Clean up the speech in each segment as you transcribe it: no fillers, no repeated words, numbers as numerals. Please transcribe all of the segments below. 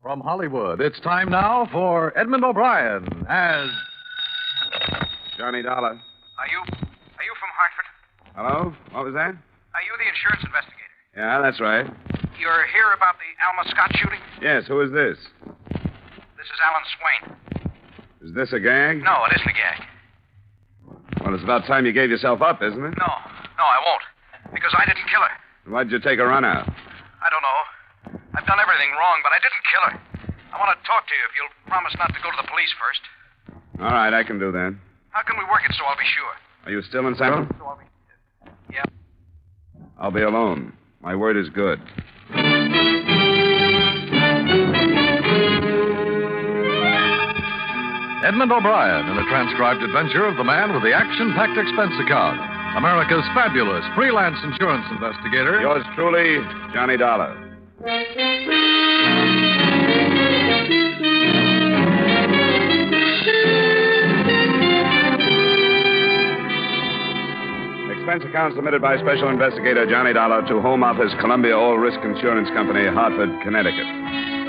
From Hollywood, it's time now for Edmund O'Brien as... Johnny Dollar. Are you from Hartford? Hello? What was that? Are you the insurance investigator? Yeah, that's right. You're here about the Alma Scott shooting? Yes, who is this? This is Alan Swain. Is this a gag? No, it isn't a gag. Well, it's about time you gave yourself up, isn't it? No, I won't. Because I didn't kill her. Why did you take a run out? I don't know. I've done everything wrong, but I didn't kill her. I want to talk to you if you'll promise not to go to the police first. All right, I can do that. How can we work it so I'll be sure? Are you still in San Francisco? So I'll be... Yeah. I'll be alone. My word is good. Edmund O'Brien in a transcribed adventure of the man with the action-packed expense account. America's fabulous freelance insurance investigator. Yours truly, Johnny Dollar. Expense account submitted by Special Investigator Johnny Dollar to Home Office, Columbia All Risk Insurance Company, Hartford, Connecticut.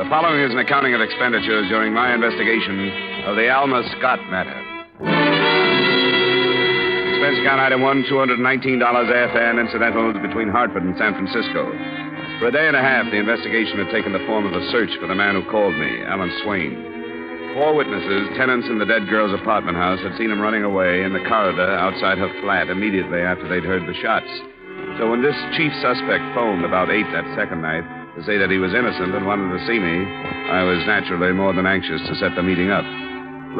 The following is an accounting of expenditures during my investigation of the Alma Scott Matter. Expense account item 1, $219 airfare and incidentals between Hartford and San Francisco. For a day and a half, the investigation had taken the form of a search for the man who called me, Alan Swain. 4 witnesses, tenants in the dead girl's apartment house, had seen him running away in the corridor outside her flat immediately after they'd heard the shots. So when this chief suspect phoned about 8 that second night to say that he was innocent and wanted to see me, I was naturally more than anxious to set the meeting up.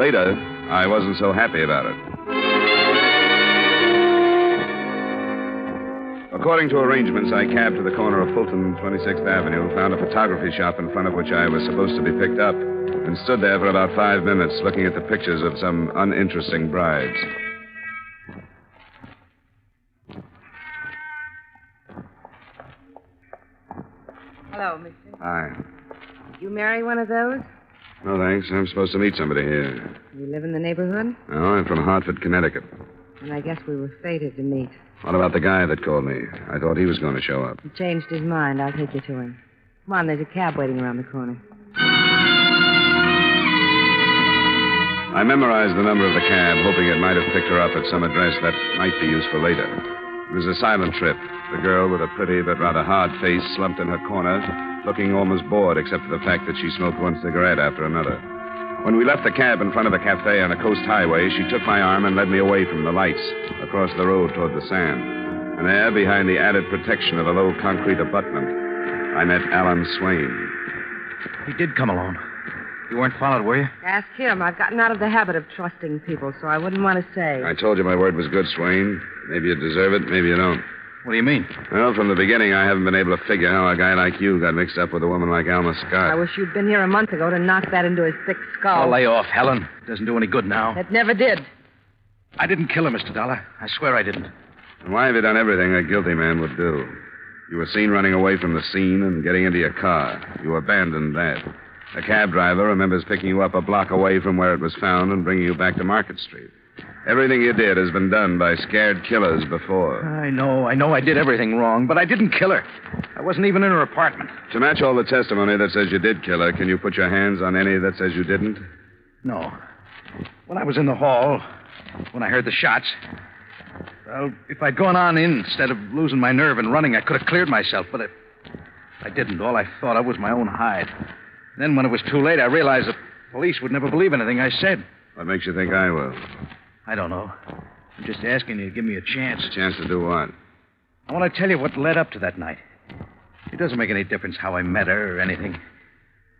Later, I wasn't so happy about it. According to arrangements, I cabbed to the corner of Fulton and 26th Avenue, found a photography shop in front of which I was supposed to be picked up, and stood there for about 5 minutes looking at the pictures of some uninteresting brides. Hello, mister. Hi. You marry one of those? No, thanks. I'm supposed to meet somebody here. You live in the neighborhood? No, I'm from Hartford, Connecticut. And I guess we were fated to meet. What about the guy that called me? I thought he was going to show up. He changed his mind. I'll take you to him. Come on, there's a cab waiting around the corner. I memorized the number of the cab, hoping it might have picked her up at some address that might be useful later. It was a silent trip. The girl with a pretty but rather hard face slumped in her corner, looking almost bored except for the fact that she smoked one cigarette after another. When we left the cab in front of a cafe on a coast highway, she took my arm and led me away from the lights, across the road toward the sand. And there, behind the added protection of a low concrete abutment, I met Alan Swain. He did come alone. You weren't followed, were you? Ask him. I've gotten out of the habit of trusting people, so I wouldn't want to say. I told you my word was good, Swain. Maybe you deserve it, maybe you don't. What do you mean? Well, from the beginning, I haven't been able to figure how a guy like you got mixed up with a woman like Alma Scott. I wish you'd been here a month ago to knock that into his thick skull. Oh, lay off, Helen. It doesn't do any good now. It never did. I didn't kill her, Mr. Dollar. I swear I didn't. And why have you done everything a guilty man would do? You were seen running away from the scene and getting into your car. You abandoned that. The cab driver remembers picking you up a block away from where it was found and bringing you back to Market Street. Everything you did has been done by scared killers before. I know I did everything wrong, but I didn't kill her. I wasn't even in her apartment. To match all the testimony that says you did kill her, can you put your hands on any that says you didn't? No. When I was in the hall, when I heard the shots, well, if I'd gone on in instead of losing my nerve and running, I could have cleared myself, but I didn't. All I thought of was my own hide. Then when it was too late, I realized the police would never believe anything I said. What makes you think I will? I don't know. I'm just asking you to give me a chance. A chance to do what? I want to tell you what led up to that night. It doesn't make any difference how I met her or anything.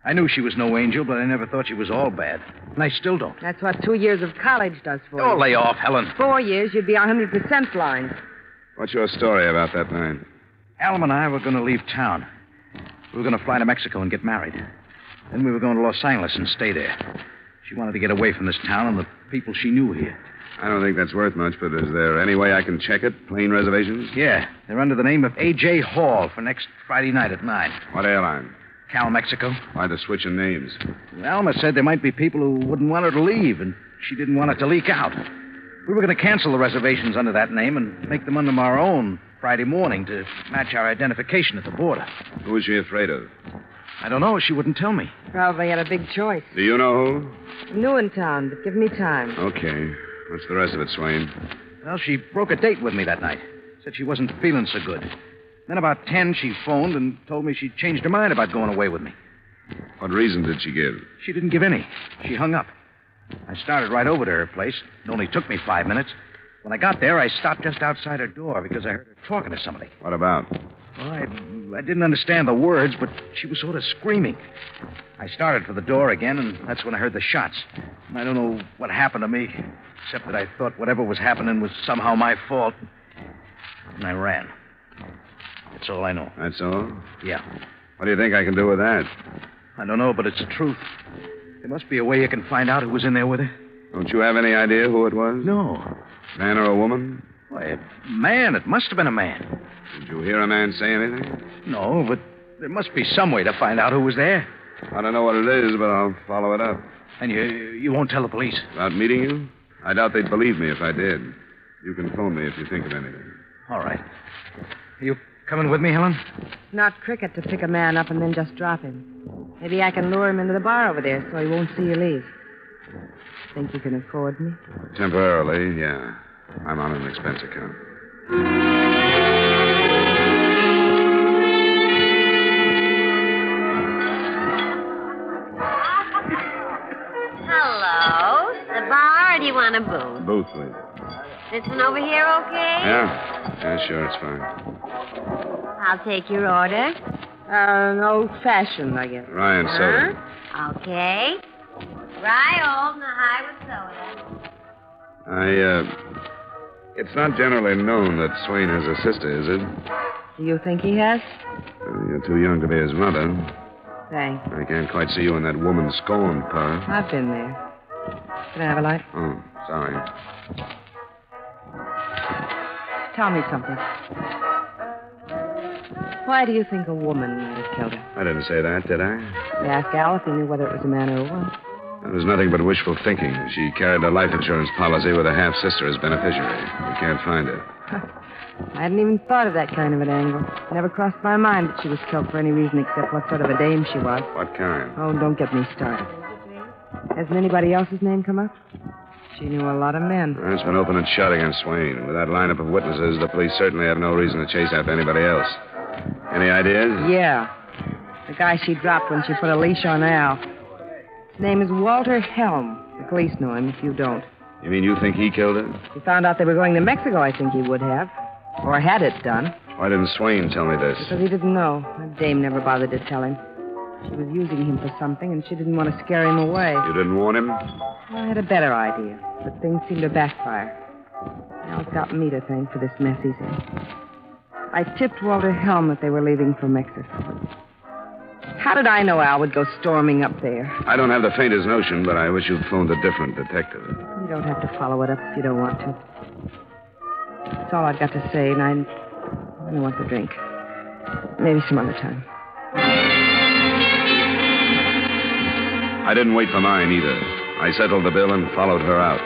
I knew she was no angel, but I never thought she was all bad. And I still don't. That's what 2 years of college does for you. Oh, lay off, Helen. 4 years, you'd be 100% blind. What's your story about that night? Alma and I were going to leave town. We were going to fly to Mexico and get married. Then we were going to Los Angeles and stay there. She wanted to get away from this town and the people she knew here. I don't think that's worth much, but is there any way I can check it? Plane reservations? Yeah. They're under the name of A.J. Hall for next Friday night at 9. What airline? Cal, Mexico. Why the switch in names? Alma said there might be people who wouldn't want her to leave, and she didn't want it to leak out. We were going to cancel the reservations under that name and make them under our own Friday morning to match our identification at the border. Who is she afraid of? I don't know. She wouldn't tell me. Probably had a big choice. Do you know who? New in town, but give me time. Okay. What's the rest of it, Swain? Well, she broke a date with me that night. Said she wasn't feeling so good. Then about 10, she phoned and told me she'd changed her mind about going away with me. What reason did she give? She didn't give any. She hung up. I started right over to her place. It only took me 5 minutes. When I got there, I stopped just outside her door because I heard her talking to somebody. What about? Well, I didn't understand the words, but she was sort of screaming. I started for the door again, and that's when I heard the shots. And I don't know what happened to me, except that I thought whatever was happening was somehow my fault. And I ran. That's all I know. That's all? Yeah. What do you think I can do with that? I don't know, but it's the truth. There must be a way you can find out who was in there with her. Don't you have any idea who it was? No. Man or a woman? Why, a man. It must have been a man. Did you hear a man say anything? No, but there must be some way to find out who was there. I don't know what it is, but I'll follow it up. And you won't tell the police? About meeting you? I doubt they'd believe me if I did. You can phone me if you think of anything. All right. You coming with me, Helen? Not cricket to pick a man up and then just drop him. Maybe I can lure him into the bar over there so he won't see you leave. Think you can afford me? Temporarily, yeah. I'm on an expense account. Hello. The bar, or do you want a booth? Booth, please. This one over here okay? Yeah, sure, it's fine. I'll take your order. An old-fashioned, I guess. Ryan soda. Huh? Okay. Rye old and a high with soda. It's not generally known that Swain has a sister, is it? Do you think he has? You're too young to be his mother. Thanks. I can't quite see you in that woman scorn part. I've been there. Can I have a light? Oh, sorry. Tell me something. Why do you think a woman might have killed her? I didn't say that, did I? You asked Al if he knew whether it was a man or a woman. It was nothing but wishful thinking. She carried a life insurance policy with a half-sister as beneficiary. We can't find her. I hadn't even thought of that kind of an angle. It never crossed my mind that she was killed for any reason except what sort of a dame she was. What kind? Oh, don't get me started. Hasn't anybody else's name come up? She knew a lot of men. It's been open and shut against Swain. With that lineup of witnesses, the police certainly have no reason to chase after anybody else. Any ideas? Yeah. The guy she dropped when she put a leash on Al. His name is Walter Helm. The police know him if you don't. You mean you think he killed her? If he found out they were going to Mexico, I think he would have. Or had it done. Why didn't Swain tell me this? Because he didn't know. That dame never bothered to tell him. She was using him for something, and she didn't want to scare him away. You didn't warn him? I had a better idea, but things seemed to backfire. Al's got me to thank for this mess he's in. I tipped Walter Helm that they were leaving for Mexico. How did I know Al would go storming up there? I don't have the faintest notion, but I wish you'd phoned a different detective. You don't have to follow it up if you don't want to. That's all I've got to say, and I don't want the drink. Maybe some other time. I didn't wait for mine, either. I settled the bill and followed her out.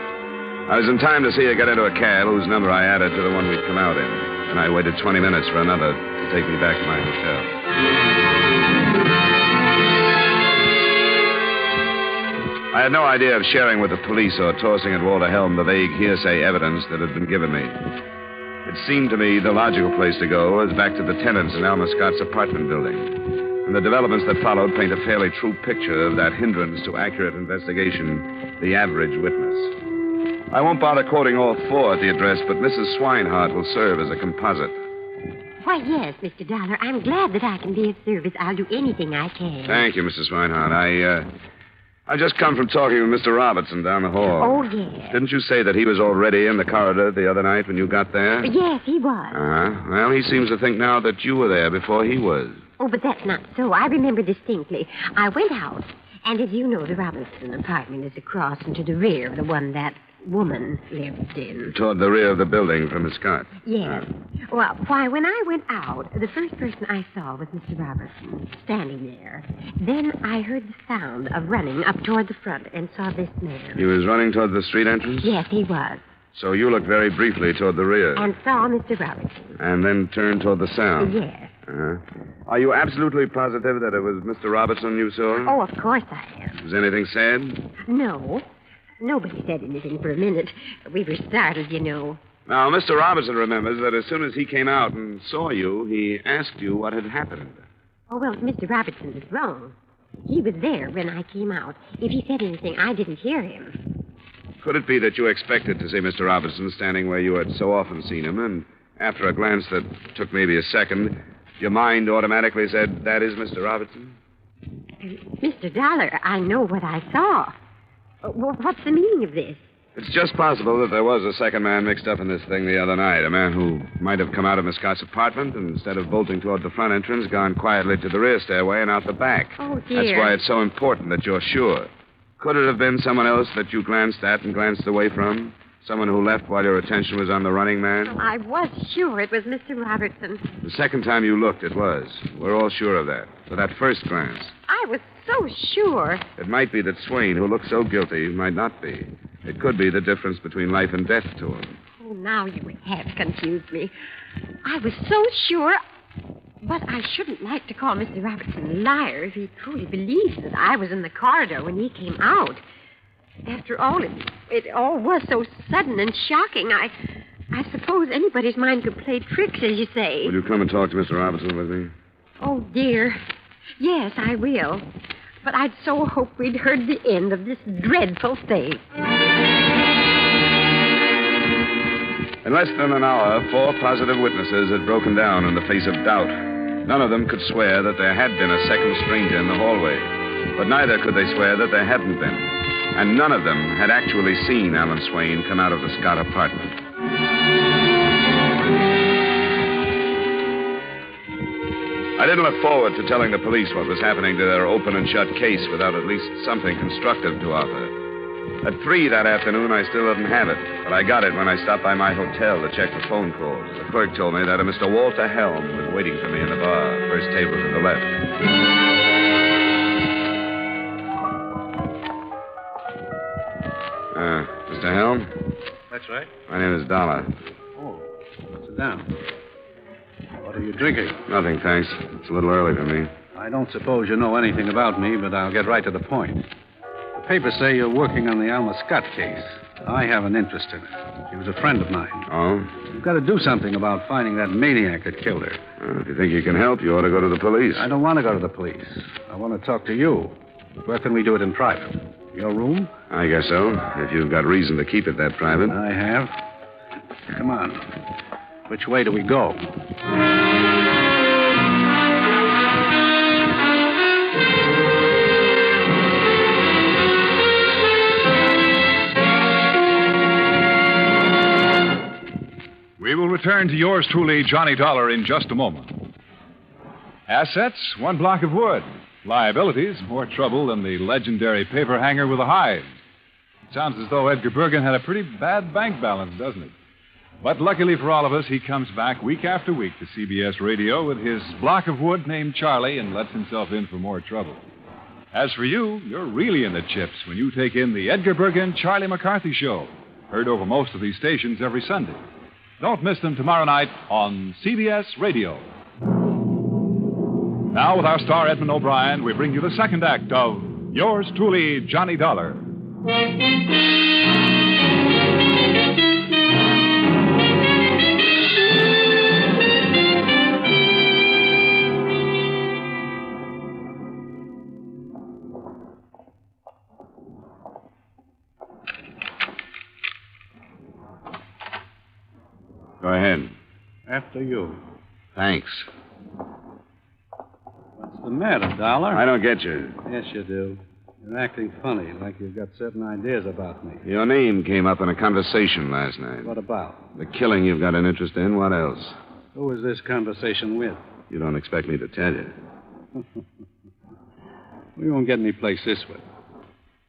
I was in time to see her get into a cab whose number I added to the one we'd come out in. And I waited 20 minutes for another to take me back to my hotel. I had no idea of sharing with the police or tossing at Walter Helm the vague hearsay evidence that had been given me. It seemed to me the logical place to go was back to the tenants in Alma Scott's apartment building. And the developments that followed paint a fairly true picture of that hindrance to accurate investigation, the average witness. I won't bother quoting all four at the address, but Mrs. Swinehart will serve as a composite. Why, yes, Mr. Dollar. I'm glad that I can be of service. I'll do anything I can. Thank you, Mrs. Swinehart. I just come from talking with Mr. Robertson down the hall. Oh, yes. Didn't you say that he was already in the corridor the other night when you got there? Yes, he was. Uh-huh. Well, he seems to think now that you were there before he was. Oh, but that's not so. I remember distinctly. I went out, and as you know, the Robinson apartment is across and to the rear of the one that woman lived in. Toward the rear of the building from Miss Scott? Yes. Well, why, when I went out, the first person I saw was Mr. Robertson, standing there. Then I heard the sound of running up toward the front and saw this man. He was running toward the street entrance? Yes, he was. So you looked very briefly toward the rear? And saw Mr. Robertson. And then turned toward the sound? Yes. Uh-huh. Are you absolutely positive that it was Mr. Robertson you saw? Oh, of course I am. Was anything said? No. Nobody said anything for a minute. We were startled, you know. Now, Mr. Robertson remembers that as soon as he came out and saw you, he asked you what had happened. Oh, well, Mr. Robertson was wrong. He was there when I came out. If he said anything, I didn't hear him. Could it be that you expected to see Mr. Robertson standing where you had so often seen him, and after a glance that took maybe a second, your mind automatically said, that is Mr. Robertson? Mr. Dollar, I know what I saw. What's the meaning of this? It's just possible that there was a second man mixed up in this thing the other night. A man who might have come out of Miss Scott's apartment and instead of bolting toward the front entrance, gone quietly to the rear stairway and out the back. Oh, dear. That's why it's so important that you're sure. Could it have been someone else that you glanced at and glanced away from? Someone who left while your attention was on the running man? Oh, I was sure it was Mr. Robertson. The second time you looked, it was. We're all sure of that. For that first glance. I was so sure. It might be that Swain, who looked so guilty, might not be. It could be the difference between life and death to him. Oh, now you have confused me. I was so sure. But I shouldn't like to call Mr. Robertson a liar if he truly believes that I was in the corridor when he came out. After all, it all was so sudden and shocking. I suppose anybody's mind could play tricks, as you say. Will you come and talk to Mr. Robertson with me? Oh, dear. Yes, I will. But I'd so hoped we'd heard the end of this dreadful thing. In less than an hour, 4 positive witnesses had broken down in the face of doubt. None of them could swear that there had been a second stranger in the hallway. But neither could they swear that there hadn't been. And none of them had actually seen Alan Swain come out of the Scott apartment. I didn't look forward to telling the police what was happening to their open and shut case without at least something constructive to offer. At 3 that afternoon, I still didn't have it, but I got it when I stopped by my hotel to check the phone calls. The clerk told me that a Mr. Walter Helm was waiting for me in the bar, first table to the left. Mr. Helm? That's right. My name is Dollar. Oh, sit down. What are you drinking? Nothing, thanks. It's a little early for me. I don't suppose you know anything about me, but I'll get right to the point. The papers say you're working on the Alma Scott case. I have an interest in it. She was a friend of mine. Oh? You've got to do something about finding that maniac that killed her. If you think you can help, you ought to go to the police. I don't want to go to the police. I want to talk to you. Where can we do it in private? Your room? I guess so, if you've got reason to keep it that private. I have. Come on. Which way do we go? We will return to yours truly, Johnny Dollar, in just a moment. Assets, 1 block of wood. Liabilities, more trouble than the legendary paper hanger with a hide. It sounds as though Edgar Bergen had a pretty bad bank balance, doesn't it? But luckily for all of us, he comes back week after week to CBS Radio with his block of wood named Charlie and lets himself in for more trouble. As for you, you're really in the chips when you take in the Edgar Bergen Charlie McCarthy Show, heard over most of these stations every Sunday. Don't miss them tomorrow night on CBS Radio. Now, with our star Edmund O'Brien, we bring you the second act of Yours Truly, Johnny Dollar. Go ahead. After you. Thanks. What's the matter, Dollar? I don't get you. Yes, you do. You're acting funny, like you've got certain ideas about me. Your name came up in a conversation last night. What about? The killing you've got an interest in. What else? Who was this conversation with? You don't expect me to tell you. We won't get any place this way.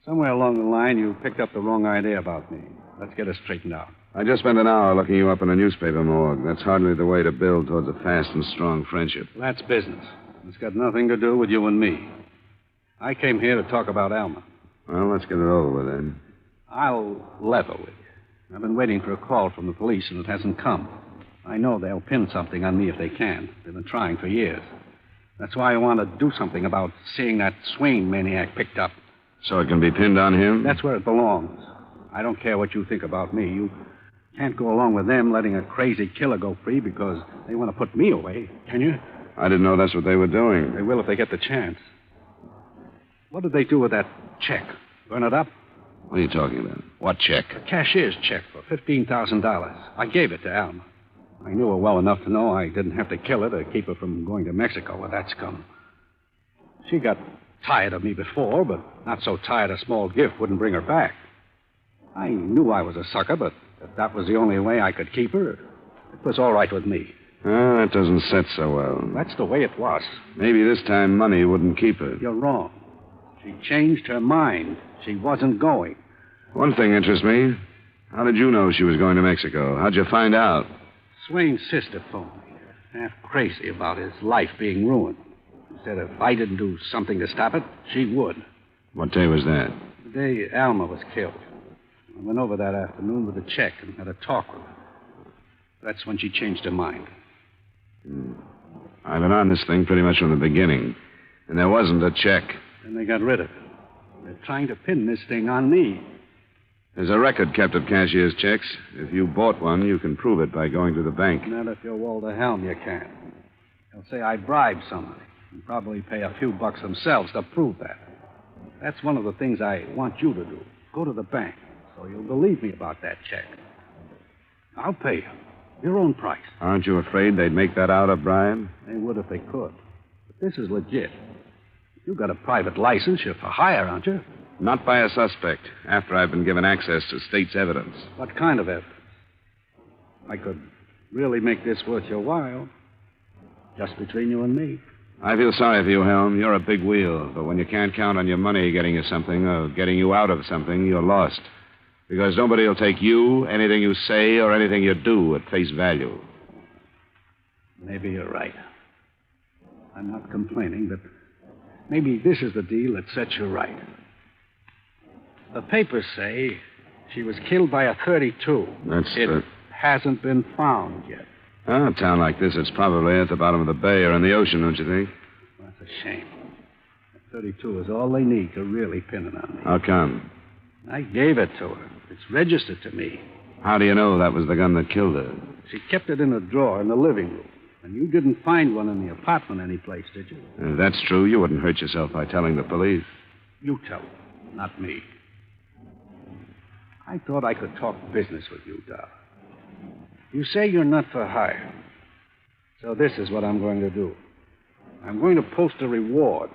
Somewhere along the line, you picked up the wrong idea about me. Let's get it straightened out. I just spent an hour looking you up in a newspaper morgue. That's hardly the way to build towards a fast and strong friendship. That's business. It's got nothing to do with you and me. I came here to talk about Alma. Well, let's get it over with then. I'll level with you. I've been waiting for a call from the police, and it hasn't come. I know they'll pin something on me if they can. They've been trying for years. That's why I want to do something about seeing that Swain maniac picked up. So it can be pinned on him? That's where it belongs. I don't care what you think about me. You can't go along with them letting a crazy killer go free because they want to put me away, can you? I didn't know that's what they were doing. They will if they get the chance. What did they do with that check? Burn it up? What are you talking about? What check? A cashier's check for $15,000. I gave it to Alma. I knew her well enough to know I didn't have to kill her to keep her from going to Mexico with that scum. She got tired of me before, but not so tired a small gift wouldn't bring her back. I knew I was a sucker, but if that was the only way I could keep her, it was all right with me. That doesn't set so well. That's the way it was. Maybe this time money wouldn't keep her. You're wrong. She changed her mind. She wasn't going. One thing interests me. How did you know she was going to Mexico? How'd you find out? Swain's sister phoned me, half crazy about his life being ruined. She said if I didn't do something to stop it, she would. What day was that? The day Alma was killed. I went over that afternoon with a check and had a talk with her. That's when she changed her mind. I've been on this thing pretty much from the beginning, and there wasn't a check. And they got rid of it. They're trying to pin this thing on me. There's a record kept of cashier's checks. If you bought one, you can prove it by going to the bank. Not if you're Walter Helm, you can't. They'll say I bribed somebody and probably pay a few bucks themselves to prove that. That's one of the things I want you to do. Go to the bank so you'll believe me about that check. I'll pay you. Your own price. Aren't you afraid they'd make that out a bribe? They would if they could. But this is legit. You've got a private license. You're for hire, aren't you? Not by a suspect, after I've been given access to state's evidence. What kind of evidence? I could really make this worth your while. Just between you and me. I feel sorry for you, Helm. You're a big wheel, but when you can't count on your money getting you something or getting you out of something, you're lost. Because nobody will take you, anything you say, or anything you do at face value. Maybe you're right. I'm not complaining, but maybe this is the deal that sets you right. The papers say she was killed by a .32. It hasn't been found yet. A town like this, it's probably at the bottom of the bay or in the ocean, don't you think? That's a shame. A .32 is all they need to really pin it on me. How come? I gave it to her. It's registered to me. How do you know that was the gun that killed her? She kept it in a drawer in the living room. And you didn't find one in the apartment anyplace, did you? If that's true, you wouldn't hurt yourself by telling the police. You tell them, not me. I thought I could talk business with you, Doc. You say you're not for hire. So this is what I'm going to do. I'm going to post a reward.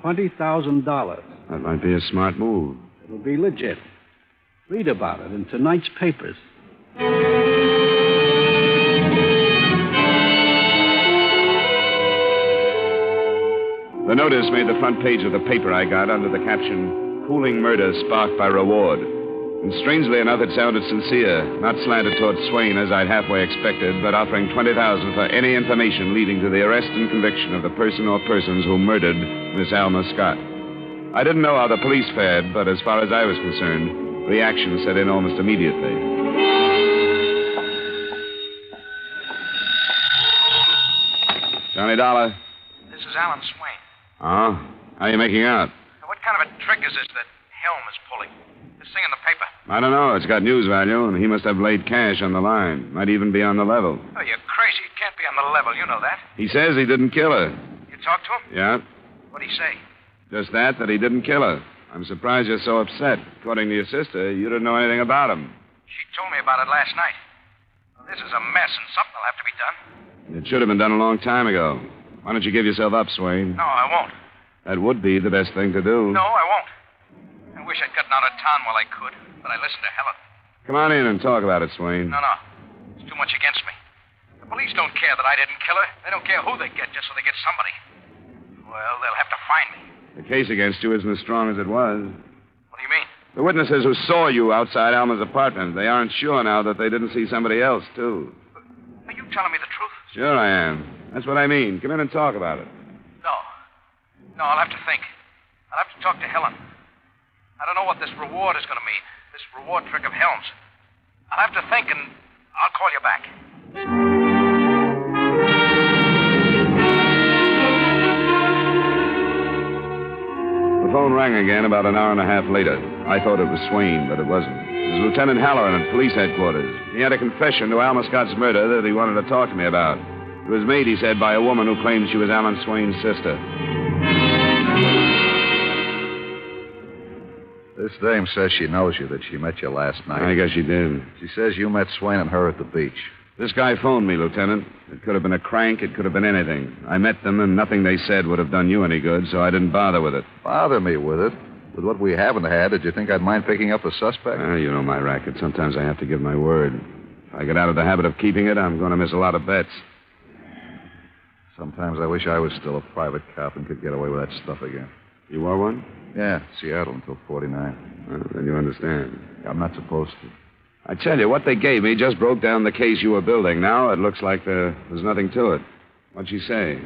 $20,000. That might be a smart move. It'll be legit. Read about it in tonight's papers. The notice made the front page of the paper I got under the caption, Cooling Murder Sparked by Reward. And strangely enough, it sounded sincere, not slanted toward Swain as I'd halfway expected, but offering $20,000 for any information leading to the arrest and conviction of the person or persons who murdered Miss Alma Scott. I didn't know how the police fared, but as far as I was concerned, reaction set in almost immediately. Johnny Dollar. This is Alan Swain. Oh? How are you making out? What kind of a trick is this that Helm is pulling? This thing in the paper. I don't know. It's got news value, and he must have laid cash on the line. Might even be on the level. Oh, you're crazy. It can't be on the level. You know that. He says he didn't kill her. You talked to him? Yeah. What'd he say? Just that he didn't kill her. I'm surprised you're so upset. According to your sister, you didn't know anything about him. She told me about it last night. Well, this is a mess, and something will have to be done. It should have been done a long time ago. Why don't you give yourself up, Swain? No, I won't. That would be the best thing to do. No, I won't. I wish I'd gotten out of town while I could, but I listened to Helen. Come on in and talk about it, Swain. No. It's too much against me. The police don't care that I didn't kill her. They don't care who they get just so they get somebody. Well, they'll have to find me. The case against you isn't as strong as it was. What do you mean? The witnesses who saw you outside Alma's apartment, they aren't sure now that they didn't see somebody else, too. Are you telling me the truth? Sure I am. That's what I mean. Come in and talk about it. No, I'll have to think. I'll have to talk to Helen. I don't know what this reward is going to mean. This reward trick of Helm's. I'll have to think, and I'll call you back. The phone rang again about an hour and a half later. I thought it was Swain, but it wasn't. It was Lieutenant Halloran at police headquarters. He had a confession to Alma Scott's murder that he wanted to talk to me about. It was made, he said, by a woman who claimed she was Alan Swain's sister. This dame says she knows you, that she met you last night. I guess she did. She says you met Swain and her at the beach. This guy phoned me, Lieutenant. It could have been a crank. It could have been anything. I met them, and nothing they said would have done you any good, so I didn't bother with it. Bother me with it? With what we haven't had, did you think I'd mind picking up the suspect? You know my racket. Sometimes I have to give my word. If I get out of the habit of keeping it, I'm going to miss a lot of bets. Sometimes I wish I was still a private cop and could get away with that stuff again. You are one? Yeah, Seattle until 49. Well, then you understand. I'm not supposed to. I tell you, what they gave me just broke down the case you were building. Now it looks like there's nothing to it. What'd she say?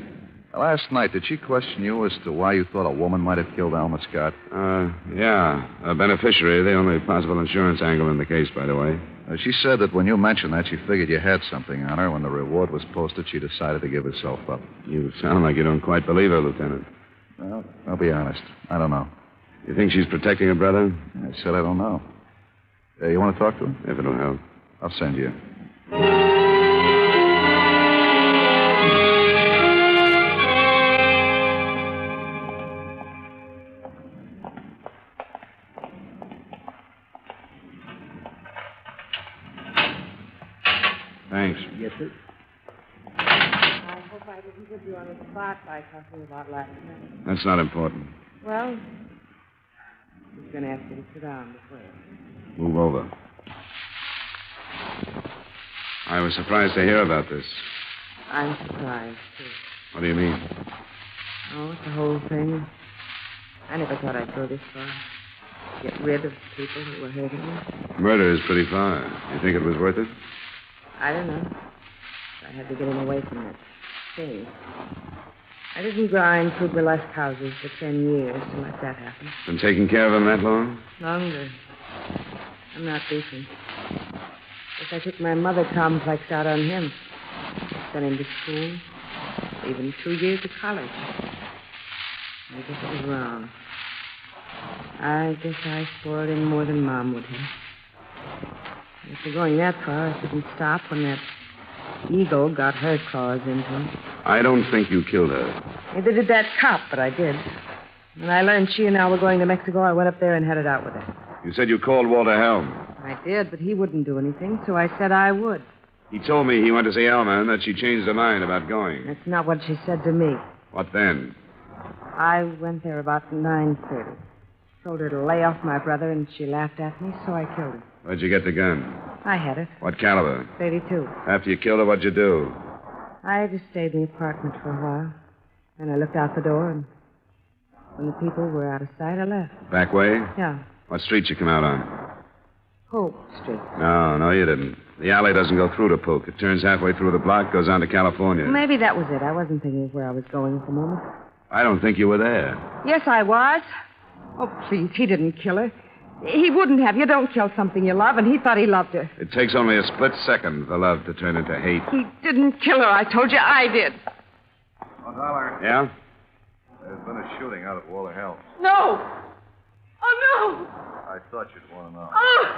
Last night, did she question you as to why you thought a woman might have killed Alma Scott? Yeah. A beneficiary, the only possible insurance angle in the case, by the way. She said that when you mentioned that, she figured you had something on her. When the reward was posted, she decided to give herself up. You sound like you don't quite believe her, Lieutenant. Well, I'll be honest. I don't know. You think she's protecting her brother? I said I don't know. You want to talk to her? If it'll help. I'll send you. Thanks. Yes, sir. I hope I didn't put you on the spot by talking about last night. That's not important. Well, I was going to ask you to sit down before you. Move over. I was surprised to hear about this. I'm surprised, too. What do you mean? Oh, it's the whole thing. I never thought I'd go this far. Get rid of people who were hurting me. Murder is pretty far. You think it was worth it? I don't know. I had to get him away from that thing. I didn't grind through burlesque houses for 10 years to let that happen. Been taking care of him that long? Longer. I'm not decent. Guess I took my mother complex out on him. Sent him to school. Even 2 years of college. I guess it was wrong. I guess I spoiled him more than Mom would have. After going that far, I couldn't stop when that eagle got her claws into him. I don't think you killed her. Neither did that cop, but I did. When I learned she and Al were going to Mexico, I went up there and had it out with her. You said you called Walter Helm. I did, but he wouldn't do anything, so I said I would. He told me he went to see Alma and that she changed her mind about going. That's not what she said to me. What then? I went there about 9:30. Told her to lay off my brother, and she laughed at me, so I killed her. Where'd you get the gun? I had it. What caliber? 32. After you killed her, what'd you do? I just stayed in the apartment for a while. Then I looked out the door, and when the people were out of sight, I left. Back way? Yeah. What street you come out on? Polk Street. No, you didn't. The alley doesn't go through to Polk. It turns halfway through the block, goes on to California. Maybe that was it. I wasn't thinking of where I was going at the moment. I don't think you were there. Yes, I was. Oh, please, he didn't kill her. He wouldn't have. You don't kill something you love, and he thought he loved her. It takes only a split second for love to turn into hate. He didn't kill her. I told you I did. $1. Yeah? There's been a shooting out at Walter Helm. No. Oh, no. I thought you'd want to know. Oh.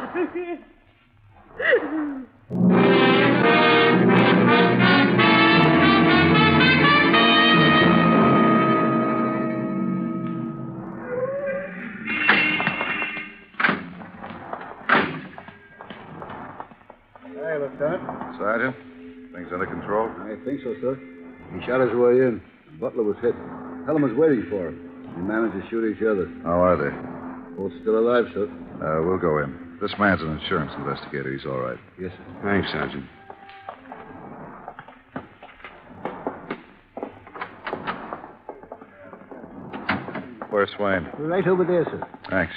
Hey, Lieutenant. Sergeant, things under control? I think so, sir. He shot his way in. The butler was hit. Helen was waiting for him. We managed to shoot each other. How are they? Both still alive, sir. We'll go in. This man's an insurance investigator. He's all right. Yes, sir. Thanks, Sergeant. Where's Swain? Right over there, sir. Thanks.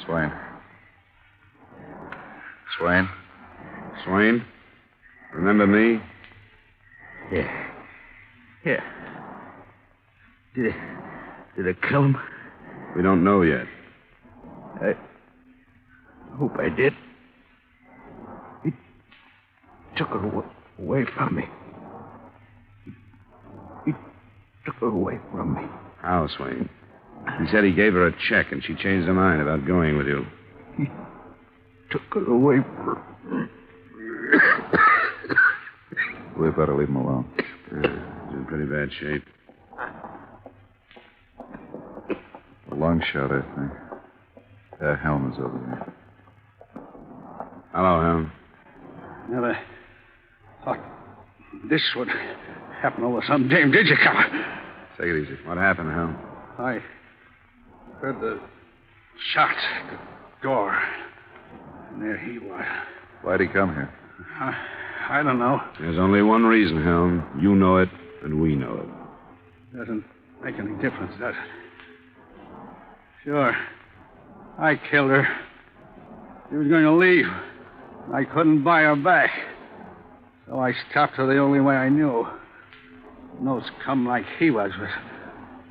Swain. Swain? Swain? Remember me? Yeah. Did I kill him? We don't know yet. I hope I did. He took her away from me. He took her away from me. How, Swain? He said he gave her a check and she changed her mind about going with you. He took her away from me. We better leave him alone. He's in pretty bad shape. A long shot, I think. Helm is over there. Hello, Helm. Never thought this would happen over some dame, did you, Copper? Take it easy. What happened, Helm? I heard the shots at the door. And there he was. Why'd he come here? I don't know. There's only one reason, Helm. You know it, and we know it. Doesn't make any difference, does it? Sure. I killed her. She was going to leave. I couldn't buy her back. So I stopped her the only way I knew. No scum like he was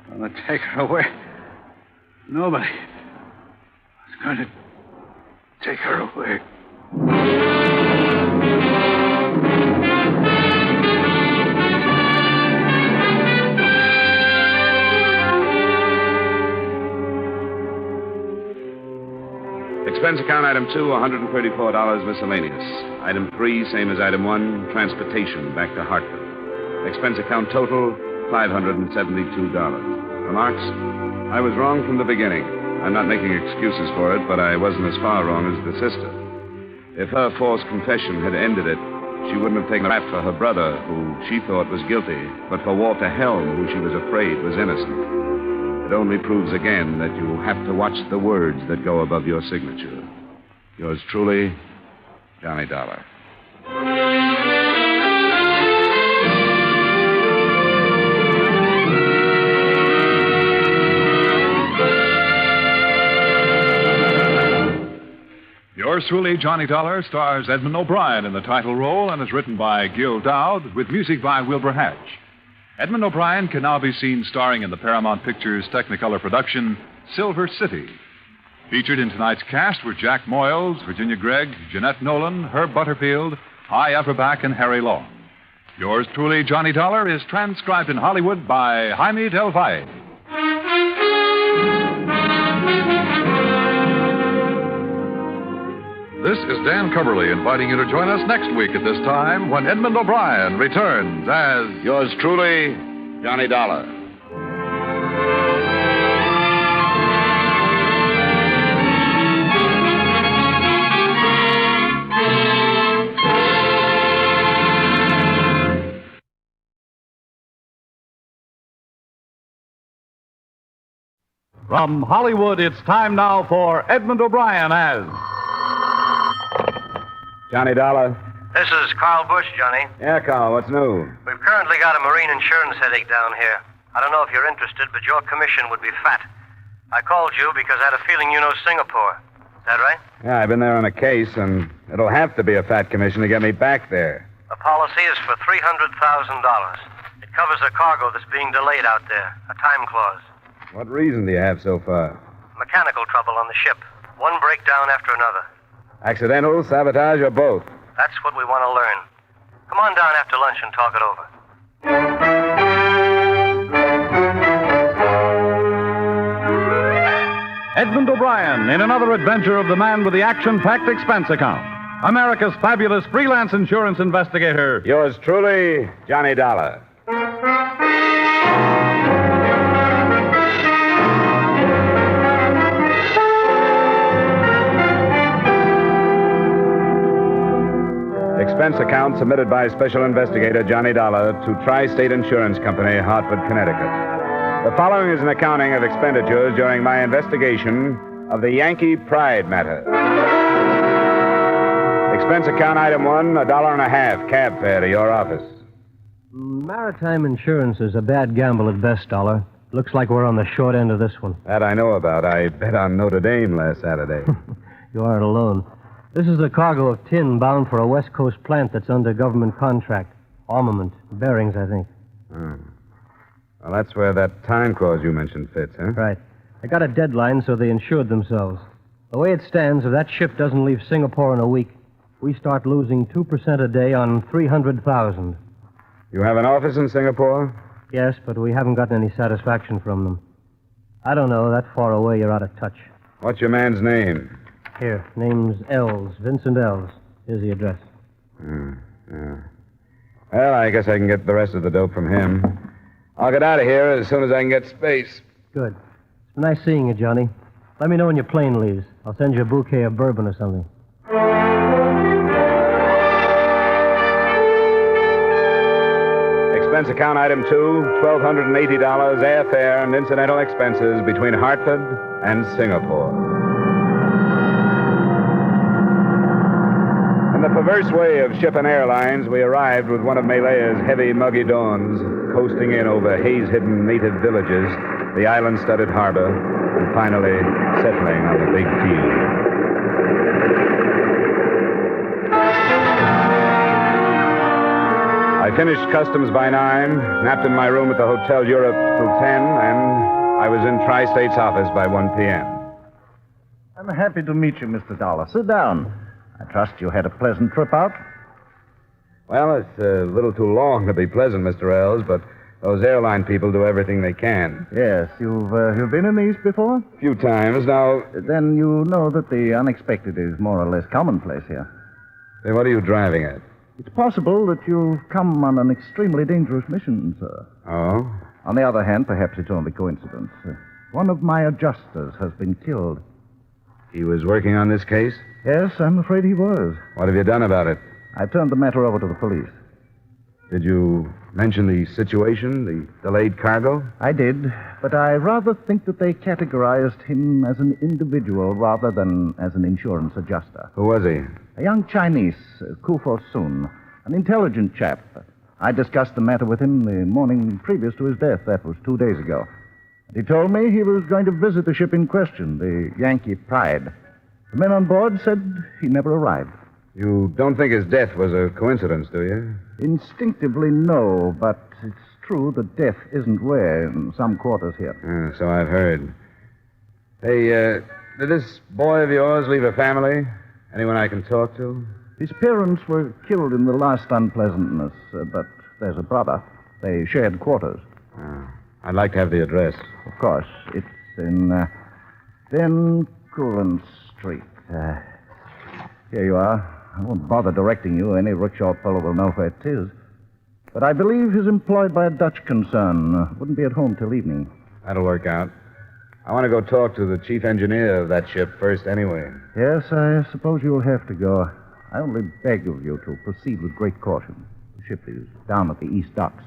going to take her away. Nobody was going to take her away. Expense account item 2, $134 miscellaneous. Item 3, same as item 1, transportation back to Hartford. Expense account total, $572. Remarks? I was wrong from the beginning. I'm not making excuses for it, but I wasn't as far wrong as the sister. If her false confession had ended it, she wouldn't have taken a rap for her brother, who she thought was guilty, but for Walter Helm, who she was afraid was innocent. It only proves again that you have to watch the words that go above your signature. Yours truly, Johnny Dollar. Yours truly, Johnny Dollar, stars Edmund O'Brien in the title role and is written by Gil Dowd with music by Wilbur Hatch. Edmund O'Brien can now be seen starring in the Paramount Pictures Technicolor production, Silver City. Featured in tonight's cast were Jack Moyles, Virginia Gregg, Jeanette Nolan, Herb Butterfield, Hy Everback, and Harry Long. Yours truly, Johnny Dollar, is transcribed in Hollywood by Jaime Del Valle. This is Dan Coverly inviting you to join us next week at this time when Edmund O'Brien returns as Yours truly, Johnny Dollar. From Hollywood, it's time now for Edmund O'Brien as Johnny Dollar. This is Carl Bush, Johnny. Yeah, Carl, what's new? We've currently got a marine insurance headache down here. I don't know if you're interested, but your commission would be fat. I called you because I had a feeling you know Singapore. Is that right? Yeah, I've been there on a case, and it'll have to be a fat commission to get me back there. The policy is for $300,000. It covers a cargo that's being delayed out there, a time clause. What reason do you have so far? Mechanical trouble on the ship. One breakdown after another. Accidental, sabotage, or both? That's what we want to learn. Come on down after lunch and talk it over. Edmund O'Brien in another adventure of the man with the action-packed expense account. America's fabulous freelance insurance investigator. Yours truly, Johnny Dollar. Expense account submitted by Special Investigator Johnny Dollar to Tri-State Insurance Company, Hartford, Connecticut. The following is an accounting of expenditures during my investigation of the Yankee Pride Matter. Expense account item 1, $1.50 cab fare to your office. Maritime insurance is a bad gamble at best, Dollar. Looks like we're on the short end of this one. That I know about. I bet on Notre Dame last Saturday. You aren't alone. This is a cargo of tin bound for a West Coast plant that's under government contract. Armament. Bearings, I think. Well, that's where that time clause you mentioned fits, huh? Right. They got a deadline, so they insured themselves. The way it stands, if that ship doesn't leave Singapore in a week, we start losing 2% a day on $300,000. You have an office in Singapore? Yes, but we haven't gotten any satisfaction from them. I don't know. That far away, you're out of touch. What's your man's name? Here, name's Ells, Vincent Ells. Here's the address. Yeah. Well, I guess I can get the rest of the dope from him. I'll get out of here as soon as I can get space. Good. It's been nice seeing you, Johnny. Let me know when your plane leaves. I'll send you a bouquet of bourbon or something. Expense account item 2, $1,280 airfare and incidental expenses between Hartford and Singapore. In the perverse way of ship and airlines, we arrived with one of Malaya's heavy, muggy dawns, coasting in over haze-hidden native villages, the island-studded harbor, and finally settling on the big field. I finished customs by 9, napped in my room at the Hotel Europe till 10, and I was in Tri-State's office by 1 p.m. I'm happy to meet you, Mr. Dollar. Sit down. I trust you had a pleasant trip out. Well, it's a little too long to be pleasant, Mr. Ells, but those airline people do everything they can. Yes, you've been in the East before? A few times. Now... Then you know that the unexpected is more or less commonplace here. Say, what are you driving at? It's possible that you've come on an extremely dangerous mission, sir. Oh? On the other hand, perhaps it's only coincidence. One of my adjusters has been killed. He was working on this case? Yes, I'm afraid he was. What have you done about it? I've turned the matter over to the police. Did you mention the situation, the delayed cargo? I did, but I rather think that they categorized him as an individual rather than as an insurance adjuster. Who was he? A young Chinese, Kufo Sun, an intelligent chap. I discussed the matter with him the morning previous to his death. That was 2 days ago. He told me he was going to visit the ship in question, the Yankee Pride. The men on board said he never arrived. You don't think his death was a coincidence, do you? Instinctively, no, but it's true that death isn't rare in some quarters here. So I've heard. Hey, did this boy of yours leave a family? Anyone I can talk to? His parents were killed in the last unpleasantness, but there's a brother. They shared quarters. I'd like to have the address. Of course. It's in Van Coolen Street. Here you are. I won't bother directing you. Any rickshaw fellow will know where it is. But I believe he's employed by a Dutch concern. Wouldn't be at home till evening. That'll work out. I want to go talk to the chief engineer of that ship first anyway. Yes, I suppose you'll have to go. I only beg of you to proceed with great caution. The ship is down at the east docks.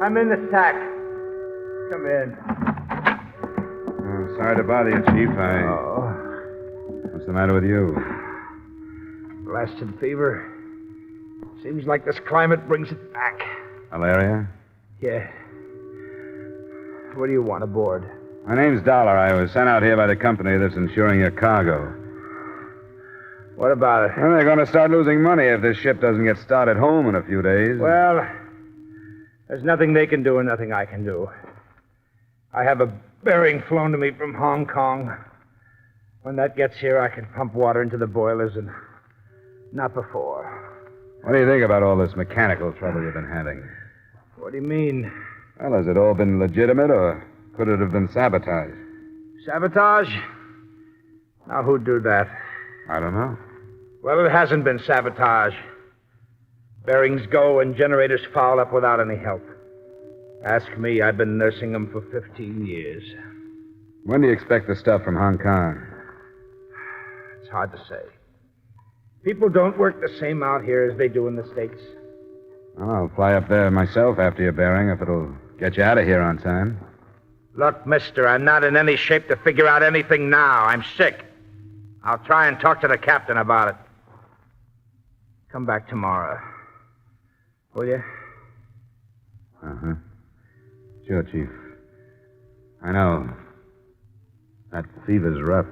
I'm in the sack. Come in. Oh, sorry to bother you, Chief. What's the matter with you? Blasted fever. Seems like this climate brings it back. Malaria? Yeah. What do you want aboard? My name's Dollar. I was sent out here by the company that's insuring your cargo. What about it? Well, they're going to start losing money if this ship doesn't get started home in a few days. Well, there's nothing they can do and nothing I can do. I have a bearing flown to me from Hong Kong. When that gets here, I can pump water into the boilers, and not before. What do you think about all this mechanical trouble you've been having? What do you mean? Well, has it all been legitimate, or could it have been sabotage? Sabotage? Now, who'd do that? I don't know. Well, it hasn't been sabotage. Bearings go and generators foul up without any help. Ask me, I've been nursing them for 15 years. When do you expect the stuff from Hong Kong? It's hard to say. People don't work the same out here as they do in the States. Well, I'll fly up there myself after your bearing if it'll get you out of here on time. Look, mister, I'm not in any shape to figure out anything now. I'm sick. I'll try and talk to the captain about it. Come back tomorrow. Will you? Uh-huh. Sure, Chief. I know. That fever's rough.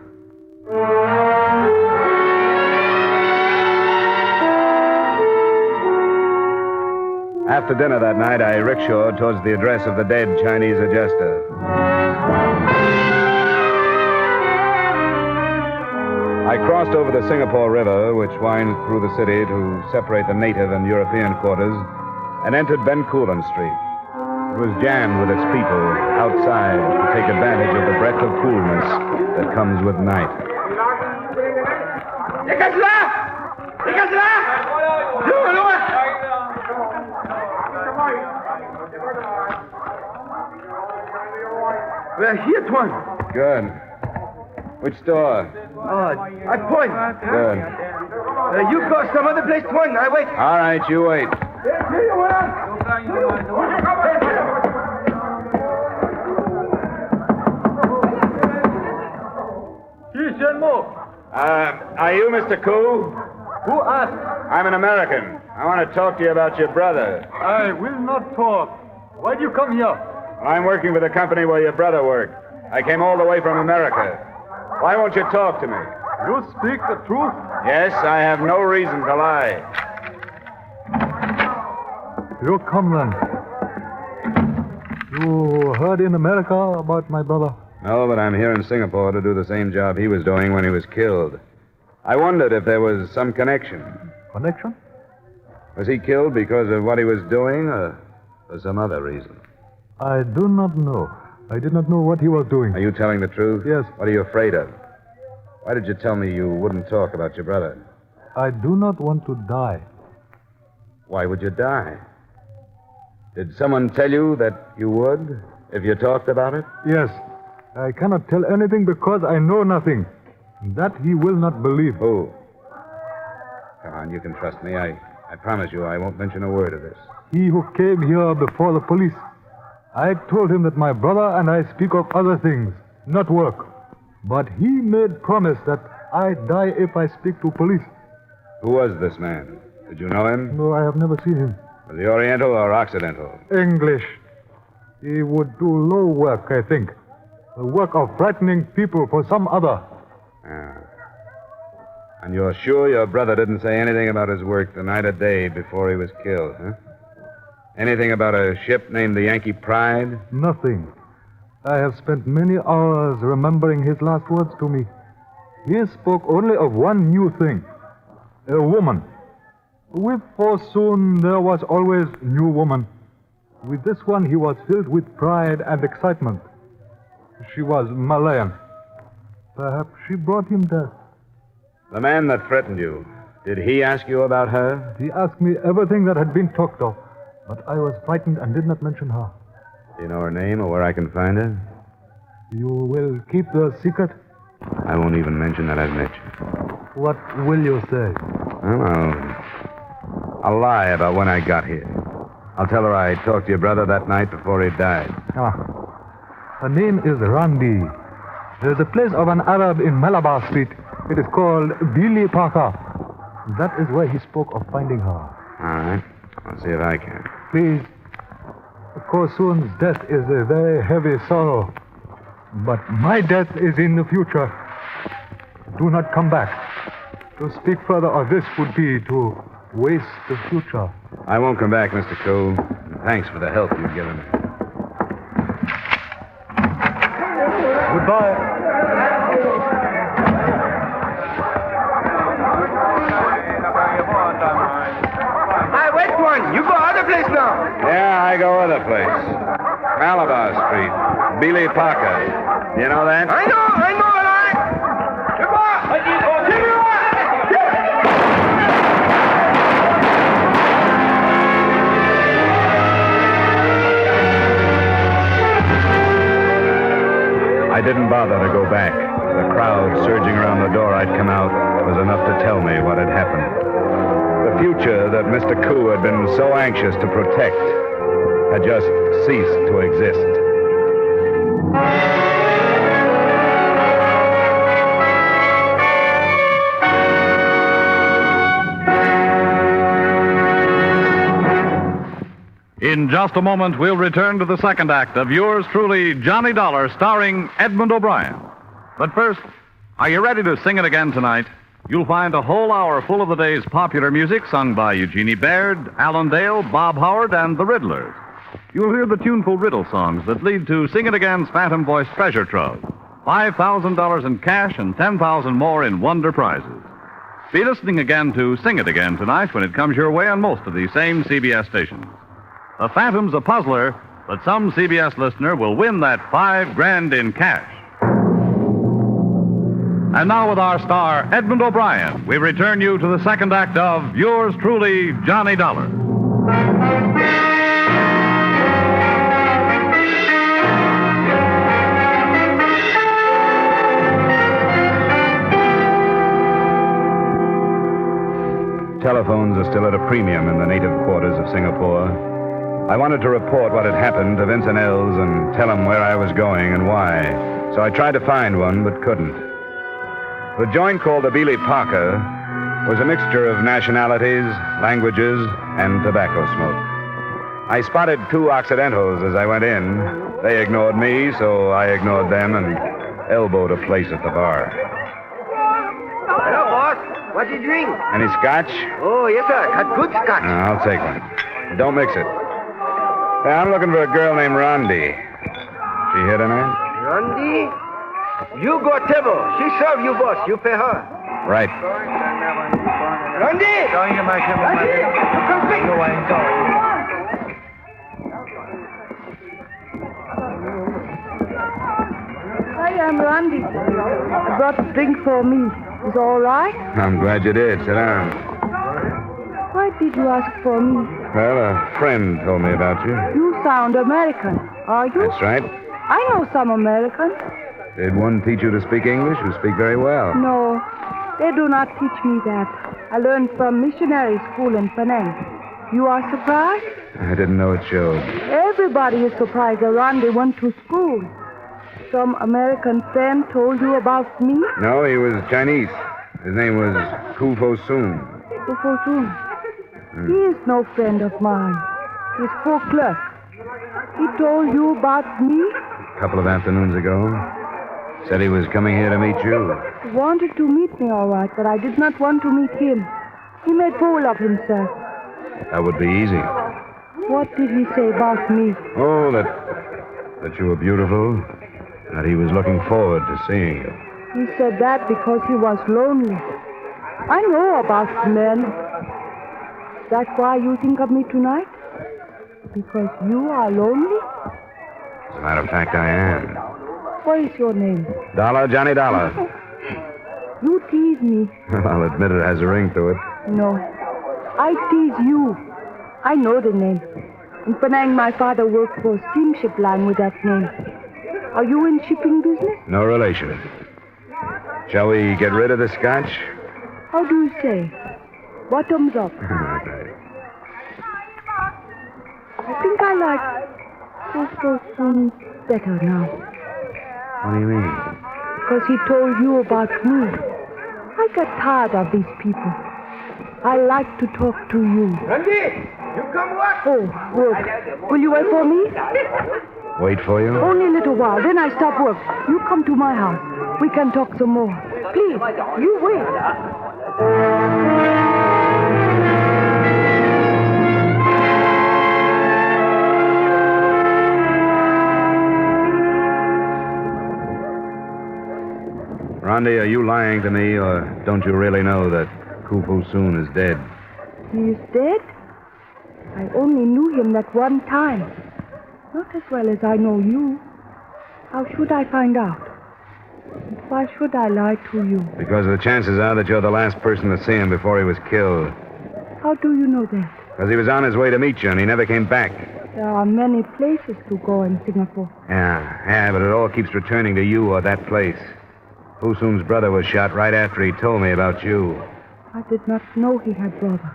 After dinner that night, I rickshawed towards the address of the dead Chinese adjuster. I crossed over the Singapore River, which winds through the city to separate the native and European quarters, and entered Bencoolen Street. It was jammed with its people outside to take advantage of the breath of coolness that comes with night. We're here, Twan. Good. Which store? I point. Good. You go some other place, Twan. I wait. All right, you wait. Are you Mr. Koo? Who asked? I'm an American. I want to talk to you about your brother. I will not talk. Why do you come here? I'm working for the company where your brother worked. I came all the way from America. Why won't you talk to me? You speak the truth? Yes, I have no reason to lie. You come then. You heard in America about my brother? No, but I'm here in Singapore to do the same job he was doing when he was killed. I wondered if there was some connection. Connection? Was he killed because of what he was doing or for some other reason? I do not know. I did not know what he was doing. Are you telling the truth? Yes. What are you afraid of? Why did you tell me you wouldn't talk about your brother? I do not want to die. Why would you die? Did someone tell you that you would if you talked about it? Yes. I cannot tell anything because I know nothing. That he will not believe. Who? Come on, you can trust me. I promise you I won't mention a word of this. He who came here before the police. I told him that my brother and I speak of other things, not work. But he made promise that I die if I speak to police. Who was this man? Did you know him? No, I have never seen him. Was he Oriental or Occidental? English. He would do low work, I think. The work of frightening people for some other. Ah. And you're sure your brother didn't say anything about his work the night or day before he was killed, huh? Anything about a ship named the Yankee Pride? Nothing. I have spent many hours remembering his last words to me. He spoke only of one new thing. A woman. With Forsoon, there was always new woman. With this one, he was filled with pride and excitement. She was Malayan. Perhaps she brought him death. The man that threatened you, did he ask you about her? He asked me everything that had been talked of, but I was frightened and did not mention her. Do you know her name or where I can find her? You will keep the secret? I won't even mention that I've met you. What will you say? Well, I'll lie about when I got here. I'll tell her I talked to your brother that night before he died. Her name is Randi. There's a place of an Arab in Malabar Street. It is called Billy Parker. That is where he spoke of finding her. All right. I'll see if I can. Please. Korsoon's death is a very heavy sorrow. But my death is in the future. Do not come back. To speak further of this would be to waste the future. I won't come back, Mr. Cole. Thanks for the help you've given me. Goodbye. I wait one. You go other place now. Yeah, I go other place. Malabar Street. Billy Parker. You know that? I know, all right. I didn't bother to go back. The crowd surging around the door I'd come out was enough to tell me what had happened. The future that Mr. Koo had been so anxious to protect had just ceased to exist. In just a moment, we'll return to the second act of yours truly, Johnny Dollar, starring Edmund O'Brien. But first, are you ready to sing it again tonight? You'll find a whole hour full of the day's popular music sung by Eugenie Baird, Alan Dale, Bob Howard, and the Riddlers. You'll hear the tuneful riddle songs that lead to Sing It Again's Phantom Voice Treasure Trove. $5,000 in cash and $10,000 more in wonder prizes. Be listening again to Sing It Again tonight when it comes your way on most of these same CBS stations. The Phantom's a puzzler, but some CBS listener will win that $5,000 in cash. And now with our star, Edmund O'Brien, we return you to the second act of Yours Truly, Johnny Dollar. Telephones are still at a premium in the native quarters of Singapore. I wanted to report what had happened to Vincent Els and tell him where I was going and why. So I tried to find one, but couldn't. The joint called the Beeley Parker was a mixture of nationalities, languages, and tobacco smoke. I spotted two Occidentals as I went in. They ignored me, so I ignored them and elbowed a place at the bar. Hello, boss. What do you drink? Any scotch? Oh, yes, sir. Got good scotch. I'll take one. Don't mix it. I'm looking for a girl named Rondi. She here tonight? Rondi? You go table. She serve you, boss. You pay her. Right. Rondi! Rondi, you come quick. Hi, I'm Randy. I brought a drink for me. Is all right? I'm glad you did. Sit down. Why did you ask for me? Well, a friend told me about you. You sound American, are you? That's right. I know some Americans. Did one teach you to speak English? You speak very well. No, they do not teach me that. I learned from missionary school in Penang. You are surprised? I didn't know it showed. Everybody is surprised that Randy went to school. Some American friend told you about me? No, he was Chinese. His name was Kufo Soon. Kufo Soon? He is no friend of mine. He's poor clerk. He told you about me? A couple of afternoons ago. Said he was coming here to meet you. He wanted to meet me, all right, but I did not want to meet him. He made fool of himself. That would be easy. What did he say about me? Oh, that you were beautiful. That he was looking forward to seeing you. He said that because he was lonely. I know about men. Is that why you think of me tonight? Because you are lonely? As a matter of fact, I am. What is your name? Dollar, Johnny Dollar. You tease me. I'll admit it has a ring to it. No. I tease you. I know the name. In Penang, my father worked for a steamship line with that name. Are you in shipping business? No relation. Shall we get rid of the scotch? How do you say? Bottoms up. Okay. I think I like Kufo better now. What do you mean? Because he told you about me. I got tired of these people. I like to talk to you. Randy, you come work. Oh, work. Will you wait for me? Wait for you? Only a little while, then I stop work. You come to my house. We can talk some more. Please, you wait. Rondi, are you lying to me, or don't you really know that Kufo Soon is dead? He is dead? I only knew him that one time. Not as well as I know you. How should I find out? Why should I lie to you? Because the chances are that you're the last person to see him before he was killed. How do you know that? Because he was on his way to meet you, and he never came back. There are many places to go in Singapore. Yeah, but it all keeps returning to you or that place. Husum's brother was shot right after he told me about you. I did not know he had brother.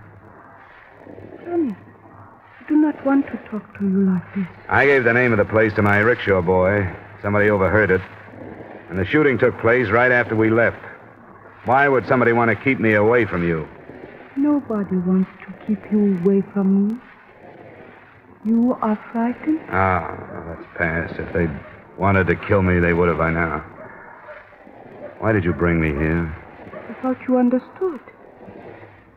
Johnny, I do not want to talk to you like this. I gave the name of the place to my rickshaw boy. Somebody overheard it. And the shooting took place right after we left. Why would somebody want to keep me away from you? Nobody wants to keep you away from me. You are frightened? That's past. If they'd wanted to kill me, they would have by now. Why did you bring me here? thought you understood.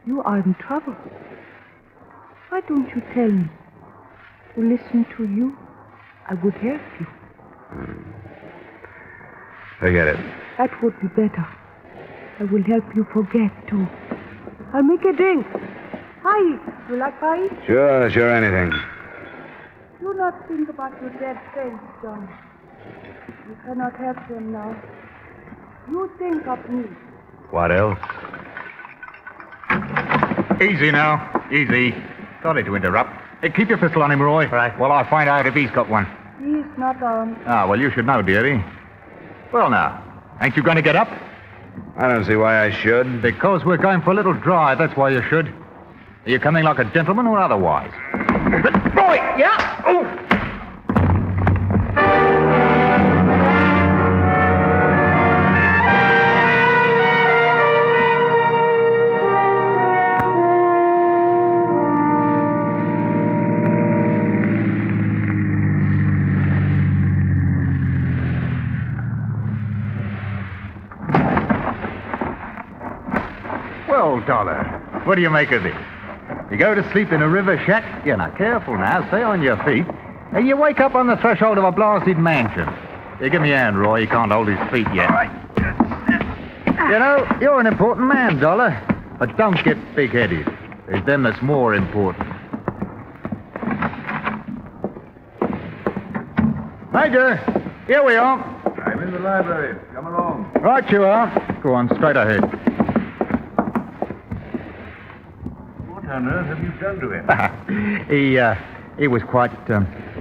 You are in trouble. Why don't you tell me? To listen to you, I would help you. Forget it. That would be better. I will help you forget, too. I'll make a drink. Pie. You like pie? Sure, anything. Do not think about your dead friends, John. You cannot help them now. You think of me. What else? Easy now. Easy. Sorry to interrupt. Hey, keep your pistol on him, Roy. Right. While I find out if he's got one. He is not armed. Ah, well, you should know, dearie. Well, now, ain't you going to get up? I don't see why I should. Because we're going for a little drive, that's why you should. Are you coming like a gentleman or otherwise? Roy, yeah? Oh. Well, Dollar, what do you make of this? You go to sleep in a river shack? You're not careful now. Stay on your feet. And you wake up on the threshold of a blasted mansion. Here, give me a hand, Roy. He can't hold his feet yet. All right. You know, you're an important man, Dollar. But don't get big-headed. There's them that's more important. Major, here we are. I'm in the library. Come along. Right you are. Go on, straight ahead. What on earth have you done to him? He was quite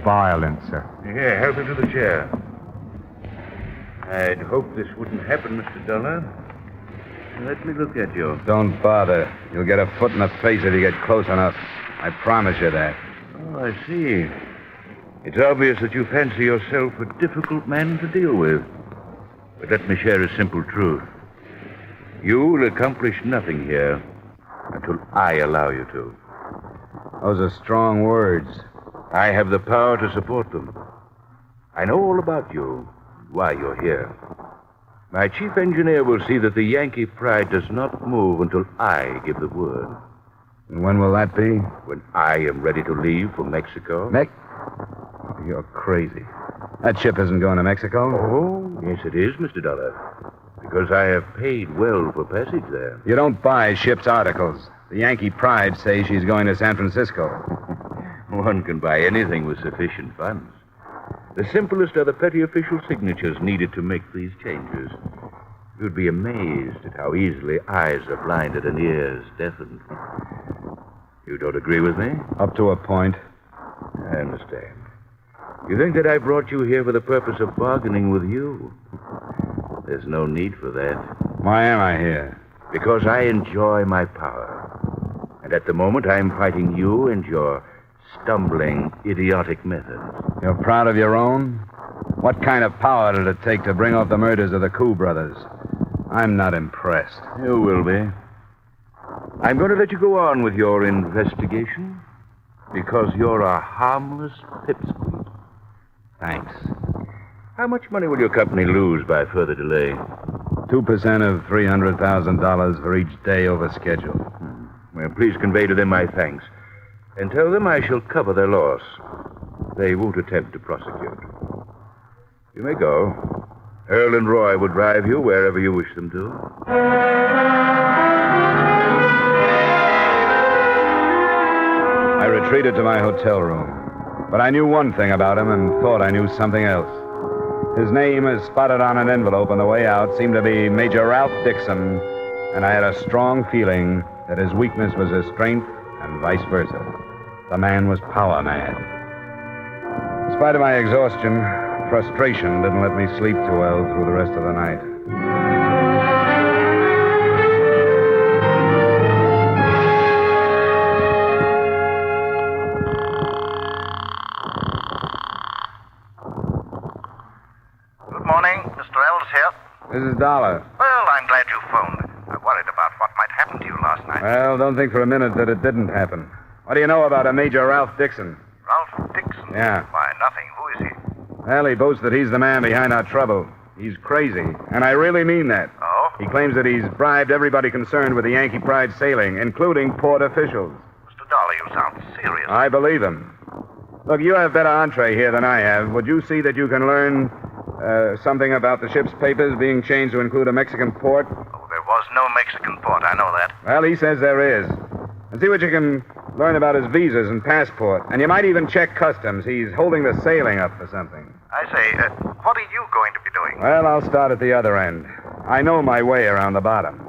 violent, sir. Here, help him to the chair. I'd hoped this wouldn't happen, Mr. Dollar. Let me look at you. Don't bother. You'll get a foot in the face if you get close enough. I promise you that. Oh, I see. It's obvious that you fancy yourself a difficult man to deal with. But let me share a simple truth. You will accomplish nothing here until I allow you to. Those are strong words. I have the power to support them. I know all about you, why you're here. My chief engineer will see that the Yankee Pride does not move until I give the word. And when will that be? When I am ready to leave for Mexico. Oh, you're crazy. That ship isn't going to Mexico. Oh, yes, it is, Mr. Dollar. Because I have paid well for passage there. You don't buy ship's articles. The Yankee Pride says she's going to San Francisco. One can buy anything with sufficient funds. The simplest are the petty official signatures needed to make these changes. You'd be amazed at how easily eyes are blinded and ears deafened. You don't agree with me? Up to a point. I understand. You think that I brought you here for the purpose of bargaining with you? There's no need for that. Why am I here? Because I enjoy my power. And at the moment, I'm fighting you and your stumbling, idiotic methods. You're proud of your own? What kind of power did it take to bring off the murders of the Coup brothers? I'm not impressed. You will be. I'm going to let you go on with your investigation because you're a harmless pipsqueak. Thanks. How much money will your company lose by further delay? 2% of $300,000 for each day over schedule. Well, please convey to them my thanks. And tell them I shall cover their loss. They won't attempt to prosecute. You may go. Earl and Roy will drive you wherever you wish them to. I retreated to my hotel room. But I knew one thing about him and thought I knew something else. His name, as spotted on an envelope on the way out, seemed to be Major Ralph Dixon, and I had a strong feeling that his weakness was his strength and vice versa. The man was power mad. In spite of my exhaustion, frustration didn't let me sleep too well through the rest of the night. Good morning. Mr. Ells here. This is Dollar. Well, I'm glad you phoned. I worried about what might happen to you last night. Well, don't think for a minute that it didn't happen. What do you know about a Major Ralph Dixon? Ralph Dixon? Yeah. Why, nothing. Who is he? Well, he boasts that he's the man behind our trouble. He's crazy, and I really mean that. Oh? He claims that he's bribed everybody concerned with the Yankee Pride sailing, including port officials. Mr. Dollar, you sound serious. I believe him. Look, you have better entree here than I have. Would you see that you can learn something about the ship's papers being changed to include a Mexican port? Oh, there was no Mexican port. I know that. Well, he says there is. And see what you can learn about his visas and passport. And you might even check customs. He's holding the sailing up for something. I say, what are you going to be doing? Well, I'll start at the other end. I know my way around the bottom.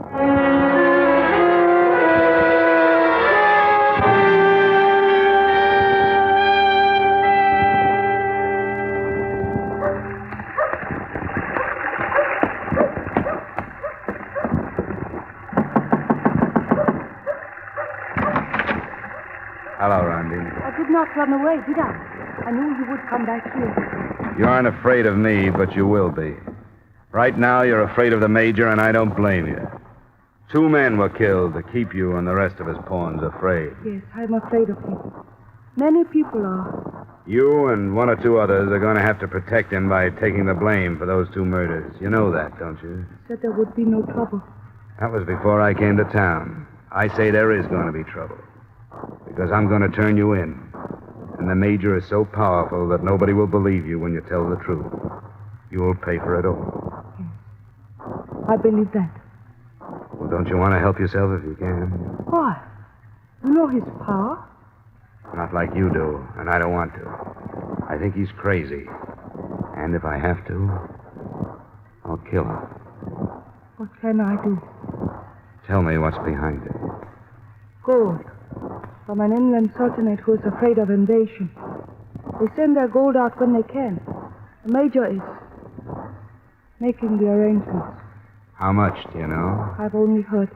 Hello, Rondi. I did not run away, did I? I knew you would come back here. You aren't afraid of me, but you will be. Right now, you're afraid of the Major, and I don't blame you. 2 men were killed to keep you and the rest of us pawns afraid. Yes, I'm afraid of him. Many people are. You and 1 or 2 others are going to have to protect him by taking the blame for those 2 murders. You know that, don't you? Said there would be no trouble. That was before I came to town. I say there is going to be trouble. Because I'm going to turn you in. And the Major is so powerful that nobody will believe you when you tell the truth. You will pay for it all. Yes. I believe that. Well, don't you want to help yourself if you can? Why? You know his power? Not like you do, and I don't want to. I think he's crazy. And if I have to, I'll kill him. What can I do? Tell me what's behind it. Gold. From an inland sultanate who is afraid of invasion. They send their gold out when they can. The Major is making the arrangements. How much, do you know? I've only heard.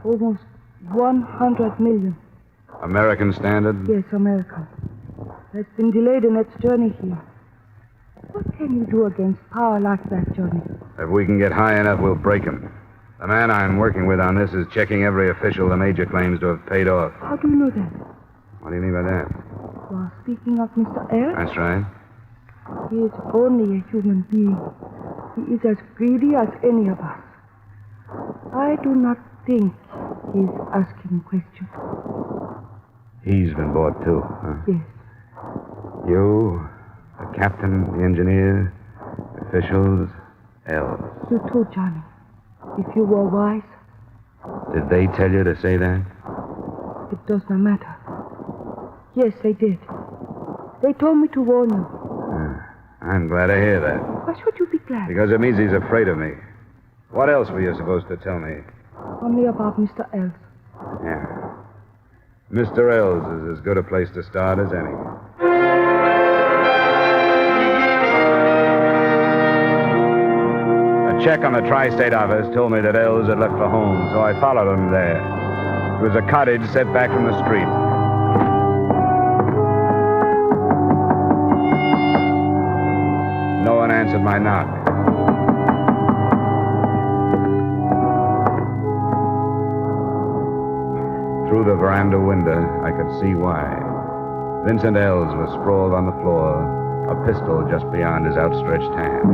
Almost 100 million. American standard? Yes, American. It's been delayed in its journey here. What can you do against power like that, Johnny? If we can get high enough, we'll break him. The man I'm working with on this is checking every official the Major claims to have paid off. How do you know that? What do you mean by that? You are speaking of Mr. L? That's right. He is only a human being. He is as greedy as any of us. I do not think he is asking questions. He's been bought, too, huh? Yes. You, the captain, the engineer, officials, elves. You too, Johnny. If you were wise. Did they tell you to say that? It does not matter. Yes, they did. They told me to warn you. I'm glad to hear that. Why should you be glad? Because it means he's afraid of me. What else were you supposed to tell me? Only about Mr. Els. Yeah. Mr. Els is as good a place to start as any. A check on the tri-state office told me that Els had left for home, so I followed him there. It was a cottage set back from the street. No one answered my knock. Through the veranda window, I could see why. Vincent Els was sprawled on the floor, a pistol just beyond his outstretched hand.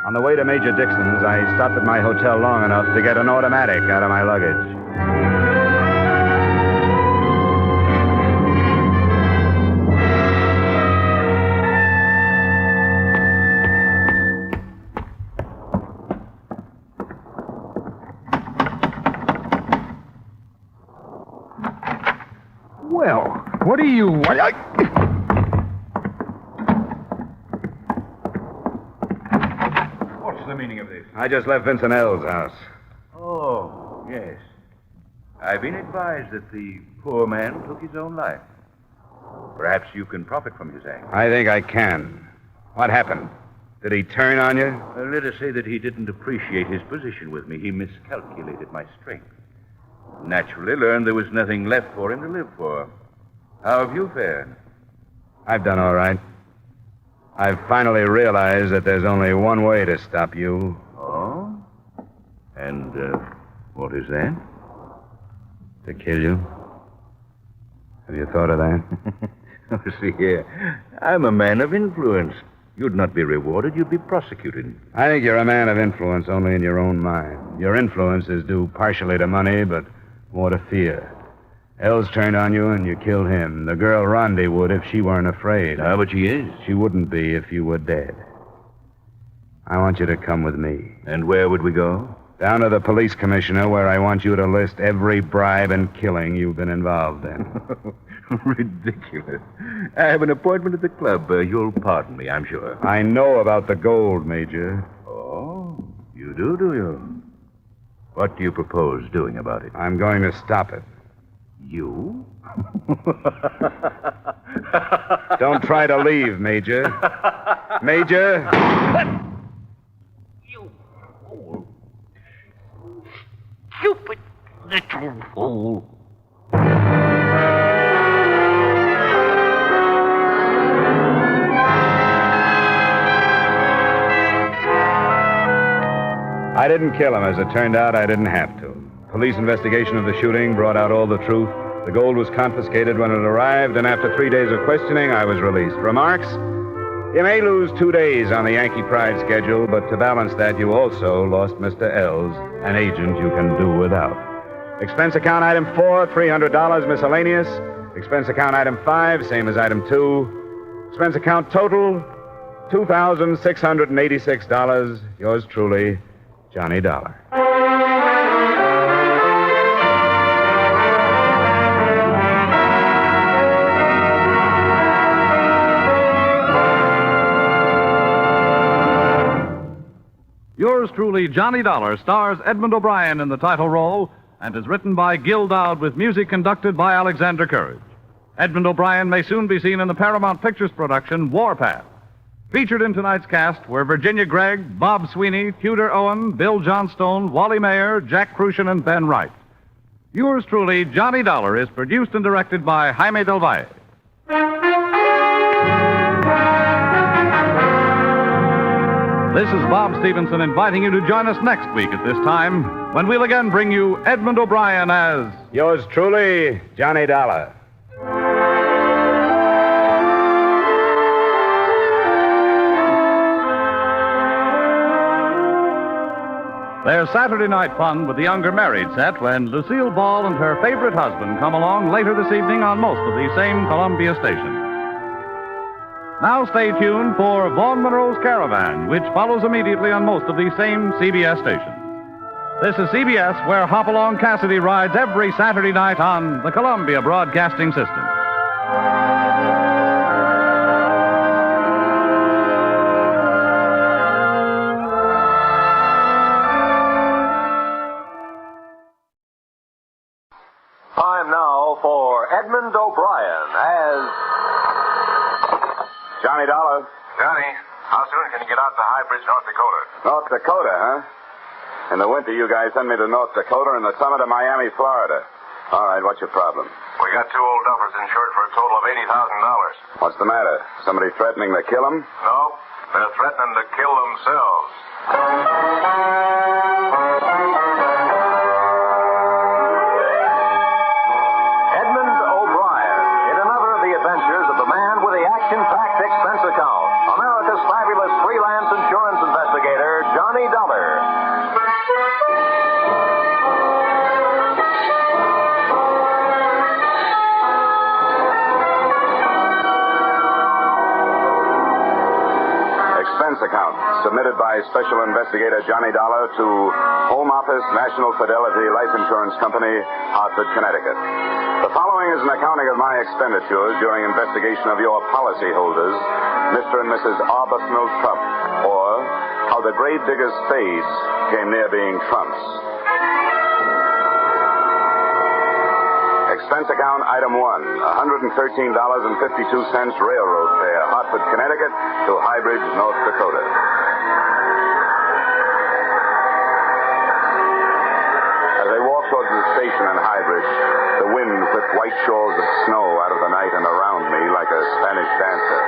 On the way to Major Dixon's, I stopped at my hotel long enough to get an automatic out of my luggage. Well, what do you... What's the meaning of this? I just left Vincent Els' house. Oh, yes. I've been advised that the poor man took his own life. Perhaps you can profit from his act. I think I can. What happened? Did he turn on you? Let us say that he didn't appreciate his position with me. He miscalculated my strength. Naturally learned there was nothing left for him to live for. How have you fared? I've done all right. I've finally realized that there's only one way to stop you. Oh? And, what is that? To kill you. Have you thought of that? See here, I'm a man of influence. You'd not be rewarded, you'd be prosecuted. I think you're a man of influence only in your own mind. Your influence is due partially to money, but more to fear. Els turned on you and you killed him. The girl Rondi would if she weren't afraid. Ah, but she is. She wouldn't be if you were dead. I want you to come with me. And where would we go? Down to the police commissioner, where I want you to list every bribe and killing you've been involved in. Ridiculous. I have an appointment at the club. You'll pardon me, I'm sure. I know about the gold, Major. Oh, you do you? What do you propose doing about it? I'm going to stop it. You? Don't try to leave, Major. Major! You fool. Stupid little fool. I didn't kill him. As it turned out, I didn't have to. Police investigation of the shooting brought out all the truth. The gold was confiscated when it arrived, and after 3 days of questioning, I was released. Remarks? You may lose 2 days on the Yankee Pride schedule, but to balance that, you also lost Mr. Els, an agent you can do without. Expense account item 4, $300 miscellaneous. Expense account item 5, same as item 2. Expense account total, $2,686. Yours truly, Johnny Dollar. Yours truly, Johnny Dollar, stars Edmund O'Brien in the title role and is written by Gil Dowd with music conducted by Alexander Courage. Edmund O'Brien may soon be seen in the Paramount Pictures production Warpath. Featured in tonight's cast were Virginia Gregg, Bob Sweeney, Tudor Owen, Bill Johnstone, Wally Mayer, Jack Crucian, and Ben Wright. Yours truly, Johnny Dollar, is produced and directed by Jaime Del Valle. This is Bob Stevenson inviting you to join us next week at this time when we'll again bring you Edmund O'Brien as... Yours truly, Johnny Dollar. There's Saturday night fun with the younger married set when Lucille Ball and her favorite husband come along later this evening on most of these same Columbia stations. Now stay tuned for Vaughn Monroe's Caravan, which follows immediately on most of these same CBS stations. This is CBS, where Hopalong Cassidy rides every Saturday night on the Columbia Broadcasting System. Time now for Edmund O'Brien as... Johnny Dollar. Johnny, how soon can you get out to High Bridge, North Dakota? North Dakota, huh? In the winter, you guys send me to North Dakota, in the summer to Miami, Florida. All right, what's your problem? We got two old duffers insured for a total of $80,000. What's the matter? Somebody threatening to kill them? No, they're threatening to kill themselves. Edmund O'Brien in another of the adventures of the man with the action-packed expense account. America's fabulous freelance insurance investigator, Johnny Dollar. Expense account submitted by Special Investigator Johnny Dollar to Home Office, National Fidelity Life Insurance Company, Hartford, Connecticut. The following is an accounting of my expenditures during investigation of your policyholders, Mr. and Mrs. Arbuthnel Trump, or how the Gravediggers' Spades came near being Trumps. Expense account item 1, $113.52 railroad fare, Hartford, Connecticut to High Bridge, North Dakota. As I walked towards the station in High Bridge, the wind whipped white shawls of snow out of the night and around me like a Spanish dancer,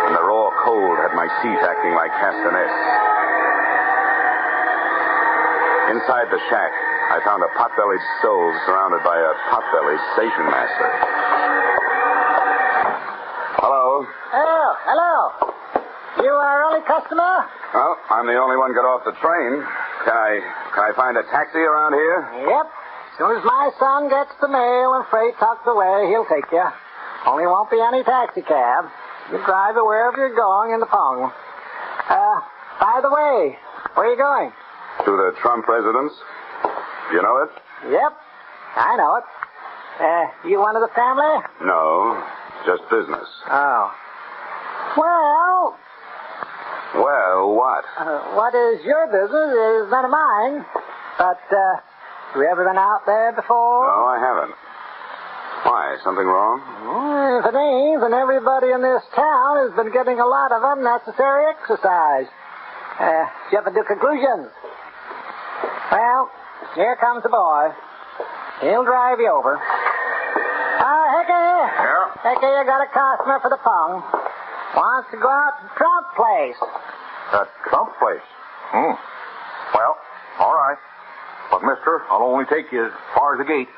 and the raw cold had my feet acting like castanets. Inside the shack, I found a pot-bellied stove surrounded by a pot-bellied station master. Oh, hello. You our only customer? Well, I'm the only one got off the train. Can I find a taxi around here? Yep. As soon as my son gets the mail and freight tucked away, he'll take you. Only won't be any taxi cab. You drive it wherever you're going in the Pong. By the way, where are you going? To the Trump residence. You know it? Yep, I know it. You one of the family? No, just business. Oh. Well... Well, what? What is your business is none of mine. But, have you ever been out there before? No, I haven't. Why, something wrong? If it ain't, then everybody in this town has been getting a lot of unnecessary exercise. Jump to conclusions. Well, here comes the boy. He'll drive you over. Hickey. Yeah? Hickey, you got a customer for the Pong. Wants to go out to Trump place. That Trump place? Well, all right. But, mister, I'll only take you as far as the gate.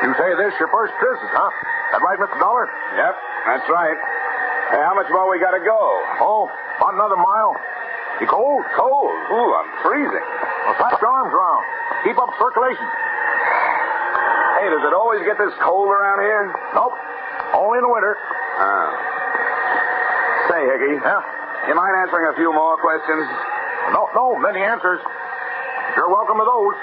You say this your first visit, huh? That right, Mr. Dollar? Yep, that's right. Hey, how much more we got to go? Oh, about another mile. You cold? Cold? Ooh, I'm freezing. Well, slap your arms around. Keep up circulation. Hey, does it always get this cold around here? Nope. Only in the winter. Oh. Say, Hickey. Yeah? You mind answering a few more questions? No, many answers. You're welcome to those.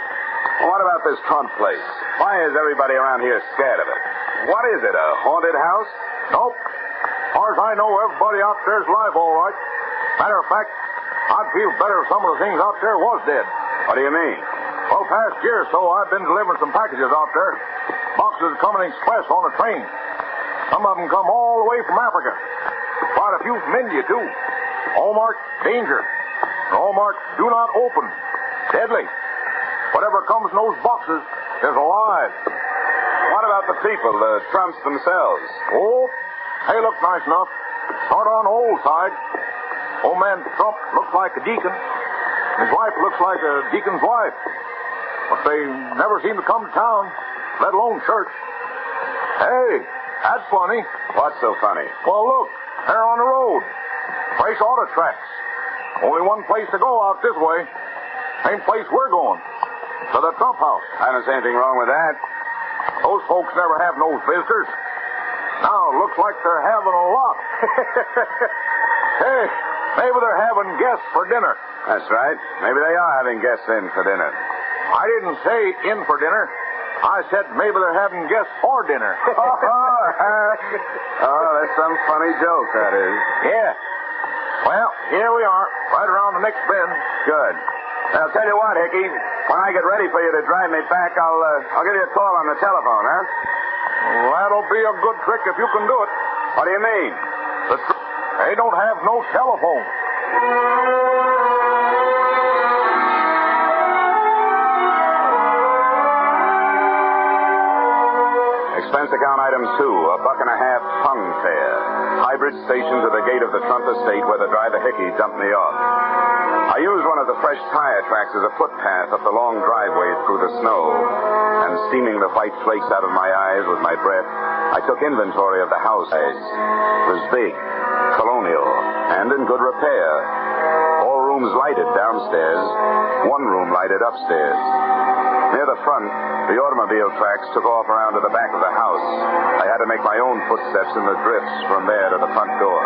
Well, what about this Trump place? Why is everybody around here scared of it? What is it, a haunted house? Nope. As far as I know, everybody out there's alive, all right. Matter of fact, I'd feel better if some of the things out there was dead. What do you mean? Well, past year or so, I've been delivering some packages out there. Boxes coming express on a train. Some of them come all the way from Africa. Quite a few from India, too. All marked danger. And all marked do not open. Deadly. Whatever comes in those boxes is alive. What about the people, the Trumps themselves? Oh, they look nice enough. Sort of on the old side. Old man Trump looks like a deacon. His wife looks like a deacon's wife. But they never seem to come to town, let alone church. Hey, that's funny. What's so funny? Well, look, they're on the road. Fresh auto tracks. Only one place to go out this way. Same place we're going. To the Trump house. I don't see anything wrong with that. Those folks never have no visitors. Now, it looks like they're having a lot. Hey, maybe they're having guests for dinner. That's right. Maybe they are having guests in for dinner. I didn't say in for dinner. I said maybe they're having guests for dinner. Oh, that's some funny joke, that is. Yeah. Well, here we are, right around the next bend. Good. I'll tell you what, Hickey. When I get ready for you to drive me back, I'll give you a call on the telephone, huh? Well, that'll be a good trick if you can do it. What do you mean? They don't have no telephone. Expense account item 2, $1.50 Pung fare. Hybrid station to the gate of the Trump estate where the driver Hickey dumped me off. I used one of the fresh tire tracks as a footpath up the long driveway through the snow, and steaming the white flakes out of my eyes with my breath, I took inventory of the house. It was big, colonial, and in good repair. All rooms lighted downstairs, one room lighted upstairs. Near the front, the automobile tracks took off around to the back of the house. I had to make my own footsteps in the drifts from there to the front door.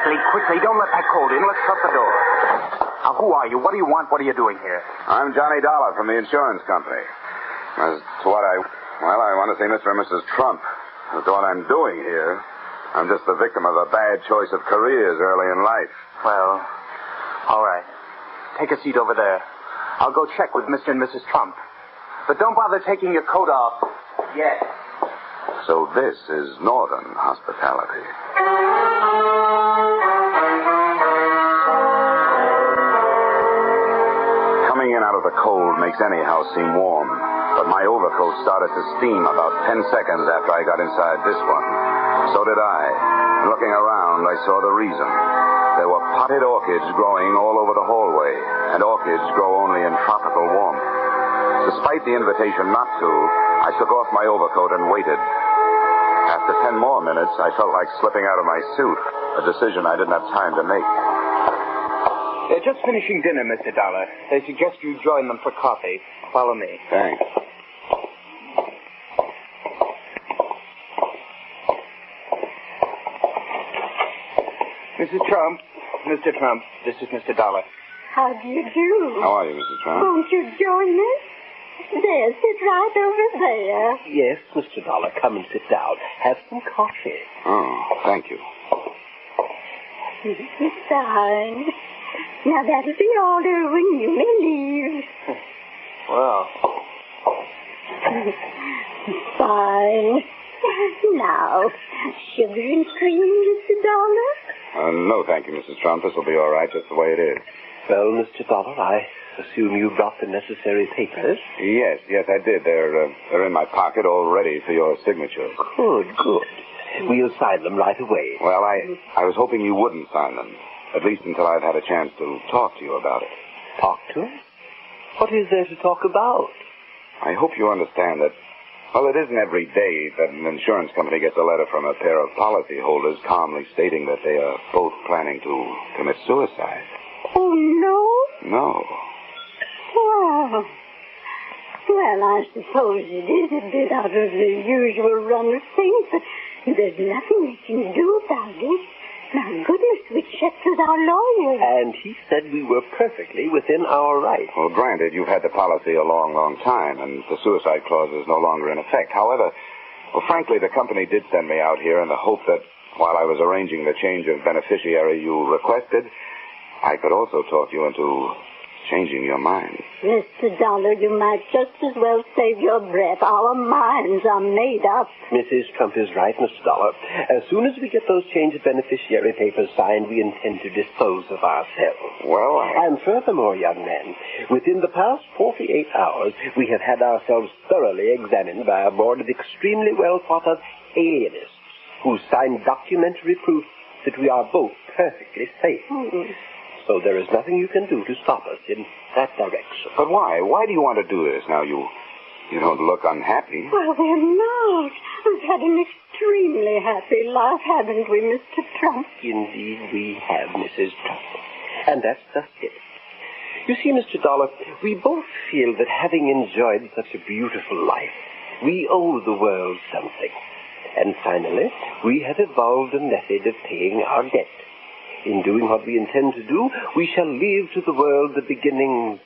Quickly, don't let that cold in. Let's shut the door. Now, who are you? What do you want? What are you doing here? I'm Johnny Dollar from the insurance company. As to what I want to see Mr. and Mrs. Trump. As to what I'm doing here, I'm just the victim of a bad choice of careers early in life. Well, all right. Take a seat over there. I'll go check with Mr. and Mrs. Trump. But don't bother taking your coat off yet. So this is Northern hospitality. Coming in out of the cold makes any house seem warm. But my overcoat started to steam about 10 seconds after I got inside this one. So did I. And looking around, I saw the reason. There were potted orchids growing all over the hallway, and orchids grow only in tropical warmth. Despite the invitation not to, I took off my overcoat and waited. After 10 more minutes, I felt like slipping out of my suit, a decision I didn't have time to make. They're just finishing dinner, Mr. Dollar. They suggest you join them for coffee. Follow me. Thanks. Mrs. Trump. Mr. Trump, this is Mr. Dollar. How do you do? How are you, Mrs. Trump? Won't you join us? There, sit right over there. Yes, Mr. Dollar, come and sit down. Have some coffee. Oh, thank you. Fine. Now that'll be all, Irwin. You may leave. Well. Fine. Now, sugar and cream, Mr. Dollar? No, thank you, Mrs. Trump. This will be all right, just the way it is. Well, Mr. Dollar, I assume you brought the necessary papers? Yes, I did. They're in my pocket, all ready for your signature. Good. We'll sign them right away. Well, I was hoping you wouldn't sign them, at least until I've had a chance to talk to you about it. Talk to us? What is there to talk about? I hope you understand that, well, it isn't every day that an insurance company gets a letter from a pair of policyholders calmly stating that they are both planning to commit suicide. Oh, no? No. Well, I suppose it is a bit out of the usual run of things, but there's nothing we can do about it. My goodness, we checked with our lawyer. And he said we were perfectly within our rights. Well, granted, you've had the policy a long, long time, and the suicide clause is no longer in effect. However, frankly, the company did send me out here in the hope that while I was arranging the change of beneficiary you requested, I could also talk you into changing your mind. Mr. Dollar, you might just as well save your breath. Our minds are made up. Mrs. Trump is right, Mr. Dollar. As soon as we get those change of beneficiary papers signed, we intend to dispose of ourselves. Well, And furthermore, young man, within the past 48 hours, we have had ourselves thoroughly examined by a board of extremely well-thought-of alienists who signed documentary proof that we are both perfectly safe. So there is nothing you can do to stop us in that direction. But why? Why do you want to do this? Now, you don't look unhappy. Well, we're not. We've had an extremely happy life, haven't we, Mr. Trump? Indeed, we have, Mrs. Trump. And that's just it. You see, Mr. Dollar, we both feel that having enjoyed such a beautiful life, we owe the world something. And finally, we have evolved a method of paying our debt. In doing what we intend to do, we shall leave to the world the beginnings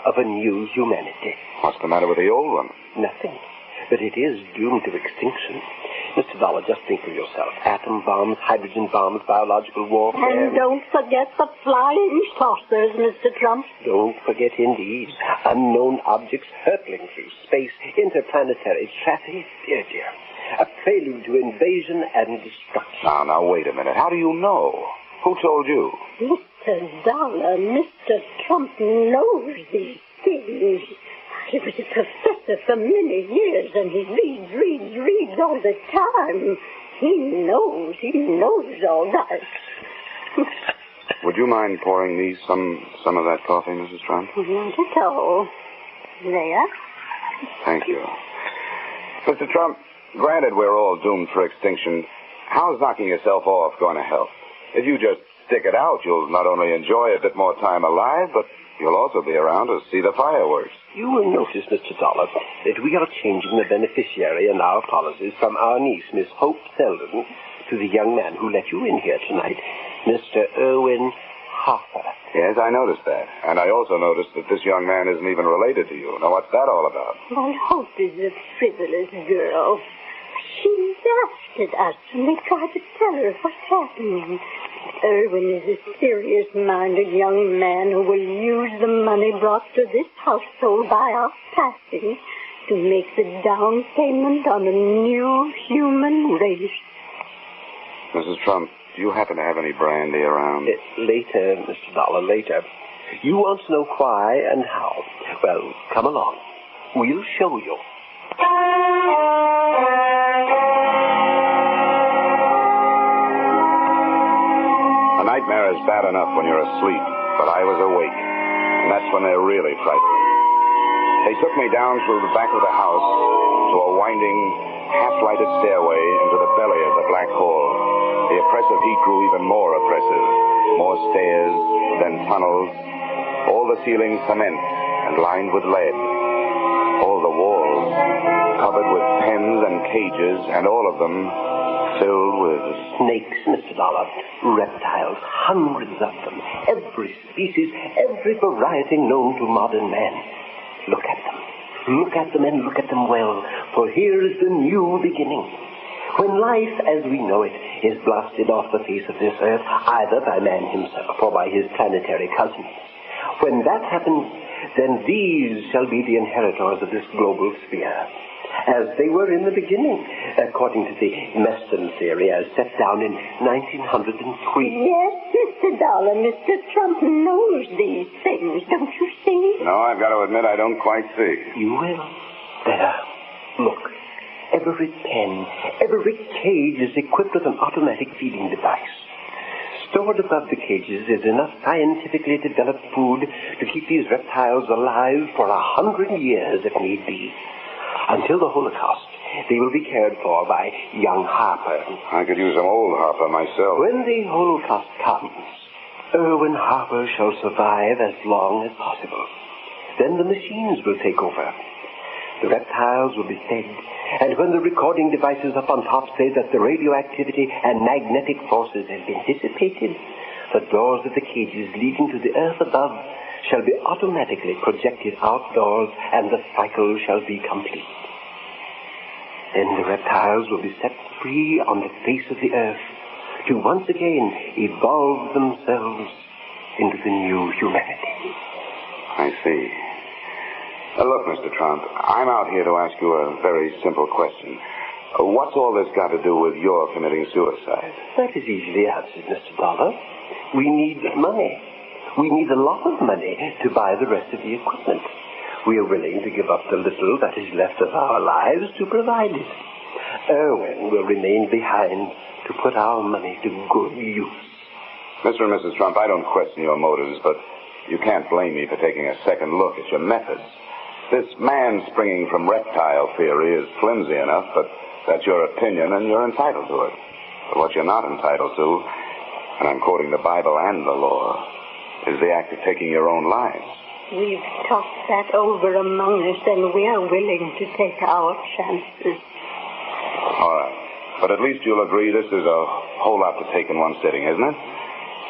of a new humanity. What's the matter with the old one? Nothing. But it is doomed to extinction. Mr. Dollar, just think for yourself. Atom bombs, hydrogen bombs, biological warfare. And don't forget the flying saucers, Mr. Trump. Don't forget, indeed. Unknown objects hurtling through space, interplanetary traffic. Dear. A prelude to invasion and destruction. Now, wait a minute. How do you know? Who told you? Mr. Dollar, Mr. Trump knows these things. He was a professor for many years, and he reads all the time. He knows all that. Would you mind pouring me some of that coffee, Mrs. Trump? Not at all. There. Thank you. Mr. Trump, granted we're all doomed for extinction, how's knocking yourself off going to help? If you just stick it out, you'll not only enjoy a bit more time alive, but you'll also be around to see the fireworks. You will notice, Mr. Dollar, that we are changing the beneficiary in our policies from our niece, Miss Hope Selden, to the young man who let you in here tonight, Mr. Irwin Harper. Yes, I noticed that. And I also noticed that this young man isn't even related to you. Now, what's that all about? Well, Hope is a frivolous girl. She laughed at us when we tried to tell her what's happening. Irwin is a serious-minded young man who will use the money brought to this household by our passing to make the down payment on a new human race. Mrs. Trump, do you happen to have any brandy around? Later, Mr. Dollar, later. You want to know why and how. Well, come along. We'll show you. A nightmare is bad enough when you're asleep, but I was awake, and that's when they're really frightening. They took me down through the back of the house to a winding, half-lighted stairway into the belly of the black hole. The oppressive heat grew even more oppressive. More stairs, then tunnels. All the ceilings cement and lined with lead. All the walls covered with pens and cages, and all of them filled with... Snakes, Mr. Dollar. Reptiles, hundreds of them. Every species, every variety known to modern man. Look at them. Look at them and look at them well, for here is the new beginning. When life, as we know it, is blasted off the face of this earth, either by man himself or by his planetary cousins. When that happens, then these shall be the inheritors of this global sphere, as they were in the beginning, according to the Meston theory as set down in 1903. Yes, Mr. Dollar, Mr. Trump knows these things, don't you see? No, I've got to admit I don't quite see. You will. There. Look. Every pen, every cage is equipped with an automatic feeding device. Stored above the cages is enough scientifically developed food to keep these reptiles alive for 100 years if need be. Until the Holocaust, they will be cared for by young Harper. I could use some old Harper myself. When the Holocaust comes, Erwin Harper shall survive as long as possible. Then the machines will take over. The reptiles will be fed, and when the recording devices up on top say that the radioactivity and magnetic forces have been dissipated, the doors of the cages leading to the earth above shall be automatically projected outdoors, and the cycle shall be complete. Then the reptiles will be set free on the face of the earth to once again evolve themselves into the new humanity. I see. Look, Mr. Trump, I'm out here to ask you a very simple question. What's all this got to do with your committing suicide? That is easily answered, Mr. Dollar. We need money. We need a lot of money to buy the rest of the equipment. We are willing to give up the little that is left of our lives to provide it. Erwin will remain behind to put our money to good use. Mr. and Mrs. Trump, I don't question your motives, but you can't blame me for taking a second look at your methods. This man springing from reptile theory is flimsy enough, but that's your opinion and you're entitled to it. But what you're not entitled to, and I'm quoting the Bible and the law, is the act of taking your own lives. We've talked that over among us, and we are willing to take our chances. All right. But at least you'll agree this is a whole lot to take in one sitting, isn't it?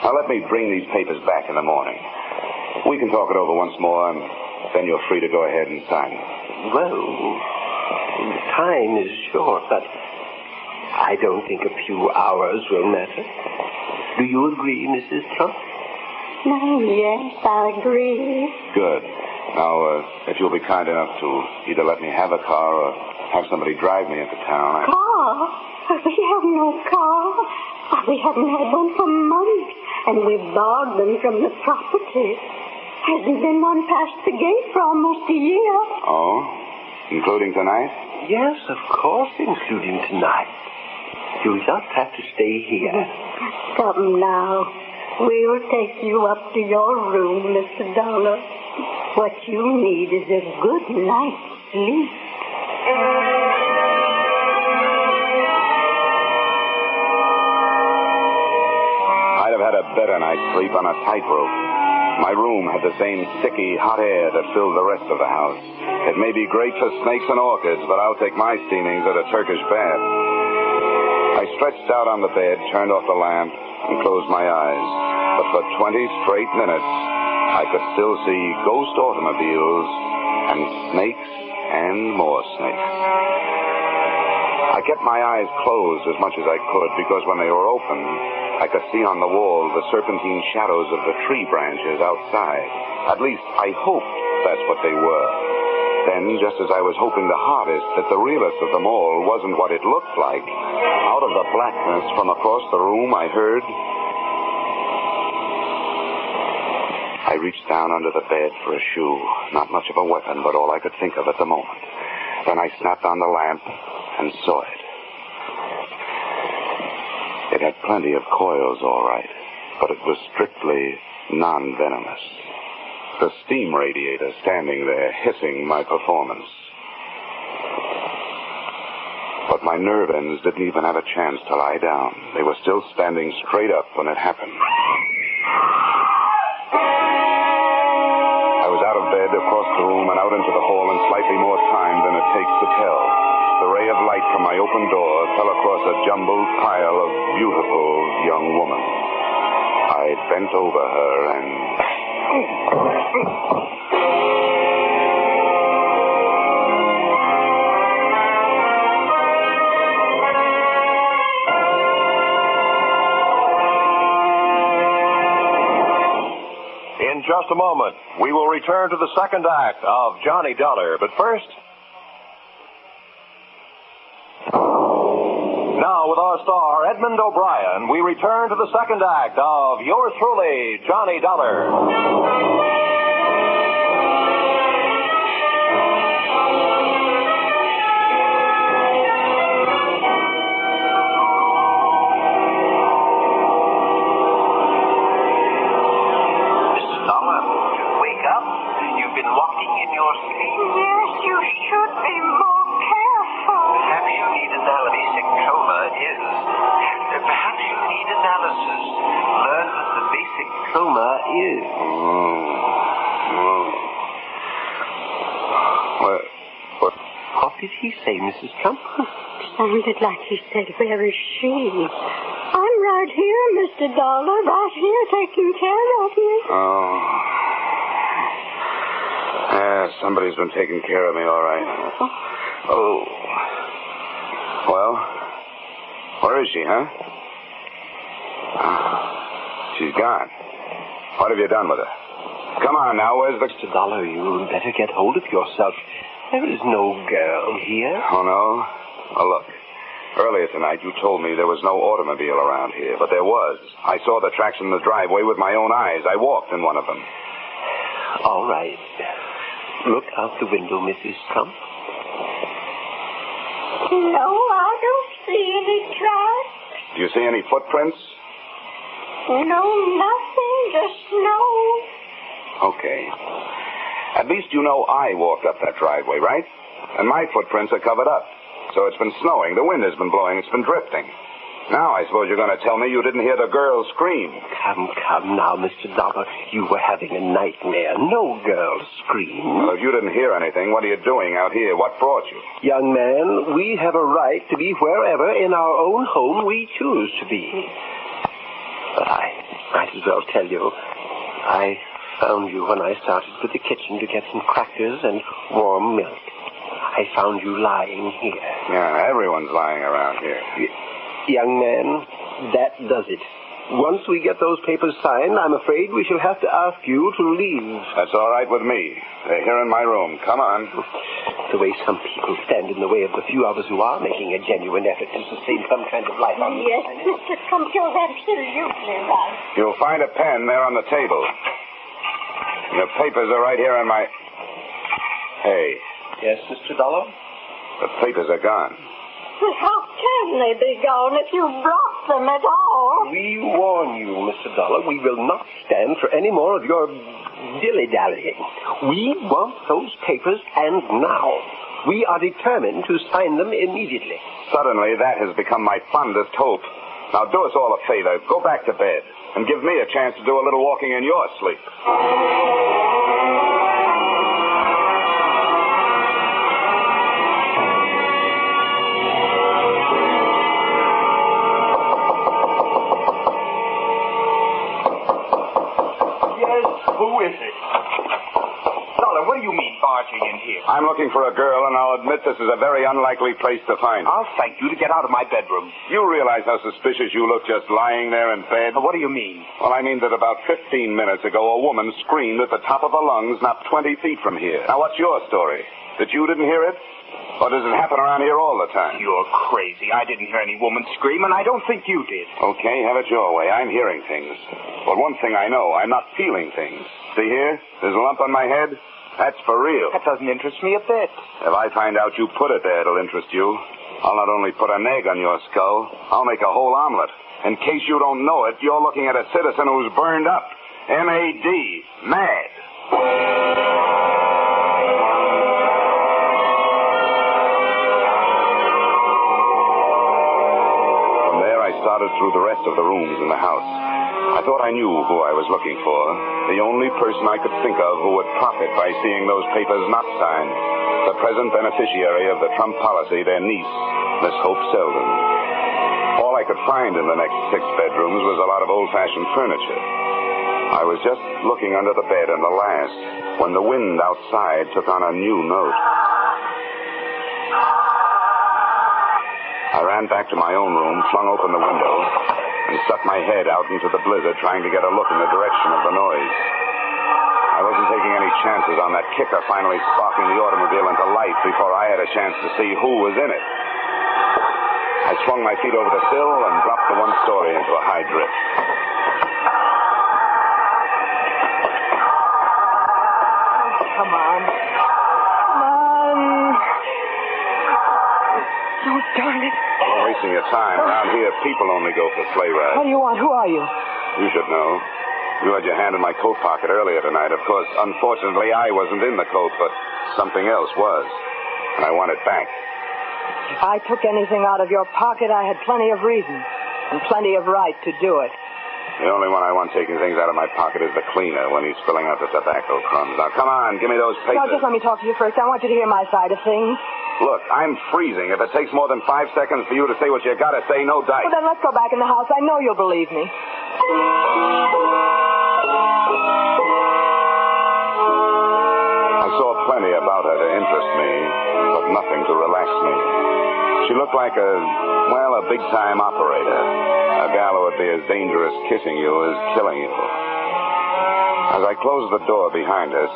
Now let me bring these papers back in the morning. We can talk it over once more, and then you're free to go ahead and sign. Well, time is short, but I don't think a few hours will matter. Do you agree, Mrs. Trump? Oh, yes, I agree. Good. Now, if you'll be kind enough to either let me have a car or have somebody drive me into town. Car? We have no car. We haven't had one for months, and we've borrowed them from the property. Hasn't been one past the gate for almost a year. Oh? Including tonight? Yes, of course, including tonight. You'll just have to stay here. Come now. We'll take you up to your room, Mr. Dollar. What you need is a good night's sleep. I'd have had a better night's sleep on a tightrope. My room had the same sticky, hot air that filled the rest of the house. It may be great for snakes and orchids, but I'll take my steamings at a Turkish bath. I stretched out on the bed, turned off the lamp, and closed my eyes. But for 20 straight minutes, I could still see ghost automobiles and snakes and more snakes. I kept my eyes closed as much as I could because when they were open, I could see on the wall the serpentine shadows of the tree branches outside. At least, I hoped that's what they were. Then, just as I was hoping the hardest that the realest of them all wasn't what it looked like, out of the blackness from across the room I I reached down under the bed for a shoe. Not much of a weapon, but all I could think of at the moment. Then I snapped on the lamp and saw it. It had plenty of coils, all right, but it was strictly non-venomous. The steam radiator standing there hissing my performance. But my nerve ends didn't even have a chance to lie down. They were still standing straight up when it happened. I was out of bed, across the room, and out into the hall in slightly more time than it takes to tell. The ray of light from my open door fell across a jumbled pile of beautiful young women. I bent over her and... In just a moment, we will return to the second act of Johnny Dollar. But first... Now, with our star, Edmund O'Brien, we return to the second act of yours truly, Johnny Dollar. What did he say, Mrs. Trump? Sounded like he said, where is she? I'm right here, Mr. Dollar, right here taking care of you. Oh. Yeah, somebody's been taking care of me, all right. Oh. Well, where is she, huh? She's gone. What have you done with her? Come on now, where's the... Mr. Dollar, you better get hold of yourself. There is no girl here. Oh, no? Well, look. Earlier tonight, you told me there was no automobile around here, but there was. I saw the tracks in the driveway with my own eyes. I walked in one of them. All right. Look out the window, Mrs. Trump. No, I don't see any tracks. Do you see any footprints? No, nothing. Just snow. Okay. At least you know I walked up that driveway, right? And my footprints are covered up. So it's been snowing. The wind has been blowing. It's been drifting. Now I suppose you're going to tell me you didn't hear the girl scream. Come now, Mr. Dollar. You were having a nightmare. No girl scream. Well, if you didn't hear anything, what are you doing out here? What brought you? Young man, we have a right to be wherever in our own home we choose to be. But I might as well tell you, I found you when I started for the kitchen to get some crackers and warm milk. I found you lying here. Yeah, everyone's lying around here. Young man, that does it. Once we get those papers signed, I'm afraid we shall have to ask you to leave. That's all right with me. They're here in my room. Come on. The way some people stand in the way of the few of us who are making a genuine effort to sustain some kind of life on Yes, Mr. Trump, you're absolutely right. You'll find a pen there on the table. The papers are right here on my... Hey. Yes, Mr. Dollar? The papers are gone. But how can they be gone if you brought them at all? We warn you, Mr. Dollar, we will not stand for any more of your dilly-dallying. We want those papers, and now. We are determined to sign them immediately. Suddenly, that has become my fondest hope. Now, do us all a favor. Go back to bed and give me a chance to do a little walking in your sleep. Who is it? Dollar, what do you mean, barging in here? I'm looking for a girl, and I'll admit this is a very unlikely place to find her. I'll thank you to get out of my bedroom. You realize how suspicious you look just lying there in bed? What do you mean? Well, I mean that about 15 minutes ago, a woman screamed at the top of her lungs not 20 feet from here. Now, what's your story? That you didn't hear it? Or does it happen around here all the time? You're crazy. I didn't hear any woman scream, and I don't think you did. Okay, have it your way. I'm hearing things. But one thing I know, I'm not feeling things. See here? There's a lump on my head? That's for real. That doesn't interest me a bit. If I find out you put it there, it'll interest you. I'll not only put an egg on your skull, I'll make a whole omelet. In case you don't know it, you're looking at a citizen who's burned up. M-A-D. Mad. Started through the rest of the rooms in the house. I thought I knew who I was looking for. The only person I could think of who would profit by seeing those papers not signed. The present beneficiary of the Trump policy, their niece, Miss Hope Selden. All I could find in the next 6 bedrooms was a lot of old-fashioned furniture. I was just looking under the bed in the last when the wind outside took on a new note. I ran back to my own room, flung open the window, and stuck my head out into the blizzard, trying to get a look in the direction of the noise. I wasn't taking any chances on that kicker finally sparking the automobile into life before I had a chance to see who was in it. I swung my feet over the sill and dropped the one story into a high drift. Come on. Come on. Oh, darn it. You're wasting your time. Around here, people only go for sleigh rides. What do you want? Who are you? You should know. You had your hand in my coat pocket earlier tonight. Of course, unfortunately, I wasn't in the coat, but something else was. And I want it back. If I took anything out of your pocket, I had plenty of reason and plenty of right to do it. The only one I want taking things out of my pocket is the cleaner when he's spilling out the tobacco crumbs. Now, come on, give me those papers. No, just let me talk to you first. I want you to hear my side of things. Look, I'm freezing. If it takes more than 5 seconds for you to say what you gotta say, no dice. Well, then let's go back in the house. I know you'll believe me. I saw plenty about her to interest me, but nothing to relax me. She looked like a big-time operator. A gal who would be as dangerous kissing you as killing you. As I closed the door behind us,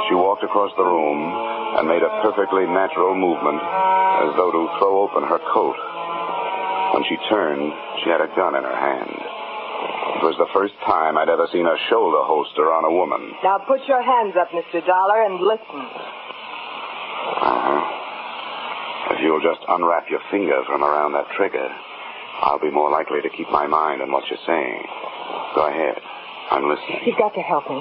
she walked across the room and made a perfectly natural movement as though to throw open her coat. When she turned, she had a gun in her hand. It was the first time I'd ever seen a shoulder holster on a woman. Now put your hands up, Mr. Dollar, and listen. If you'll just unwrap your finger from around that trigger, I'll be more likely to keep my mind on what you're saying. Go ahead. I'm listening. You've got to help me.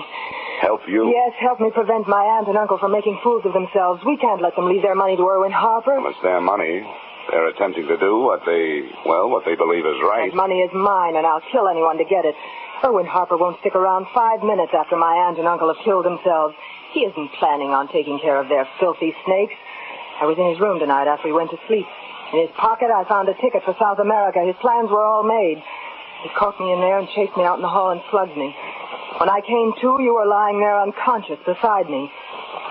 Help you? Yes, help me prevent my aunt and uncle from making fools of themselves. We can't let them leave their money to Irwin Harper. Well, it's their money. They're attempting to do what they believe is right. That money is mine, and I'll kill anyone to get it. Irwin Harper won't stick around 5 minutes after my aunt and uncle have killed themselves. He isn't planning on taking care of their filthy snakes. I was in his room tonight after he went to sleep. In his pocket, I found a ticket for South America. His plans were all made. He caught me in there and chased me out in the hall and slugged me. When I came to, you were lying there unconscious beside me.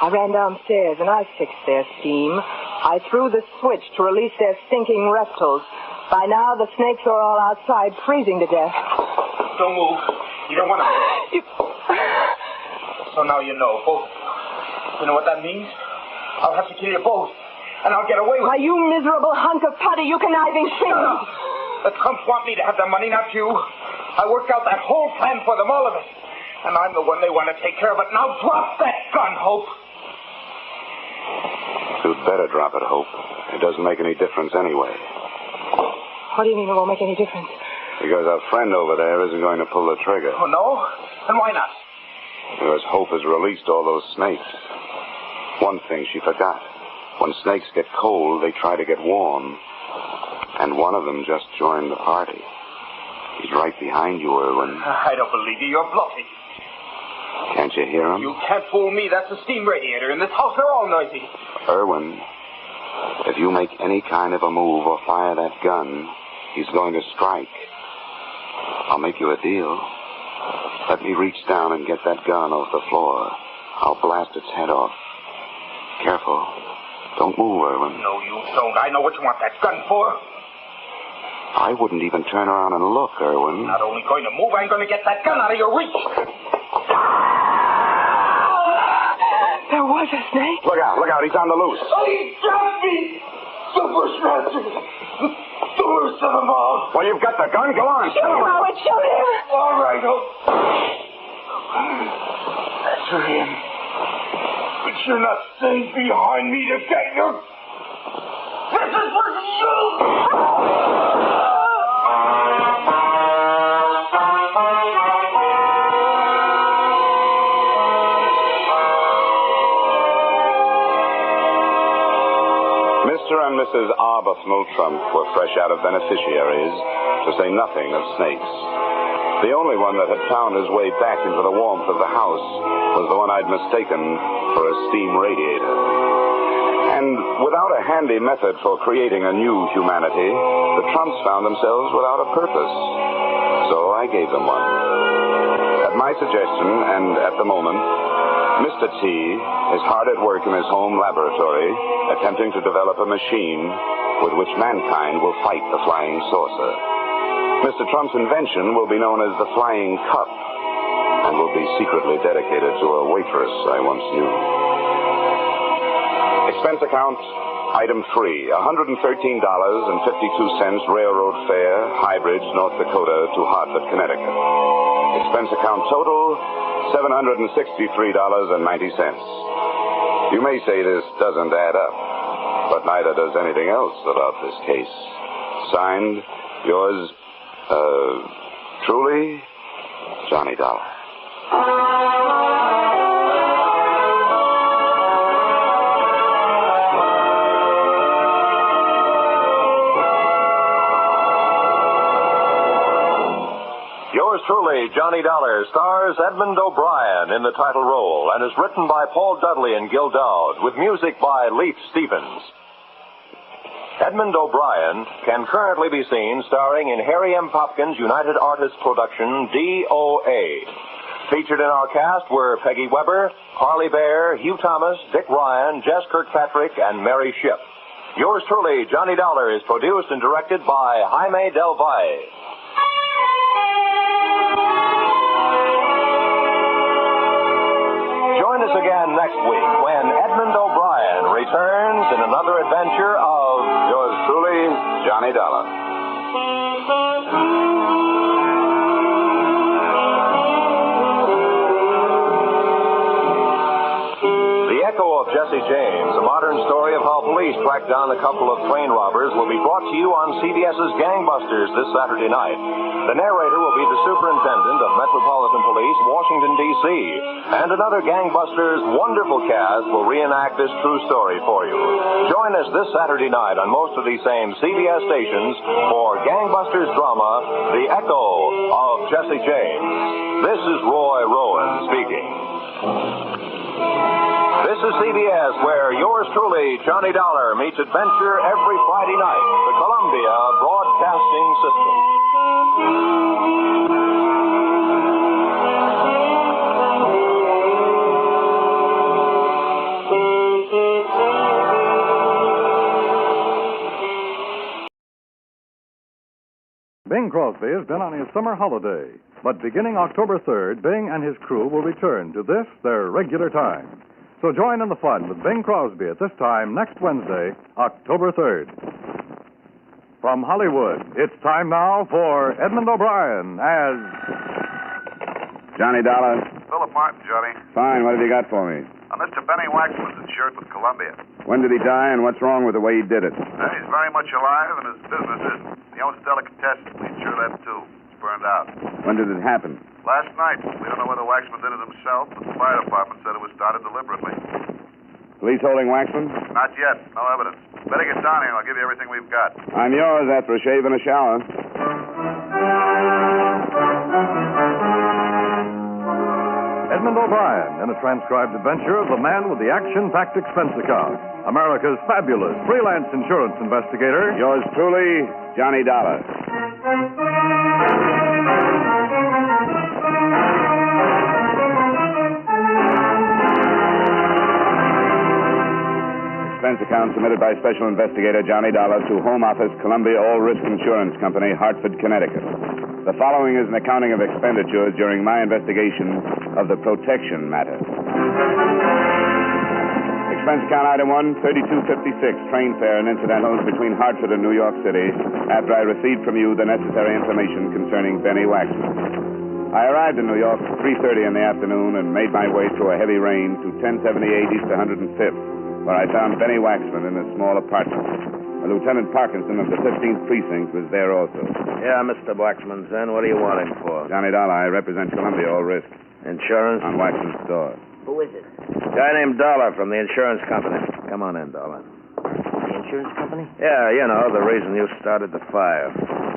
I ran downstairs, and I fixed their steam. I threw the switch to release their stinking reptiles. By now, the snakes are all outside, freezing to death. Don't move. You don't want to... So now you know, both. You know what that means? I'll have to kill you both, and I'll get away with it. Why, you miserable hunk of putty, you conniving thing. The Trumps want me to have the money, not you. I worked out that whole plan for them, all of it. And I'm the one they want to take care of it. Now drop that gun, Hope. You'd better drop it, Hope. It doesn't make any difference anyway. What do you mean it won't make any difference? Because our friend over there isn't going to pull the trigger. Oh, no? And why not? Because Hope has released all those snakes. One thing she forgot. When snakes get cold, they try to get warm. And one of them just joined the party. He's right behind you, Irwin. I don't believe you. You're bluffing. Can't you hear him? You can't fool me. That's a steam radiator. In this house, they're all noisy. Irwin, if you make any kind of a move or fire that gun, he's going to strike. I'll make you a deal. Let me reach down and get that gun off the floor. I'll blast its head off. Careful. Don't move, Irwin. No, you don't. I know what you want that gun for. I wouldn't even turn around and look, Irwin. Not only going to move, I'm going to get that gun out of your reach. There was was a snake? Look out, he's on the loose. Oh, he dropped me! The bushmaster! The worst of them all! Well, you've got the gun. Go on. Shoot him, Howard, shoot him! All right, That's for him. But you're not staying behind me to get your... This is for you! Mr. and Mrs. Arbuthnel Trump were fresh out of beneficiaries, to say nothing of snakes. The only one that had found his way back into the warmth of the house was the one I'd mistaken for a steam radiator. And without a handy method for creating a new humanity, the Trumps found themselves without a purpose. So I gave them one. At my suggestion, and at the moment, Mr. T is hard at work in his home laboratory, attempting to develop a machine with which mankind will fight the flying saucer. Mr. Trump's invention will be known as the Flying Cup and will be secretly dedicated to a waitress I once knew. Expense account, item 3, $113.52 railroad fare, High Bridge, North Dakota to Hartford, Connecticut. Expense account total, $763.90. You may say this doesn't add up, but neither does anything else about this case. Signed, yours, truly, Johnny Dollar. Yours truly, Johnny Dollar, stars Edmund O'Brien in the title role and is written by Paul Dudley and Gil Dowd with music by Leaf Stevens. Edmund O'Brien can currently be seen starring in Harry M. Popkin's United Artists production, DOA. Featured in our cast were Peggy Weber, Harley Bear, Hugh Thomas, Dick Ryan, Jess Kirkpatrick, and Mary Shipp. Yours truly, Johnny Dollar, is produced and directed by Jaime Del Valle. Join us again next week when Edmund O'Brien returns in another adventure of yours truly, Johnny Dollar. The Echo of Jesse James, a modern story of how police tracked down a couple of train robbers, will be brought to you on CBS's Gangbusters this Saturday night. The narrator will be the Superintendent of Metropolitan Police, Washington, D.C., and another Gangbusters wonderful cast will reenact this true story for you. Join us this Saturday night on most of these same CBS stations for Gangbusters drama, The Echo of Jesse James. This is Roy Rowan speaking. This is CBS, where yours truly, Johnny Dollar, meets adventure every Friday night. The Columbia Broadcasting System. Bing Crosby has been on his summer holiday, but beginning October 3rd, Bing and his crew will return to this, their regular time. So join in the fun with Bing Crosby at this time next Wednesday, October 3rd. From Hollywood, it's time now for Edmund O'Brien as... Johnny Dollar. Philip Martin, Johnny. Fine, what have you got for me? Mr. Benny Waxman's insured with Columbia. When did he die and what's wrong with the way he did it? He's very much alive and his business isn't. He owns delicatessen. We insure that too. It's burned out. When did it happen? Last night. We don't know whether Waxman did it himself, but the fire department said it was started deliberately. Police holding Waxman? Not yet. No evidence. Better get down here and I'll give you everything we've got. I'm yours after a shave and a shower. Edmund O'Brien in a transcribed adventure of the man with the action-packed expense account. America's fabulous freelance insurance investigator. Yours truly, Johnny Dollar. Expense account submitted by Special Investigator Johnny Dollar to Home Office, Columbia All Risk Insurance Company, Hartford, Connecticut. The following is an accounting of expenditures during my investigation of the protection matter. Expense account item 1, $32.56, train fare and incidentals between Hartford and New York City, after I received from you the necessary information concerning Benny Waxman. I arrived in New York at 3:30 in the afternoon and made my way through a heavy rain to 1078 East 105th, where I found Benny Waxman in a small apartment. Lieutenant Parkinson of the 15th Precinct was there also. Yeah, Mr. Waxman's in. What do you want him for? Johnny Dollar, I represent Columbia All Risk. Insurance? On Waxman's store. Who is it? Guy named Dollar from the insurance company. Come on in, Dollar. The insurance company? Yeah, you know, the reason you started the fire.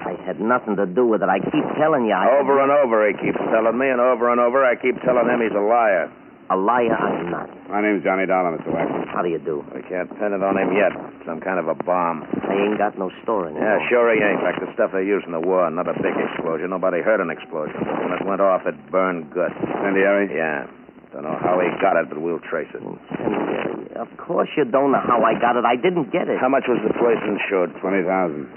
I had nothing to do with it. I keep telling you. Over and over he keeps telling me, and over I keep telling him he's a liar. A liar I'm not. My name's Johnny Dollar, Mr. Waxman. How do you do? We can't pin it on him yet. Some kind of a bomb. I ain't got no store anymore. Yeah, sure he ain't. Like the stuff they used in the war. Not a big explosion. Nobody heard an explosion. When it went off, it burned good. Incendiary? Yeah. Don't know how he got it, but we'll trace it. Incendiary? Of course you don't know how I got it. I didn't get it. How much was the place insured? $20,000.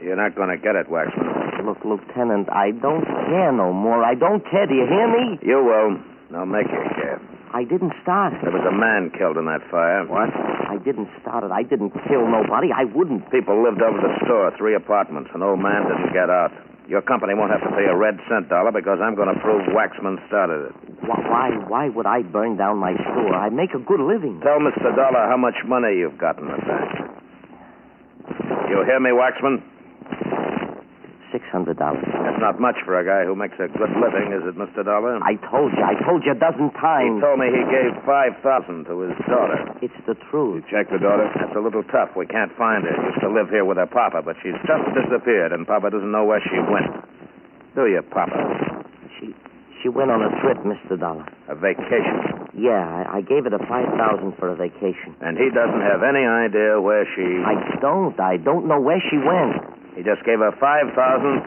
You're not going to get it, Waxman. Look, Lieutenant, I don't care no more. I don't care. Do you hear me? You will. I'll make you care. I didn't start it. There was a man killed in that fire. What? I didn't start it. I didn't kill nobody. I wouldn't. People lived over the store, 3 apartments. An old man didn't get out. Your company won't have to pay a red cent, Dollar, because I'm going to prove Waxman started it. Why would I burn down my store? I make a good living. Tell Mr. Dollar how much money you've got in the bank. You hear me, Waxman? $600. That's not much for a guy who makes a good living, is it, Mr. Dollar? I told you a dozen times. He told me he gave $5,000 to his daughter. It's the truth. You checked the daughter? That's a little tough. We can't find her. Used to live here with her papa, but she's just disappeared, and Papa doesn't know where she went. Do you, Papa? She went on a trip, Mr. Dollar. A vacation? Yeah, I gave her the $5,000 for a vacation. And he doesn't have any idea where she... I don't know where she went. He just gave her $5,000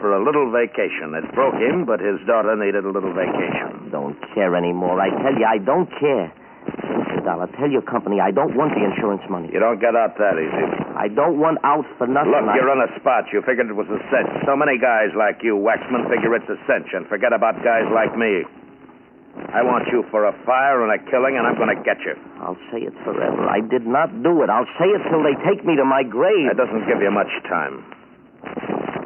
for a little vacation. It broke him, but his daughter needed a little vacation. Don't care anymore. I tell you, I don't care. Mr. Dollar, tell your company I don't want the insurance money. You don't get out that easy. I don't want out for nothing. Look, you're on a spot. You figured it was a cinch. So many guys like you, Waxman, figure it's a cinch and forget about guys like me. I want you for a fire and a killing, and I'm going to get you. I'll say it forever. I did not do it. I'll say it till they take me to my grave. That doesn't give you much time.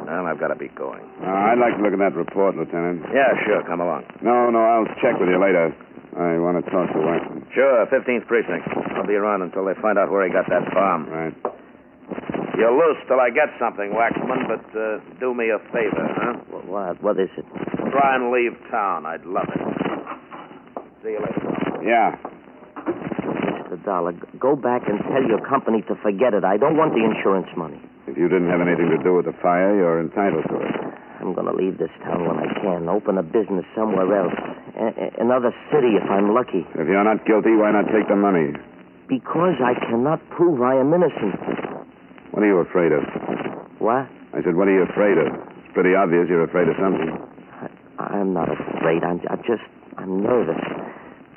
Well, I've got to be going. I'd like to look at that report, Lieutenant. Yeah, sure. Come along. No, I'll check with you later. I want to talk to Waxman. Sure, 15th Precinct. I'll be around until they find out where he got that bomb. Right. You're loose till I get something, Waxman, but do me a favor, huh? What is it? Try and leave town. I'd love it. See you later. Yeah. Mr. Dollar, go back and tell your company to forget it. I don't want the insurance money. If you didn't have anything to do with the fire, you're entitled to it. I'm going to leave this town when I can. Open a business somewhere else. Another city if I'm lucky. If you're not guilty, why not take the money? Because I cannot prove I am innocent. What are you afraid of? What? I said, what are you afraid of? It's pretty obvious you're afraid of something. I'm not afraid. I'm nervous.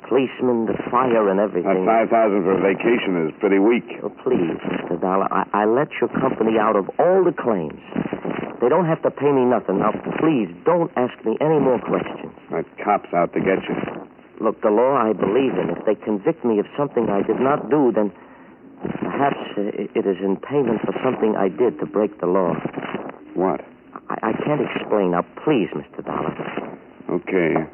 Policemen, the fire, and everything. That $5,000 for a vacation is pretty weak. Oh, please, Mr. Dollar, I let your company out of all the claims. They don't have to pay me nothing. Now, please, don't ask me any more questions. That cop's out to get you. Look, the law I believe in. If they convict me of something I did not do, then perhaps it is in payment for something I did to break the law. What? I can't explain. Now, please, Mr. Dollar. Okay.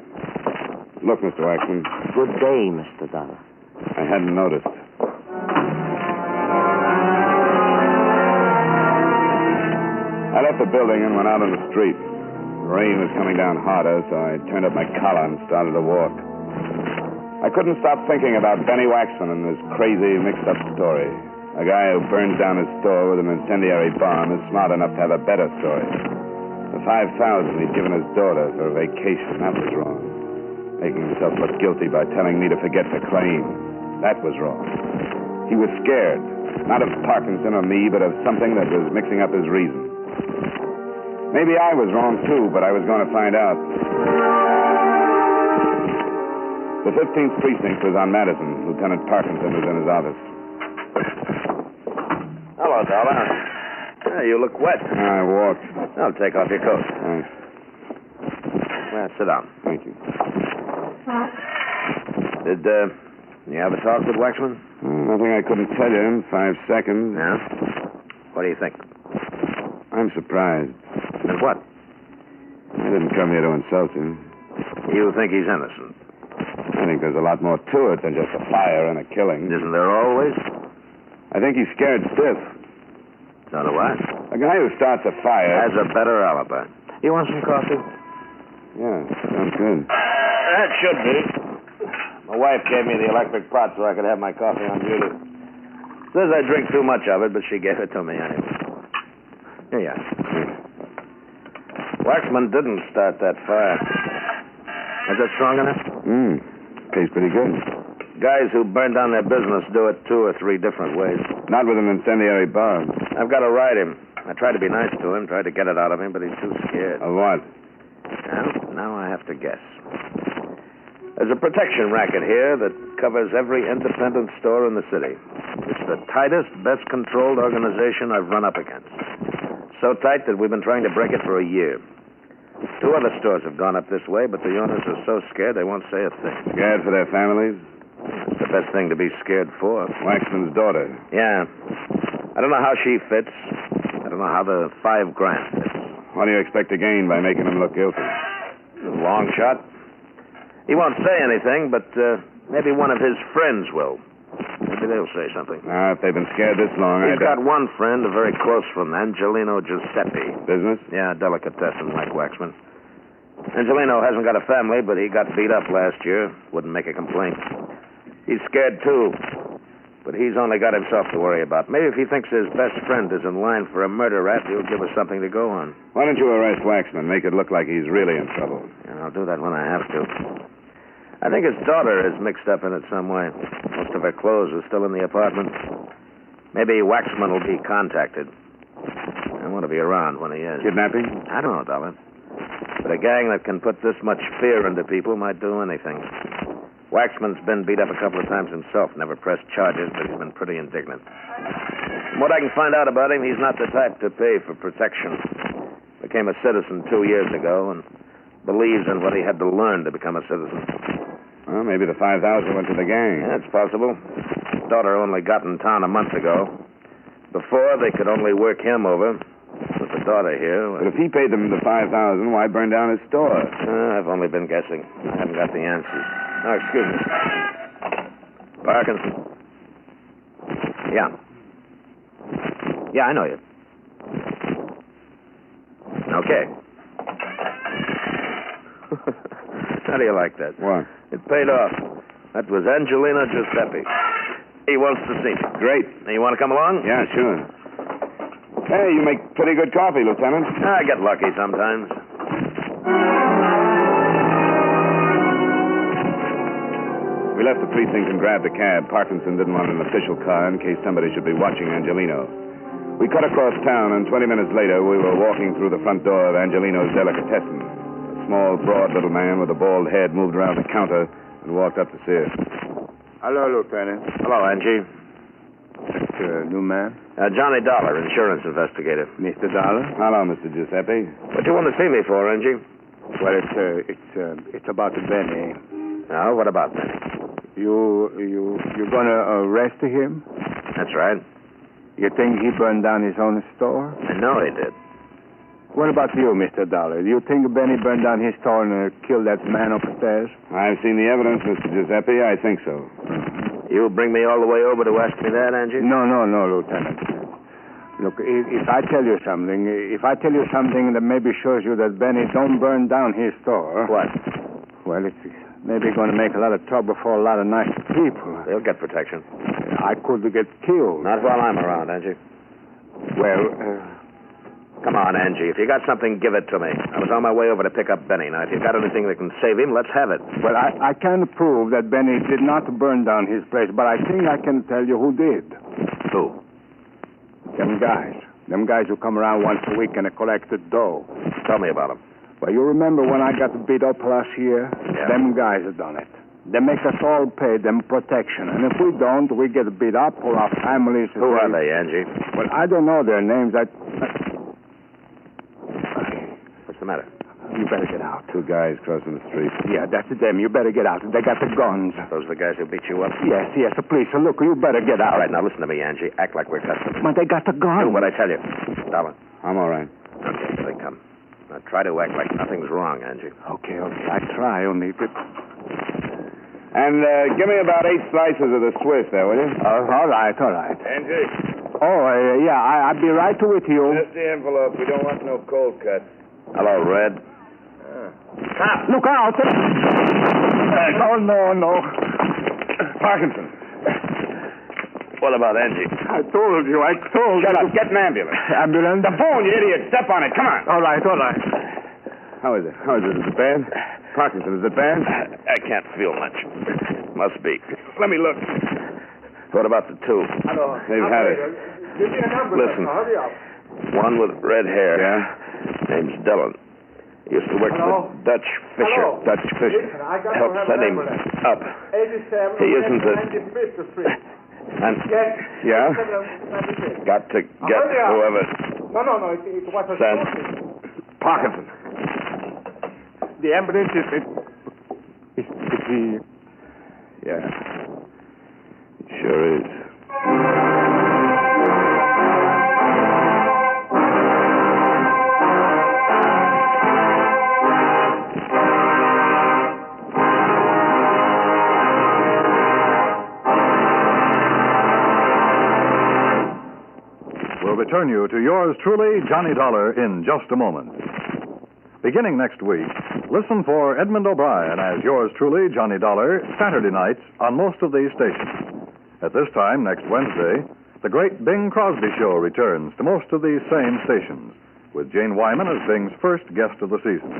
Look, Mr. Waxman. Good day, Mr. Dollar. I hadn't noticed. I left the building and went out on the street. The rain was coming down harder, so I turned up my collar and started to walk. I couldn't stop thinking about Benny Waxman and this crazy, mixed-up story. A guy who burns down his store with an incendiary bomb is smart enough to have a better story. The $5,000 he'd given his daughter for a vacation, that was wrong. Making himself look guilty by telling me to forget the claim. That was wrong. He was scared, not of Parkinson or me, but of something that was mixing up his reason. Maybe I was wrong, too, but I was going to find out. The 15th Precinct was on Madison. Lieutenant Parkinson was in his office. Hello, Dollar. You look wet. I walked. I'll take off your coat. Thanks. Well, sit down. Thank you. Did You have a talk with Waxman? Nothing I couldn't tell you in 5 seconds. Yeah? What do you think? I'm surprised. And what? I didn't come here to insult you. You think he's innocent? I think there's a lot more to it than just a fire and a killing. Isn't there always? I think he's scared stiff. So do I. A guy who starts a fire... Has a better alibi. You want some coffee? Yeah, sounds good. That should be. My wife gave me the electric pot so I could have my coffee on duty. Says I drink too much of it, but she gave it to me anyway. Here you are. Waxman didn't start that fire. Is it strong enough? Tastes pretty good. Guys who burn down their business do it 2 or 3 different ways. Not with an incendiary bomb. I've got to ride him. I tried to be nice to him, tried to get it out of him, but he's too scared. Of what? Well, now I have to guess. There's a protection racket here that covers every independent store in the city. It's the tightest, best controlled organization I've run up against. So tight that we've been trying to break it for a year. 2 other stores have gone up this way, but the owners are so scared they won't say a thing. Scared for their families? It's the best thing to be scared for. Waxman's daughter. Yeah. I don't know how she fits. I don't know how the $5,000 fits. What do you expect to gain by making him look guilty? Long shot. He won't say anything, but maybe one of his friends will. Maybe they'll say something. If they've been scared this long, He's got one friend, a very close friend, Angelino Giuseppe. Business? Yeah, delicatessen like Waxman. Angelino hasn't got a family, but he got beat up last year. Wouldn't make a complaint. He's scared, too. But he's only got himself to worry about. Maybe if he thinks his best friend is in line for a murder rap, he'll give us something to go on. Why don't you arrest Waxman? Make it look like he's really in trouble. And I'll do that when I have to. I think his daughter is mixed up in it some way. Most of her clothes are still in the apartment. Maybe Waxman will be contacted. I want to be around when he is. Kidnapping? I don't know, Dollar. But a gang that can put this much fear into people might do anything. Waxman's been beat up a couple of times himself. Never pressed charges, but he's been pretty indignant. From what I can find out about him, he's not the type to pay for protection. Became a citizen 2 years ago and believes in what he had to learn to become a citizen. Well, maybe the 5,000 went to the gang. Yeah, it's possible. His daughter only got in town a month ago. Before, they could only work him over. With the daughter here... But if he paid them the 5,000, why burn down his store? I've only been guessing. I haven't got the answers. Oh, excuse me. Parkinson. Yeah. Yeah, I know you. Okay. How do you like that? What? It paid off. That was Angelino Giuseppe. He wants to see me. Great. You want to come along? Yeah, sure. Hey, you make pretty good coffee, Lieutenant. I get lucky sometimes. We left the precinct and grabbed a cab. Parkinson didn't want an official car in case somebody should be watching Angelino. We cut across town, and 20 minutes later, we were walking through the front door of Angelino's delicatessen. A small, broad little man with a bald head moved around the counter and walked up to see us. Hello, Lieutenant. Hello, Angie. New man? Johnny Dollar, insurance investigator. Mr. Dollar? Hello, Mr. Giuseppe. What do you want to see me for, Angie? Well, it's about Benny. Oh, what about Benny? You're gonna arrest him? That's right. You think he burned down his own store? I know he did. What about you, Mr. Dollar? Do you think Benny burned down his store and killed that man upstairs? I've seen the evidence, Mr. Giuseppe. I think so. You'll bring me all the way over to ask me that, Angie? No, Lieutenant. Look, if I tell you something that maybe shows you that Benny don't burn down his store... What? Well, it's maybe going to make a lot of trouble for a lot of nice people. They'll get protection. I could get killed. Not while I'm around, Angie. Well, Come on, Angie. If you got something, give it to me. I was on my way over to pick up Benny. Now, if you've got anything that can save him, let's have it. Well, I can't prove that Benny did not burn down his place, but I think I can tell you who did. Who? Them guys. Them guys who come around once a week and collect the dough. Tell me about them. Well, you remember when I got beat up last year? Yeah. Them guys have done it. They make us all pay them protection. And if we don't, we get beat up or our families... Who are they, Angie? Well, I don't know their names. What's the matter? You better get out. 2 guys crossing the street. Yeah, that's them. You better get out. They got the guns. Those are the guys who beat you up? Yes, please. So look, you better get out. All right, now listen to me, Angie. Act like we're customers. But they got the guns. Do what I tell you. Dollar. I'm all right. Okay, here they come. Now try to act like nothing's wrong, Angie. Okay. I try, only... And give me about 8 slices of the Swiss there, will you? All right. Angie. Oh, yeah, I'll be right with you. Just the envelope. We don't want no cold cuts. Hello, Red. Stop! Look out! No. Parkinson. What about Angie? I told you. Shut up. Get an ambulance. Ambulance? The phone, you idiot. Step on it. Come on. All right. How is it? Is it bad? Parkinson, is it bad? I can't feel much. Must be. Let me look. What about the 2? Hello. They've had it. Give me an ambulance. Listen. Hurry up. One with red hair. Yeah? Name's Dillon. Used to work for Dutch Fisher. Hello. Dutch Fisher. Listen, I got Help to have send an him ambulance. up. 87 He isn't the... 95th Street. And... Yes. Yeah? 87 Got to get hurry up. whoever... No. It was a Send. Parkinson. The ambulance is he... Yeah. It sure is. We'll return you to yours truly, Johnny Dollar, in just a moment. Beginning next week, listen for Edmund O'Brien as yours truly, Johnny Dollar, Saturday nights on most of these stations. At this time, next Wednesday, the great Bing Crosby Show returns to most of these same stations, with Jane Wyman as Bing's first guest of the season.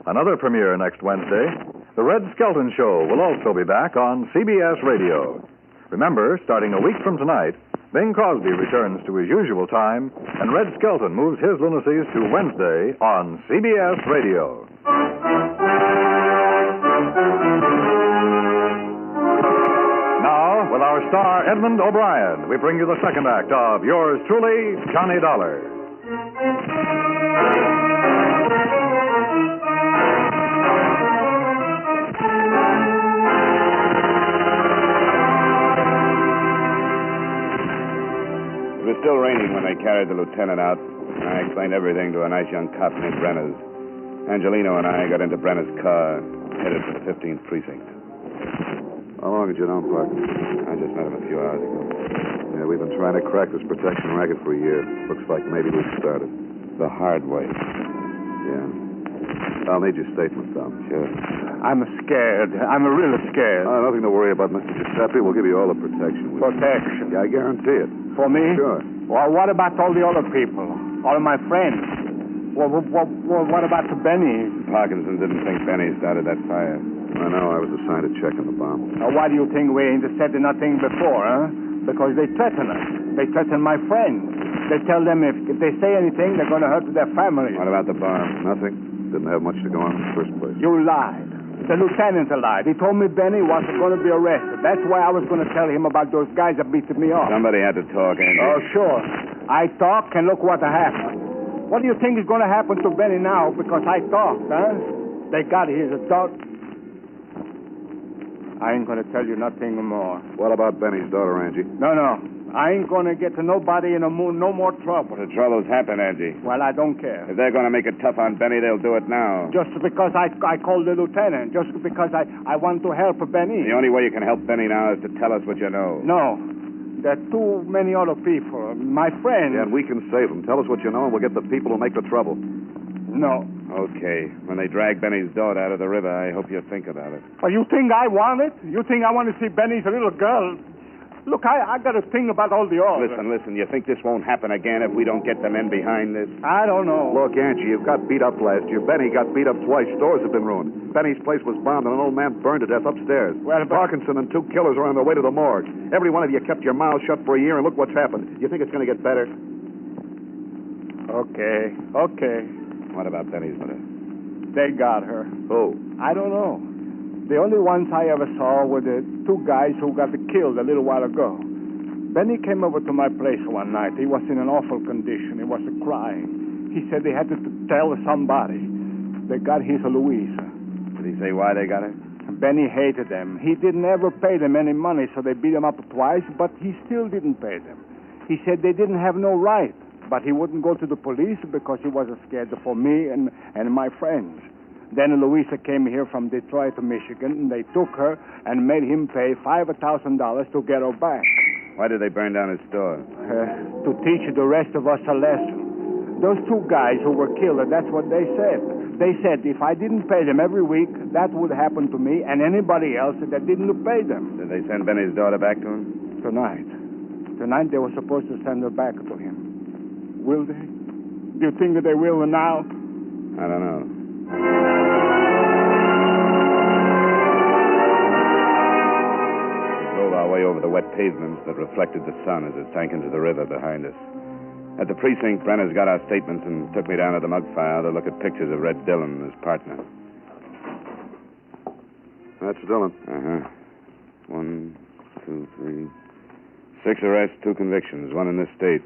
Another premiere next Wednesday, The Red Skelton Show will also be back on CBS Radio. Remember, starting a week from tonight, Bing Crosby returns to his usual time, and Red Skelton moves his lunacies to Wednesday on CBS Radio. Now, with our star Edmund O'Brien, we bring you the second act of yours truly, Johnny Dollar. It was still raining when they carried the lieutenant out, and I explained everything to a nice young cop named Brenner's. Angelino and I got into Brenner's car, headed for the 15th precinct. How long had you known Parkinson? I just met him a few hours ago. Yeah, we've been trying to crack this protection racket for a year. Looks like maybe we've started. The hard way. Yeah. I'll need your statement, Tom. Sure. I'm scared. I'm really scared. Nothing to worry about, Mr. Giuseppe. We'll give you all the protection. Protection? Yeah, I guarantee it. For me? Sure. Well, what about all the other people? All of my friends? Well, what about the Benny? Parkinson didn't think Benny started that fire. I know. I was assigned to check on the bomb. Now, why do you think we ain't said nothing before, huh? Because they threaten us. They threaten my friends. They tell them if they say anything, they're going to hurt their families. What about the bomb? Nothing. Didn't have much to go on in the first place. You lied. The lieutenant lied. He told me Benny wasn't going to be arrested. That's why I was going to tell him about those guys that beat me up. Somebody had to talk, Andy. Oh, sure. I talk, and look what happened. What do you think is going to happen to Benny now because I talked, huh? They got his dog. I ain't going to tell you nothing more. What about Benny's daughter, Angie? No. I ain't going to get to nobody in no more trouble. The trouble's happened, Angie. Well, I don't care. If they're going to make it tough on Benny, they'll do it now. Just because I called the lieutenant. Just because I want to help Benny. The only way you can help Benny now is to tell us what you know. No. There are too many other people. My friends. Yeah, and we can save them. Tell us what you know, and we'll get the people who make the trouble. No. Okay. When they drag Benny's daughter out of the river, I hope you think about it. Well, you think I want it? You think I want to see Benny's little girl? Look, I got to think about all the others. Listen. You think this won't happen again if we don't get the men behind this? I don't know. Look, Angie, you got beat up last year. Benny got beat up twice. Stores have been ruined. Benny's place was bombed, and an old man burned to death upstairs. Well, Parkinson and 2 killers are on their way to the morgue. Every one of you kept your mouth shut for a year, and look what's happened. You think it's going to get better? Okay. What about Benny's mother? They got her. Who? I don't know. The only ones I ever saw were the 2 guys who got killed a little while ago. Benny came over to my place one night. He was in an awful condition. He was crying. He said he had to tell somebody. They got his Louisa. Did he say why they got her? Benny hated them. He didn't ever pay them any money, so they beat him up twice, but he still didn't pay them. He said they didn't have no right, but he wouldn't go to the police because he was scared for me and my friends. Then Louisa came here from Detroit to Michigan, and they took her and made him pay $5,000 to get her back. Why did they burn down his store? To teach the rest of us a lesson. Those two guys who were killed, that's what they said. They said if I didn't pay them every week, that would happen to me and anybody else that didn't pay them. Did they send Benny's daughter back to him? Tonight they were supposed to send her back to him. Will they? Do you think that they will now? I don't know. We drove our way over the wet pavements that reflected the sun as it sank into the river behind us. At the precinct, Brenner's got our statements and took me down to the mug file to look at pictures of Red Dillon and his partner. That's Dillon. 1, 2, 3. 6 arrests, 2 convictions, 1 in this state.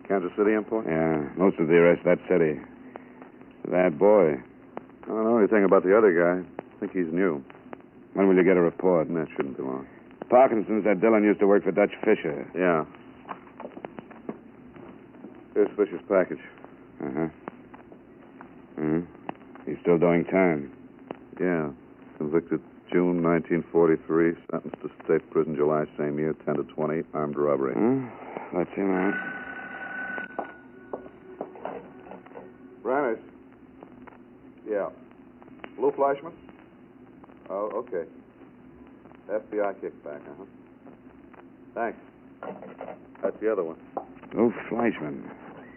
Kansas City import? Yeah, most of the arrests that city. That boy. I don't know anything about the other guy. I think he's new. When will you get a report? That shouldn't be long. Parkinson said Dillon used to work for Dutch Fisher. Yeah. Here's Fisher's package. He's still doing time. Yeah. Convicted June 1943. Sentenced to state prison July same year, 10 to 20, armed robbery. That's him out. Branners. Yeah. Blue Flashman? Oh, okay. FBI kickback, Thanks. That's the other one. Lou Fleischman.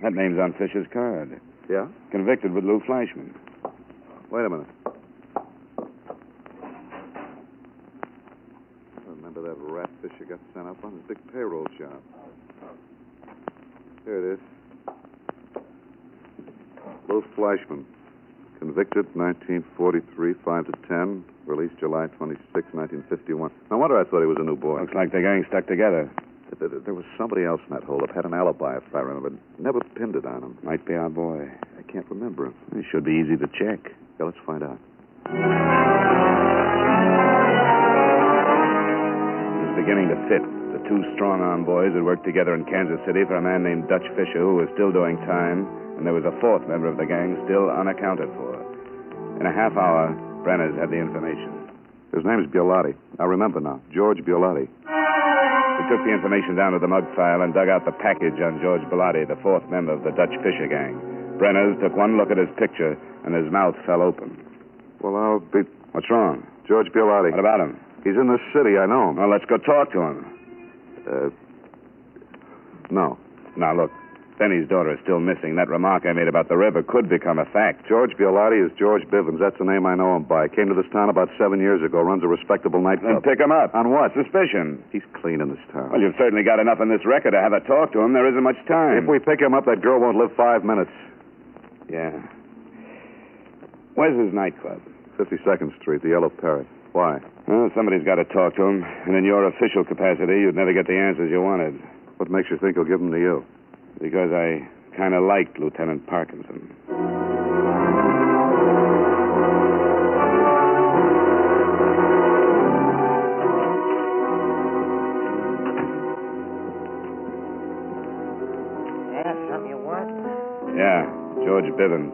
That name's on Fisher's card. Yeah? Convicted with Lou Fleischman. Wait a minute. I remember that rat Fisher got sent up on his big payroll job. Here it is. Lou Fleischman. Convicted 1943, 5 to 10. Released July 26, 1951. No wonder I thought he was a new boy. Looks like the gang stuck together. There was somebody else in that holdup. Had an alibi, if I remember. Never pinned it on him. Might be our boy. I can't remember him. It should be easy to check. Yeah, let's find out. It was beginning to fit. The 2 strong-arm boys had worked together in Kansas City for a man named Dutch Fisher, who was still doing time, and there was a 4th member of the gang still unaccounted for. In a half hour, Brenner's had the information. His name's Biolotti. I remember now. George Biolotti. We took the information down to the mug file and dug out the package on George Biolotti, the 4th member of the Dutch Fisher gang. Brenner's took one look at his picture, and his mouth fell open. Well, I'll be... What's wrong? George Biolotti. What about him? He's in this city. I know him. Well, let's go talk to him. No. Now, look. Benny's daughter is still missing. That remark I made about the river could become a fact. George Biolotti is George Bivens. That's the name I know him by. Came to this town about 7 years ago. Runs a respectable nightclub. Then pick him up. On what? Suspicion. He's clean in this town. Well, you've certainly got enough in this record to have a talk to him. There isn't much time. If we pick him up, that girl won't live 5 minutes. Yeah. Where's his nightclub? 52nd Street, the Yellow Parrot. Why? Well, somebody's got to talk to him. And in your official capacity, you'd never get the answers you wanted. What makes you think he'll give them to you? Because I kind of liked Lieutenant Parkinson. Yeah, something you want? Yeah, George Bivens.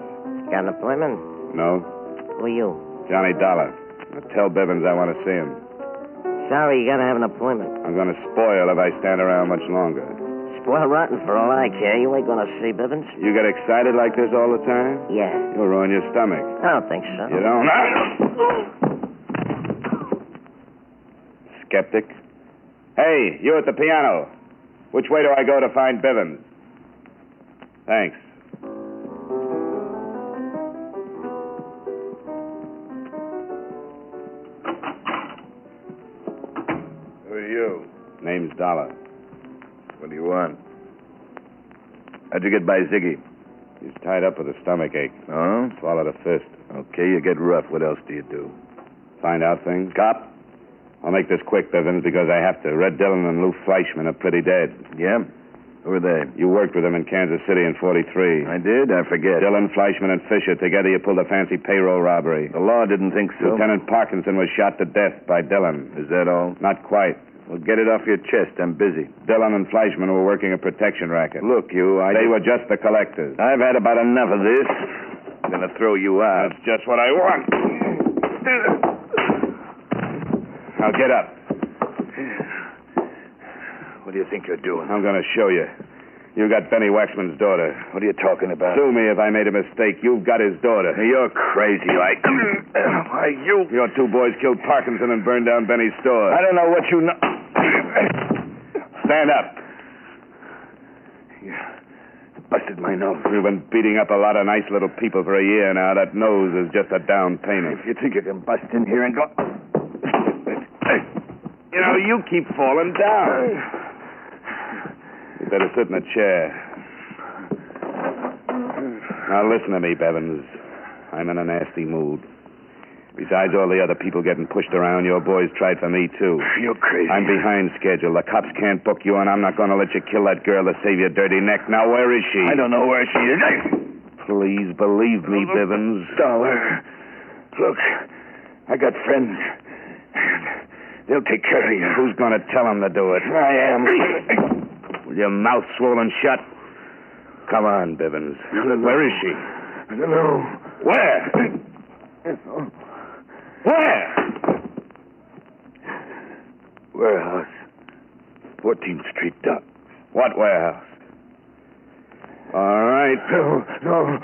Got an appointment? No? Who are you? Johnny Dollar. Now tell Bivens I want to see him. Sorry, you gotta have an appointment. I'm going to spoil if I stand around much longer. Spoil rotten for all I care. You ain't gonna see Bivens. You get excited like this all the time? Yeah. You'll ruin your stomach. I don't think so. You don't? Skeptic. Hey, you at the piano. Which way do I go to find Bivens? Thanks. Who are you? Name's Dollar. What do you want? How'd you get by Ziggy? He's tied up with a stomach ache. Oh? Swallowed a fist. Okay, you get rough. What else do you do? Find out things? Cop? I'll make this quick, Bivens, because I have to. Red Dillon and Lou Fleischman are pretty dead. Yeah? Who are they? You worked with them in Kansas City in 43. I did? I forget. Dillon, Fleischman, and Fisher. Together you pulled a fancy payroll robbery. The law didn't think so. Lieutenant Parkinson was shot to death by Dillon. Is that all? Not quite. Well, get it off your chest. I'm busy. Dillon and Fleischman were working a protection racket. Look, They were just the collectors. I've had about enough of this. I'm going to throw you out. That's just what I want. Now get up. What do you think you're doing? I'm going to show you. You got Benny Waxman's daughter. What are you talking about? Sue me if I made a mistake. You've got his daughter. You're crazy. Why, you... Your two boys killed Parkinson and burned down Benny's store. I don't know what you know. Stand up. You busted my nose. You've been beating up a lot of nice little people for a year now. That nose is just a down payment. If you think you can bust in here and go... You know, you keep falling down. You better sit in a chair. Now listen to me, Bevins. I'm in a nasty mood. Besides all the other people getting pushed around, your boys tried for me, too. You're crazy. I'm behind schedule. The cops can't book you, and I'm not going to let you kill that girl to save your dirty neck. Now, where is she? I don't know where she is. Please, believe me, Bivens. Dollar. Look, I got friends. They'll take care of you. Who's going to tell them to do it? I am. With your mouth swollen shut? Come on, Bivens. Where is she? I don't know. Where? Where? Warehouse. 14th Street Dock. What warehouse? All right. No.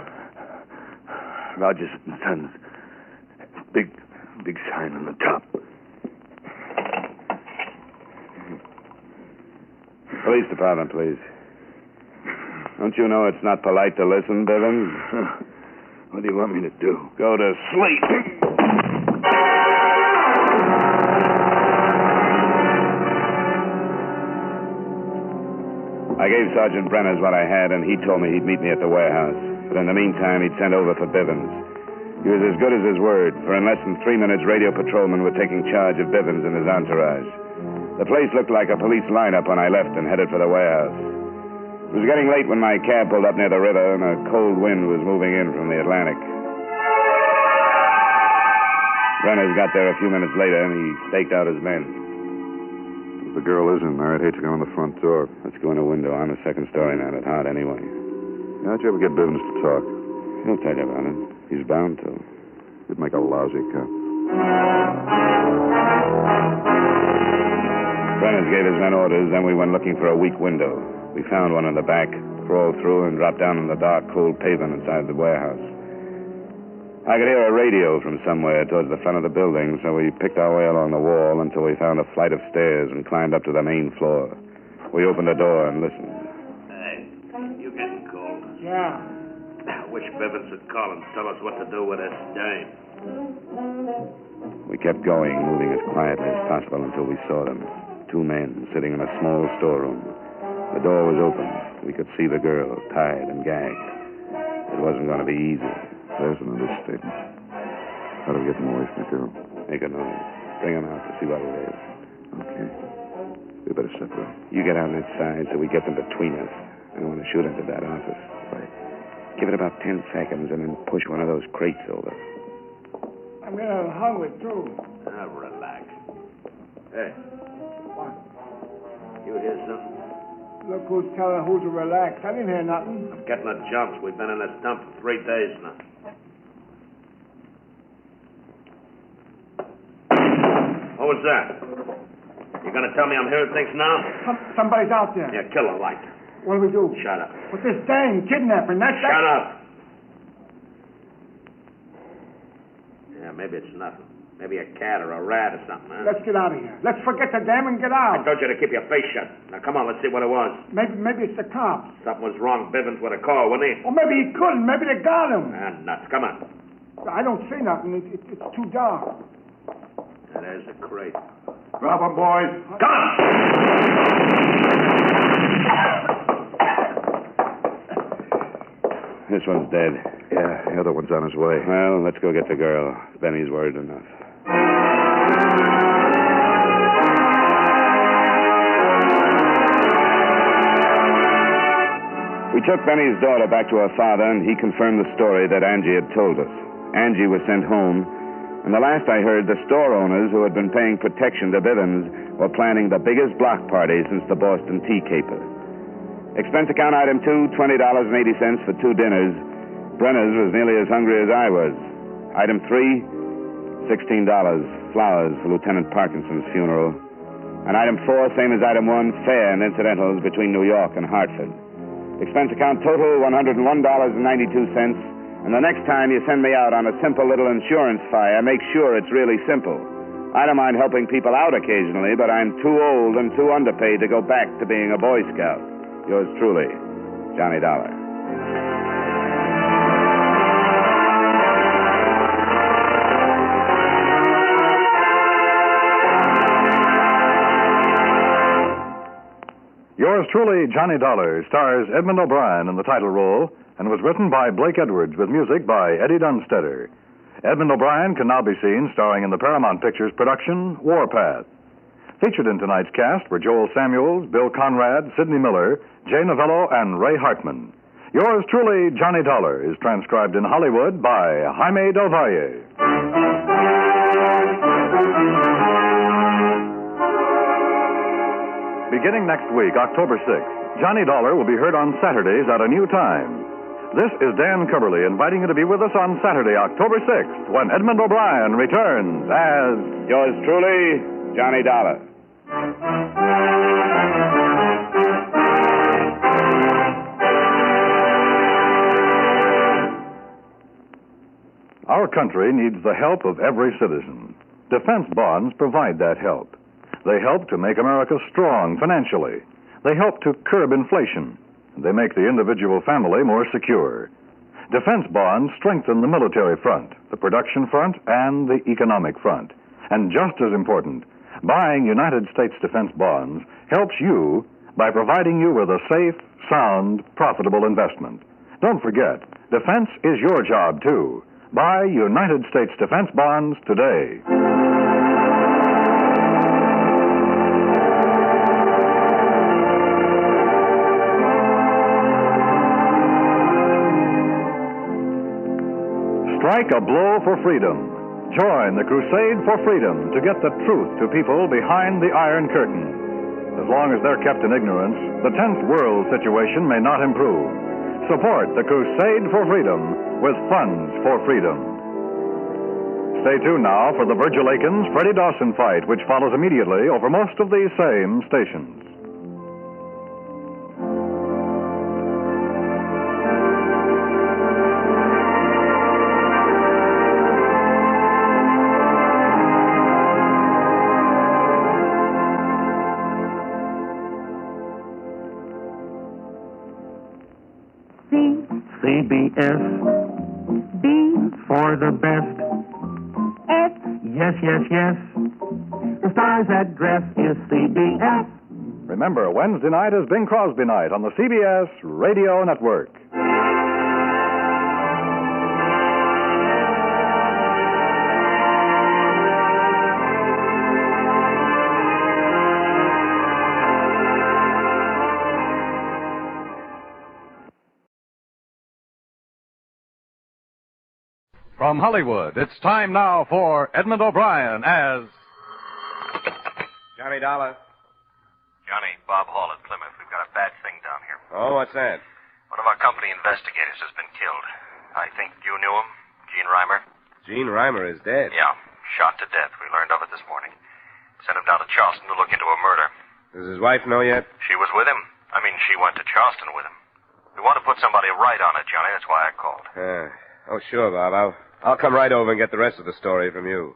Rogers and Sons. Big sign on the top. Police department, please. Don't you know it's not polite to listen, Bivens? What do you want me to do? Go to sleep. I gave Sergeant Brenners what I had, and he told me he'd meet me at the warehouse. But in the meantime, he'd sent over for Bivens. He was as good as his word, for in less than 3 minutes, radio patrolmen were taking charge of Bivens and his entourage. The place looked like a police lineup when I left and headed for the warehouse. It was getting late when my cab pulled up near the river, and a cold wind was moving in from the Atlantic. Brenners got there a few minutes later, and he staked out his men. If the girl isn't there, I'd hate to go in the front door. Let's go in a window. I'm a second story man at heart anyway. How'd you ever get Bivens to talk? He'll tell you about it. He's bound to. He'd make a lousy cop. Brenners gave his men orders, then we went looking for a weak window. We found one in the back, crawled through, and dropped down on the dark, cold pavement inside the warehouse. I could hear a radio from somewhere towards the front of the building, so we picked our way along the wall until we found a flight of stairs and climbed up to the main floor. We opened the door and listened. Hey, you getting cold? Yeah. I wish Bivens would call and tell us what to do with this dame. We kept going, moving as quietly as possible until we saw them. 2 men sitting in a small storeroom. The door was open. We could see the girl, tied and gagged. It wasn't going to be easy. There's an understatement. How do we get them away from the girl? Make a noise. Bring them out to see what it is. Okay. We better separate. You get on that side so we get them between us. I want to shoot into that office. Right. Give it about 10 seconds and then push one of those crates over. I'm getting a little hungry, too. Now, relax. Hey. What? You hear something? Look who's telling who to relax. I didn't hear nothing. I'm getting the jumps. We've been in this dump for 3 days now. What was that? You gonna tell me I'm hearing things now? Somebody's out there. Yeah, kill her, like. What do we do? Shut up. With this dang kidnapping, that's... Shut up. Yeah, maybe it's nothing. Maybe a cat or a rat or something, huh? Let's get out of here. Let's forget the dam and get out. I told you to keep your face shut. Now, come on, let's see what it was. Maybe it's the cops. Something was wrong. Bivens would have called, wouldn't he? Or maybe he couldn't. Maybe they got him. Ah, nuts. Come on. I don't see nothing. It's too dark. And there's the crate. Drop 'em, boys. Come on! This one's dead. Yeah, the other one's on his way. Well, let's go get the girl. Benny's worried enough. We took Benny's daughter back to her father, and he confirmed the story that Angie had told us. Angie was sent home, and the last I heard, the store owners who had been paying protection to Bivens were planning the biggest block party since the Boston tea caper. Expense account item 2, $20.80 for 2 dinners. Brenner's was nearly as hungry as I was. Item 3, $16, flowers for Lieutenant Parkinson's funeral. And item 4, same as item 1, fare and incidentals between New York and Hartford. Expense account total, $101.92. And the next time you send me out on a simple little insurance fire, make sure it's really simple. I don't mind helping people out occasionally, but I'm too old and too underpaid to go back to being a Boy Scout. Yours truly, Johnny Dollar. Yours truly, Johnny Dollar, stars Edmund O'Brien in the title role and was written by Blake Edwards with music by Eddie Dunstetter. Edmund O'Brien can now be seen starring in the Paramount Pictures production Warpath. Featured in tonight's cast were Joel Samuels, Bill Conrad, Sidney Miller, Jay Novello, and Ray Hartman. Yours truly, Johnny Dollar, is transcribed in Hollywood by Jaime Del Valle. Beginning next week, October 6th, Johnny Dollar will be heard on Saturdays at a new time. This is Dan Coverly inviting you to be with us on Saturday, October 6th, when Edmund O'Brien returns as... Yours truly, Johnny Dollar. Our country needs the help of every citizen. Defense bonds provide that help. They help to make America strong financially. They help to curb inflation. They make the individual family more secure. Defense bonds strengthen the military front, the production front, and the economic front. And just as important, buying United States defense bonds helps you by providing you with a safe, sound, profitable investment. Don't forget, defense is your job, too. Buy United States defense bonds today. Strike a blow for freedom. Join the crusade for freedom to get the truth to people behind the Iron Curtain. As long as they're kept in ignorance, the 10th world situation may not improve. Support the crusade for freedom with funds for freedom. Stay tuned now for the Virgil Akins-Freddie Dawson fight, which follows immediately over most of these same stations. CBS, B for the best. F, yes, yes, yes. The star's address is CBS. Remember, Wednesday night is Bing Crosby night on the CBS Radio Network. From Hollywood, it's time now for Edmund O'Brien as... Johnny Dollar. Johnny, Bob Hall at Plymouth. We've got a bad thing down here. Oh, what's that? One of our company investigators has been killed. I think you knew him, Gene Reimer. Gene Reimer is dead. Yeah, shot to death. We learned of it this morning. Sent him down to Charleston to look into a murder. Does his wife know yet? She was with him. I mean, she went to Charleston with him. We want to put somebody right on it, Johnny. That's why I called. Oh, sure, Bob. I'll come right over and get the rest of the story from you.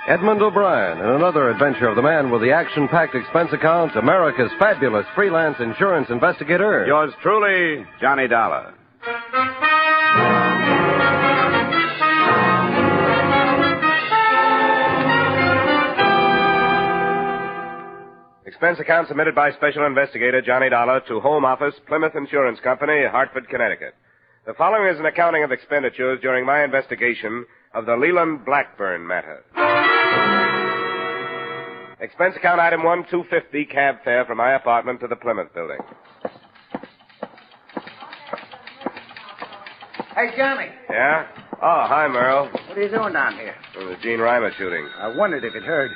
Edmund O'Brien in another adventure of the man with the action-packed expense account, America's fabulous freelance insurance investigator. Yours truly, Johnny Dollar. Expense account submitted by Special Investigator Johnny Dollar to Home Office, Plymouth Insurance Company, Hartford, Connecticut. The following is an accounting of expenditures during my investigation of the Leland Blackburn Matter. Expense account item 1, $250, cab fare from my apartment to the Plymouth building. Hey, Johnny. Yeah? Oh, hi, Merle. What are you doing down here? The Gene Reimer shooting. I wondered if it heard.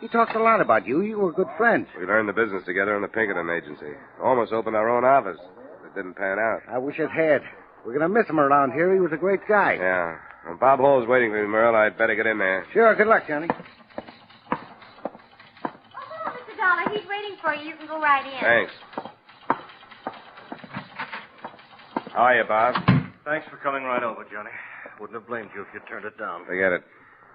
He talked a lot about you. You were good friends. We learned the business together in the Pinkerton agency. Almost opened our own office. It didn't pan out. I wish it had. We're going to miss him around here. He was a great guy. Yeah. Well, Bob Hall's waiting for me, Merle. I'd better get in there. Sure. Good luck, Johnny. Mr. Dollar, he's waiting for you. You can go right in. Thanks. How are you, Bob? Thanks for coming right over, Johnny. Wouldn't have blamed you if you turned it down. Forget it.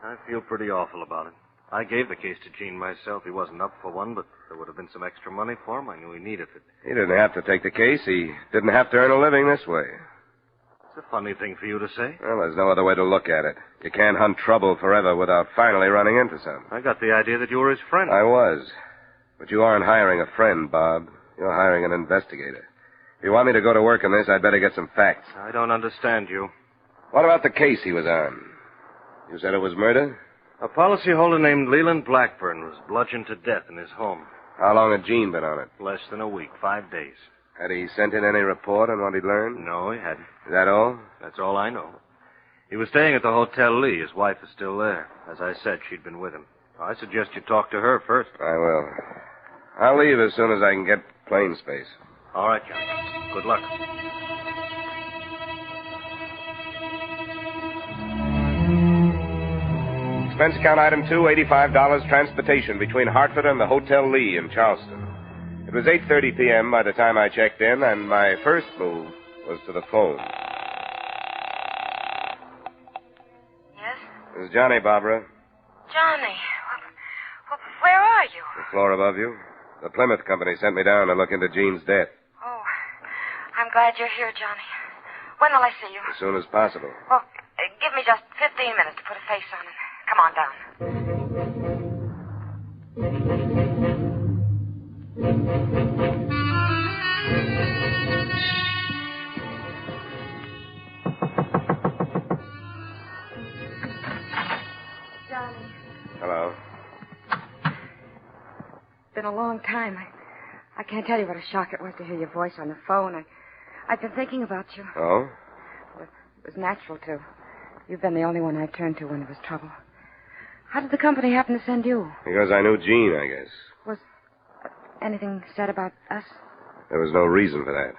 I feel pretty awful about it. I gave the case to Gene myself. He wasn't up for one, but there would have been some extra money for him. I knew he needed it. He didn't have to take the case. He didn't have to earn a living this way. It's a funny thing for you to say. Well, there's no other way to look at it. You can't hunt trouble forever without finally running into some. I got the idea that you were his friend. I was. But you aren't hiring a friend, Bob. You're hiring an investigator. If you want me to go to work on this, I'd better get some facts. I don't understand you. What about the case he was on? You said it was murder? A policyholder named Leland Blackburn was bludgeoned to death in his home. How long had Gene been on it? Less than a week, 5 days. Had he sent in any report on what he'd learned? No, he hadn't. Is that all? That's all I know. He was staying at the Hotel Lee. His wife is still there. As I said, she'd been with him. I suggest you talk to her first. I will. I'll leave as soon as I can get plane space. All right, Johnny. Good luck. Expense account item 2, $85 transportation between Hartford and the Hotel Lee in Charleston. It was 8:30 p.m. by the time I checked in, and my first move was to the phone. Yes? This is Johnny, Barbara. Johnny, where are you? The floor above you. The Plymouth Company sent me down to look into Gene's death. Oh, I'm glad you're here, Johnny. When will I see you? As soon as possible. Well, give me just 15 minutes to put a face on it. Come on down. Johnny. Hello. It's been a long time. I can't tell you what a shock it was to hear your voice on the phone. I've been thinking about you. Oh? It was natural to. You've been the only one I turned to when there was trouble. How did the company happen to send you? Because I knew Gene, I guess. Was anything said about us? There was no reason for that.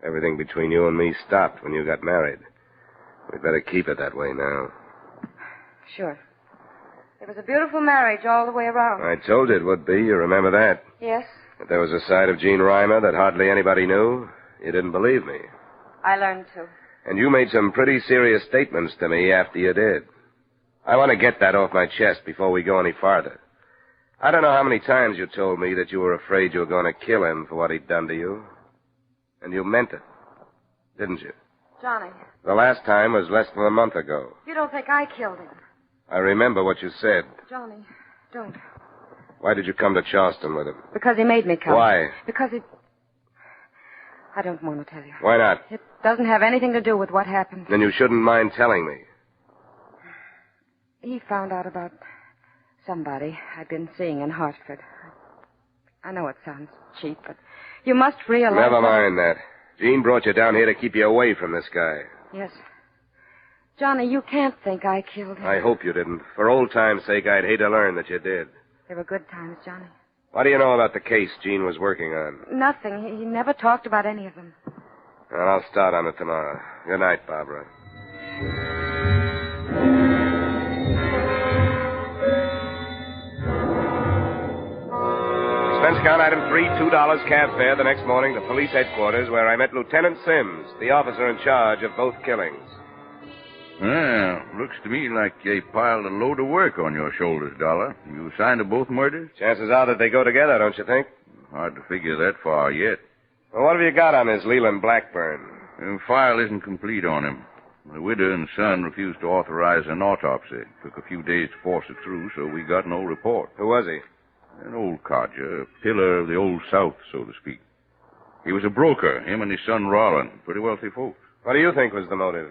Everything between you and me stopped when you got married. We'd better keep it that way now. Sure. It was a beautiful marriage all the way around. I told you it would be. You remember that? Yes. That there was a side of Gene Reimer that hardly anybody knew. You didn't believe me. I learned to. And you made some pretty serious statements to me after you did. I want to get that off my chest before we go any farther. I don't know how many times you told me that you were afraid you were going to kill him for what he'd done to you. And you meant it, didn't you? Johnny. The last time was less than a month ago. You don't think I killed him? I remember what you said. Johnny, don't. Why did you come to Charleston with him? Because he made me come. Why? Because he... I don't want to tell you. Why not? It doesn't have anything to do with what happened. Then you shouldn't mind telling me. He found out about somebody I'd been seeing in Hartford. I know it sounds cheap, but you must realize... Never mind that. Gene brought you down here to keep you away from this guy. Yes. Johnny, you can't think I killed him. I hope you didn't. For old time's sake, I'd hate to learn that you did. They were good times, Johnny. What do you know about the case Gene was working on? Nothing. He never talked about any of them. Well, I'll start on it tomorrow. Good night, Barbara. Expense account item 3, $2 cab fare the next morning to police headquarters where I met Lieutenant Sims, the officer in charge of both killings. Well, looks to me like they piled a load of work on your shoulders, Dollar. You assigned to both murders? Chances are that they go together, don't you think? Hard to figure that far yet. Well, what have you got on this Leland Blackburn? The file isn't complete on him. The widow and son refused to authorize an autopsy. Took a few days to force it through, so we got no report. Who was he? An old codger, a pillar of the old South, so to speak. He was a broker, him and his son Rollin, pretty wealthy folks. What do you think was the motive?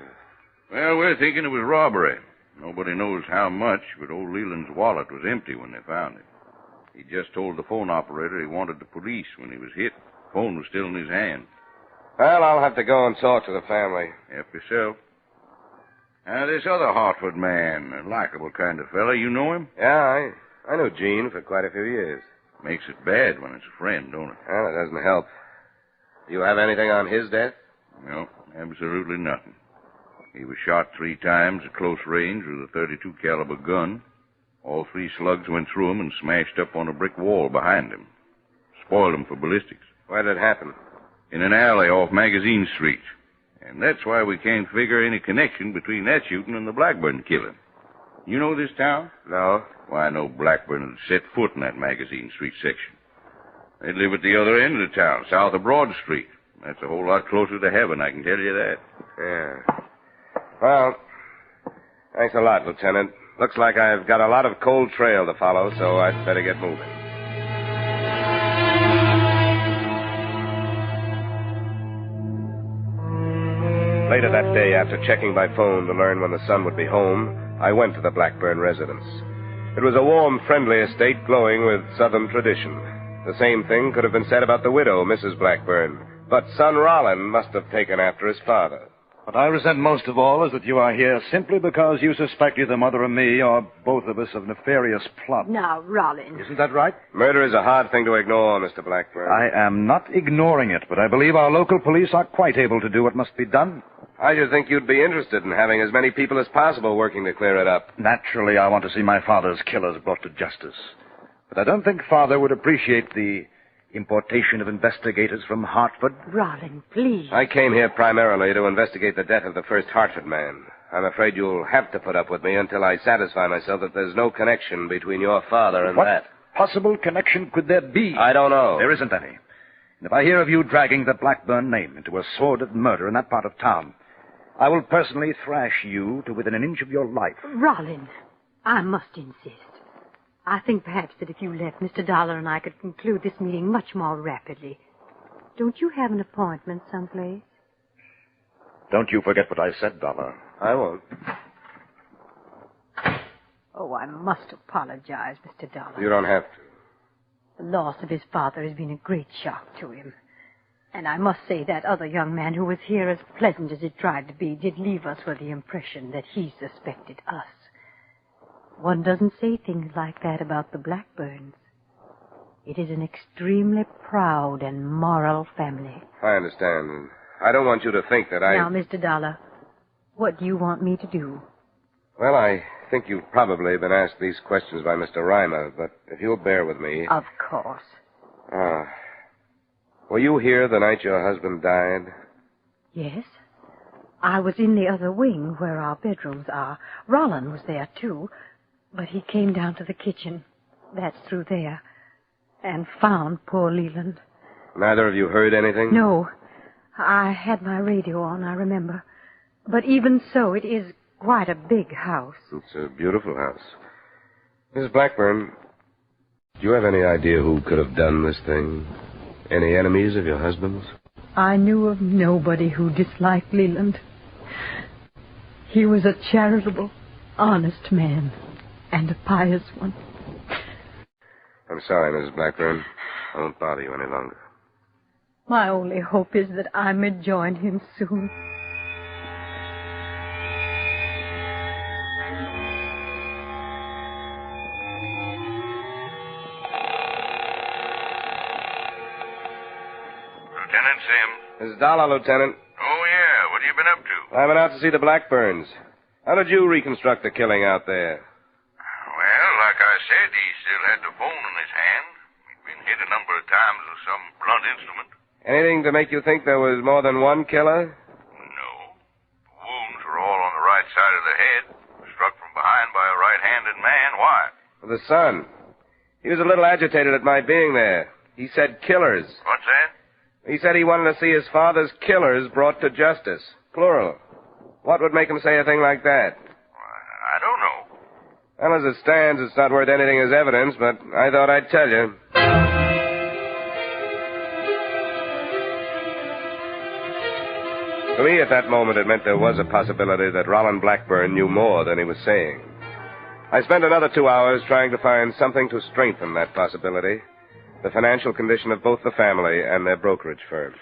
Well, we're thinking it was robbery. Nobody knows how much, but old Leland's wallet was empty when they found it. He just told the phone operator he wanted the police when he was hit. The phone was still in his hand. Well, I'll have to go and talk to the family. Help yourself. This other Hartford man, a likable kind of fella, you know him? Yeah, I knew Gene for quite a few years. Makes it bad when it's a friend, don't it? Well, it doesn't help. Do you have anything on his death? No, absolutely nothing. He was shot 3 times at close range with a .32 caliber gun. All 3 slugs went through him and smashed up on a brick wall behind him. Spoiled him for ballistics. Where did it happen? In an alley off Magazine Street. And that's why we can't figure any connection between that shooting and the Blackburn killing. You know this town? No. Why, no Blackburn had set foot in that Magazine Street section. They live at the other end of the town, south of Broad Street. That's a whole lot closer to heaven, I can tell you that. Yeah. Well, thanks a lot, Lieutenant. Looks like I've got a lot of cold trail to follow, so I'd better get moving. Later that day, after checking my phone to learn when the son would be home, I went to the Blackburn residence. It was a warm, friendly estate glowing with Southern tradition. The same thing could have been said about the widow, Mrs. Blackburn, but son Rollin must have taken after his father. What I resent most of all is that you are here simply because you suspect either Mother or me or both of us of nefarious plot. Now, Rollin. Isn't that right? Murder is a hard thing to ignore, Mr. Blackburn. I am not ignoring it, but I believe our local police are quite able to do what must be done. I should think you'd be interested in having as many people as possible working to clear it up. Naturally, I want to see my father's killers brought to justice. But I don't think Father would appreciate the importation of investigators from Hartford. Rollin, please. I came here primarily to investigate the death of the first Hartford man. I'm afraid you'll have to put up with me until I satisfy myself that there's no connection between your father and what that. What possible connection could there be? I don't know. There isn't any. And if I hear of you dragging the Blackburn name into a sordid murder in that part of town, I will personally thrash you to within an inch of your life. Rollin, I must insist. I think perhaps that if you left, Mr. Dollar and I could conclude this meeting much more rapidly. Don't you have an appointment someplace? Don't you forget what I said, Dollar. I won't. Oh, I must apologize, Mr. Dollar. You don't have to. The loss of his father has been a great shock to him. And I must say that other young man who was here, as pleasant as he tried to be, did leave us with the impression that he suspected us. One doesn't say things like that about the Blackburns. It is an extremely proud and moral family. I understand. I don't want you to think that Now, Mr. Dollar, what do you want me to do? Well, I think you've probably been asked these questions by Mr. Reimer, but if you'll bear with me... Of course. Were you here the night your husband died? Yes. I was in the other wing where our bedrooms are. Rollin was there, too. But he came down to the kitchen. That's through there. And found poor Leland. Neither of you heard anything? No. I had my radio on, I remember. But even so, it is quite a big house. It's a beautiful house. Mrs. Blackburn, do you have any idea who could have done this thing? Any enemies of your husband's? I knew of nobody who disliked Leland. He was a charitable, honest man, and a pious one. I'm sorry, Mrs. Blackburn. I won't bother you any longer. My only hope is that I may join him soon. Lieutenant Sims. Mrs. Dollar, Lieutenant. Oh, yeah. What have you been up to? I've been out to see the Blackburns. How did you reconstruct the killing out there? Well, like I said, he still had the phone in his hand. He'd been hit a number of times with some blunt instrument. Anything to make you think there was more than one killer? No. The wounds were all on the right side of the head. Struck from behind by a right-handed man. Why? The son. He was a little agitated at my being there. He said killers. What's that? He said he wanted to see his father's killers brought to justice. Plural. What would make him say a thing like that? I don't know. Well, as it stands, it's not worth anything as evidence, but I thought I'd tell you. To me, at that moment, it meant there was a possibility that Rollin Blackburn knew more than he was saying. I spent another 2 hours trying to find something to strengthen that possibility. The financial condition of both the family and their brokerage firm.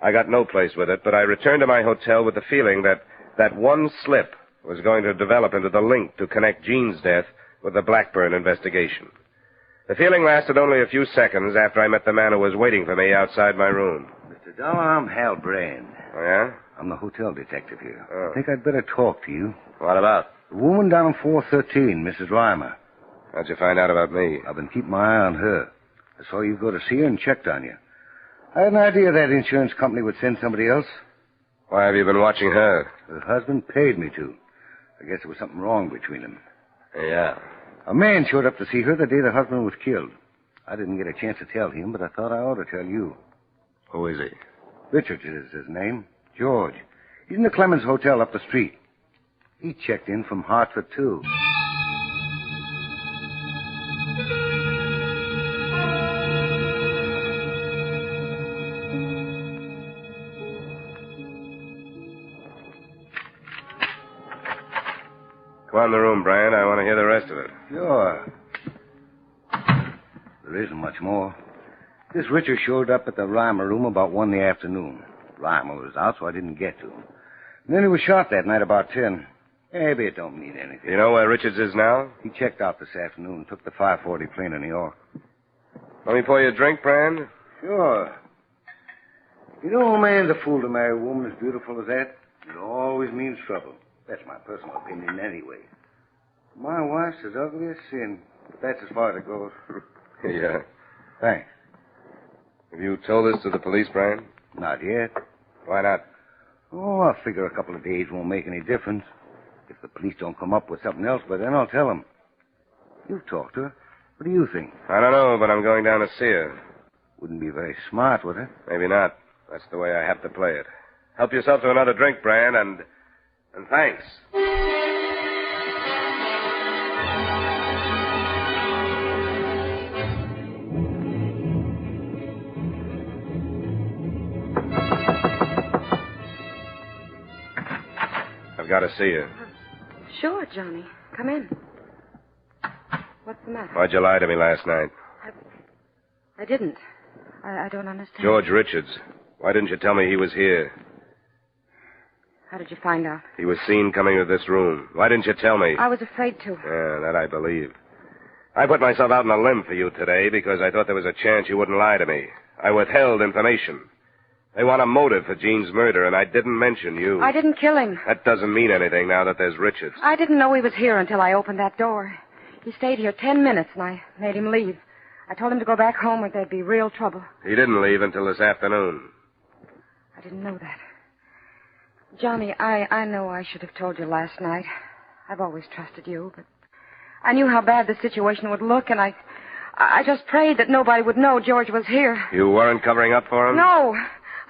I got no place with it, but I returned to my hotel with the feeling that that one slip was going to develop into the link to connect Jean's death with the Blackburn investigation. The feeling lasted only a few seconds after I met the man who was waiting for me outside my room. Mr. Dollar, I'm Hal Brand. Oh, yeah? I'm the hotel detective here. Oh. I think I'd better talk to you. What about? The woman down on 413, Mrs. Reimer. How'd you find out about me? I've been keeping my eye on her. I saw you go to see her and checked on you. I had an idea that insurance company would send somebody else. Why have you been watching her? Her husband paid me to. I guess there was something wrong between them. Yeah. A man showed up to see her the day the husband was killed. I didn't get a chance to tell him, but I thought I ought to tell you. Who is he? Richards is his name. George. He's in the Clemens Hotel up the street. He checked in from Hartford, too. Come on in the room, Brian. I want to hear the rest of it. Sure. There isn't much more. This Richard showed up at the Reimer room about 1 in the afternoon. Reimer was out, so I didn't get to him. And then he was shot that night about 10. Maybe it don't mean anything. You know where Richards is now? He checked out this afternoon, took the 540 plane to New York. Let me pour you a drink, Brian? Sure. You know, a man's a fool to marry a woman as beautiful as that. It always means trouble. That's my personal opinion anyway. My wife's as ugly as sin, but that's as far as it goes. Yeah. Thanks. Have you told this to the police, Brian? Not yet. Why not? Oh, I figure a couple of days won't make any difference. If the police don't come up with something else, by then I'll tell them. You've talked to her. What do you think? I don't know, but I'm going down to see her. Wouldn't be very smart, would it? Maybe not. That's the way I have to play it. Help yourself to another drink, Brian, and thanks. I've got to see you. Sure, Johnny. Come in. What's the matter? Why'd you lie to me last night? I didn't. I don't understand. George Richards. Why didn't you tell me he was here? How did you find out? He was seen coming to this room. Why didn't you tell me? I was afraid to. Yeah, that I believe. I put myself out on a limb for you today because I thought there was a chance you wouldn't lie to me. I withheld information. They want a motive for Jean's murder, and I didn't mention you. I didn't kill him. That doesn't mean anything now that there's Richards. I didn't know he was here until I opened that door. He stayed here 10 minutes, and I made him leave. I told him to go back home or there'd be real trouble. He didn't leave until this afternoon. I didn't know that. Johnny, I know I should have told you last night. I've always trusted you, but I knew how bad the situation would look, and I just prayed that nobody would know George was here. You weren't covering up for him? No.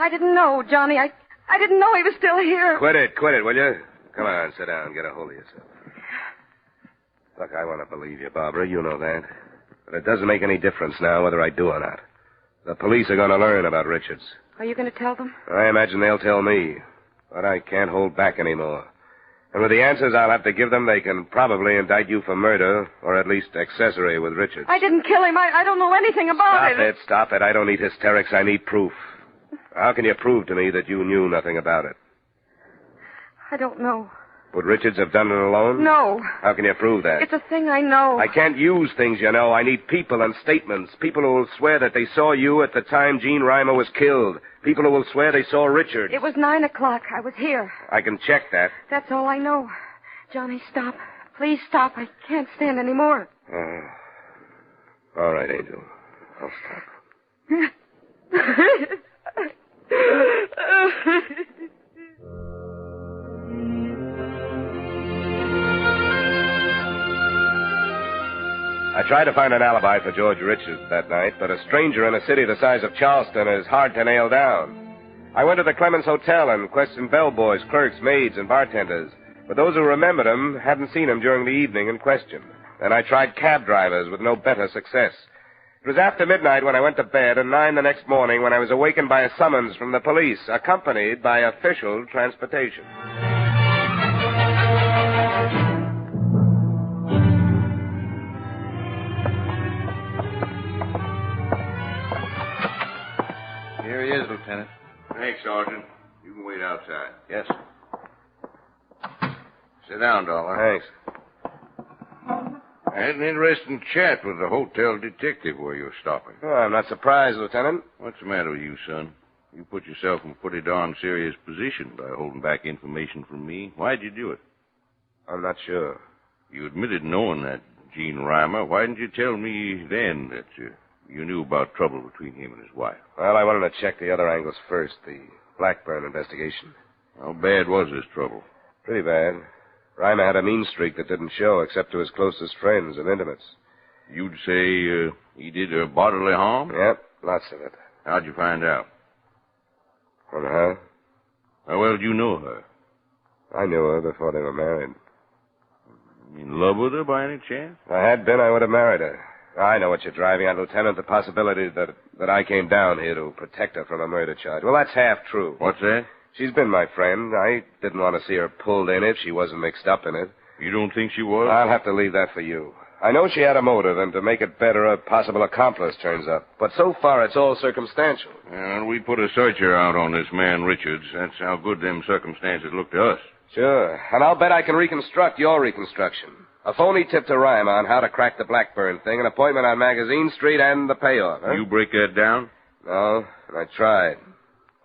I didn't know, Johnny. I didn't know he was still here. Quit it, will you? Come on, sit down and get a hold of yourself. Look, I want to believe you, Barbara. You know that. But it doesn't make any difference now whether I do or not. The police are going to learn about Richards. Are you going to tell them? I imagine they'll tell me. But I can't hold back anymore. And with the answers I'll have to give them, they can probably indict you for murder, or at least accessory with Richards. I didn't kill him. I don't know anything about it. Stop it. I don't need hysterics. I need proof. How can you prove to me that you knew nothing about it? I don't know. Would Richards have done it alone? No. How can you prove that? It's a thing I know. I can't use things you know. I need people and statements. People who will swear that they saw you at the time Jean Reimer was killed. People who will swear they saw Richards. It was 9 o'clock. I was here. I can check that. That's all I know. Johnny, stop. Please stop. I can't stand any more. All right, Angel. I'll stop. I tried to find an alibi for George Richards that night, but a stranger in a city the size of Charleston is hard to nail down. I went to the Clemens Hotel and questioned bellboys, clerks, maids, and bartenders, but those who remembered him hadn't seen him during the evening in question. Then I tried cab drivers with no better success. It was after midnight when I went to bed, and 9 the next morning when I was awakened by a summons from the police, accompanied by official transportation. he is, Lieutenant. Thanks, Sergeant. You can wait outside. Yes. Sit down, Dollar. Thanks. I had an interesting chat with the hotel detective where you were stopping. Oh, I'm not surprised, Lieutenant. What's the matter with you, son? You put yourself in a pretty darn serious position by holding back information from me. Why'd you do it? I'm not sure. You admitted knowing that Gene Reimer. Why didn't you tell me then that you knew about trouble between him and his wife? Well, I wanted to check the other angles first, the Blackburn investigation. How bad was this trouble? Pretty bad. Reimer had a mean streak that didn't show except to his closest friends and intimates. You'd say he did her bodily harm? Yep, lots of it. How'd you find out? From her? How well did you know her? I knew her before they were married. In love with her by any chance? If I had been, I would have married her. I know what you're driving at, Lieutenant, the possibility that I came down here to protect her from a murder charge. Well, that's half true. What's that? She's been my friend. I didn't want to see her pulled in if she wasn't mixed up in it. You don't think she was? I'll have to leave that for you. I know she had a motive, and to make it better, a possible accomplice turns up. But so far, it's all circumstantial. Well, we put a searcher out on this man, Richards. That's how good them circumstances look to us. Sure. And I'll bet I can reconstruct your reconstruction. A phony tip to Reimer on how to crack the Blackburn thing, an appointment on Magazine Street, and the payoff. Huh? You break that down? No, and I tried.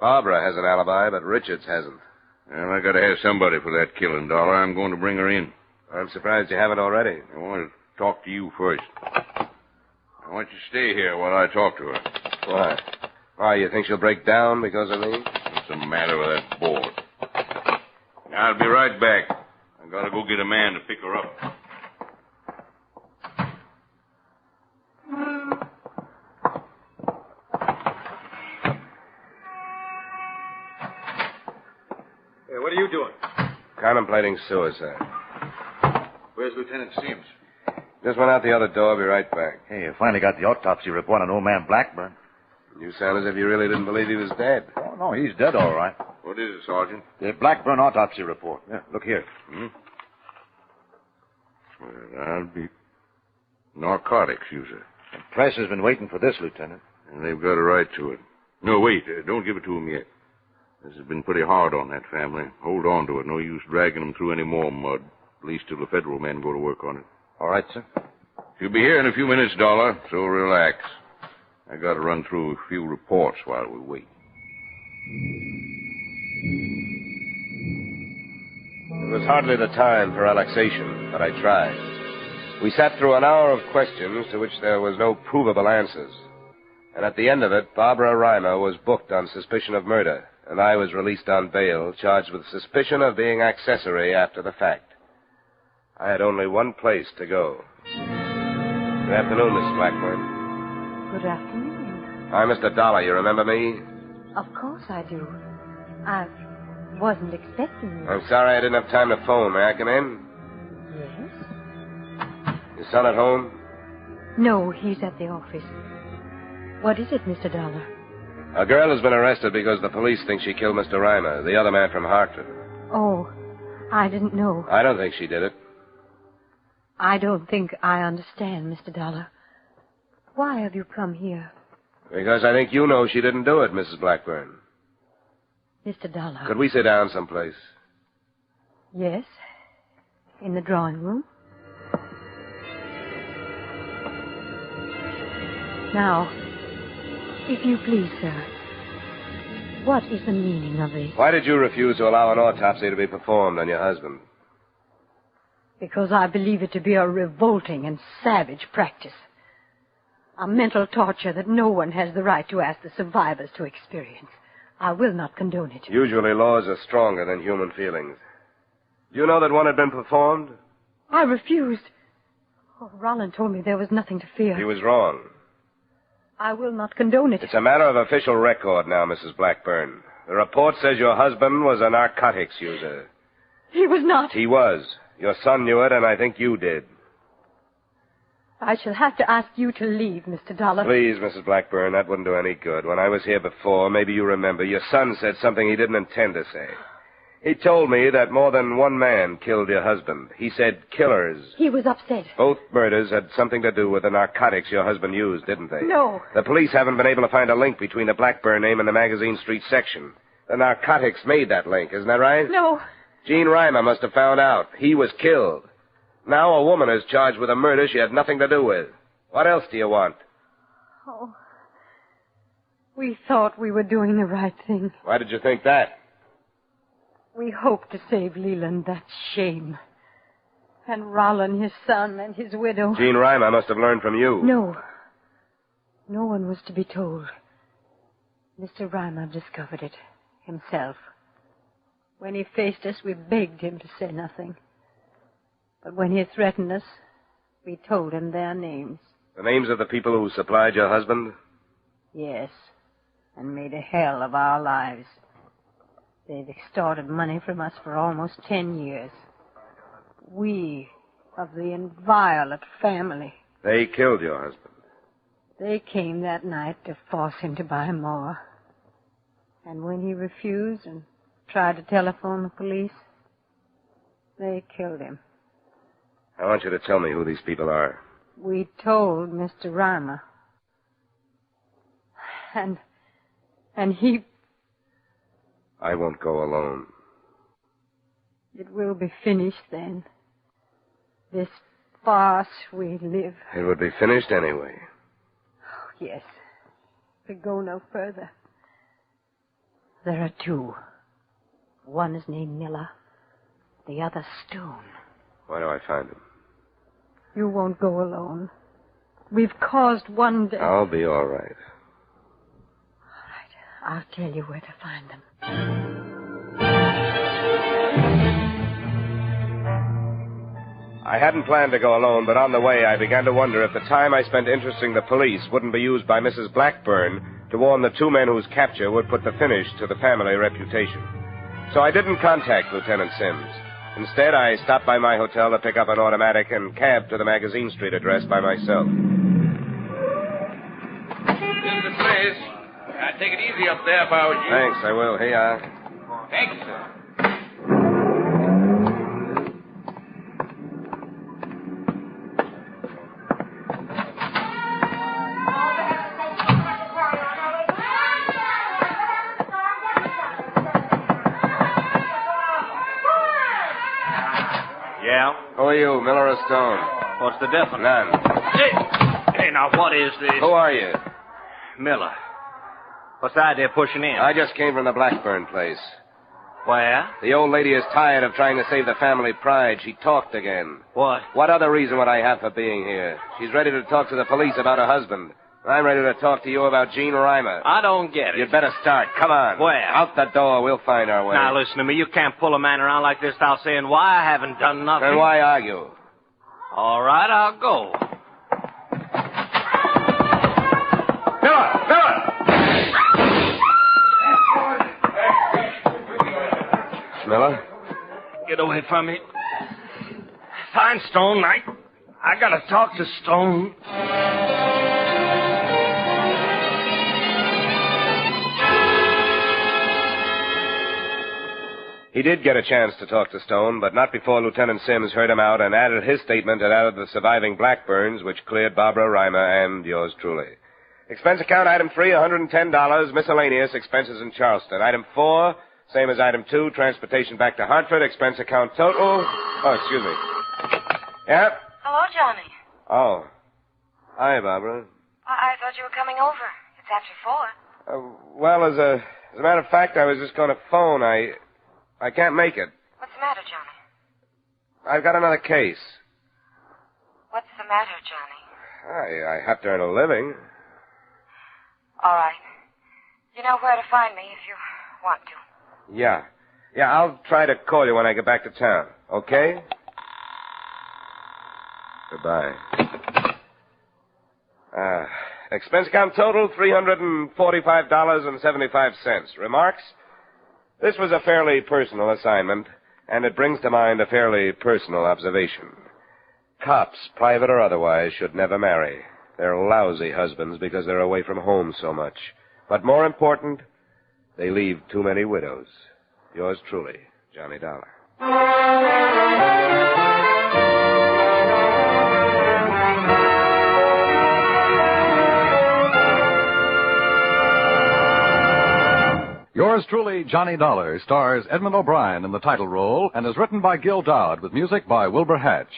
Barbara has an alibi, but Richards hasn't. Well, I gotta have somebody for that killing, Dollar. I'm going to bring her in. I'm surprised you haven't already. I want to talk to you first. I want you to stay here while I talk to her. Why? Why, you think she'll break down because of me? What's the matter with that board? I'll be right back. I gotta go get a man to pick her up. Hey, what are you doing? Contemplating suicide. Where's Lieutenant Sims? Just went out the other door. I'll be right back. Hey, you finally got the autopsy report on old man Blackburn. You sound as if you really didn't believe he was dead. Oh, no, he's dead all right. What is it, Sergeant? The Blackburn autopsy report. Yeah, look here. Well, I'll be narcotics user. The press has been waiting for this, Lieutenant. And they've got a right to it. No, wait. Don't give it to them yet. This has been pretty hard on that family. Hold on to it. No use dragging them through any more mud. At least till the federal men go to work on it. All right, sir. She'll be here in a few minutes, Dollar, so relax. I got to run through a few reports while we wait. It was hardly the time for relaxation, but I tried. We sat through an hour of questions to which there was no provable answers. And at the end of it, Barbara Reimer was booked on suspicion of murder, and I was released on bail, charged with suspicion of being accessory after the fact. I had only one place to go. Good afternoon, Mrs. Blackburn. Good afternoon. I'm Mr. Dollar. You remember me? Of course I do. I wasn't expecting you. I'm sorry I didn't have time to phone. May I come in? Yes? Your son at home? No, he's at the office. What is it, Mr. Dollar? A girl has been arrested because the police think she killed Mr. Reimer, the other man from Hartford. Oh, I didn't know. I don't think she did it. I don't think I understand, Mr. Dollar. Why have you come here? Because I think you know she didn't do it, Mrs. Blackburn. Mr. Dollar. Could we sit down someplace? Yes. In the drawing room. Now, if you please, sir, what is the meaning of this? Why did you refuse to allow an autopsy to be performed on your husband? Because I believe it to be a revolting and savage practice. A mental torture that no one has the right to ask the survivors to experience. I will not condone it. Usually laws are stronger than human feelings. Do you know that one had been performed? I refused. Oh, Roland told me there was nothing to fear. He was wrong. I will not condone it. It's a matter of official record now, Mrs. Blackburn. The report says your husband was a narcotics user. He was not. He was. Your son knew it, and I think you did. I shall have to ask you to leave, Mr. Dollar. Please, Mrs. Blackburn, that wouldn't do any good. When I was here before, maybe you remember, your son said something he didn't intend to say. He told me that more than one man killed your husband. He said killers. He was upset. Both murders had something to do with the narcotics your husband used, didn't they? No. The police haven't been able to find a link between the Blackburn name and the Magazine Street section. The narcotics made that link, isn't that right? No. Gene Reimer must have found out. He was killed. Now a woman is charged with a murder she had nothing to do with. What else do you want? Oh. We thought we were doing the right thing. Why did you think that? We hoped to save Leland that shame. And Rollin, his son, and his widow. Gene Reimer must have learned from you. No. No one was to be told. Mr. Reimer discovered it himself. When he faced us, we begged him to say nothing. But when he threatened us, we told him their names. The names of the people who supplied your husband? Yes, and made a hell of our lives. They've extorted money from us for almost 10 years. We, of the inviolate family. They killed your husband. They came that night to force him to buy more. And when he refused and tried to telephone the police, they killed him. I want you to tell me who these people are. We told Mr. Reimer. And he... I won't go alone. It will be finished then. This farce we live. It would be finished anyway. Oh, yes. We go no further. There are two. One is named Miller. The other Stone. Why do I find him? You won't go alone. We've caused one death. I'll be all right. All right. I'll tell you where to find them. I hadn't planned to go alone, but on the way I began to wonder if the time I spent interesting the police wouldn't be used by Mrs. Blackburn to warn the two men whose capture would put the finish to the family reputation. So I didn't contact Lieutenant Sims. Instead, I stopped by my hotel to pick up an automatic and cabbed to the Magazine Street address by myself. This is the place. I'd take it easy up there if I was you. Thanks, I will. Here you are. Thank you, sir. Yeah? Who are you, Miller or Stone? What's the difference? None. Hey, now, what is this? Who are you? Miller. What's the idea of pushing in? I just came from the Blackburn place. Where? The old lady is tired of trying to save the family pride. She talked again. What? What other reason would I have for being here? She's ready to talk to the police about her husband. I'm ready to talk to you about Gene Reimer. I don't get it. You'd better start. Come on. Where? Out the door. We'll find our way. Now, listen to me. You can't pull a man around like this without saying why I haven't done nothing. Then why argue? All right, I'll go. Miller? Get away from me. Find Stone. I gotta talk to Stone. He did get a chance to talk to Stone, but not before Lieutenant Sims heard him out and added his statement and added the surviving Blackburns, which cleared Barbara Reimer and yours truly. Expense account item 3, $110, miscellaneous expenses in Charleston. Item 4, same as item 2, transportation back to Hartford, expense account total. Oh, excuse me. Yeah? Hello, Johnny. Oh. Hi, Barbara. I thought you were coming over. It's after 4. Well, as a matter of fact, I was just going to phone. I can't make it. What's the matter, Johnny? I've got another case. What's the matter, Johnny? I have to earn a living. All right. You know where to find me if you want to. Yeah. Yeah, I'll try to call you when I get back to town. Okay? Goodbye. Expense account total, $345.75. Remarks? This was a fairly personal assignment, and it brings to mind a fairly personal observation. Cops, private or otherwise, should never marry. They're lousy husbands because they're away from home so much. But more important, they leave too many widows. Yours truly, Johnny Dollar. Yours truly, Johnny Dollar, stars Edmund O'Brien in the title role and is written by Gil Dowd with music by Wilbur Hatch.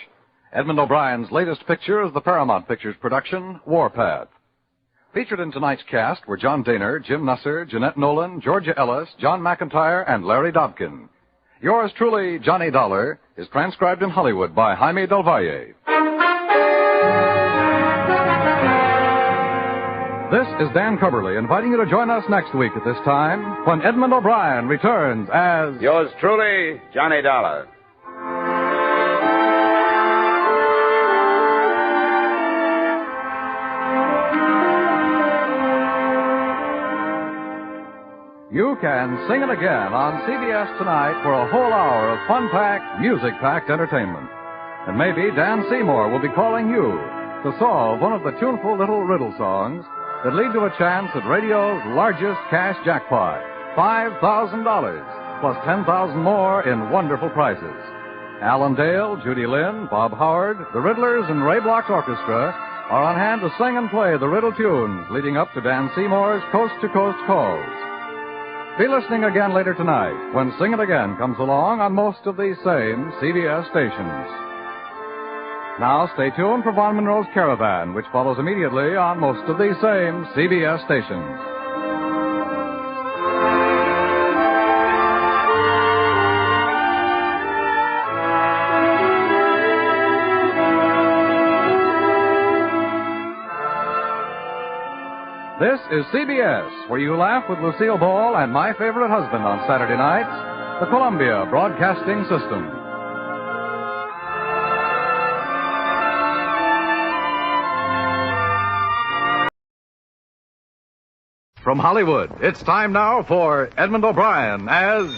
Edmund O'Brien's latest picture is the Paramount Pictures production, Warpath. Featured in tonight's cast were John Daner, Jim Nusser, Jeanette Nolan, Georgia Ellis, John McIntyre, and Larry Dobkin. Yours truly, Johnny Dollar, is transcribed in Hollywood by Jaime Del Valle. This is Dan Coverly inviting you to join us next week at this time when Edmund O'Brien returns as... Yours truly, Johnny Dollar. You can sing it again on CBS tonight for a whole hour of fun-packed, music-packed entertainment. And maybe Dan Seymour will be calling you to solve one of the tuneful little riddle songs that lead to a chance at radio's largest cash jackpot, $5,000, plus $10,000 more in wonderful prizes. Alan Dale, Judy Lynn, Bob Howard, the Riddlers, and Ray Block's orchestra are on hand to sing and play the riddle tunes leading up to Dan Seymour's coast-to-coast calls. Be listening again later tonight when Sing It Again comes along on most of these same CBS stations. Now stay tuned for Von Monroe's Caravan, which follows immediately on most of these same CBS stations. This is CBS, where you laugh with Lucille Ball and My Favorite Husband on Saturday nights, the Columbia Broadcasting System. From Hollywood, it's time now for Edmund O'Brien as...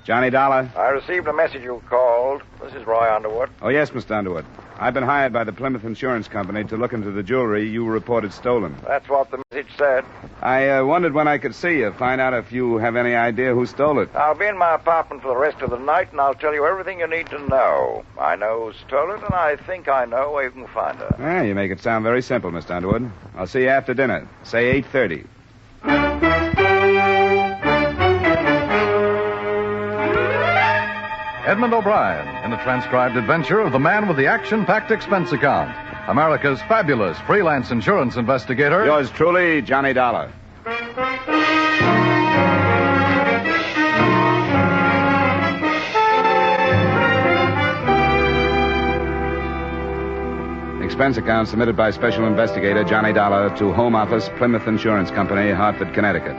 Johnny Dollar? I received a message you called. This is Roy Underwood. Oh, yes, Mr. Underwood. I've been hired by the Plymouth Insurance Company to look into the jewelry you reported stolen. That's what the message said. I wondered when I could see you, find out if you have any idea who stole it. I'll be in my apartment for the rest of the night, and I'll tell you everything you need to know. I know who stole it, and I think I know where you can find her. You make it sound very simple, Mr. Underwood. I'll see you after dinner, say 8:30. Edmund O'Brien in the transcribed adventure of the man with the action-packed expense account, America's fabulous freelance insurance investigator. Yours truly, Johnny Dollar. Expense account submitted by Special Investigator Johnny Dollar to Home Office, Plymouth Insurance Company, Hartford, Connecticut.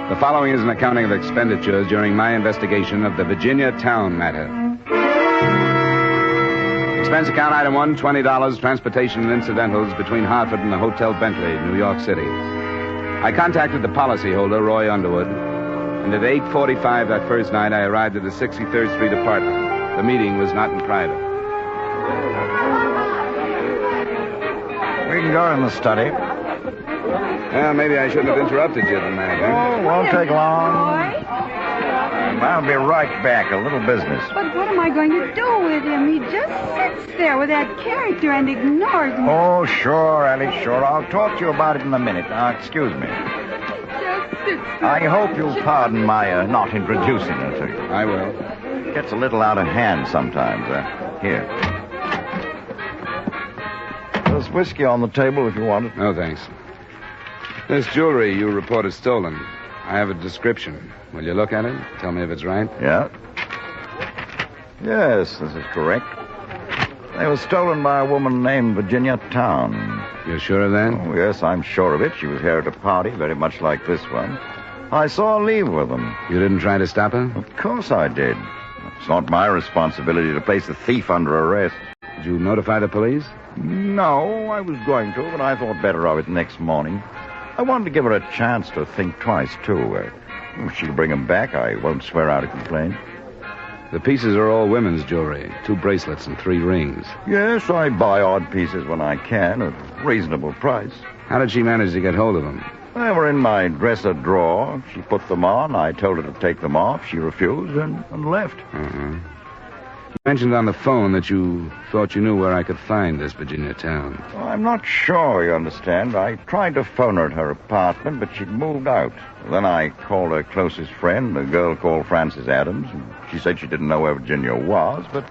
The following is an accounting of expenditures during my investigation of the Virginia Towne Matter. Expense account item 1, $20, transportation and incidentals between Hartford and the Hotel Bentley, New York City. I contacted the policyholder, Roy Underwood, and at 8:45 that first night I arrived at the 63rd Street apartment. The meeting was not in private. We can go in the study. Well, maybe I shouldn't have interrupted you tonight. Oh, won't take long. I'll be right back. A little business. But what am I going to do with him? He just sits there with that character and ignores me. Oh, sure, Ellie, sure. I'll talk to you about it in a minute. Now, excuse me. Just sits there. I hope you'll pardon my not introducing her to you. I will. Gets a little out of hand sometimes. Here. There's whiskey on the table if you want it. No, thanks. This jewelry you reported stolen. I have a description. Will you look at it? Tell me if it's right? Yeah. Yes, this is correct. They were stolen by a woman named Virginia Towne. You're sure of that? Oh, yes, I'm sure of it. She was here at a party, very much like this one. I saw her leave with them. You didn't try to stop her? Of course I did. It's not my responsibility to place the thief under arrest. Did you notify the police? No, I was going to, but I thought better of it next morning. I wanted to give her a chance to think twice, too. If she'll bring them back, I won't swear out a complaint. The pieces are all women's jewelry. 2 bracelets and 3 rings. Yes, I buy odd pieces when I can, at a reasonable price. How did she manage to get hold of them? They were in my dresser drawer. She put them on. I told her to take them off. She refused and left. You mentioned on the phone that you thought you knew where I could find this Virginia Towne. Well, I'm not sure, you understand. I tried to phone her at her apartment, but she'd moved out. Then I called her closest friend, a girl called Frances Adams. She said she didn't know where Virginia was, but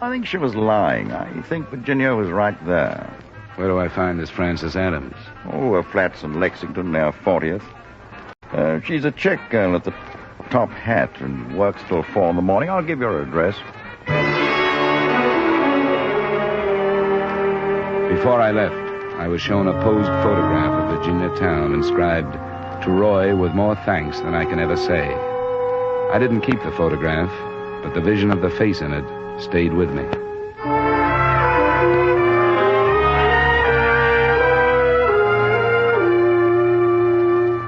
I think she was lying. I think Virginia was right there. Where do I find this Frances Adams? Oh, her flat's in Lexington, near 40th. She's a chick girl at the top hat and works till 4 in the morning. I'll give you her address. Before I left, I was shown a posed photograph of Virginia Towne inscribed, "To Roy with more thanks than I can ever say." I didn't keep the photograph, but the vision of the face in it stayed with me.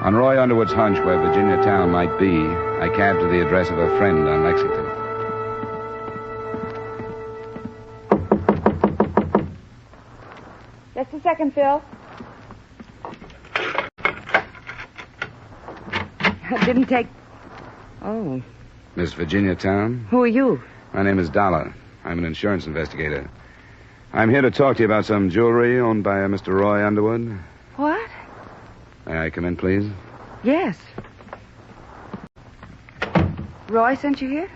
On Roy Underwood's hunch where Virginia Towne might be, I cabbed to the address of a friend on Lexington. Just a second, Phil. It didn't take... Oh. Miss Virginia Towne? Who are you? My name is Dollar. I'm an insurance investigator. I'm here to talk to you about some jewelry owned by a Mr. Roy Underwood. What? May I come in, please? Yes. Roy sent you here?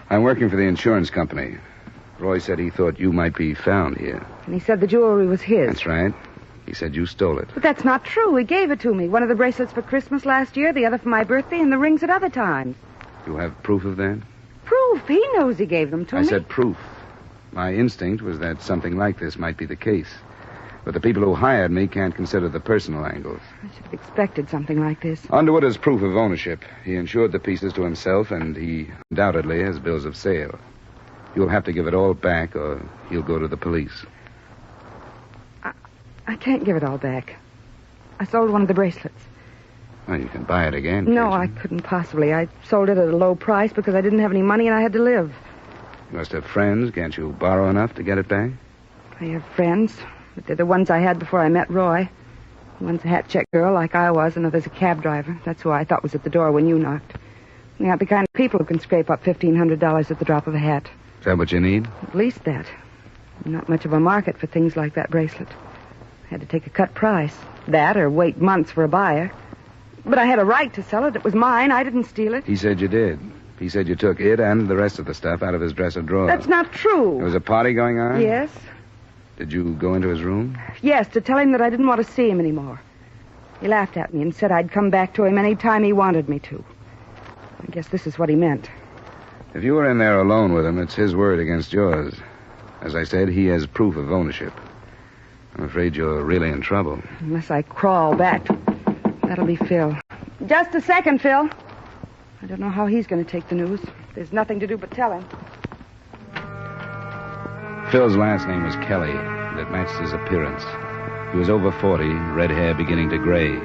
I'm working for the insurance company. Roy said he thought you might be found here. And he said the jewelry was his. That's right. He said you stole it. But that's not true. He gave it to me. One of the bracelets for Christmas last year, the other for my birthday, and the rings at other times. You have proof of that? Proof? He knows he gave them to me. I said proof. My instinct was that something like this might be the case. But the people who hired me can't consider the personal angles. I should have expected something like this. Underwood has proof of ownership. He insured the pieces to himself, and he undoubtedly has bills of sale. You'll have to give it all back, or he'll go to the police. I can't give it all back. I sold one of the bracelets. Well, you can buy it again. No, I couldn't possibly. I sold it at a low price because I didn't have any money and I had to live. You must have friends. Can't you borrow enough to get it back? I have friends, but they're the ones I had before I met Roy. One's a hat check girl like I was, another's a cab driver. That's who I thought was at the door when you knocked. They aren't the kind of people who can scrape up $1,500 at the drop of a hat. Is that what you need? At least that. Not much of a market for things like that bracelet. I had to take a cut price. That or wait months for a buyer. But I had a right to sell it. It was mine. I didn't steal it. He said you did. He said you took it and the rest of the stuff out of his dresser drawer. That's not true. There was a party going on? Yes. Did you go into his room? Yes, to tell him that I didn't want to see him anymore. He laughed at me and said I'd come back to him any time he wanted me to. I guess this is what he meant. If you were in there alone with him, it's his word against yours. As I said, he has proof of ownership. I'm afraid you're really in trouble. Unless I crawl back. That'll be Phil. Just a second, Phil. I don't know how he's going to take the news. There's nothing to do but tell him. Phil's last name was Kelly, and it matched his appearance. He was over 40, red hair beginning to gray.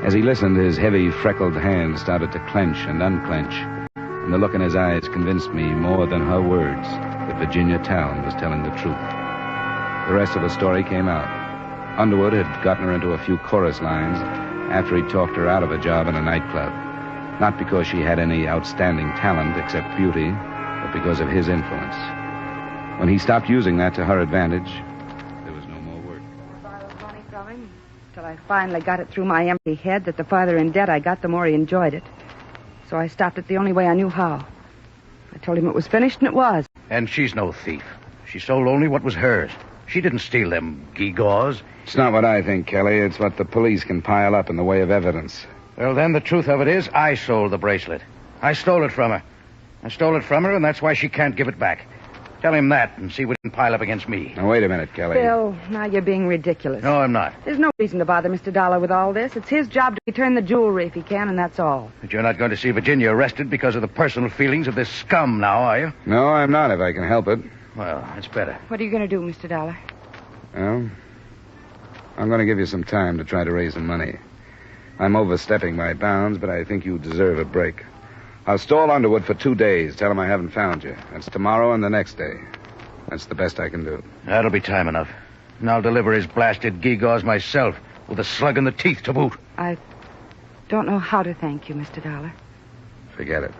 As he listened, his heavy, freckled hands started to clench and unclench, and the look in his eyes convinced me more than her words that Virginia Towne was telling the truth. The rest of the story came out. Underwood had gotten her into a few chorus lines after he'd talked her out of a job in a nightclub. Not because she had any outstanding talent except beauty, but because of his influence. When he stopped using that to her advantage, there was no more work. I borrowed money from him till I finally got it through my empty head that the farther in debt I got, the more he enjoyed it. So I stopped it the only way I knew how. I told him it was finished, and it was. And she's no thief. She sold only what was hers. She didn't steal them gewgaws. It's not what I think, Kelly. It's what the police can pile up in the way of evidence. Well, then, the truth of it is, I sold the bracelet. I stole it from her. I stole it from her, and that's why she can't give it back. Tell him that and see what he can pile up against me. Now, wait a minute, Kelly. Phil, now you're being ridiculous. No, I'm not. There's no reason to bother Mr. Dollar with all this. It's his job to return the jewelry if he can, and that's all. But you're not going to see Virginia arrested because of the personal feelings of this scum now, are you? No, I'm not, if I can help it. Well, it's better. What are you going to do, Mr. Dollar? Well, I'm going to give you some time to try to raise some money. I'm overstepping my bounds, but I think you deserve a break. I'll stall Underwood for 2 days. Tell him I haven't found you. That's tomorrow and the next day. That's the best I can do. That'll be time enough. And I'll deliver his blasted gewgaws myself, with a slug in the teeth to boot. I don't know how to thank you, Mr. Dollar. Forget it.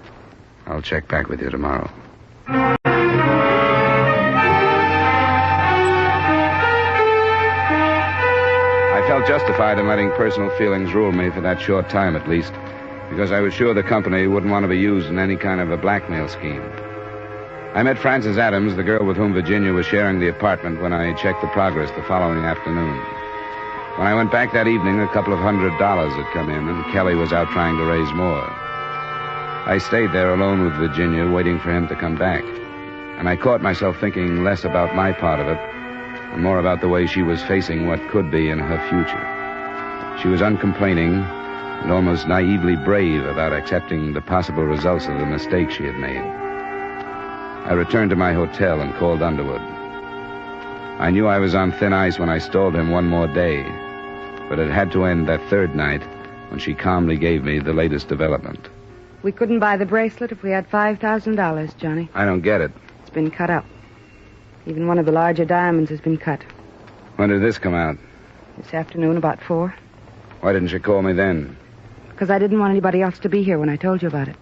I'll check back with you tomorrow. I felt justified in letting personal feelings rule me for that short time, at least, because I was sure the company wouldn't want to be used in any kind of a blackmail scheme. I met Frances Adams, the girl with whom Virginia was sharing the apartment, when I checked the progress the following afternoon. When I went back that evening, a couple of $100 had come in, and Kelly was out trying to raise more. I stayed there alone with Virginia, waiting for him to come back. And I caught myself thinking less about my part of it, and more about the way she was facing what could be in her future. She was uncomplaining and almost naively brave about accepting the possible results of the mistake she had made. I returned to my hotel and called Underwood. I knew I was on thin ice when I stalled him one more day, but it had to end that third night when she calmly gave me the latest development. We couldn't buy the bracelet if we had $5,000, Johnny. I don't get it. It's been cut up. Even one of the larger diamonds has been cut. When did this come out? This afternoon, about 4. Why didn't you call me then? Because I didn't want anybody else to be here when I told you about it.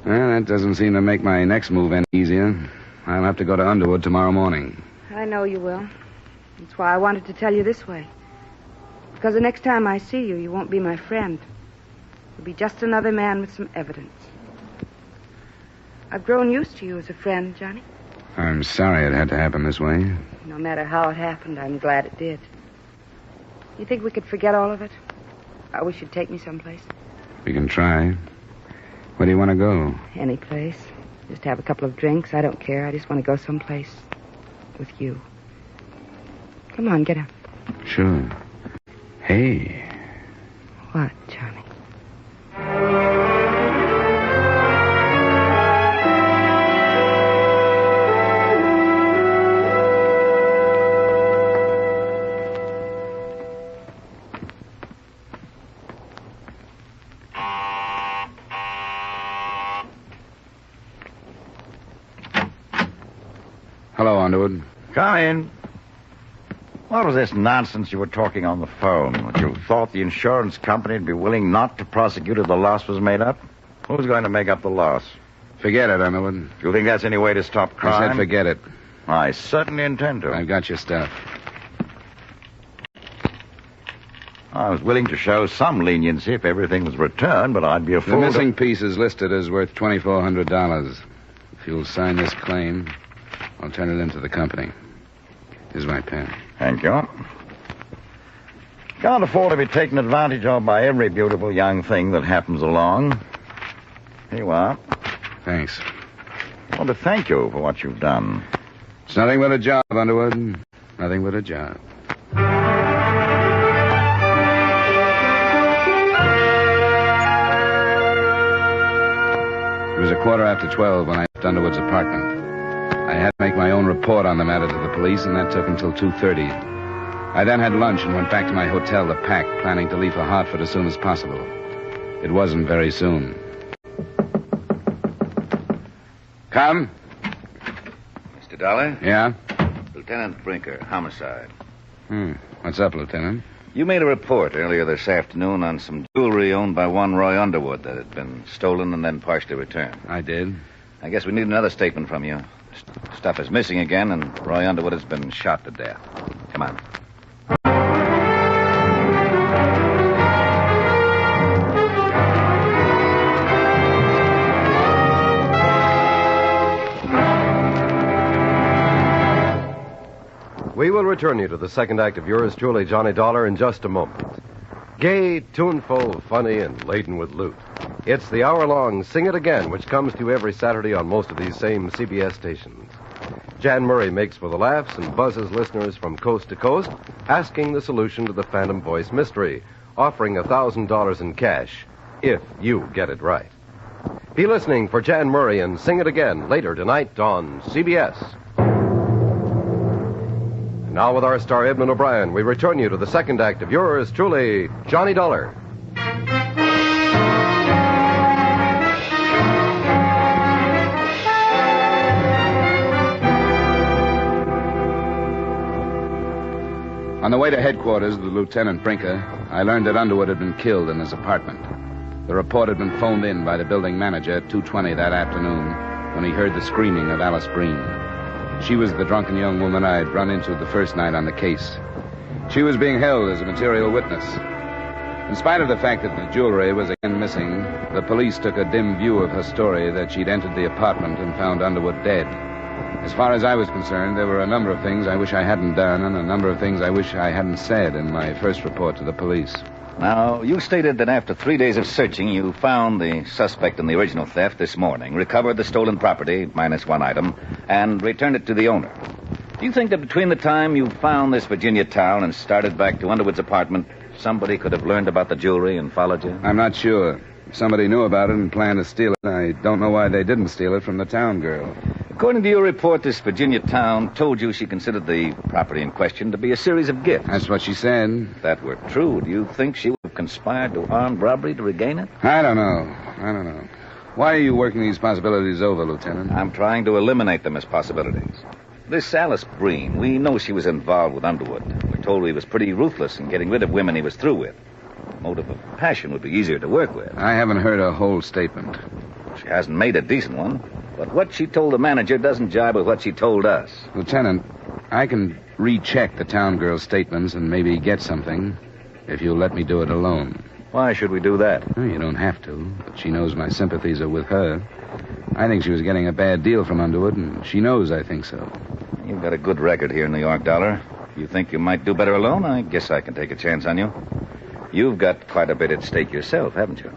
Well, that doesn't seem to make my next move any easier. I'll have to go to Underwood tomorrow morning. I know you will. That's why I wanted to tell you this way. Because the next time I see you, you won't be my friend. You'll be just another man with some evidence. I've grown used to you as a friend, Johnny. I'm sorry it had to happen this way. No matter how it happened, I'm glad it did. You think we could forget all of it? I wish you'd take me someplace. We can try. Where do you want to go? Any place. Just have a couple of drinks. I don't care. I just want to go someplace with you. Come on, get up. Sure. Hey. What, Johnny? Hello, Underwood. Come in. What was this nonsense you were talking on the phone? That you thought the insurance company would be willing not to prosecute if the loss was made up? Who's going to make up the loss? Forget it, Underwood. Do you think that's any way to stop crime? I said forget it. I certainly intend to. I've got your stuff. I was willing to show some leniency if everything was returned, but I'd be a fool. The missing piece is listed as worth $2,400. If you'll sign this claim, I'll turn it into the company. Here's my pen. Thank you. Can't afford to be taken advantage of by every beautiful young thing that happens along. Here you are. Thanks. I want to thank you for what you've done. It's nothing but a job, Underwood. Nothing but a job. It was 12:15 when I left Underwood's apartment. I had to make my own report on the matter to the police, and that took until 2:30. I then had lunch and went back to my hotel to pack, planning to leave for Hartford as soon as possible. It wasn't very soon. Come. Mr. Dollar? Yeah? Lieutenant Brinker, homicide. What's up, Lieutenant? You made a report earlier this afternoon on some jewelry owned by one Roy Underwood that had been stolen and then partially returned. I did. I guess we need another statement from you. Stuff is missing again, and Roy Underwood has been shot to death. Come on. We will return you to the second act of yours truly, Johnny Dollar, in just a moment. Gay, tuneful, funny, and laden with loot. It's the hour-long Sing It Again, which comes to you every Saturday on most of these same CBS stations. Jan Murray makes for the laughs and buzzes listeners from coast to coast, asking the solution to the Phantom Voice mystery, offering $1,000 in cash, if you get it right. Be listening for Jan Murray and Sing It Again later tonight on CBS. Now with our star Edmund O'Brien, we return you to the second act of yours truly, Johnny Dollar. On the way to headquarters, the Lieutenant Brinker, I learned that Underwood had been killed in his apartment. The report had been phoned in by the building manager at 2:20 that afternoon when he heard the screaming of Alice Breen. She was the drunken young woman I'd run into the first night on the case. She was being held as a material witness. In spite of the fact that the jewelry was again missing, the police took a dim view of her story that she'd entered the apartment and found Underwood dead. As far as I was concerned, there were a number of things I wish I hadn't done and a number of things I wish I hadn't said in my first report to the police. Now, you stated that after 3 days of searching, you found the suspect in the original theft this morning, recovered the stolen property, minus one item, and returned it to the owner. Do you think that between the time you found this Virginia Towne and started back to Underwood's apartment, somebody could have learned about the jewelry and followed you? I'm not sure. If somebody knew about it and planned to steal it, I don't know why they didn't steal it from the Towne girl. According to your report, this Virginia Towne told you she considered the property in question to be a series of gifts. That's what she said. If that were true, do you think she would have conspired to armed robbery to regain it? I don't know. Why are you working these possibilities over, Lieutenant? I'm trying to eliminate them as possibilities. This Alice Breen, we know she was involved with Underwood. We're told he was pretty ruthless in getting rid of women he was through with. The motive of passion would be easier to work with. I haven't heard a whole statement. She hasn't made a decent one. But what she told the manager doesn't jibe with what she told us. Lieutenant, I can recheck the Towne girl's statements and maybe get something if you'll let me do it alone. Why should we do that? Well, you don't have to, but she knows my sympathies are with her. I think she was getting a bad deal from Underwood, and she knows I think so. You've got a good record here in New York, Dollar. If you think you might do better alone, I guess I can take a chance on you. You've got quite a bit at stake yourself, haven't you?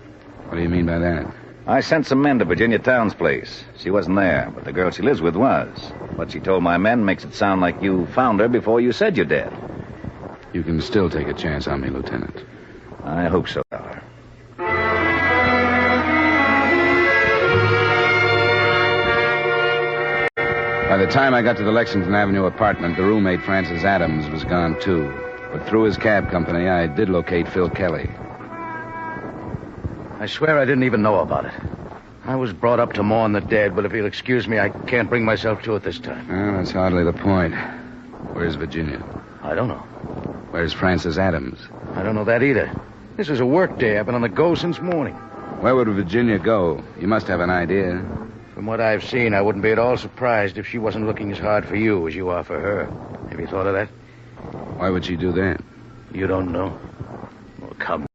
What do you mean by that? I sent some men to Virginia Towne's place. She wasn't there, but the girl she lives with was. What she told my men makes it sound like you found her before you said you're dead. You can still take a chance on me, Lieutenant. I hope so, Dollar. By the time I got to the Lexington Avenue apartment, the roommate, Francis Adams, was gone, too. But through his cab company, I did locate Phil Kelly. I swear I didn't even know about it. I was brought up to mourn the dead, but if you'll excuse me, I can't bring myself to it this time. Well, that's hardly the point. Where's Virginia? I don't know. Where's Francis Adams? I don't know that either. This is a work day. I've been on the go since morning. Where would Virginia go? You must have an idea. From what I've seen, I wouldn't be at all surprised if she wasn't looking as hard for you as you are for her. Have you thought of that? Why would she do that? You don't know? Well, come.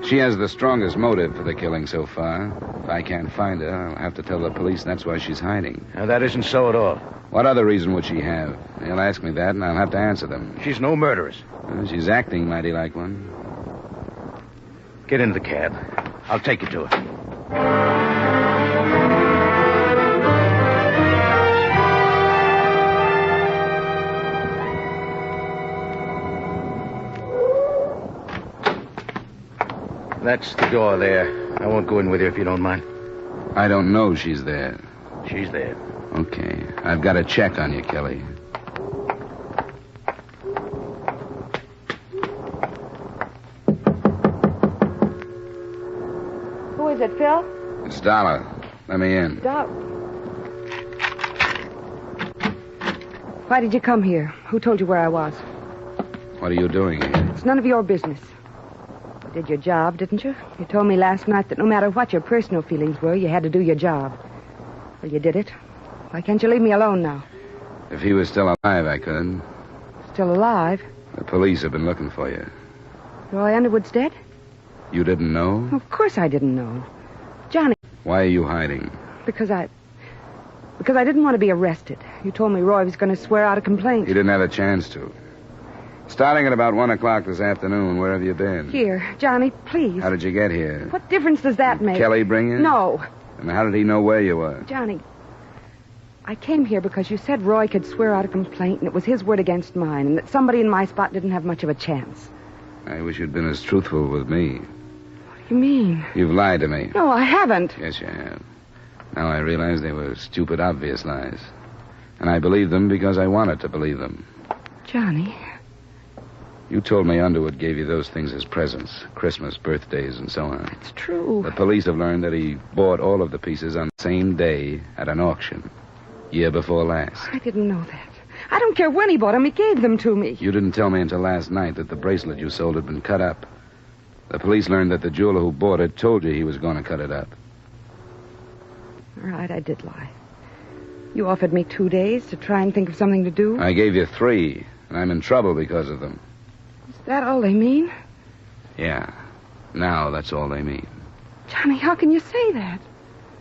She has the strongest motive for the killing so far. If I can't find her, I'll have to tell the police that's why she's hiding. Now, that isn't so at all. What other reason would she have? They'll ask me that, and I'll have to answer them. She's no murderess. Well, she's acting mighty like one. Get into the cab. I'll take you to her. That's the door there. I won't go in with you if you don't mind. I don't know she's there. She's there. Okay. I've got a check on you, Kelly. Who is it, Phil? It's Dollar. Let me in. Why did you come here? Who told you where I was? What are you doing here? It's none of your business. You did your job, didn't you? You told me last night that no matter what your personal feelings were, you had to do your job. Well, you did it. Why can't you leave me alone now? If he was still alive, I could. Still alive? The police have been looking for you. Roy Underwood's dead? You didn't know? Of course I didn't know. Johnny. Why are you hiding? Because I didn't want to be arrested. You told me Roy was going to swear out a complaint. He didn't have a chance to. Starting at about 1 o'clock this afternoon, where have you been? Here, Johnny, please. How did you get here? What difference does that make? Kelly bring you? No. And how did he know where you were? Johnny, I came here because you said Roy could swear out a complaint, and it was his word against mine, and that somebody in my spot didn't have much of a chance. I wish you'd been as truthful with me. What do you mean? You've lied to me. No, I haven't. Yes, you have. Now I realize they were stupid, obvious lies. And I believed them because I wanted to believe them. Johnny. You told me Underwood gave you those things as presents. Christmas, birthdays, and so on. It's true. The police have learned that he bought all of the pieces on the same day at an auction. Year before last. I didn't know that. I don't care when he bought them. He gave them to me. You didn't tell me until last night that the bracelet you sold had been cut up. The police learned that the jeweler who bought it told you he was going to cut it up. All right, I did lie. You offered me 2 days to try and think of something to do. I gave you 3, and I'm in trouble because of them. Is that all they mean? Yeah. Now that's all they mean. Johnny, how can you say that?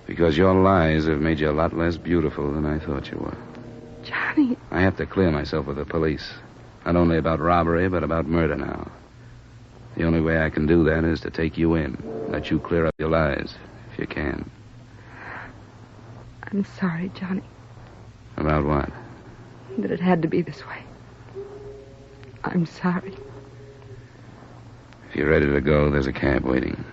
Because your lies have made you a lot less beautiful than I thought you were. Johnny. I have to clear myself with the police. Not only about robbery, but about murder now. The only way I can do that is to take you in. Let you clear up your lies, if you can. I'm sorry, Johnny. About what? That it had to be this way. I'm sorry. If you're ready to go, there's a cab waiting.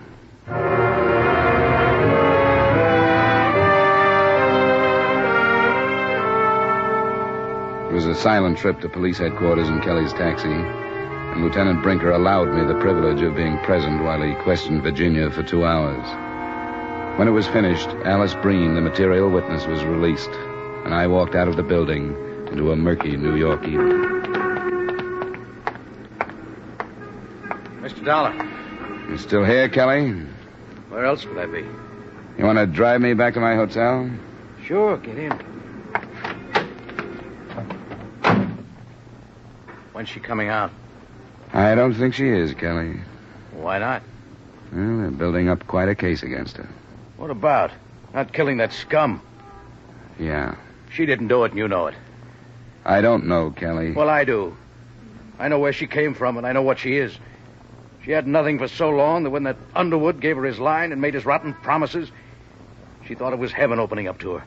It was a silent trip to police headquarters in Kelly's taxi, and Lieutenant Brinker allowed me the privilege of being present while he questioned Virginia for 2 hours. When it was finished, Alice Breen, the material witness, was released, and I walked out of the building into a murky New York evening. Mr. Dollar. You still here, Kelly? Where else would I be? You want to drive me back to my hotel? Sure, get in. When's she coming out? I don't think she is, Kelly. Why not? Well, they're building up quite a case against her. What about? Not killing that scum. Yeah. She didn't do it, and you know it. I don't know, Kelly. Well, I do. I know where she came from, and I know what she is. She had nothing for so long that when that Underwood gave her his line and made his rotten promises, she thought it was heaven opening up to her.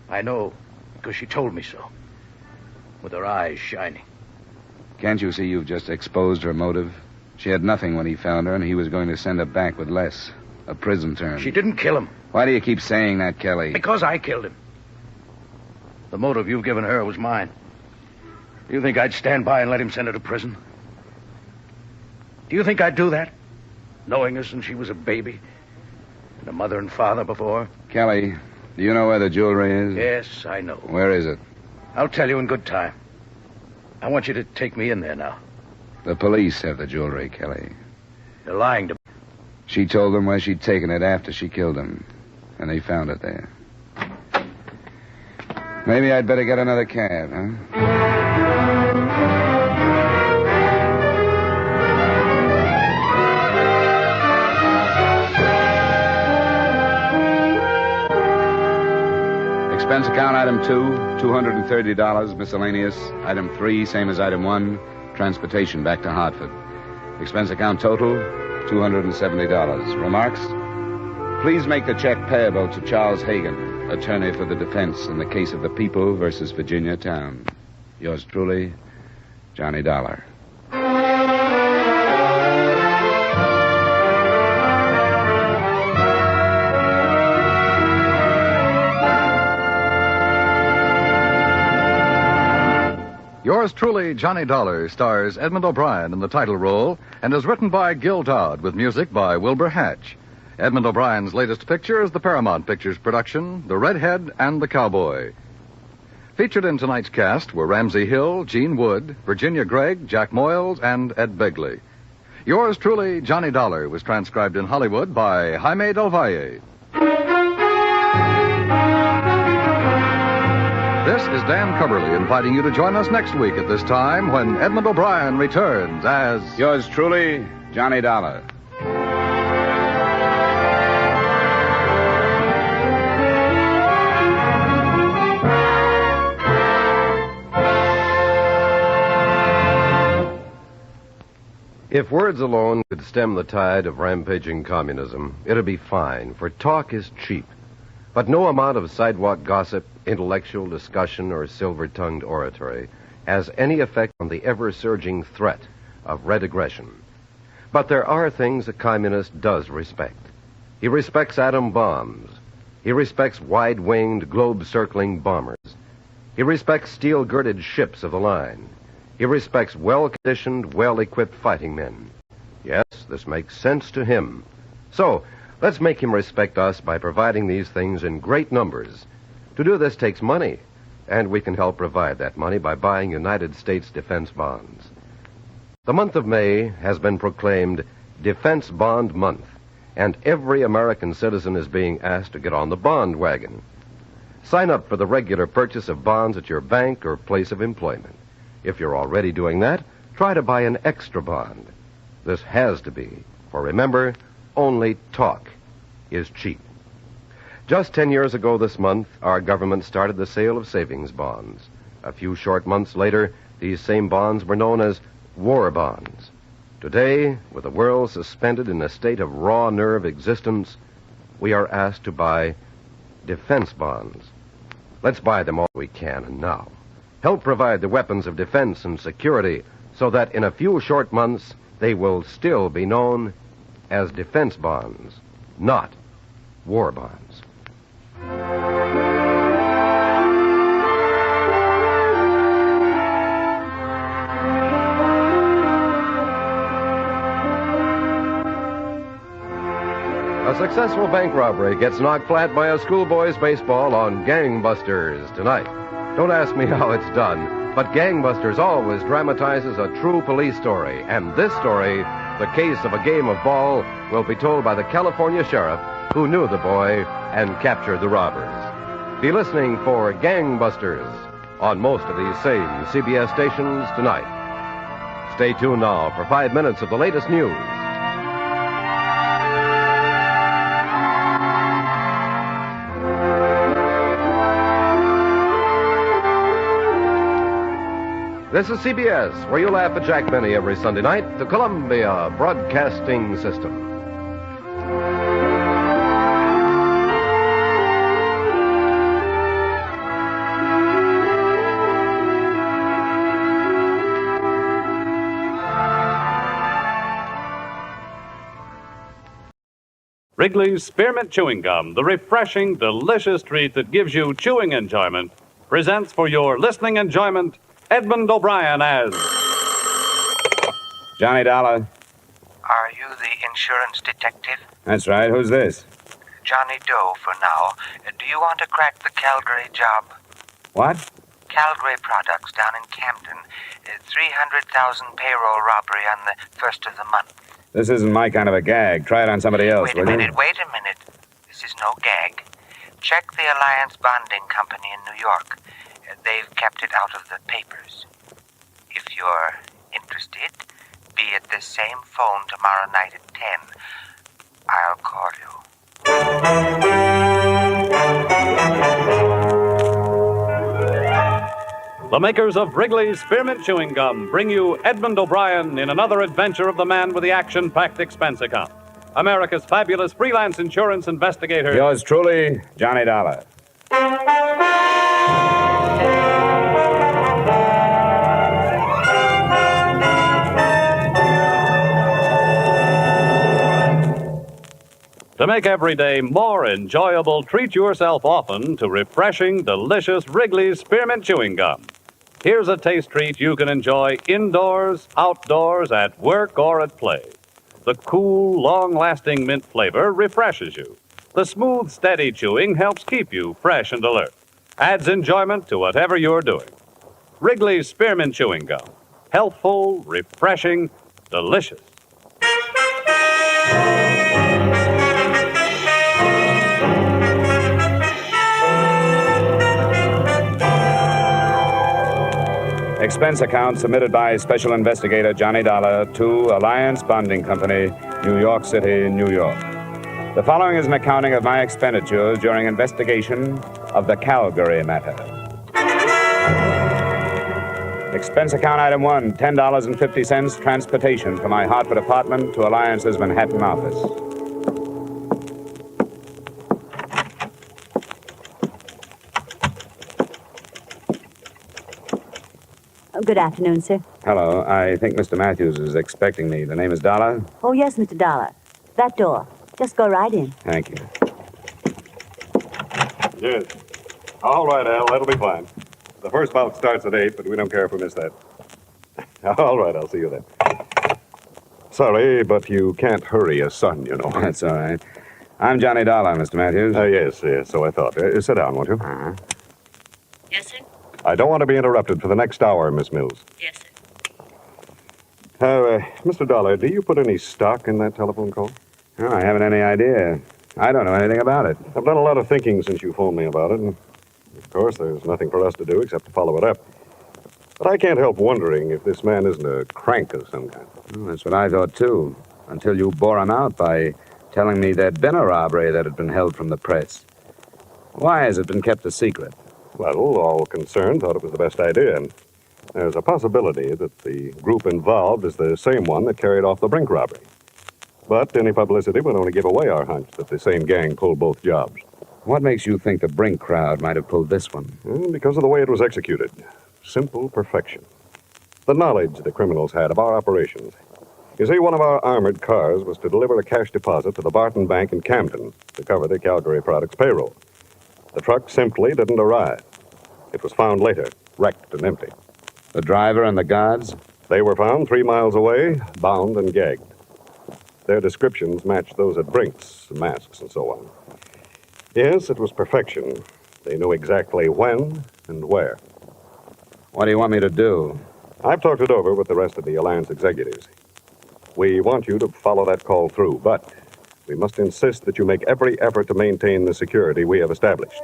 I know, because she told me so. With her eyes shining. Can't you see you've just exposed her motive? She had nothing when he found her, and he was going to send her back with less. A prison term. She didn't kill him. Why do you keep saying that, Kelly? Because I killed him. The motive you've given her was mine. Do you think I'd stand by and let him send her to prison? Do you think I'd do that? Knowing her since she was a baby? And a mother and father before? Kelly, do you know where the jewelry is? Yes, I know. Where is it? I'll tell you in good time. I want you to take me in there now. The police have the jewelry, Kelly. They're lying to me. She told them where she'd taken it after she killed him. And they found it there. Maybe I'd better get another cab, huh? Expense account item 2, $230, miscellaneous. Item 3, same as item 1, transportation back to Hartford. Expense account total, $270. Remarks? Please make the check payable to Charles Hagan, attorney for the defense in the case of the People versus Virginia Towne. Yours truly, Johnny Dollar. Yours truly, Johnny Dollar, stars Edmund O'Brien in the title role and is written by Gil Dodd with music by Wilbur Hatch. Edmund O'Brien's latest picture is the Paramount Pictures production, The Redhead and the Cowboy. Featured in tonight's cast were Ramsey Hill, Gene Wood, Virginia Gregg, Jack Moyles, and Ed Begley. Yours truly, Johnny Dollar, was transcribed in Hollywood by Jaime Del Valle. This is Dan Cubberly inviting you to join us next week at this time when Edmund O'Brien returns as... Yours truly, Johnny Dollar. If words alone could stem the tide of rampaging communism, it'd be fine, for talk is cheap. But no amount of sidewalk gossip, intellectual discussion, or silver-tongued oratory has any effect on the ever-surging threat of red aggression. But there are things a communist does respect. He respects atom bombs. He respects wide-winged, globe-circling bombers. He respects steel-girded ships of the line. He respects well-conditioned, well-equipped fighting men. Yes, this makes sense to him. So, let's make him respect us by providing these things in great numbers. To do this takes money, and we can help provide that money by buying United States defense bonds. The month of May has been proclaimed Defense Bond Month, and every American citizen is being asked to get on the bond wagon. Sign up for the regular purchase of bonds at your bank or place of employment. If you're already doing that, try to buy an extra bond. This has to be, for remember, only talk is cheap. Just 10 years ago this month, our government started the sale of savings bonds. A few short months later, these same bonds were known as war bonds. Today, with the world suspended in a state of raw nerve existence, we are asked to buy defense bonds. Let's buy them all we can and now. Help provide the weapons of defense and security so that in a few short months they will still be known as defense bonds, not war bonds. A successful bank robbery gets knocked flat by a schoolboy's baseball on Gangbusters tonight. Don't ask me how it's done, but Gangbusters always dramatizes a true police story. And this story, the case of a game of ball, will be told by the California sheriff who knew the boy and captured the robbers. Be listening for Gangbusters on most of these same CBS stations tonight. Stay tuned now for 5 minutes of the latest news. This is CBS, where you laugh at Jack Benny every Sunday night, the Columbia Broadcasting System. Wrigley's Spearmint Chewing Gum, the refreshing, delicious treat that gives you chewing enjoyment, presents for your listening enjoyment Edmund O'Brien as Johnny Dollar. Are you the insurance detective? That's right. Who's this? Johnny Doe for now. Do you want to crack the Calgary job? What? Calgary Products down in Camden. 300,000 payroll robbery on the first of the month. This isn't my kind of a gag. Try it on somebody else, Wait a minute. This is no gag. Check the Alliance Bonding Company in New York. They've kept it out of the papers. If you're interested, be at this same phone tomorrow night at 10. I'll call The makers of Wrigley's Spearmint Chewing Gum bring you Edmund O'Brien in another adventure of the man with the action-packed expense account. America's fabulous freelance insurance investigator. Yours truly, Johnny Dollar. To make every day more enjoyable, treat yourself often to refreshing, delicious Wrigley's Spearmint Chewing Gum. Here's a taste treat you can enjoy indoors, outdoors, at work, or at play. The cool, long-lasting mint flavor refreshes you. The smooth, steady chewing helps keep you fresh and alert. Adds enjoyment to whatever you're doing. Wrigley's Spearmint Chewing Gum. Healthful, refreshing, delicious. Expense account submitted by Special Investigator Johnny Dollar to Alliance Bonding Company, New York City, New York. The following is an accounting of my expenditures during investigation of the Calgary Matter. Expense account item 1, $10.50 transportation from my Hartford apartment to Alliance's Manhattan office. Good afternoon, sir. Hello. I think Mr. Matthews is expecting me. The name is Dollar? Oh, yes, Mr. Dollar. That door. Just go right in. Thank you. Yes. All right, Al, that'll be fine. The first bout starts at 8, but we don't care if we miss that. All right, I'll see you then. Sorry, but you can't hurry a son, you know. That's all right. I'm Johnny Dollar, Mr. Matthews. Yes, so I thought. Sit down, won't you? Yes, sir. I don't want to be interrupted for the next hour, Miss Mills. Yes, sir. Mr. Dollar, do you put any stock in that telephone call? Oh, I haven't any idea. I don't know anything about it. I've done a lot of thinking since you phoned me about it, and of course there's nothing for us to do except to follow it up. But I can't help wondering if this man isn't a crank of some kind. Well, that's what I thought, too, until you bore him out by telling me there'd been a robbery that had been held from the press. Why has it been kept a secret? Well, all concerned thought it was the best idea, and there's a possibility that the group involved is the same one that carried off the Brink robbery. But any publicity would only give away our hunch that the same gang pulled both jobs. What makes you think the Brink crowd might have pulled this one? Because of the way it was executed. Simple perfection. The knowledge the criminals had of our operations. You see, one of our armored cars was to deliver a cash deposit to the Barton Bank in Camden to cover the Calgary Products payroll. The truck simply didn't arrive. It was found later, wrecked and empty. The driver and the guards? They were found 3 miles away, bound and gagged. Their descriptions matched those at Brink's, masks and so on. Yes, it was perfection. They knew exactly when and where. What do you want me to do? I've talked it over with the rest of the Alliance executives. We want you to follow that call through, but we must insist that you make every effort to maintain the security we have established.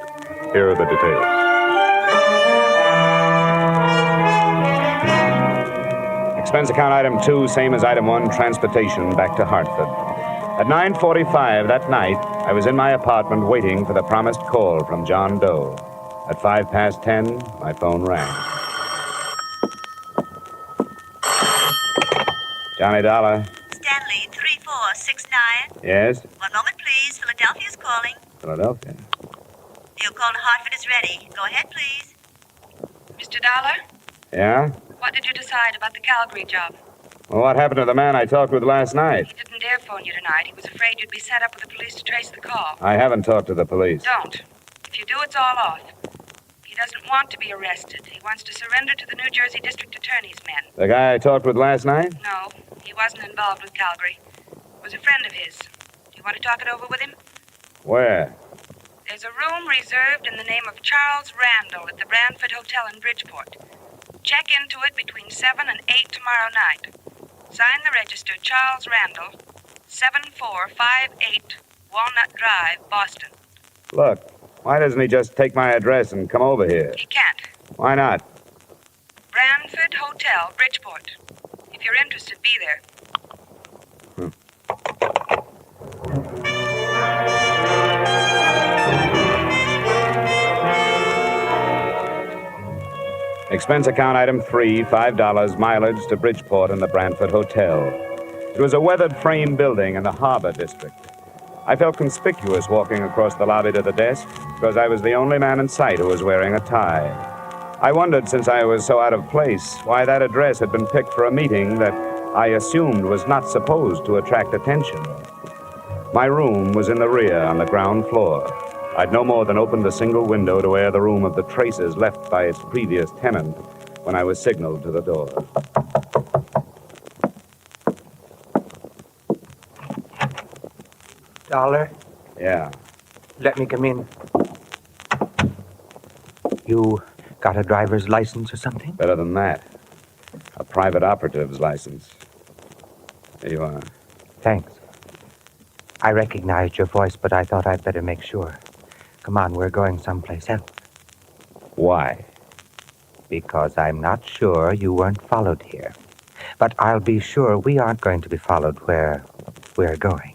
Here are the details. Expense account item 2, same as item 1, transportation back to Hartford. At 9:45 that night, I was in my apartment waiting for the promised call from John Doe. At 10:05, my phone rang. Johnny Dollar. Stanley, 3469. Yes? 1 moment, please. Philadelphia's calling. Philadelphia. Your call to Hartford is ready. Go ahead, please. Mr. Dollar, Yeah? what did you decide about the Calgary job? Well, what happened to the man I talked with last night? He didn't dare phone you tonight. He was afraid you'd be set up with the police to trace the call. I haven't talked to the police. Don't. If you do, it's all off. He doesn't want to be arrested. He wants to surrender to the New Jersey District Attorney's men. The guy I talked with last night? No, he wasn't involved with Calgary. It was a friend of his. Do you want to talk it over with him? Where? There's a room reserved in the name of Charles Randall at the Brantford Hotel in Bridgeport. Check into it between 7 and 8 tomorrow night. Sign the register, Charles Randall, 7458 Walnut Drive, Boston. Look, why doesn't he just take my address and come over here? He can't. Why not? Brantford Hotel, Bridgeport. If you're interested, be there. Expense account item 3, $5, mileage to Bridgeport and the Brantford Hotel. It was a weathered frame building in the Harbor District. I felt conspicuous walking across the lobby to the desk because I was the only man in sight who was wearing a tie. I wondered, since I was so out of place, why that address had been picked for a meeting that I assumed was not supposed to attract attention. My room was in the rear on the ground floor. I'd no more than opened a single window to air the room of the traces left by its previous tenant when I was signaled to the door. Dollar? Yeah. Let me come in. You got a driver's license or something? Better than that. A private operative's license. Here you are. Thanks. I recognized your voice, but I thought I'd better make sure. Come on, we're going someplace else. Why? Because I'm not sure you weren't followed here. But I'll be sure we aren't going to be followed where we're going.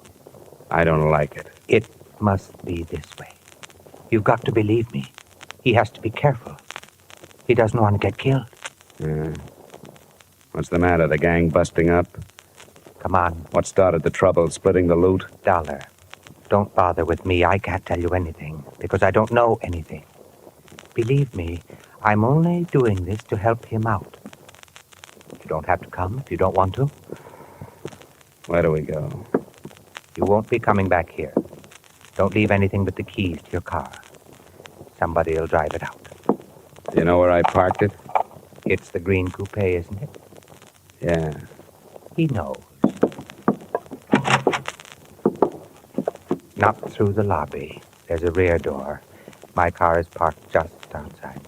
I don't like it. It must be this way. You've got to believe me. He has to be careful. He doesn't want to get killed. Yeah. What's the matter? The gang busting up? Come on. What started the trouble? Splitting the loot? Dollar. Don't bother with me. I can't tell you anything because I don't know anything. Believe me, I'm only doing this to help him out. You don't have to come if you don't want to. Where do we go? You won't be coming back here. Don't leave anything but the keys to your car. Somebody will drive it out. Do you know where I parked it? It's the green coupe, isn't it? Yeah. He knows. Not through the lobby. There's a rear door. My car is parked just outside.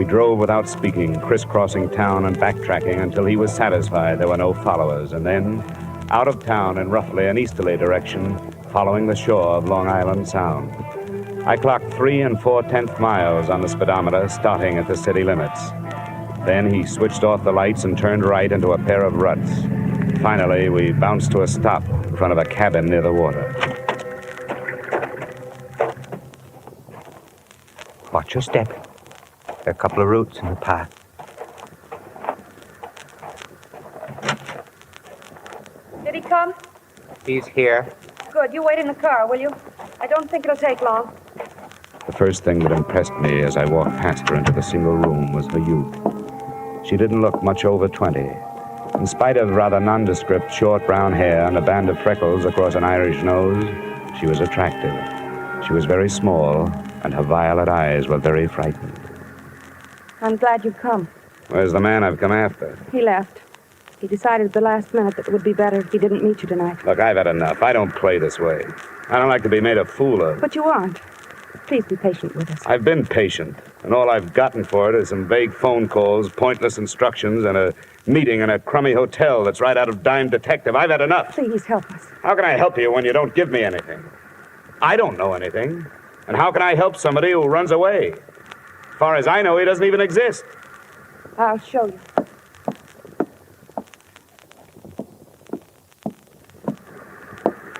We drove without speaking, crisscrossing town and backtracking until he was satisfied there were no followers, and then out of town in roughly an easterly direction, following the shore of Long Island Sound. I clocked 3 4/10 miles on the speedometer, starting at the city limits. Then he switched off the lights and turned right into a pair of ruts. Finally, we bounced to a stop in front of a cabin near the water. Watch your step. There are a couple of roots in the path. Did he come? He's here. Good. You wait in the car, will you? I don't think it'll take long. The first thing that impressed me as I walked past her into the single room was her youth. She didn't look much over 20. In spite of rather nondescript short brown hair and a band of freckles across an Irish nose, she was attractive. She was very small, and her violet eyes were very frightened. I'm glad you've come. Where's the man I've come after? He left. He decided at the last minute that it would be better if he didn't meet you tonight. Look, I've had enough. I don't play this way. I don't like to be made a fool of. But you aren't. Please be patient with us. I've been patient, and all I've gotten for it is some vague phone calls, pointless instructions, and a meeting in a crummy hotel that's right out of Dime Detective. I've had enough. Please help us. How can I help you when you don't give me anything? I don't know anything. And how can I help somebody who runs away? As far as I know, he doesn't even exist. I'll show you.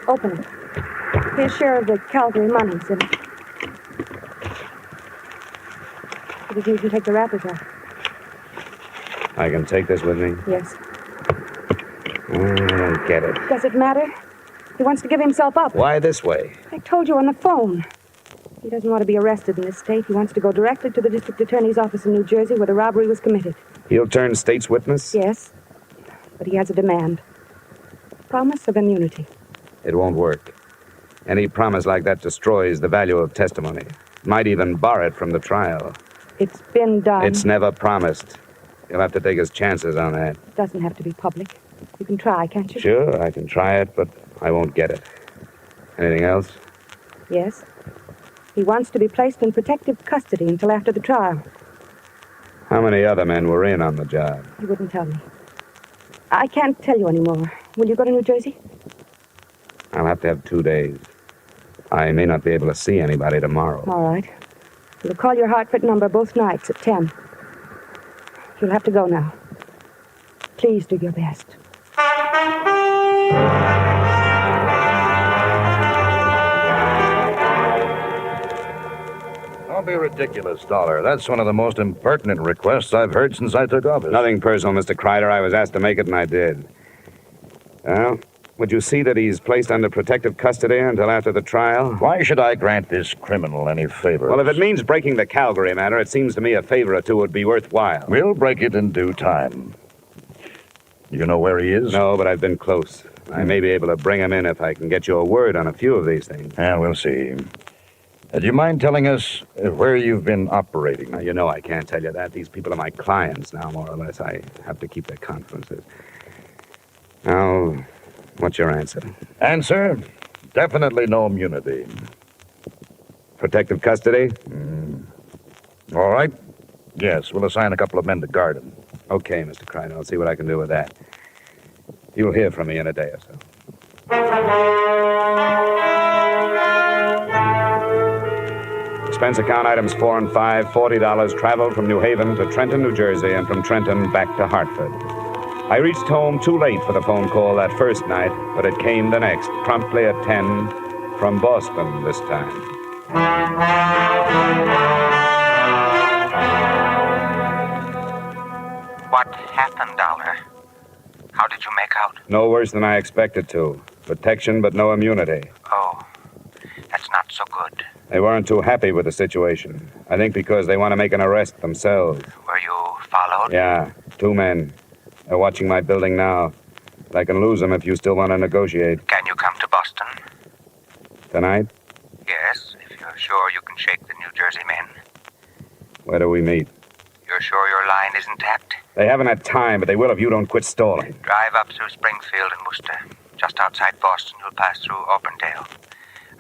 Open it. His share of the Calgary money's in it. If you can take the wrappers off. I can take this with me? Yes. I don't get it. Does it matter? He wants to give himself up. Why this way? I told you on the phone. He doesn't want to be arrested in this state. He wants to go directly to the district attorney's office in New Jersey where the robbery was committed. He'll turn state's witness? Yes. But he has a demand. Promise of immunity. It won't work. Any promise like that destroys the value of testimony. Might even bar it from the trial. It's been done. It's never promised. You'll have to take his chances on that. It doesn't have to be public. You can try, can't you? Sure, I can try it, but I won't get it. Anything else? Yes. He wants to be placed in protective custody until after the trial. How many other men were in on the job? He wouldn't tell me. I can't tell you anymore. Will you go to New Jersey? I'll have to have 2 days. I may not be able to see anybody tomorrow. All right. You'll call your Hartford number both nights at 10. You'll have to go now. Please do your best. Don't be ridiculous, Dollar. That's one of the most impertinent requests I've heard since I took office. Nothing personal, Mr. Kreider. I was asked to make it, and I did. Well, would you see that he's placed under protective custody until after the trial? Why should I grant this criminal any favors? Well, if it means breaking the Calgary matter, it seems to me a favor or two would be worthwhile. We'll break it in due time. You know where he is? No, but I've been close. I may be able to bring him in if I can get you a word on a few of these things. Yeah, we'll see. Do you mind telling us where you've been operating? Now, you know I can't tell you that. These people are my clients now, more or less. I have to keep their confidences. Now, what's your answer? Answer? Definitely no immunity. Protective custody? All right. Yes, we'll assign a couple of men to guard him. Okay, Mr. Kreider. I'll see what I can do with that. You'll hear from me in a day or so. Expense account items 4 and 5, $40 traveled from New Haven to Trenton, New Jersey, and from Trenton back to Hartford. I reached home too late for the phone call that first night, but it came the next, promptly at 10, from Boston this time. What happened, Dollar? How did you make out? No worse than I expected to. Protection, but no immunity. Oh, that's not so good. They weren't too happy with the situation. I think because they want to make an arrest themselves. Were you followed? Yeah, 2 men. They're watching my building now. I can lose them if you still want to negotiate. Can you come to Boston? Tonight? Yes, if you're sure you can shake the New Jersey men. Where do we meet? You're sure your line isn't tapped? They haven't had time, but they will if you don't quit stalling. Drive up through Springfield and Worcester. Just outside Boston, you'll pass through Auburndale.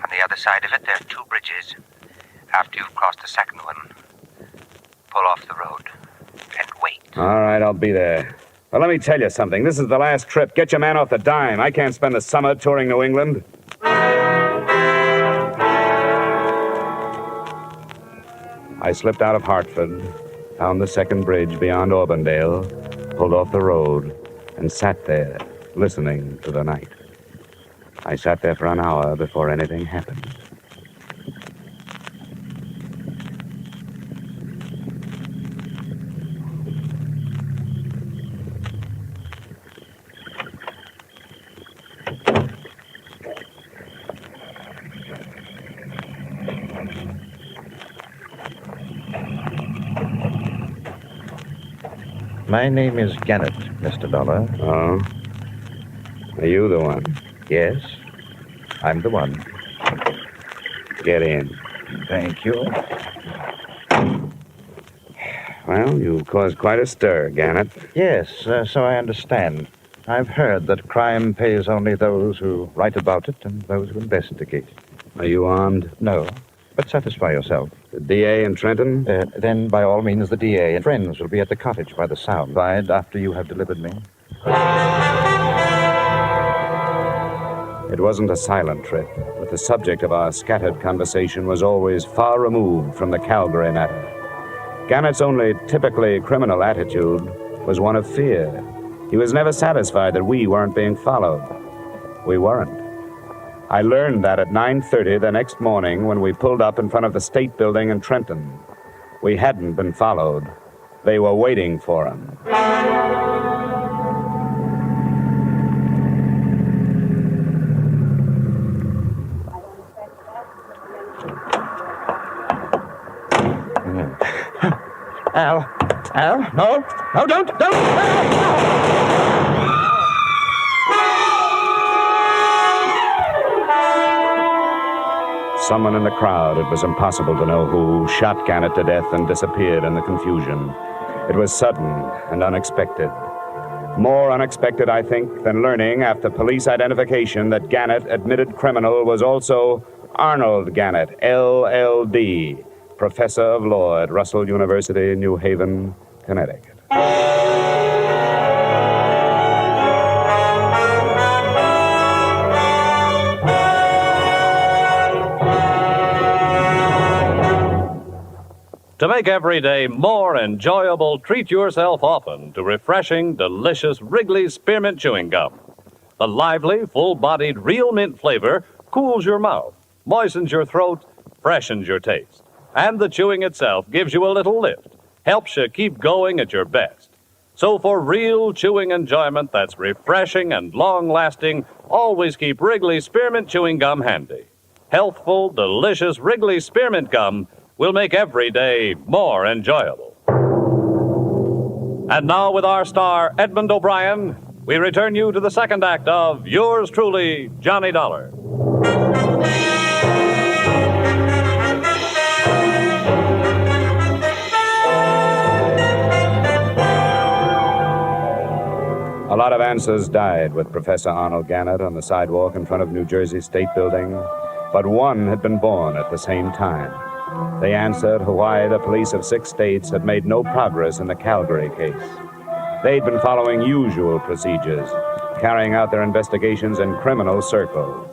On the other side of it, there are 2 bridges. After you've crossed the second one, Pull off the road. And wait. All right, I'll be there. Well, let me tell you something. This is the last trip. Get your man off the dime. I can't spend the summer touring New England. I slipped out of Hartford, found the second bridge beyond Auburndale, pulled off the road, and sat there, listening to the night. I sat there for an hour before anything happened. My name is Gannett, Mr. Dollar. Oh? Are you the one? Yes, I'm the one. Get in. Thank you. Well, you caused quite a stir, Gannett. Yes, so I understand. I've heard that crime pays only those who write about it and those who investigate. Are you armed? No, but satisfy yourself. The DA in Trenton? Then, by all means, the DA and friends will be at the cottage by the Sound side after you have delivered me. It wasn't a silent trip, but the subject of our scattered conversation was always far removed from the Calgary Matter. Gannett's only typically criminal attitude was one of fear. He was never satisfied that we weren't being followed. We weren't. I learned that at 9:30 the next morning when we pulled up in front of the State Building in Trenton. We hadn't been followed. They were waiting for him. Al, no, don't. Someone in the crowd, it was impossible to know who, shot Gannett to death and disappeared in the confusion. It was sudden and unexpected. More unexpected, I think, than learning after police identification that Gannett, admitted criminal, was also Arnold Gannett, LLD, professor of law at Russell University, New Haven, Connecticut. To make every day more enjoyable, treat yourself often to refreshing, delicious Wrigley's Spearmint Chewing Gum. The lively, full-bodied, real mint flavor cools your mouth, moistens your throat, freshens your taste. And the chewing itself gives you a little lift, helps you keep going at your best. So for real chewing enjoyment that's refreshing and long-lasting, always keep Wrigley's Spearmint Chewing Gum handy. Healthful, delicious Wrigley's Spearmint Gum will make every day more enjoyable. And now, with our star, Edmund O'Brien, we return you to the second act of yours truly, Johnny Dollar. A lot of answers died with Professor Arnold Gannett on the sidewalk in front of New Jersey State Building, but one had been born at the same time. They answered why the police of 6 states had made no progress in the Calgary case. They'd been following usual procedures, carrying out their investigations in criminal circles.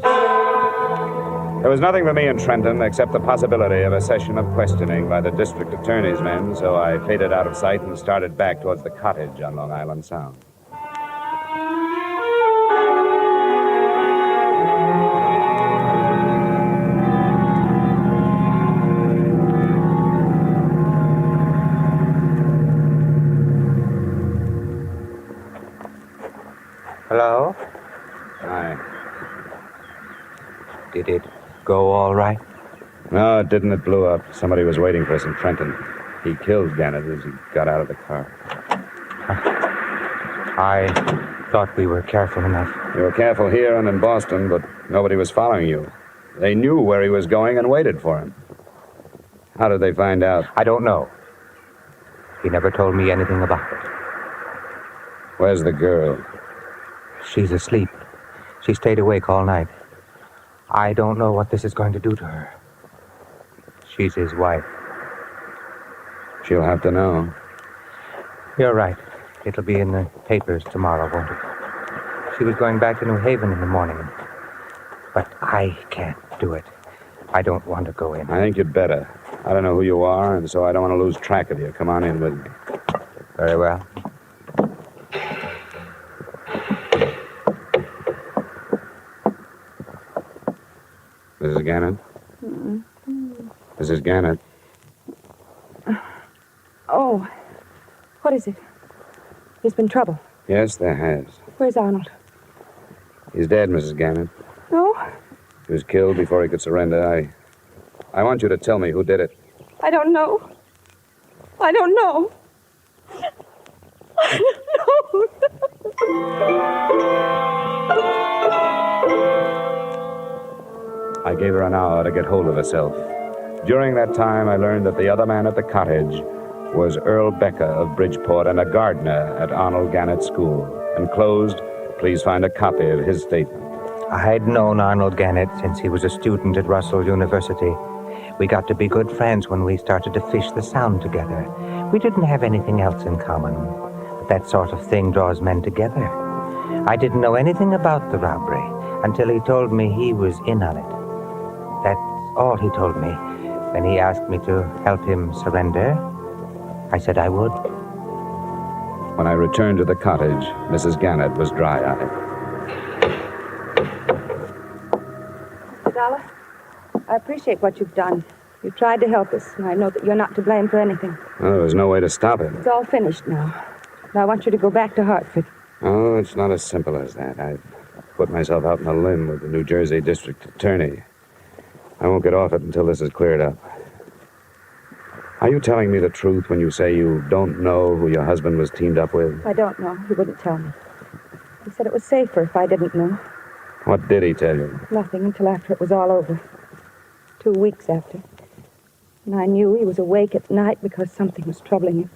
There was nothing for me in Trenton except the possibility of a session of questioning by the district attorney's men, so I faded out of sight and started back towards the cottage on Long Island Sound. Hello? Hi. Did it go all right? No, it didn't. It blew up. Somebody was waiting for us in Trenton. He killed Gannett as he got out of the car. I thought we were careful enough. You were careful here and in Boston, but nobody was following you. They knew where he was going and waited for him. How did they find out? I don't know. He never told me anything about it. Where's the girl? She's asleep. She stayed awake all night. I don't know what this is going to do to her. She's his wife. She'll have to know. You're right. It'll be in the papers tomorrow, won't it? She was going back to New Haven in the morning. But I can't do it. I don't want to go in. I think you'd better. I don't know who you are, and so I don't want to lose track of you. Come on in with me. Very well. Mrs. Gannett? Mrs. Gannett? Oh, what is it? There's been trouble. Yes, there has. Where's Arnold? He's dead, Mrs. Gannett. No, He was killed before he could surrender. I want you to tell me who did it. I don't know. I don't know. I don't know. I gave her an hour to get hold of herself. During that time, I learned that the other man at the cottage was Earl Becker of Bridgeport and a gardener at Arnold Gannett's school. Enclosed, please find a copy of his statement. I'd known Arnold Gannett since he was a student at Russell University. We got to be good friends when we started to fish the Sound together. We didn't have anything else in common, but that sort of thing draws men together. I didn't know anything about the robbery until he told me he was in on it. That's all he told me. When he asked me to help him surrender, I said I would. When I returned to the cottage, Mrs. Gannett was dry-eyed. Mr. Dollar, I appreciate what you've done. You tried to help us, and I know that you're not to blame for anything. Well, there was no way to stop it. It's all finished now. And I want you to go back to Hartford. Oh, it's not as simple as that. I've put myself out on a limb with the New Jersey District Attorney. I won't get off it until this is cleared up. Are you telling me the truth when you say you don't know who your husband was teamed up with? I don't know. He wouldn't tell me. He said it was safer if I didn't know. What did he tell you? Nothing until after it was all over. 2 weeks after. And I knew he was awake at night because something was troubling him.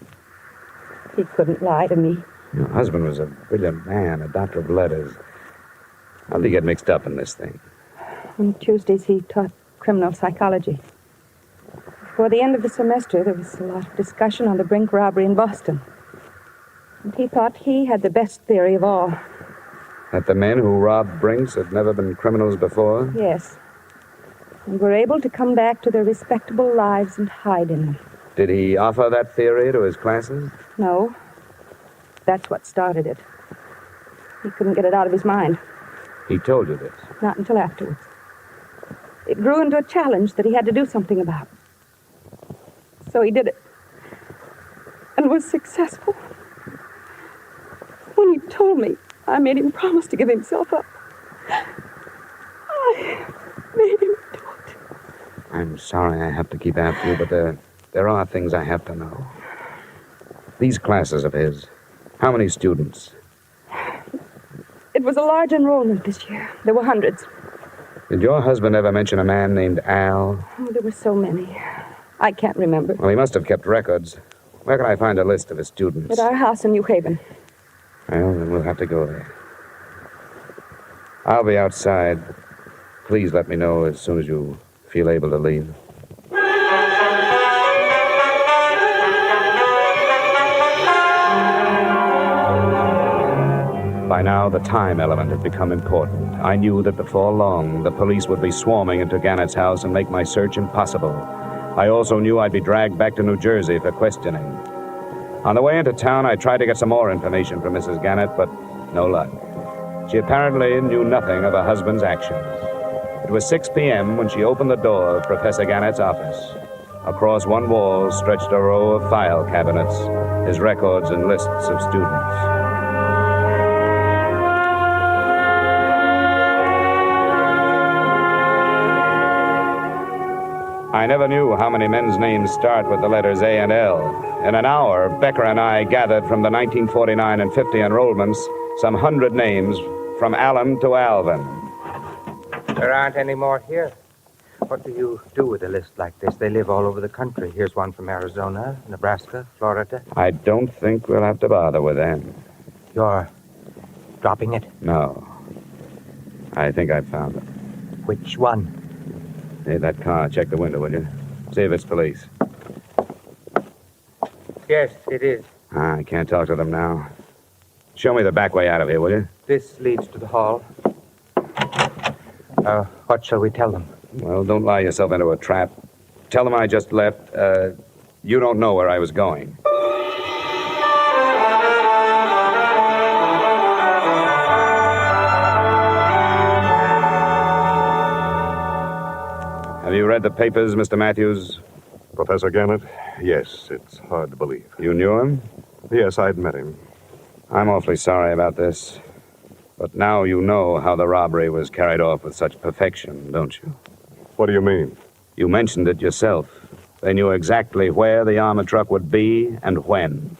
He couldn't lie to me. Your husband was a brilliant man, a doctor of letters. How did he get mixed up in this thing? On Tuesdays, he taught criminal psychology. Before the end of the semester, there was a lot of discussion on the Brink robbery in Boston. And he thought he had the best theory of all. That the men who robbed Brinks had never been criminals before? Yes. And were able to come back to their respectable lives and hide in them. Did he offer that theory to his classes? No. That's what started it. He couldn't get it out of his mind. He told you this? Not until afterwards. It grew into a challenge that he had to do something about. So he did it. And was successful. When he told me, I made him promise to give himself up. I made him do it. I'm sorry I have to keep after you, but there are things I have to know. These classes of his, how many students? It was a large enrollment this year. There were hundreds. Did your husband ever mention a man named Al? Oh, there were so many. I can't remember. Well, he must have kept records. Where can I find a list of his students? At our house in New Haven. Well, then we'll have to go there. I'll be outside. Please let me know as soon as you feel able to leave. By now, the time element had become important. I knew that before long, the police would be swarming into Gannett's house and make my search impossible. I also knew I'd be dragged back to New Jersey for questioning. On the way into town, I tried to get some more information from Mrs. Gannett, but no luck. She apparently knew nothing of her husband's actions. It was 6 p.m. when she opened the door of Professor Gannett's office. Across one wall stretched a row of file cabinets, his records and lists of students. I never knew how many men's names start with the letters A and L. In an hour, Becker and I gathered from the 1949 and 50 enrollments some 100 names from Allen to Alvin. There aren't any more here. What do you do with a list like this? They live all over the country. Here's one from Arizona, Nebraska, Florida. I don't think we'll have to bother with them. You're dropping it? No. I think I found it. Which one? Hey, that car. Check the window, will you? See if it's police. Yes, it is. I can't talk to them now. Show me the back way out of here, will you? This leads to the hall. What shall we tell them? Well, don't lie yourself into a trap. Tell them I just left. You don't know where I was going. Have you read the papers, Mr. Matthews? Professor Gannett? Yes, it's hard to believe. You knew him? Yes, I'd met him. I'm awfully sorry about this. But now you know how the robbery was carried off with such perfection, don't you? What do you mean? You mentioned it yourself. They knew exactly where the armored truck would be and when.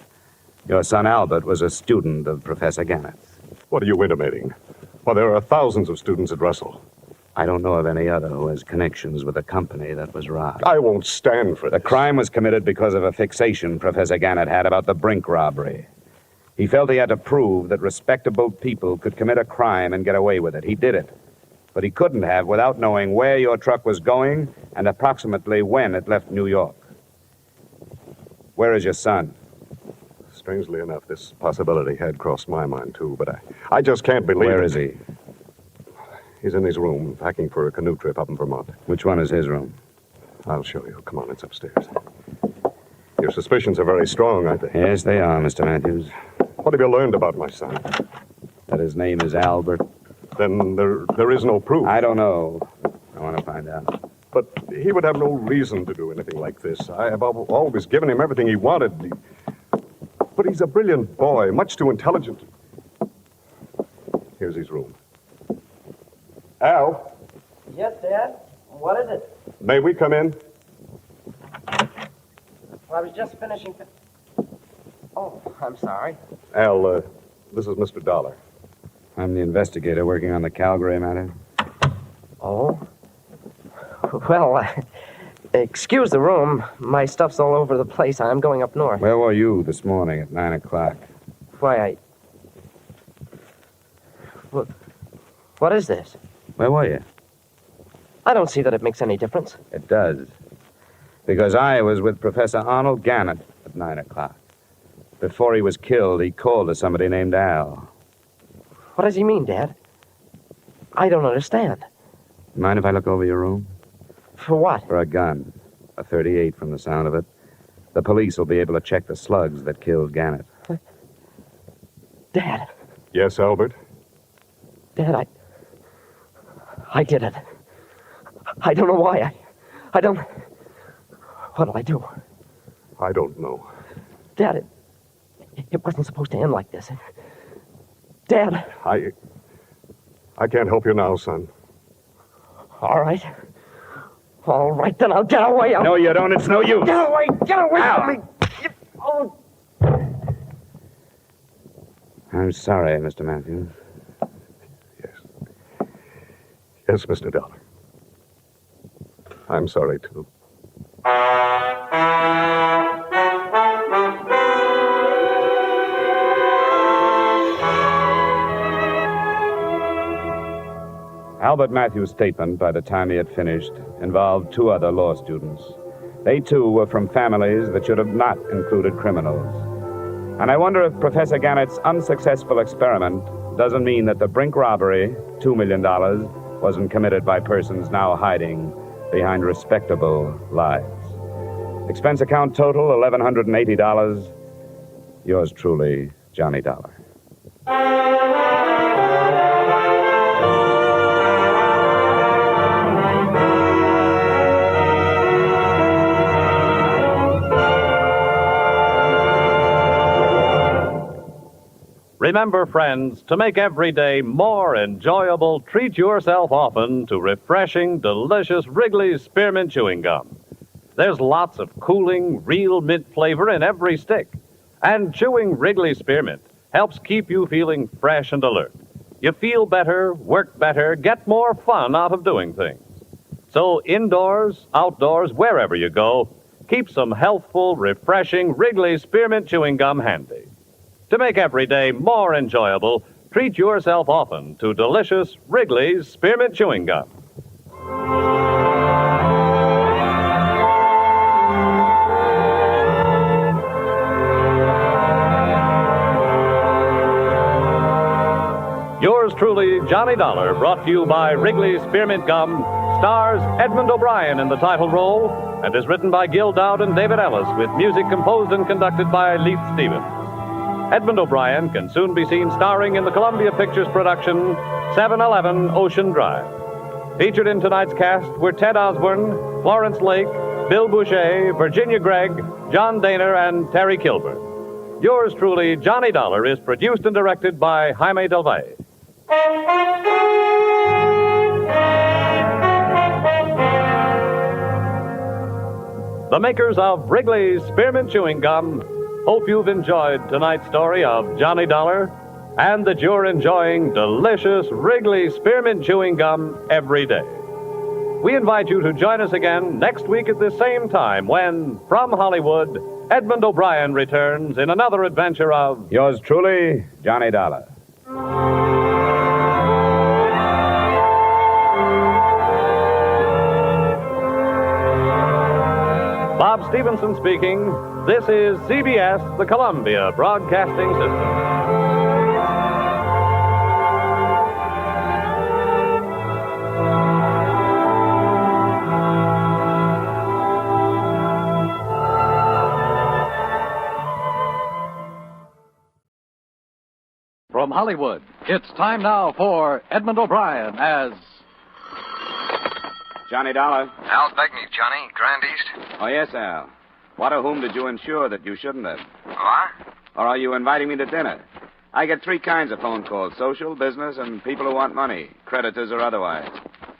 Your son Albert was a student of Professor Gannett's. What are you intimating? Well, there are thousands of students at Russell. I don't know of any other who has connections with the company that was robbed. I won't stand for this. The crime was committed because of a fixation Professor Gannett had about the Brink robbery. He felt he had to prove that respectable people could commit a crime and get away with it. He did it. But he couldn't have without knowing where your truck was going and approximately when it left New York. Where is your son? Strangely enough, this possibility had crossed my mind, too, but I just can't believe Where it. is he? He's in his room, packing for a canoe trip up in Vermont. Which one is his room? I'll show you. Come on, it's upstairs. Your suspicions are very strong, aren't they? Yes, they are, Mr. Matthews. What have you learned about my son? That his name is Albert. Then there is no proof. I don't know. I want to find out. But he would have no reason to do anything like this. I have always given him everything he wanted. But he's a brilliant boy, much too intelligent. Here's his room. Al, Yes, Dad? What is it? may we come in? Well, I was just finishing... Oh, I'm sorry. Al, this is Mr. Dollar. I'm the investigator working on the Calgary Matter. Oh? Well, excuse the room. My stuff's all over the place. I'm going up north. Where were you this morning at 9 o'clock? Why, What is this? Where were you? I don't see that it makes any difference. It does. Because I was with Professor Arnold Gannett at 9 o'clock. Before he was killed, he called to somebody named Al. What does he mean, Dad? I don't understand. Mind if I look over your room? For what? For a gun. A .38 from the sound of it. The police will be able to check the slugs that killed Gannett. Dad. Yes, Albert? Dad, I did it. I don't know why. I don't... What'll I do? I don't know. Dad, it wasn't supposed to end like this. Dad. I can't help you now, son. All right. All right, then I'll get away. No, you don't. It's no use. Get away Al. from me. Oh. I'm sorry, Mr. Matthews. Yes, Mr. Dollar. I'm sorry, too. Albert Matthews' statement, by the time he had finished, involved two other law students. They, too, were from families that should have not included criminals. And I wonder if Professor Gannett's unsuccessful experiment doesn't mean that the Brink robbery, $2 million, wasn't committed by persons now hiding behind respectable lives. Expense account total, $1,180. Yours truly, Johnny Dollar. Remember, friends, to make every day more enjoyable, treat yourself often to refreshing, delicious Wrigley's Spearmint Chewing Gum. There's lots of cooling, real mint flavor in every stick. And chewing Wrigley's Spearmint helps keep you feeling fresh and alert. You feel better, work better, get more fun out of doing things. So indoors, outdoors, wherever you go, keep some healthful, refreshing Wrigley's Spearmint Chewing Gum handy. To make every day more enjoyable, treat yourself often to delicious Wrigley's Spearmint Chewing Gum. Yours truly, Johnny Dollar, brought to you by Wrigley's Spearmint Gum, stars Edmund O'Brien in the title role, and is written by Gil Dowd and David Ellis, with music composed and conducted by Leith Stevens. Edmund O'Brien can soon be seen starring in the Columbia Pictures production 711 Ocean Drive. Featured in tonight's cast were Ted Osborne, Florence Lake, Bill Boucher, Virginia Gregg, John Daner, and Terry Kilburn. Yours truly, Johnny Dollar, is produced and directed by Jaime Del Valle. The makers of Wrigley's Spearmint Chewing Gum hope you've enjoyed tonight's story of Johnny Dollar and that you're enjoying delicious Wrigley's Spearmint Chewing Gum every day. We invite you to join us again next week at this same time when, from Hollywood, Edmund O'Brien returns in another adventure of Yours truly, Johnny Dollar. Bob Stevenson speaking. This is CBS, the Columbia Broadcasting System. From Hollywood, it's time now for Edmund O'Brien as Johnny Dollar. Al Begney, Johnny, Grand East. Oh, yes, Al. What or whom did you insure that you shouldn't have? What? Or are you inviting me to dinner? I get 3 kinds of phone calls, social, business, and people who want money, creditors or otherwise.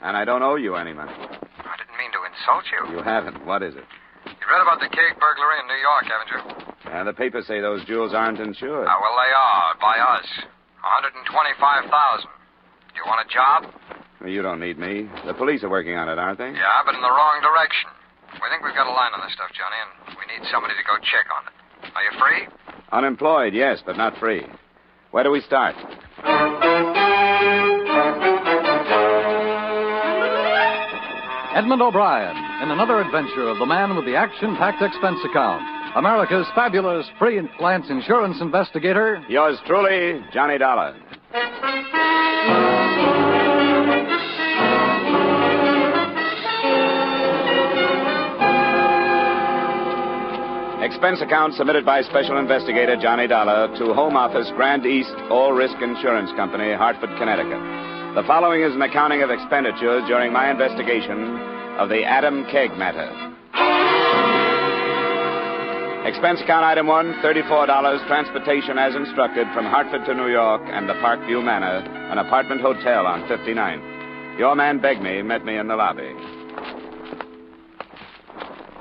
And I don't owe you any money. I didn't mean to insult you. You haven't. What is it? You read about the Kegg burglary in New York, haven't you? The papers say those jewels aren't insured. Well, they are, by us. $125,000. You want a job? Well, you don't need me. The police are working on it, aren't they? Yeah, but in the wrong direction. We think we've got a line on this stuff, Johnny, and we need somebody to go check on it. Are you free? Unemployed, yes, but not free. Where do we start? Edmund O'Brien in another adventure of the man with the action-packed expense account. America's fabulous freelance insurance investigator. Yours truly, Johnny Dollar. Expense account submitted by Special Investigator Johnny Dollar to Home Office, Grand East All Risk Insurance Company, Hartford, Connecticut. The following is an accounting of expenditures during my investigation of the Adam Kegg Matter. Expense account item 1, $34, transportation as instructed from Hartford to New York and the Parkview Manor, an apartment hotel on 59th. Your man Begney met me in the lobby. Well,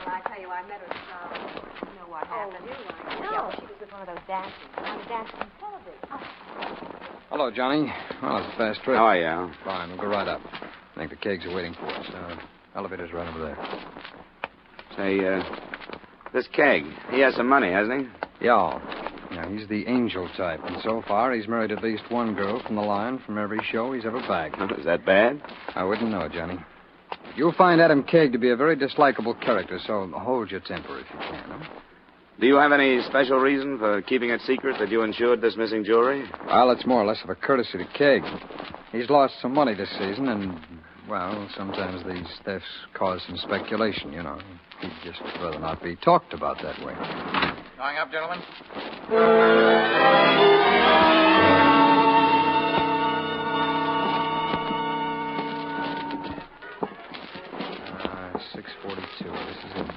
I tell you, I met her. You know what happened? No, she was with one of those dancers. Dancing on television. Hello, Johnny. Well, it's a fast trip. How are you, Al? Fine. We'll go right up. I think the Keggs are waiting for us. Elevator's right over there. Say, this Kegg, he has some money, hasn't he? Yeah. He's the angel type, and so far he's married at least one girl from the line from every show he's ever bagged. Is that bad? I wouldn't know, Johnny. You'll find Adam Kegg to be a very dislikable character, so hold your temper if you can, huh? Do you have any special reason for keeping it secret that you insured this missing jewelry? Well, it's more or less of a courtesy to Kegg. He's lost some money this season, and, well, sometimes these thefts cause some speculation, you know. He'd just rather not be talked about that way. Going up, gentlemen? 642. This is it.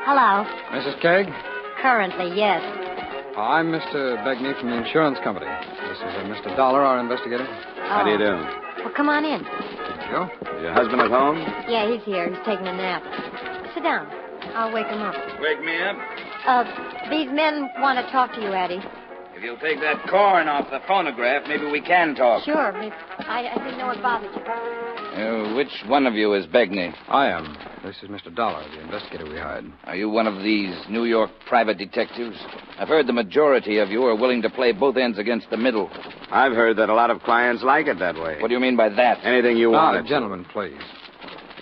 Hello. Mrs. Kegg? Currently, yes. I'm Mr. Begney from the insurance company. This is Mr. Dollar, our investigator. How do you do? Well, come on in. Thank you. Is your husband at home? Yeah, he's here. He's taking a nap. Sit down. I'll wake him up. Wake me up? These men want to talk to you, Addie. If you'll take that corn off the phonograph, maybe we can talk. Sure. I didn't know it bothered you. Which one of you is Begney? I am. This is Mr. Dollar, the investigator we hired. Are you one of these New York private detectives? I've heard the majority of you are willing to play both ends against the middle. I've heard that a lot of clients like it that way. What do you mean by that? Anything you want. Gentlemen, please.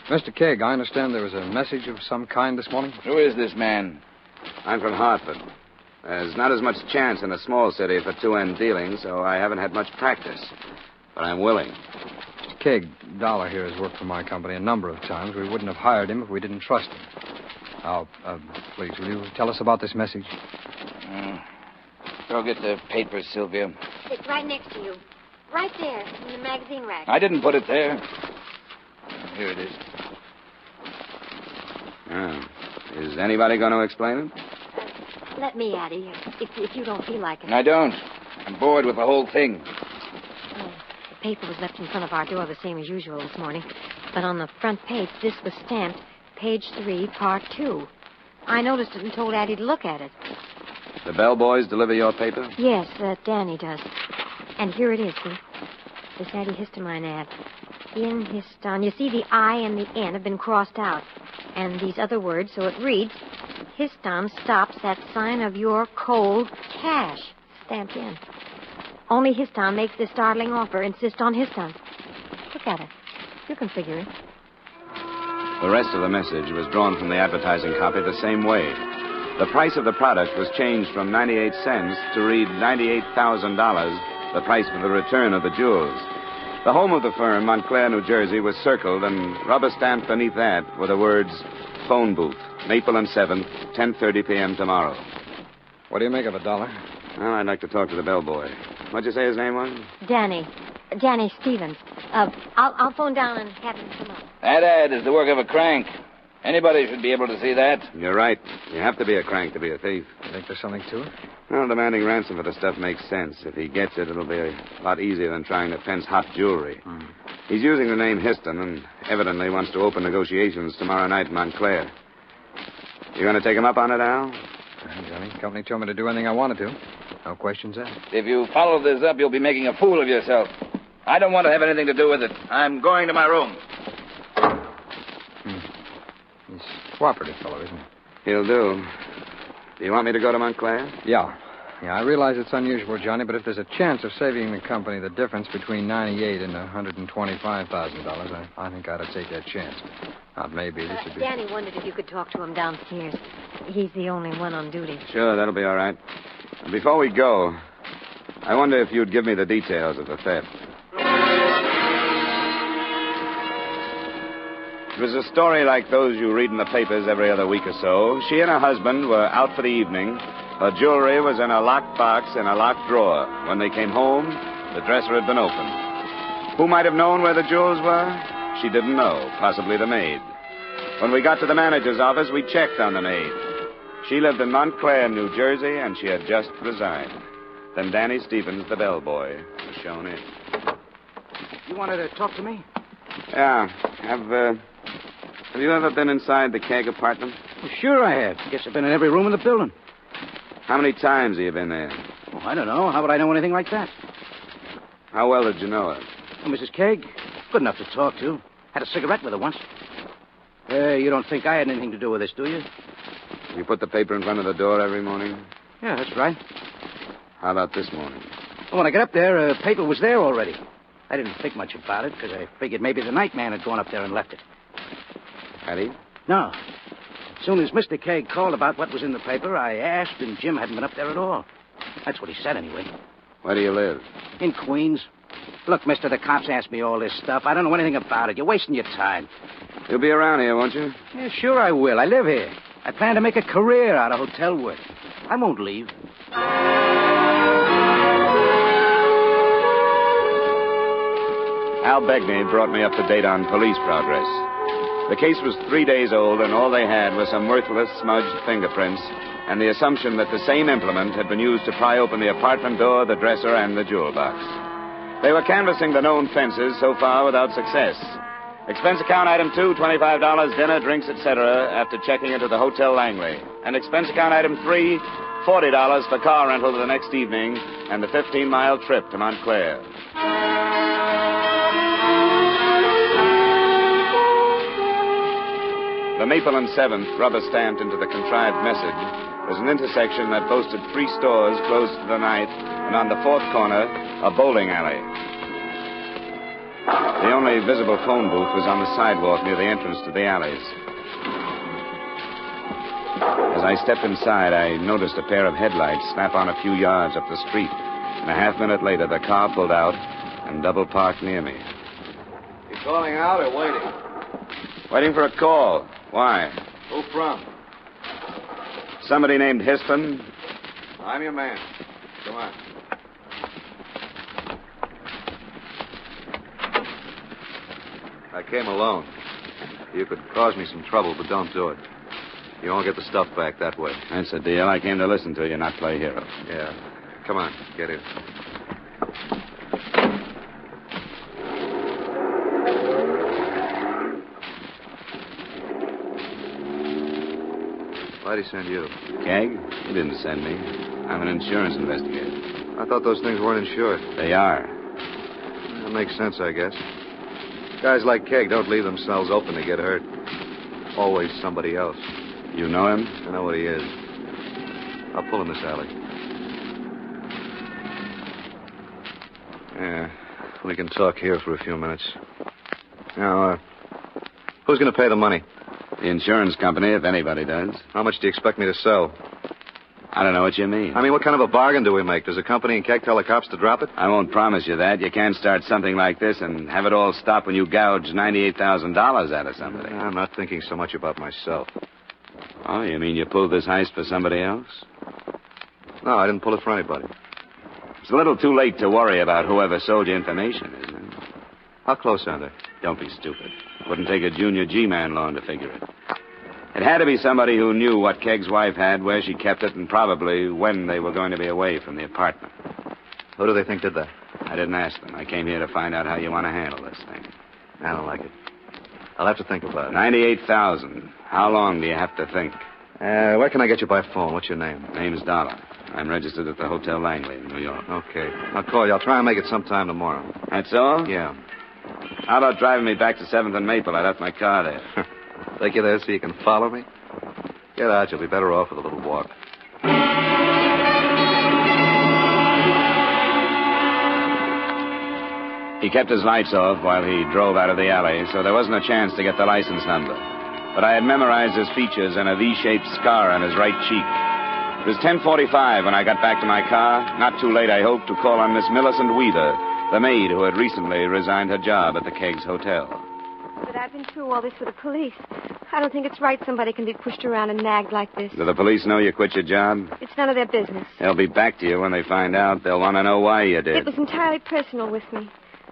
Mr. Kegg, I understand there was a message of some kind this morning. Who is this man? I'm from Hartford. There's not as much chance in a small city for two-end dealing, so I haven't had much practice. But I'm willing. Mr. Kegg, Dollar here has worked for my company a number of times. We wouldn't have hired him if we didn't trust him. Now, please, will you tell us about this message? Go get the papers, Sylvia. It's right next to you. Right there, in the magazine rack. I didn't put it there. Here it is. Is anybody going to explain it? Let me, Addie, if you don't feel like it. I don't. I'm bored with the whole thing. The paper was left in front of our door the same as usual this morning. But on the front page, this was stamped, page 3, part 2. I noticed it and told Addie to look at it. The bellboys deliver your paper? Yes, Danny does. And here it is, see? This antihistamine ad. In histon. You see, the I and the N have been crossed out. And these other words, so it reads, Histon stops that sign of your cold cash. Stamped in. Only Histon makes this startling offer. Insist on Histon. Look at it. You can figure it. The rest of the message was drawn from the advertising copy the same way. The price of the product was changed from 98 cents to read $98,000, the price for the return of the jewels. The home of the firm, Montclair, New Jersey, was circled, and rubber-stamped beneath that were the words, phone booth, Maple and 7th, 10:30 p.m. tomorrow. What do you make of it, Dollar? Well, I'd like to talk to the bellboy. What'd you say his name was? Danny Stevens. I'll phone down and have him come up. That ad is the work of a crank. Anybody should be able to see that. You're right. You have to be a crank to be a thief. You think there's something to it? Well, demanding ransom for the stuff makes sense. If he gets it, it'll be a lot easier than trying to fence hot jewelry. He's using the name Histon and evidently wants to open negotiations tomorrow night in Montclair. You going to take him up on it, Al? Johnny, the company told me to do anything I wanted to. No questions asked. If you follow this up, you'll be making a fool of yourself. I don't want to have anything to do with it. I'm going to my room. He's a cooperative fellow, isn't he? He'll do. Do you want me to go to Montclair? Yeah, I realize it's unusual, Johnny, but if there's a chance of saving the company the difference between $98,000 and $125,000, I think I ought to take that chance. Not maybe. This would be... Danny wondered if you could talk to him downstairs. He's the only one on duty. Sure, that'll be all right. Before we go, I wonder if you'd give me the details of the theft. It was a story like those you read in the papers every other week or so. She and her husband were out for the evening. Her jewelry was in a locked box in a locked drawer. When they came home, the dresser had been opened. Who might have known where the jewels were? She didn't know, possibly the maid. When we got to the manager's office, we checked on the maid. She lived in Montclair, New Jersey, and she had just resigned. Then Danny Stevens, the bellboy, was shown in. You wanted to talk to me? Yeah. Have you ever been inside the Kegg apartment? Well, sure I have. Guess I've been in every room in the building. How many times have you been there? Oh, I don't know. How would I know anything like that? How well did you know her? Oh, Mrs. Kegg, good enough to talk to. Had a cigarette with her once. You don't think I had anything to do with this, do you? You put the paper in front of the door every morning? Yeah, that's right. How about this morning? Well, when I got up there, paper was there already. I didn't think much about it because I figured maybe the night man had gone up there and left it. Had he? No. As soon as Mr. Kegg called about what was in the paper, I asked, and Jim hadn't been up there at all. That's what he said, anyway. Where do you live? In Queens. Look, mister, the cops asked me all this stuff. I don't know anything about it. You're wasting your time. You'll be around here, won't you? Yeah, sure I will. I live here. I plan to make a career out of hotel work. I won't leave. Al Begney brought me up to date on police progress. The case was 3 days old, and all they had was some worthless, smudged fingerprints and the assumption that the same implement had been used to pry open the apartment door, the dresser, and the jewel box. They were canvassing the known fences so far without success. Expense account item 2, $25, dinner, drinks, etc., after checking into the Hotel Langley. And expense account item 3, $40 for car rental the next evening and the 15-mile trip to Montclair. The Maple and 7th, rubber-stamped into the contrived message, was an intersection that boasted 3 stores closed for the night, and on the 4th corner, a bowling alley. The only visible phone booth was on the sidewalk near the entrance to the alleys. As As I stepped inside, I noticed a pair of headlights snap on a few yards up the street. And a half minute later, the car pulled out and double parked near me. You calling out or waiting? Waiting for a call. Why? Who from? Somebody named Histon? I'm your man. Come on. I came alone. You could cause me some trouble, but don't do it. You won't get the stuff back that way. That's the deal. I came to listen to you, not play hero. Yeah. Come on, get in. Why'd he send you? Kegg? He didn't send me. I'm an insurance investigator. I thought those things weren't insured. They are. That makes sense, I guess. Guys like Kegg don't leave themselves open to get hurt. Always somebody else. You know him? I know what he is. I'll pull in this alley. Yeah, we can talk here for a few minutes. Now, who's going to pay the money? The insurance company, if anybody does. How much do you expect me to sell? I don't know what you mean. I mean, what kind of a bargain do we make? Does the company and Kegg tell the cops to drop it? I won't promise you that. You can't start something like this and have it all stop when you gouge $98,000 out of somebody. I'm not thinking so much about myself. Oh, you mean you pulled this heist for somebody else? No, I didn't pull it for anybody. It's a little too late to worry about whoever sold you information, isn't it? How close are they? Don't be stupid. Wouldn't take a junior G-man long to figure it. It had to be somebody who knew what Kegg's wife had, where she kept it, and probably when they were going to be away from the apartment. Who do they think did that? I didn't ask them. I came here to find out how you want to handle this thing. I don't like it. I'll have to think about it. $98,000. How long do you have to think? Where can I get you by phone? What's your name? Name's Dollar. I'm registered at the Hotel Langley in New York. Okay. I'll call you. I'll try and make it sometime tomorrow. That's all? Yeah. How about driving me back to 7th and Maple? I left my car there. Take you there so you can follow me? Get out. You'll be better off with a little walk. He kept his lights off while he drove out of the alley, so there wasn't a chance to get the license number. But I had memorized his features and a V-shaped scar on his right cheek. It was 10:45 when I got back to my car. Not too late, I hope, to call on Miss Millicent Weaver, the maid who had recently resigned her job at the Keggs Hotel. But I've been through all this with the police. I don't think it's right somebody can be pushed around and nagged like this. Do the police know you quit your job? It's none of their business. They'll be back to you when they find out. They'll want to know why you did. It was entirely personal with me.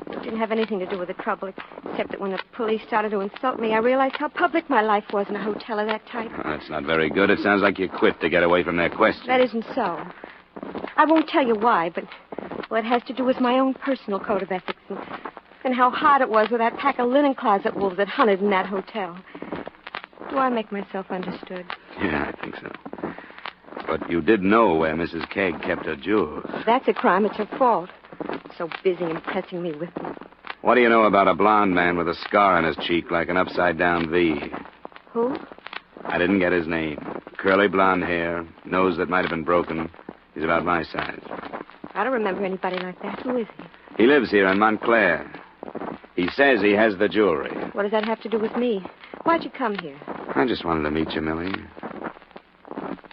It didn't have anything to do with the trouble, except that when the police started to insult me, I realized how public my life was in a hotel of that type. Oh, that's not very good. It sounds like you quit to get away from their questions. That isn't so. I won't tell you why, but, well, it has to do with my own personal code of ethics and how hard it was with that pack of linen closet wolves that hunted in that hotel. Do I make myself understood? Yeah, I think so. But you did know where Mrs. Kegg kept her jewels. If that's a crime, it's her fault. So busy impressing me with them. What do you know about a blonde man with a scar on his cheek like an upside-down V? Who? I didn't get his name. Curly blonde hair, nose that might have been broken. He's about my size. I don't remember anybody like that. Who is he? He lives here in Montclair. He says he has the jewelry. What does that have to do with me? Why'd you come here? I just wanted to meet you, Millie.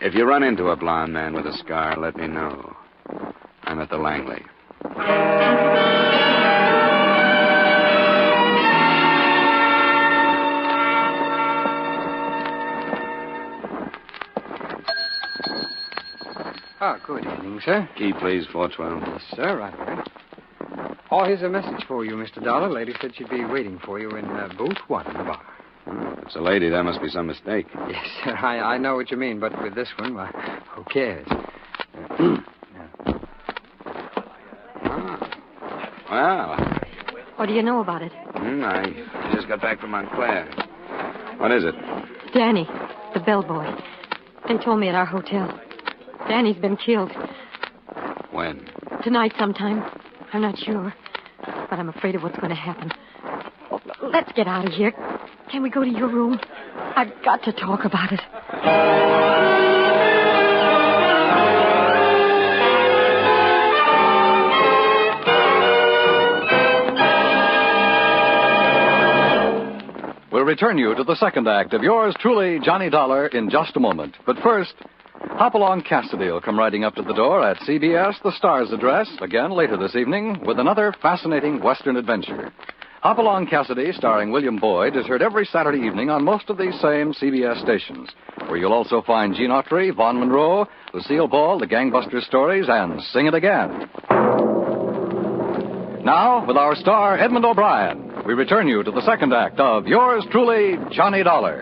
If you run into a blonde man with a scar, let me know. I'm at the Langley. Oh, good evening, sir. Key, please, 412. Yes, sir, right away. Oh, here's a message for you, Mr. Dollar. Lady said she'd be waiting for you in booth 1 in the bar. Oh, if it's a lady, there must be some mistake. Yes, sir, I know what you mean, but with this one, why, who cares? Well. What do you know about it? I just got back from Montclair. What is it? Danny, the bellboy. They told me at our hotel. Danny's been killed. When? Tonight sometime. I'm not sure. But I'm afraid of what's going to happen. Let's get out of here. Can we go to your room? I've got to talk about it. We'll return you to the second act of yours truly, Johnny Dollar, in just a moment. But first, Hopalong Cassidy will come riding up to the door at CBS, the Star's address, again later this evening, with another fascinating Western adventure. Hopalong Cassidy, starring William Boyd, is heard every Saturday evening on most of these same CBS stations, where you'll also find Gene Autry, Vaughn Monroe, Lucille Ball, the Gangbusters stories, and Sing It Again. Now, with our star, Edmund O'Brien, we return you to the second act of yours truly, Johnny Dollar.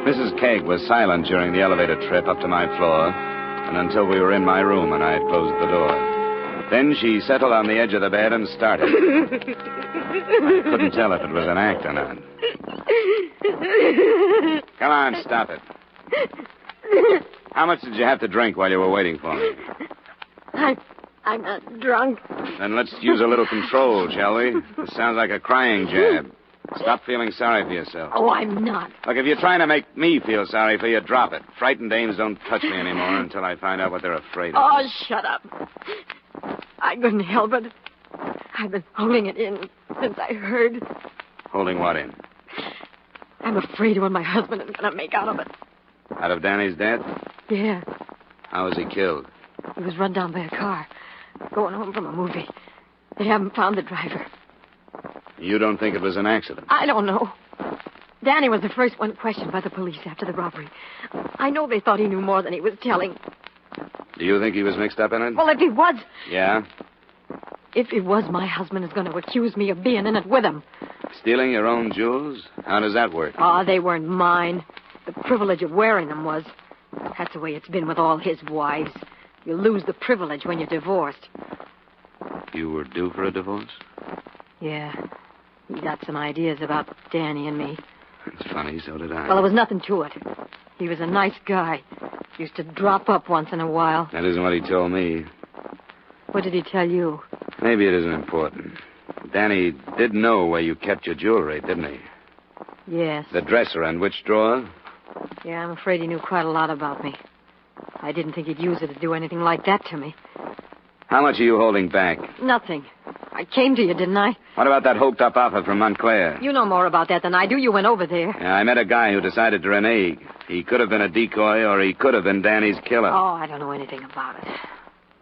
Mrs. Kegg was silent during the elevator trip up to my floor, and until we were in my room and I had closed the door. Then she settled on the edge of the bed and started. I couldn't tell if it was an act or not. Come on, stop it. How much did you have to drink while you were waiting for me? I'm not drunk. Then let's use a little control, shall we? This sounds like a crying jab. Stop feeling sorry for yourself. Oh, I'm not. Look, if you're trying to make me feel sorry for you, drop it. Frightened dames don't touch me anymore until I find out what they're afraid of. Oh, shut up. I couldn't help it. I've been holding it in since I heard. Holding what in? I'm afraid of what my husband is going to make out of it. Out of Danny's death? Yeah. How was he killed? He was run down by a car, going home from a movie. They haven't found the driver. You don't think it was an accident? I don't know. Danny was the first one questioned by the police after the robbery. I know they thought he knew more than he was telling. Do you think he was mixed up in it? Well, if he was... Yeah? If he was, my husband is going to accuse me of being in it with him. Stealing your own jewels? How does that work? Oh, they weren't mine. The privilege of wearing them was. That's the way it's been with all his wives. You lose the privilege when you're divorced. You were due for a divorce? Yeah. He got some ideas about Danny and me. It's funny, so did I. Well, there was nothing to it. He was a nice guy. Used to drop up once in a while. That isn't what he told me. What did he tell you? Maybe it isn't important. Danny did know where you kept your jewelry, didn't he? Yes. The dresser and which drawer? Yeah, I'm afraid he knew quite a lot about me. I didn't think he'd use it to do anything like that to me. How much are you holding back? Nothing. I came to you, didn't I? What about that hoked-up offer from Montclair? You know more about that than I do. You went over there. Yeah, I met a guy who decided to renege. He could have been a decoy, or he could have been Danny's killer. Oh, I don't know anything about it.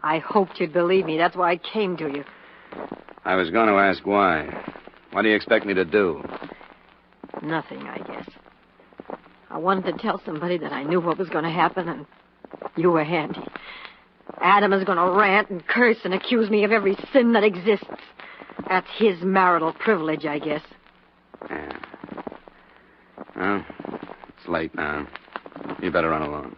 I hoped you'd believe me. That's why I came to you. I was going to ask why. What do you expect me to do? Nothing, I guess. I wanted to tell somebody that I knew what was going to happen, and you were handy. Adam is going to rant and curse and accuse me of every sin that exists. That's his marital privilege, I guess. Yeah. Well, it's late now. You better run along.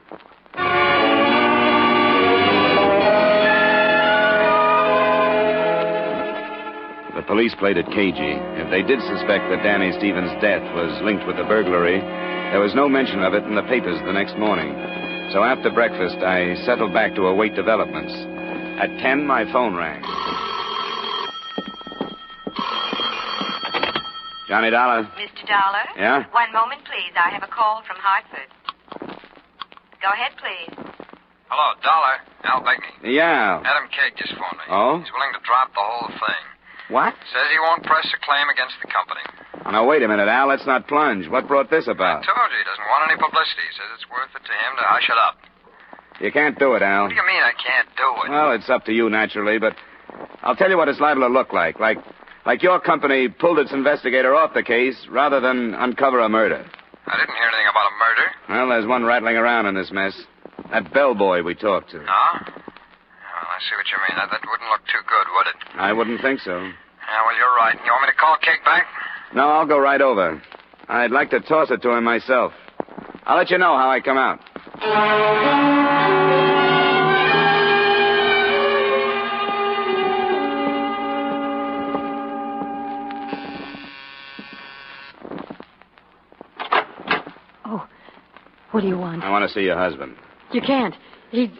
The police played it cagey. If they did suspect that Danny Stevens' death was linked with the burglary, there was no mention of it in the papers the next morning. So after breakfast, I settled back to await developments. At 10, my phone rang. Johnny Dollar. Mr. Dollar? Yeah? 1 moment, please. I have a call from Hartford. Go ahead, please. Hello, Dollar. Al Begney. Yeah. Adam Kegg just phoned me. Oh? He's willing to drop the whole thing. What? Says he won't press a claim against the company. Oh, now, wait a minute, Al. Let's not plunge. What brought this about? I told you he doesn't want any publicity. He says it's worth it to him to hush it up. You can't do it, Al. What do you mean I can't do it? Well, it's up to you, naturally, but I'll tell you what it's liable to look like. Like your company pulled its investigator off the case rather than uncover a murder. I didn't hear anything about a murder. Well, there's one rattling around in this mess. That bellboy we talked to. No? Well, I see what you mean. That wouldn't look too good, would it? I wouldn't think so. Yeah, well, you're right. You want me to call Kegg back? No, I'll go right over. I'd like to toss it to him myself. I'll let you know how I come out. Oh, what do you want? I want to see your husband. You can't. He's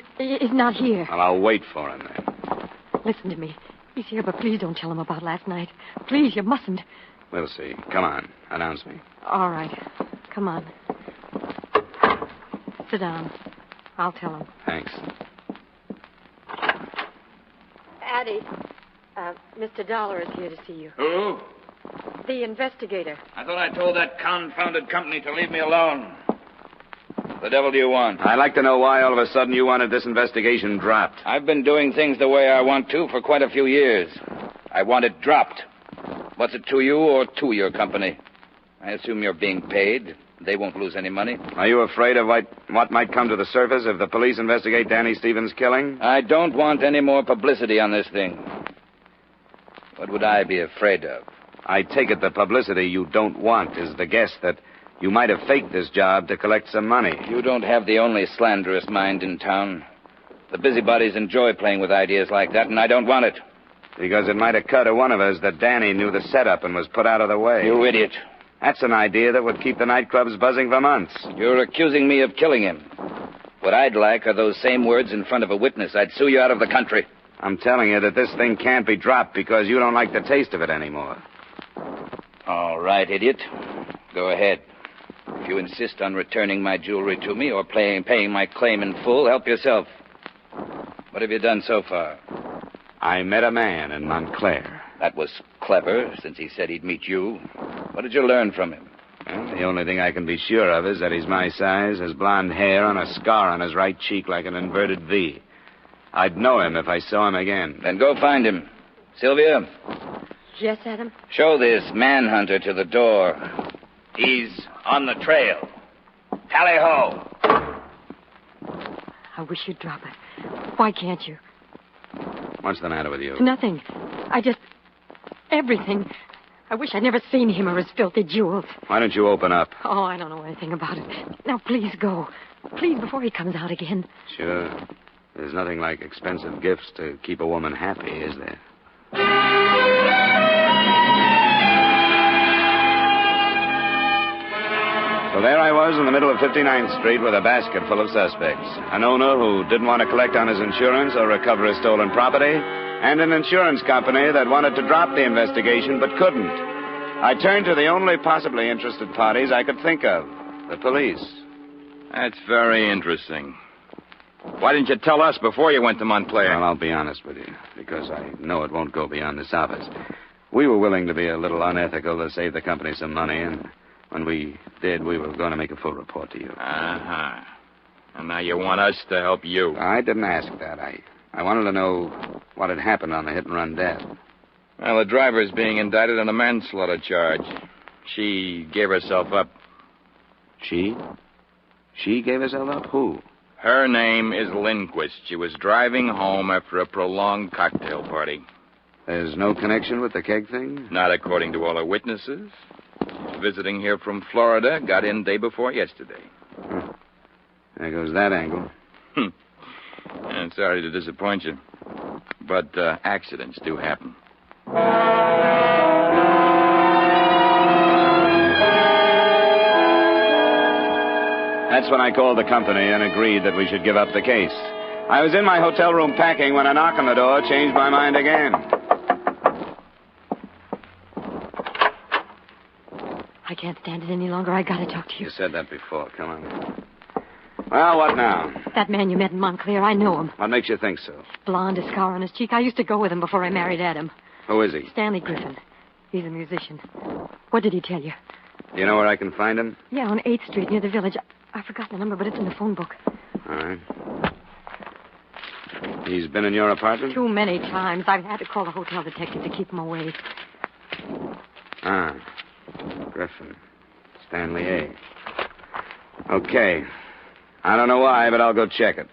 not here. Well, I'll wait for him then. Listen to me. He's here, but please don't tell him about last night. Please, you mustn't. We'll see. Come on. Announce me. All right. Come on. Sit down. I'll tell him. Thanks. Addie, Mr. Dollar is here to see you. Who? The investigator. I thought I told that confounded company to leave me alone. The devil do you want? I'd like to know why all of a sudden you wanted this investigation dropped. I've been doing things the way I want to for quite a few years. I want it dropped. What's it to you or to your company? I assume you're being paid. They won't lose any money. Are you afraid of what might come to the surface if the police investigate Danny Stevens' killing? I don't want any more publicity on this thing. What would I be afraid of? I take it the publicity you don't want is the guess that you might have faked this job to collect some money. You don't have the only slanderous mind in town. The busybodies enjoy playing with ideas like that, and I don't want it. Because it might occur to one of us that Danny knew the setup and was put out of the way. You idiot. That's an idea that would keep the nightclubs buzzing for months. You're accusing me of killing him. What I'd like are those same words in front of a witness. I'd sue you out of the country. I'm telling you that this thing can't be dropped because you don't like the taste of it anymore. All right, idiot. Go ahead. If you insist on returning my jewelry to me or paying my claim in full, help yourself. What have you done so far? I met a man in Montclair. That was clever, since he said he'd meet you. What did you learn from him? Well, the only thing I can be sure of is that he's my size, has blonde hair, and a scar on his right cheek like an inverted V. I'd know him if I saw him again. Then go find him. Sylvia? Yes, Adam? Show this manhunter to the door. He's on the trail. Tally-ho! I wish you'd drop it. Why can't you? What's the matter with you? Nothing. Everything. I wish I'd never seen him or his filthy jewels. Why don't you open up? Oh, I don't know anything about it. Now, please go. Please, before he comes out again. Sure. There's nothing like expensive gifts to keep a woman happy, is there? So there I was in the middle of 59th Street with a basket full of suspects. An owner who didn't want to collect on his insurance or recover his stolen property, and an insurance company that wanted to drop the investigation but couldn't. I turned to the only possibly interested parties I could think of, the police. That's very interesting. Why didn't you tell us before you went to Montclair? Well, I'll be honest with you, because I know it won't go beyond this office. We were willing to be a little unethical to save the company some money, and when we did, we were going to make a full report to you. Uh-huh. And now you want us to help you. I didn't ask that. I wanted to know what had happened on the hit-and-run death. Well, the driver's being indicted on a manslaughter charge. She gave herself up. She? She gave herself up? Who? Her name is Lindquist. She was driving home after a prolonged cocktail party. There's no connection with the keg thing? Not according to all her witnesses. She's visiting here from Florida. Got in day before yesterday. Huh. There goes that angle. I'm sorry to disappoint you. But accidents do happen. That's when I called the company and agreed that we should give up the case. I was in my hotel room packing when a knock on the door changed my mind again. I can't stand it any longer. I gotta talk to you. You said that before. Come on. Well, what now? That man you met in Montclair, I know him. What makes you think so? Blonde, a scar on his cheek. I used to go with him before I married Adam. Who is he? Stanley Griffin. He's a musician. What did he tell you? Do you know where I can find him? Yeah, on 8th Street near the village. I forgot the number, but it's in the phone book. All right. He's been in your apartment? Too many times. I've had to call the hotel detective to keep him away. Ah. Griffin. Stanley A. Okay. I don't know why, but I'll go check it.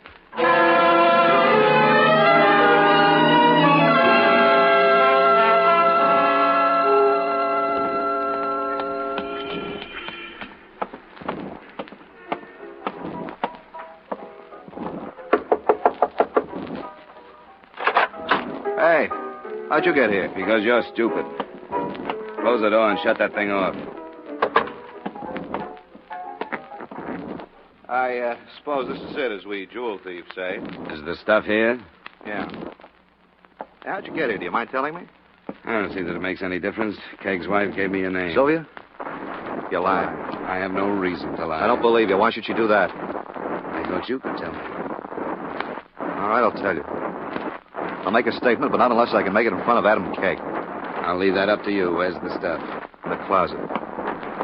Hey, how'd you get here? Because you're stupid. Close the door and shut that thing off. I suppose this is it, as we jewel thieves say. Is the stuff here? Yeah. How'd you get here? Do you mind telling me? I don't see that it makes any difference. Kegg's wife gave me your name. Sylvia? You lied. I have no reason to lie. I don't believe you. Why should you do that? thought you could tell me. All right, I'll tell you. I'll make a statement, but not unless I can make it in front of Adam Kegg. I'll leave that up to you. Where's the stuff? In the closet.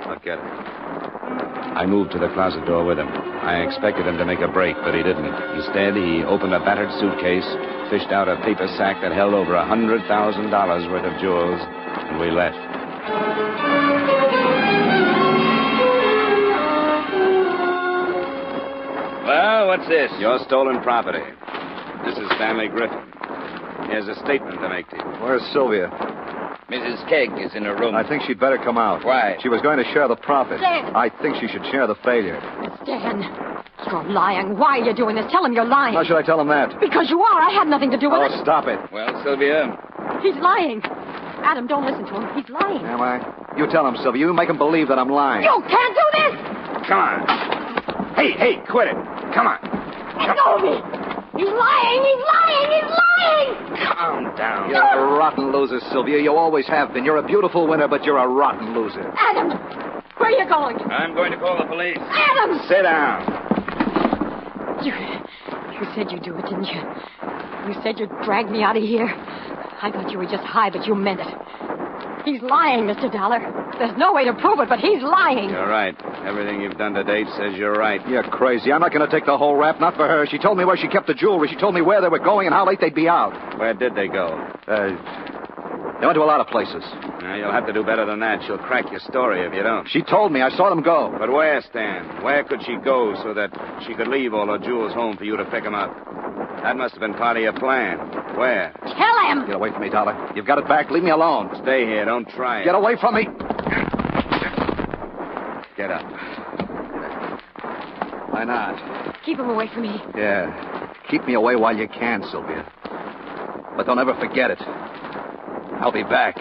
I'll get it. I moved to the closet door with him. I expected him to make a break, but he didn't. Instead, he opened a battered suitcase, fished out a paper sack that held over $100,000 worth of jewels, and we left. Well, what's this? Your stolen property. This is Stanley Griffin. Here's a statement to make to you. Where's Sylvia? Mrs. Kegg is in her room. I think she'd better come out. Why? She was going to share the profit. Stan! I think she should share the failure. Stan, you're lying. Why are you doing this? Tell him you're lying. How should I tell him that? Because you are. I had nothing to do with it. Oh, stop it. Well, Sylvia? He's lying. Adam, don't listen to him. He's lying. Am I? You tell him, Sylvia. You make him believe that I'm lying. You can't do this! Come on. Hey, quit it. Come on. Let go of me! He's lying! He's lying! He's lying! Calm down. You're a rotten loser, Sylvia. You always have been. You're a beautiful winner, but you're a rotten loser. Adam! Where are you going? I'm going to call the police. Adam! Sit down. You said you'd do it, didn't you? You said you'd drag me out of here. I thought you were just high, but you meant it. He's lying, Mr. Dollar. There's no way to prove it, but he's lying. You're right. Everything you've done to date says you're right. You're crazy. I'm not going to take the whole rap, not for her. She told me where she kept the jewelry. She told me where they were going and how late they'd be out. Where did they go? They went to a lot of places. Now, you'll have to do better than that. She'll crack your story if you don't. She told me. I saw them go. But where, Stan? Where could she go so that she could leave all her jewels home for you to pick them up? That must have been part of your plan. Where? Kill him! Get away from me, Dollar. You've got it back. Leave me alone. Stay here. Don't try it. Get away from me. Get up. Why not? Keep him away from me. Yeah. Keep me away while you can, Sylvia. But don't ever forget it. I'll be back.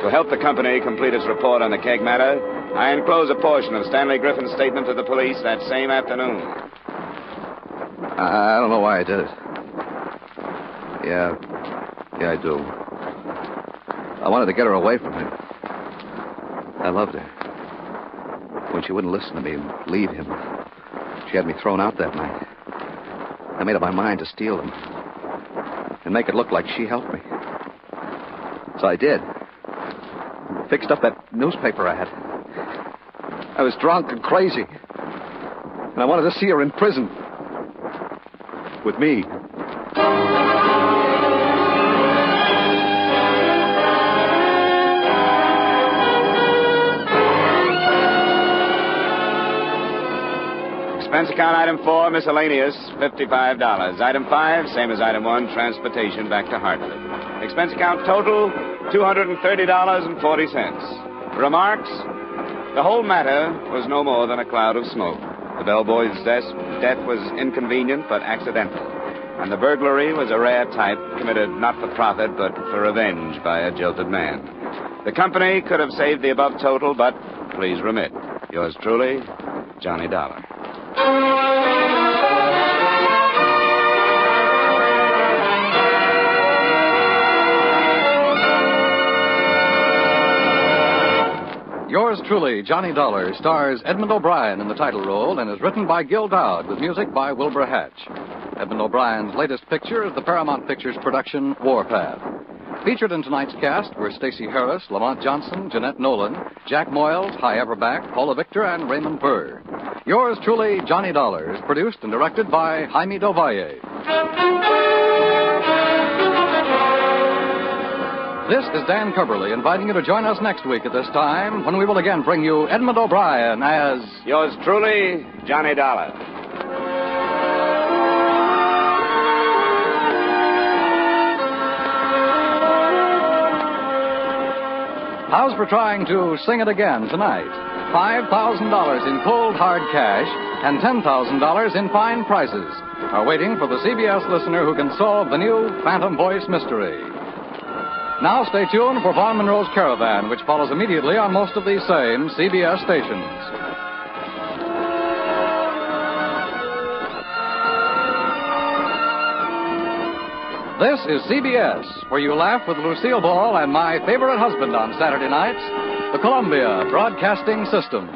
To help the company complete its report on the Kegg matter, I enclose a portion of Stanley Griffin's statement to the police that same afternoon. I don't know why I did it. Yeah, I do. I wanted to get her away from him. I loved her. When she wouldn't listen to me and leave him, she had me thrown out that night. I made up my mind to steal them and make it look like she helped me. So I did. Fixed up that newspaper ad. I was drunk and crazy. And I wanted to see her in prison. With me. Expense account item 4, miscellaneous, $55. Item 5, same as item 1, transportation back to Hartford. Expense account total, $230.40. Remarks? The whole matter was no more than a cloud of smoke. The bellboy's death was inconvenient but accidental. And the burglary was a rare type committed not for profit but for revenge by a jilted man. The company could have saved the above total, but please remit. Yours truly, Johnny Dollar. Yours truly, Johnny Dollar, stars Edmund O'Brien in the title role and is written by Gil Dowd with music by Wilbur Hatch. Edmund O'Brien's latest picture is the Paramount Pictures production Warpath. Featured in tonight's cast were Stacey Harris, Lamont Johnson, Jeanette Nolan, Jack Moyles, Hy Everback, Paula Victor, and Raymond Burr. Yours truly, Johnny Dollar, is produced and directed by Jaime Del Valle. This is Dan Coverly inviting you to join us next week at this time when we will again bring you Edmund O'Brien as... Yours truly, Johnny Dollar. How's for trying to sing it again tonight? $5,000 in cold, hard cash and $10,000 in fine prizes are waiting for the CBS listener who can solve the new Phantom Voice mystery. Now stay tuned for Vaughn Monroe's Caravan, which follows immediately on most of these same CBS stations. This is CBS, where you laugh with Lucille Ball and my favorite husband on Saturday nights, the Columbia Broadcasting System.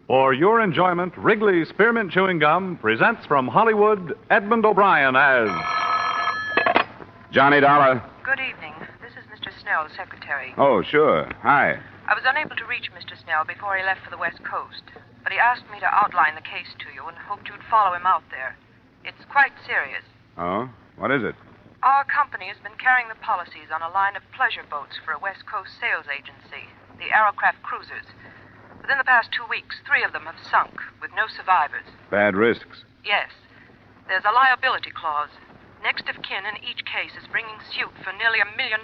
For your enjoyment, Wrigley's Spearmint Chewing Gum presents from Hollywood Edmund O'Brien as Johnny Dollar. Good evening. This is Mr. Snell, secretary. Oh, sure. Hi. I was unable to reach Mr. Snell before he left for the West Coast, but he asked me to outline the case to you and hoped you'd follow him out there. It's quite serious. Oh? What is it? Our company has been carrying the policies on a line of pleasure boats for a West Coast sales agency, the Arrowcraft cruisers. Within the past 2 weeks, 3 of them have sunk, with no survivors. Bad risks. Yes. There's a liability clause. Next of kin in each case is bringing suit for nearly $1 million.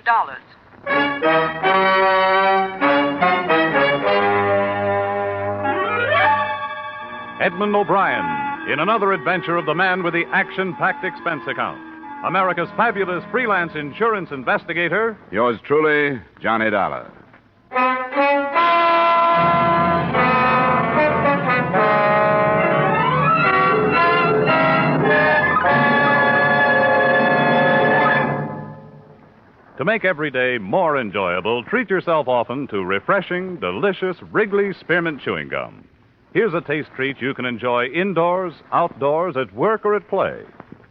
Edmund O'Brien in another adventure of the man with the action-packed expense account. America's fabulous freelance insurance investigator. Yours truly, Johnny Dollar. To make every day more enjoyable, treat yourself often to refreshing, delicious Wrigley's Spearmint Chewing Gum. Here's a taste treat you can enjoy indoors, outdoors, at work, or at play.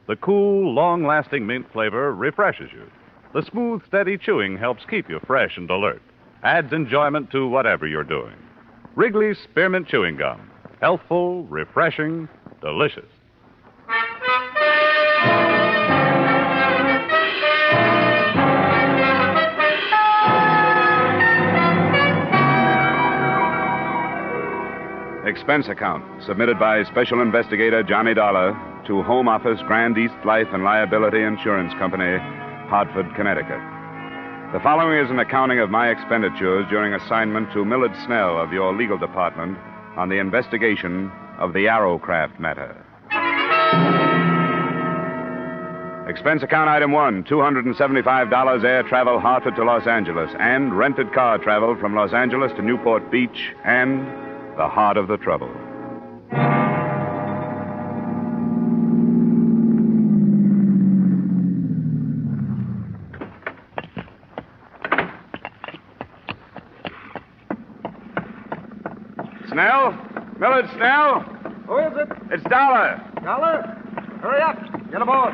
The cool, long-lasting mint flavor refreshes you. The smooth, steady chewing helps keep you fresh and alert. Adds enjoyment to whatever you're doing. Wrigley's Spearmint Chewing Gum. Healthful, refreshing, delicious. Expense account submitted by Special Investigator Johnny Dollar to Home Office, Grand East Life and Liability Insurance Company, Hartford, Connecticut. The following is an accounting of my expenditures during assignment to Millard Snell of your legal department on the investigation of the Arrowcraft Matter. Expense account item 1, $275 air travel Hartford to Los Angeles and rented car travel from Los Angeles to Newport Beach and the heart of the trouble. Snell? Millard Snell? Who is it? It's Dollar. Dollar? Hurry up. Get aboard.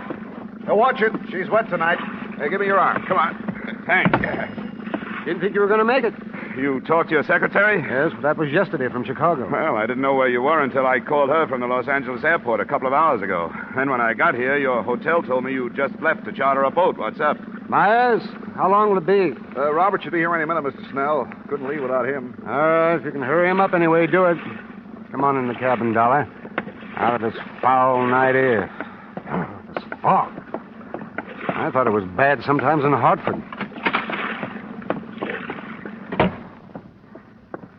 Now watch it. She's wet tonight. Hey, give me your arm. Come on. Thanks. Didn't think you were going to make it. You talked to your secretary? Yes, but that was yesterday from Chicago. Well, I didn't know where you were until I called her from the Los Angeles airport a couple of hours ago. Then when I got here, your hotel told me you just left to charter a boat. What's up? Myers, how long will it be? Robert should be here any minute, Mr. Snell. Couldn't leave without him. All right, if you can hurry him up anyway, do it. Come on in the cabin, Dollar. Out of this foul night air. This fog. I thought it was bad sometimes in Hartford.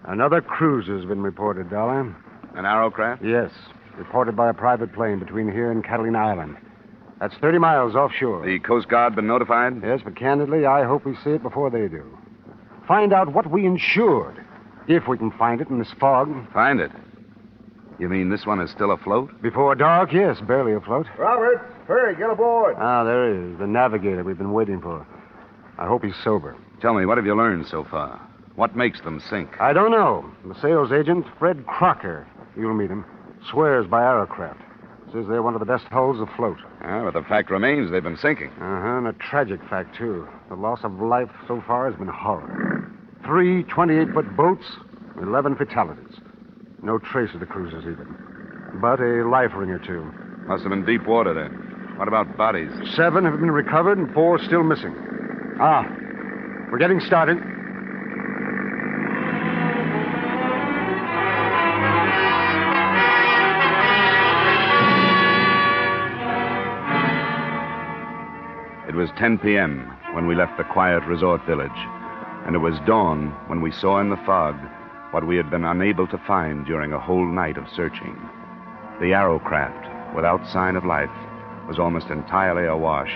Another cruise has been reported, Dollar. An Arrowcraft? Yes. Reported by a private plane between here and Catalina Island. That's 30 miles offshore. The Coast Guard been notified? Yes, but candidly, I hope we see it before they do. Find out what we insured, if we can find it in this fog. Find it? You mean this one is still afloat? Before dark, yes, barely afloat. Robert, hurry, get aboard. Ah, there he is, the navigator we've been waiting for. I hope he's sober. Tell me, what have you learned so far? What makes them sink? I don't know. The sales agent, Fred Crocker, you'll meet him, swears by Arrowcraft. Says they're one of the best hulls afloat. Ah, but the fact remains they've been sinking. Uh-huh, and a tragic fact, too. The loss of life so far has been horrible. 3 28-foot boats, 11 fatalities. No trace of the cruisers, even. But a life ring or two. Must have been deep water, then. What about bodies? 7 have been recovered and 4 still missing. Ah, we're getting started. It was 10 p.m. when we left the quiet resort village, and it was dawn when we saw in the fog what we had been unable to find during a whole night of searching. The Arrowcraft, without sign of life, was almost entirely awash,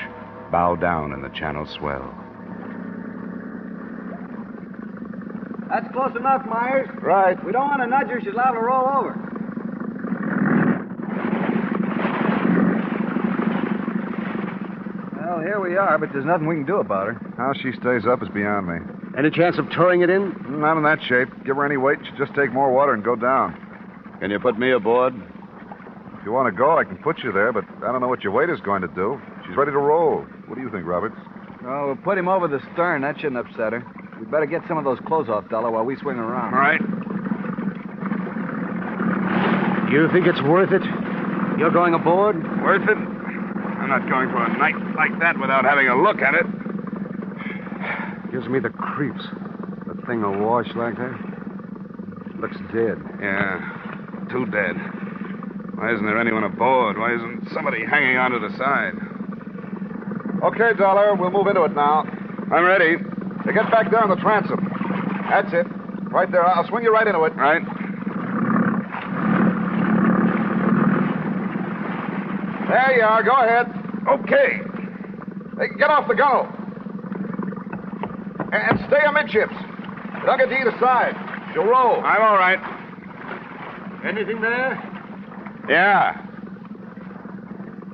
bow down in the channel swell. That's close enough, Myers. Right. We don't want to nudge her. She's liable to roll over. Well, here we are, but there's nothing we can do about her. How she stays up is beyond me. Any chance of towing it in? Not in that shape. Give her any weight, she'll just take more water and go down. Can you put me aboard? If you want to go, I can put you there, but I don't know what your weight is going to do. She's ready to roll. What do you think, Roberts? Well, we'll put him over the stern. That shouldn't upset her. We'd better get some of those clothes off, Dollar, while we swing around. All right. You think it's worth it? You're going aboard? Worth it? I'm not going for a night like that without having a look at it. Gives me the creeps. The thing awash like that. Looks dead. Yeah, too dead. Why isn't there anyone aboard? Why isn't somebody hanging onto the side? Okay, Dollar, we'll move into it now. I'm ready. Now get back there on the transom. That's it. Right there. I'll swing you right into it. Right. There you are. Go ahead. Okay. Hey, get off the gunwale. And stay amidships. Don't get to either side. She'll roll. I'm all right. Anything there? Yeah.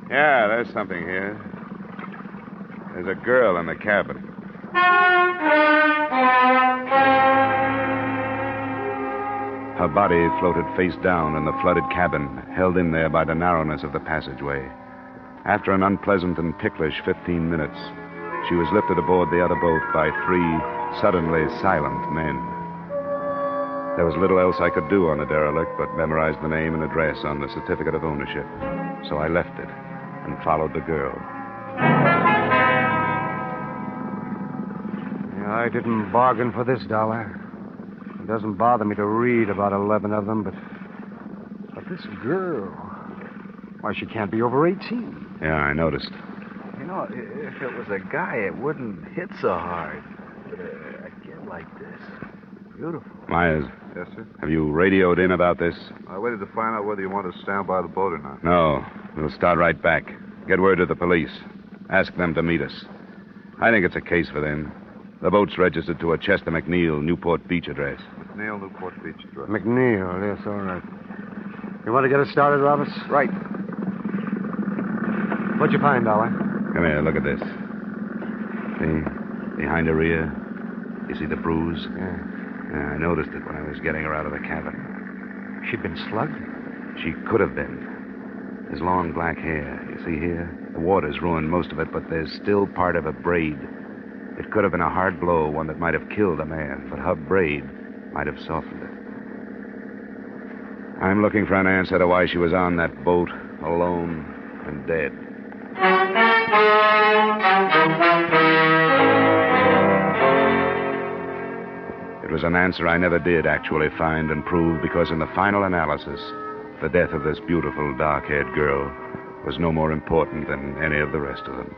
Yeah, there's something here. There's a girl in the cabin. Her body floated face down in the flooded cabin, held in there by the narrowness of the passageway. After an unpleasant and ticklish 15 minutes, she was lifted aboard the other boat by 3 suddenly silent men. There was little else I could do on the derelict but memorize the name and address on the certificate of ownership. So I left it and followed the girl. Yeah, I didn't bargain for this, Dollar. It doesn't bother me to read about 11 of them, but this girl, why, she can't be over 18. Yeah, I noticed. You know, if it was a guy, it wouldn't hit so hard. But a kid like this, beautiful. Myers. Yes, sir? Have you radioed in about this? I waited to find out whether you want to stand by the boat or not. No. We'll start right back. Get word to the police. Ask them to meet us. I think it's a case for them. The boat's registered to a Chester McNeil, Newport Beach address. McNeil, Newport Beach address. McNeil, yes, all right. You want to get us started, Roberts? Right. What'd you find, Dollar? Come here, look at this. See? Behind her ear. You see the bruise? Yeah. I noticed it when I was getting her out of the cabin. She'd been slugged? She could have been. There's long black hair. You see here? The water's ruined most of it, but there's still part of a braid. It could have been a hard blow, one that might have killed a man, but her braid might have softened it. I'm looking for an answer to why she was on that boat, alone and dead. It was an answer I never did actually find and prove, because in the final analysis, the death of this beautiful, dark-haired girl was no more important than any of the rest of them.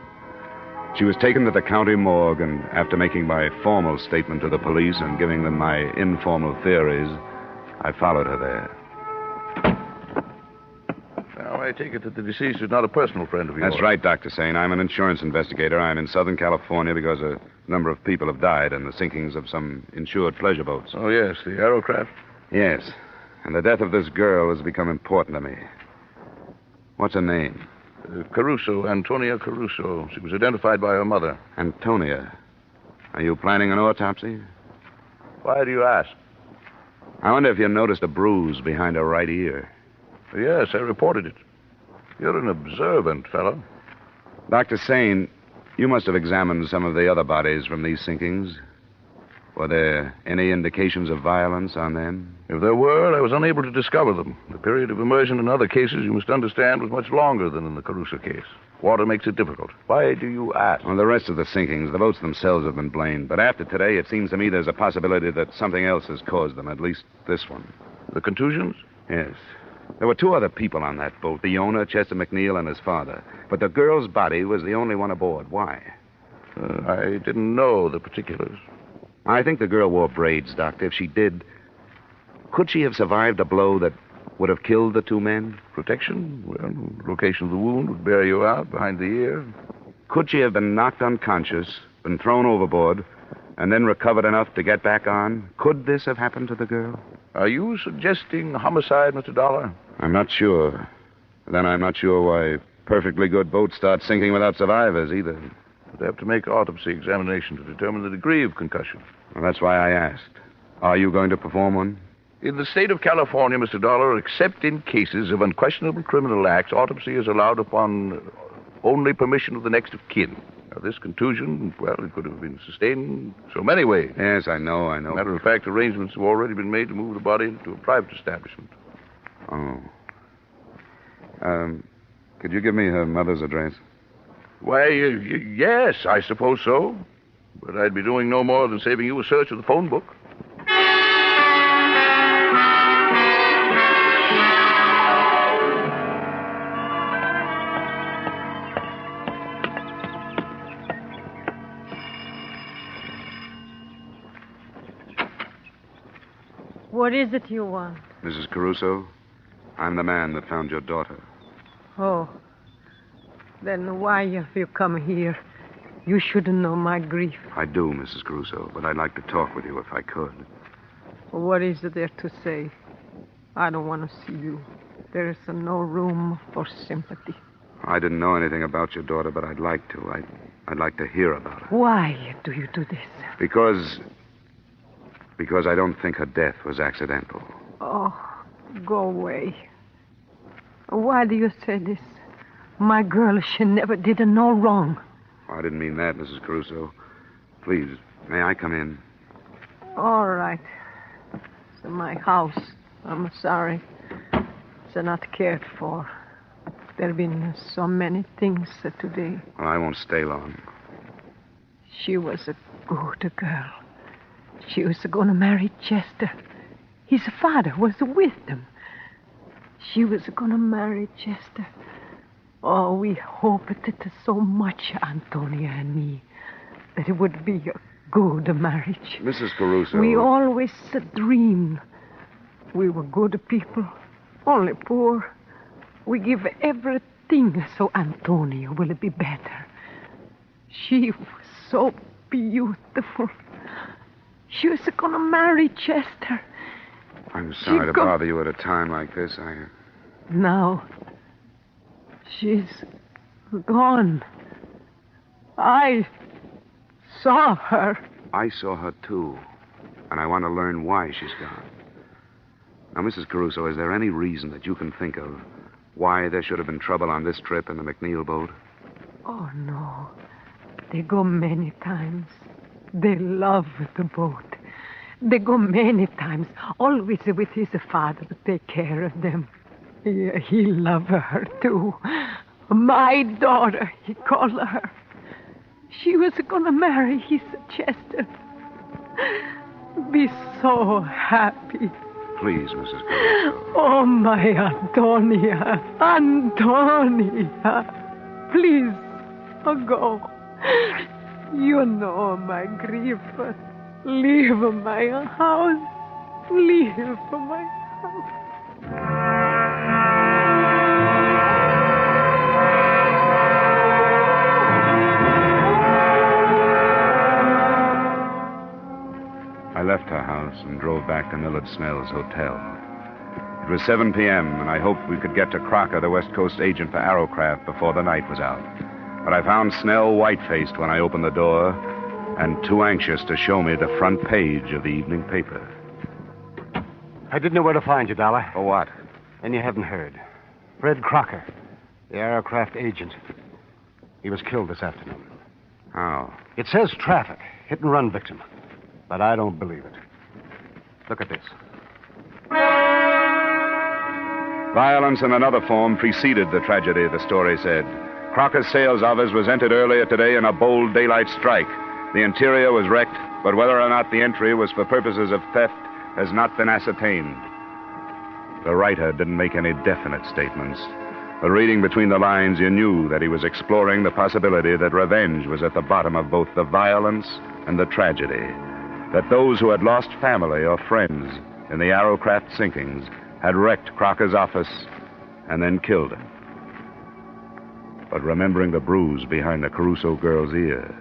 She was taken to the county morgue, and after making my formal statement to the police and giving them my informal theories, I followed her there. Now, I take it that the deceased is not a personal friend of yours. That's right, Dr. Sane. I'm an insurance investigator. I'm in Southern California because a number of people have died in the sinkings of some insured pleasure boats. Oh, yes, the Arrowcraft? Yes. And the death of this girl has become important to me. What's her name? Caruso, Antonia Caruso. She was identified by her mother. Antonia. Are you planning an autopsy? Why do you ask? I wonder if you noticed a bruise behind her right ear. Yes, I reported it. You're an observant fellow. Dr. Sane, you must have examined some of the other bodies from these sinkings. Were there any indications of violence on them? If there were, I was unable to discover them. The period of immersion in other cases, you must understand, was much longer than in the Caruso case. Water makes it difficult. Why do you ask? On the rest of the sinkings, the boats themselves have been blamed. But after today, it seems to me there's a possibility that something else has caused them, at least this one. The contusions? Yes. There were 2 other people on that boat, the owner, Chester McNeil, and his father. But the girl's body was the only one aboard. Why? I didn't know the particulars. I think the girl wore braids, Doctor. If she did, could she have survived a blow that would have killed the 2 men? Protection? Well, location of the wound would bear you out behind the ear. Could she have been knocked unconscious, been thrown overboard, and then recovered enough to get back on? Could this have happened to the girl? Are you suggesting homicide, Mr. Dollar? I'm not sure. Then I'm not sure why perfectly good boats start sinking without survivors, either. We'd have to make autopsy examination to determine the degree of concussion. Well, that's why I asked. Are you going to perform one? In the state of California, Mr. Dollar, except in cases of unquestionable criminal acts, autopsy is allowed upon only permission of the next of kin. Now, this contusion, well, it could have been sustained so many ways. Yes, I know. Matter of fact, arrangements have already been made to move the body into a private establishment. Oh. Could you give me her mother's address? Why, yes, I suppose so. But I'd be doing no more than saving you a search of the phone book. What is it you want? Mrs. Caruso, I'm the man that found your daughter. Oh. Then why have you come here? You shouldn't know my grief. I do, Mrs. Caruso, but I'd like to talk with you if I could. What is there to say? I don't want to see you. There is no room for sympathy. I didn't know anything about your daughter, but I'd like to. I'd like to hear about her. Why do you do this? Because I don't think her death was accidental. Oh, go away. Why do you say this? My girl, she never did no wrong. Oh, I didn't mean that, Mrs. Caruso. Please, may I come in? All right. It's my house. I'm sorry. It's not cared for. There have been so many things today. Well, I won't stay long. She was a good girl. She was going to marry Chester. His father was with them. She was going to marry Chester. Oh, we hoped it so much, Antonia and me, that it would be a good marriage. Mrs. Caruso. We always dreamed. We were good people, only poor. We give everything so Antonia will be better. She was so beautiful. She was going to marry Chester. I'm sorry to bother you at a time like this. Now, she's gone. I saw her. I saw her, too. And I want to learn why she's gone. Now, Mrs. Caruso, is there any reason that you can think of why there should have been trouble on this trip in the McNeil boat? Oh, no. They go many times. They love the boat. They go many times, always with his father to take care of them. He loved her, too. My daughter, he called her. She was going to marry his Chester. Be so happy. Please, Mrs. Caruso. Oh, my Antonia. Antonia. Please, go. You know my grief. Leave my house. Leave my house. I left her house and drove back to Millard Snell's hotel. It was 7 p.m., and I hoped we could get to Crocker, the West Coast agent for Arrowcraft, before the night was out. But I found Snell white-faced when I opened the door and too anxious to show me the front page of the evening paper. I didn't know where to find you, Dollar. For what? And you haven't heard. Fred Crocker, the Arrowcraft agent. He was killed this afternoon. How? It says traffic, hit-and-run victim. But I don't believe it. Look at this. Violence in another form preceded the tragedy, the story said. Crocker's sales office was entered earlier today in a bold daylight strike. The interior was wrecked, but whether or not the entry was for purposes of theft has not been ascertained. The writer didn't make any definite statements, but reading between the lines, you knew that he was exploring the possibility that revenge was at the bottom of both the violence and the tragedy, that those who had lost family or friends in the Arrowcraft sinkings had wrecked Crocker's office and then killed him. But remembering the bruise behind the Caruso girl's ear,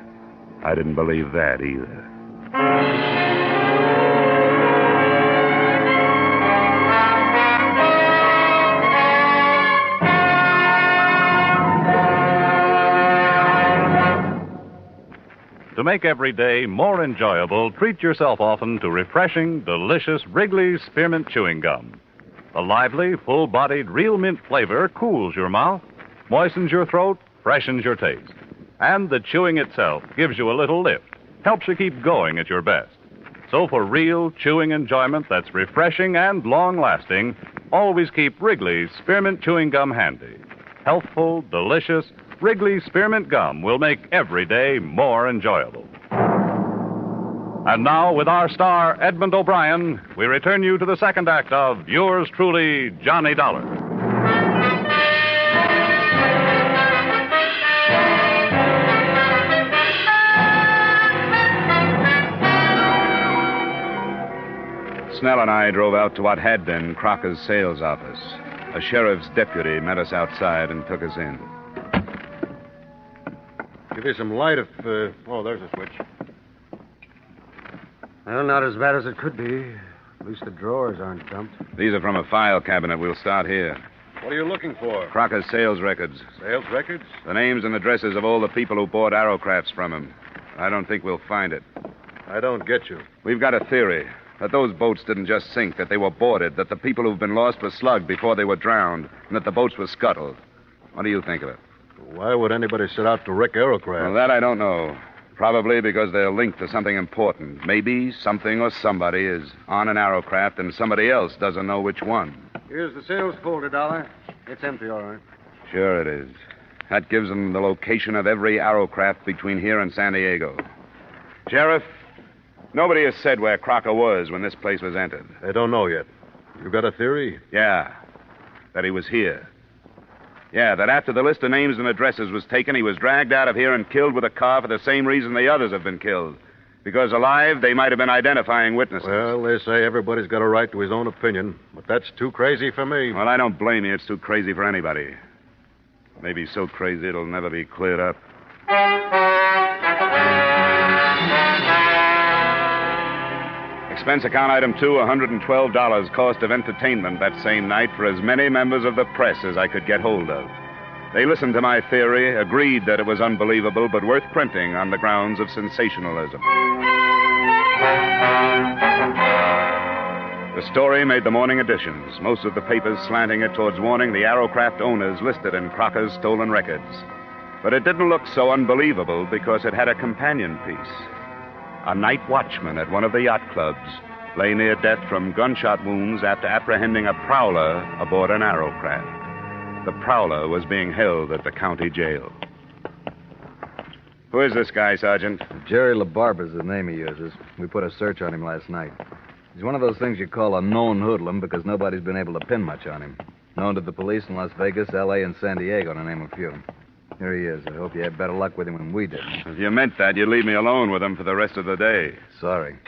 I didn't believe that either. To make every day more enjoyable, treat yourself often to refreshing, delicious Wrigley's Spearmint Chewing Gum. The lively, full-bodied, real mint flavor cools your mouth, moistens your throat, freshens your taste. And the chewing itself gives you a little lift, helps you keep going at your best. So for real chewing enjoyment that's refreshing and long-lasting, always keep Wrigley's Spearmint Chewing Gum handy. Healthful, delicious, Wrigley's Spearmint Gum will make every day more enjoyable. And now, with our star, Edmund O'Brien, we return you to the second act of yours truly, Johnny Dollar. Snell and I drove out to what had been Crocker's sales office. A sheriff's deputy met us outside and took us in. Give you some light if... Oh, there's a switch. Well, not as bad as it could be. At least the drawers aren't dumped. These are from a file cabinet. We'll start here. What are you looking for? Crocker's sales records. Sales records? The names and addresses of all the people who bought Arrowcrafts from him. I don't think we'll find it. I don't get you. We've got a theory. That those boats didn't just sink, that they were boarded, that the people who've been lost were slugged before they were drowned, and that the boats were scuttled. What do you think of it? Why would anybody set out to wreck Arrowcraft? Well, that I don't know. Probably because they're linked to something important. Maybe something or somebody is on an Arrowcraft and somebody else doesn't know which one. Here's the sales folder, Dollar. It's empty, all right. Sure it is. That gives them the location of every Arrowcraft between here and San Diego. Sheriff, nobody has said where Crocker was when this place was entered. They don't know yet. You got a theory? Yeah. That he was here. Yeah, that after the list of names and addresses was taken, he was dragged out of here and killed with a car for the same reason the others have been killed. Because alive, they might have been identifying witnesses. Well, they say everybody's got a right to his own opinion, but that's too crazy for me. Well, I don't blame you. It's too crazy for anybody. Maybe so crazy it'll never be cleared up. Expense account item 2, $112 cost of entertainment that same night for as many members of the press as I could get hold of. They listened to my theory, agreed that it was unbelievable, but worth printing on the grounds of sensationalism. The story made the morning editions, most of the papers slanting it towards warning the Arrowcraft owners listed in Crocker's stolen records. But it didn't look so unbelievable because it had a companion piece. A night watchman at one of the yacht clubs lay near death from gunshot wounds after apprehending a prowler aboard an Arrowcraft. The prowler was being held at the county jail. Who is this guy, Sergeant? Jerry LaBarber's the name he uses. We put a search on him last night. He's one of those things you call a known hoodlum because nobody's been able to pin much on him. Known to the police in Las Vegas, L.A., and San Diego, to name a few. Here he is. I hope you had better luck with him than we did. If you meant that, you'd leave me alone with him for the rest of the day. Sorry.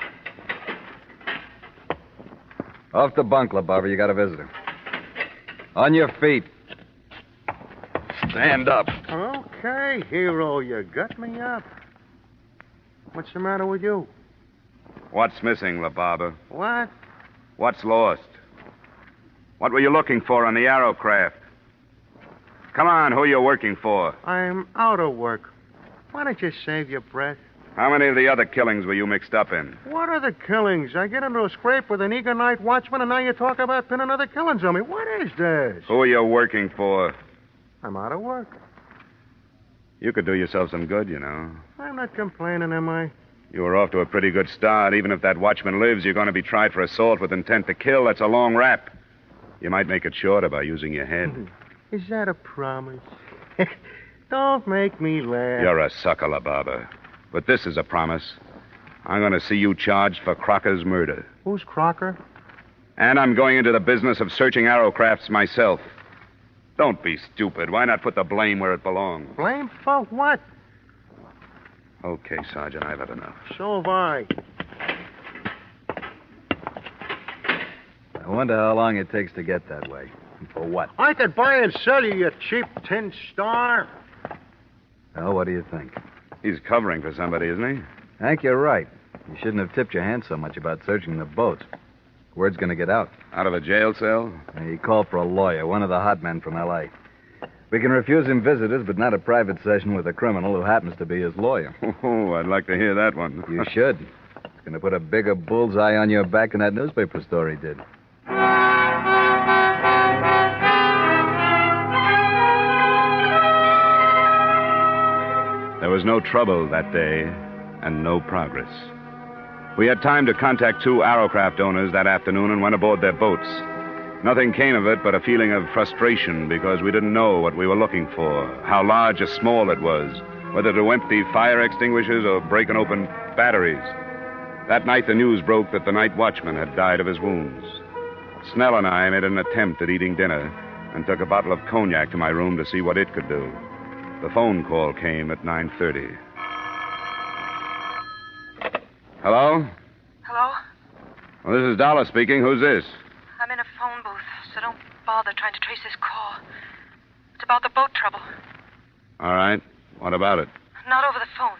Off the bunk, LaBarber. You got a visitor. On your feet. Stand up. Okay, hero, you got me up. What's the matter with you? What's missing, LaBarber? What? What's lost? What were you looking for on the Arrowcraft? Come on, who are you working for? I'm out of work. Why don't you save your breath? How many of the other killings were you mixed up in? What are the killings? I get into a scrape with an eager night watchman, and now you talk about pinning other killings on me. What is this? Who are you working for? I'm out of work. You could do yourself some good, you know. I'm not complaining, am I? You were off to a pretty good start. Even if that watchman lives, you're going to be tried for assault with intent to kill. That's a long rap. You might make it shorter by using your head. Is that a promise? Don't make me laugh. You're a sucker, LaBarber. But this is a promise. I'm going to see you charged for Crocker's murder. Who's Crocker? And I'm going into the business of searching Arrowcrafts myself. Don't be stupid. Why not put the blame where it belongs? Blame for what? Okay, Sergeant, I've had enough. So have I. I wonder how long it takes to get that way. And for what? I could buy and sell you, you cheap tin star. Well, what do you think? He's covering for somebody, isn't he? Hank, you're right. You shouldn't have tipped your hand so much about searching the boats. Word's going to get out. Out of a jail cell? And he called for a lawyer, one of the hot men from L.A. We can refuse him visitors, but not a private session with a criminal who happens to be his lawyer. Oh, I'd like to hear that one. You should. It's going to put a bigger bullseye on your back than that newspaper story did. There was no trouble that day and no progress. We had time to contact 2 Arrowcraft owners that afternoon and went aboard their boats. Nothing came of it but a feeling of frustration because we didn't know what we were looking for, how large or small it was, whether to empty fire extinguishers or break and open batteries. That night, the news broke that the night watchman had died of his wounds. Snell and I made an attempt at eating dinner and took a bottle of cognac to my room to see what it could do. The phone call came at 9:30. Hello? Hello? Well, this is Dollar speaking. Who's this? I'm in a phone booth, so don't bother trying to trace this call. It's about the boat trouble. All right. What about it? Not over the phone.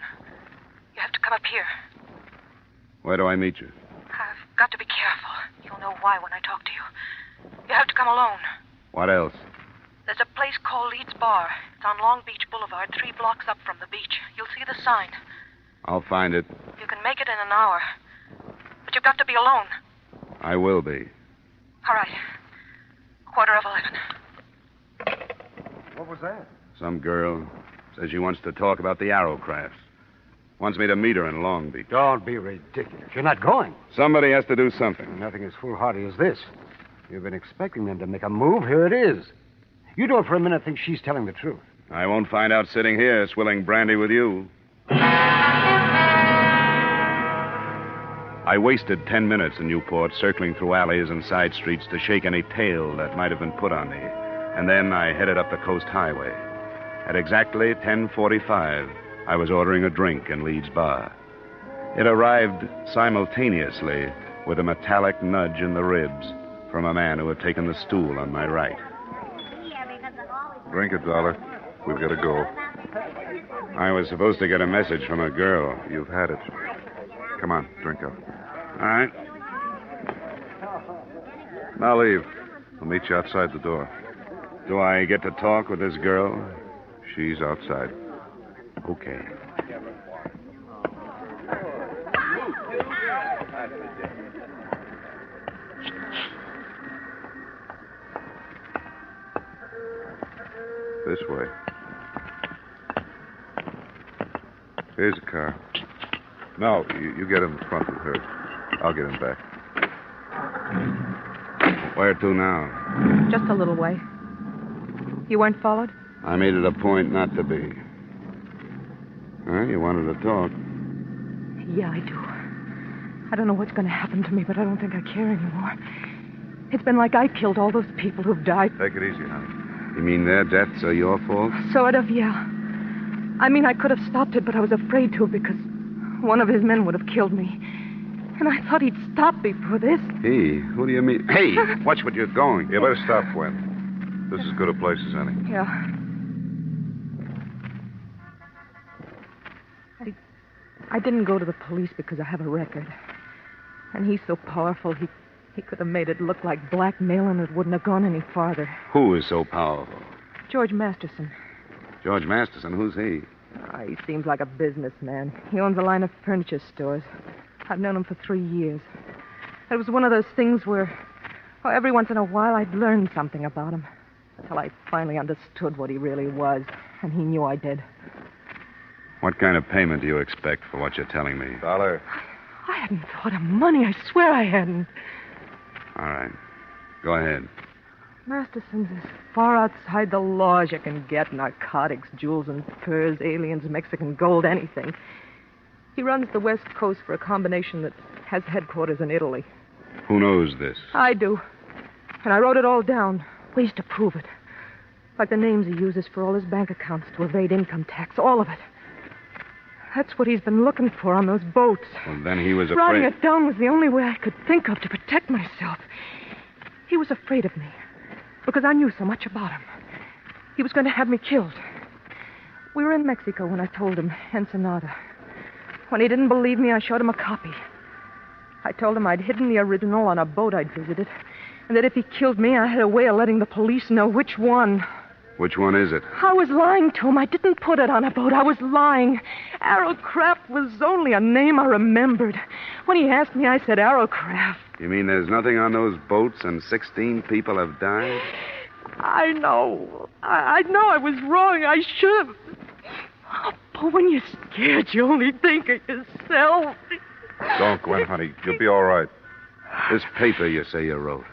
You have to come up here. Where do I meet you? I've got to be careful. You'll know why when I talk to you. You have to come alone. What else? There's a place called Leeds Bar. It's on Long Beach Boulevard, 3 blocks up from the beach. You'll see the sign. I'll find it. You can make it in an hour. But you've got to be alone. I will be. All right. 11:15. What was that? Some girl says she wants to talk about the Arrowcrafts. Wants me to meet her in Long Beach. Don't be ridiculous. You're not going. Somebody has to do something. Nothing as foolhardy as this. You've been expecting them to make a move. Here it is. You don't for a minute think she's telling the truth. I won't find out sitting here swilling brandy with you. I wasted 10 minutes in Newport circling through alleys and side streets to shake any tail that might have been put on me. And then I headed up the Coast Highway. At exactly 10:45, I was ordering a drink in Leeds Bar. It arrived simultaneously with a metallic nudge in the ribs from a man who had taken the stool on my right. Drink it, Dollar. We've got to go. I was supposed to get a message from a girl. You've had it. Come on, drink up. All right. Now leave. I'll meet you outside the door. Do I get to talk with this girl? She's outside. Okay. This way. Here's a car. No, you get in the front with her. I'll get in back. Where to now? Just a little way. You weren't followed? I made it a point not to be. Huh? You wanted to talk. Yeah, I do. I don't know what's going to happen to me, but I don't think I care anymore. It's been like I killed all those people who've died. Take it easy, honey. You mean their deaths are your fault? Sort of, yeah. I mean, I could have stopped it, but I was afraid to because one of his men would have killed me. And I thought he'd stop me for this. He? Who do you mean? Hey, watch where you're going. You better stop, Gwen. This is as good a place as any. Yeah. I didn't go to the police because I have a record. And he's so powerful, he could have made it look like blackmail and it wouldn't have gone any farther. Who is so powerful? George Masterson. George Masterson? Who's he? He seems like a businessman. He owns a line of furniture stores. I've known him for 3 years. It was one of those things where every once in a while I'd learn something about him. Until I finally understood what he really was. And he knew I did. What kind of payment do you expect for what you're telling me? $1. I hadn't thought of money. I swear I hadn't. All right. Go ahead. Masterson's as far outside the law as you can get. Narcotics, jewels and furs, aliens, Mexican gold, anything. He runs the West Coast for a combination that has headquarters in Italy. Who knows this? I do. And I wrote it all down. Ways to prove it. Like the names he uses for all his bank accounts to evade income tax. All of it. That's what he's been looking for on those boats. Well, then he was afraid. Writing it down was the only way I could think of to protect myself. He was afraid of me. Because I knew so much about him. He was going to have me killed. We were in Mexico when I told him, Ensenada. When he didn't believe me, I showed him a copy. I told him I'd hidden the original on a boat I'd visited, and that if he killed me, I had a way of letting the police know which one. Which one is it? I was lying to him. I didn't put it on a boat. I was lying. Arrowcraft was only a name I remembered. When he asked me, I said Arrowcraft. You mean there's nothing on those boats and 16 people have died? I know. I know I was wrong. I should have. Oh, but when you're scared, you only think of yourself. Don't, Gwen, honey. You'll be all right. This paper you say you wrote,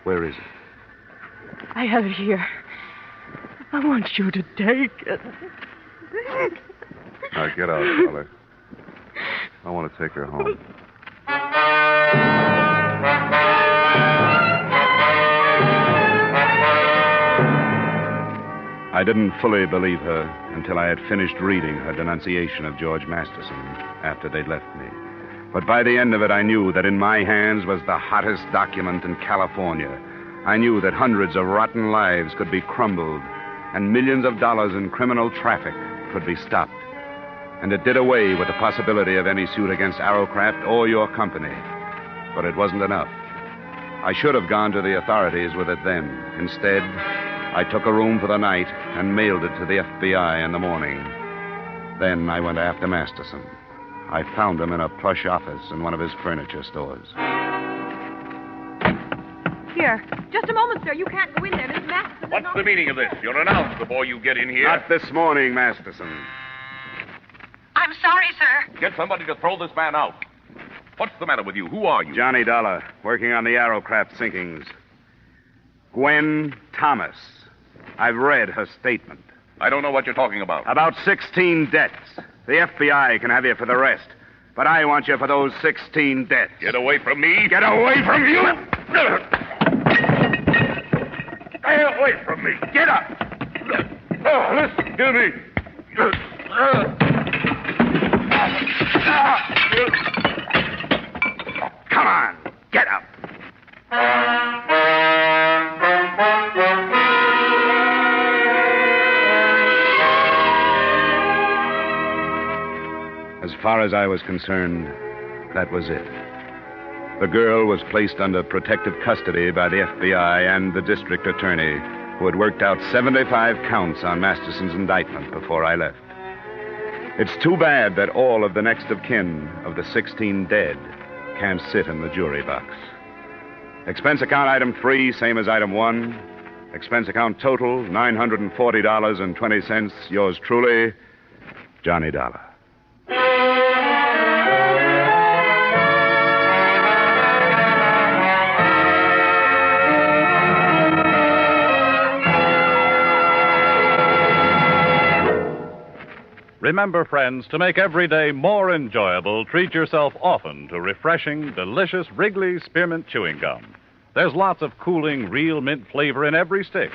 where is it? I have it here. I want you to take it. Now, get out, Dollar. I want to take her home. I didn't fully believe her until I had finished reading her denunciation of George Masterson after they'd left me. But by the end of it, I knew that in my hands was the hottest document in California. I knew that hundreds of rotten lives could be crumbled and millions of dollars in criminal traffic could be stopped. And it did away with the possibility of any suit against Arrowcraft or your company. But it wasn't enough. I should have gone to the authorities with it then. Instead, I took a room for the night and mailed it to the FBI in the morning. Then I went after Masterson. I found him in a plush office in one of his furniture stores. Here. Just a moment, sir. You can't go in there. Mrs. Masterson. What's the meaning of this? You're announced before you get in here. Not this morning, Masterson. I'm sorry, sir. Get somebody to throw this man out. What's the matter with you? Who are you? Johnny Dollar, working on the Arrowcraft sinkings. Gwen Thomas. I've read her statement. I don't know what you're talking about. About 16 deaths. The FBI can have you for the rest. But I want you for those 16 deaths. Get away from me. Get away from you! Stay away from me. Get up! Listen to me. Come on, get up. As far as I was concerned, that was it. The girl was placed under protective custody by the FBI and the district attorney, who had worked out 75 counts on Masterson's indictment before I left. It's too bad that all of the next of kin of the 16 dead can't sit in the jury box. Expense account item 3, same as item 1. Expense account total, $940.20. Yours truly, Johnny Dollar. Remember, friends, to make every day more enjoyable, treat yourself often to refreshing, delicious Wrigley Spearmint Chewing Gum. There's lots of cooling, real mint flavor in every stick.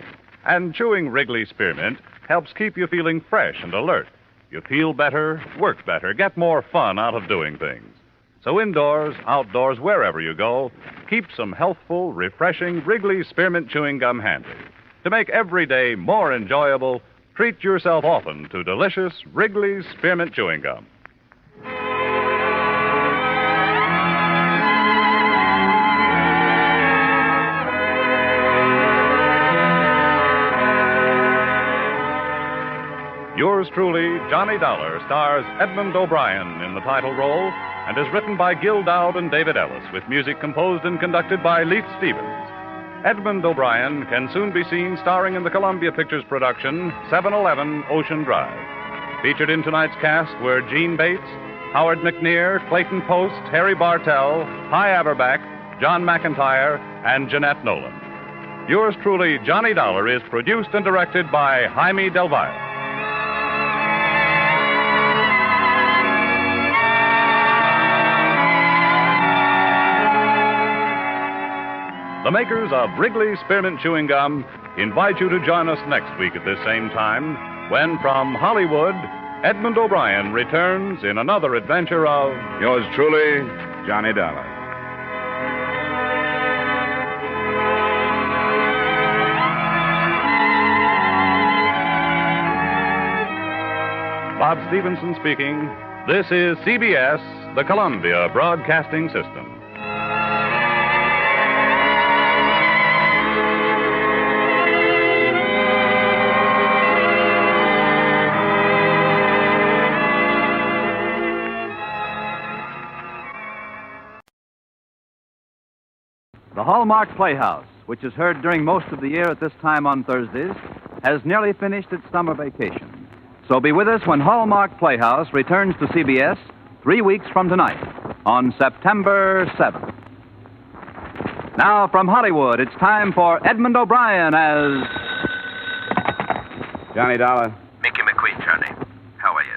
And chewing Wrigley Spearmint helps keep you feeling fresh and alert. You feel better, work better, get more fun out of doing things. So indoors, outdoors, wherever you go, keep some healthful, refreshing Wrigley Spearmint Chewing Gum handy. To make every day more enjoyable, treat yourself often to delicious Wrigley's Spearmint Chewing Gum. Yours truly, Johnny Dollar, stars Edmund O'Brien in the title role and is written by Gil Dowd and David Ellis, with music composed and conducted by Leith Stevens. Edmund O'Brien can soon be seen starring in the Columbia Pictures production 711 Ocean Drive. Featured in tonight's cast were Gene Bates, Howard McNear, Clayton Post, Harry Bartell, Hy Averback, John McIntyre, and Jeanette Nolan. Yours truly, Johnny Dollar, is produced and directed by Jaime Del Valle. The makers of Wrigley Spearmint Chewing Gum invite you to join us next week at this same time when, from Hollywood, Edmund O'Brien returns in another adventure of Yours truly, Johnny Dollar. Bob Stevenson speaking. This is CBS, the Columbia Broadcasting System. the Hallmark Playhouse, which is heard during most of the year at this time on Thursdays, has nearly finished its summer vacation. So be with us when Hallmark Playhouse returns to CBS 3 weeks from tonight on September 7th. Now, from Hollywood, it's time for Edmund O'Brien as... Johnny Dollar. Mickey McQueen, Johnny. How are you?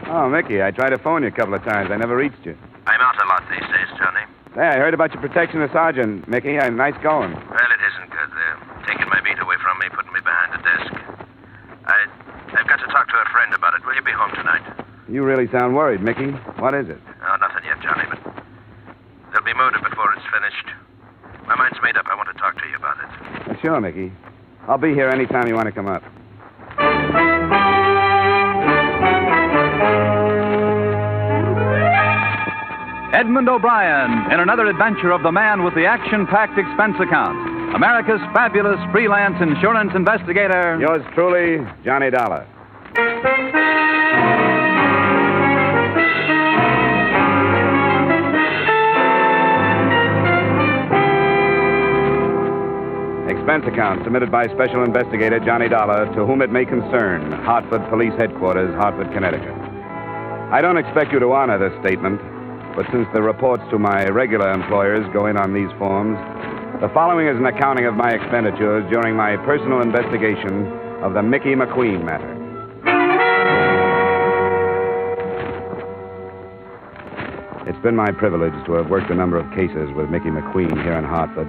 Oh, Mickey, I tried to phone you a couple of times. I never reached you. I'm out a lot these days, Johnny. Hey, I heard about your protection of Sergeant, Mickey. Nice going. Well, it isn't good. They're taking my beat away from me, putting me behind a desk. I've got to talk to a friend about it. Will you be home tonight? You really sound worried, Mickey. What is it? Oh, nothing yet, Johnny, but there'll be murder before it's finished. My mind's made up. I want to talk to you about it. Well, sure, Mickey. I'll be here anytime you want to come up. Edmund O'Brien in another adventure of the man with the action-packed expense account. America's fabulous freelance insurance investigator. Yours truly, Johnny Dollar. Expense account submitted by Special Investigator Johnny Dollar, to whom it may concern, Hartford Police Headquarters, Hartford, Connecticut. I don't expect you to honor this statement, but since the reports to my regular employers go in on these forms, the following is an accounting of my expenditures during my personal investigation of the Mickey Mcqueen Matter. It's been my privilege to have worked a number of cases with Mickey McQueen here in Hartford,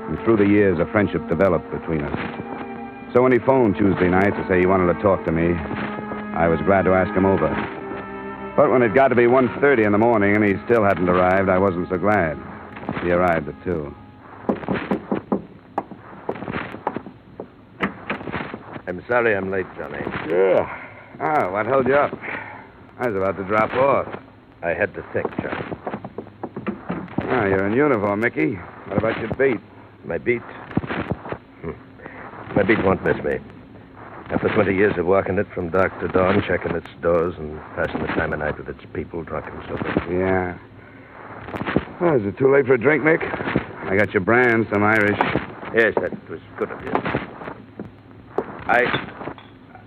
and through the years a friendship developed between us. So when he phoned Tuesday night to say he wanted to talk to me, I was glad to ask him over. But when it got to be 1:30 in the morning and he still hadn't arrived, I wasn't so glad. He arrived at 2. I'm sorry I'm late, Johnny. Yeah. Oh, what held you up? I was about to drop off. I had to think, Johnny. Ah, you're in uniform, Mickey. What about your beat? My beat? My beat won't miss me. After 20 years of walking it from dark to dawn, checking its doors and passing the time of night with its people, drunk and sober. Yeah. Oh, is it too late for a drink, Mick? I got your brand, some Irish. Yes, that was good of you.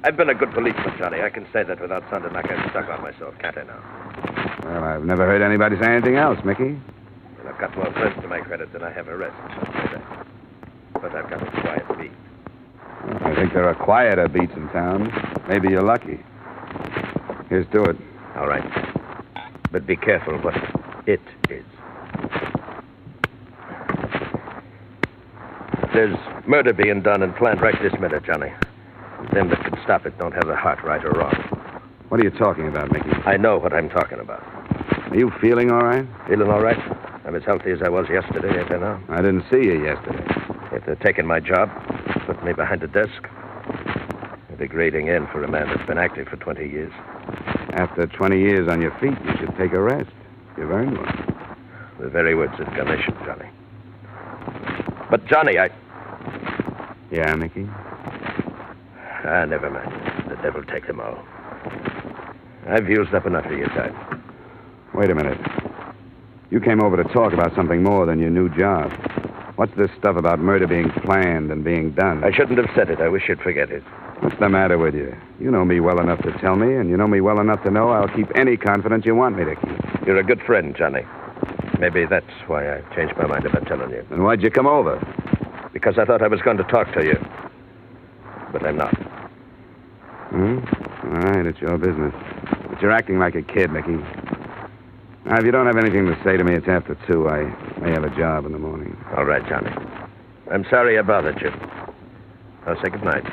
I've been a good policeman, Johnny. I can say that without sounding like I'm stuck on myself, can't I now? Well, I've never heard anybody say anything else, Mickey. Well, I've got more friends to my credit than I have arrests, I'll say that. But I've got a quiet beat. Well, I think there are quieter beats in town. Maybe you're lucky. Here's to it. All right. But be careful what it is. There's murder being done and planned right this minute, Johnny. Them that could stop it don't have the heart, right or wrong. What are you talking about, Mickey? I know what I'm talking about. Are you feeling all right? Feeling all right? I'm as healthy as I was yesterday, ain't I now? I didn't see you yesterday. If they're taking my job, putting me behind a desk, a degrading end for a man that's been active for 20 years. After 20 years on your feet, you should take a rest. You've earned one. The very words of commission, Johnny. But, Johnny, Yeah, Mickey? Never mind. The devil take them all. I've used up enough of your time. Wait a minute. You came over to talk about something more than your new job. What's this stuff about murder being planned and being done? I shouldn't have said it. I wish you'd forget it. What's the matter with you? You know me well enough to tell me, and you know me well enough to know I'll keep any confidence you want me to keep. You're a good friend, Johnny. Maybe that's why I changed my mind about telling you. Then why'd you come over? Because I thought I was going to talk to you. But I'm not. All right, it's your business. But you're acting like a kid, Mickey. Now, if you don't have anything to say to me, it's after 2. I may have a job in the morning. All right, Johnny. I'm sorry I bothered you. I'll say good night.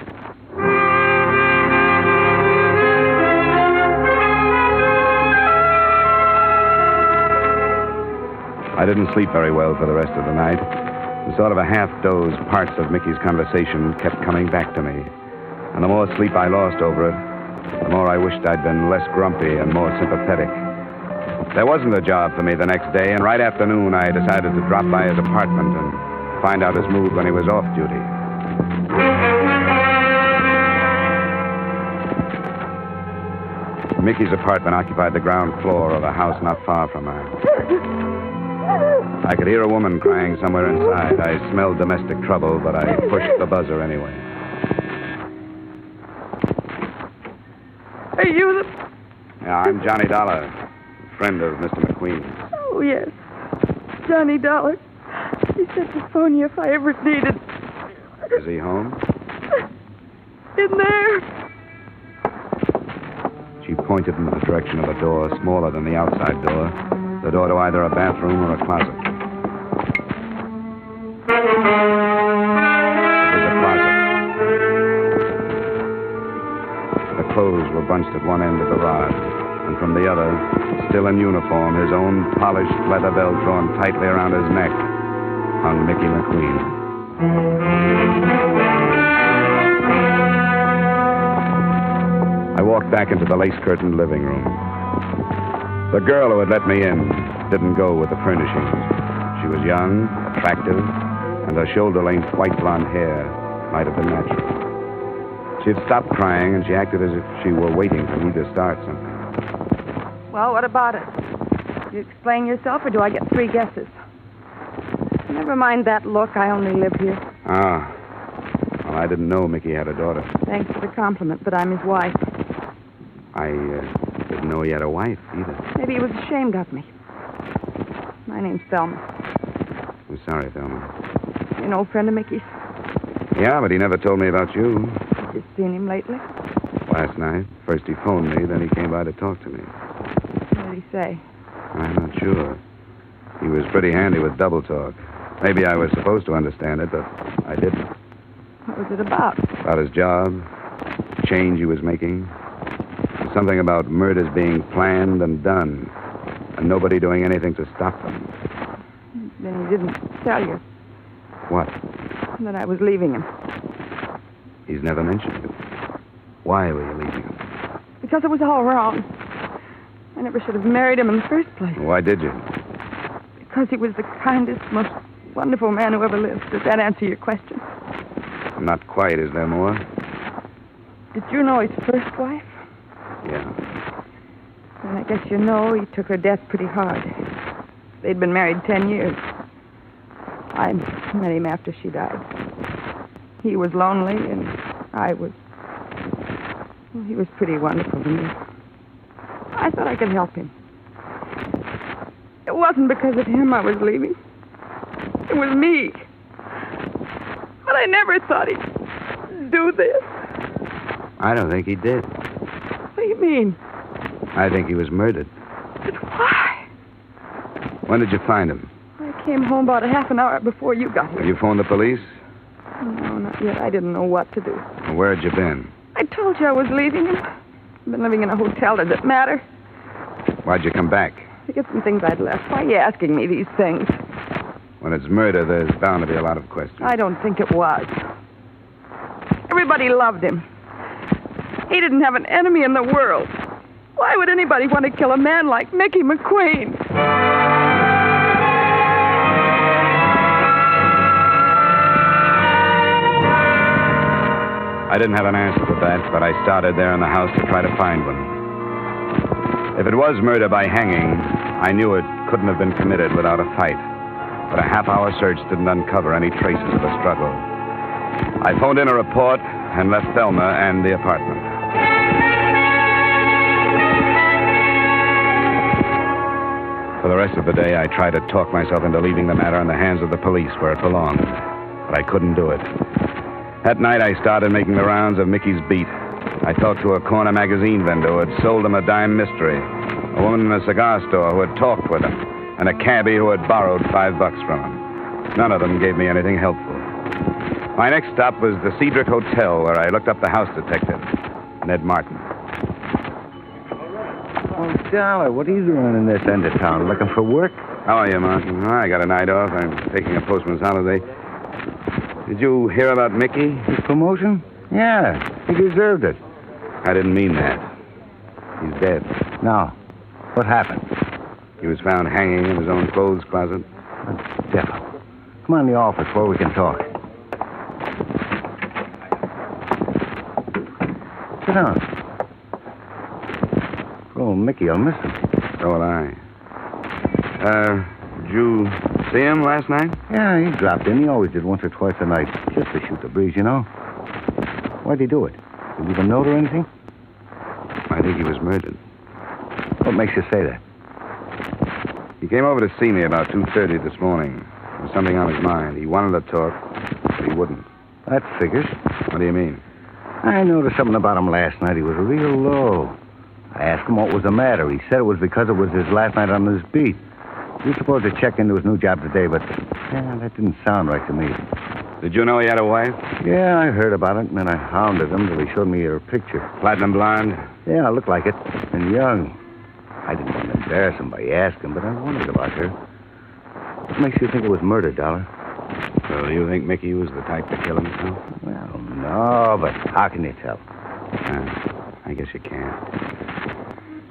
I didn't sleep very well for the rest of the night. And sort of a half-dozed parts of Mickey's conversation kept coming back to me. And the more sleep I lost over it, the more I wished I'd been less grumpy and more sympathetic. There wasn't a job for me the next day, and right after noon I decided to drop by his apartment and find out his mood when he was off duty. Mickey's apartment occupied the ground floor of a house not far from mine. I could hear a woman crying somewhere inside. I smelled domestic trouble, but I pushed the buzzer anyway. Are you the... Yeah, I'm Johnny Dollar, friend of Mr. McQueen. Oh, yes. Johnny Dollar. He said to phone you if I ever needed... Is he home? In there. She pointed in the direction of a door smaller than the outside door, the door to either a bathroom or a closet. It was a closet. The clothes were bunched at one end of the rod, and from the other, still in uniform, his own polished leather belt drawn tightly around his neck, hung Mickey McQueen. I walked back into the lace-curtained living room. The girl who had let me in didn't go with the furnishings. She was young, attractive, and her shoulder-length white blonde hair might have been natural. She had stopped crying, and she acted as if she were waiting for me to start something. Well, what about it? Do you explain yourself, or do I get 3 guesses? Never mind that look. I only live here. Ah. Well, I didn't know Mickey had a daughter. Thanks for the compliment, but I'm his wife. I didn't know he had a wife, either. Maybe he was ashamed of me. My name's Thelma. I'm sorry, Thelma. You an old friend of Mickey's? Yeah, but he never told me about you. Have you seen him lately? Last night. First he phoned me, then he came by to talk to me. What did he say? I'm not sure. He was pretty handy with double talk. Maybe I was supposed to understand it, but I didn't. What was it about? About his job, the change he was making. Something about murders being planned and done, and nobody doing anything to stop them. Then he didn't tell you. What? That I was leaving him. He's never mentioned it. Why were you leaving him? Because it was all wrong. I never should have married him in the first place. Why did you? Because he was the kindest, most wonderful man who ever lived. Does that answer your question? Not quite. Is there more? Did you know his first wife? Yeah. And I guess you know he took her death pretty hard. They'd been married 10 years. I met him after she died. He was lonely, and I was... Well, he was pretty wonderful to me. I thought I could help him. It wasn't because of him I was leaving. It was me. But I never thought he'd do this. I don't think he did. What do you mean? I think he was murdered. But why? When did you find him? I came home about a half an hour before you got here. Have you phoned the police? No, not yet. I didn't know what to do. Well, where had you been? I told you I was leaving him. I've been living in a hotel. Does it matter? Why'd you come back? To get some things I'd left. Why are you asking me these things? When it's murder, there's bound to be a lot of questions. I don't think it was. Everybody loved him. He didn't have an enemy in the world. Why would anybody want to kill a man like Mickey McQueen? I didn't have an answer to that, but I started there in the house to try to find one. If it was murder by hanging, I knew it couldn't have been committed without a fight. But a half-hour search didn't uncover any traces of a struggle. I phoned in a report and left Thelma and the apartment. For the rest of the day, I tried to talk myself into leaving the matter in the hands of the police where it belonged. But I couldn't do it. That night, I started making the rounds of Mickey's beat. I talked to a corner magazine vendor who had sold him a dime mystery, a woman in a cigar store who had talked with him, and a cabbie who had borrowed $5 from him. None of them gave me anything helpful. My next stop was the Cedric Hotel, where I looked up the house detective, Ned Martin. Oh, Dollar, what are you doing in this end of town? Looking for work? How are you, Martin? Oh, I got a night off. I'm taking a postman's holiday. Did you hear about Mickey? His promotion? Yeah, he deserved it. I didn't mean that. He's dead. No. What happened? He was found hanging in his own clothes closet. What the devil? Come on in the office where we can talk. Sit down. Oh, Mickey, I'll miss him. So will I. Did you see him last night? Yeah, he dropped in. He always did once or twice a night, just to shoot the breeze, you know. Why'd he do it? Did he leave a note or anything? I think he was murdered. What makes you say that? He came over to see me about 2:30 this morning. There was something on his mind. He wanted to talk, but he wouldn't. That figures. What do you mean? I noticed something about him last night. He was real low. I asked him what was the matter. He said it was because it was his last night on his beat. He was supposed to check into his new job today, but that didn't sound right to me. Did you know he had a wife? Yeah, I heard about it, and then I hounded him till he showed me her picture. Platinum blonde? Yeah, looked like it. And young. I didn't want to embarrass him by asking, but I wondered about her. What makes you think it was murder, Dollar? So you think Mickey was the type to kill himself? Well, no, but how can you tell? I guess you can't.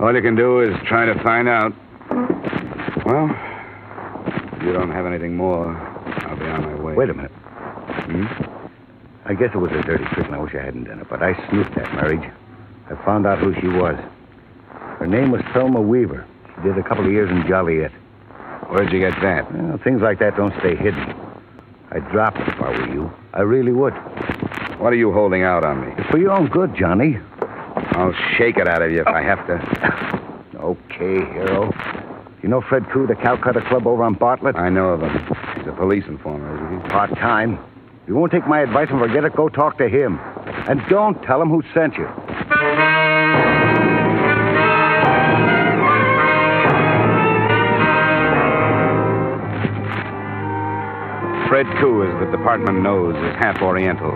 All you can do is try to find out. Well, if you don't have anything more, I'll be on my way. Wait a minute. I guess it was a dirty trick, and I wish I hadn't done it, but I snooped that marriage. I found out who she was. Her name was Thelma Weaver. She did a couple of years in Joliet. Where'd you get that? Well, things like that don't stay hidden. I'd drop it if I were you. I really would. What are you holding out on me? It's for your own good, Johnny. I'll shake it out of you if I have to. Okay, hero. You know Fred Koo, the Calcutta Club over on Bartlett? I know of him. He's a police informer, isn't he? Part-time. If you won't take my advice and forget it, go talk to him. And don't tell him who sent you. Fred Koo, as the department knows, is half Oriental.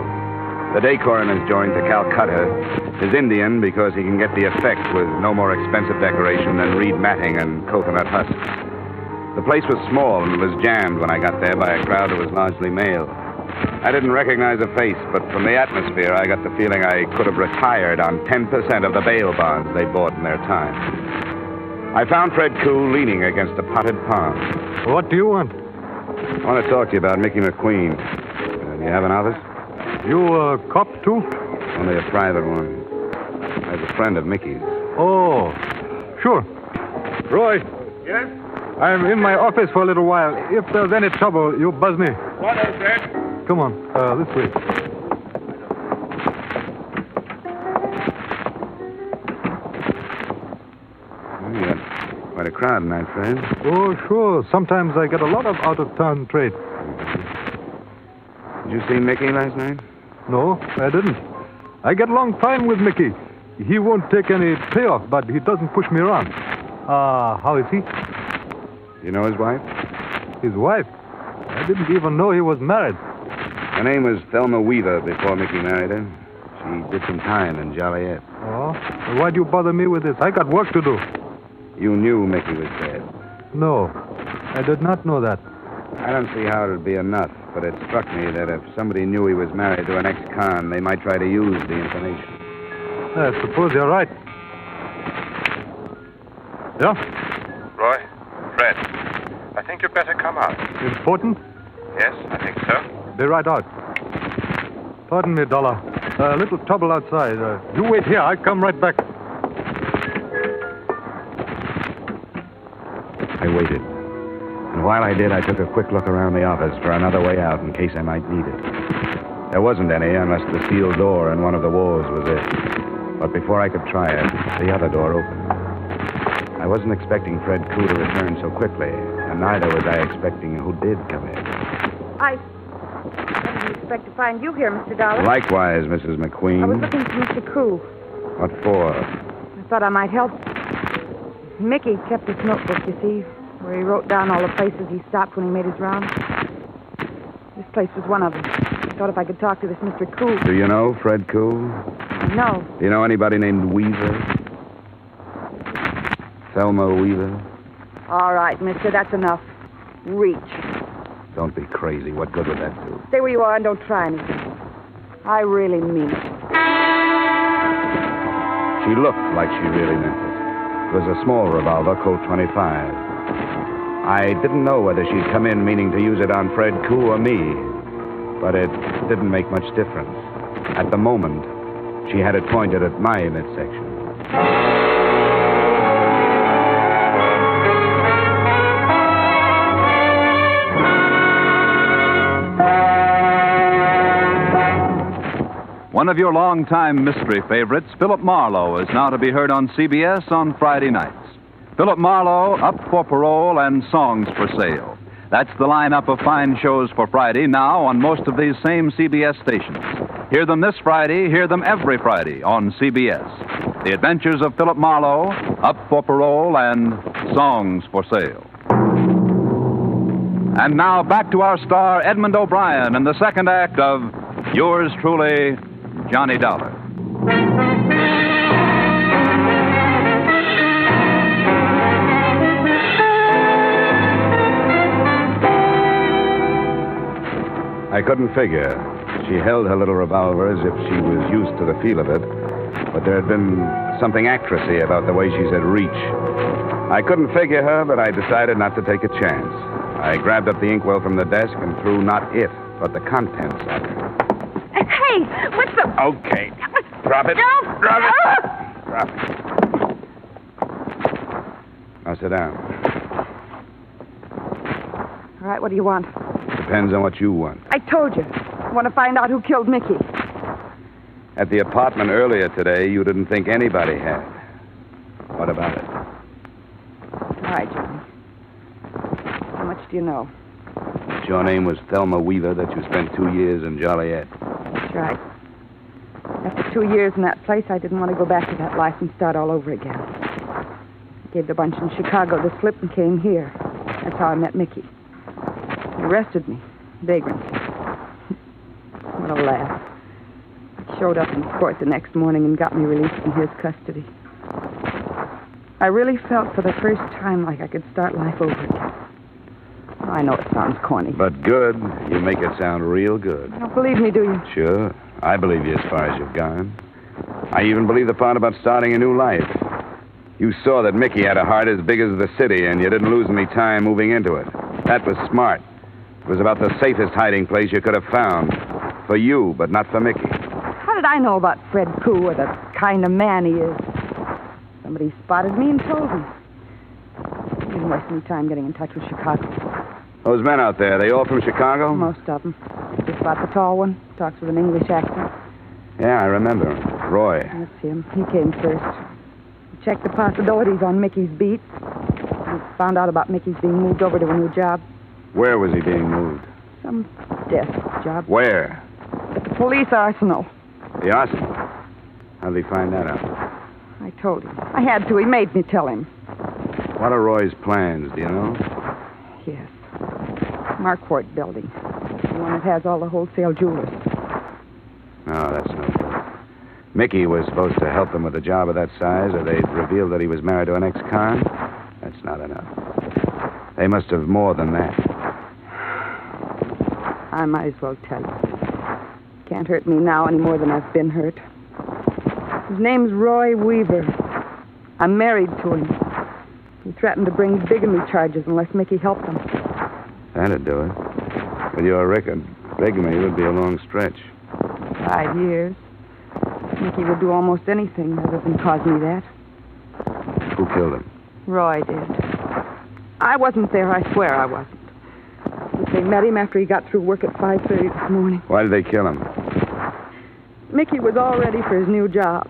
The day coroner's joined to Calcutta is Indian because he can get the effect with no more expensive decoration than reed matting and coconut husks. The place was small and was jammed when I got there by a crowd that was largely male. I didn't recognize a face, but from the atmosphere, I got the feeling I could have retired on 10% of the bail bonds they bought in their time. I found Fred Koo leaning against a potted palm. What do you want? I want to talk to you about Mickey Mcqueen. Do you have an office? You a cop, too? Only a private one. I was a friend of Mickey's. Oh, sure. Roy. Yes? I'm in my office for a little while. If there's any trouble, you buzz me. What is that? Come on, this way. You got quite a crowd tonight, Fred. Oh, sure. Sometimes I get a lot of out-of-town trade. Did you see Mickey last night? No, I didn't. I get along fine with Mickey. He won't take any payoff, but he doesn't push me around. How is he? You know his wife? His wife? I didn't even know he was married. Her name was Thelma Weaver before Mickey married her. She did some time in Joliet. Oh? Why'd you bother me with this? I got work to do. You knew Mickey was dead? No, I did not know that. I don't see how it would be enough, but it struck me that if somebody knew he was married to an ex-con, they might try to use the information. I suppose you're right. Yeah? Roy? Fred? I think you'd better come out. Important? Yes, I think so. Be right out. Pardon me, Dollar. A little trouble outside. You wait here. I'll come right back. I waited. And while I did, I took a quick look around the office for another way out in case I might need it. There wasn't any unless the steel door in one of the walls was it. But before I could try it, the other door opened. I wasn't expecting Fred Koo to return so quickly, and neither was I expecting who did come in. I didn't expect to find you here, Mr. Dollar. Likewise, Mrs. McQueen. I was looking for Mr. Koo. What for? I thought I might help. Mickey kept his notebook, you see, where he wrote down all the places he stopped when he made his rounds. This place was one of them. I thought if I could talk to this Mr. Koo. Do you know Fred Koo? No. Do you know anybody named Weaver? Thelma Weaver? All right, mister, that's enough. Reach. Don't be crazy. What good would that do? Stay where you are and don't try anything. I really mean it. She looked like she really meant it. It was a small revolver, Colt 25. I didn't know whether she'd come in meaning to use it on Fred Koo or me, but it didn't make much difference. At the moment, she had it pointed at my midsection. One of your longtime mystery favorites, Philip Marlowe, is now to be heard on CBS on Friday nights. Philip Marlowe, Up for Parole, and Songs for Sale. That's the lineup of fine shows for Friday now on most of these same CBS stations. Hear them this Friday, hear them every Friday on CBS. The Adventures of Philip Marlowe, Up for Parole, and Songs for Sale. And now back to our star, Edmund O'Brien, in the second act of Yours Truly, Johnny Dollar. I couldn't figure. She held her little revolver as if she was used to the feel of it, but there had been something actressy about the way she said reach. I couldn't figure her, but I decided not to take a chance. I grabbed up the inkwell from the desk and threw not it, but the contents at her. Hey, what's the... Okay. Drop it. No. Drop it. Drop it. Now sit down. All right, what do you want? Depends on what you want. I told you. I want to find out who killed Mickey. At the apartment earlier today, you didn't think anybody had. What about it? All right, Johnny. How much do you know? That your name was Thelma Weaver, that you spent 2 years in Joliet. That's right. After 2 years in that place, I didn't want to go back to that life and start all over again. I gave the bunch in Chicago the slip and came here. That's how I met Mickey. He arrested me. Vagrancy. What a laugh. He showed up in court the next morning and got me released from his custody. I really felt for the first time like I could start life over again. I know it sounds corny. But good. You make it sound real good. You don't believe me, do you? Sure. I believe you as far as you've gone. I even believe the part about starting a new life. You saw that Mickey had a heart as big as the city, and you didn't lose any time moving into it. That was smart. It was about the safest hiding place you could have found. For you, but not for Mickey. How did I know about Fred Koo or the kind of man he is? Somebody spotted me and told me. I didn't waste any time getting in touch with Chicago. Those men out there, they all from Chicago? Most of them. Just about the tall one. Talks with an English accent. Yeah, I remember him. Roy. That's him. He came first. He checked the possibilities on Mickey's beat. He found out about Mickey's being moved over to a new job. Where was he being moved? Some desk job. Where? At the police arsenal. The arsenal? How'd he find that out? I told him. I had to. He made me tell him. What are Roy's plans, do you know? Yes. Marquardt building. The one that has all the wholesale jewelers. No, that's no good. Mickey was supposed to help them with a job of that size, or they'd revealed that he was married to an ex-con. That's not enough. They must have more than that. I might as well tell you. Can't hurt me now any more than I've been hurt. His name's Roy Weaver. I'm married to him. He threatened to bring bigamy charges unless Mickey helped him. That'd do it. With your record, bigamy would be a long stretch. 5 years. Mickey would do almost anything other than cause me that. Who killed him? Roy did. I wasn't there, I swear I wasn't. But they met him after he got through work at 5:30 this morning. Why did they kill him? Mickey was all ready for his new job.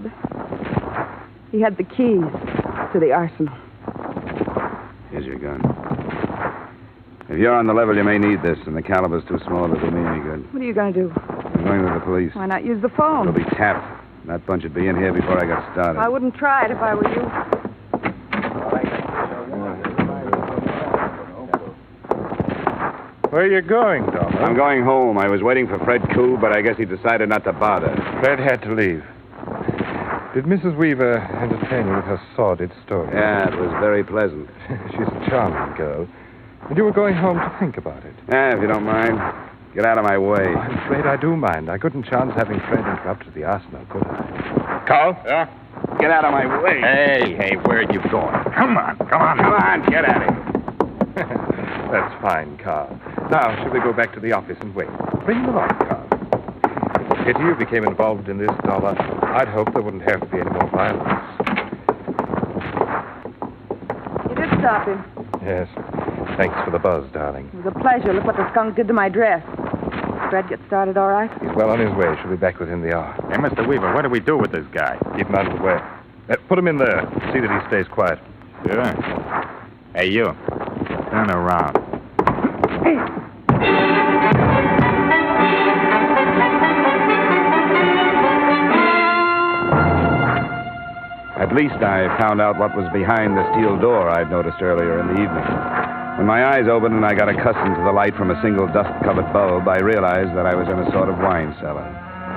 He had the keys to the arsenal. Here's your gun. If you're on the level, you may need this, and the caliber's too small to do me any good. What are you going to do? I'm going to the police. Why not use the phone? It'll be tapped. That bunch would be in here before I got started. I wouldn't try it if I were you. Where are you going, Dollar? I'm going home. I was waiting for Fred Koo, but I guess he decided not to bother. Fred had to leave. Did Mrs. Weaver entertain you with her sordid story? Yeah, it was very pleasant. She's a charming girl. And you were going home to think about it. Yeah, if you don't mind. Get out of my way. Oh, I'm afraid I do mind. I couldn't chance having Fred interrupt the arsenal, could I? Carl? Yeah? Get out of my way. Hey, where are you going? Come on, get out of here. That's fine, Carl. Now, shall we go back to the office and wait? Bring them along, Carl. Pity you became involved in this, Dollar. I'd hoped there wouldn't have to be any more violence. You did stop him. Yes. Thanks for the buzz, darling. It was a pleasure. Look what the skunk did to my dress. Fred get started all right? He's well on his way. Should be back within the hour. Hey, Mr. Weaver, what do we do with this guy? Keep him out of the way. Put him in there. See that he stays quiet. Sure. Hey, you. Turn around. At least I found out what was behind the steel door I'd noticed earlier in the evening. When my eyes opened and I got accustomed to the light from a single dust-covered bulb, I realized that I was in a sort of wine cellar.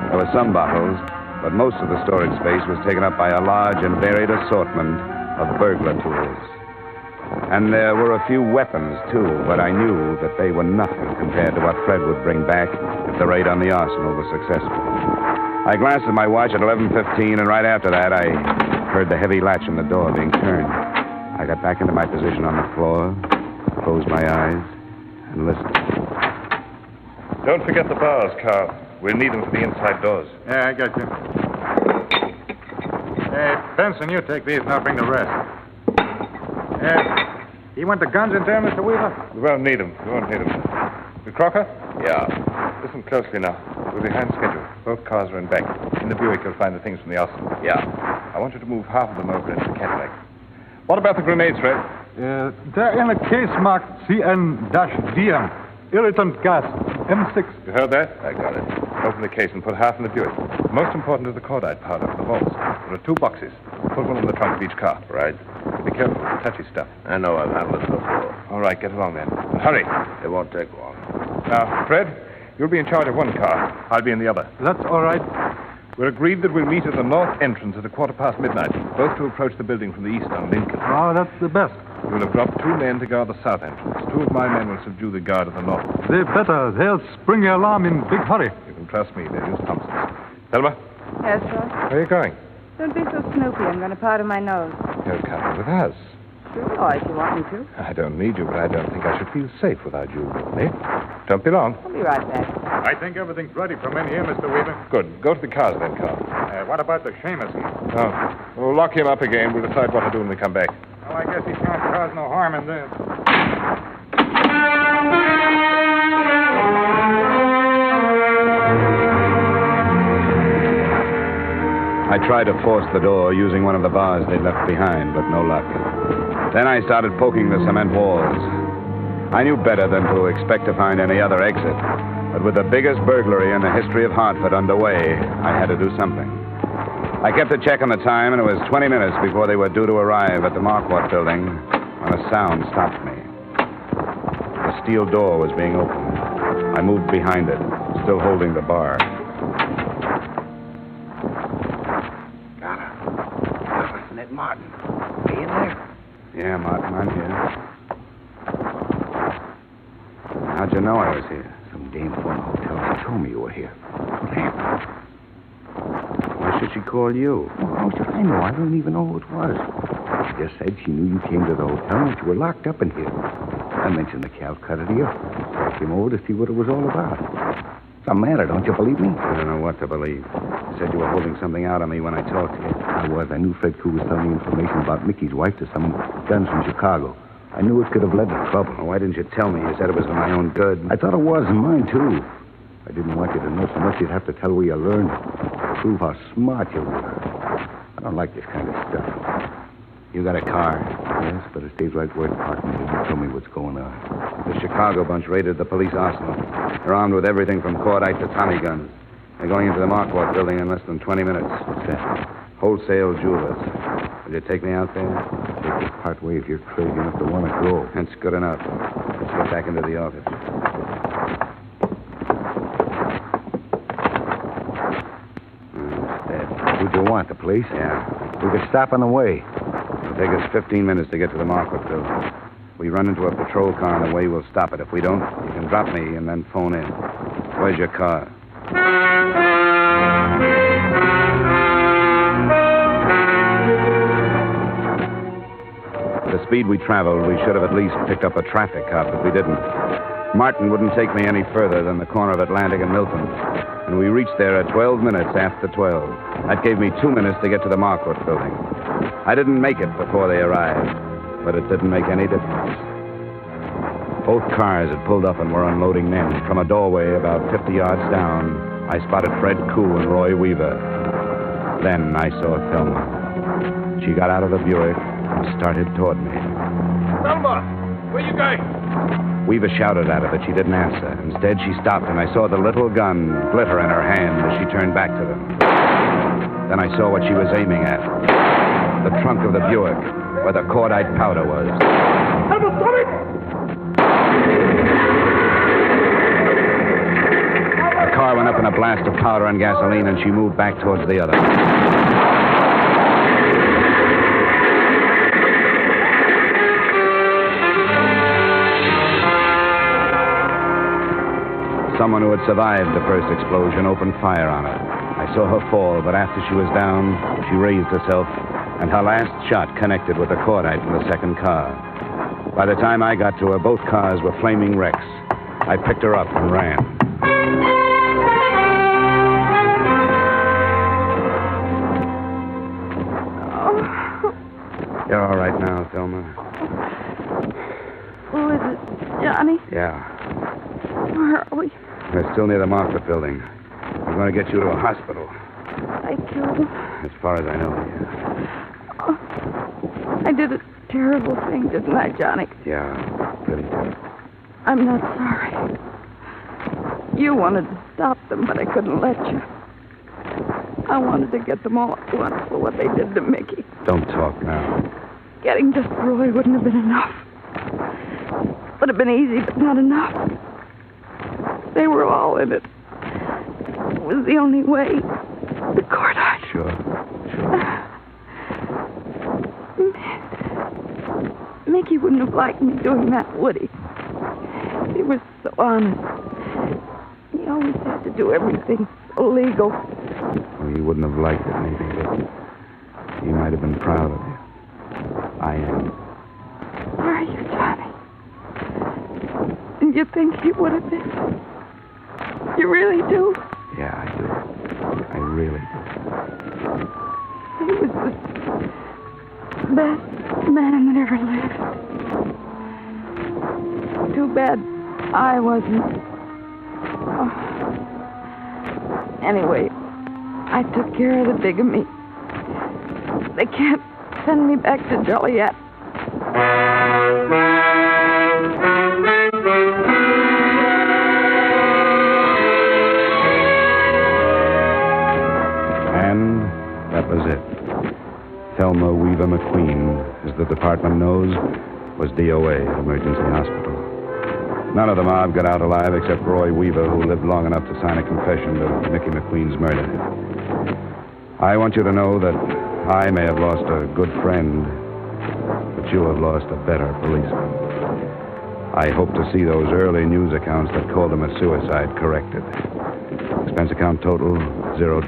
There were some bottles, but most of the storage space was taken up by a large and varied assortment of burglar tools. And there were a few weapons, too, but I knew that they were nothing compared to what Fred would bring back if the raid on the arsenal was successful. I glanced at my watch at 11:15, and right after that, I heard the heavy latch on the door being turned. I got back into my position on the floor, closed my eyes, and listened. Don't forget the bars, Carl. We'll need them for the inside doors. Yeah, I got you. Hey, Benson, you take these and I'll bring the rest. You want the guns in there, Mr. Weaver? We won't need them. Crocker? Yeah. Listen closely now. We're behind schedule. Both cars are in back. In the Buick, you'll find the things from the arsenal. Yeah. I want you to move half of them over into the Cadillac. What about the grenades, Fred? They're in a case marked CN-DM. Irritant gas, M6. You heard that? I got it. Open the case and put half in the Buick. Most important is the cordite powder for the vaults. There are 2 boxes. Put one in the trunk of each car. Right. Be careful with the touchy stuff. I know. I've handled it before. All right, get along then. Hurry. It won't take long. Now, Fred, you'll be in charge of one car. I'll be in the other. That's all right. We're agreed that we'll meet at the north entrance at midnight, both to approach the building from the east on Lincoln. Oh, that's the best. We'll have dropped 2 men to guard the south entrance. 2 of my men will subdue the guard at the north. They better. They'll spring the alarm in big hurry. You can trust me. They're just Thompsons. Thelma, Yes, sir? where are you going? Don't be so snoopy. I'm going to powder my nose. You're coming with us. Sure, or if you want me to. I don't need you, but I don't think I should feel safe without you with me. Don't be long. I'll be right back. I think everything's ready for men here, Mr. Weaver. Good. Go to the cars then, Carl. What about the Seamus? Oh, we'll lock him up again. We'll decide what to do when we come back. Well, I guess he can't cause no harm in this. I tried to force the door using one of the bars they'd left behind, but no luck. Then I started poking the cement walls. I knew better than to expect to find any other exit. But with the biggest burglary in the history of Hartford underway, I had to do something. I kept a check on the time, and it was 20 minutes before they were due to arrive at the Marquardt building when a sound stopped me. The steel door was being opened. I moved behind it, still holding the bar. Martin. Are you there? Yeah, Martin, I'm here. How'd you know I was here? Some dame from the hotel. She told me you were here. Damn. Why should she call you? Well, how should I know? I don't even know who it was. She just said she knew you came to the hotel and you were locked up in here. I mentioned the Calcutta to you. I came over to see what it was all about. Some matter, don't you believe me? I don't know what to believe. You said you were holding something out on me when I talked to you. I was. I knew Fred Koo was telling me information about Mickey's wife to some guns from Chicago. I knew it could have led to trouble. Well, why didn't you tell me? You said it was for my own good. I thought it was, and mine, too. I didn't want you to know so much you'd have to tell where you learned it. To prove how smart you were. I don't like this kind of stuff. You got a car? Yes, but it stays right where it's parked and didn't tell me what's going on. The Chicago bunch raided the police arsenal. They're armed with everything from cordite to Tommy guns. They're going into the Marquardt building in less than 20 minutes. What's that? Wholesale jewelers. Will you take me out there? Take this part way if you're crazy enough to want to go. That's good enough. Let's get back into the office. Who'd you want, the police? Yeah. We could stop on the way. It'll take us 15 minutes to get to the Marquardt building. If we run into a patrol car on the way, we'll stop it. If we don't, you can drop me and then phone in. Where's your car? At the speed we traveled, we should have at least picked up a traffic cop, but we didn't. Martin wouldn't take me any further than the corner of Atlantic and Milton, and we reached there at 12 minutes after 12. That gave me 2 minutes to get to the Marquardt building. I didn't make it before they arrived, but it didn't make any difference. Both cars had pulled up and were unloading men. From a doorway about 50 yards down, I spotted Fred Koo and Roy Weaver. Then I saw Thelma. She got out of the Buick and started toward me. Thelma, where you going? Weaver shouted at her, but she didn't answer. Instead, she stopped, and I saw the little gun glitter in her hand as she turned back to them. Then I saw what she was aiming at. The trunk of the Buick, where the cordite powder was. Thelma, stop it! The car went up in a blast of powder and gasoline, and she moved back towards the other. Someone who had survived the first explosion opened fire on her. I saw her fall, but after she was down, she raised herself, and her last shot connected with the cordite from the second car. By the time I got to her, both cars were flaming wrecks. I picked her up and ran. You're all right now, Thelma. Who is it, Johnny? Yeah. Where are we? We're still near the market building. We're going to get you to a hospital. I killed him. As far as I know, yeah. Oh, I did a terrible thing, didn't I, Johnny? Yeah, pretty terrible. I'm not sorry. You wanted to stop them, but I couldn't let you. I wanted to get them all at once for what they did to Mickey. Don't talk now. Getting just Roy wouldn't have been enough. Would have been easy, but not enough. They were all in it. It was the only way. The cordite. Sure. Mickey wouldn't have liked me doing that, would he? He was so honest. He always had to do everything so legal. Well, he wouldn't have liked it, maybe, but he might have been proud of you. I am. Are you, Johnny? And you think he would have been? You really do? Yeah, I do. I really do. He was the best man that ever lived. Too bad I wasn't. Oh. Anyway, I took care of the bigamy. They can't send me back to Joliet. And that was it. Thelma Weaver McQueen, as the department knows, was DOA at Emergency Hospital. None of the mob got out alive except Roy Weaver, who lived long enough to sign a confession to Mickey McQueen's murder. I want you to know that I may have lost a good friend, but you have lost a better policeman. I hope to see those early news accounts that called him a suicide corrected. Expense account total, $0,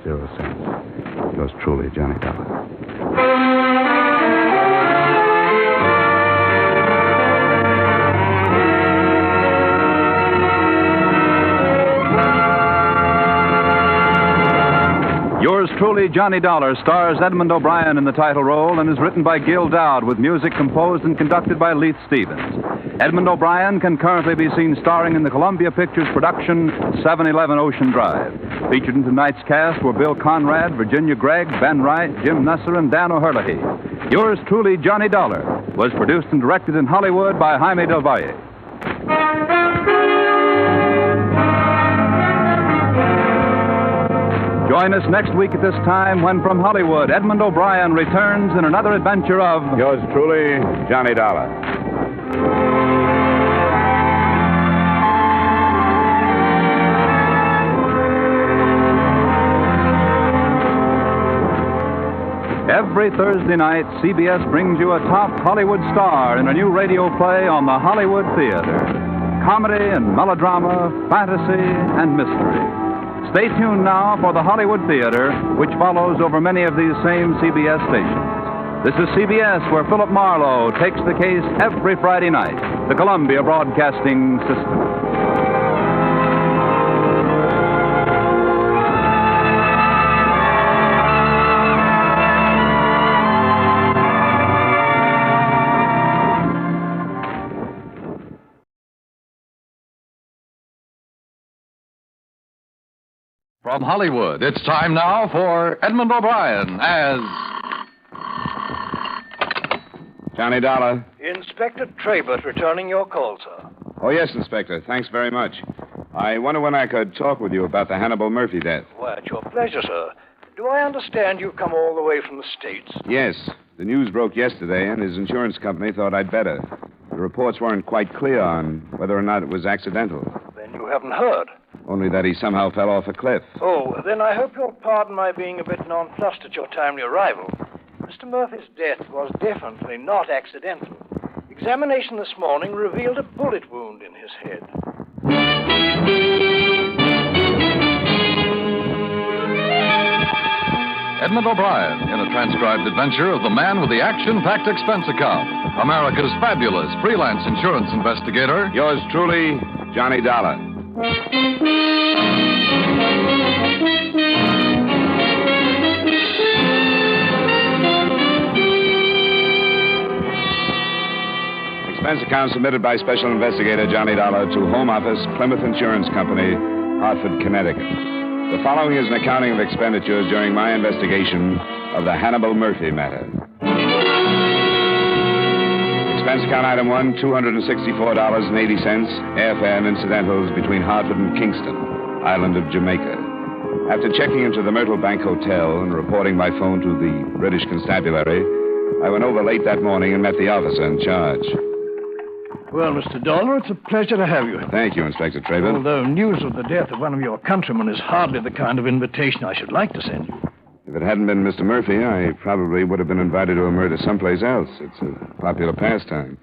0 cents. Yours truly, Johnny Dollar. Yours truly, Johnny Dollar, stars Edmund O'Brien in the title role and is written by Gil Dowd with music composed and conducted by Leith Stevens. Edmund O'Brien can currently be seen starring in the Columbia Pictures production 711 Ocean Drive. Featured in tonight's cast were Bill Conrad, Virginia Gregg, Ben Wright, Jim Nesser, and Dan O'Herlihy. Yours truly, Johnny Dollar, was produced and directed in Hollywood by Jaime Del Valle. Join us next week at this time when from Hollywood, Edmund O'Brien returns in another adventure of... Yours truly, Johnny Dollar. Every Thursday night, CBS brings you a top Hollywood star in a new radio play on the Hollywood Theater. Comedy and melodrama, fantasy and mystery. Stay tuned now for the Hollywood Theater, which follows over many of these same CBS stations. This is CBS, where Philip Marlowe takes the case every Friday night. The Columbia Broadcasting System. From Hollywood, it's time now for Edmund O'Brien as Johnny Dollar. Inspector Trabert returning your call, sir. Oh, yes, Inspector. Thanks very much. I wonder when I could talk with you about the Hannibal Murphy death. Why, it's your pleasure, sir. Do I understand you've come all the way from the States? Yes. The news broke yesterday, and his insurance company thought I'd better. The reports weren't quite clear on whether or not it was accidental. Then you haven't heard. Only that he somehow fell off a cliff. Oh, then I hope you'll pardon my being a bit nonplussed at your timely arrival. Mr. Murphy's death was definitely not accidental. Examination this morning revealed a bullet wound in his head. Edmund O'Brien in a transcribed adventure of the man with the action-packed expense account, America's fabulous freelance insurance investigator. Yours truly, Johnny Dollar. Expense account submitted by Special Investigator Johnny Dollar to Home Office, Plymouth Insurance Company, Hartford, Connecticut. The following is an accounting of expenditures during my investigation of the Hannibal Murphy matter. Expense account item 1, $264.80, airfare and incidentals between Hartford and Kingston, island of Jamaica. After checking into the Myrtle Bank Hotel and reporting by phone to the British Constabulary, I went over late that morning and met the officer in charge. Well, Mr. Dollar, it's a pleasure to have you. Thank you, Inspector Trabert. Although news of the death of one of your countrymen is hardly the kind of invitation I should like to send you. If it hadn't been Mr. Murphy, I probably would have been invited to a murder someplace else. It's a popular pastime.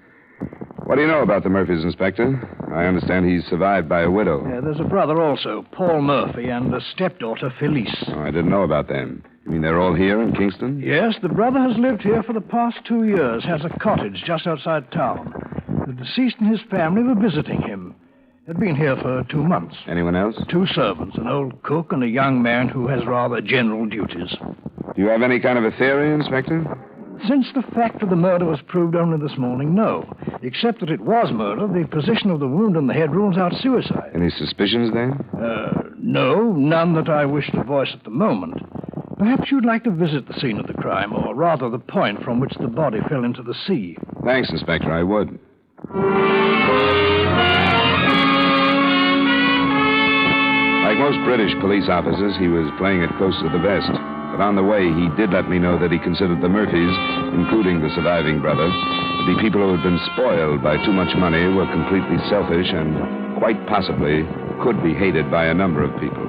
What do you know about the Murphys, Inspector? I understand he's survived by a widow. Yeah, there's a brother also, Paul Murphy, and a stepdaughter, Felice. Oh, I didn't know about them. You mean they're all here in Kingston? Yes, the brother has lived here for the past 2 years, has a cottage just outside town. The deceased and his family were visiting him. They'd been here for 2 months. Anyone else? 2 servants, an old cook and a young man who has rather general duties. Do you have any kind of a theory, Inspector? Since the fact of the murder was proved only this morning, no. Except that it was murder, the position of the wound on the head rules out suicide. Any suspicions, then? No, none that I wish to voice at the moment. Perhaps you'd like to visit the scene of the crime, or rather the point from which the body fell into the sea. Thanks, Inspector, I would. Like most British police officers, he was playing it close to the vest. But on the way, he did let me know that he considered the Murphys, including the surviving brother, to be people who had been spoiled by too much money, were completely selfish, and quite possibly could be hated by a number of people.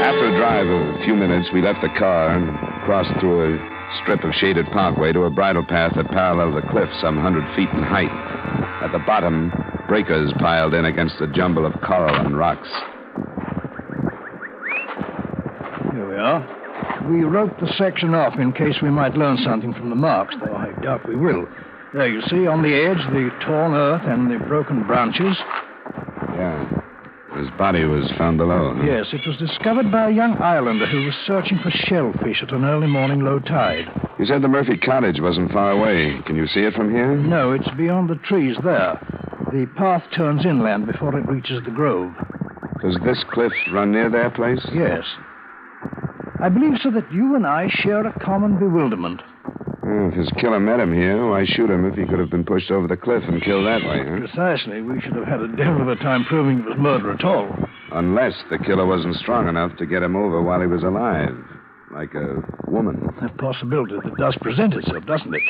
After a drive of a few minutes, we left the car and crossed through a strip of shaded parkway to a bridle path that paralleled the cliff some 100 feet in height. At the bottom, breakers piled in against a jumble of coral and rocks. Here we are. We wrote the section off in case we might learn something from the marks, though I doubt we will. There, you see, on the edge, the torn earth and the broken branches. Yeah. His body was found below. Huh? Yes, it was discovered by a young islander who was searching for shellfish at an early morning low tide. You said the Murphy cottage wasn't far away. Can you see it from here? No, it's beyond the trees there. The path turns inland before it reaches the grove. Does this cliff run near their place? Yes. I believe, sir, that you and I share a common bewilderment. Well, if his killer met him here, why shoot him if he could have been pushed over the cliff and killed that way, huh? Precisely. We should have had a devil of a time proving it was murder at all. Unless the killer wasn't strong enough to get him over while he was alive. Like a woman. A possibility that does present itself, doesn't it?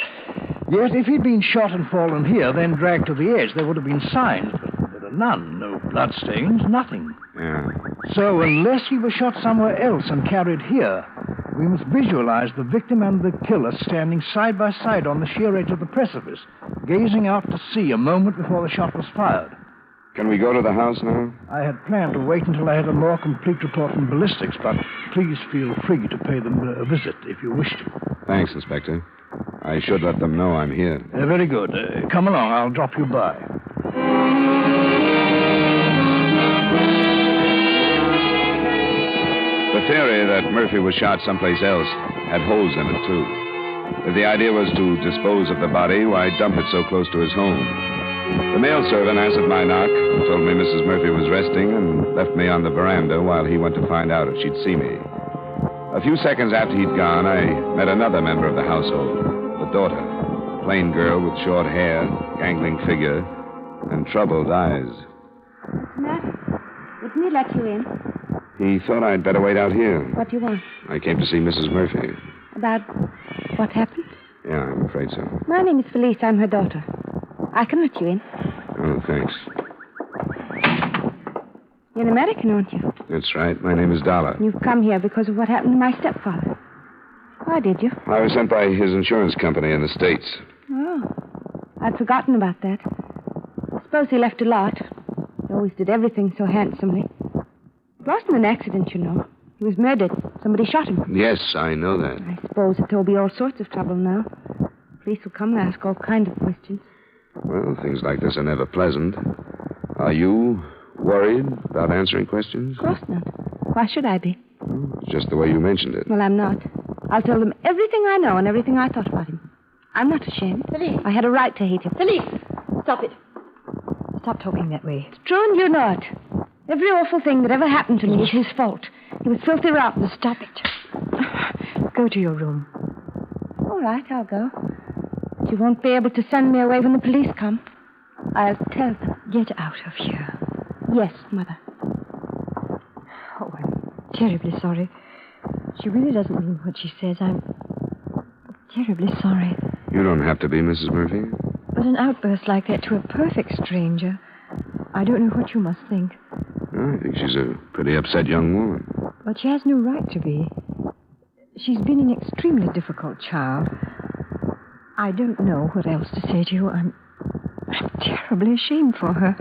Yet, if he'd been shot and fallen here, then dragged to the edge, there would have been signs. But there are none. No bloodstains, nothing. Yeah. So, unless he was shot somewhere else and carried here, we must visualize the victim and the killer standing side by side on the sheer edge of the precipice, gazing out to sea a moment before the shot was fired. Can we go to the house now? I had planned to wait until I had a more complete report from ballistics, but please feel free to pay them a visit if you wish to. Thanks, Inspector. I should let them know I'm here. Very good. Come along. I'll drop you by. The theory that Murphy was shot someplace else had holes in it, too. If the idea was to dispose of the body, why dump it so close to his home? The mail servant answered my knock, told me Mrs. Murphy was resting, and left me on the veranda while he went to find out if she'd see me. A few seconds after he'd gone, I met another member of the household, the daughter, a plain girl with short hair, gangling figure, and troubled eyes. What's the matter? Wouldn't he let you in? He thought I'd better wait out here. What do you want? I came to see Mrs. Murphy. About what happened? Yeah, I'm afraid so. My name is Felice. I'm her daughter. I can let you in. Oh, thanks. You're an American, aren't you? That's right. My name is Dollar. You've come here because of what happened to my stepfather. Why did you? I was sent by his insurance company in the States. Oh, I'd forgotten about that. I suppose he left a lot. He always did everything so handsomely. It wasn't an accident, you know. He was murdered. Somebody shot him. Yes, I know that. I suppose that there'll be all sorts of trouble now. Police will come and ask all kinds of questions. Well, things like this are never pleasant. Are you worried about answering questions? Of course not. Why should I be? Just the way you mentioned it. Well, I'm not. I'll tell them everything I know and everything I thought about him. I'm not ashamed. Felice. I had a right to hate him. Felice, stop it. Stop talking that way. It's true and you know it. Every awful thing that ever happened to me is his fault. He was filthy rotten. Stop it. Go to your room. All right, I'll go. But you won't be able to send me away when the police come. I'll tell them. Get out of here. Yes, Mother. Oh, I'm terribly sorry. She really doesn't mean what she says. I'm terribly sorry. You don't have to be, Mrs. Murphy. But an outburst like that to a perfect stranger, I don't know what you must think. I think she's a pretty upset young woman. But she has no right to be. She's been an extremely difficult child. I don't know what else to say to you. I'm terribly ashamed for her.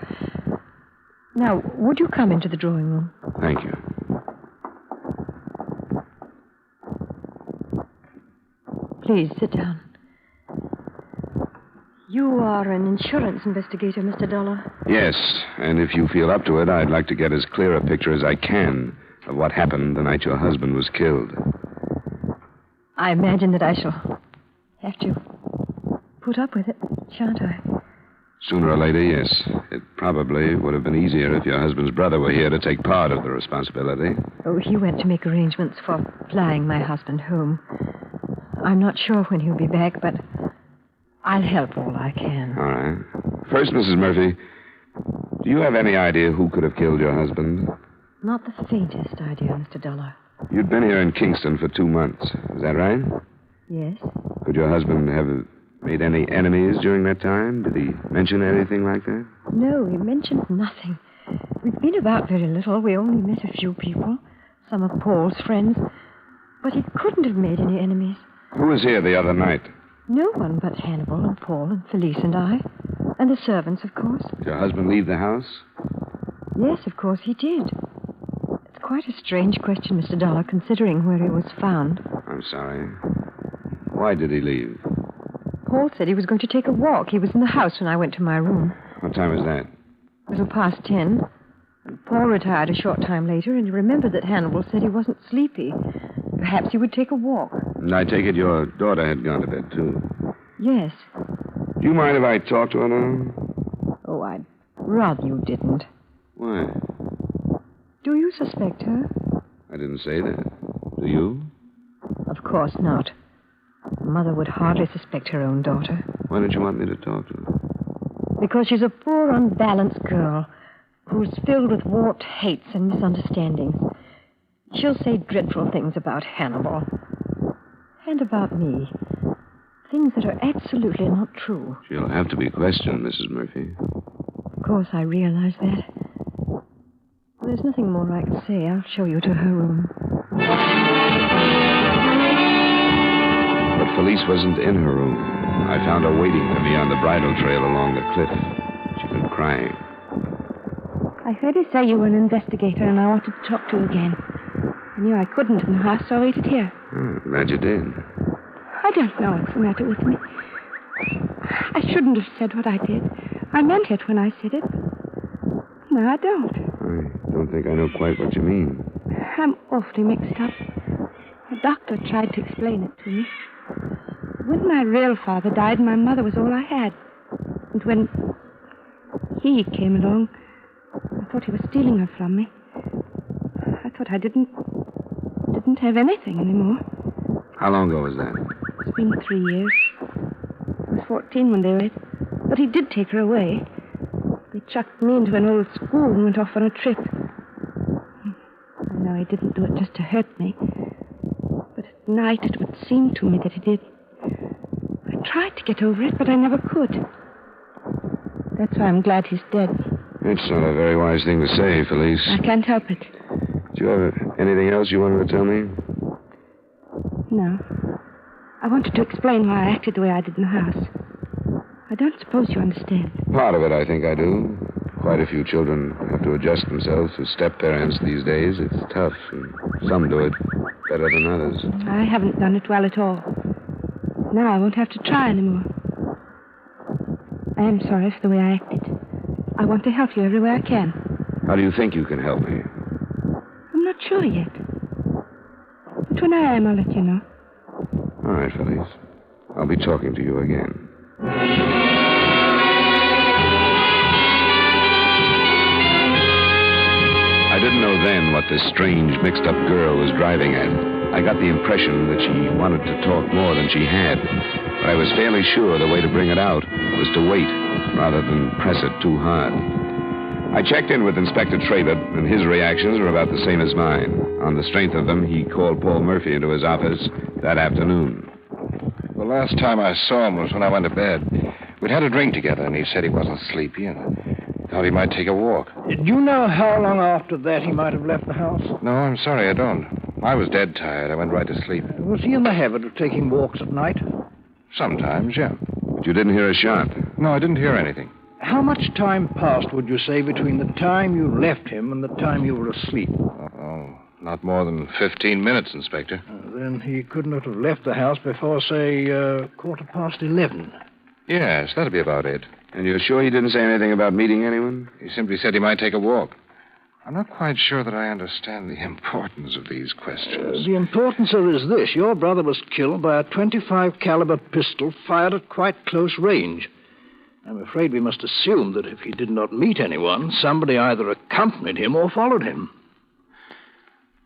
Now, would you come into the drawing room? Thank you. Please, sit down. You are an insurance investigator, Mr. Dollar. Yes, and if you feel up to it, I'd like to get as clear a picture as I can of what happened the night your husband was killed. I imagine that I shall have to put up with it, shan't I? Sooner or later, yes. It probably would have been easier if your husband's brother were here to take part of the responsibility. Oh, he went to make arrangements for flying my husband home. I'm not sure when he'll be back, but I'll help all I can. All right. First, Mrs. Murphy, do you have any idea who could have killed your husband? Not the faintest idea, Mr. Dollar. You'd been here in Kingston for 2 months. Is that right? Yes. Could your husband have made any enemies during that time? Did he mention anything like that? No, he mentioned nothing. We've been about very little. We only met a few people. Some of Paul's friends. But he couldn't have made any enemies. Who was here the other night? No one but Hannibal and Paul and Felice and I. And the servants, of course. Did your husband leave the house? Yes, of course he did. It's quite a strange question, Mr. Dollar, considering where he was found. I'm sorry. Why did he leave? Paul said he was going to take a walk. He was in the house when I went to my room. What time was that? A little past 10. Paul retired a short time later, and he remembered that Hannibal said he wasn't sleepy. Perhaps he would take a walk. And I take it your daughter had gone to bed, too. Yes. Do you mind if I talk to her now? Oh, I'd rather you didn't. Why? Do you suspect her? I didn't say that. Do you? Of course not. Mother would hardly suspect her own daughter. Why don't you want me to talk to her? Because she's a poor, unbalanced girl who's filled with warped hates and misunderstandings. She'll say dreadful things about Hannibal. And about me. Things that are absolutely not true. She'll have to be questioned, Mrs. Murphy. Of course, I realize that. Well, there's nothing more I can say. I'll show you to her room. But Felice wasn't in her room. I found her waiting for me on the bridle trail along the cliff. She'd been crying. I heard you say you were an investigator, and I wanted to talk to you again. I knew I couldn't, and so I waited here. Oh, glad you did. I don't know what's the matter with me. I shouldn't have said what I did. I meant it when I said it. No, I don't. I don't think I know quite what you mean. I'm awfully mixed up. The doctor tried to explain it to me. When my real father died, my mother was all I had. And when he came along. I thought he was stealing her from me. I thought I didn't have anything anymore. How long ago was that? It's been 3 years. I was 14 when they wed. But he did take her away. They chucked me into an old school and went off on a trip. I know he didn't do it just to hurt me. But at night it would seem to me that he did. I tried to get over it, but I never could. That's why I'm glad he's dead. It's not a very wise thing to say, Felice. I can't help it. Do you have anything else you wanted to tell me? No. I wanted to explain why I acted the way I did in the house. I don't suppose you understand. Part of it, I think I do. Quite a few children have to adjust themselves to step-parents these days. It's tough, and some do it better than others. I haven't done it well at all. Now I won't have to try anymore. I am sorry for the way I acted. I want to help you every way I can. How do you think you can help me? I'm not sure yet. But when I am, I'll let you know. All right, Felice. I'll be talking to you again. I didn't know then what this strange, mixed-up girl was driving at. I got the impression that she wanted to talk more than she had, but I was fairly sure the way to bring it out was to wait rather than press it too hard. I checked in with Inspector Trabert, and his reactions were about the same as mine. On the strength of them, he called Paul Murphy into his office that afternoon. The last time I saw him was when I went to bed. We'd had a drink together, and he said he wasn't sleepy and thought he might take a walk. Do you know how long after that he might have left the house? No, I'm sorry, I don't. I was dead tired. I went right to sleep. Was he in the habit of taking walks at night? Sometimes, yeah. But you didn't hear a shot? No, I didn't hear anything. How much time passed, would you say, between the time you left him and the time you were asleep? Oh, not more than 15 minutes, Inspector. Then he couldn't have left the house before, say, 11:15. Yes, that'd be about it. And you're sure he didn't say anything about meeting anyone? He simply said he might take a walk. I'm not quite sure that I understand the importance of these questions. The importance of it is this. Your brother was killed by a .25 caliber pistol fired at quite close range. I'm afraid we must assume that if he did not meet anyone, somebody either accompanied him or followed him.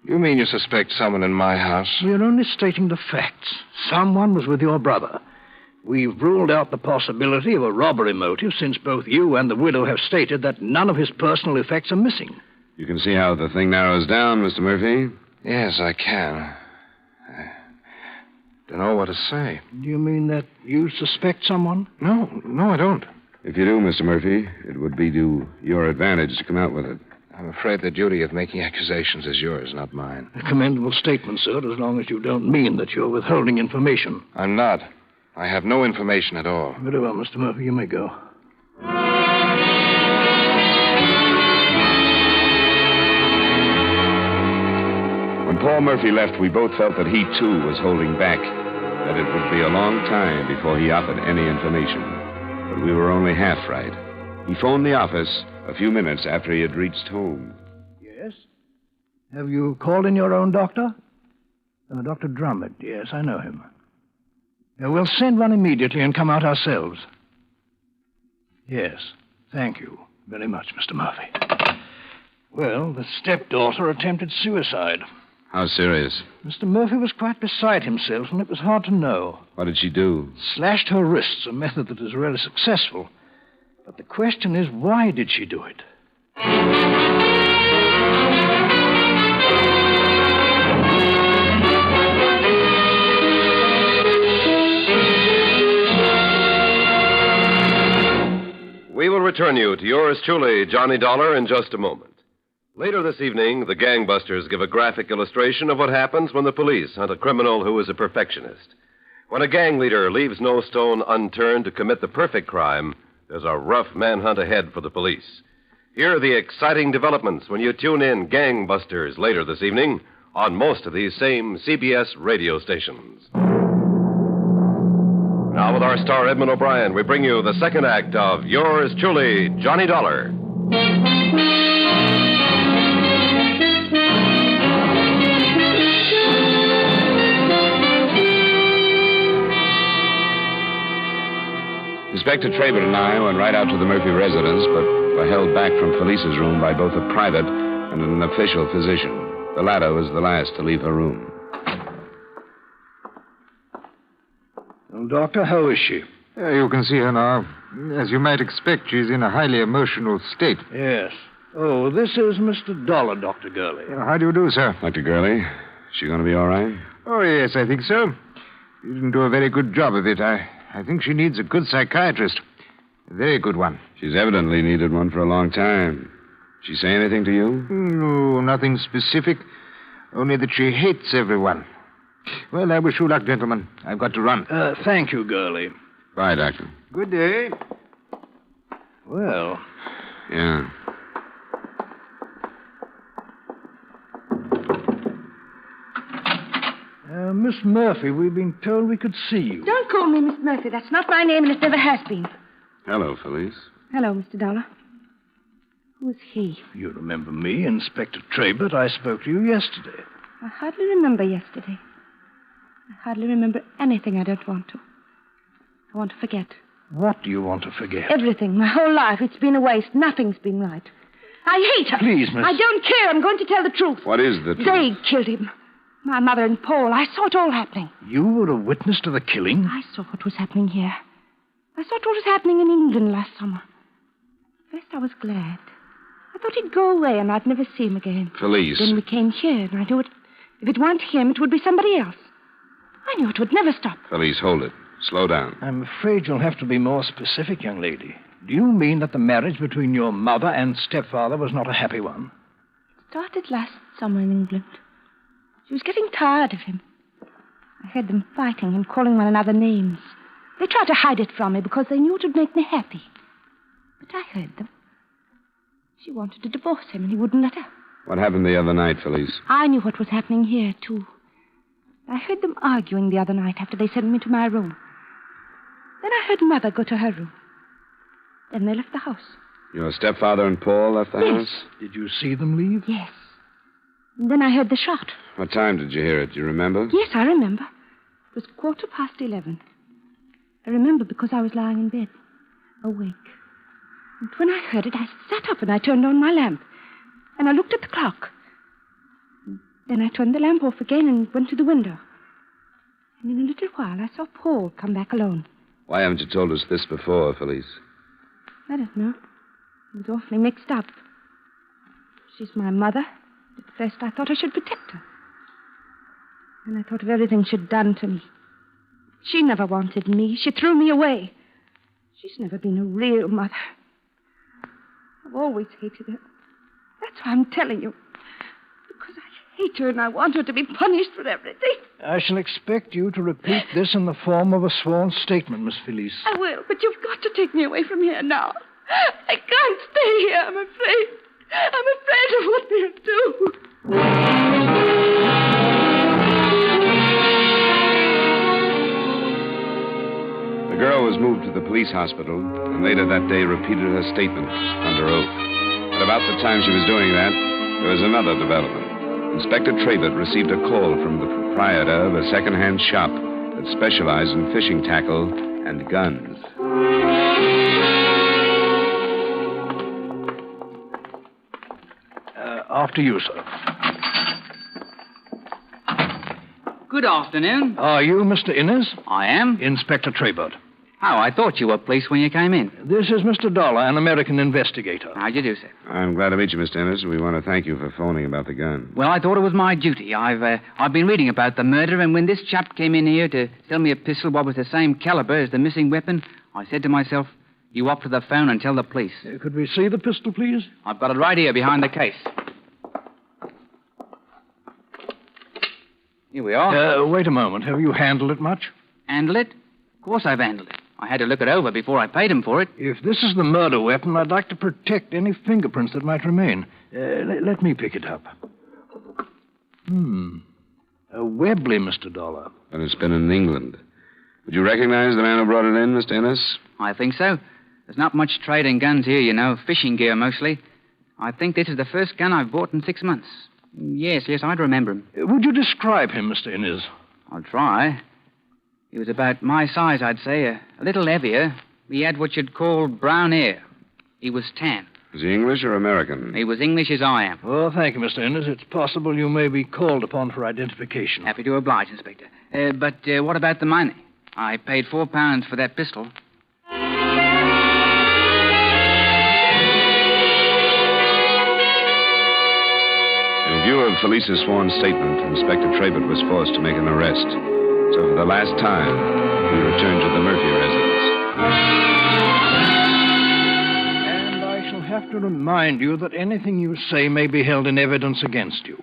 You mean you suspect someone in my house? We're only stating the facts. Someone was with your brother. We've ruled out the possibility of a robbery motive since both you and the widow have stated that none of his personal effects are missing. You can see how the thing narrows down, Mr. Murphy. Yes, I can. I don't know what to say. Do you mean that you suspect someone? No, I don't. If you do, Mr. Murphy, it would be to your advantage to come out with it. I'm afraid the duty of making accusations is yours, not mine. A commendable statement, sir, as long as you don't mean that you're withholding information. I'm not. I have no information at all. Very well, Mr. Murphy, you may go. When Paul Murphy left, we both felt that he, too, was holding back, that it would be a long time before he offered any information. But we were only half right. He phoned the office a few minutes after he had reached home. Yes? Have you called in your own doctor? Dr. Drummond. Yes, I know him. We'll send one immediately and come out ourselves. Yes, thank you very much, Mr. Murphy. Well, the stepdaughter attempted suicide. How serious? Mr. Murphy was quite beside himself, and it was hard to know. What did she do? Slashed her wrists, a method that is really successful. But the question is, why did she do it? We will return you to yours truly, Johnny Dollar, in just a moment. Later this evening, the gangbusters give a graphic illustration of what happens when the police hunt a criminal who is a perfectionist. When a gang leader leaves no stone unturned to commit the perfect crime, there's a rough manhunt ahead for the police. Here are the exciting developments when you tune in Gangbusters later this evening on most of these same CBS radio stations. Now, with our star Edmund O'Brien, we bring you the second act of yours truly, Johnny Dollar. Inspector Trabert and I went right out to the Murphy residence, but were held back from Felice's room by both a private and an official physician. The latter was the last to leave her room. Well, Doctor, how is she? You can see her now. As you might expect, she's in a highly emotional state. Yes. Oh, this is Mr. Dollar, Dr. Gurley. How do you do, sir? Dr. Gurley, she going to be all right? Oh, yes, I think so. You didn't do a very good job of it. I think she needs a good psychiatrist. A very good one. She's evidently needed one for a long time. She say anything to you? No, nothing specific. Only that she hates everyone. Well, I wish you luck, gentlemen. I've got to run. Thank you, Gurley. Bye, Doctor. Good day. Well. Yeah. Miss Murphy, we've been told we could see you. Don't call me Miss Murphy. That's not my name, and it never has been. Hello, Felice. Hello, Mr. Dollar. Who's he? You remember me, Inspector Trabert. I spoke to you yesterday. I hardly remember yesterday. I hardly remember anything I don't want to. I want to forget. What do you want to forget? Everything. My whole life. It's been a waste. Nothing's been right. I hate her. Please, miss. I don't care. I'm going to tell the truth. What is the truth? They killed him. My mother and Paul. I saw it all happening. You were a witness to the killing? I saw what was happening here. I saw what was happening in England last summer. First, I was glad. I thought he'd go away and I'd never see him again. Felice. Then we came here, and I knew it. If it weren't him, it would be somebody else. I knew it would never stop. Felice, hold it. Slow down. I'm afraid you'll have to be more specific, young lady. Do you mean that the marriage between your mother and stepfather was not a happy one? It started last summer in England. She was getting tired of him. I heard them fighting and calling one another names. They tried to hide it from me because they knew it would make me happy. But I heard them. She wanted to divorce him, and he wouldn't let her. What happened the other night, Felice? I knew what was happening here, too. I heard them arguing the other night after they sent me to my room. Then I heard Mother go to her room. Then they left the house. Your stepfather and Paul left the house? Did you see them leave? Yes. And then I heard the shot. What time did you hear it? Do you remember? Yes, I remember. It was 11:15. I remember because I was lying in bed, awake. And when I heard it, I sat up and I turned on my lamp. And I looked at the clock. Then I turned the lamp off again and went to the window. And in a little while, I saw Paul come back alone. Why haven't you told us this before, Felice? I don't know. I was awfully mixed up. She's my mother. At first, I thought I should protect her. And I thought of everything she'd done to me. She never wanted me. She threw me away. She's never been a real mother. I've always hated her. That's why I'm telling you. Because I hate her and I want her to be punished for everything. I shall expect you to repeat this in the form of a sworn statement, Miss Felice. I will, but you've got to take me away from here now. I can't stay here, I'm afraid. I'm afraid of what they'll do. The girl was moved to the police hospital and later that day repeated her statement under oath. At about the time she was doing that, there was another development. Inspector Trabert received a call from the proprietor of a second-hand shop that specialized in fishing tackle and guns. After you, sir. Good afternoon. Are you Mr. Innes? I am. Inspector Trabert. Oh, I thought you were police when you came in. This is Mr. Dollar, an American investigator. How'd you do, sir? I'm glad to meet you, Mr. Innes. We want to thank you for phoning about the gun. Well, I thought it was my duty. I've been reading about the murder, and when this chap came in here to sell me a pistol what was the same caliber as the missing weapon, I said to myself, you up to the phone and tell the police. Could we see the pistol, please? I've got it right here behind the case. Here we are. Wait a moment. Have you handled it much? Handled it? Of course I've handled it. I had to look it over before I paid him for it. If this is the murder weapon, I'd like to protect any fingerprints that might remain. Let me pick it up. A Webley, Mr. Dollar. But it's been in England. Would you recognize the man who brought it in, Mr. Innes? I think so. There's not much trade in guns here, you know. Fishing gear, mostly. I think this is the first gun I've bought in 6 months. Yes, I'd remember him. Would you describe him, Mr. Innes? I'll try. He was about my size, I'd say. A little heavier. He had what you'd call brown hair. He was tan. Is he English or American? He was English as I am. Oh, thank you, Mr. Ennis. It's possible you may be called upon for identification. Happy to oblige, Inspector. But what about the money? I paid £4 for that pistol. In view of Felice's sworn statement, Inspector Trabert was forced to make an arrest. So for the last time, he returned to the Murphy residence. And I shall have to remind you that anything you say may be held in evidence against you.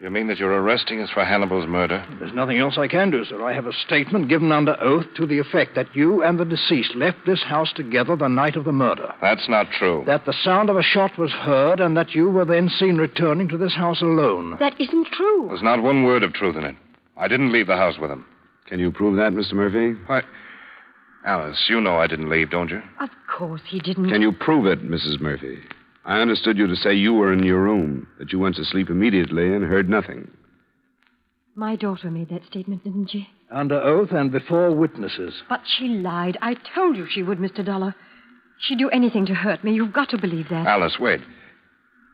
You mean that you're arresting us for Hannibal's murder? There's nothing else I can do, sir. I have a statement given under oath to the effect that you and the deceased left this house together the night of the murder. That's not true. That the sound of a shot was heard and that you were then seen returning to this house alone. That isn't true. There's not one word of truth in it. I didn't leave the house with him. Can you prove that, Mr. Murphy? Why, Alice, you know I didn't leave, don't you? Of course he didn't. Can you prove it, Mrs. Murphy? I understood you to say you were in your room, that you went to sleep immediately and heard nothing. My daughter made that statement, didn't she? Under oath and before witnesses. But she lied. I told you she would, Mr. Dollar. She'd do anything to hurt me. You've got to believe that. Alice, wait.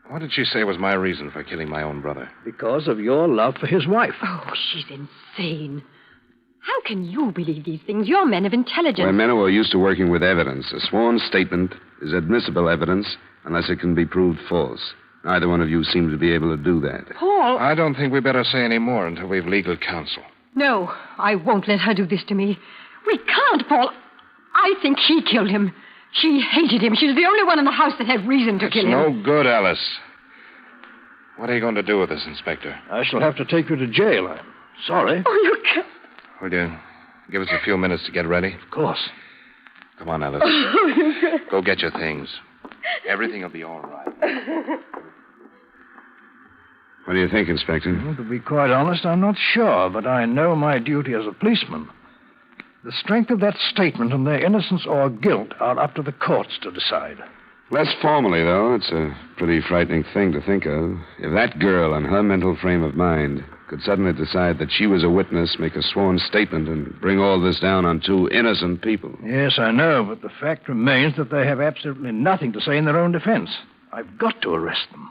What did she say was my reason for killing my own brother? Because of your love for his wife. Oh, she's insane. How can you believe these things? You're men of intelligence. We're men who are used to working with evidence. A sworn statement is admissible evidence unless it can be proved false. Neither one of you seem to be able to do that. Paul! I don't think we better say any more until we've legal counsel. No, I won't let her do this to me. We can't, Paul. I think she killed him. She hated him. She's the only one in the house that had reason to kill him. No good, Alice. What are you going to do with us, Inspector? I shall have to take you to jail. I'm sorry. Oh, you can't. Will you give us a few minutes to get ready? Of course. Come on, Alice. Go get your things. Everything will be all right. What do you think, Inspector? Well, to be quite honest, I'm not sure, but I know my duty as a policeman. The strength of that statement and their innocence or guilt are up to the courts to decide. Less formally, though, it's a pretty frightening thing to think of. If that girl, in her mental frame of mind, could suddenly decide that she was a witness, make a sworn statement, and bring all this down on two innocent people. Yes, I know, but the fact remains that they have absolutely nothing to say in their own defense. I've got to arrest them.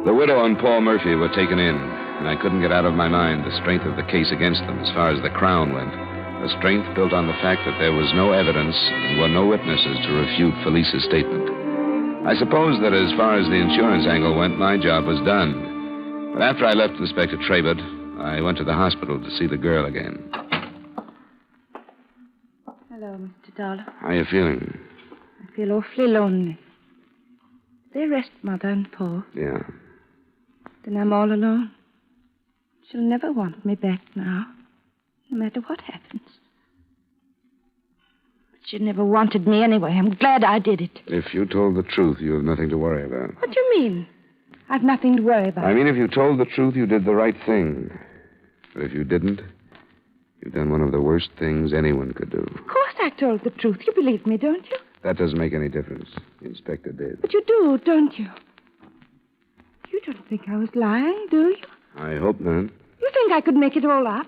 The widow and Paul Murphy were taken in, and I couldn't get out of my mind the strength of the case against them as far as the Crown went. A strength built on the fact that there was no evidence and were no witnesses to refute Felice's statement. I suppose that as far as the insurance angle went, my job was done. But after I left Inspector Trabert, I went to the hospital to see the girl again. Hello, Mr. Dollar. How are you feeling? I feel awfully lonely. They arrest Mother and Paul. Yeah. Then I'm all alone. She'll never want me back now, no matter what happens. But she never wanted me anyway. I'm glad I did it. If you told the truth, you have nothing to worry about. What do you mean? I've nothing to worry about. I mean, if you told the truth, you did the right thing. But if you didn't, you've done one of the worst things anyone could do. Of course I told the truth. You believe me, don't you? That doesn't make any difference. The inspector did. But you do, don't you? You don't think I was lying, do you? I hope not. You think I could make it all up?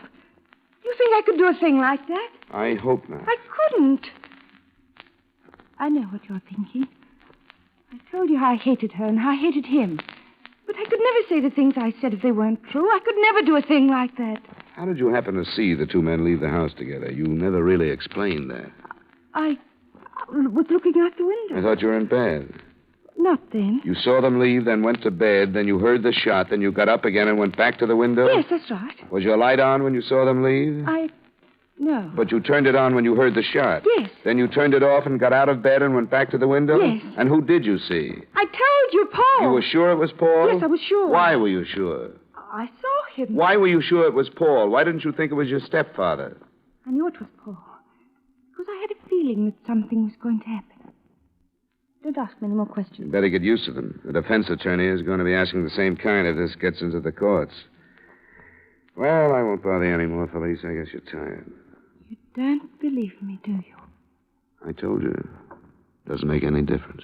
You think I could do a thing like that? I hope not. I couldn't. I know what you're thinking. I told you how I hated her and how I hated him. But I could never say the things I said if they weren't true. I could never do a thing like that. How did you happen to see the two men leave the house together? You never really explained that. I was looking out the window. I thought you were in bed. Not then. You saw them leave, then went to bed, then you heard the shot, then you got up again and went back to the window? Yes, that's right. Was your light on when you saw them leave? No. But you turned it on when you heard the shot? Yes. Then you turned it off and got out of bed and went back to the window? Yes. And who did you see? I told you, Paul. You were sure it was Paul? Yes, I was sure. Why were you sure? I saw him. Why were you sure it was Paul? Why didn't you think it was your stepfather? I knew it was Paul. Because I had a feeling that something was going to happen. Don't ask me any more questions. You'd better get used to them. The defense attorney is going to be asking the same kind if this gets into the courts. Well, I won't bother you anymore, Felice. I guess you're tired. You don't believe me, do you? I told you. Doesn't make any difference.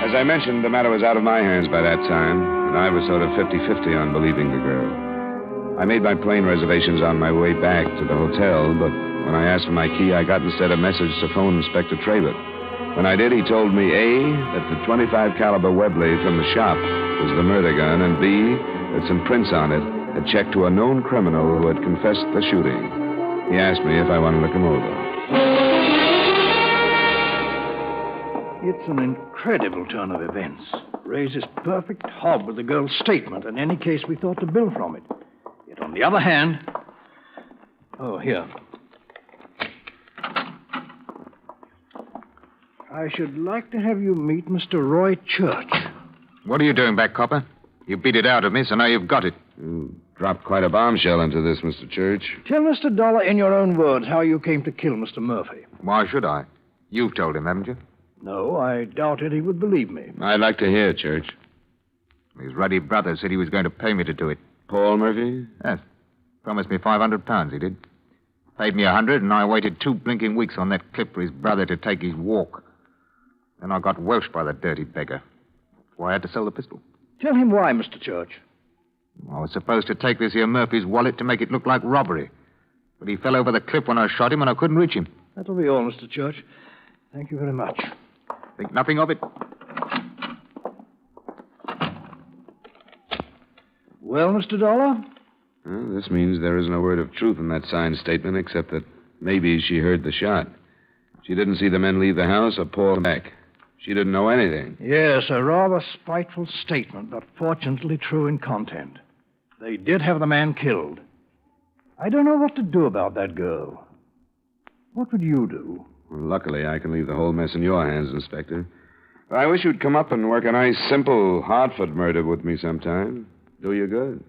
As I mentioned, the matter was out of my hands by that time, and I was sort of 50-50 on believing the girl. I made my plane reservations on my way back to the hotel, but when I asked for my key, I got instead a message to phone Inspector Trabert. When I did, he told me, A, that the .25 caliber Webley from the shop was the murder gun, and B, that some prints on it had checked to a known criminal who had confessed the shooting. He asked me if I wanted to come over. It's an incredible turn of events. Raises perfect hob with the girl's statement in any case we thought to build from it. Yet on the other hand... Oh, here. I should like to have you meet Mr. Roy Church. What are you doing back, Copper? You beat it out of me, so now you've got it. You dropped quite a bombshell into this, Mr. Church. Tell Mr. Dollar in your own words how you came to kill Mr. Murphy. Why should I? You've told him, haven't you? No, I doubted he would believe me. I'd like to hear, Church. His ruddy brother said he was going to pay me to do it. Paul Murphy? Yes. Promised me £500, he did. Paid me 100, and I waited 2 blinking weeks on that clip for his brother to take his walk. Then I got welshed by the dirty beggar. That's why I had to sell the pistol. Tell him why, Mr. Church. I was supposed to take this here Murphy's wallet to make it look like robbery. But he fell over the cliff when I shot him, and I couldn't reach him. That'll be all, Mr. Church. Thank you very much. Think nothing of it. Well, Mr. Dollar? Well, this means there isn't a word of truth in that signed statement, except that maybe she heard the shot. She didn't see the men leave the house or Paul back. She didn't know anything. Yes, a rather spiteful statement, but fortunately true in content. They did have the man killed. I don't know what to do about that girl. What would you do? Well, luckily, I can leave the whole mess in your hands, Inspector. I wish you'd come up and work a nice, simple Hartford murder with me sometime. Do you good.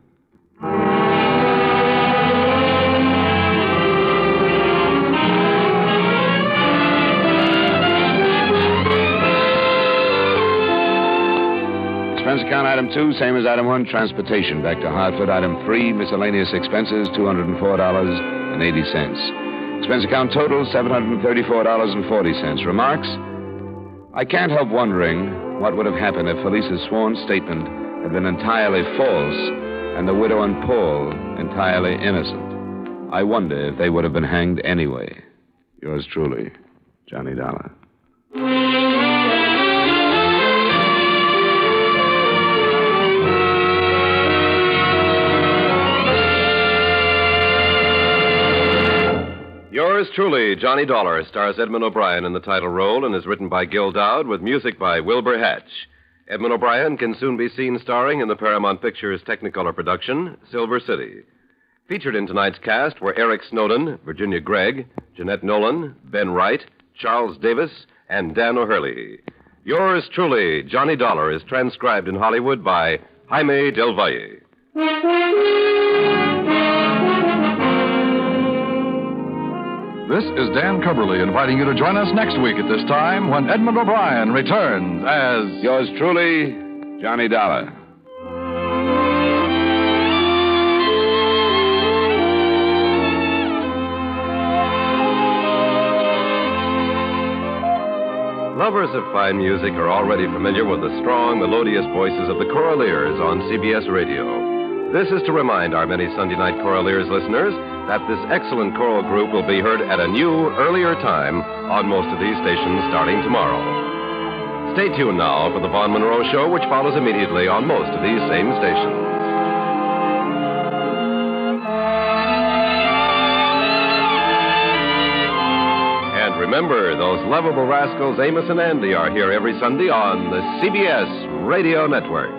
Expense account item 2, same as item 1, transportation back to Hartford. Item 3, miscellaneous expenses, $204.80. Expense account total, $734.40. Remarks? I can't help wondering what would have happened if Felice's sworn statement had been entirely false and the widow and Paul entirely innocent. I wonder if they would have been hanged anyway. Yours truly, Johnny Dollar. Yours truly, Johnny Dollar, stars Edmund O'Brien in the title role and is written by Gil Dowd with music by Wilbur Hatch. Edmund O'Brien can soon be seen starring in the Paramount Pictures Technicolor production, Silver City. Featured in tonight's cast were Eric Snowden, Virginia Gregg, Jeanette Nolan, Ben Wright, Charles Davis, and Dan O'Hurley. Yours truly, Johnny Dollar, is transcribed in Hollywood by Jaime Del Valle. This is Dan Cubberly inviting you to join us next week at this time when Edmund O'Brien returns as... Yours truly, Johnny Dollar. Lovers of fine music are already familiar with the strong, melodious voices of the Choraleers on CBS Radio. This is to remind our many Sunday night Choraleers listeners that this excellent choral group will be heard at a new, earlier time on most of these stations starting tomorrow. Stay tuned now for the Vaughn Monroe Show, which follows immediately on most of these same stations. And remember, those lovable rascals Amos and Andy are here every Sunday on the CBS Radio Network.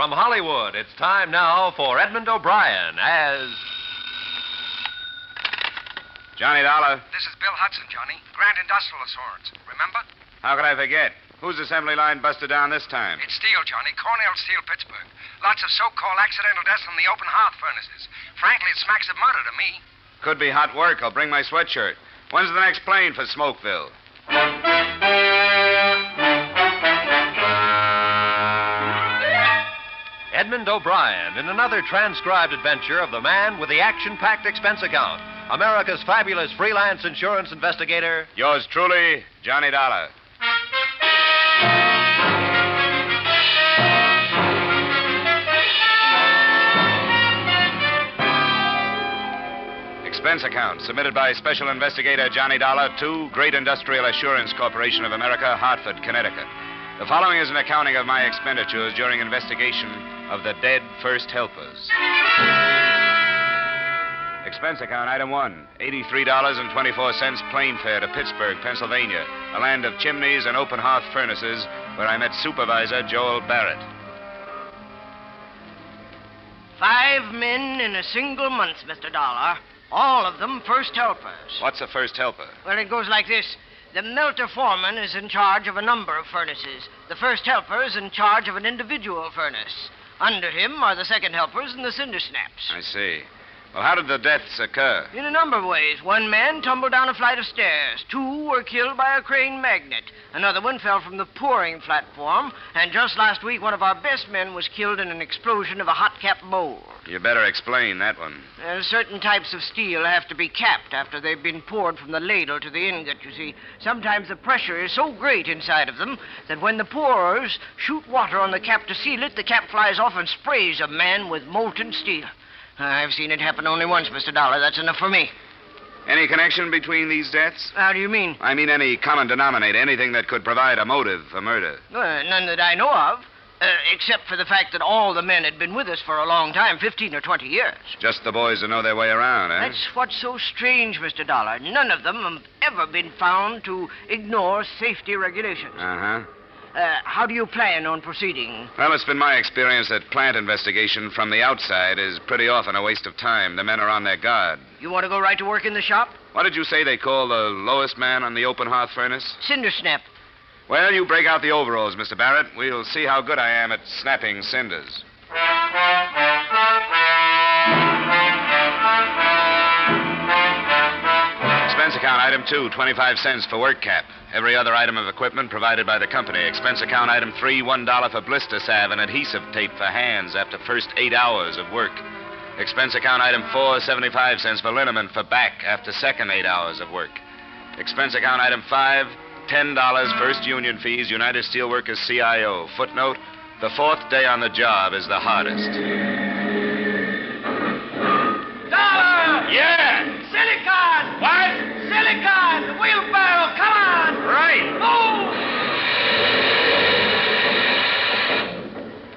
from Hollywood, it's time now for Edmund O'Brien as... Johnny Dollar. This is Bill Hudson, Johnny. Grand Industrial Assurance. Remember? How could I forget? Whose assembly line busted down this time? It's steel, Johnny. Cornell Steel, Pittsburgh. Lots of so-called accidental deaths from the open hearth furnaces. Frankly, it smacks of murder to me. Could be hot work. I'll bring my sweatshirt. When's the next plane for Smokeville? Edmund O'Brien in another transcribed adventure of the man with the action-packed expense account. America's fabulous freelance insurance investigator. Yours truly, Johnny Dollar. Expense account submitted by Special Investigator Johnny Dollar to Great Industrial Assurance Corporation of America, Hartford, Connecticut. The following is an accounting of my expenditures during investigation of the dead first helpers. Expense account, item 1, $83.24 plane fare to Pittsburgh, Pennsylvania, a land of chimneys and open hearth furnaces where I met Supervisor Joel Barrett. 5 men in a single month, Mr. Dollar. All of them first helpers. What's a first helper? Well, it goes like this. The melter foreman is in charge of a number of furnaces. The first helper is in charge of an individual furnace. Under him are the second helpers and the cinder snaps. I see. Well, how did the deaths occur? In a number of ways. One man tumbled down a flight of stairs. 2 were killed by a crane magnet. Another one fell from the pouring platform. And just last week, one of our best men was killed in an explosion of a hot-capped bowl. You better explain that one. Certain types of steel have to be capped after they've been poured from the ladle to the ingot, you see. Sometimes the pressure is so great inside of them that when the pourers shoot water on the cap to seal it, the cap flies off and sprays a man with molten steel. I've seen it happen only once, Mr. Dollar. That's enough for me. Any connection between these deaths? How do you mean? I mean any common denominator, anything that could provide a motive for murder. None that I know of, except for the fact that all the men had been with us for a long time, 15 or 20 years. Just the boys who know their way around, eh? That's what's so strange, Mr. Dollar. None of them have ever been found to ignore safety regulations. Uh-huh. How do you plan on proceeding? Well, it's been my experience that plant investigation from the outside is pretty often a waste of time. The men are on their guard. You want to go right to work in the shop? What did you say they call the lowest man on the open hearth furnace? Cinder snap. Well, you break out the overalls, Mr. Barrett. We'll see how good I am at snapping cinders. Expense account, item 2, 25 cents for work cap. Every other item of equipment provided by the company. Expense account, item 3, $1 for blister salve and adhesive tape for hands after first 8 hours of work. Expense account, item 4, 75 cents for liniment for back after second 8 hours of work. Expense account, item 5, $10 first union fees, United Steelworkers CIO. Footnote, the 4th day on the job is the hardest. Dollar! Yeah! Silicon! What? Silicon! Wheelbarrow, come on! Right! Move!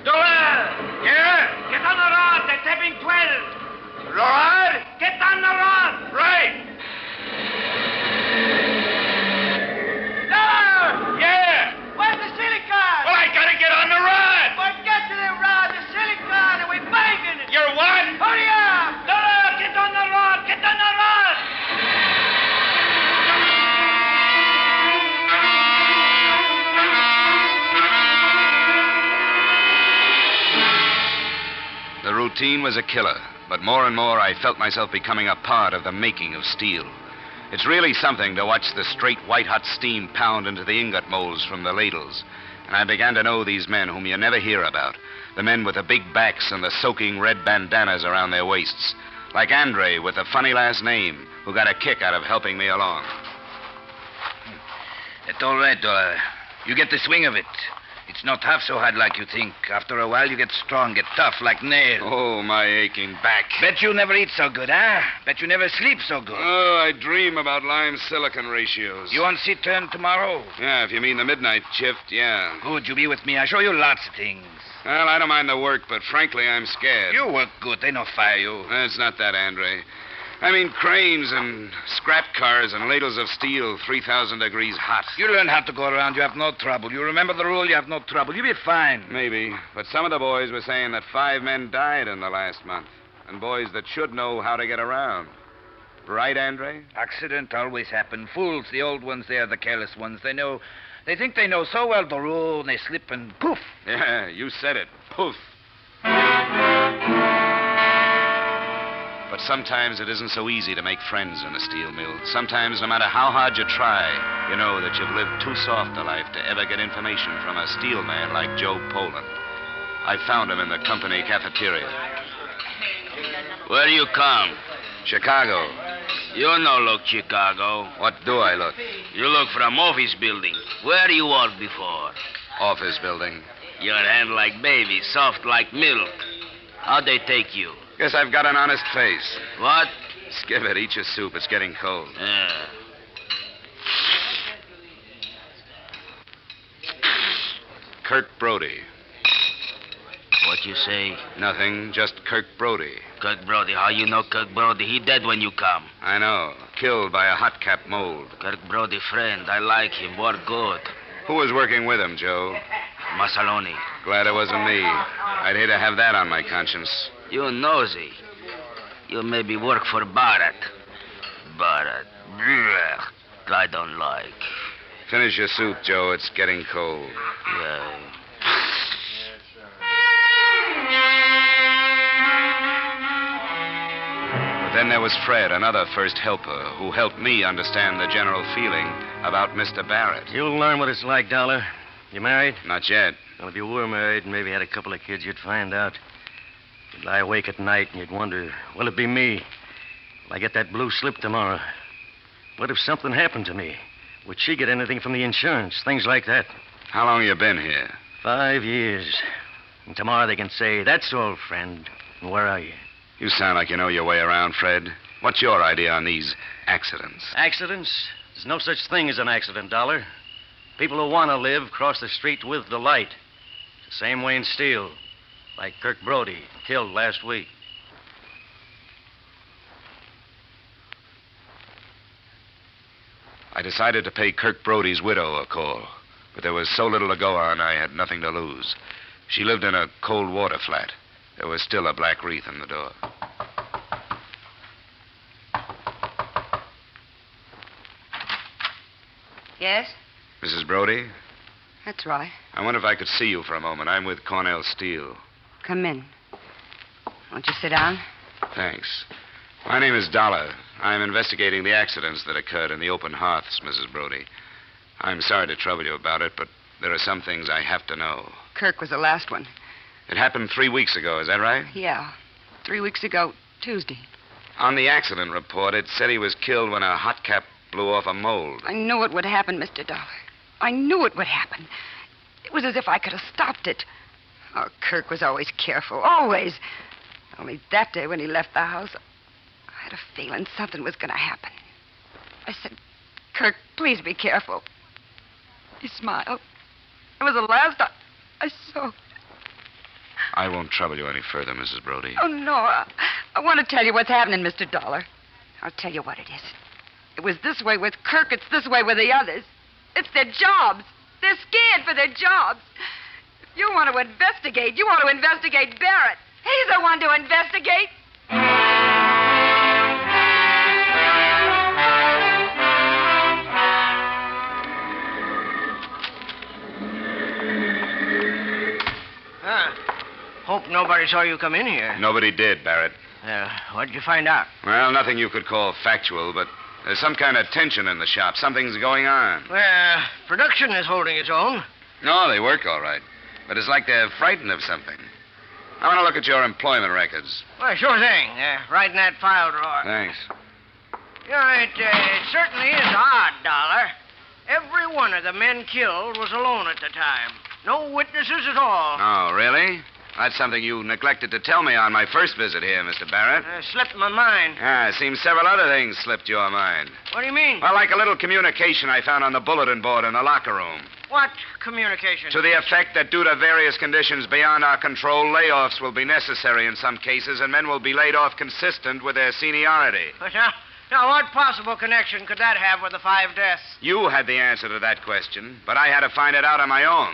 Dollar! Yeah? Get on the rod. They're tapping 12. Rod? Get on the rod. Right! Dollar! Yeah! Where's the silicon? Well, I gotta get on the rod! Well, get to the rod, the silicon, and we're banging it. You're what? Hurry up! Dollar, get on the rod! Get on the rod! The routine was a killer, but more and more I felt myself becoming a part of the making of steel. It's really something to watch the straight white-hot steam pound into the ingot molds from the ladles. And I began to know these men whom you never hear about, the men with the big backs and the soaking red bandanas around their waists, like Andre with a funny last name, who got a kick out of helping me along. It's all right, Dollar. You get the swing of it. It's not half so hard like you think. After a while, you get strong, get tough like nails. Oh, my aching back. Bet you never eat so good, huh? Bet you never sleep so good. Oh, I dream about lime-silicon ratios. You on seat turn tomorrow? Yeah, if you mean the midnight shift, yeah. Good, you be with me. I show you lots of things. Well, I don't mind the work, but frankly, I'm scared. You work good. They no fire you. It's not that, Andre. I mean cranes and scrap cars and ladles of steel 3,000 degrees hot. You learn how to go around. You have no trouble. You remember the rule. You have no trouble. You'll be fine. Maybe. But some of the boys were saying that 5 men died in the last month. And boys that should know how to get around. Right, Andre? Accident always happen. Fools, the old ones, they are the careless ones. They think they know so well the rule, and they slip and poof. Yeah, you said it. Poof. But sometimes it isn't so easy to make friends in a steel mill. Sometimes, no matter how hard you try, you know that you've lived too soft a life to ever get information from a steel man like Joe Poland. I found him in the company cafeteria. Where you come? Chicago. You no look Chicago. What do I look? You look from office building. Where you work before? Office building. Your hand like baby, soft like milk. How'd they take you? Guess I've got an honest face. What? Skip it. Eat your soup. It's getting cold. Yeah. Kirk Brody. What you say? Nothing. Just Kirk Brody. Kirk Brody. How you know Kirk Brody? He dead when you come. I know. Killed by a hot cap mold. Kirk Brody friend. I like him. Work good. Who was working with him, Joe? Masaloni. Glad it wasn't me. I'd hate to have that on my conscience. You nosy. You maybe work for Barrett. Barrett. Blech. I don't like. Finish your soup, Joe. It's getting cold. Yeah. But then there was Fred, another first helper, who helped me understand the general feeling about Mr. Barrett. You'll learn what it's like, Dollar. You married? Not yet. Well, if you were married and maybe had a couple of kids, you'd find out. You'd lie awake at night and you'd wonder, will it be me? Will I get that blue slip tomorrow? What if something happened to me? Would she get anything from the insurance? Things like that. How long you been here? 5 years. And tomorrow they can say, that's all, friend. And where are you? You sound like you know your way around, Fred. What's your idea on these accidents? Accidents? There's no such thing as an accident, Dollar. People who want to live cross the street with delight. It's the same way in steel. Like Kirk Brody, killed last week. I decided to pay Kirk Brody's widow a call. But there was so little to go on, I had nothing to lose. She lived in a cold water flat. There was still a black wreath in the door. Yes? Mrs. Brody? That's right. I wonder if I could see you for a moment. I'm with Cornell Steel. Come in. Won't you sit down? Thanks. My name is Dollar. I'm investigating the accidents that occurred in the open hearths, Mrs. Brody. I'm sorry to trouble you about it, but there are some things I have to know. Kirk was the last one. It happened 3 weeks ago, is that right? Yeah. 3 weeks ago, Tuesday. On the accident report, it said he was killed when a hot cap blew off a mold. I knew it would happen, Mr. Dollar. I knew it would happen. It was as if I could have stopped it. Oh, Kirk was always careful, always. Only that day when he left the house, I had a feeling something was going to happen. I said, Kirk, please be careful. He smiled. It was the last I saw. I won't trouble you any further, Mrs. Brody. Oh, no. I want to tell you what's happening, Mr. Dollar. I'll tell you what it is. It was this way with Kirk. It's this way with the others. It's their jobs. They're scared for their jobs. If you want to investigate, you want to investigate Barrett. He's the one to investigate. Hope nobody saw you come in here. Nobody did, Barrett. What'd you find out? Well, nothing you could call factual, but there's some kind of tension in the shop. Something's going on. Well, production is holding its own. No, they work all right. But it's like they're frightened of something. I want to look at your employment records. Well, sure thing. Right in that file drawer. Thanks. Yeah, it certainly is odd, Dollar. Every one of the men killed was alone at the time. No witnesses at all. Oh, really? That's something you neglected to tell me on my first visit here, Mr. Barrett. Slipped my mind. Yeah, it seems several other things slipped your mind. What do you mean? Well, like a little communication I found on the bulletin board in the locker room. What communication? To the effect that due to various conditions beyond our control, layoffs will be necessary in some cases, and men will be laid off consistent with their seniority. But now, what possible connection could that have with the 5 deaths? You had the answer to that question, but I had to find it out on my own.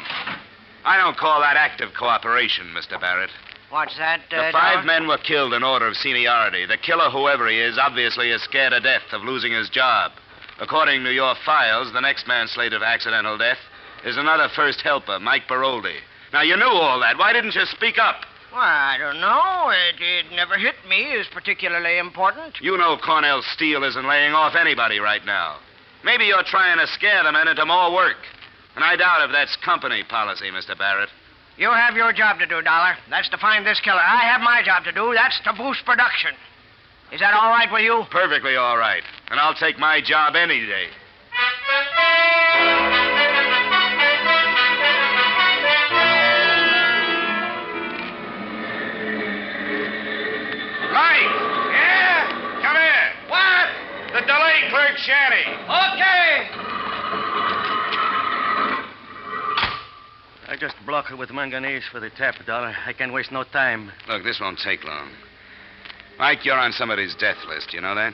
I don't call that active cooperation, Mr. Barrett. What's that, The 5 men were killed in order of seniority. The killer, whoever he is, obviously is scared to death of losing his job. According to your files, the next man slated for accidental death is another first helper, Mike Baroldi. Now, you knew all that. Why didn't you speak up? Well, I don't know. It never hit me as particularly important. You know Cornell Steel isn't laying off anybody right now. Maybe you're trying to scare the men into more work. And I doubt if that's company policy, Mr. Barrett. You have your job to do, Dollar. That's to find this killer. I have my job to do. That's to boost production. Is that all right with you? Perfectly all right. And I'll take my job any day. Mike! Yeah? Come here. What? The delay clerk shanty. Okay. I just block it with manganese for the tap, Dollar. I can't waste no time. Look, this won't take long. Mike, you're on somebody's death list. You know that?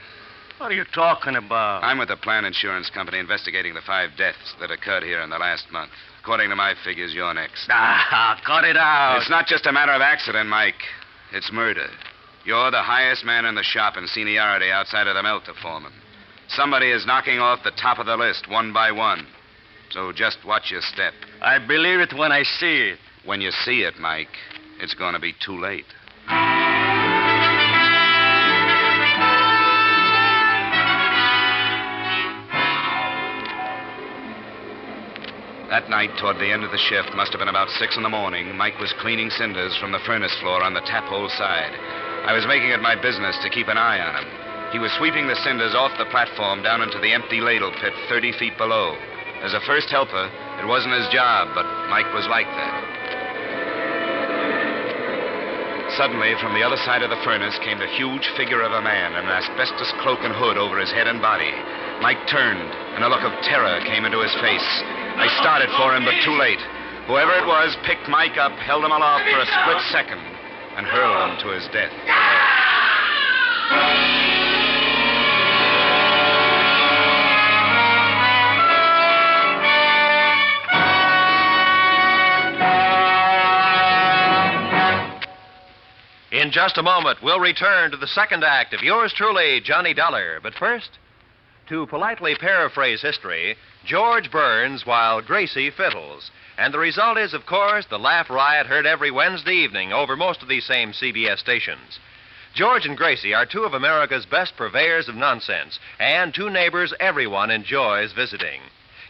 What are you talking about? I'm with the Plan Insurance Company investigating the 5 deaths that occurred here in the last month. According to my figures, you're next. Cut it out. It's not just a matter of accident, Mike. It's murder. You're the highest man in the shop in seniority outside of the melter foreman. Somebody is knocking off the top of the list one by one. So just watch your step. I believe it when I see it. When you see it, Mike, it's going to be too late. That night, toward the end of the shift, must have been about 6 in the morning, Mike was cleaning cinders from the furnace floor on the tap hole side. I was making it my business to keep an eye on him. He was sweeping the cinders off the platform down into the empty ladle pit 30 feet below. As a first helper, it wasn't his job, but Mike was like that. Suddenly, from the other side of the furnace came the huge figure of a man in an asbestos cloak and hood over his head and body. Mike turned, and a look of terror came into his face. I started for him, but too late. Whoever it was picked Mike up, held him aloft for a split second, and hurled him to his death. In just a moment, we'll return to the second act of yours truly, Johnny Dollar. But first, to politely paraphrase history, George burns while Gracie fiddles. And the result is, of course, the laugh riot heard every Wednesday evening over most of these same CBS stations. George and Gracie are 2 of America's best purveyors of nonsense, and 2 neighbors everyone enjoys visiting.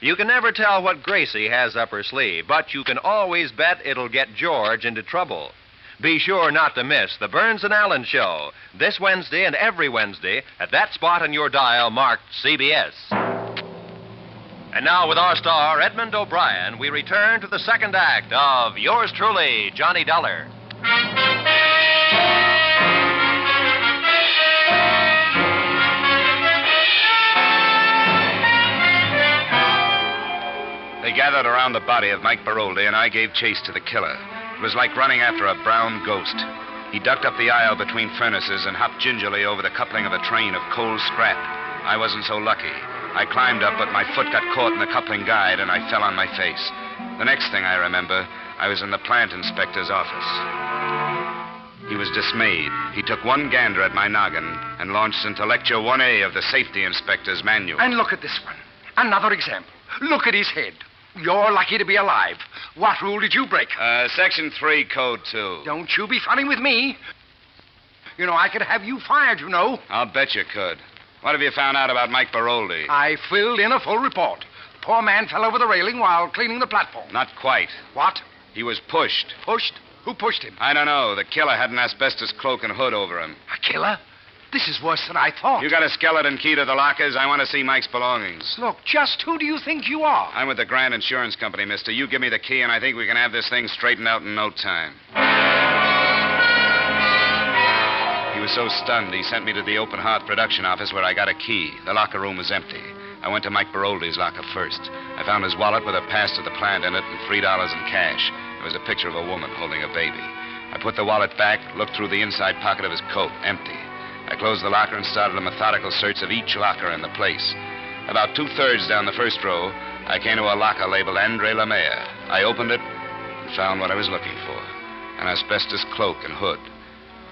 You can never tell what Gracie has up her sleeve, but you can always bet it'll get George into trouble. Be sure not to miss the Burns and Allen Show this Wednesday and every Wednesday at that spot on your dial marked CBS. And now with our star, Edmund O'Brien, we return to the second act of yours truly, Johnny Dollar. They gathered around the body of Mike Baroldi, and I gave chase to the killer. It was like running after a brown ghost. He ducked up the aisle between furnaces and hopped gingerly over the coupling of a train of coal scrap. I wasn't so lucky. I climbed up, but my foot got caught in the coupling guide, and I fell on my face. The next thing I remember, I was in the plant inspector's office. He was dismayed. He took one gander at my noggin and launched into Lecture 1A of the Safety Inspector's Manual. And look at this one. Another example. Look at his head. You're lucky to be alive. What rule did you break? Section 3, Code 2. Don't you be funny with me. You know, I could have you fired, you know. I'll bet you could. What have you found out about Mike Baroldi? I filled in a full report. The poor man fell over the railing while cleaning the platform. Not quite. What? He was pushed. Pushed? Who pushed him? I don't know. The killer had an asbestos cloak and hood over him. A killer? This is worse than I thought. You got a skeleton key to the lockers? I want to see Mike's belongings. Look, just who do you think you are? I'm with the Grand Insurance Company, mister. You give me the key, and I think we can have this thing straightened out in no time. was so stunned, he sent me to the Open Hearth production office where I got a key. The locker room was empty. I went to Mike Baroldi's locker first. I found his wallet with a pass to the plant in it and $3 in cash. There was a picture of a woman holding a baby. I put the wallet back, looked through the inside pocket of his coat, empty. I closed the locker and started a methodical search of each locker in the place. About 2/3 down the first row, I came to a locker labeled Andre Lemire. I opened it and found what I was looking for, an asbestos cloak and hood.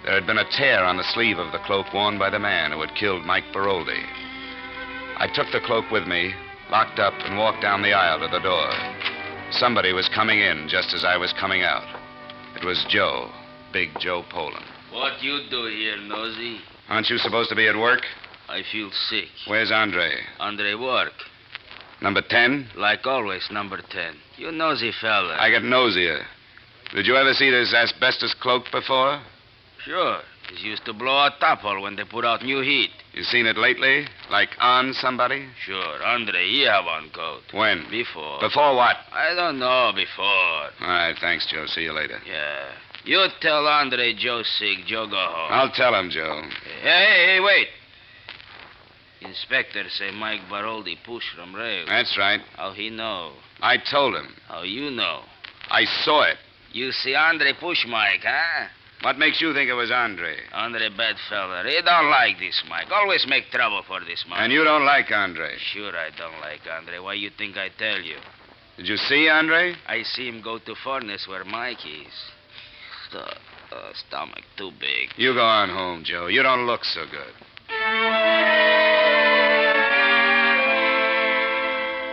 There had been a tear on the sleeve of the cloak worn by the man who had killed Mike Baroldi. I took the cloak with me, locked up, and walked down the aisle to the door. Somebody was coming in just as I was coming out. It was Joe, Big Joe Poland. What you do here, nosy? Aren't you supposed to be at work? I feel sick. Where's Andre? Andre work. Number 10? Like always, number 10. You nosy fella. I get nosier. Did you ever see this asbestos cloak before? Sure. It used to blow a topple when they put out new heat. You seen it lately? Like on somebody? Sure. Andre, he have on coat. When? Before. Before what? I don't know. Before. All right, thanks, Joe. See you later. Yeah. You tell Andre Joe's sick. Joe go home. I'll tell him, Joe. Hey, wait. Inspector say Mike Baroldi pushed from rail. That's right. How he know? I told him. How you know? I saw it. You see Andre push Mike, huh? What makes you think it was Andre? Andre bad fella. He don't like this Mike. Always make trouble for this Mike. And you don't like Andre? Sure I don't like Andre. Why you think I tell you? Did you see Andre? I see him go to furnace where Mike is. Stomach too big. You go on home, Joe. You don't look so good.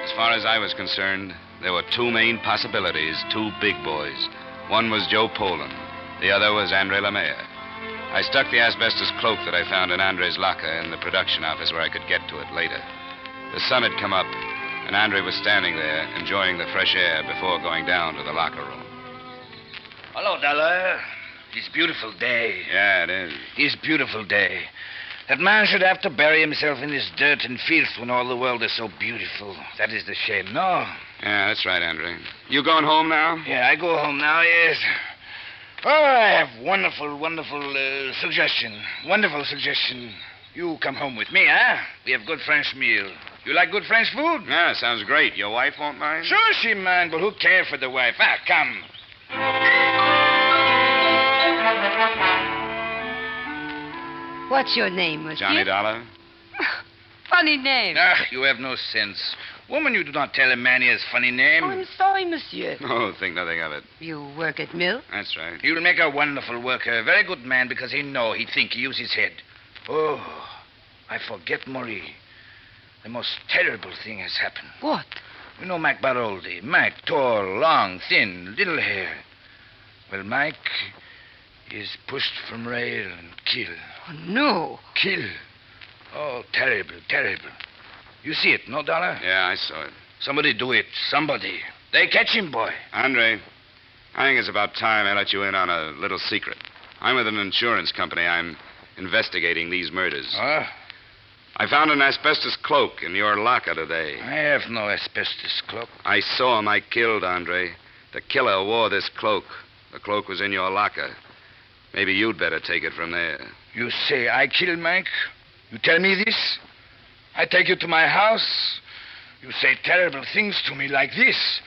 As far as I was concerned, there were two main possibilities, two big boys. One was Joe Poland. The other was Andre Lemire. I stuck the asbestos cloak that I found in Andre's locker in the production office where I could get to it later. The sun had come up, and Andre was standing there, enjoying the fresh air before going down to the locker room. Hello, Dollar. It's a beautiful day. Yeah, it is. It's a beautiful day. That man should have to bury himself in this dirt and filth when all the world is so beautiful. That is the shame, no? Yeah, that's right, Andre. You going home now? Yeah, I go home now, yes. Oh, I have wonderful suggestion. Wonderful suggestion. You come home with me, huh? We have good French meal. You like good French food? Yeah, sounds great. Your wife won't mind? Sure she mind, but who cares for the wife? Ah, come. What's your name, monsieur? Johnny Dollar. Funny name. Ah, you have no sense. Woman, you do not tell a man he has funny name. Oh, I'm sorry, monsieur. Oh, think nothing of it. You work at mill? That's right. He will make a wonderful worker, a very good man, because he use his head. Oh, I forget Marie. The most terrible thing has happened. What? You know Mike Baroldi. Mike, tall, long, thin, little hair. Well, Mike is pushed from rail and killed. Oh, no. Kill. Oh, terrible, terrible. You see it, no, Dollar? Yeah, I saw it. Somebody do it. Somebody. They catch him, boy. Andre, I think it's about time I let you in on a little secret. I'm with an insurance company. I'm investigating these murders. Huh? I found an asbestos cloak in your locker today. I have no asbestos cloak. I saw him. I killed Andre. The killer wore this cloak. The cloak was in your locker. Maybe you'd better take it from there. You say I killed Mike? You tell me this? I take you to my house. You say terrible things to me like this.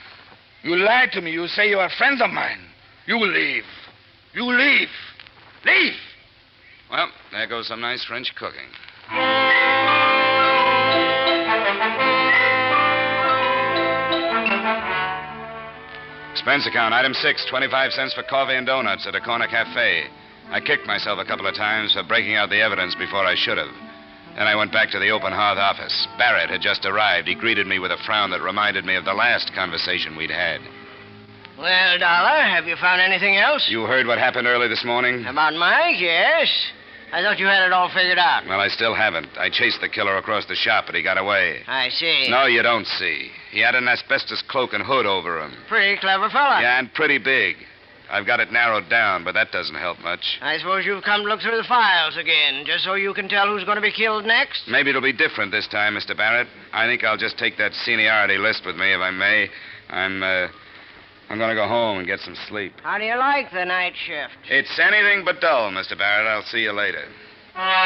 You lie to me. You say you are friends of mine. You leave. You leave. Leave. Well, there goes some nice French cooking. Expense account, item 6, 25 cents for coffee and donuts at a corner cafe. I kicked myself a couple of times for breaking out the evidence before I should have. Then I went back to the Open Hearth office. Barrett had just arrived. He greeted me with a frown that reminded me of the last conversation we'd had. Well, Dollar, have you found anything else? You heard what happened early this morning? About Mike, yes. I thought you had it all figured out. Well, I still haven't. I chased the killer across the shop, but he got away. I see. No, you don't see. He had an asbestos cloak and hood over him. Pretty clever fella. Yeah, and pretty big. I've got it narrowed down, but that doesn't help much. I suppose you've come to look through the files again, just so you can tell who's going to be killed next? Maybe it'll be different this time, Mr. Barrett. I think I'll just take that seniority list with me, if I may. I'm going to go home and get some sleep. How do you like the night shift? It's anything but dull, Mr. Barrett. I'll see you later. Expense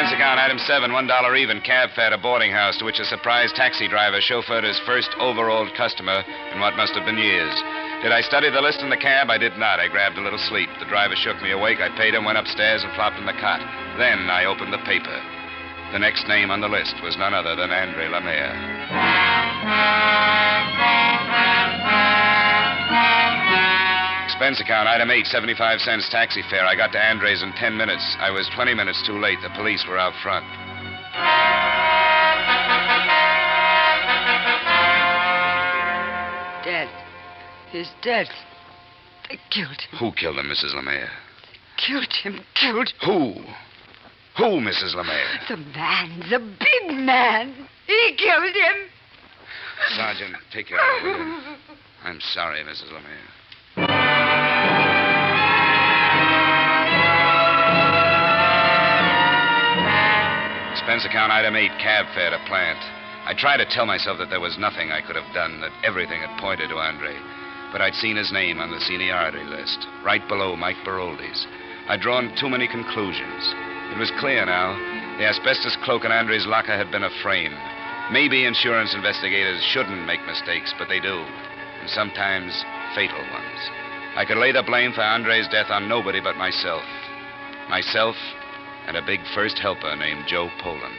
account, item 7, $1 even, cab fare to boarding house, to which a surprised taxi driver chauffeured his first overalled customer in what must have been years. Did I study the list in the cab? I did not. I grabbed a little sleep. The driver shook me awake. I paid him, went upstairs, and flopped in the cot. Then I opened the paper. The next name on the list was none other than Andre Lemaire. Expense account, item 8, 75 cents taxi fare. I got to Andre's in 10 minutes. I was 20 minutes too late. The police were out front. Dead. He's dead. They killed him. Who killed him, Mrs. Lemaire? Killed him. Killed. Who? Who, Mrs. Lemaire? The man. The big man. He killed him. Sergeant, take care of him. I'm sorry, Mrs. Lemaire. Expense account, item 8, cab fare to plant. I tried to tell myself that there was nothing I could have done, that everything had pointed to Andre. But I'd seen his name on the seniority list, right below Mike Baroldi's. I'd drawn too many conclusions. It was clear now. The asbestos cloak in Andre's locker had been a frame. Maybe insurance investigators shouldn't make mistakes, but they do. And sometimes fatal ones. I could lay the blame for Andre's death on nobody but myself. Myself and a big first helper named Joe Poland.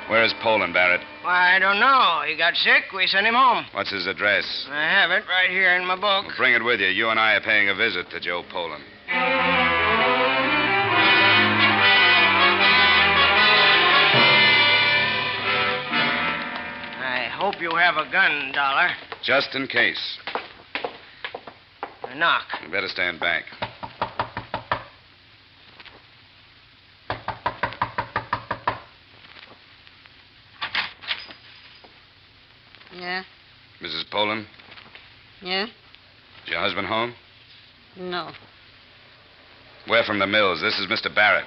Where's Poland, Barrett? I don't know. He got sick. We sent him home. What's his address? I have it right here in my book. Well, bring it with you. You and I are paying a visit to Joe Poland. I hope you have a gun, Dollar. Just in case. Knock. You better stand back. Yeah? Mrs. Poland? Yeah? Is your husband home? No. We're from the mills. This is Mr. Barrett.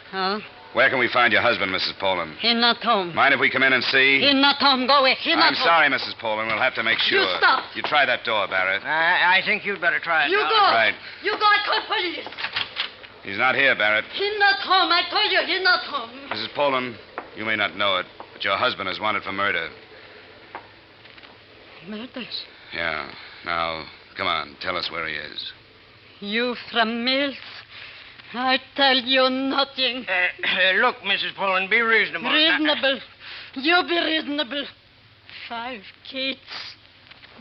Huh? Where can we find your husband, Mrs. Poland? He's not home. Mind if we come in and see? He's not home. Go away. He's not I'm home. sorry, Mrs. Poland. We'll have to make sure. You stop. You try that door, Barrett. I think you'd better try it. You Dollar. go. Right. You go. I call police. He's not here, Barrett. He's not home. I told you he's not home. Mrs. Poland, you may not know it, but your husband is wanted for murder. Murders. Yeah. Now, come on. Tell us where he is. You from Mills? I tell you nothing. Look, Mrs. Poland, be reasonable. Reasonable. You be reasonable. 5 kids.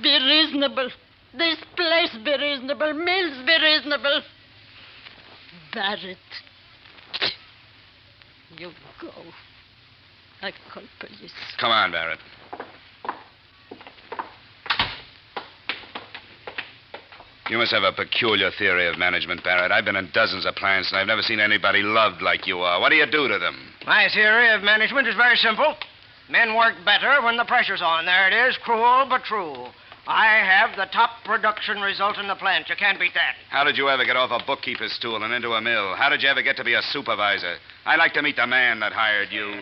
Be reasonable. This place be reasonable. Mills be reasonable. Barrett. You go. I call police. Come on, Barrett. You must have a peculiar theory of management, Barrett. I've been in dozens of plants, and I've never seen anybody loved like you are. What do you do to them? My theory of management is very simple. Men work better when the pressure's on. There it is, cruel but true. I have the top production result in the plant. You can't beat that. How did you ever get off a bookkeeper's stool and into a mill? How did you ever get to be a supervisor? I'd like to meet the man that hired you.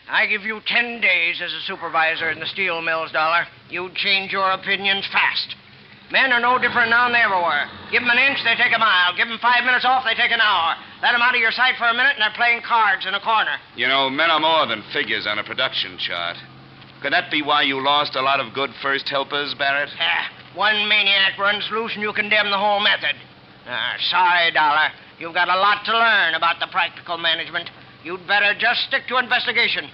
I give you 10 days as a supervisor in the steel mills, Dollar. You'd change your opinions fast. Men are no different now than they ever were. Give them an inch, they take a mile. Give them 5 minutes off, they take an hour. Let them out of your sight for a minute, and they're playing cards in a corner. You know, men are more than figures on a production chart. Could that be why you lost a lot of good first helpers, Barrett? One maniac runs loose, and you condemn the whole method. Sorry, Dollar. You've got a lot to learn about the practical management. You'd better just stick to investigation.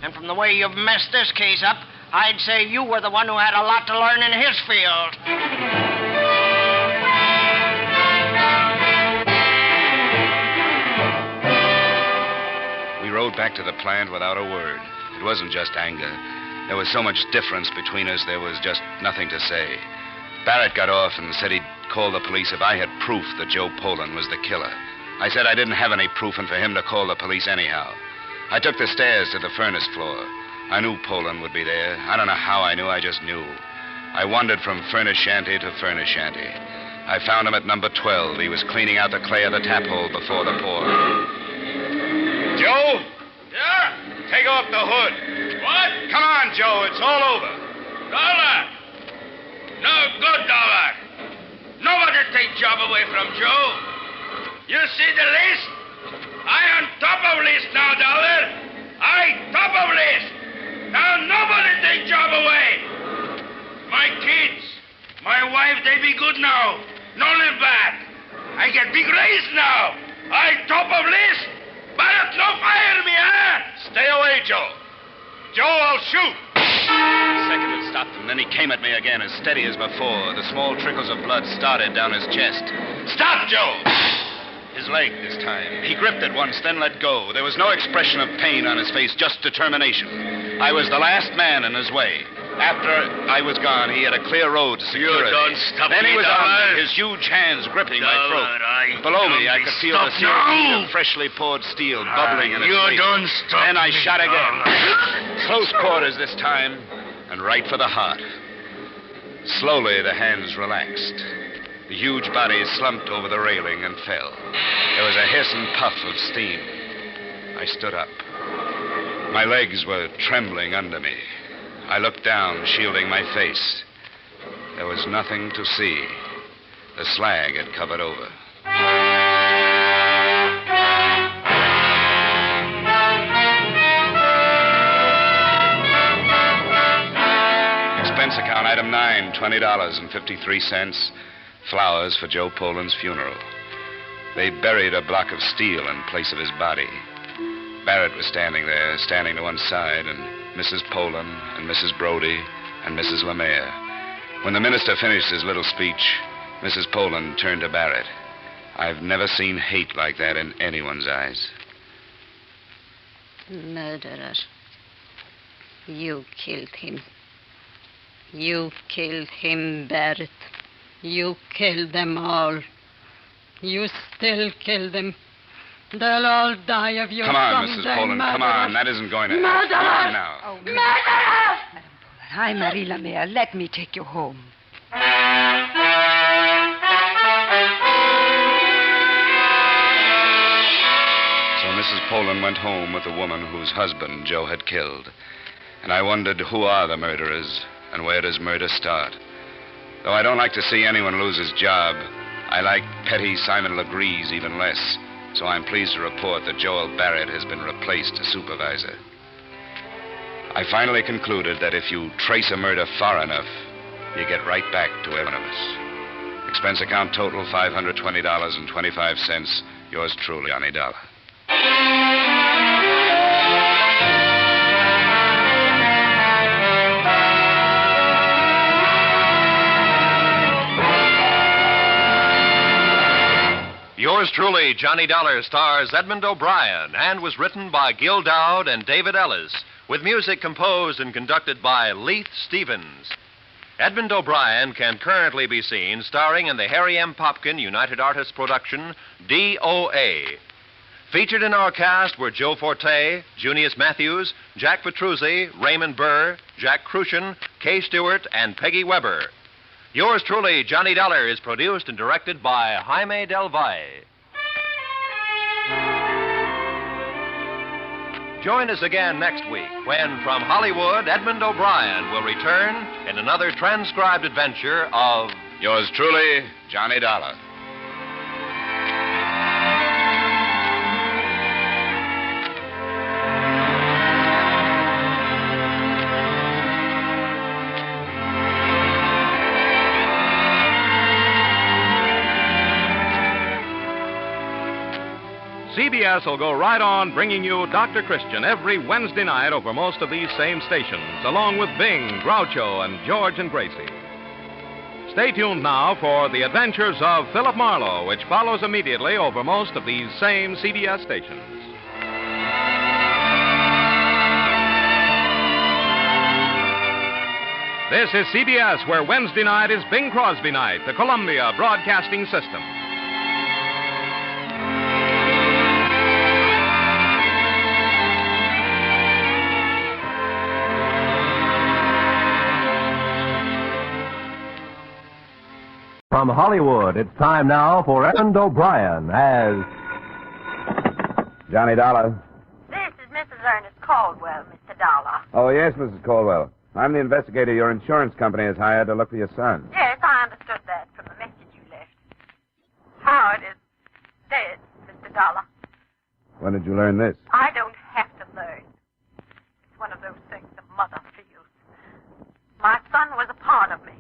And from the way you've messed this case up, I'd say you were the one who had a lot to learn in his field. We rode back to the plant without a word. It wasn't just anger. There was so much difference between us, there was just nothing to say. Barrett got off and said he'd call the police if I had proof that Joe Poland was the killer. I said I didn't have any proof and for him to call the police anyhow. I took the stairs to the furnace floor. I knew Poland would be there. I don't know how I knew, I just knew. I wandered from furnace shanty to furnace shanty. I found him at number 12. He was cleaning out the clay of the tap hole before the pour. Joe? Yeah? Take off the hood. What? Come on, Joe. It's all over. Dollar. No good, Dollar. Nobody take job away from Joe. You see the list? I on top of list now, Dollar. I top of list. Now nobody take job away. My kids, my wife, they be good now. No live bad. I get big raise now. I top of list. But no fire me, huh? Stay away, Joe. Joe, I'll shoot. The second had stopped him, then he came at me again, as steady as before. The small trickles of blood started down his chest. Stop, Joe! His leg this time. He gripped it once, then let go. There was no expression of pain on his face, just determination. I was the last man in his way. After I was gone, he had a clear road to security. You don't stop then me, he was Dollar. on me, his huge hands gripping my throat. Below me, I could feel the seared heat of freshly poured steel bubbling in his You face. don't stop Then I me, shot again. Dollar. Close quarters this time, and right for the heart. Slowly, the hands relaxed. The huge body slumped over the railing and fell. There was a hiss and puff of steam. I stood up. My legs were trembling under me. I looked down, shielding my face. There was nothing to see. The slag had covered over. Expense account, item 9, $20.53. Flowers for Joe Poland's funeral. They buried a block of steel in place of his body. Barrett was standing there, standing to one side, and Mrs. Poland and Mrs. Brody and Mrs. Lemaire. When the minister finished his little speech, Mrs. Poland turned to Barrett. I've never seen hate like that in anyone's eyes. Murderer. You killed him. You killed him, Barrett. You killed them all. You still kill them. They'll all die of you. Come on, Mrs. someday, Poland, come murderer. on. That isn't going to Murderer! happen. Come on now. Oh, Murderer! Hi, Marie Lemire. Let me take you home. So Mrs. Poland went home with the woman whose husband Joe had killed. And I wondered, who are the murderers, and where does murder start? Though I don't like to see anyone lose his job, I like petty Simon Legree's even less. So I'm pleased to report that Joel Barrett has been replaced as supervisor. I finally concluded that if you trace a murder far enough, you get right back to every one of us. Expense account total $500.25. Yours truly, Johnny Dollar. Yours truly, Johnny Dollar, stars Edmund O'Brien and was written by Gil Dowd and David Ellis, with music composed and conducted by Leith Stevens. Edmund O'Brien can currently be seen starring in the Harry M. Popkin United Artists production, DOA. Featured in our cast were Joe Forte, Junius Matthews, Jack Petruzzi, Raymond Burr, Jack Crucian, Kay Stewart, and Peggy Weber. Yours truly, Johnny Dollar, is produced and directed by Jaime Del Valle. Join us again next week when, from Hollywood, Edmund O'Brien will return in another transcribed adventure of Yours truly, Johnny Dollar. CBS will go right on bringing you Dr. Christian every Wednesday night over most of these same stations, along with Bing, Groucho, and George and Gracie. Stay tuned now for The Adventures of Philip Marlowe, which follows immediately over most of these same CBS stations. This is CBS, where Wednesday night is Bing Crosby night, the Columbia Broadcasting System. From Hollywood, it's time now for Edmund O'Brien as Johnny Dollar. This is Mrs. Caldwell, Mr. Dollar. Oh, yes, Mrs. Caldwell. I'm the investigator your insurance company has hired to look for your son. Yes, I understood that from the message you left. Howard is dead, Mr. Dollar. When did you learn this? I don't have to learn. It's one of those things a mother feels. My son was a part of me.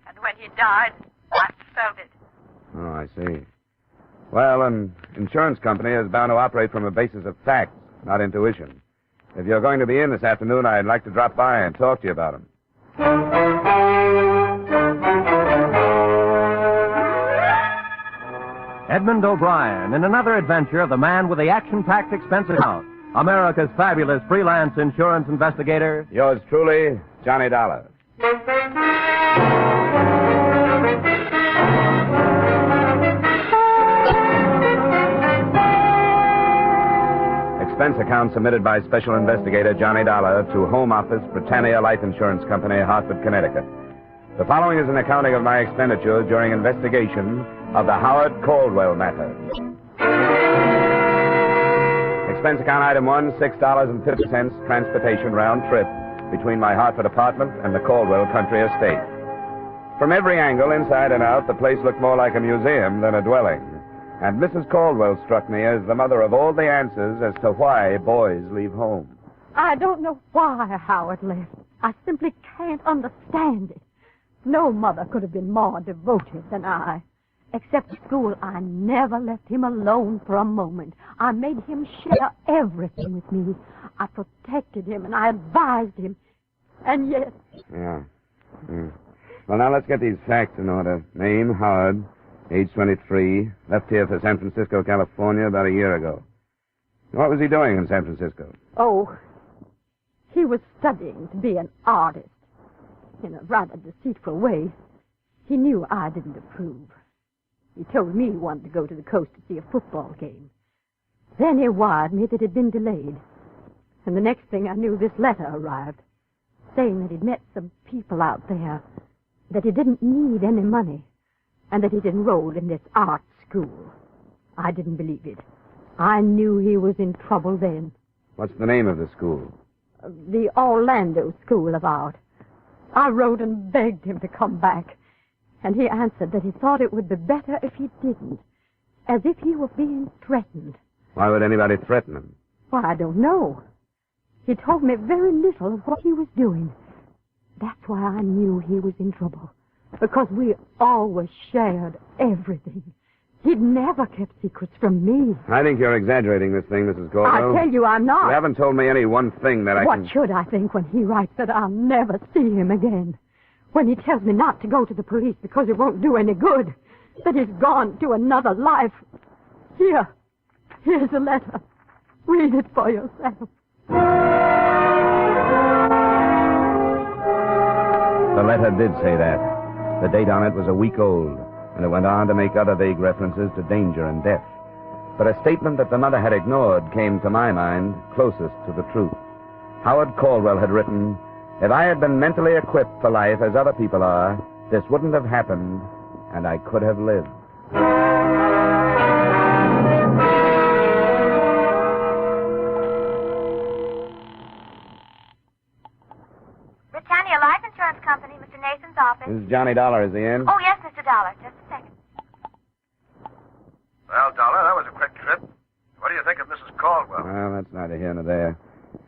And when he died, I felt it. Oh, I see. Well, an insurance company is bound to operate from a basis of facts, not intuition. If you're going to be in this afternoon, I'd like to drop by and talk to you about him. Edmund O'Brien in another adventure of the man with the action-packed expense account. America's fabulous freelance insurance investigator. Yours truly, Johnny Dollar. Expense account submitted by Special Investigator Johnny Dollar to Home Office, Britannia Life Insurance Company, Hartford, Connecticut. The following is an accounting of my expenditures during investigation of the Howard Caldwell Matter. Expense account item 1, $6.50 transportation round trip between my Hartford apartment and the Caldwell country estate. From every angle, inside and out, the place looked more like a museum than a dwelling. And Mrs. Caldwell struck me as the mother of all the answers as to why boys leave home. I don't know why Howard left. I simply can't understand it. No mother could have been more devoted than I. Except school, I never left him alone for a moment. I made him share everything with me. I protected him and I advised him. And yet... Yeah. Well, now let's get these facts in order. Name, Howard. Age 23. Left here for San Francisco, California about a year ago. What was he doing in San Francisco? Oh, he was studying to be an artist. In a rather deceitful way. He knew I didn't approve. He told me he wanted to go to the coast to see a football game. Then he wired me that it had been delayed. And the next thing I knew, this letter arrived, saying that he'd met some people out there, that he didn't need any money, and that he'd enrolled in this art school. I didn't believe it. I knew he was in trouble then. What's the name of the school? The Orlando School of Art. I wrote and begged him to come back, and he answered that he thought it would be better if he didn't, as if he were being threatened. Why would anybody threaten him? Well, I don't know. He told me very little of what he was doing. That's why I knew he was in trouble, because we always shared everything. He'd never kept secrets from me. I think you're exaggerating this thing, Mrs. Caldwell. I tell you I'm not. You haven't told me any one thing that I can... What should I think when he writes that I'll never see him again? When he tells me not to go to the police because it won't do any good? That he's gone to another life? Here's a letter. Read it for yourself. The letter did say that. The date on it was a week old, and it went on to make other vague references to danger and death. But a statement that the mother had ignored came to my mind closest to the truth. Howard Caldwell had written, "If I had been mentally equipped for life as other people are, this wouldn't have happened, and I could have lived." Britannia Life Insurance Company, Mr. Nathan's office. This is Johnny Dollar. Is he in? Oh, yes, Mr. Dollar. Just a second. Well, Dollar, that was a quick trip. What do you think of Mrs. Caldwell? Well, that's neither here nor there.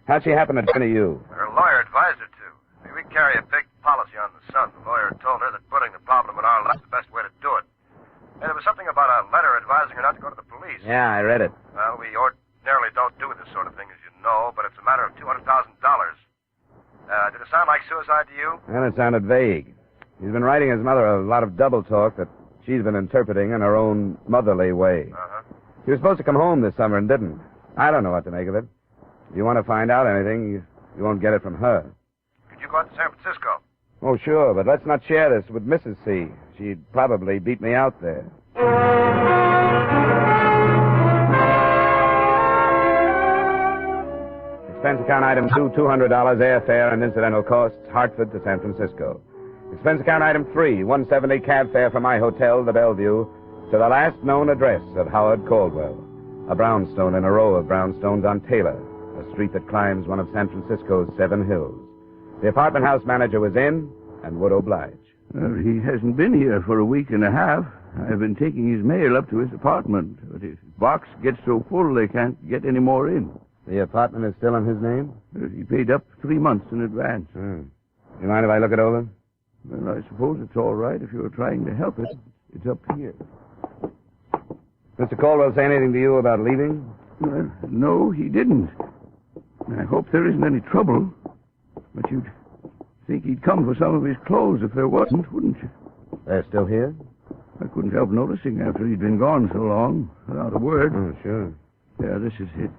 How'd she happen to turn to you? Her lawyer advised her to. We carry a big policy on the son. The lawyer told her that putting the problem in our lap is the best way to do it. And there was something about a letter advising her not to go to the police. Yeah, I read it. Well, we ordinarily don't do this sort of thing, as you know, but it's a matter of $200,000. Did it sound like suicide to you? And it sounded vague. He's been writing his mother a lot of double talk that she's been interpreting in her own motherly way. Uh-huh. He was supposed to come home this summer and didn't. I don't know what to make of it. If you want to find out anything, you won't get it from her. Could you go out to San Francisco? Oh, sure, but let's not share this with Mrs. C. She'd probably beat me out there. Expense account item 2, $200 airfare and incidental costs, Hartford to San Francisco. Expense account item 3, $170 cab fare from my hotel, the Bellevue, to the last known address of Howard Caldwell. A brownstone in a row of brownstones on Taylor, a street that climbs one of San Francisco's 7 hills. The apartment house manager was in and would oblige. Well, he hasn't been here for a week and a half. I've been taking his mail up to his apartment, but his box gets so full they can't get any more in. The apartment is still in his name? He paid up 3 months in advance. Do you mind if I look it over? Well, I suppose it's all right if you're trying to help it. It's up here. Mr. Caldwell say anything to you about leaving? Well, no, he didn't. I hope there isn't any trouble. But you'd think he'd come for some of his clothes if there wasn't, wouldn't you? They're still here? I couldn't help noticing after he'd been gone so long, without a word. Oh, sure. Yeah, this is it.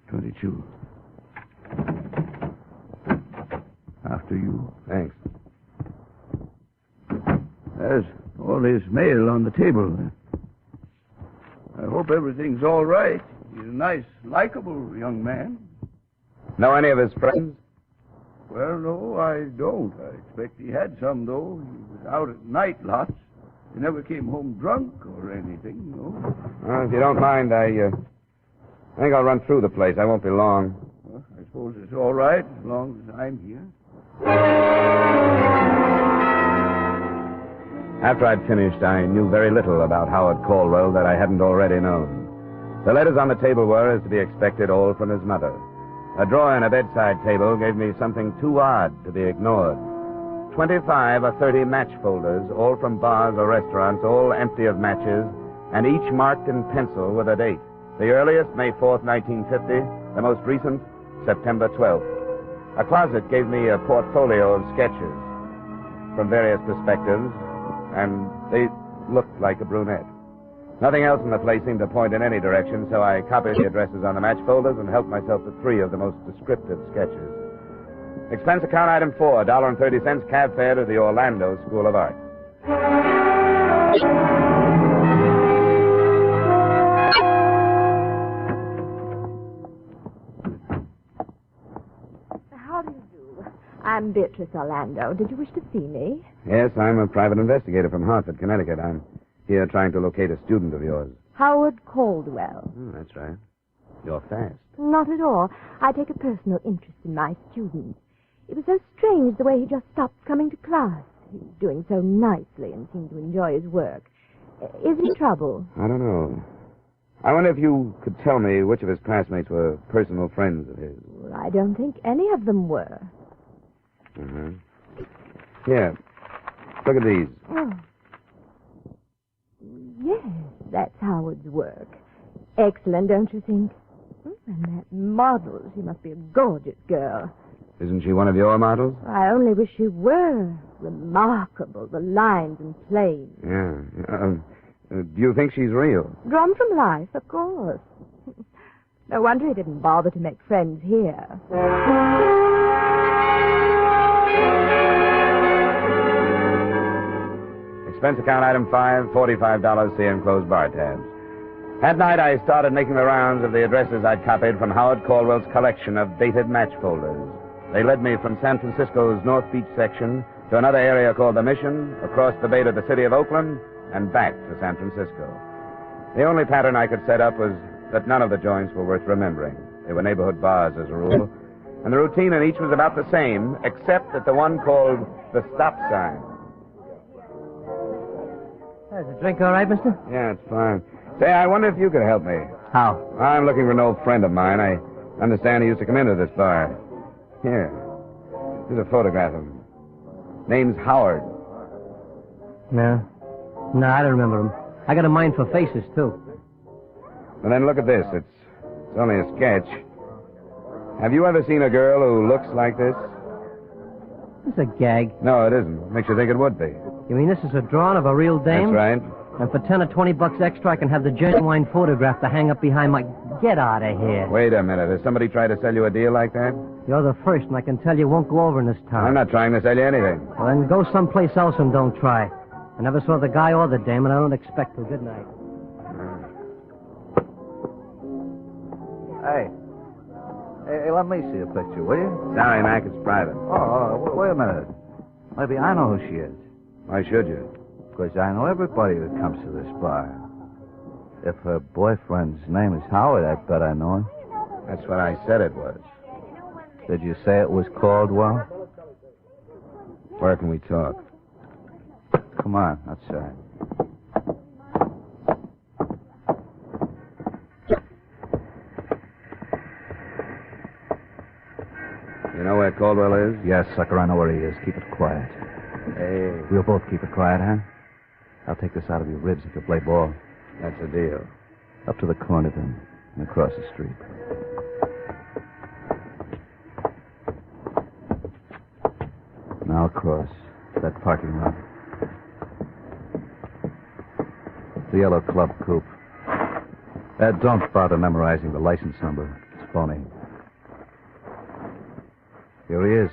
22. After you. Thanks. There's all his mail on the table. I hope everything's all right. He's a nice, likable young man. Know any of his friends? Well, no, I don't. I expect he had some, though. He was out at night lots. He never came home drunk or anything, no. Well, if you don't mind, I think I'll run through the place. I won't be long. Well, I suppose it's all right as long as I'm here. After I'd finished, I knew very little about Howard Caldwell that I hadn't already known. The letters on the table were, as to be expected, all from his mother. A drawer in a bedside table gave me something too odd to be ignored. 25 or 30 match folders, all from bars or restaurants, all empty of matches, and each marked in pencil with a date. The earliest, May 4th, 1950. The most recent, September 12th. A closet gave me a portfolio of sketches from various perspectives, and they looked like a brunette. Nothing else in the place seemed to point in any direction, so I copied the addresses on the match folders and helped myself to 3 of the most descriptive sketches. Expense account item 4, $1.30 cab fare to the Orlando School of Art. How do you do? I'm Beatrice Orlando. Did you wish to see me? Yes, I'm a private investigator from Hartford, Connecticut. I'm here trying to locate a student of yours. Howard Caldwell. That's right. You're fast. Not at all. I take a personal interest in my student. It was so strange the way he just stopped coming to class. He was doing so nicely and seemed to enjoy his work. Is he in trouble? I don't know. I wonder if you could tell me which of his classmates were personal friends of his. Well, I don't think any of them were. Here. Look at these. Oh. Yes, that's Howard's work. Excellent, don't you think? And that model, she must be a gorgeous girl. Isn't she one of your models? I only wish she were. Remarkable, the lines and planes. Yeah. Do you think she's real? Drawn from life, of course. No wonder he didn't bother to make friends here. Expense account item 5, $45, see enclosed bar tabs. That night I started making the rounds of the addresses I'd copied from Howard Caldwell's collection of dated match folders. They led me from San Francisco's North Beach section to another area called the Mission, across the bay to the city of Oakland, and back to San Francisco. The only pattern I could set up was that none of the joints were worth remembering. They were neighborhood bars, as a rule, and the routine in each was about the same, except at the one called the stop sign. Is the drink all right, mister? Yeah, it's fine. Say, I wonder if you could help me. How? I'm looking for an old friend of mine. I understand he used to come into this bar. Here. Here's a photograph of him. Name's Howard. No. No, I don't remember him. I got a mind for faces, too. And then look at this. It's only a sketch. Have you ever seen a girl who looks like this? It's a gag. No, it isn't. Makes you think it would be. You mean this is a drawing of a real dame? That's right. And for 10 or 20 bucks extra, I can have the genuine photograph to hang up behind my... Get out of here. Wait a minute. Has somebody tried to sell you a deal like that? You're the first, and I can tell you won't go over in this town. I'm not trying to sell you anything. Well, then go someplace else and don't try. I never saw the guy or the dame, and I don't expect to. Good night. Hey, let me see a picture, will you? Sorry, Mac, it's private. Wait a minute. Maybe I know who she is. Why should you? Because I know everybody that comes to this bar. If her boyfriend's name is Howard, I bet I know him. That's what I said it was. Did you say it was Caldwell? Where can we talk? Come on, outside. You know where Caldwell is? Yes, sucker, I know where he is. Keep it quiet. Hey. We'll both keep it quiet, huh? I'll take this out of your ribs if you play ball. That's a deal. Up to the corner, then, and across the street. Now across that parking lot. The yellow club coupe. Don't bother memorizing the license number. It's phony. Here he is.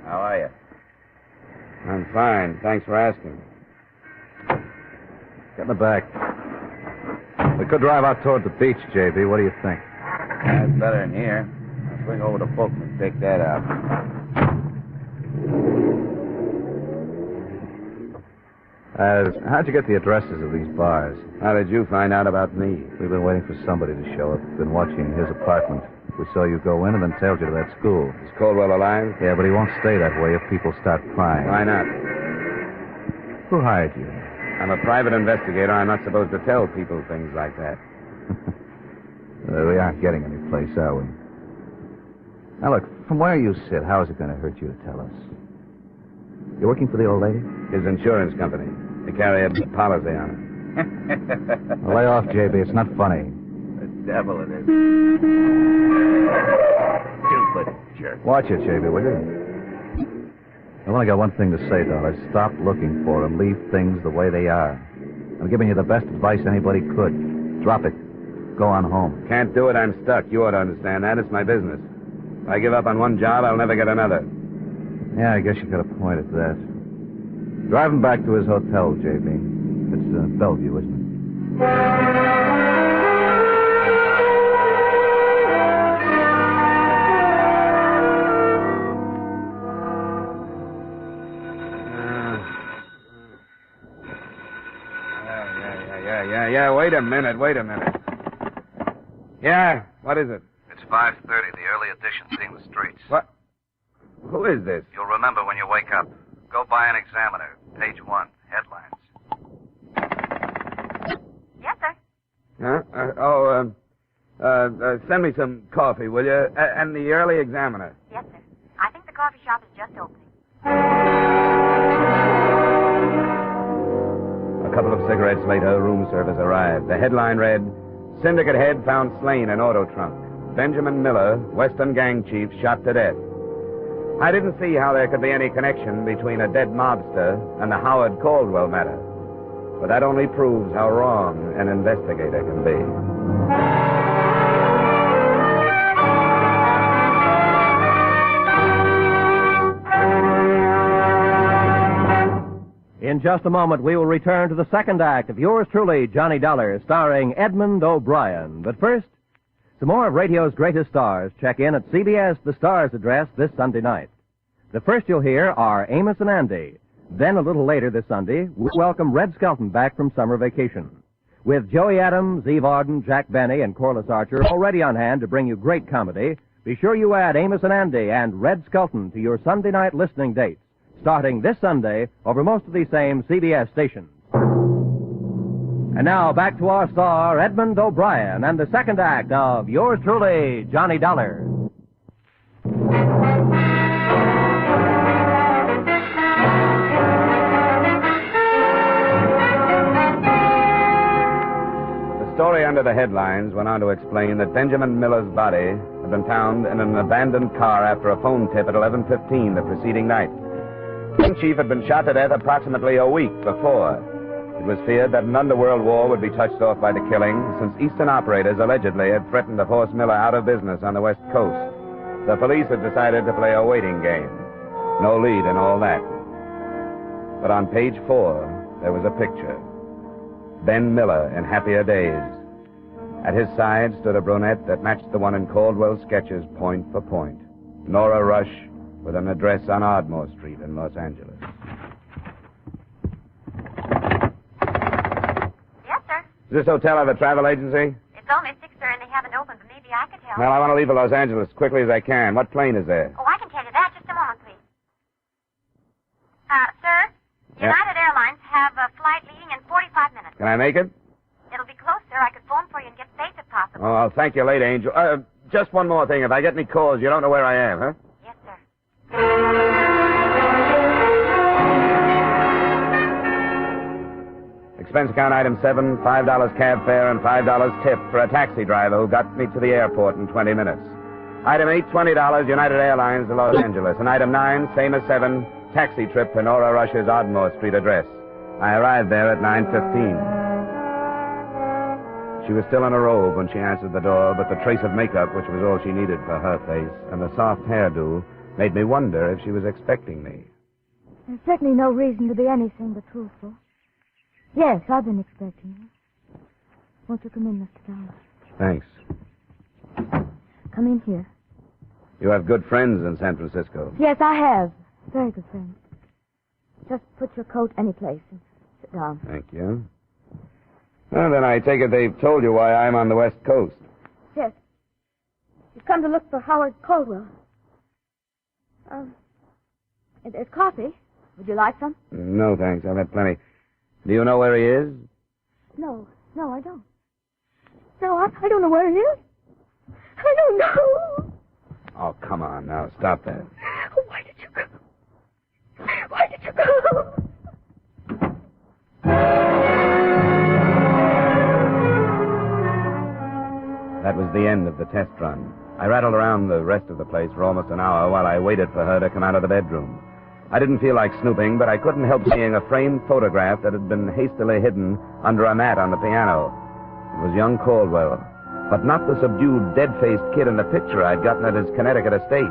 How are you? I'm fine. Thanks for asking. Get in the back. We could drive out toward the beach, J.B. What do you think? That's better than here. I'll swing over to Fulton and take that out. How'd you get the addresses of these bars? How did you find out about me? We've been waiting for somebody to show up. Been watching his apartment. We saw you go in and then tailed you to that school. Is Caldwell alive? Yeah, but he won't stay that way if people start prying. Why not? Who hired you? I'm a private investigator. I'm not supposed to tell people things like that. We aren't getting any place, are we? Now, look, from where you sit, how is it going to hurt you to tell us? You're working for the old lady? His insurance company. They carry a policy on it. Well, lay off, J.B. It's not funny. The devil it is. Stupid jerk. Watch it, J.B., will you? I've only got one thing to say, Dollar. Stop looking for him. Leave things the way they are. I'm giving you the best advice anybody could. Drop it. Go on home. Can't do it. I'm stuck. You ought to understand that. It's my business. If I give up on one job, I'll never get another. Yeah, I guess you got a point at that. Drive him back to his hotel, J.B. It's Bellevue, isn't it? Yeah, wait a minute. Yeah, what is it? It's 5:30, the early edition seeing the streets. What? Who is this? You'll remember when you wake up. Go buy an Examiner, page 1, headlines. Yes, sir. Huh? Send me some coffee, will you? And the early Examiner. Yes, sir. I think the coffee shop is just opening. A couple of cigarettes later, room service arrived. The headline read, Syndicate head found slain in auto trunk. Benjamin Miller, Western gang chief, shot to death. I didn't see how there could be any connection between a dead mobster and the Howard Caldwell matter. But that only proves how wrong an investigator can be. In just a moment, we will return to the second act of yours truly, Johnny Dollar, starring Edmund O'Brien. But first, some more of radio's greatest stars check in at CBS The Stars address this Sunday night. The first you'll hear are Amos and Andy. Then a little later this Sunday, we'll welcome Red Skelton back from summer vacation. With Joey Adams, Eve Arden, Jack Benny, and Corliss Archer already on hand to bring you great comedy, be sure you add Amos and Andy and Red Skelton to your Sunday night listening dates, starting this Sunday over most of these same CBS stations. And now back to our star, Edmund O'Brien, and the second act of yours truly, Johnny Dollar. The story under the headlines went on to explain that Benjamin Miller's body had been found in an abandoned car after a phone tip at 11:15 the preceding night. The chief had been shot to death approximately a week before. It was feared that an underworld war would be touched off by the killing, since Eastern operators allegedly had threatened to force Miller out of business on the West Coast. The police had decided to play a waiting game. No lead in all that. But on page 4, there was a picture. Ben Miller in happier days. At his side stood a brunette that matched the one in Caldwell's sketches point for point. Nora Rush, with an address on Ardmore Street in Los Angeles. Yes, sir. Does this hotel have a travel agency? It's only 6, sir, and they haven't opened, but maybe I could help. Well, I want to leave for Los Angeles as quickly as I can. What plane is there? Oh, I can tell you that. Just a moment, please. Sir, Yeah. United Airlines have a flight leaving in 45 minutes. Can I make it? It'll be close, sir. I could phone for you and get space if possible. Oh, I'll thank you later, Angel. Just one more thing. If I get any calls, you don't know where I am, huh? Yes, sir. Expense account item 7, $5 cab fare and $5 tip for a taxi driver who got me to the airport in 20 minutes. Item 8, $20, United Airlines to Los Angeles. And item 9, same as 7, taxi trip to Nora Rush's Ardmore Street address. I arrived there at 9:15. She was still in a robe when she answered the door, but the trace of makeup, which was all she needed for her face, and the soft hairdo made me wonder if she was expecting me. There's certainly no reason to be anything but truthful. Yes, I've been expecting you. Won't you come in, Mr. Dollar? Thanks. Come in here. You have good friends in San Francisco. Yes, I have. Very good friend. Just put your coat any place and sit down. Thank you. Well, then I take it they've told you why I'm on the West Coast. Yes. You've come to look for Howard Caldwell. There's coffee. Would you like some? No, thanks. I've had plenty. Do you know where he is? No, I don't. No, I don't know where he is. I don't know. Oh, come on now. Stop that. Why did you go? Why did you go? That was the end of the test run. I rattled around the rest of the place for almost an hour while I waited for her to come out of the bedroom. I didn't feel like snooping, but I couldn't help seeing a framed photograph that had been hastily hidden under a mat on the piano. It was young Caldwell, but not the subdued, dead-faced kid in the picture I'd gotten at his Connecticut estate.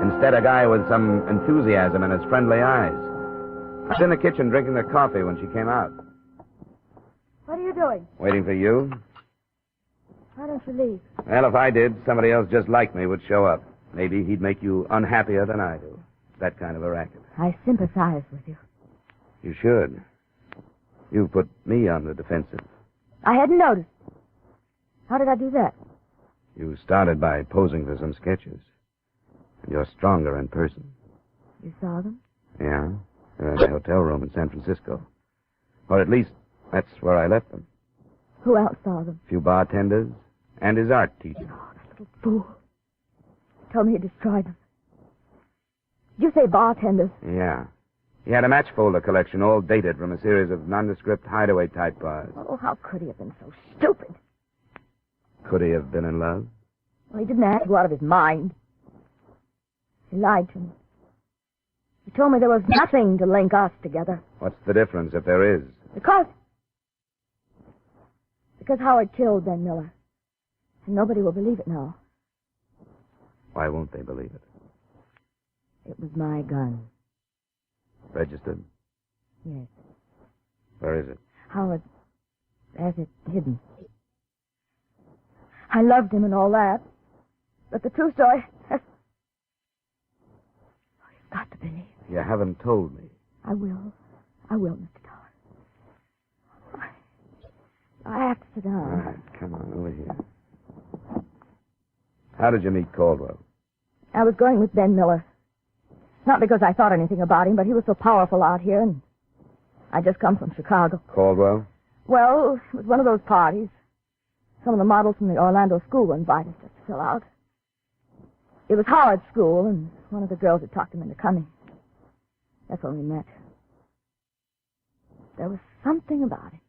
Instead, a guy with some enthusiasm in his friendly eyes. I was in the kitchen drinking the coffee when she came out. What are you doing? Waiting for you? Why don't you leave? Well, if I did, somebody else just like me would show up. Maybe he'd make you unhappier than I do. That kind of a racket. I sympathize with you. You should. You put me on the defensive. I hadn't noticed. How did I do that? You started by posing for some sketches. And you're stronger in person. You saw them? Yeah. They're in the hotel room in San Francisco. Or at least, that's where I left them. Who else saw them? A few bartenders and his art teacher. Oh, that little fool. Told me he destroyed them. Did you say bartenders? Yeah. He had a match folder collection all dated from a series of nondescript hideaway-type bars. Oh, how could he have been so stupid? Could he have been in love? Well, he didn't have to go out of his mind. He lied to me. He told me there was nothing to link us together. What's the difference if there is? Because Howard killed Ben Miller. And nobody will believe it now. Why won't they believe it? It was my gun. Registered? Yes. Where is it? Howard has it hidden. I loved him and all that. But the true story... You've got to believe. You haven't told me. I will, Mr. Dollar. I have to sit down. All right, come on, over here. How did you meet Caldwell? I was going with Ben Miller. Not because I thought anything about him, but he was so powerful out here, and I'd just come from Chicago. Caldwell? Well, it was one of those parties. Some of the models from the Orlando school were invited just to fill out. It was Howard's school, and one of the girls had talked him into coming. That's when we met. There was something about it.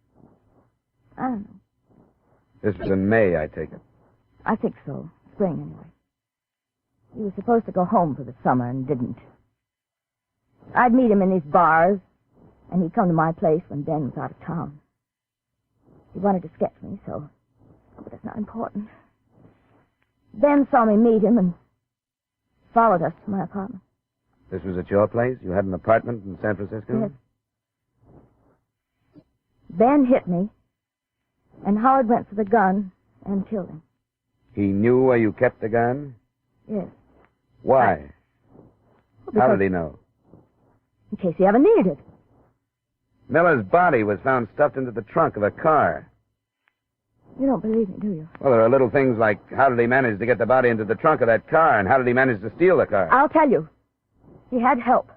I don't know. This was in May, I take it. I think so. Spring, anyway. He was supposed to go home for the summer and didn't. I'd meet him in these bars, and he'd come to my place when Ben was out of town. He wanted to sketch me, so... But that's not important. Ben saw me meet him and followed us to my apartment. This was at your place? You had an apartment in San Francisco? Yes. Ben hit me, and Howard went for the gun and killed him. He knew where you kept the gun? Yes. Why? How did he know? In case he ever needed it. Miller's body was found stuffed into the trunk of a car. You don't believe me, do you? Well, there are little things like how did he manage to get the body into the trunk of that car, and how did he manage to steal the car? I'll tell you. He had help.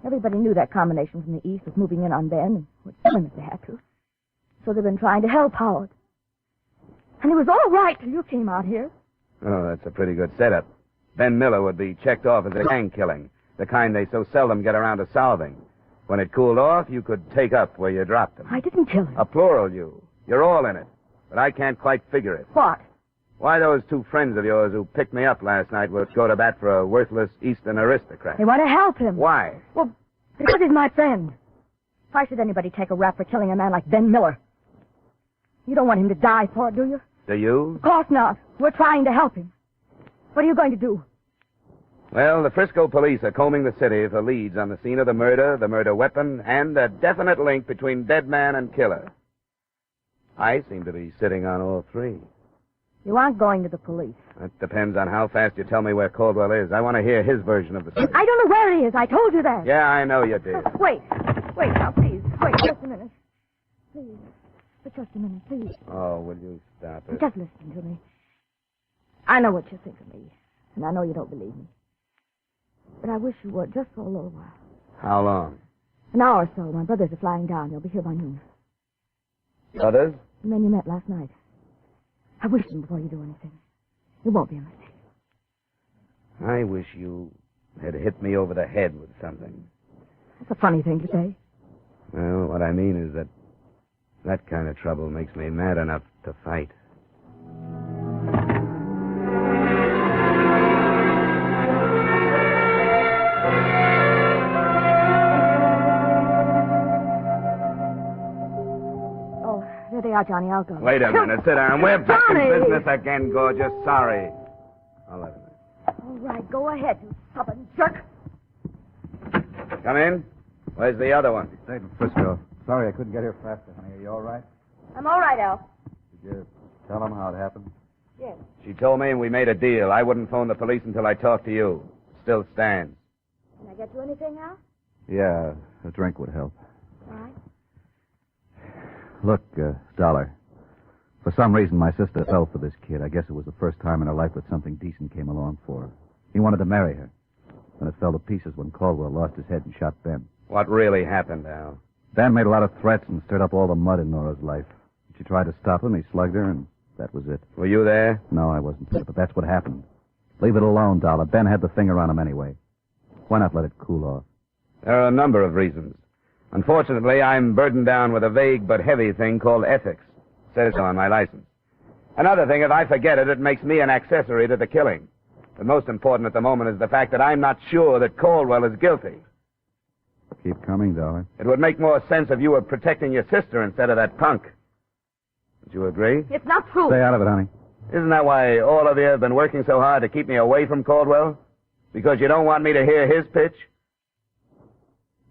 Everybody knew that combination from the east was moving in on Ben and would kill him if they had to. So they've been trying to help Howard. And it was all right till you came out here. Oh, that's a pretty good setup. Ben Miller would be checked off as a gang killing, the kind they so seldom get around to solving. When it cooled off, you could take up where you dropped him. I didn't kill him. A plural you. You're all in it. But I can't quite figure it. What? Why those two friends of yours who picked me up last night would go to bat for a worthless Eastern aristocrat. They want to help him. Why? Well, because he's my friend. Why should anybody take a rap for killing a man like Ben Miller? You don't want him to die for it, do you? Do you? Of course not. We're trying to help him. What are you going to do? Well, the Frisco police are combing the city for leads on the scene of the murder weapon, and a definite link between dead man and killer. I seem to be sitting on all three. You aren't going to the police. That depends on how fast you tell me where Caldwell is. I want to hear his version of the story. I don't know where he is. I told you that. Yeah, I know you did. Wait now, please. Wait just a minute. Please. For just a minute, please. Oh, will you stop it? Just listen to me. I know what you think of me, and I know you don't believe me. But I wish you would, just for a little while. How long? An hour or so. My brothers are flying down. They'll be here by noon. Brothers? The men you met last night. I wish them before you do anything. It won't be a mistake. I wish you had hit me over the head with something. That's a funny thing to say. Well, what I mean is that kind of trouble makes me mad enough to fight. There they are, Johnny. I'll go. Wait a minute. Sit down. We're back in Johnny! business again, gorgeous. Sorry. I'll let him in. All right, go ahead, you stubborn jerk. Come in. Where's the other one? He stayed in Frisco. Sorry I couldn't get here faster, honey. Are you all right? I'm all right, Al. Did you tell him how it happened? Yes. She told me and we made a deal. I wouldn't phone the police until I talked to you. Still stands. Can I get you anything, Al? Yeah, a drink would help. All right. Look, Dollar. For some reason, my sister fell for this kid. I guess it was the first time in her life that something decent came along for her. He wanted to marry her. And it fell to pieces when Caldwell lost his head and shot Ben. What really happened, Al? Ben made a lot of threats and stirred up all the mud in Nora's life. She tried to stop him, he slugged her, and that was it. Were you there? No, I wasn't there, but that's what happened. Leave it alone, Dollar. Ben had the finger on him anyway. Why not let it cool off? There are a number of reasons. Unfortunately, I'm burdened down with a vague but heavy thing called ethics. Says so on my license. Another thing, if I forget it, it makes me an accessory to the killing. But most important at the moment is the fact that I'm not sure that Caldwell is guilty. Keep coming, Dollar. It would make more sense if you were protecting your sister instead of that punk. Would you agree? It's not true. Stay out of it, honey. Isn't that why all of you have been working so hard to keep me away from Caldwell? Because you don't want me to hear his pitch?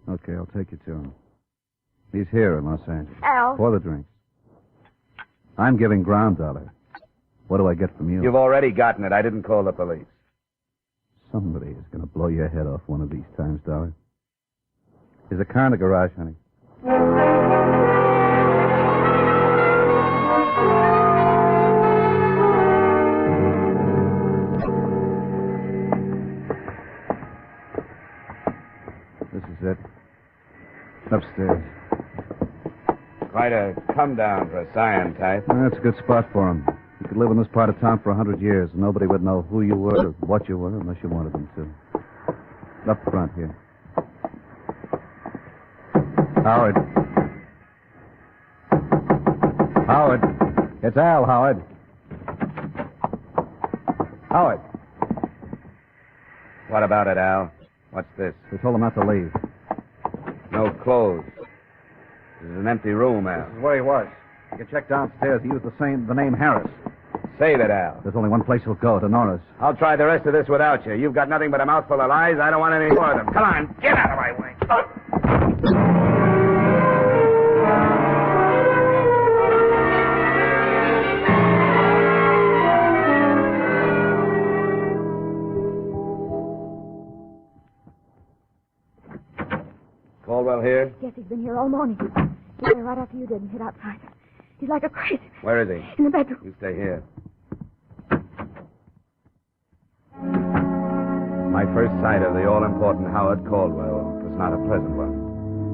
Okay, I'll take you to him. He's here in Los Angeles. Al. For the drinks. I'm giving ground, Dollar. What do I get from you? You've already gotten it. I didn't call the police. Somebody is going to blow your head off one of these times, Dollar. There's a car in the garage, honey. This is it. Upstairs. Quite a come down for a scion type. That's a good spot for him. You could live in this part of town for 100 years, and nobody would know who you were or what you were unless you wanted them to. Up front here. Howard. Howard. It's Al, Howard. Howard. What about it, Al? What's this? They told him not to leave. No clothes. This is an empty room, Al. This is where he was. You can check downstairs. He used the name Harris. Save it, Al. There's only one place he'll go, to Nora's. I'll try the rest of this without you. You've got nothing but a mouthful of lies. I don't want any more of them. Come on, get out of my way. Caldwell here? Yes, he's been here all morning. He came right after you did and hid outside. He's like a crazy man. Where is he? In the bedroom. You stay here. My first sight of the all-important Howard Caldwell was not a pleasant one.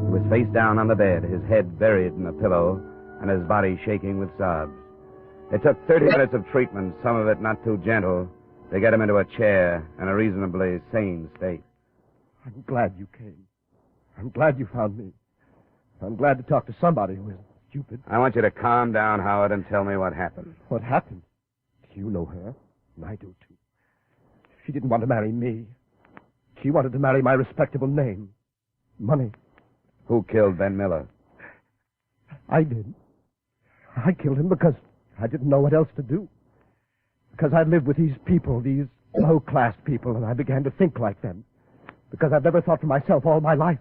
He was face down on the bed, his head buried in a pillow, and his body shaking with sobs. It took 30 minutes of treatment, some of it not too gentle, to get him into a chair in a reasonably sane state. I'm glad you came. I'm glad you found me. I'm glad to talk to somebody who isn't stupid. I want you to calm down, Howard, and tell me what happened. What happened? You know her, and I do too. She didn't want to marry me. She wanted to marry my respectable name. Money. Who killed Ben Miller? I did. I killed him because I didn't know what else to do. Because I lived with these people, these low-class people, and I began to think like them. Because I've never thought for myself all my life.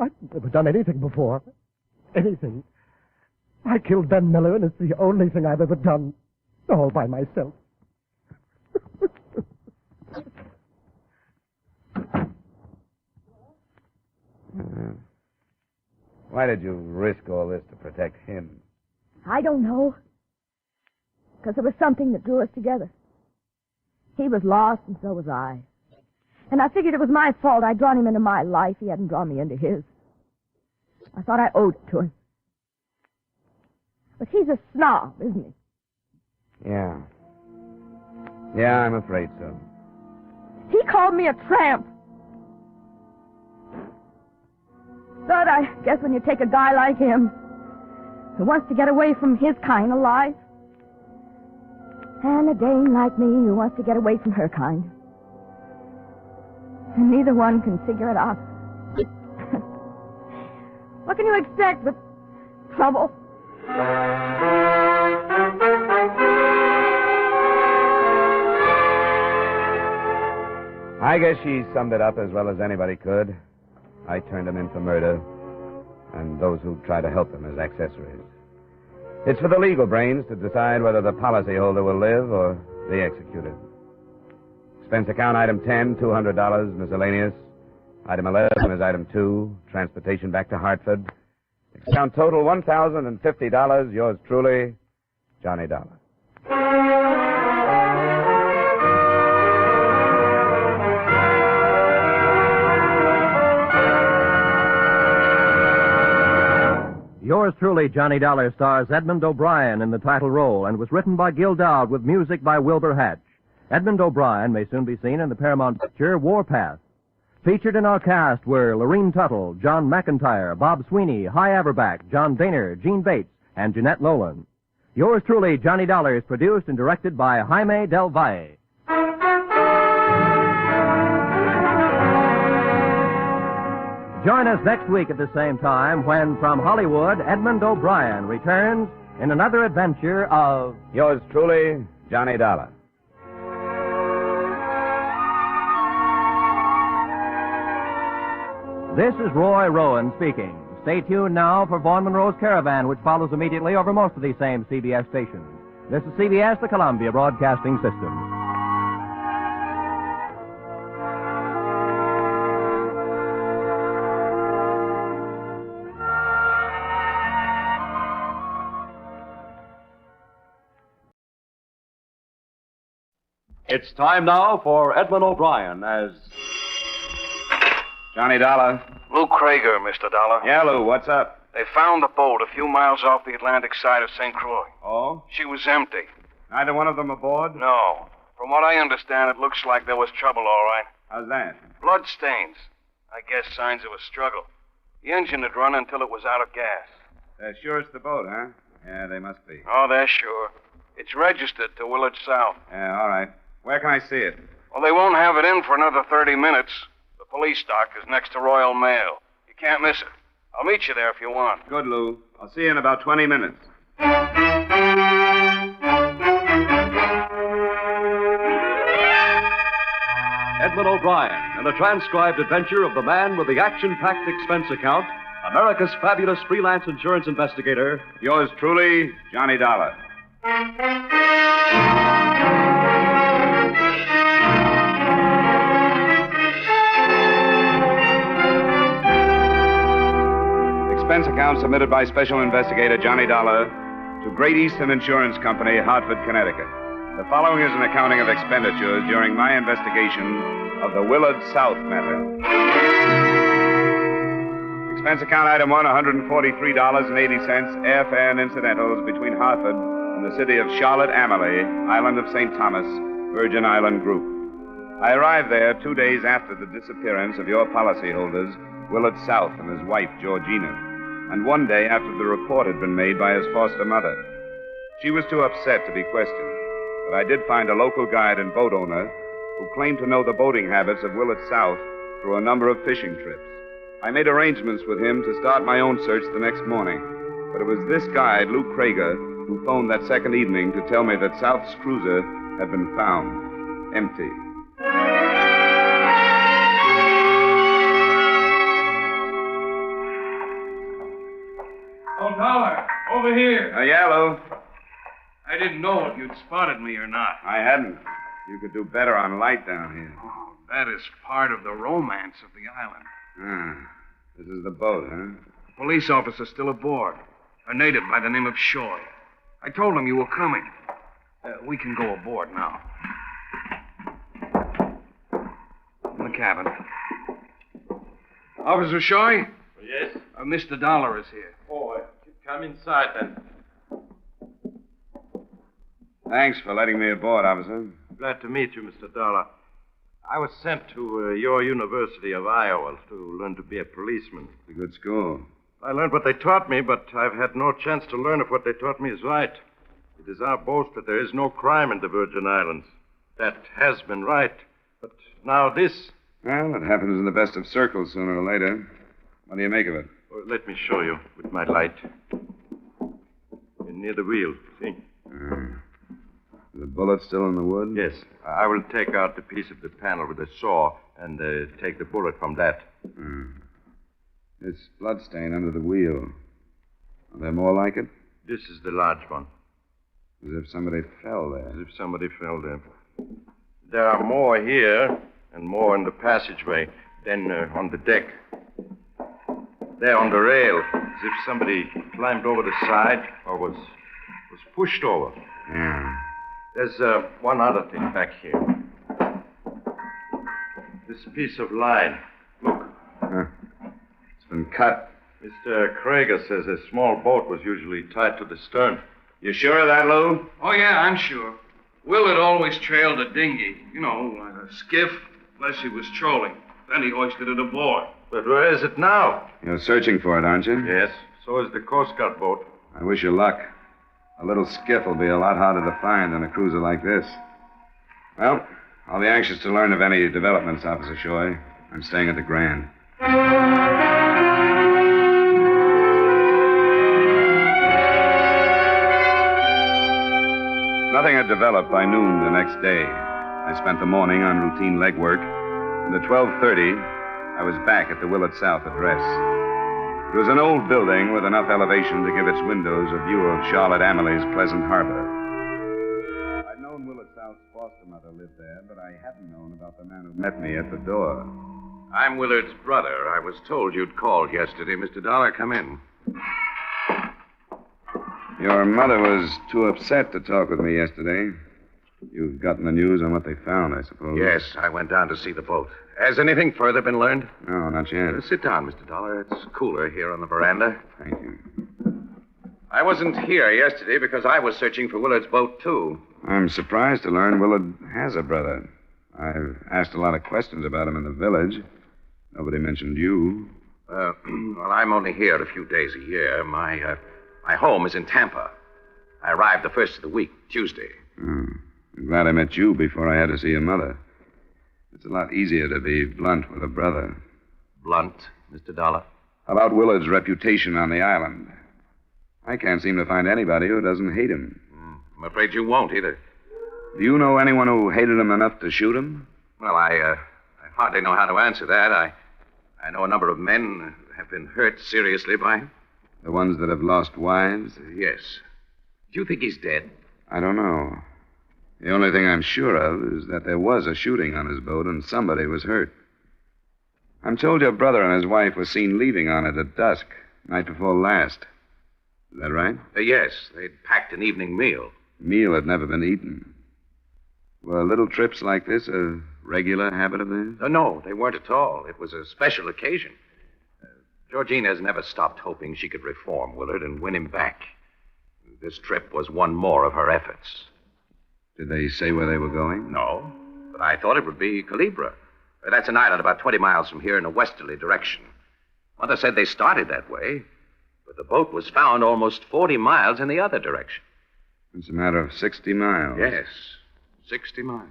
I've never done anything before. Anything. I killed Ben Miller, and it's the only thing I've ever done all by myself. Why did you risk all this to protect him? I don't know. Because there was something that drew us together. He was lost, and so was I. And I figured it was my fault. I'd drawn him into my life. He hadn't drawn me into his. I thought I owed it to him. But he's a snob, isn't he? Yeah. Yeah, I'm afraid so. He called me a tramp. But I guess when you take a guy like him, who wants to get away from his kind of life, and a dame like me who wants to get away from her kind, and neither one can figure it out. What can you expect but trouble? I guess she summed it up as well as anybody could. I turned him in for murder, and those who try to help him as accessories. It's for the legal brains to decide whether the policyholder will live or the executed. Expense account item 10, $200, miscellaneous. Item 11 is item 2, transportation back to Hartford. Account total $1,050. Yours truly, Johnny Dollar. Yours truly, Johnny Dollar, stars Edmund O'Brien in the title role and was written by Gil Dowd with music by Wilbur Hatch. Edmund O'Brien may soon be seen in the Paramount picture Warpath. Featured in our cast were Lorene Tuttle, John McIntyre, Bob Sweeney, Hy Averback, John Daner, Gene Bates, and Jeanette Nolan. Yours truly, Johnny Dollar, is produced and directed by Jaime Del Valle. Join us next week at the same time when, from Hollywood, Edmund O'Brien returns in another adventure of... Yours truly, Johnny Dollar. This is Roy Rowan speaking. Stay tuned now for Vaughn Monroe's Caravan, which follows immediately over most of these same CBS stations. This is CBS, the Columbia Broadcasting System. It's time now for Edmund O'Brien as... Johnny Dollar. Lou Krager, Mr. Dollar. Yeah, Lou, what's up? They found the boat a few miles off the Atlantic side of St. Croix. Oh? She was empty. Neither one of them aboard? No. From what I understand, it looks like there was trouble, all right. How's that? Blood stains. I guess signs of a struggle. The engine had run until it was out of gas. They're sure it's the boat, huh? Yeah, they must be. Oh, they're sure. It's registered to Willard South. Yeah, all right. Where can I see it? Well, they won't have it in for another 30 minutes. The police dock is next to Royal Mail. You can't miss it. I'll meet you there if you want. Good, Lou. I'll see you in about 20 minutes. Edmund O'Brien and the transcribed adventure of the man with the action-packed expense account, America's fabulous freelance insurance investigator. Yours truly, Johnny Dollar. Expense account submitted by Special Investigator Johnny Dollar to Great Eastern Insurance Company, Hartford, Connecticut. The following is an accounting of expenditures during my investigation of the Willard South Matter. Expense account item 1, $143.80, airfare and incidentals between Hartford and the city of Charlotte Amalie, island of St. Thomas, Virgin Island Group. I arrived there 2 days after the disappearance of your policyholders, Willard South and his wife, Georgina, and 1 day after the report had been made by his foster mother. She was too upset to be questioned, but I did find a local guide and boat owner who claimed to know the boating habits of Willard South through a number of fishing trips. I made arrangements with him to start my own search the next morning, but it was this guide, Lou Krager, who phoned that second evening to tell me that South's cruiser had been found empty. Oh, Dollar, over here. Yeah, Lou. I didn't know if you'd spotted me or not. I hadn't. You could do better on light down here. Oh, that is part of the romance of the island. This is the boat, huh? Police officer still aboard. A native by the name of Shoy. I told him you were coming. We can go aboard now. In the cabin. Officer Shoy? Yes? Mr. Dollar is here. Oh, come inside then. Thanks for letting me aboard, officer. Glad to meet you, Mr. Dollar. I was sent to your University of Iowa to learn to be a policeman. It's a good school. I learned what they taught me, but I've had no chance to learn if what they taught me is right. It is our boast that there is no crime in the Virgin Islands. That has been right. But now this... Well, it happens in the best of circles sooner or later. What do you make of it? Well, let me show you with my light. Near the wheel, see? The bullet still in the wood? Yes. I will take out the piece of the panel with a saw and take the bullet from that. This bloodstain under the wheel. Are there more like it? This is the large one. As if somebody fell there. As if somebody fell there. There are more here and more in the passageway, then on the deck. There on the rail, as if somebody climbed over the side or was pushed over. Yeah. There's one other thing back here. This piece of line. Look. It's been cut. Mr. Krager says a small boat was usually tied to the stern. You sure of that, Lou? Oh, yeah, I'm sure. Willard always trailed a dinghy. You know, like a skiff, unless he was trolling. Then he hoisted it aboard. But where is it now? You're searching for it, aren't you? Yes. So is the Coast Guard boat. I wish you luck. A little skiff will be a lot harder to find than a cruiser like this. Well, I'll be anxious to learn of any developments, Officer Shoy. I'm staying at the Grand. Nothing had developed by noon the next day. I spent the morning on routine legwork, and at 12:30, I was back at the Willard South address. It was an old building with enough elevation to give its windows a view of Charlotte Amalie's pleasant harbor. I'd known Willard South's foster mother lived there, but I hadn't known about the man who met me at the door. I'm Willard's brother. I was told you'd called yesterday. Mr. Dollar, come in. Your mother was too upset to talk with me yesterday. You've gotten the news on what they found, I suppose. Yes, I went down to see the boat. Has anything further been learned? No, not yet. Sit down, Mr. Dollar. It's cooler here on the veranda. Thank you. I wasn't here yesterday because I was searching for Willard's boat, too. I'm surprised to learn Willard has a brother. I've asked a lot of questions about him in the village. Nobody mentioned you. Well, I'm only here a few days a year. My home is in Tampa. I arrived the first of the week, Tuesday. I'm glad I met you before I had to see your mother. It's a lot easier to be blunt with a brother. Blunt, Mr. Dollar? About Willard's reputation on the island. I can't seem to find anybody who doesn't hate him. I'm afraid you won't either. Do you know anyone who hated him enough to shoot him? Well, I hardly know how to answer that. I know a number of men have been hurt seriously by him. The ones that have lost wives? Yes. Do you think he's dead? I don't know. The only thing I'm sure of is that there was a shooting on his boat and somebody was hurt. I'm told your brother and his wife were seen leaving on it at dusk, night before last. Is that right? Yes, they'd packed an evening meal. Meal had never been eaten. Were little trips like this a regular habit of theirs? No, they weren't at all. It was a special occasion. Georgina has never stopped hoping she could reform Willard and win him back. This trip was one more of her efforts. Did they say where they were going? No, but I thought it would be Calibra. That's an island about 20 miles from here in a westerly direction. Mother said they started that way, but the boat was found almost 40 miles in the other direction. It's a matter of 60 miles. Yes, 60 miles.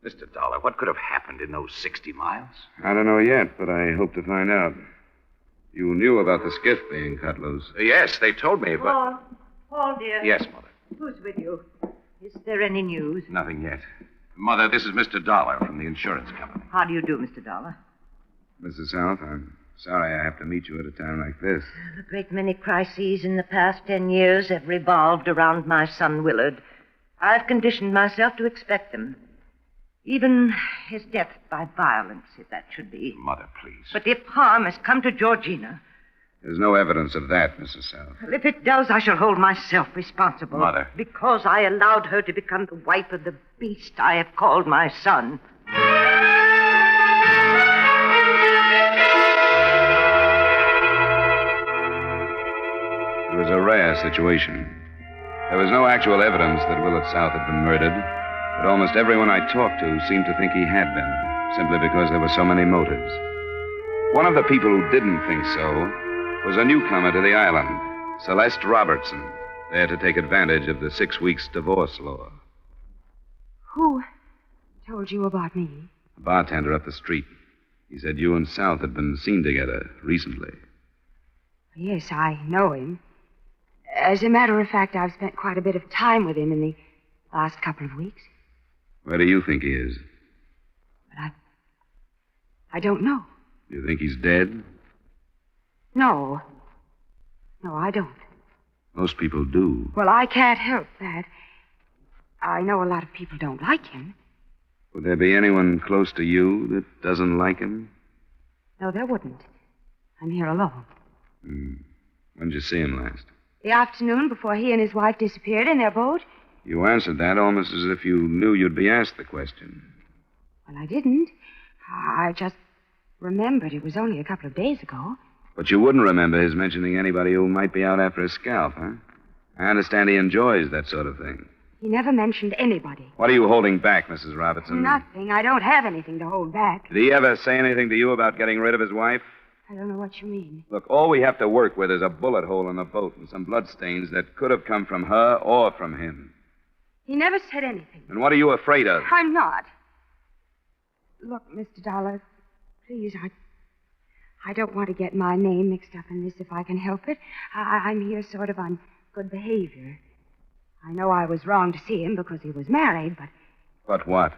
Mr. Dollar, what could have happened in those 60 miles? I don't know yet, but I hope to find out. You knew about the skiff being cut loose. Yes, they told me, but... Paul, dear. Yes, Mother. Who's with you? Is there any news? Nothing yet. Mother, this is Mr. Dollar from the insurance company. How do you do, Mr. Dollar? Mrs. South, I'm sorry I have to meet you at a time like this. A great many crises in the past 10 years have revolved around my son, Willard. I've conditioned myself to expect them. Even his death by violence, if that should be. Mother, please. But if harm has come to Georgina... There's no evidence of that, Mrs. South. Well, if it does, I shall hold myself responsible. Mother. Because I allowed her to become the wife of the beast I have called my son. It was a rare situation. There was no actual evidence that Willard South had been murdered, but almost everyone I talked to seemed to think he had been, simply because there were so many motives. One of the people who didn't think so was a newcomer to the island, Celeste Robertson, there to take advantage of the 6 weeks divorce law. Who told you about me? A bartender up the street. He said you and South had been seen together recently. Yes, I know him. As a matter of fact, I've spent quite a bit of time with him in the last couple of weeks. Where do you think he is? But I don't know. You think he's dead? No. No, I don't. Most people do. Well, I can't help that. I know a lot of people don't like him. Would there be anyone close to you that doesn't like him? No, there wouldn't. I'm here alone. When did you see him last? The afternoon before he and his wife disappeared in their boat. You answered that almost as if you knew you'd be asked the question. Well, I didn't. I just remembered it was only a couple of days ago. But you wouldn't remember his mentioning anybody who might be out after his scalp, huh? I understand he enjoys that sort of thing. He never mentioned anybody. What are you holding back, Mrs. Robertson? Nothing. I don't have anything to hold back. Did he ever say anything to you about getting rid of his wife? I don't know what you mean. Look, all we have to work with is a bullet hole in the boat and some bloodstains that could have come from her or from him. He never said anything. And what are you afraid of? I'm not. Look, Mr. Dollar, please, I don't want to get my name mixed up in this if I can help it. I'm here sort of on good behavior. I know I was wrong to see him because he was married, but... But what?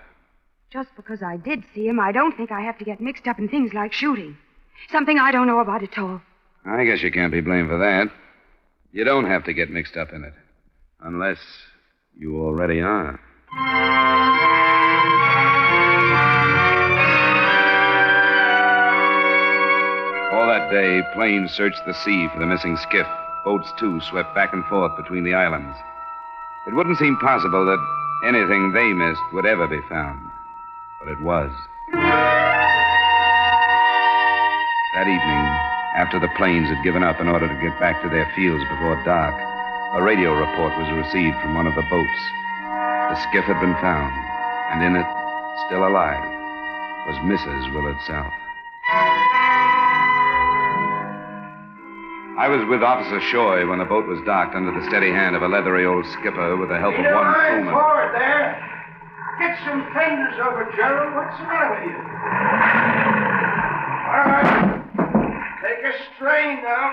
Just because I did see him, I don't think I have to get mixed up in things like shooting. Something I don't know about at all. I guess you can't be blamed for that. You don't have to get mixed up in it. Unless you already are. All that day, planes searched the sea for the missing skiff. Boats, too, swept back and forth between the islands. It wouldn't seem possible that anything they missed would ever be found. But it was. That evening, after the planes had given up in order to get back to their fields before dark, a radio report was received from one of the boats. The skiff had been found, and in it, still alive, was Mrs. Willard South. I was with Officer Shoy when the boat was docked under the steady hand of a leathery old skipper with the help of one crewman. Forward there. Get some fenders over, Gerald. What's the matter with you? All right. Take a strain now.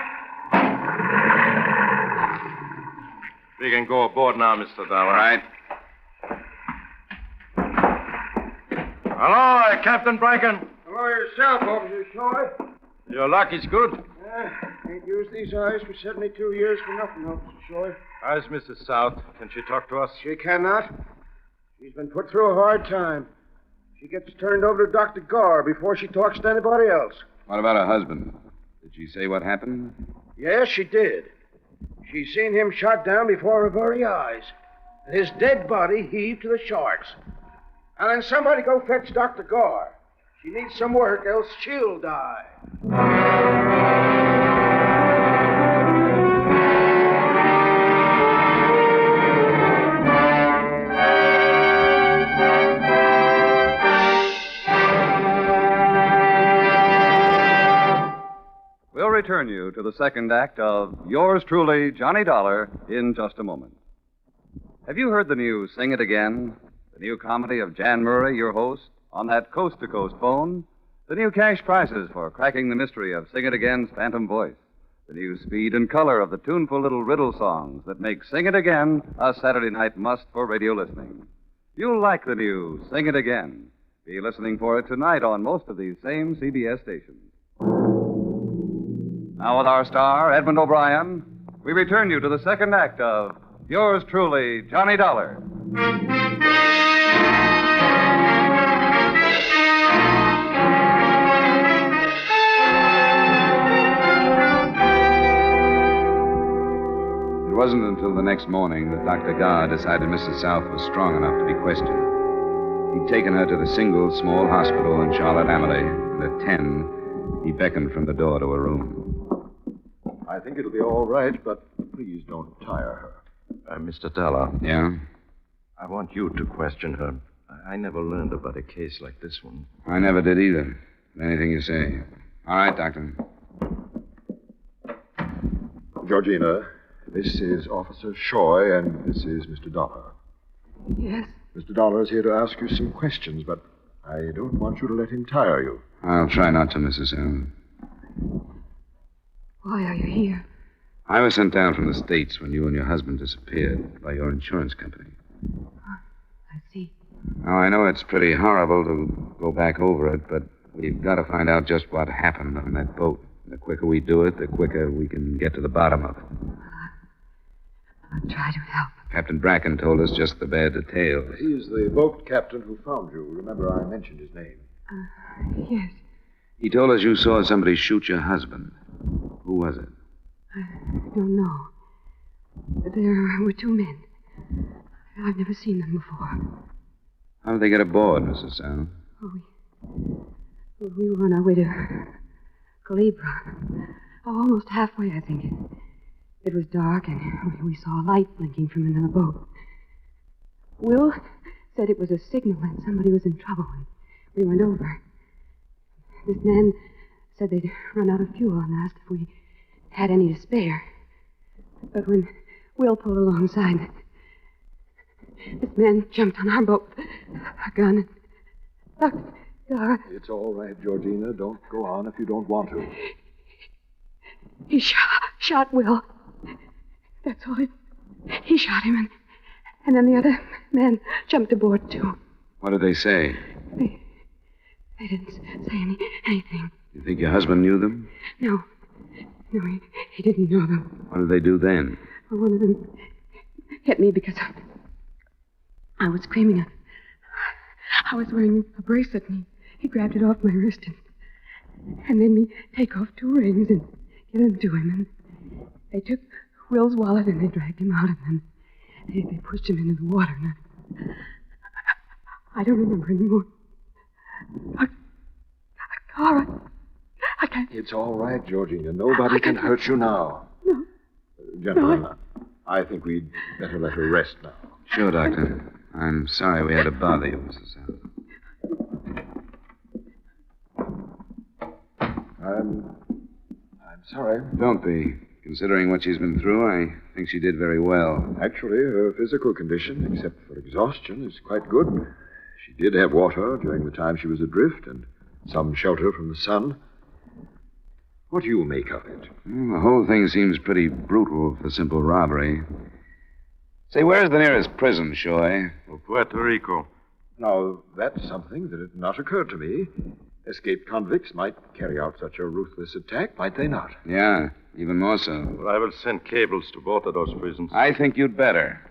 We can go aboard now, Mr. Dollar. All right. Hello, Captain Bracken. Hello yourself, Officer Shoy. Your luck is good. Ain't used these eyes for 72 years for nothing, Officer Shoy. How's Mrs. South? Can she talk to us? She cannot. She's been put through a hard time. She gets turned over to Dr. Garr before she talks to anybody else. What about her husband? Did she say what happened? Yes, she did. She seen him shot down before her very eyes. And his dead body heaved to the sharks. And then somebody go fetch Dr. Gore. She needs some work, else she'll die. We'll return you to the second act of Yours Truly, Johnny Dollar, in just a moment. Have you heard the new Sing It Again? The new comedy of Jan Murray, your host, on that coast-to-coast phone? The new cash prizes for cracking the mystery of Sing It Again's phantom voice? The new speed and color of the tuneful little riddle songs that make Sing It Again a Saturday night must for radio listening? You'll like the new Sing It Again. Be listening for it tonight on most of these same CBS stations. Now with our star, Edmund O'Brien, we return you to the second act of Yours Truly, Johnny Dollar. It wasn't until the next morning that Dr. Gar decided Mrs. South was strong enough to be questioned. He'd taken her to the single small hospital in Charlotte Amalie, and at 10, he beckoned from the door to her room. I think it'll be all right, but please don't tire her. Mr. Dollar. Yeah? I want you to question her. I never learned about a case like this one. I never did either. Anything you say. All right, Doctor. Georgina, this is Officer Shoy, and this is Mr. Dollar. Yes? Mr. Dollar is here to ask you some questions, but I don't want you to let him tire you. I'll try not to, Mrs. South. Why are you here? I was sent down from the States when you and your husband disappeared by your insurance company. I see. Now, I know it's pretty horrible to go back over it, but we've got to find out just what happened on that boat. The quicker we do it, the quicker we can get to the bottom of it. I'll try to help. Captain Bracken told us just the bad details. He's the boat captain who found you. Remember, I mentioned his name. Yes. He told us you saw somebody shoot your husband. Who was it? I don't know. There were two men. I've never seen them before. How did they get aboard, Mrs. South? We were on our way to Calibra. Almost halfway, I think. It was dark, and we saw a light blinking from another boat. Will said it was a signal that somebody was in trouble, and we went over. This man said they'd run out of fuel and asked if we had any to spare. But when Will pulled alongside, this man jumped on our boat with a gun. And It's all right, Georgina. Don't go on if you don't want to. He shot Will. That's all. He shot him, and then the other man jumped aboard, too. What did they say? They didn't say anything. You think your husband knew them? No, he didn't know them. What did they do then? Well, one of them hit me because I was screaming. I was wearing a bracelet, and he grabbed it off my wrist and made me take off two rings and give them to him. And they took Will's wallet and they dragged him out, and then they pushed him into the water. And I don't remember anymore. Clara, I can't. It's all right, Georgina. Nobody can hurt you now. No. Gentlemen, I think we'd better let her rest now. Sure, Doctor. I'm sorry we had to bother you, Mrs. South. I'm sorry. Don't be. Considering what she's been through, I think she did very well. Actually, her physical condition, except for exhaustion, is quite good. She did have water during the time she was adrift and some shelter from the sun. What do you make of it? Well, the whole thing seems pretty brutal for simple robbery. Say, where's the nearest prison, Shoy? Puerto Rico. Now, that's something that had not occurred to me. Escaped convicts might carry out such a ruthless attack, might they not? Yeah, even more so. Well, I will send cables to both of those prisons. I think you'd better.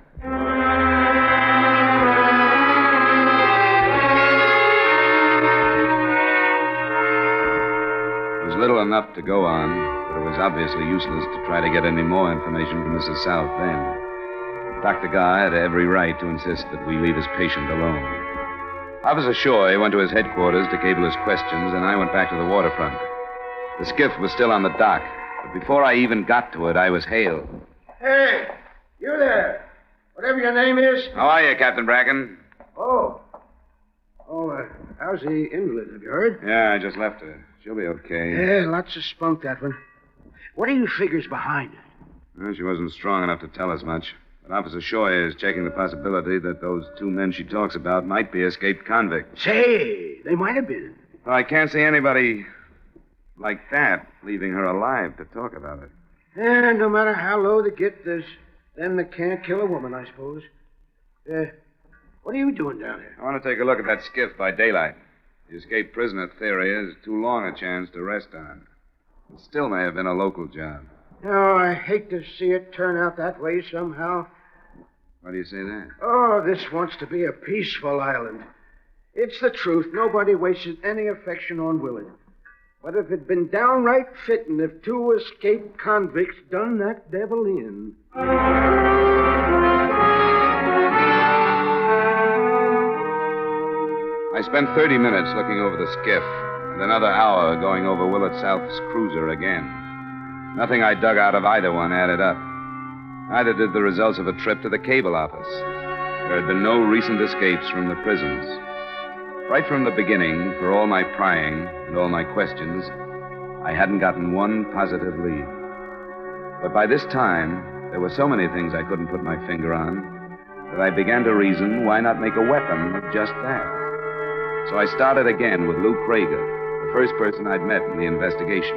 It was little enough to go on, but it was obviously useless to try to get any more information from Mrs. South then. Dr. Garr had every right to insist that we leave his patient alone. Officer Shore went to his headquarters to cable his questions, and I went back to the waterfront. The skiff was still on the dock, but before I even got to it, I was hailed. Hey, you there. Whatever your name is. How are you, Captain Bracken? Oh, how's the invalid? Have you heard? Yeah, I just left her. She'll be okay. Yeah, lots of spunk, that one. What are your figures behind it? Well, she wasn't strong enough to tell us much. But Officer Shaw is checking the possibility that those two men she talks about might be escaped convicts. Say, they might have been. Well, I can't see anybody like that leaving her alive to talk about it. Yeah, no matter how low they get, there's them that can't kill a woman, I suppose. What are you doing down here? I want to take a look at that skiff by daylight. The escaped prisoner theory is too long a chance to rest on. It still may have been a local job. No, I hate to see it turn out that way somehow. Why do you say that? Oh, this wants to be a peaceful island. It's the truth. Nobody wasted any affection on Willard. But if it'd been downright fitting if two escaped convicts done that devil in. I spent 30 minutes looking over the skiff, and another hour going over Willard South's cruiser again. Nothing I dug out of either one added up. Neither did the results of a trip to the cable office. There had been no recent escapes from the prisons. Right from the beginning, for all my prying and all my questions, I hadn't gotten one positive lead. But by this time, there were so many things I couldn't put my finger on that I began to reason, why not make a weapon of just that? So I started again with Lou Krieger, the first person I'd met in the investigation.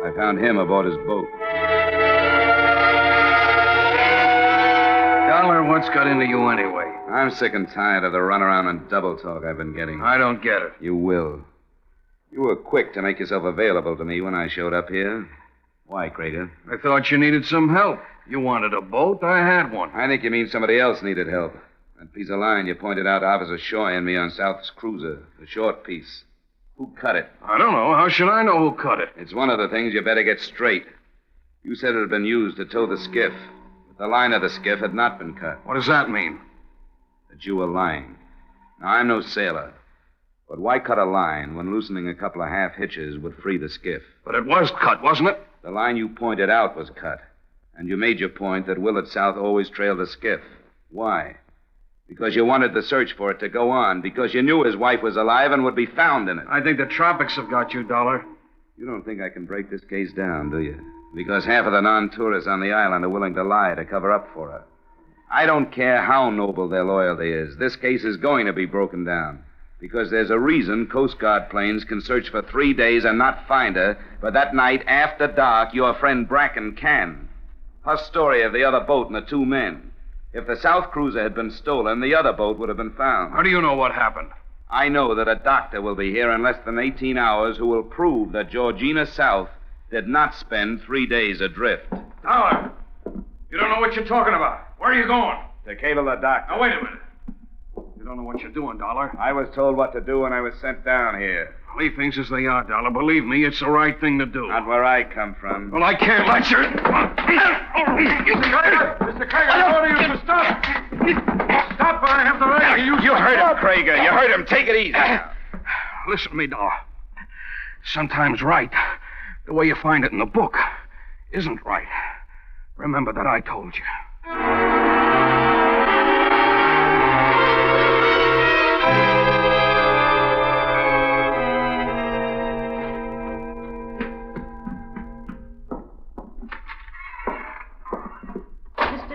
I found him aboard his boat. Dollar, what's got into you anyway? I'm sick and tired of the runaround and double talk I've been getting. I don't get it. You will. You were quick to make yourself available to me when I showed up here. Why, Krieger? I thought you needed some help. You wanted a boat, I had one. I think you mean somebody else needed help. That piece of line you pointed out to Officer Shaw and me on South's cruiser, the short piece. Who cut it? I don't know. How should I know who cut it? It's one of the things you better get straight. You said it had been used to tow the skiff, but the line of the skiff had not been cut. What does that mean? That you were lying. Now, I'm no sailor, but why cut a line when loosening a couple of half hitches would free the skiff? But it was cut, wasn't it? The line you pointed out was cut, and you made your point that Willard South always trailed the skiff. Why? Because you wanted the search for it to go on, because you knew his wife was alive and would be found in it. I think the tropics have got you, Dollar. You don't think I can break this case down, do you? Because half of the non-tourists on the island are willing to lie to cover up for her. I don't care how noble their loyalty is. This case is going to be broken down. Because there's a reason Coast Guard planes can search for 3 days and not find her, but that night after dark, your friend Bracken can. Her story of the other boat and the two men. If the South cruiser had been stolen, the other boat would have been found. How do you know what happened? I know that a doctor will be here in less than 18 hours who will prove that Georgina South did not spend 3 days adrift. Dollar! You don't know what you're talking about. Where are you going? To cable the doctor. Now, wait a minute. You don't know what you're doing, Dollar. I was told what to do when I was sent down here. Leave things as they are, Dollar. Believe me, it's the right thing to do. Not where I come from. Well, I can't let you... Mr. Krieger, I order you to stop. Stop or I have the right to use... You heard him, Krieger. You heard him. Take it easy now. Listen to me, Dollar. Sometimes right, the way you find it in the book, isn't right. Remember that I told you.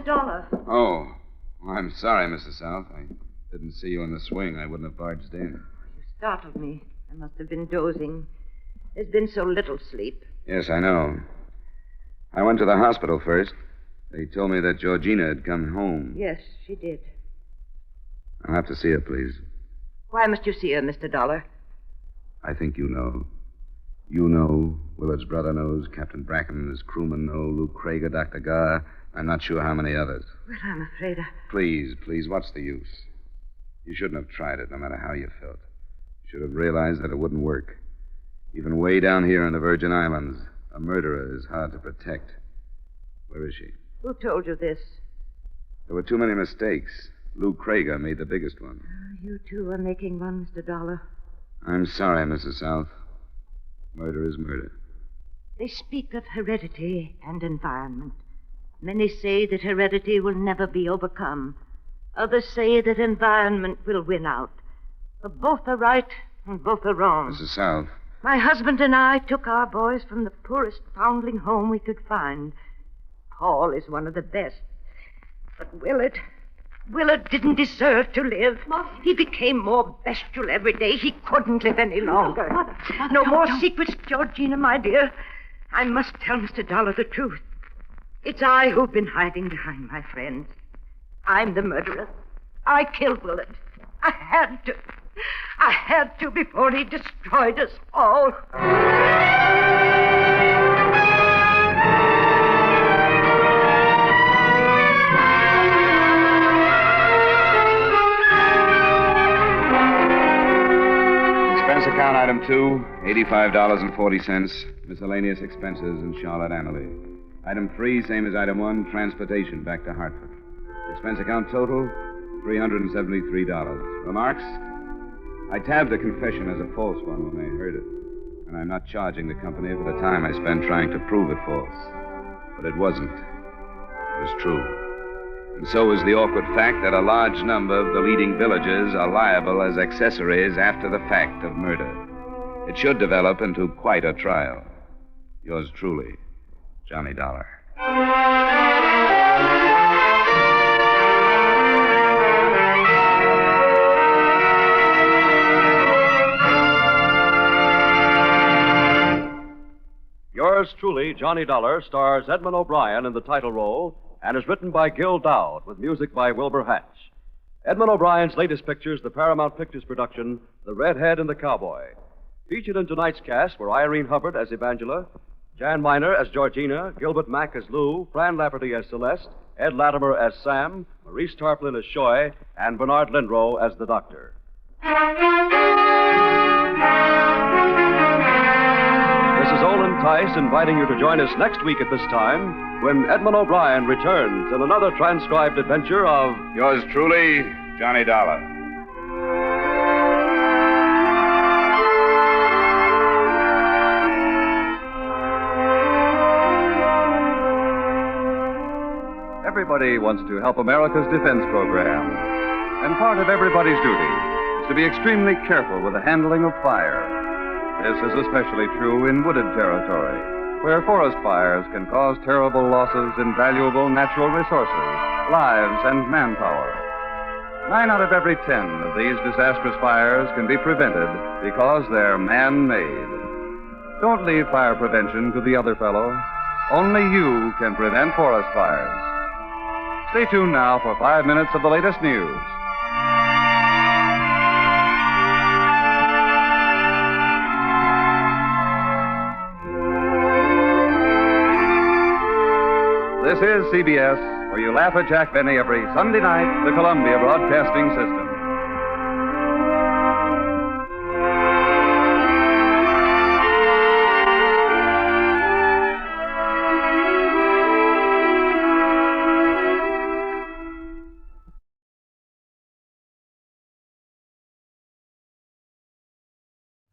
Dollar. Oh, well, I'm sorry, Mrs. South. I didn't see you in the swing. I wouldn't have barged in. You startled me. I must have been dozing. There's been so little sleep. Yes, I know. I went to the hospital first. They told me that Georgina had come home. Yes, she did. I'll have to see her, please. Why must you see her, Mr. Dollar? I think you know. You know. Willard's brother knows. Captain Bracken and his crewmen know. Luke Krieger, Dr. Garr. I'm not sure how many others. Well, I'm afraid Please, what's the use? You shouldn't have tried it, no matter how you felt. You should have realized that it wouldn't work. Even way down here in the Virgin Islands, A murderer is hard to protect. Where is she? Who told you this? There were too many mistakes. Lou Krager made the biggest one. You two are making one, Mr. Dollar. I'm sorry, Mrs. South. Murder is murder. They speak of heredity and environment. Many say that heredity will never be overcome. Others say that environment will win out. But both are right and both are wrong. Mrs. South. My husband and I took our boys from the poorest foundling home we could find. Paul is one of the best. But Willard didn't deserve to live. He became more bestial every day. He couldn't live any longer. Mother, No more don't. secrets, Georgina, my dear. I must tell Mr. Dollar the truth. It's I who've been hiding behind my friends. I'm the murderer. I killed Willard. I had to before he destroyed us all. Expense account item 2, $85.40. Miscellaneous expenses in Charlotte Amalie. Item 3, same as item 1, transportation back to Hartford. Expense account total, $373. Remarks? I tabbed the confession as a false one when I heard it. And I'm not charging the company for the time I spent trying to prove it false. But it wasn't. It was true. And so is the awkward fact that a large number of the leading villagers are liable as accessories after the fact of murder. It should develop into quite a trial. Yours truly, Johnny Dollar. Yours truly, Johnny Dollar, stars Edmund O'Brien in the title role and is written by Gil Dowd with music by Wilbur Hatch. Edmund O'Brien's latest picture is the Paramount Pictures production, The Redhead and the Cowboy. Featured in tonight's cast were Irene Hubbard as Evangela, Jan Miner as Georgina, Gilbert Mack as Lou, Fran Lafferty as Celeste, Ed Latimer as Sam, Maurice Tarplin as Shoy, and Bernard Lindrow as the Doctor. This is Olin Tice inviting you to join us next week at this time when Edmund O'Brien returns in another transcribed adventure of Yours truly, Johnny Dollar. Everybody wants to help America's defense program. And part of everybody's duty is to be extremely careful with the handling of fire. This is especially true in wooded territory, where forest fires can cause terrible losses in valuable natural resources, lives, and manpower. 9 out of every 10 of these disastrous fires can be prevented because they're man-made. Don't leave fire prevention to the other fellow. Only you can prevent forest fires. Stay tuned now for 5 minutes of the latest news. This is CBS, where you laugh at Jack Benny every Sunday night, the Columbia Broadcasting System.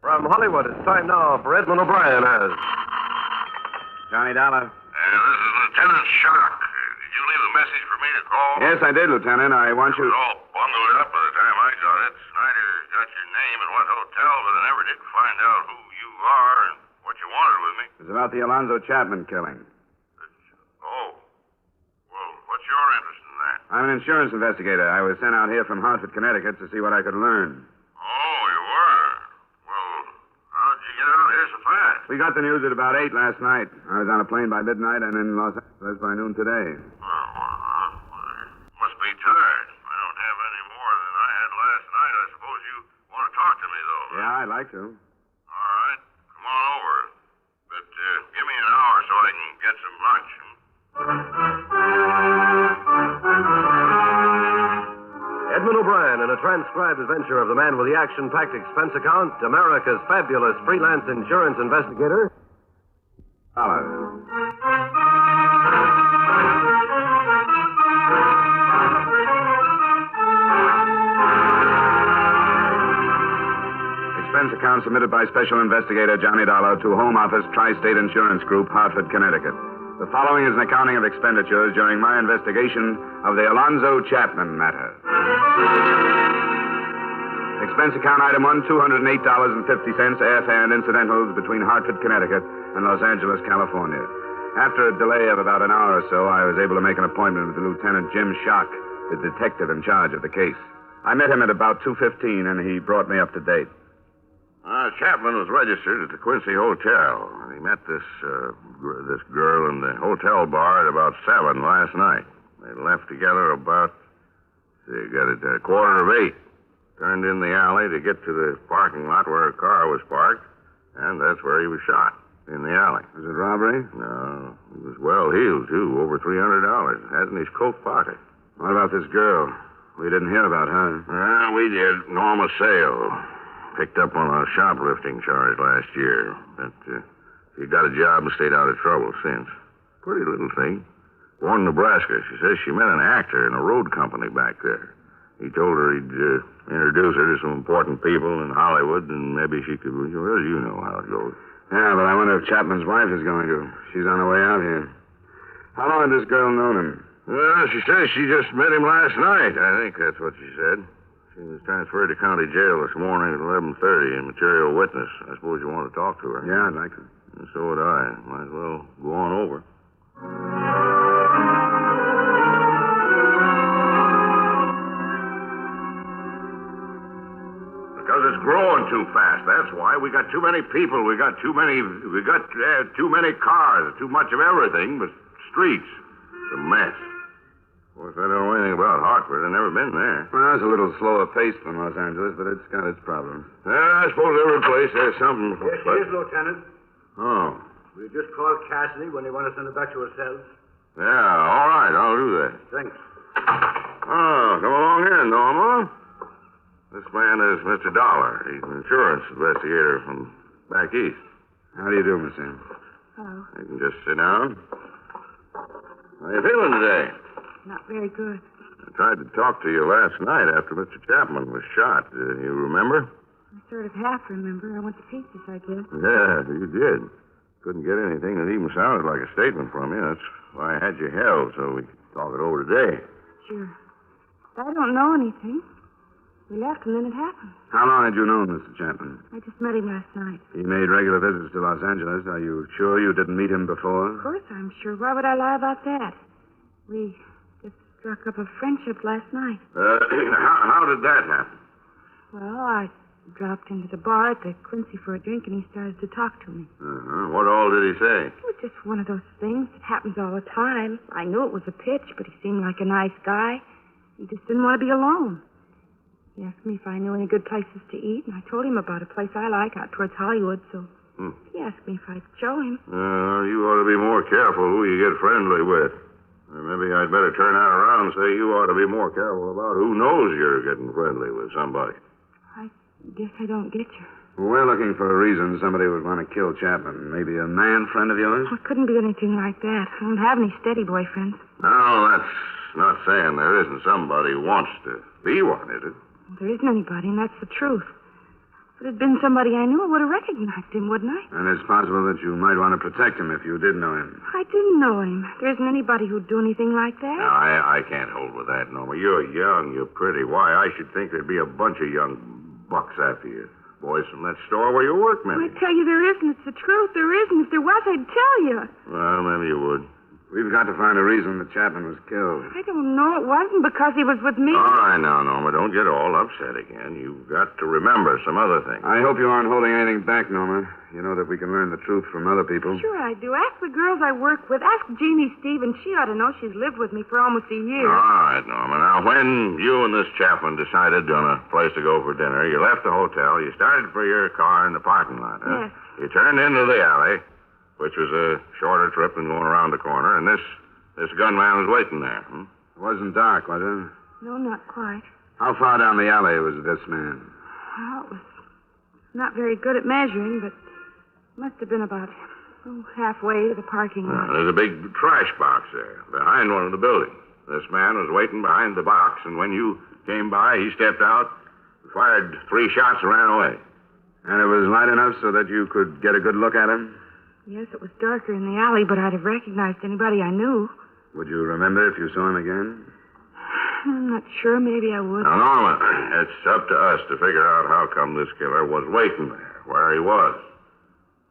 From Hollywood, it's time now for Edmund O'Brien as... Johnny Dollar. This is Lieutenant Shark. Did you leave a message for me to call? Yes, I did, Lieutenant. I want you... It was all bundled up by the time I got it. Snyder got your name and what hotel, but I never did find out who you are and what you wanted with me. It's about the Alonzo Chapman killing. Oh. Well, what's your interest in that? I'm an insurance investigator. I was sent out here from Hartford, Connecticut to see what I could learn. Oh, you were? Well, how'd you get out here so fast? We got the news at about 8 last night. I was on a plane by midnight and in Los Angeles by noon today. Must be tired. I don't have any more than I had last night. I suppose you want to talk to me, though. Yeah, I'd like to. All right. Come on over. But give me an hour so I can get some lunch. Edmund O'Brien in a transcribed adventure of the man with the action-packed expense account, America's fabulous freelance insurance investigator. Dollar. found submitted by Special Investigator Johnny Dollar to Home Office Tri-State Insurance Group, Hartford, Connecticut. The following is an accounting of expenditures during my investigation of the Alonzo Chapman Matter. Expense account item 1, $208.50, airfare and incidentals between Hartford, Connecticut and Los Angeles, California. After a delay of about an hour or so, I was able to make an appointment with Lieutenant Jim Schock, the detective in charge of the case. I met him at about 2:15, and he brought me up to date. Chapman was registered at the Quincy Hotel. He met this girl in the hotel bar at about 7 last night. They left together about, got it, 7:45. Turned in the alley to get to the parking lot where her car was parked, and that's where he was shot, in the alley. Was it robbery? No. He was well heeled, too, over $300. Had in his coat pocket. What about this girl? We didn't hear about her. We did. Norma Sale. Picked up on a shoplifting charge last year. But she got a job and stayed out of trouble since. Pretty little thing. Born in Nebraska. She says she met an actor in a road company back there. He told her he'd introduce her to some important people in Hollywood, and maybe she could... Well, you know how it goes. Yeah, but I wonder if Chapman's wife is going to. She's on her way out here. How long had this girl known him? Well, she says she just met him last night. I think that's what she said. She was transferred to county jail this morning at 11:30 in material witness. I suppose you want to talk to her. Yeah, I'd like to. And so would I. Might as well go on over. Because it's growing too fast. That's why. We got too many people. We got too many cars. Too much of everything but streets. It's a mess. Of course, I don't know anything about Hartford. I've never been there. Well, it's a little slower paced than Los Angeles, but it's got its problems. I suppose every place has something. Yes, he is, Lieutenant. Oh. We just called Cassidy when they want to send her back to herself. Yeah, all right. I'll do that. Thanks. Oh, come along here, Norma. This man is Mr. Dollar. He's an insurance investigator from back east. How do you do, Miss Ann? Hello. You can just sit down. How you feeling today? Not very good. I tried to talk to you last night after Mr. Chapman was shot. You remember? I sort of half remember. I went to pieces, I guess. Yeah, you did. Couldn't get anything that even sounded like a statement from you. That's why I had you held, so we could talk it over today. Sure. I don't know anything. We left and then it happened. How long had you known Mr. Chapman? I just met him last night. He made regular visits to Los Angeles. Are you sure you didn't meet him before? Of course I'm sure. Why would I lie about that? We just struck up a friendship last night. How did that happen? Well, I dropped into the bar at the Quincy for a drink, and he started to talk to me. What all did he say? It was just one of those things that happens all the time. I knew it was a pitch, but he seemed like a nice guy. He just didn't want to be alone. He asked me if I knew any good places to eat, and I told him about a place I like out towards Hollywood, so he asked me if I'd show him. You ought to be more careful who you get friendly with. Maybe I'd better turn that around and say you ought to be more careful about who knows you're getting friendly with somebody. I guess I don't get you. We're looking for a reason somebody would want to kill Chapman. Maybe a man friend of yours? Well, it couldn't be anything like that. I don't have any steady boyfriends. No, that's not saying there isn't somebody who wants to be one, is it? There isn't anybody, and that's the truth. If it had been somebody I knew, I would have recognized him, wouldn't I? And it's possible that you might want to protect him if you did know him. I didn't know him. There isn't anybody who'd do anything like that. No, I can't hold with that, Norma. You're young, you're pretty. Why, I should think there'd be a bunch of young bucks after you. Boys from that store where you work, maybe. I tell you, there isn't. It's the truth. There isn't. If there was, I'd tell you. Well, maybe you would. We've got to find a reason that Chapman was killed. I don't know. It wasn't because he was with me. All right, now, Norma, don't get all upset again. You've got to remember some other things. I hope you aren't holding anything back, Norma. You know that we can learn the truth from other people. Sure I do. Ask the girls I work with. Ask Jeannie Stevens. She ought to know. She's lived with me for almost a year. All right, Norma. Now, when you and this Chapman decided on a place to go for dinner, you left the hotel. You started for your car in the parking lot, huh? Yes. You turned into the alley, which was a shorter trip than going around the corner, and this gunman was waiting there. It wasn't dark, was it? No, not quite. How far down the alley was this man? Well, it was not very good at measuring, but must have been about halfway to the parking lot. There's a big trash box there, behind one of the buildings. This man was waiting behind the box, and when you came by, he stepped out, fired 3 shots, and ran away. And it was light enough so that you could get a good look at him? Yes, it was darker in the alley, but I'd have recognized anybody I knew. Would you remember if you saw him again? I'm not sure. Maybe I would. Now, Norma, it's up to us to figure out how come this killer was waiting there, where he was.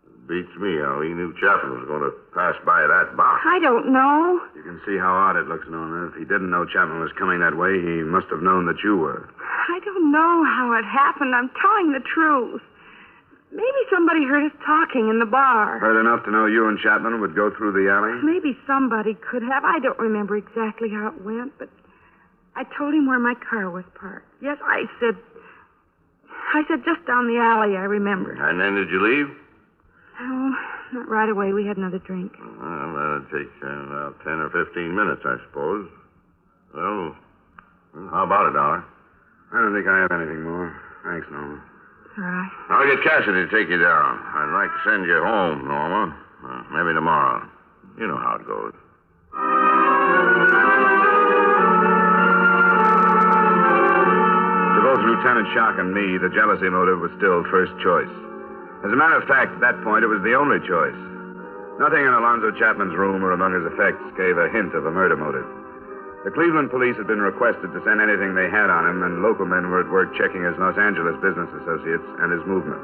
It beats me how he knew Chapman was going to pass by that box. I don't know. You can see how odd it looks, Norma. If he didn't know Chapman was coming that way, he must have known that you were. I don't know how it happened. I'm telling the truth. Maybe somebody heard us talking in the bar. Heard enough to know you and Chapman would go through the alley? Maybe somebody could have. I don't remember exactly how it went, but I told him where my car was parked. Yes, I said just down the alley, I remember. And then did you leave? Oh, not right away. We had another drink. Well, that'd take about 10 or 15 minutes, I suppose. Well, how about it, Dollar? I don't think I have anything more. Thanks, Norma. All right. I'll get Cassidy to take you down. I'd like to send you home, Norma. Maybe tomorrow. You know how it goes. To both Lieutenant Shock and me, the jealousy motive was still first choice. As a matter of fact, at that point, it was the only choice. Nothing in Alonzo Chapman's room or among his effects gave a hint of a murder motive. The Cleveland police had been requested to send anything they had on him, and local men were at work checking his Los Angeles business associates and his movements.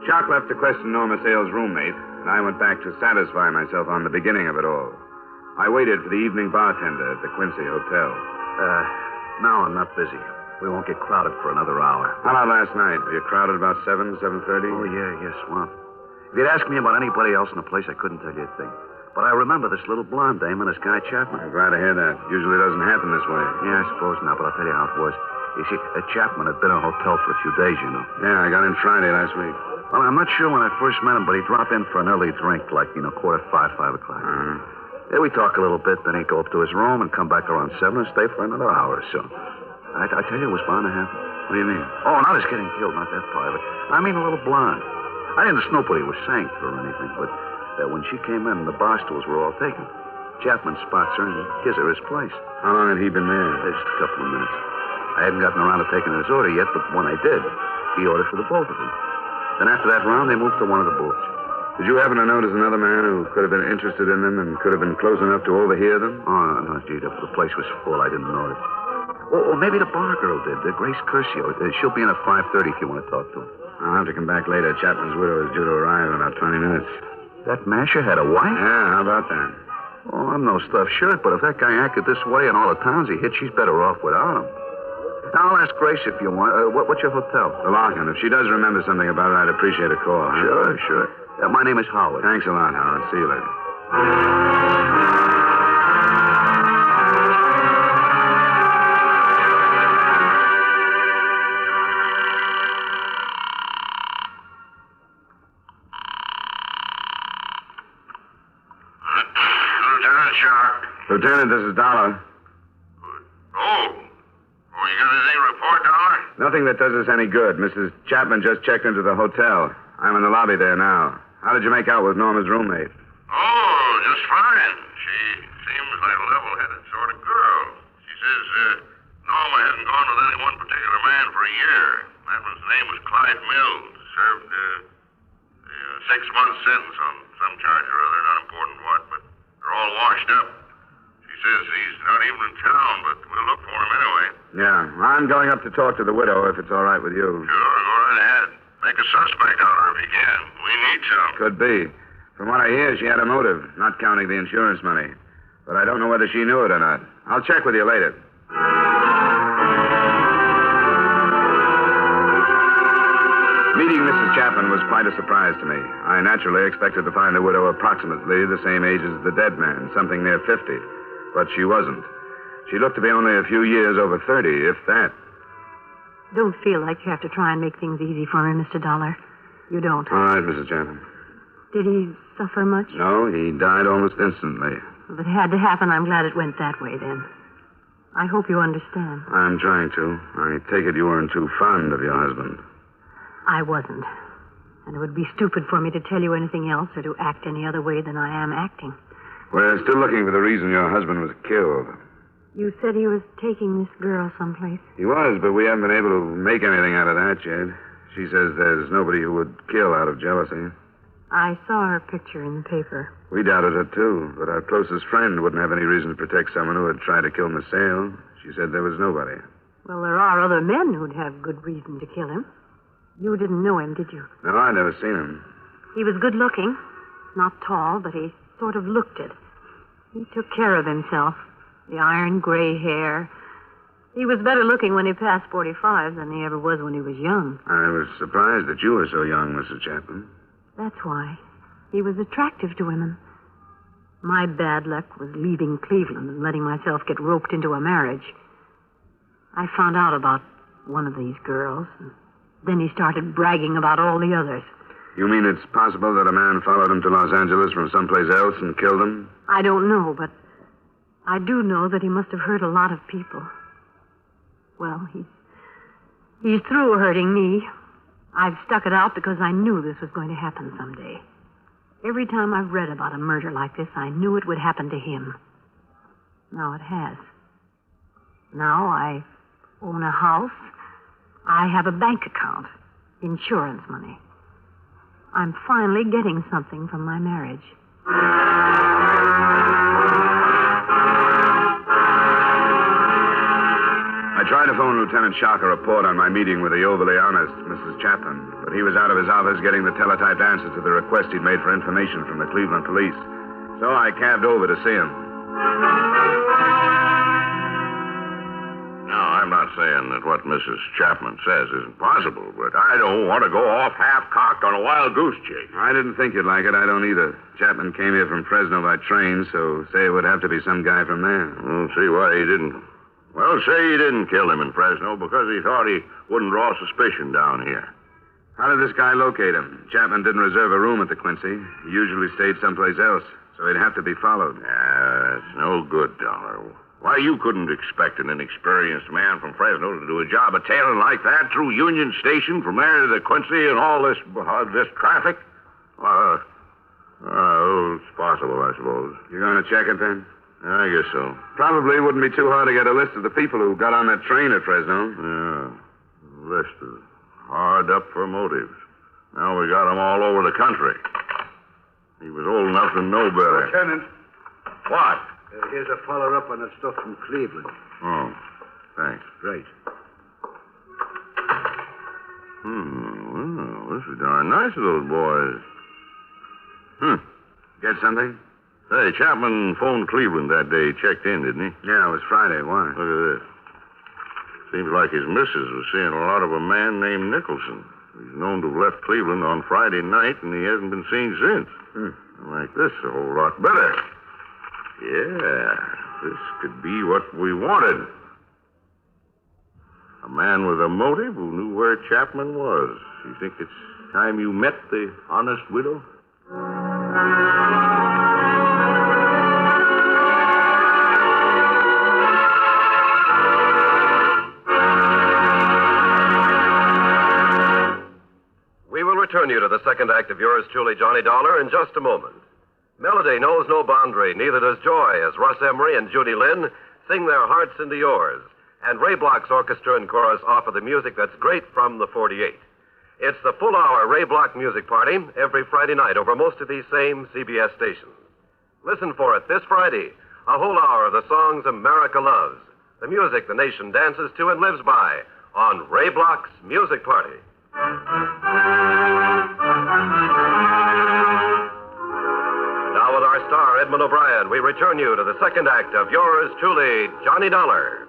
Shock left to question Norma Sale's roommate, and I went back to satisfy myself on the beginning of it all. I waited for the evening bartender at the Quincy Hotel. No, I'm not busy. We won't get crowded for another hour. How about last night? Were you crowded about 7:30? Oh, yes. Well, if you'd asked me about anybody else in the place, I couldn't tell you a thing. But I remember this little blonde dame and this guy Chapman. I'm glad to hear that. Usually doesn't happen this way. Yeah, I suppose not, but I'll tell you how it was. You see, Chapman had been in a hotel for a few days, you know. Yeah, I got in Friday last week. Well, I'm not sure when I first met him, but he'd drop in for an early drink, like, 5:45, 5 o'clock. Yeah, we talk a little bit, then he'd go up to his room and come back around 7 and stay for another hour or so. I tell you, it was bound to happen. What do you mean? Oh, not his getting killed, not that part of it. I mean a little blonde. I didn't snoop what he was saying to her or anything, but when she came in, the bar stools were all taken. Chapman spots her and gives her his place. How long had he been there? Just a couple of minutes. I hadn't gotten around to taking his order yet, but when I did, he ordered for the both of them. Then after that round, they moved to one of the booths. Did you happen to notice another man who could have been interested in them and could have been close enough to overhear them? Oh, no, gee, the place was full. I didn't notice. Or maybe the bar girl did, Grace Curcio. She'll be in at 5:30 if you want to talk to her. I'll have to come back later. Chapman's widow is due to arrive in about 20 minutes. That masher had a wife? Yeah, how about that? Oh, I'm no stuffed shirt, but if that guy acted this way in all the towns he hit, she's better off without him. Now, I'll ask Grace if you want. What's your hotel? The Larkin. If she does remember something about it, I'd appreciate a call. Huh? Sure. My name is Howard. Thanks a lot, Howard. See you later. Lieutenant, this is Dollar. Oh, you got anything to report, Dollar? Nothing that does us any good. Mrs. Chapman just checked into the hotel. I'm in the lobby there now. How did you make out with Norma's roommate? Oh, just fine. She seems like a level-headed sort of girl. She says Norma hasn't gone with any one particular man for a year. That man's name was Clyde Mills. Served a 6-month sentence on some charge or other, not important what, but they're all washed up. She says he's not even in town, but we'll look for him anyway. Yeah, I'm going up to talk to the widow, if it's all right with you. Sure, go right ahead. Make a suspect out of her if you can. We need some. Could be. From what I hear, she had a motive, not counting the insurance money. But I don't know whether she knew it or not. I'll check with you later. Meeting Mrs. Chapman was quite a surprise to me. I naturally expected to find the widow approximately the same age as the dead man, something near 50. But she wasn't. She looked to be only a few years over 30, if that. Don't feel like you have to try and make things easy for me, Mr. Dollar. You don't. All right, Mrs. Chapman. Did he suffer much? No, he died almost instantly. If it had to happen, I'm glad it went that way, then. I hope you understand. I'm trying to. I take it you weren't too fond of your husband. I wasn't. And it would be stupid for me to tell you anything else or to act any other way than I am acting. We're still looking for the reason your husband was killed. You said he was taking this girl someplace. He was, but we haven't been able to make anything out of that yet. She says there's nobody who would kill out of jealousy. I saw her picture in the paper. We doubted her, too, but our closest friend wouldn't have any reason to protect someone who had tried to kill Miss Sale. She said there was nobody. Well, there are other men who'd have good reason to kill him. You didn't know him, did you? No, I'd never seen him. He was good looking. Not tall, but he sort of looked it. He took care of himself. The iron gray hair. He was better looking when he passed 45 than he ever was when he was young. I was surprised that you were so young, Mrs. Chapman. That's why. He was attractive to women. My bad luck was leaving Cleveland and letting myself get roped into a marriage. I found out about one of these girls, and then he started bragging about all the others. You mean it's possible that a man followed him to Los Angeles from someplace else and killed him? I don't know, but I do know that he must have hurt a lot of people. Well, he's through hurting me. I've stuck it out because I knew this was going to happen someday. Every time I've read about a murder like this, I knew it would happen to him. Now it has. Now I own a house. I have a bank account. Insurance money. I'm finally getting something from my marriage. I tried to phone Lieutenant Shock a report on my meeting with the overly honest Mrs. Chapman, but he was out of his office getting the teletyped answer to the request he'd made for information from the Cleveland police. So I cabbed over to see him. Now, I'm not saying that what Mrs. Chapman says isn't possible, but I don't want to go off half-cocked on a wild goose chase. I didn't think you'd like it. I don't either. Chapman came here from Fresno by train, so say it would have to be some guy from there. See why he didn't. Well, say he didn't kill him in Fresno because he thought he wouldn't draw suspicion down here. How did this guy locate him? Chapman didn't reserve a room at the Quincy. He usually stayed someplace else, so he'd have to be followed. That's no good, Dollar. Why, you couldn't expect an inexperienced man from Fresno to do a job of tailing like that through Union Station from there to the Quincy and all this traffic? It's possible, I suppose. You're going to check it, then? I guess so. Probably wouldn't be too hard to get a list of the people who got on that train at Fresno. Yeah, list is hard up for motives. Now we got them all over the country. He was old enough to know better. Lieutenant. What? Here's a follow-up on the stuff from Cleveland. Oh, thanks. Great. Well, this is darn nice of those boys. Get something? Hey, Chapman phoned Cleveland that day. Checked in, didn't he? Yeah, it was Friday. Why? Look at this. Seems like his missus was seeing a lot of a man named Nicholson. He's known to have left Cleveland on Friday night, and he hasn't been seen since. I like this a whole lot better. Yeah, this could be what we wanted. A man with a motive who knew where Chapman was. You think it's time you met the honest widow? We will return you to the second act of yours truly, Johnny Dollar, in just a moment. Melody knows no boundary, neither does joy, as Russ Emery and Judy Lynn sing their hearts into yours. And Ray Bloch's orchestra and chorus offer the music that's great from the 48. It's the full-hour Ray Bloch music party every Friday night over most of these same CBS stations. Listen for it this Friday, a whole hour of the songs America loves, the music the nation dances to and lives by, on Ray Bloch's Music Party. Now with our star, Edmund O'Brien, we return you to the second act of yours truly, Johnny Dollar.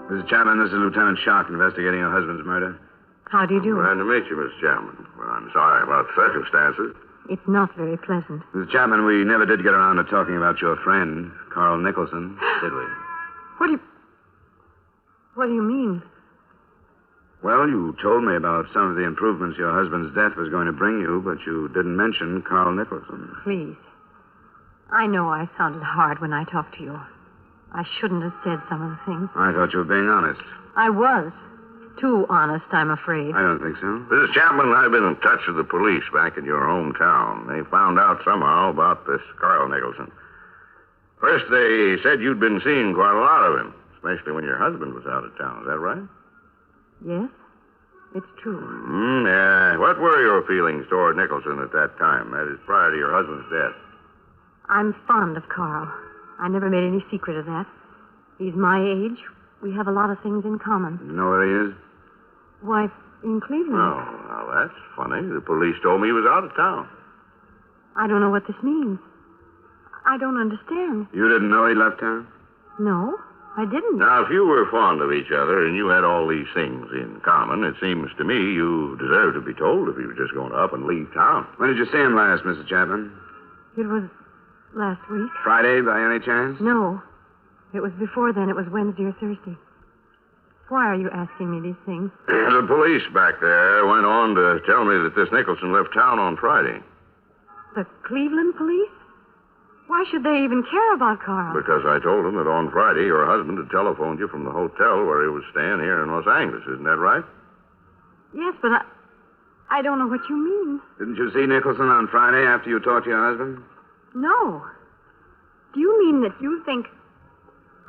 Mrs. Chapman, this is Lieutenant Shock investigating your husband's murder. How do you do? Glad to meet you, Miss Chapman. Well, I'm sorry about the circumstances. It's not very pleasant. Mrs. Chapman, we never did get around to talking about your friend, Carl Nicholson, did we? What do you mean? Well, you told me about some of the improvements your husband's death was going to bring you, but you didn't mention Carl Nicholson. Please. I know I sounded hard when I talked to you. I shouldn't have said some of the things. I thought you were being honest. I was. too honest, I'm afraid. I don't think so. Mrs. Chapman, I've been in touch with the police back in your hometown. They found out somehow about this Carl Nicholson. First, they said you'd been seeing quite a lot of him, especially when your husband was out of town. Is that right? Yes, it's true. Yeah. What were your feelings toward Nicholson at that time? That is, prior to your husband's death. I'm fond of Carl. I never made any secret of that. He's my age. We have a lot of things in common. You know where he is? Why, in Cleveland. Oh, well, that's funny. The police told me he was out of town. I don't know what this means. I don't understand. You didn't know he left town? No, I didn't. Now, if you were fond of each other and you had all these things in common, it seems to me you deserve to be told if he was just going to up and leave town. When did you see him last, Mrs. Chapman? It was last week. Friday, by any chance? No. It was before then. It was Wednesday or Thursday. Why are you asking me these things? The police back there went on to tell me that this Nicholson left town on Friday. The Cleveland police? Why should they even care about Carl? Because I told them that on Friday your husband had telephoned you from the hotel where he was staying here in Los Angeles. Isn't that right? Yes, but I don't know what you mean. Didn't you see Nicholson on Friday after you talked to your husband? No. Do you mean that you think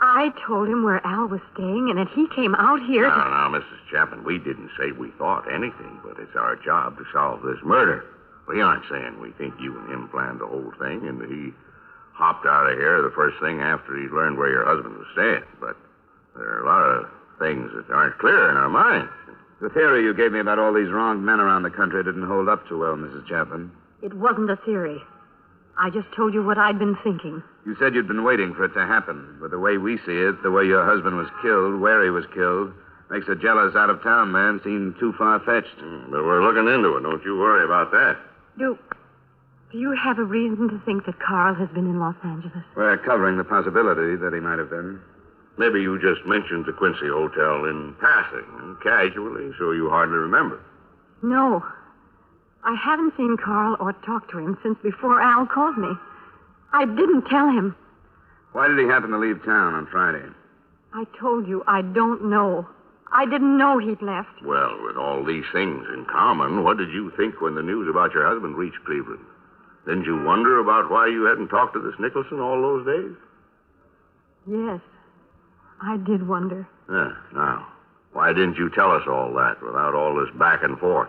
I told him where Al was staying and that he came out here to... Now, Mrs. Chapman, we didn't say we thought anything, but it's our job to solve this murder. We aren't saying we think you and him planned the whole thing and that he hopped out of here the first thing after he learned where your husband was staying. But there are a lot of things that aren't clear in our minds. The theory you gave me about all these wronged men around the country didn't hold up too well, Mrs. Chapman. It wasn't a theory. I just told you what I'd been thinking. You said you'd been waiting for it to happen. But the way we see it, the way your husband was killed, where he was killed, makes a jealous out-of-town man seem too far-fetched. But we're looking into it. Don't you worry about that. Do you have a reason to think that Carl has been in Los Angeles? We're covering the possibility that he might have been. Maybe you just mentioned the Quincy Hotel in passing and casually, so you hardly remember. No. I haven't seen Carl or talked to him since before Al called me. I didn't tell him. Why did he happen to leave town on Friday? I told you I don't know. I didn't know he'd left. Well, with all these things in common, what did you think when the news about your husband reached Cleveland? Didn't you wonder about why you hadn't talked to this Nicholson all those days? Yes, I did wonder. Now, why didn't you tell us all that without all this back and forth?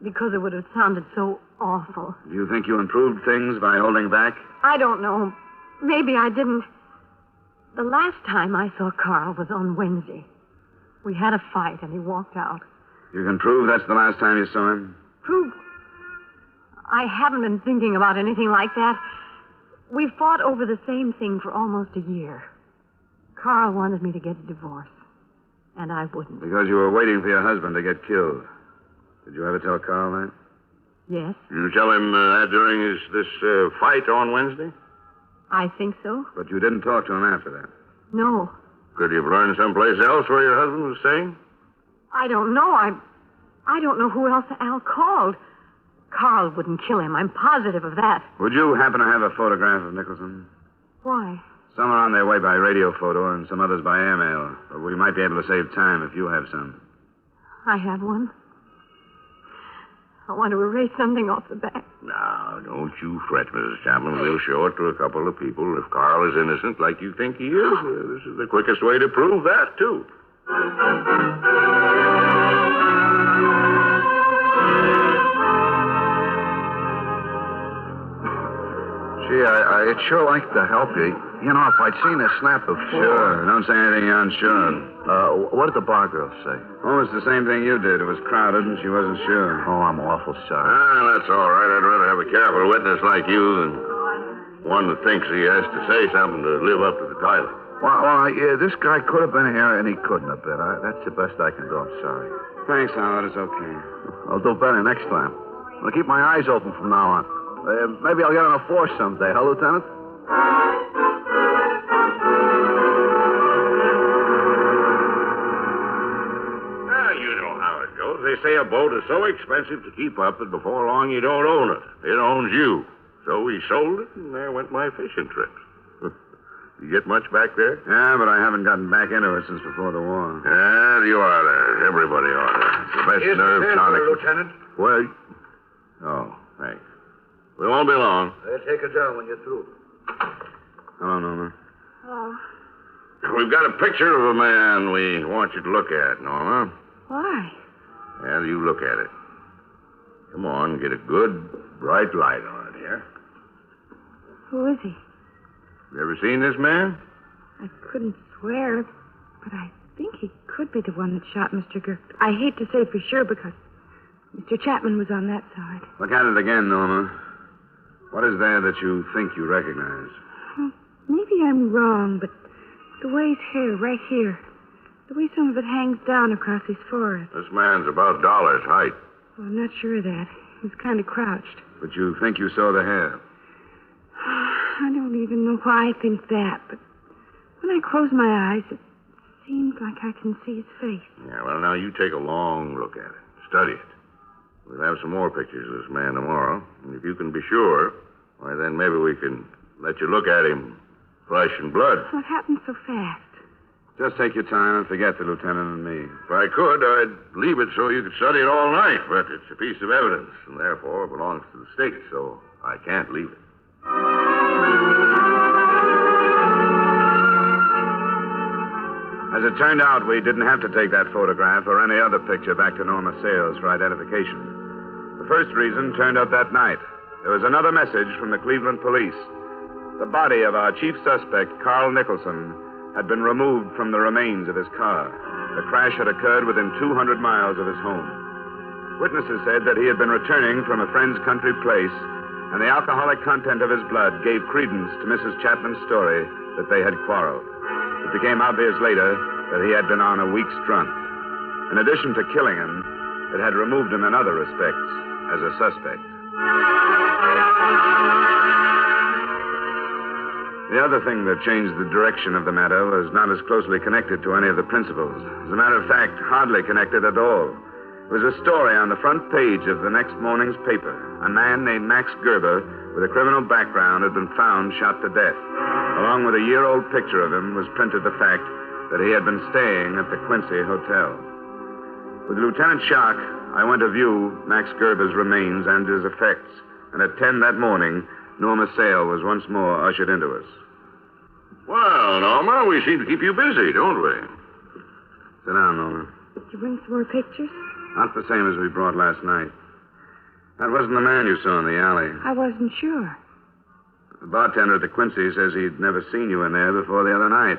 Because it would have sounded so awful. Do you think you improved things by holding back? I don't know. Maybe I didn't. The last time I saw Carl was on Wednesday. We had a fight and he walked out. You can prove that's the last time you saw him? Prove? I haven't been thinking about anything like that. We fought over the same thing for almost a year. Carl wanted me to get a divorce, and I wouldn't. Because you were waiting for your husband to get killed. Did you ever tell Carl that? Yes. You tell him that during this fight on Wednesday? I think so. But you didn't talk to him after that? No. Could you have learned someplace else where your husband was staying? I don't know. I don't know who else Al called. Carl wouldn't kill him. I'm positive of that. Would you happen to have a photograph of Nicholson? Why? Some are on their way by radio photo and some others by airmail. But we might be able to save time if you have some. I have one. I want to erase something off the back. Now, don't you fret, Mrs. Chapman. We'll show it to a couple of people. If Carl is innocent like you think he is, this is the quickest way to prove that, too. Gee, I'd sure like to help you. You know, if I'd seen a snap before... Sure. Don't say anything you're unsure. What did the bar girl say? Almost the same thing you did. It was crowded and she wasn't sure. Oh, I'm awful sorry. That's all right. I'd rather have a careful witness like you than one that thinks he has to say something to live up to the title. Well, this guy could have been here and he couldn't have been. That's the best I can do. I'm sorry. Thanks, Howard. It's okay. I'll do better next time. I'll keep my eyes open from now on. Maybe I'll get on a force someday, huh, Lieutenant? You know how it goes. They say a boat is so expensive to keep up that before long you don't own it. It owns you. So we sold it, and there went my fishing trips. You get much back there? Yeah, but I haven't gotten back into it since before the war. Yeah, you ought to. Everybody ought compressed Here's nerve the tonic. sample, Lieutenant. Wait. Oh, thanks. We won't be long. Take it down when you're through. Hello, Norma. Oh, We've got a picture of a man we want you to look at, Norma. why? Well, you look at it. Come on, get a good, bright light on it here. Who is he? You ever seen this man? I couldn't swear, but I think he could be the one that shot Mr. Girk. I hate to say for sure because Mr. Chapman was on that side. Look at it again, Norma. What is there that you think you recognize? Maybe I'm wrong, but the way his hair, right here, the way some of it hangs down across his forehead. This man's about Dollar's height. Well, I'm not sure of that. He was kind of crouched. But you think you saw the hair? I don't even know why I think that, but when I close my eyes, it seems like I can see his face. Yeah, well, now you take a long look at it. Study it. We'll have some more pictures of this man tomorrow. And if you can be sure, why, then maybe we can let you look at him flesh and blood. What happened so fast? Just take your time and forget the lieutenant and me. If I could, I'd leave it so you could study it all night, but it's a piece of evidence, and therefore belongs to the state, so I can't leave it. As it turned out, we didn't have to take that photograph or any other picture back to Norma Sales for identification. The first reason turned up that night. There was another message from the Cleveland police. The body of our chief suspect, Carl Nicholson, had been removed from the remains of his car. The crash had occurred within 200 miles of his home. Witnesses said that he had been returning from a friend's country place, and the alcoholic content of his blood gave credence to Mrs. Chapman's story that they had quarreled. It became obvious later that he had been on a week's drunk. In addition to killing him, it had removed him in other respects as a suspect. The other thing that changed the direction of the matter was not as closely connected to any of the principals. As a matter of fact, hardly connected at all. It was a story on the front page of the next morning's paper. A man named Max Gerber, with a criminal background, had been found shot to death. Along with a year-old picture of him was printed the fact that he had been staying at the Quincy Hotel. With Lieutenant Shark, I went to view Max Gerber's remains and his effects, and at 10 that morning, Norma Sale was once more ushered into us. Well, Norma, we seem to keep you busy, don't we? Sit down, Norma. Did you bring some more pictures? Not the same as we brought last night. That wasn't the man you saw in the alley. I wasn't sure. The bartender at the Quincy says he'd never seen you in there before the other night.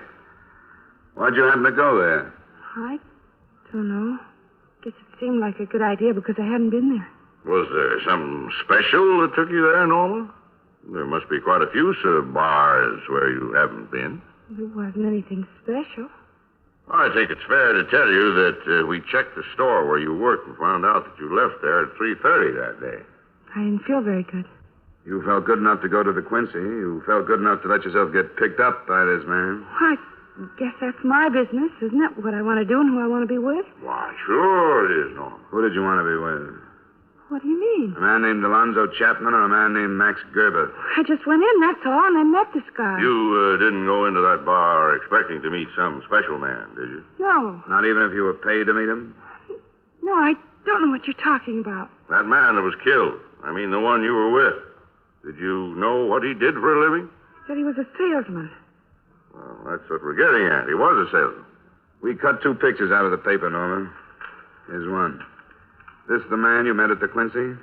Why'd you happen to go there? I don't know. Guess it seemed like a good idea because I hadn't been there. Was there something special that took you there, Norma? There must be quite a few bars where you haven't been. There wasn't anything special. I think it's fair to tell you that we checked the store where you worked and found out that you left there at 3:30 that day. I didn't feel very good. You felt good enough to go to the Quincy. You felt good enough to let yourself get picked up by this man. I guess that's my business, isn't it? What I want to do and who I want to be with? Why, sure it is, Norma. Who did you want to be with? What do you mean? A man named Alonzo Chapman or a man named Max Gerber? I just went in, that's all, and I met this guy. You didn't go into that bar expecting to meet some special man, did you? No. Not even if you were paid to meet him? No, I don't know what you're talking about. That man that was killed. I mean, the one you were with. Did you know what he did for a living? He said he was a salesman. Well, that's what we're getting at. He was a salesman. We cut 2 pictures out of the paper, Norman. Here's one. This the man you met at the Quincy?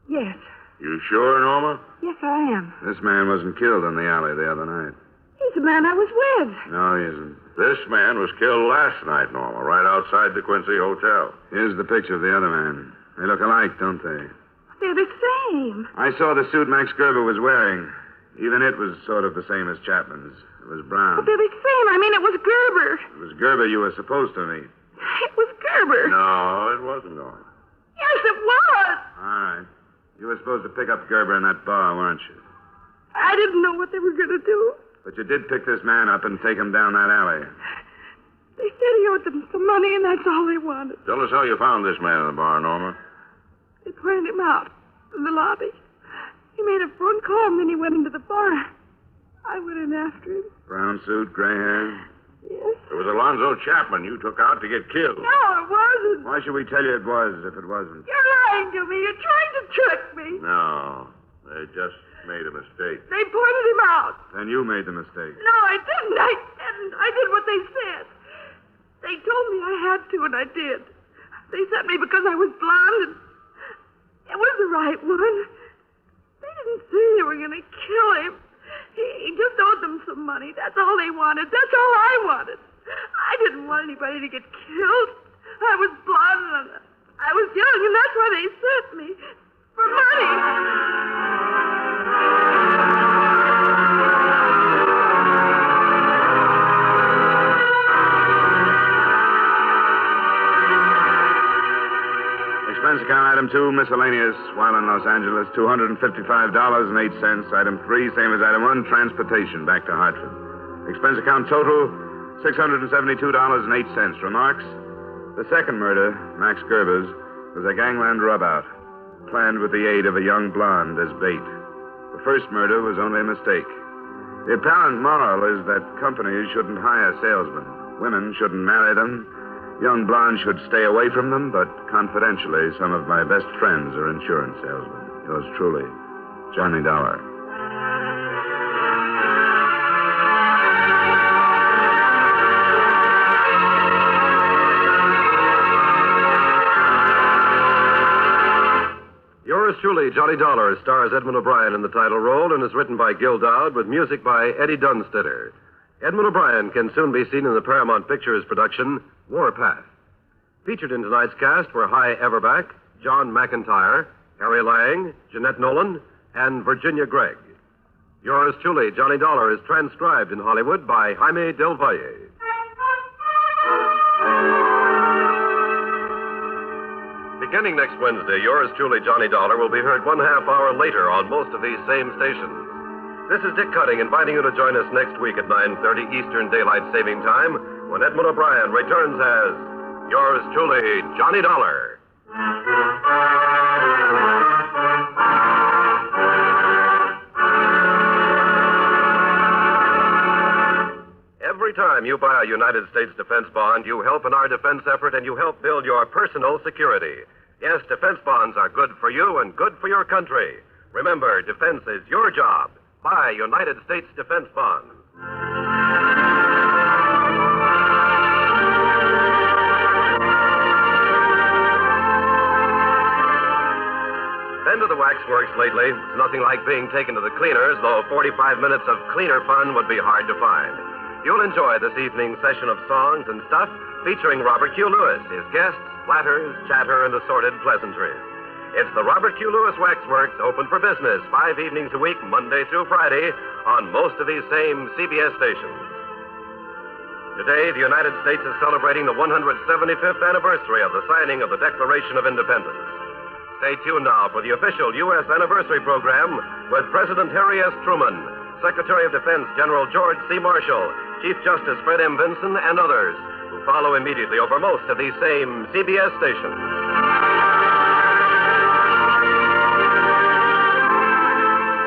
Yes. You sure, Norma? Yes, I am. This man wasn't killed in the alley the other night. He's the man I was with. No, he isn't. This man was killed last night, Norma, right outside the Quincy Hotel. Here's the picture of the other man. They look alike, don't they? They're the same. I saw the suit Max Gerber was wearing. Even it was sort of the same as Chapman's. It was brown. But they're the same. I mean, it was Gerber. It was Gerber you were supposed to meet. It was Gerber. No, it wasn't, Norma. Yes, it was. All right. You were supposed to pick up Gerber in that bar, weren't you? I didn't know what they were going to do. But you did pick this man up and take him down that alley. They said he owed them some money, and that's all they wanted. Tell us how you found this man in the bar, Norma. They pointed him out in the lobby. He made a phone call, and then he went into the bar. I went in after him. Brown suit, gray hair. Yes. It was Alonzo Chapman you took out to get killed. No, it wasn't. wasn't. Why should we tell you it was if it wasn't? You're lying to me. You're trying to trick me. No. They just made a mistake. They pointed him out. Then you made the mistake. No, I didn't. I didn't. I did what they said. They told me I had to, and I did. They sent me because I was blonde, and it was the right one. They didn't say they were going to kill him. He just owed them some money. That's all they wanted. That's all I wanted. I didn't want anybody to get killed. I was blonde, and I was young, and that's why they sent me. For money. Expense account item 2, miscellaneous, while in Los Angeles, $255.08. Item 3, same as item 1, transportation back to Hartford. Expense account total, $672.08. Remarks? The second murder, Max Gerber's, was a gangland rub-out, planned with the aid of a young blonde as bait. The first murder was only a mistake. The apparent moral is that companies shouldn't hire salesmen. Women shouldn't marry them. Young blondes should stay away from them, but confidentially, some of my best friends are insurance salesmen. Yours truly, Johnny Dollar. Yours truly, Johnny Dollar, stars Edmund O'Brien in the title role and is written by Gil Dowd with music by Eddie Dunstetter. Edmund O'Brien can soon be seen in the Paramount Pictures production, Warpath. Featured in tonight's cast were Hy Everback, John McIntyre, Harry Lang, Jeanette Nolan, and Virginia Gregg. Yours truly, Johnny Dollar, is transcribed in Hollywood by Jaime Del Valle. Beginning next Wednesday, yours truly, Johnny Dollar, will be heard 1/2 hour later on most of these same stations. This is Dick Cutting inviting you to join us next week at 9:30 Eastern Daylight Saving Time when Edmund O'Brien returns as yours truly, Johnny Dollar. Every time you buy a United States defense bond, you help in our defense effort and you help build your personal security. Yes, defense bonds are good for you and good for your country. Remember, defense is your job. Buy United States defense bonds. Been to the waxworks lately. It's nothing like being taken to the cleaners, though 45 minutes of cleaner fun would be hard to find. You'll enjoy this evening's session of songs and stuff featuring Robert Q. Lewis, his guests, flatters, chatter, and assorted pleasantries. It's the Robert Q. Lewis Waxworks, open for business 5 evenings a week, Monday through Friday, on most of these same CBS stations. Today, the United States is celebrating the 175th anniversary of the signing of the Declaration of Independence. Stay tuned now for the official U.S. anniversary program with President Harry S. Truman, Secretary of Defense General George C. Marshall, Chief Justice Fred M. Vinson, and others who follow immediately over most of these same CBS stations.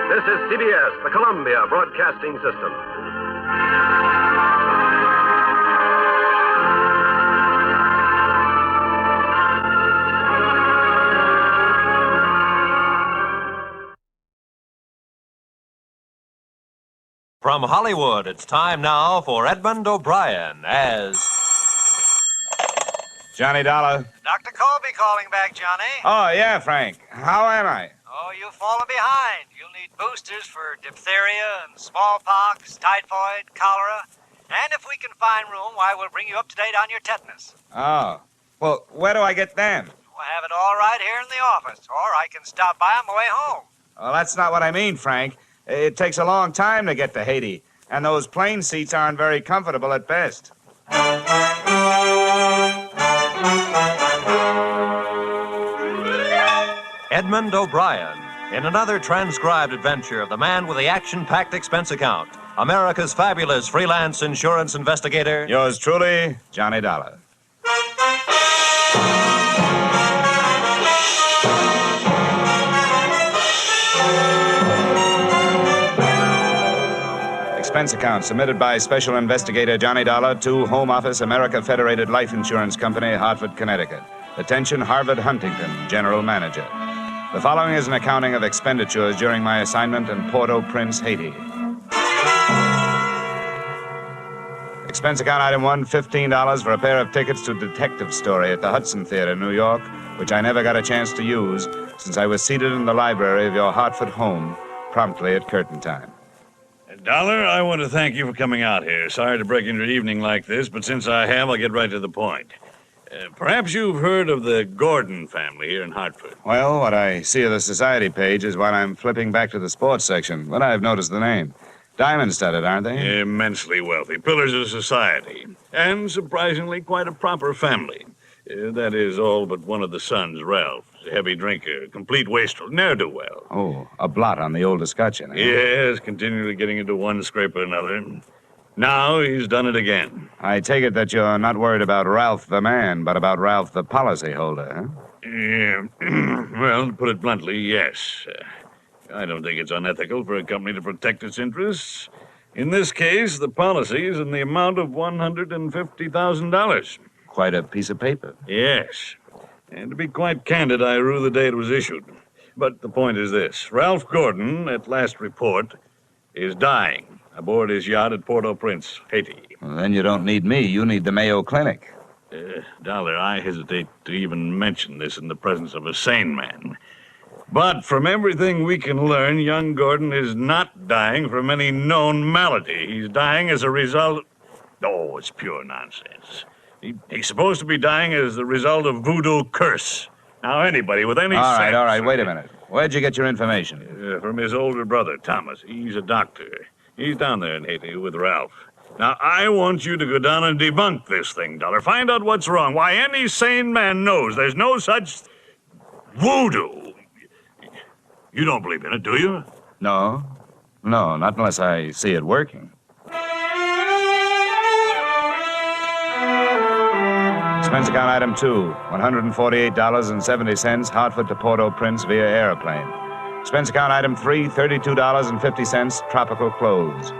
This is CBS, the Columbia Broadcasting System. From Hollywood, it's time now for Edmund O'Brien as Johnny Dollar. Dr. Colby calling back, Johnny. Oh, yeah, Frank. How am I? Oh, you've fallen behind. You'll need boosters for diphtheria and smallpox, typhoid, cholera. And if we can find room, why, we'll bring you up to date on your tetanus. Oh. Well, where do I get them? We'll have it all right here in the office, or I can stop by on my way home. Well, that's not what I mean, Frank. It takes a long time to get to Haiti, and those plane seats aren't very comfortable at best. Edmund O'Brien, in another transcribed adventure of the man with the action-packed expense account, America's fabulous freelance insurance investigator. Yours truly, Johnny Dollar. Expense account submitted by Special Investigator Johnny Dollar to Home Office, America Federated Life Insurance Company, Hartford, Connecticut. Attention Harvard Huntington, General Manager. The following is an accounting of expenditures during my assignment in Port-au-Prince, Haiti. Expense account item 1, $15 for a pair of tickets to Detective Story at the Hudson Theater, New York, which I never got a chance to use since I was seated in the library of your Hartford home promptly at curtain time. Dollar, I want to thank you for coming out here. Sorry to break into your evening like this, but since I have, I'll get right to the point. Perhaps you've heard of the Gordon family here in Hartford. Well, what I see of the society page is while I'm flipping back to the sports section, but I've noticed the name. Diamond-studded, aren't they? Immensely wealthy. Pillars of society. And surprisingly, quite a proper family. That is all but one of the sons, Ralph. A heavy drinker, complete wastrel, ne'er-do-well. Oh, a blot on the old escutcheon, eh? Yes, continually getting into one scrape or another. Now he's done it again. I take it that you're not worried about Ralph the man, but about Ralph the policyholder, huh? Yeah. Well, to put it bluntly, yes. I don't think it's unethical for a company to protect its interests. In this case, the policy is in the amount of $150,000. Quite a piece of paper. Yes. And to be quite candid, I rue the day it was issued. But the point is this. Ralph Gordon, at last report, is dying aboard his yacht at Port-au-Prince, Haiti. Well, then you don't need me. You need the Mayo Clinic. Dollar, I hesitate to even mention this in the presence of a sane man. But from everything we can learn, young Gordon is not dying from any known malady. He's dying as a result... Oh, it's pure nonsense. He's supposed to be dying as the result of voodoo curse. Now, anybody with any sense... All right, wait a minute. Where'd you get your information? From his older brother, Thomas. He's a doctor. He's down there in Haiti with Ralph. Now, I want you to go down and debunk this thing, Dollar. Find out what's wrong. Why, any sane man knows there's no such voodoo. You don't believe in it, do you? No, not unless I see it working. Expense account item 2, $148.70, Hartford to Port-au-Prince via airplane. Expense account item 3, $32.50, tropical clothes.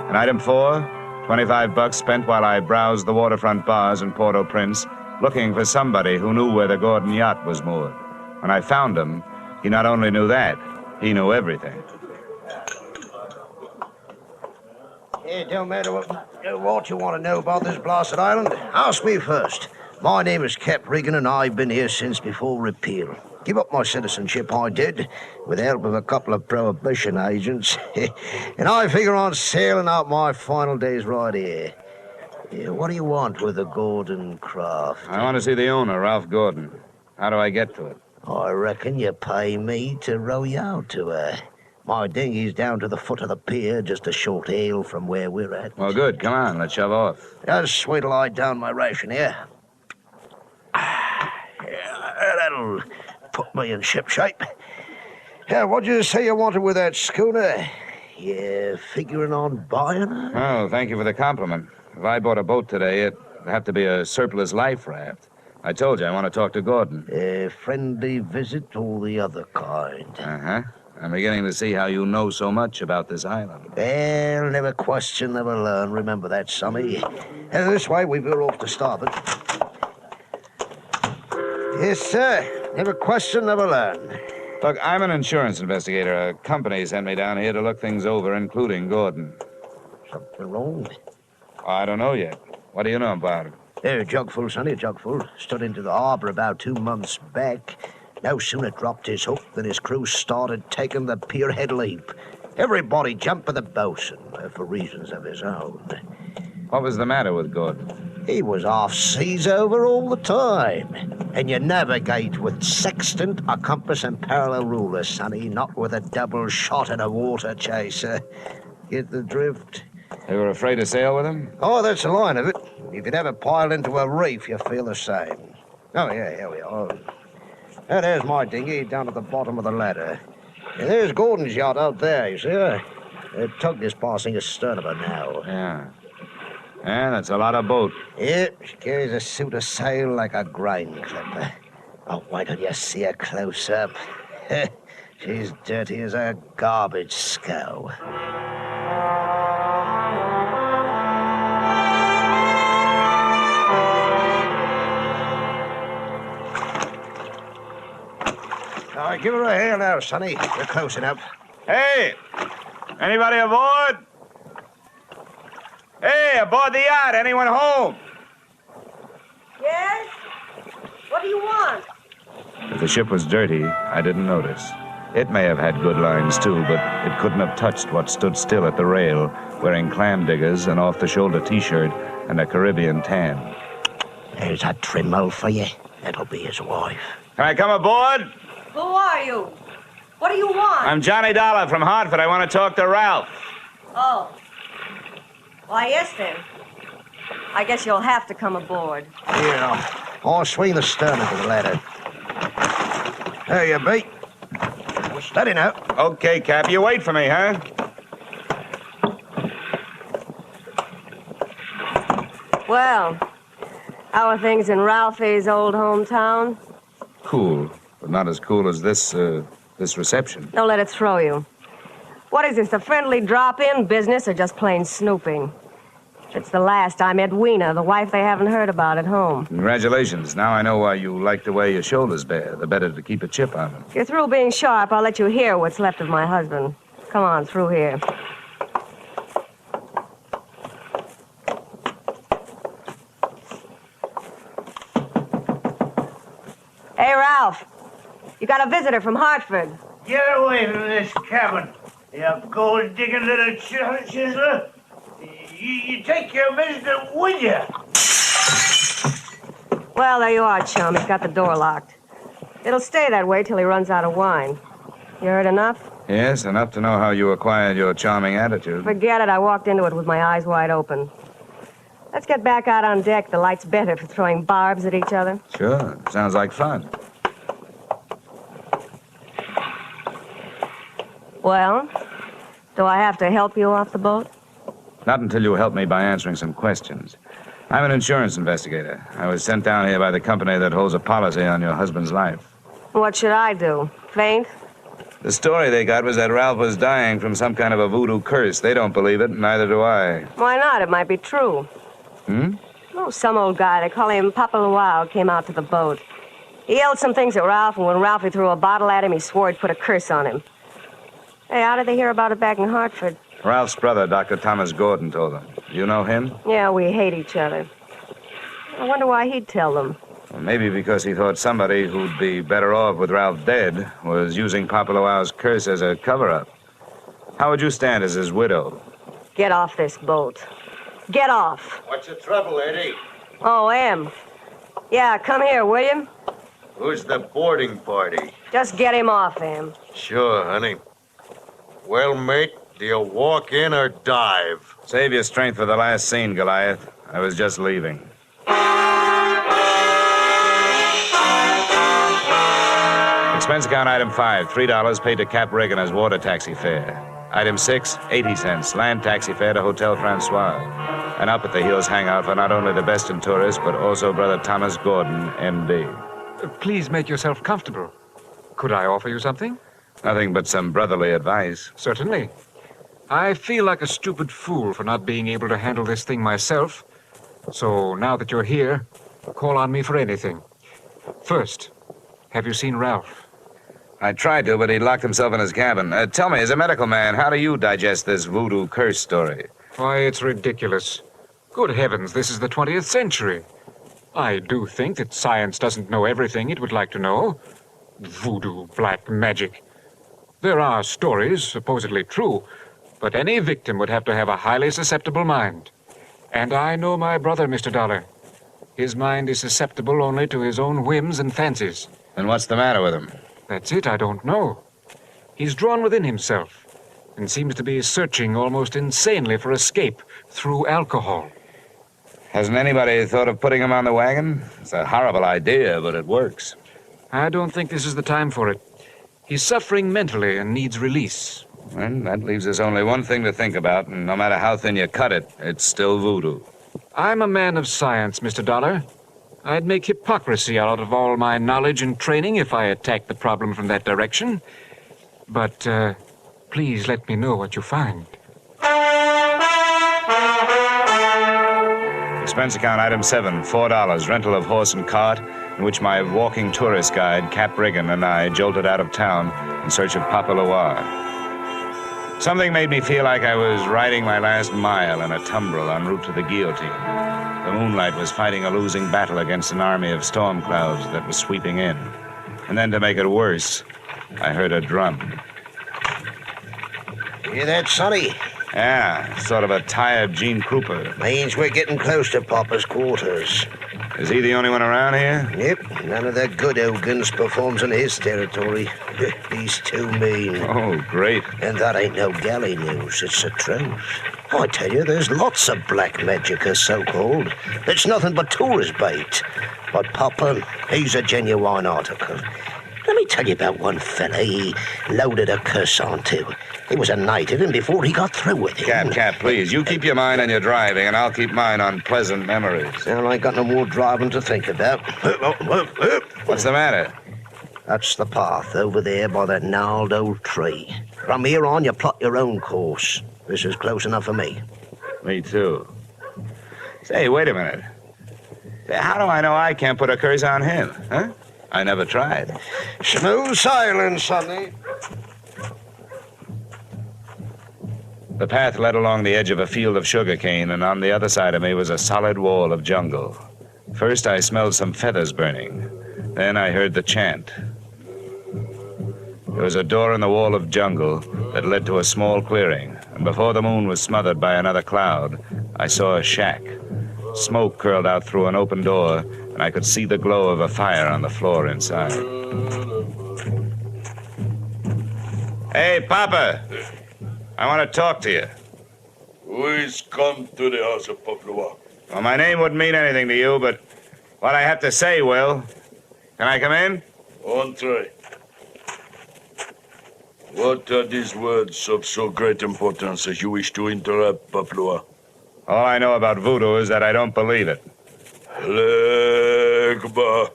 And item 4, $25 spent while I browsed the waterfront bars in Port-au-Prince, looking for somebody who knew where the Gordon yacht was moored. When I found him, he not only knew that, he knew everything. It don't matter what you want to know about this blasted island. Ask me first. My name is Cap Regan, and I've been here since before repeal. Give up my citizenship, I did, with the help of a couple of prohibition agents. And I figure on sailing out my final days right here. What do you want with the Gordon craft? I want to see the owner, Ralph Gordon. How do I get to it? I reckon you pay me to row you out to her. My dinghy's down to the foot of the pier, just a short hail from where we're at. Well, good. Come on, let's shove off. Just wait till I down my ration here. That'll put me in ship shape. What'd you say you wanted with that schooner? You figuring on buying her? Oh, thank you for the compliment. If I bought a boat today, it'd have to be a surplus life raft. I told you I want to talk to Gordon. A friendly visit or the other kind? Uh-huh. I'm beginning to see how you know so much about this island. Well, never question, never learn. Remember that, Sonny. This way, we veer off to starboard. Yes, sir. Never question, never learn. Look, I'm an insurance investigator. A company sent me down here to look things over, including Gordon. Something wrong? I don't know yet. What do you know about it? A jugful, Sonny, a jugful. Stood into the harbor about 2 months back. No sooner dropped his hook than his crew started taking the pierhead leap. Everybody jumped for the bosun, for reasons of his own. What was the matter with Gordon? He was off seas over all the time. And you navigate with sextant, a compass, and parallel ruler, Sonny, not with a double shot and a water chaser. Get the drift? They were afraid to sail with him? Oh, that's the line of it. If you'd ever pile into a reef, you feel the same. Oh, yeah, here we are. There's my dinghy down at the bottom of the ladder. And there's Gordon's yacht out there, you see her? The tug is passing astern of her now. Yeah. Yeah, that's a lot of boat. Yep, she carries a suit of sail like a grain clipper. Oh, why don't you see her close up? She's dirty as a garbage scow. All right, give her a hail now, Sonny. We're close enough. Hey! Anybody aboard? Hey, aboard the yacht. Anyone home? Yes? What do you want? If the ship was dirty, I didn't notice. It may have had good lines, too, but it couldn't have touched what stood still at the rail, wearing clam diggers, an off-the-shoulder T-shirt, and a Caribbean tan. There's that trim old for you. That'll be his wife. Can I come aboard? Who are you? What do you want? I'm Johnny Dollar from Hartford. I want to talk to Ralph. Oh. Why, yes, then. I guess you'll have to come aboard. Yeah. I'll swing the stern into the ladder. There you be. Steady now. Okay, Cap. You wait for me, huh? Well, how are things in Ralphie's old hometown? Cool, but not as cool as this reception. Don't let it throw you. What is this, a friendly drop-in business or just plain snooping? It's the last I met Weena, the wife they haven't heard about at home. Congratulations. Now I know why you like the way your shoulders bear. The better to keep a chip on them. If you're through being sharp, I'll let you hear what's left of my husband. Come on, through here. Hey, Ralph. You got a visitor from Hartford. Get away from this cabin, you gold-digging little chiseler. You take your visitor with you. Well, there you are, chum. He's got the door locked. It'll stay that way till he runs out of wine. You heard enough? Yes, enough to know how you acquired your charming attitude. Forget it. I walked into it with my eyes wide open. Let's get back out on deck. The light's better for throwing barbs at each other. Sure. Sounds like fun. Well, do I have to help you off the boat? Not until you help me by answering some questions. I'm an insurance investigator. I was sent down here by the company that holds a policy on your husband's life. What should I do? Faint? The story they got was that Ralph was dying from some kind of a voodoo curse. They don't believe it, neither do I. Why not? It might be true. Oh, some old guy, they call him Papa Luau, came out to the boat. He yelled some things at Ralph, and when Ralphie threw a bottle at him, he swore he'd put a curse on him. Hey, how did they hear about it back in Hartford? Ralph's brother, Dr. Thomas Gordon, told them. You know him? Yeah, we hate each other. I wonder why he'd tell them. Well, maybe because he thought somebody who'd be better off with Ralph dead was using Papa Luau's curse as a cover-up. How would you stand as his widow? Get off this boat. Get off. What's the trouble, Eddie? Oh, Em. Yeah, come here, will you? Who's the boarding party? Just get him off, Em. Sure, honey. Well, mate, do you walk in or dive? Save your strength for the last scene, Goliath. I was just leaving. Expense account item 5, $3 paid to Cap Reagan as water taxi fare. Item 6, 80 cents, land taxi fare to Hotel Francois. And up at the Hills hangout for not only the best in tourists, but also Brother Thomas Gordon, M.D. Please make yourself comfortable. Could I offer you something? Nothing but some brotherly advice. Certainly. I feel like a stupid fool for not being able to handle this thing myself. So now that you're here, call on me for anything. First, have you seen Ralph? I tried to, but he locked himself in his cabin. Tell me, as a medical man, how do you digest this voodoo curse story? Why, it's ridiculous. Good heavens, this is the 20th century. I do think that science doesn't know everything it would like to know. Voodoo, black magic. There are stories, supposedly true, but any victim would have to have a highly susceptible mind. And I know my brother, Mr. Dollar. His mind is susceptible only to his own whims and fancies. And what's the matter with him? That's it, I don't know. He's drawn within himself and seems to be searching almost insanely for escape through alcohol. Hasn't anybody thought of putting him on the wagon? It's a horrible idea, but it works. I don't think this is the time for it. He's suffering mentally and needs release. Well, that leaves us only one thing to think about, and no matter how thin you cut it, it's still voodoo. I'm a man of science, Mr. Dollar. I'd make hypocrisy out of all my knowledge and training if I attacked the problem from that direction. But, please let me know what you find. Expense account item 7, $4, rental of horse and cart, in which my walking tourist guide, Cap Riggin, and I jolted out of town in search of Papa Loire. Something made me feel like I was riding my last mile in a tumbril en route to the guillotine. The moonlight was fighting a losing battle against an army of storm clouds that was sweeping in. And then to make it worse, I heard a drum. Hear that, Sonny? Yeah, sort of a tired Gene Krupa. Means we're getting close to Papa's quarters. Is he the only one around here? Yep, none of that good Ogans performs in his territory. He's too mean. Oh, great. And that ain't no galley news, it's the truth. I tell you, there's lots of black magic, so-called. It's nothing but tourist bait. But Papa, he's a genuine article. Let me tell you about one fella he loaded a curse onto. He was a native, and before he got through with him... Cap, please, you keep your mind on your driving, and I'll keep mine on pleasant memories. Well, I ain't got no more driving to think about. What's the matter? That's the path over there by that gnarled old tree. From here on, you plot your own course. This is close enough for me. Me too. Say, wait a minute. How do I know I can't put a curse on him, huh? I never tried. Smooth sailing, Sonny. The path led along the edge of a field of sugarcane, and on the other side of me was a solid wall of jungle. First, I smelled some feathers burning. Then I heard the chant. There was a door in the wall of jungle that led to a small clearing, and before the moon was smothered by another cloud, I saw a shack. Smoke curled out through an open door, and I could see the glow of a fire on the floor inside. Hey, Papa! I want to talk to you. Who is come to the house of Papua? Well, my name wouldn't mean anything to you, but what I have to say will. Can I come in? Entree. What are these words of so great importance as you wish to interrupt, Papua? All I know about voodoo is that I don't believe it. Legba.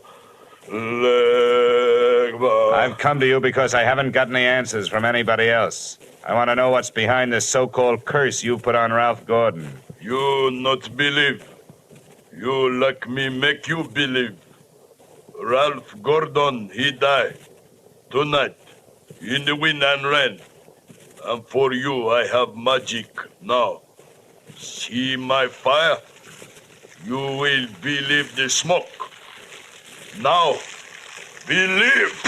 Legba. I've come to you because I haven't got any answers from anybody else. I want to know what's behind this so-called curse you put on Ralph Gordon. You not believe. You like me make you believe. Ralph Gordon, he died. Tonight. In the wind and rain. And for you, I have magic now. See my fire? You will believe the smoke. Now, believe.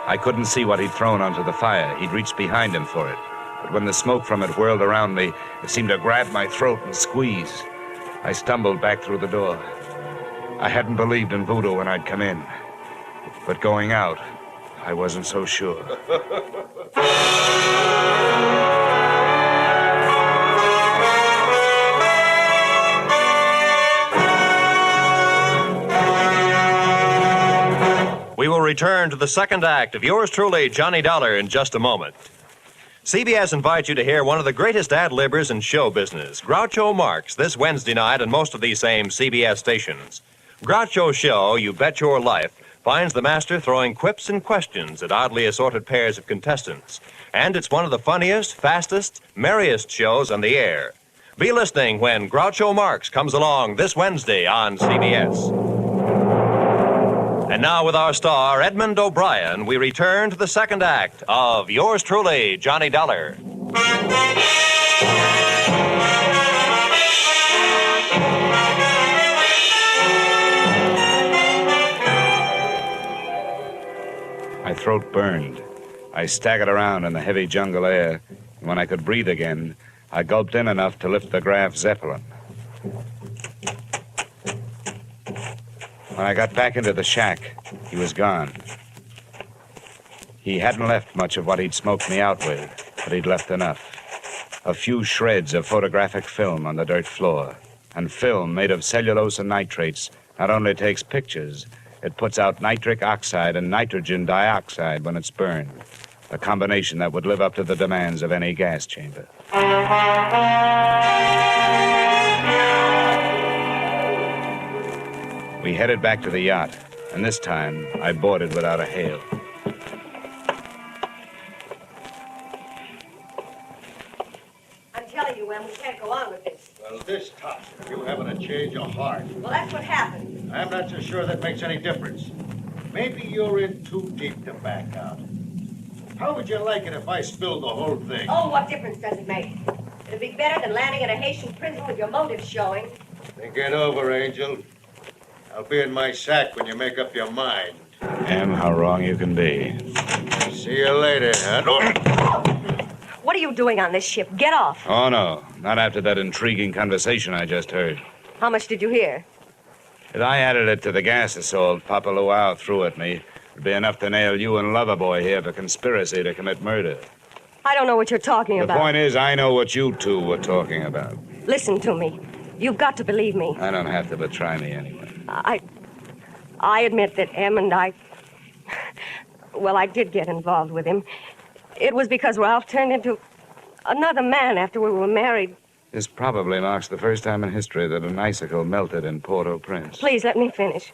I couldn't see what he'd thrown onto the fire. He'd reached behind him for it. But when the smoke from it whirled around me, it seemed to grab my throat and squeeze. I stumbled back through the door. I hadn't believed in voodoo when I'd come in. But going out, I wasn't so sure. We will return to the second act of yours truly, Johnny Dollar, in just a moment. CBS invites you to hear one of the greatest ad-libbers in show business, Groucho Marx, this Wednesday night on most of these same CBS stations. Groucho's show, You Bet Your Life, finds the master throwing quips and questions at oddly assorted pairs of contestants. And it's one of the funniest, fastest, merriest shows on the air. Be listening when Groucho Marx comes along this Wednesday on CBS. And now with our star, Edmund O'Brien, we return to the second act of yours truly, Johnny Dollar. My throat burned. I staggered around in the heavy jungle air, and when I could breathe again, I gulped in enough to lift the Graf Zeppelin. When I got back into the shack, he was gone. He hadn't left much of what he'd smoked me out with, but he'd left enough. A few shreds of photographic film on the dirt floor. And film made of cellulose and nitrates not only takes pictures, it puts out nitric oxide and nitrogen dioxide when it's burned. A combination that would live up to the demands of any gas chamber. We headed back to the yacht, and this time I boarded without a hail. I'm telling you, Em, we can't go on with this. Well, you having a change of heart. Well, that's what happened. I'm not so sure that makes any difference. Maybe you're in too deep to back out. How would you like it if I spilled the whole thing? Oh, what difference does it make? It'd be better than landing in a Haitian prison with your motives showing. Think it over, Angel. I'll be in my sack when you make up your mind. And how wrong you can be. See you later, huh? What are you doing on this ship? Get off. Oh, no. Not after that intriguing conversation I just heard. How much did you hear? If I added it to the gas assault Papa Luau threw at me, it'd be enough to nail you and Loverboy here for conspiracy to commit murder. I don't know what you're talking about. The point is, I know what you two were talking about. Listen to me. You've got to believe me. I don't have to, but try me anyway. I admit that Em and I... Well, I did get involved with him. It was because Ralph turned into another man after we were married. This probably marks the first time in history that an icicle melted in Port-au-Prince. Please, let me finish.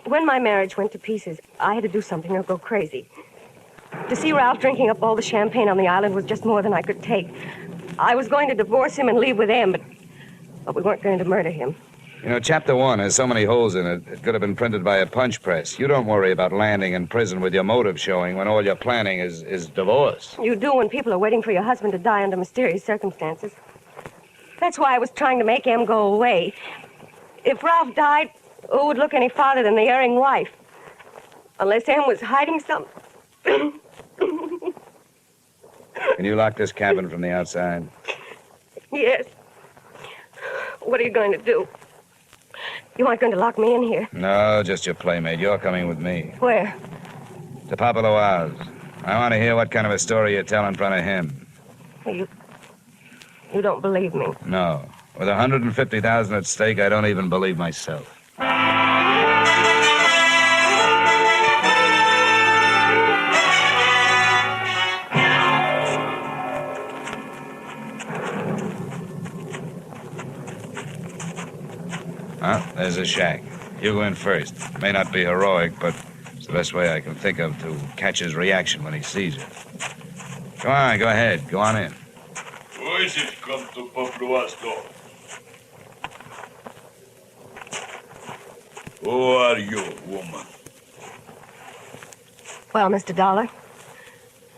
When my marriage went to pieces, I had to do something or go crazy. To see Ralph drinking up all the champagne on the island was just more than I could take. I was going to divorce him and leave with Em, but we weren't going to murder him. You know, Chapter 1 has so many holes in it, it could have been printed by a punch press. You don't worry about landing in prison with your motive showing when all you're planning is divorce. You do when people are waiting for your husband to die under mysterious circumstances. That's why I was trying to make Em go away. If Ralph died, who would look any farther than the erring wife? Unless Em was hiding something. Can you lock this cabin from the outside? Yes. What are you going to do? You aren't going to lock me in here. No, just your playmate. You're coming with me. Where? To Papa Luau's. I want to hear what kind of a story you tell in front of him. You don't believe me? No. With $150,000 at stake, I don't even believe myself. There's a shack. You go in first. May not be heroic, but it's the best way I can think of to catch his reaction when he sees it. Come on, go ahead. Go on in. Who is it come to Paplua's door? Who are you, woman? Well, Mr. Dollar,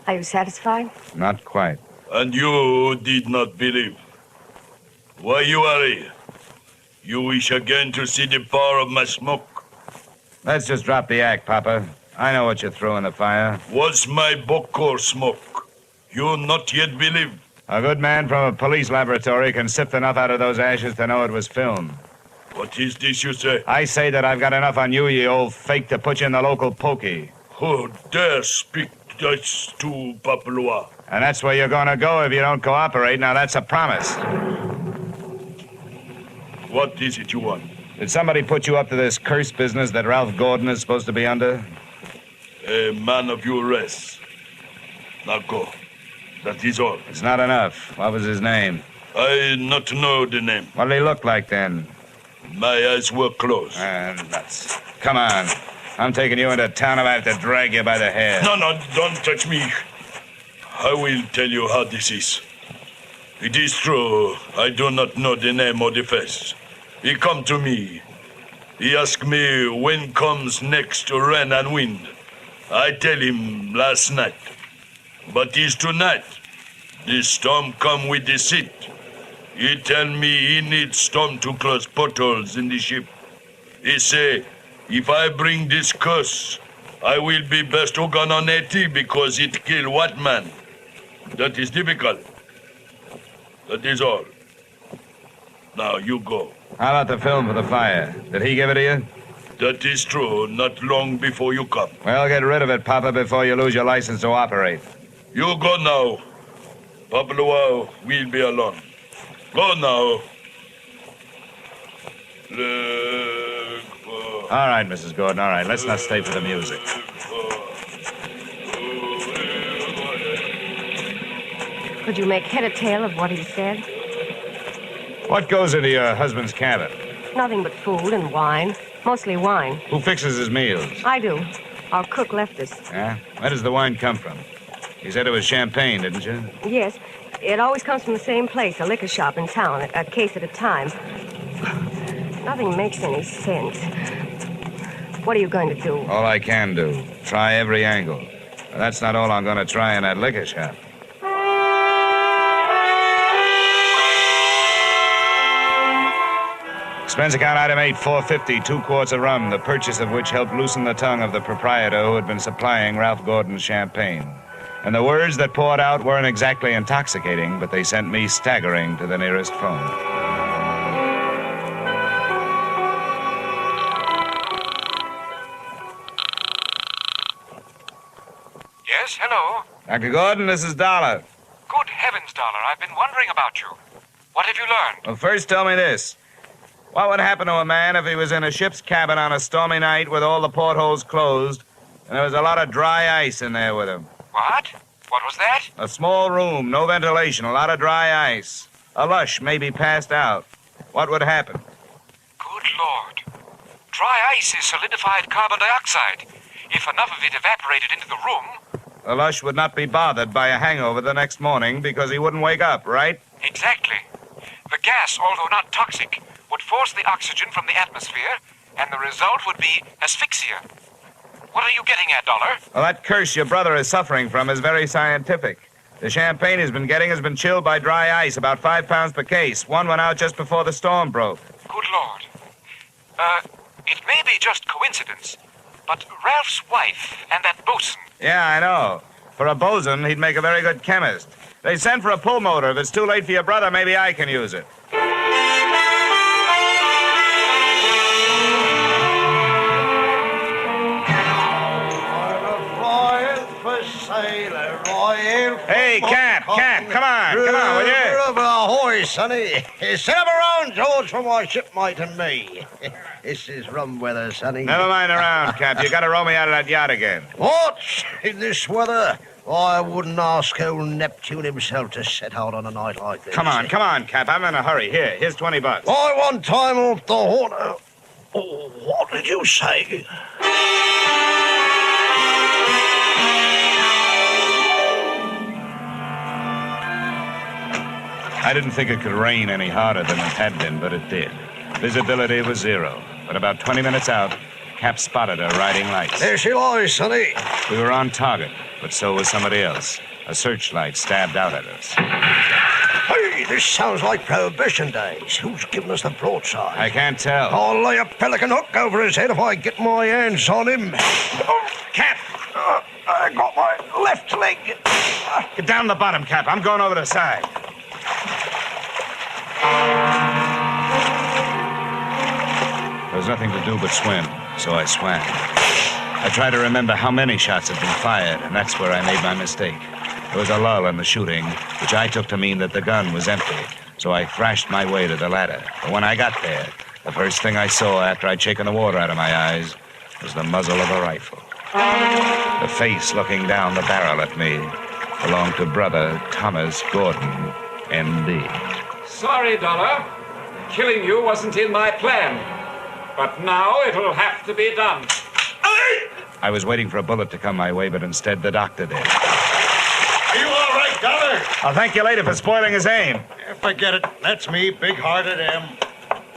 are you satisfied? Not quite. And you did not believe. Why you are here? You wish again to see the power of my smoke? Let's just drop the act, Papa. I know what you threw in the fire. Was my bokor smoke? You not yet believe? A good man from a police laboratory can sift enough out of those ashes to know it was film. What is this you say? I say that I've got enough on you, you old fake, to put you in the local pokey. Who dare speak Dutch to Papua? And that's where you're going to go if you don't cooperate. Now, that's a promise. What is it you want? Did somebody put you up to this cursed business that Ralph Gordon is supposed to be under? A man of your race. Now go. That is all. It's not enough. What was his name? I not know the name. What did he look like then? My eyes were closed. Nuts. Come on. I'm taking you into town if I have to drag you by the hair. No, don't touch me. I will tell you how this is. It is true, I do not know the name or the face. He come to me. He ask me when comes next rain and wind. I tell him last night. But it's tonight. The storm come with the seat. He tell me he needs storm to close portholes in the ship. He say, if I bring this curse, I will be best organ on 80 because it kill white man. That is difficult. That is all. Now you go. How about the film for the fire? Did he give it to you? That is true, not long before you come. Well, get rid of it, Papa, before you lose your license to operate. You go now. Papa Luau will be alone. Go now. All right, Mrs. Gordon, all right. Let's not stay for the music. Could you make head or tail of what he said? What goes into your husband's cabin? Nothing but food and wine. Mostly wine. Who fixes his meals? I do. Our cook left us. Yeah? Where does the wine come from? You said it was champagne, didn't you? Yes. It always comes from the same place, a liquor shop in town, a case at a time. Nothing makes any sense. What are you going to do? All I can do. Try every angle. But that's not all I'm going to try in that liquor shop. Expense account item 8, $4.50, 2 quarts of rum, the purchase of which helped loosen the tongue of the proprietor who had been supplying Ralph Gordon's champagne. And the words that poured out weren't exactly intoxicating, but they sent me staggering to the nearest phone. Yes, hello. Dr. Gordon, this is Dollar. Good heavens, Dollar, I've been wondering about you. What have you learned? Well, first tell me this. What would happen to a man if he was in a ship's cabin on a stormy night with all the portholes closed and there was a lot of dry ice in there with him? What? What was that? A small room, no ventilation, a lot of dry ice. A lush, maybe passed out. What would happen? Good Lord. Dry ice is solidified carbon dioxide. If enough of it evaporated into the room... The lush would not be bothered by a hangover the next morning because he wouldn't wake up, right? Exactly. The gas, although not toxic, would force the oxygen from the atmosphere, and the result would be asphyxia. What are you getting at, Dollar? Well, that curse your brother is suffering from is very scientific. The champagne he's been getting has been chilled by dry ice, about 5 pounds per case. One went out just before the storm broke. Good Lord. It may be just coincidence, but Ralph's wife and that bosun... Yeah, I know. For a bosun, he'd make a very good chemist. They sent for a pull motor. If it's too late for your brother, maybe I can use it. Hey, Cap, come on, will you? Ahoy, sonny. Set up around, George, for my shipmate and me. This is rum weather, sonny. Never mind around, Cap. You gotta row me out of that yacht again. What? In this weather? I wouldn't ask old Neptune himself to set out on a night like this. Come on, Cap. I'm in a hurry. Here's $20. I want time off the horn. Oh, what did you say? I didn't think it could rain any harder than it had been, but it did. Visibility was 0. But about 20 minutes out, Cap spotted her riding lights. There she lies, sonny. We were on target, but so was somebody else. A searchlight stabbed out at us. Hey, this sounds like Prohibition days. Who's giving us the broadside? I can't tell. I'll lay a pelican hook over his head if I get my hands on him. Oh, Cap! I got my left leg. Get down the bottom, Cap. I'm going over the side. There was nothing to do but swim, so I swam. I tried to remember how many shots had been fired, and that's where I made my mistake. There was a lull in the shooting, which I took to mean that the gun was empty, so I thrashed my way to the ladder. But when I got there, the first thing I saw after I'd shaken the water out of my eyes was the muzzle of a rifle. The face looking down the barrel at me belonged to Brother Thomas Gordon, M.D. Sorry, Dollar. Killing you wasn't in my plan. But now it'll have to be done. I was waiting for a bullet to come my way, but instead the doctor did. Are you all right, Dollar? I'll thank you later for spoiling his aim. Forget it. That's me, big-hearted M.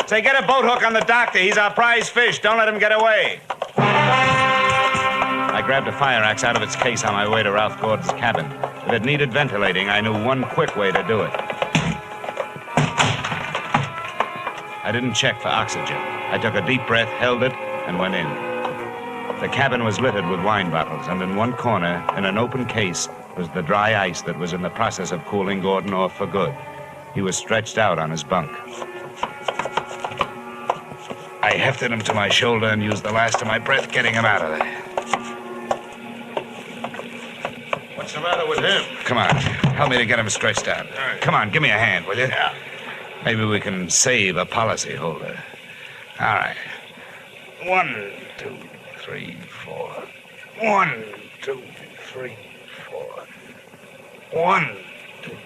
Say, get a boat hook on the doctor. He's our prize fish. Don't let him get away. I grabbed a fire axe out of its case on my way to Ralph Gordon's cabin. If it needed ventilating, I knew one quick way to do it. I didn't check for oxygen. I took a deep breath, held it, and went in. The cabin was littered with wine bottles, and in one corner, in an open case, was the dry ice that was in the process of cooling Gordon off for good. He was stretched out on his bunk. I hefted him to my shoulder and used the last of my breath getting him out of there. What's the matter with him? Come on, help me to get him stretched out. Right. Come on, give me a hand, will you? Yeah. Maybe we can save a policyholder. All right. 1, 2, 3, 4. 1, 2, 3, 4. 1, 2, 3.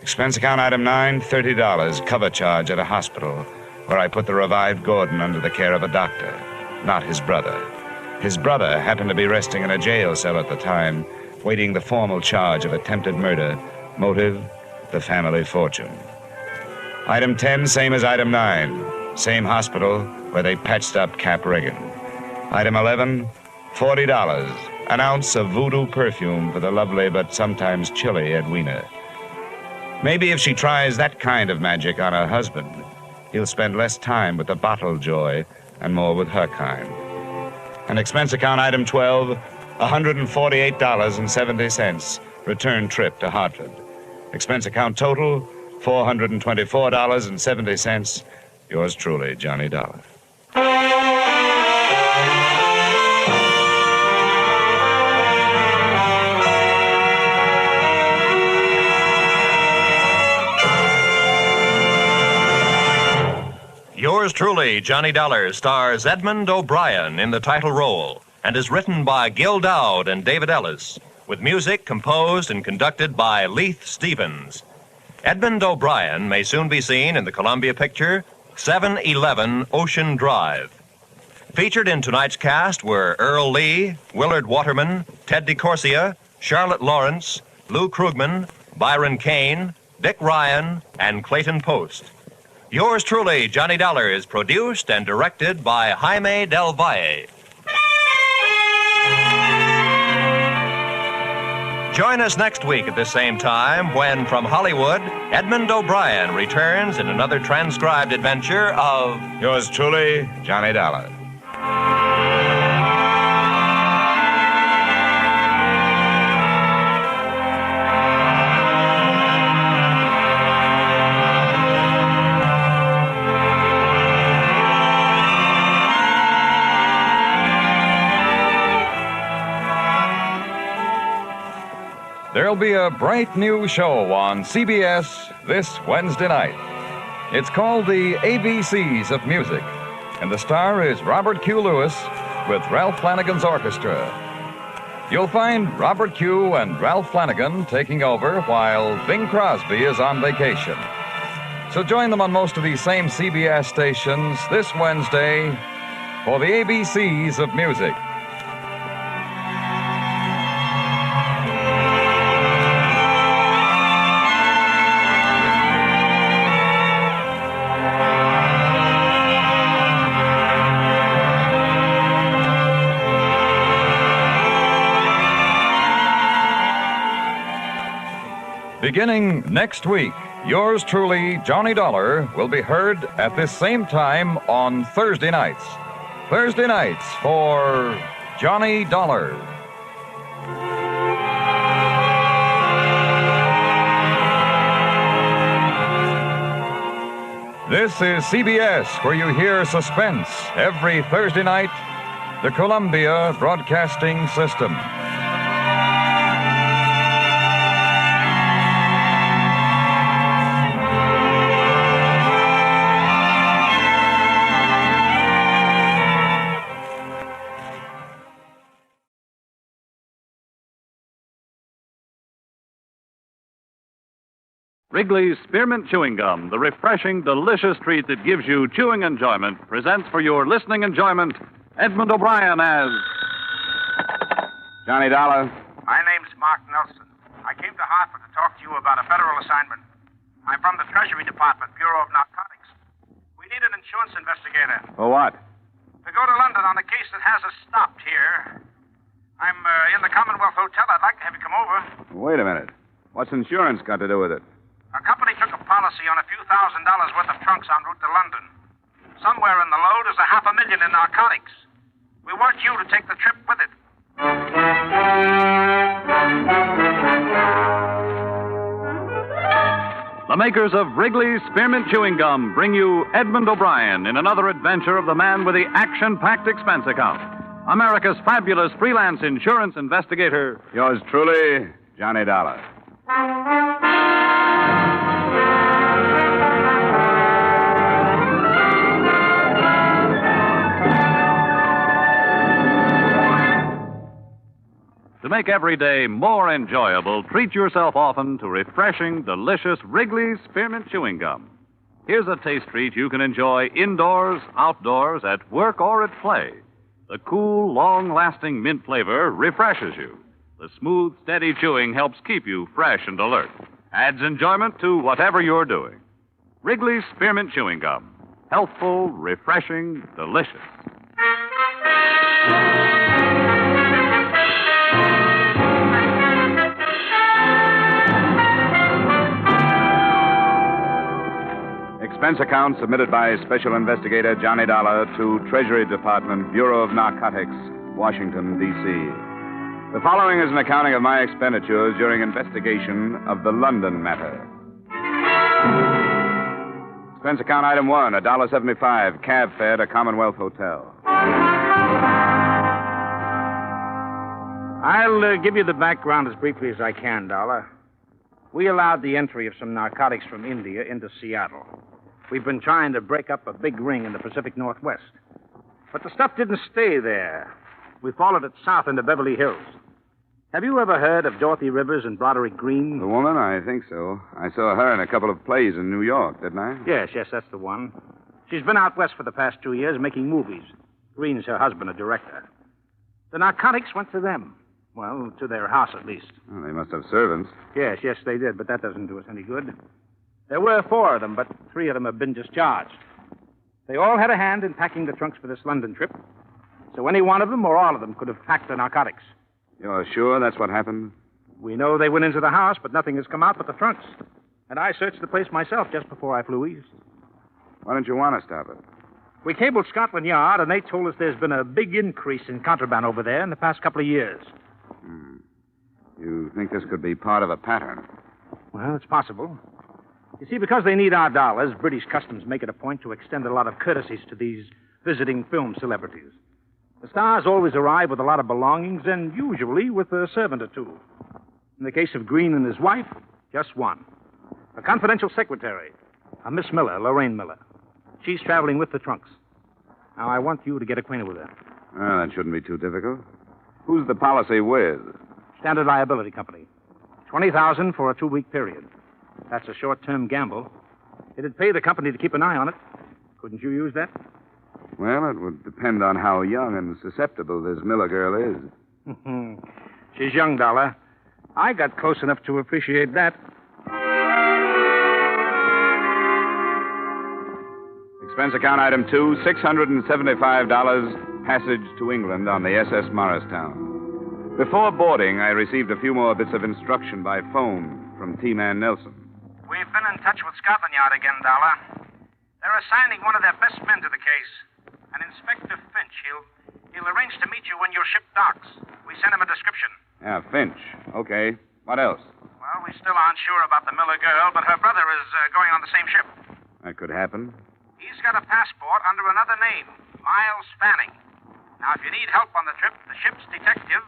Expense account item 9, $30. Cover charge at a hospital, where I put the revived Gordon under the care of a doctor, not his brother. His brother happened to be resting in a jail cell at the time, waiting the formal charge of attempted murder. Motive, the family fortune. Item 10, same as item 9. Same hospital where they patched up Cap Reagan. Item 11, $40. An ounce of voodoo perfume for the lovely but sometimes chilly Edwina. Maybe if she tries that kind of magic on her husband, he'll spend less time with the bottled joy and more with her kind. And expense account item 12, $148.70. Return trip to Hartford. Expense account total, $424.70. Yours truly, Johnny Dollar. Yours truly, Johnny Dollar, stars Edmund O'Brien in the title role and is written by Gil Dowd and David Ellis, with music composed and conducted by Leith Stevens. Edmund O'Brien may soon be seen in the Columbia picture 711 Ocean Drive. Featured in tonight's cast were Earl Lee, Willard Waterman, Ted DeCorsia, Charlotte Lawrence, Lou Krugman, Byron Kane, Dick Ryan, and Clayton Post. Yours truly, Johnny Dollar, is produced and directed by Jaime Del Valle. Join us next week at the same time when, from Hollywood, Edmund O'Brien returns in another transcribed adventure of Yours truly, Johnny Dollar. There'll be a bright new show on CBS this Wednesday night. It's called The ABCs of Music, and the star is Robert Q. Lewis with Ralph Flanagan's orchestra. You'll find Robert Q. and Ralph Flanagan taking over while Bing Crosby is on vacation. So join them on most of these same CBS stations this Wednesday for The ABCs of Music. Beginning next week, yours truly, Johnny Dollar, will be heard at this same time on Thursday nights. Thursday nights for Johnny Dollar. This is CBS, where you hear suspense every Thursday night, the Columbia Broadcasting System. Wrigley's Spearmint Chewing Gum, the refreshing, delicious treat that gives you chewing enjoyment, presents for your listening enjoyment Edmund O'Brien as Johnny Dollar. My name's Mark Nelson. I came to Hartford to talk to you about a federal assignment. I'm from the Treasury Department, Bureau of Narcotics. We need an insurance investigator For what? to go to London on a case that has us stopped here. I'm in the Commonwealth Hotel. I'd like to have you come over. Wait a minute. What's insurance got to do with it? Our company took a policy on a few $1,000s worth of trunks en route to London. Somewhere in the load is $500,000 in narcotics. We want you to take the trip with it. The makers of Wrigley's Spearmint Chewing Gum bring you Edmund O'Brien in another adventure of the man with the action-packed expense account. America's fabulous freelance insurance investigator. Yours truly, Johnny Dollar. To make every day more enjoyable, treat yourself often to refreshing, delicious Wrigley's Spearmint Chewing Gum. Here's a taste treat you can enjoy indoors, outdoors, at work, or at play. The cool, long-lasting mint flavor refreshes you. The smooth, steady chewing helps keep you fresh and alert. Adds enjoyment to whatever you're doing. Wrigley's Spearmint Chewing Gum. Healthful, refreshing, delicious. Expense account submitted by Special Investigator Johnny Dollar to Treasury Department, Bureau of Narcotics, Washington, D.C. The following is an accounting of my expenditures during investigation of the London matter. Expense account item 1, $1.75, cab fare to Commonwealth Hotel. I'll give you the background as briefly as I can, Dollar. We allowed the entry of some narcotics from India into Seattle. We've been trying to break up a big ring in the Pacific Northwest. But the stuff didn't stay there. We followed it south into Beverly Hills. Have you ever heard of Dorothy Rivers and Broderick Green? The woman? I think so. I saw her in a couple of plays in New York, didn't I? Yes, that's the one. She's been out west for the past 2 years making movies. Green's her husband, a director. The narcotics went to them. Well, to their house, at least. Well, they must have servants. Yes, they did, but that doesn't do us any good. There were 4 of them, but 3 of them have been discharged. They all had a hand in packing the trunks for this London trip, so any one of them or all of them could have packed the narcotics. You're sure that's what happened? We know they went into the house, but nothing has come out but the trunks. And I searched the place myself just before I flew east. Why don't you want to stop it? We cabled Scotland Yard, and they told us there's been a big increase in contraband over there in the past couple of years. You think this could be part of a pattern? Well, it's possible. You see, because they need our dollars, British Customs make it a point to extend a lot of courtesies to these visiting film celebrities. The stars always arrive with a lot of belongings and usually with a servant or 2. In the case of Green and his wife, just 1. A confidential secretary, a Miss Miller, Lorraine Miller. She's traveling with the trunks. Now, I want you to get acquainted with her. Well, that shouldn't be too difficult. Who's the policy with? Standard Liability Company. $20,000 for a 2-week period. That's a short-term gamble. It'd pay the company to keep an eye on it. Couldn't you use that? Well, it would depend on how young and susceptible this Miller girl is. She's young, Dollar. I got close enough to appreciate that. Expense account item 2, $675, passage to England on the SS Morristown. Before boarding, I received a few more bits of instruction by phone from T-Man Nelson. We've been in touch with Scotland Yard again, Dollar. They're assigning one of their best men to the case. An Inspector Finch. He'll arrange to meet you when your ship docks. We sent him a description. Yeah, Finch. Okay. What else? Well, we still aren't sure about the Miller girl, but her brother is going on the same ship. That could happen. He's got a passport under another name, Miles Fanning. Now, if you need help on the trip, the ship's detective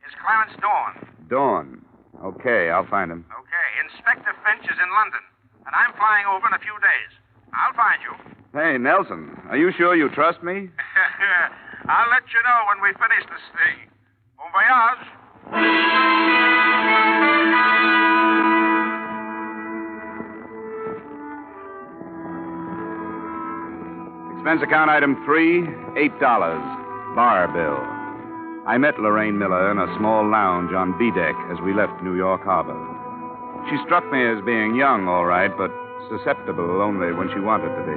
is Clarence Dawn. Dawn. Okay, I'll find him. Okay, Inspector Finch is in London, and I'm flying over in a few days. I'll find you. Hey, Nelson, are you sure you trust me? I'll let you know when we finish this thing. Bon voyage. Expense account item 3, $8, bar bill. I met Lorraine Miller in a small lounge on B-deck as we left New York Harbor. She struck me as being young, all right, but susceptible only when she wanted to be.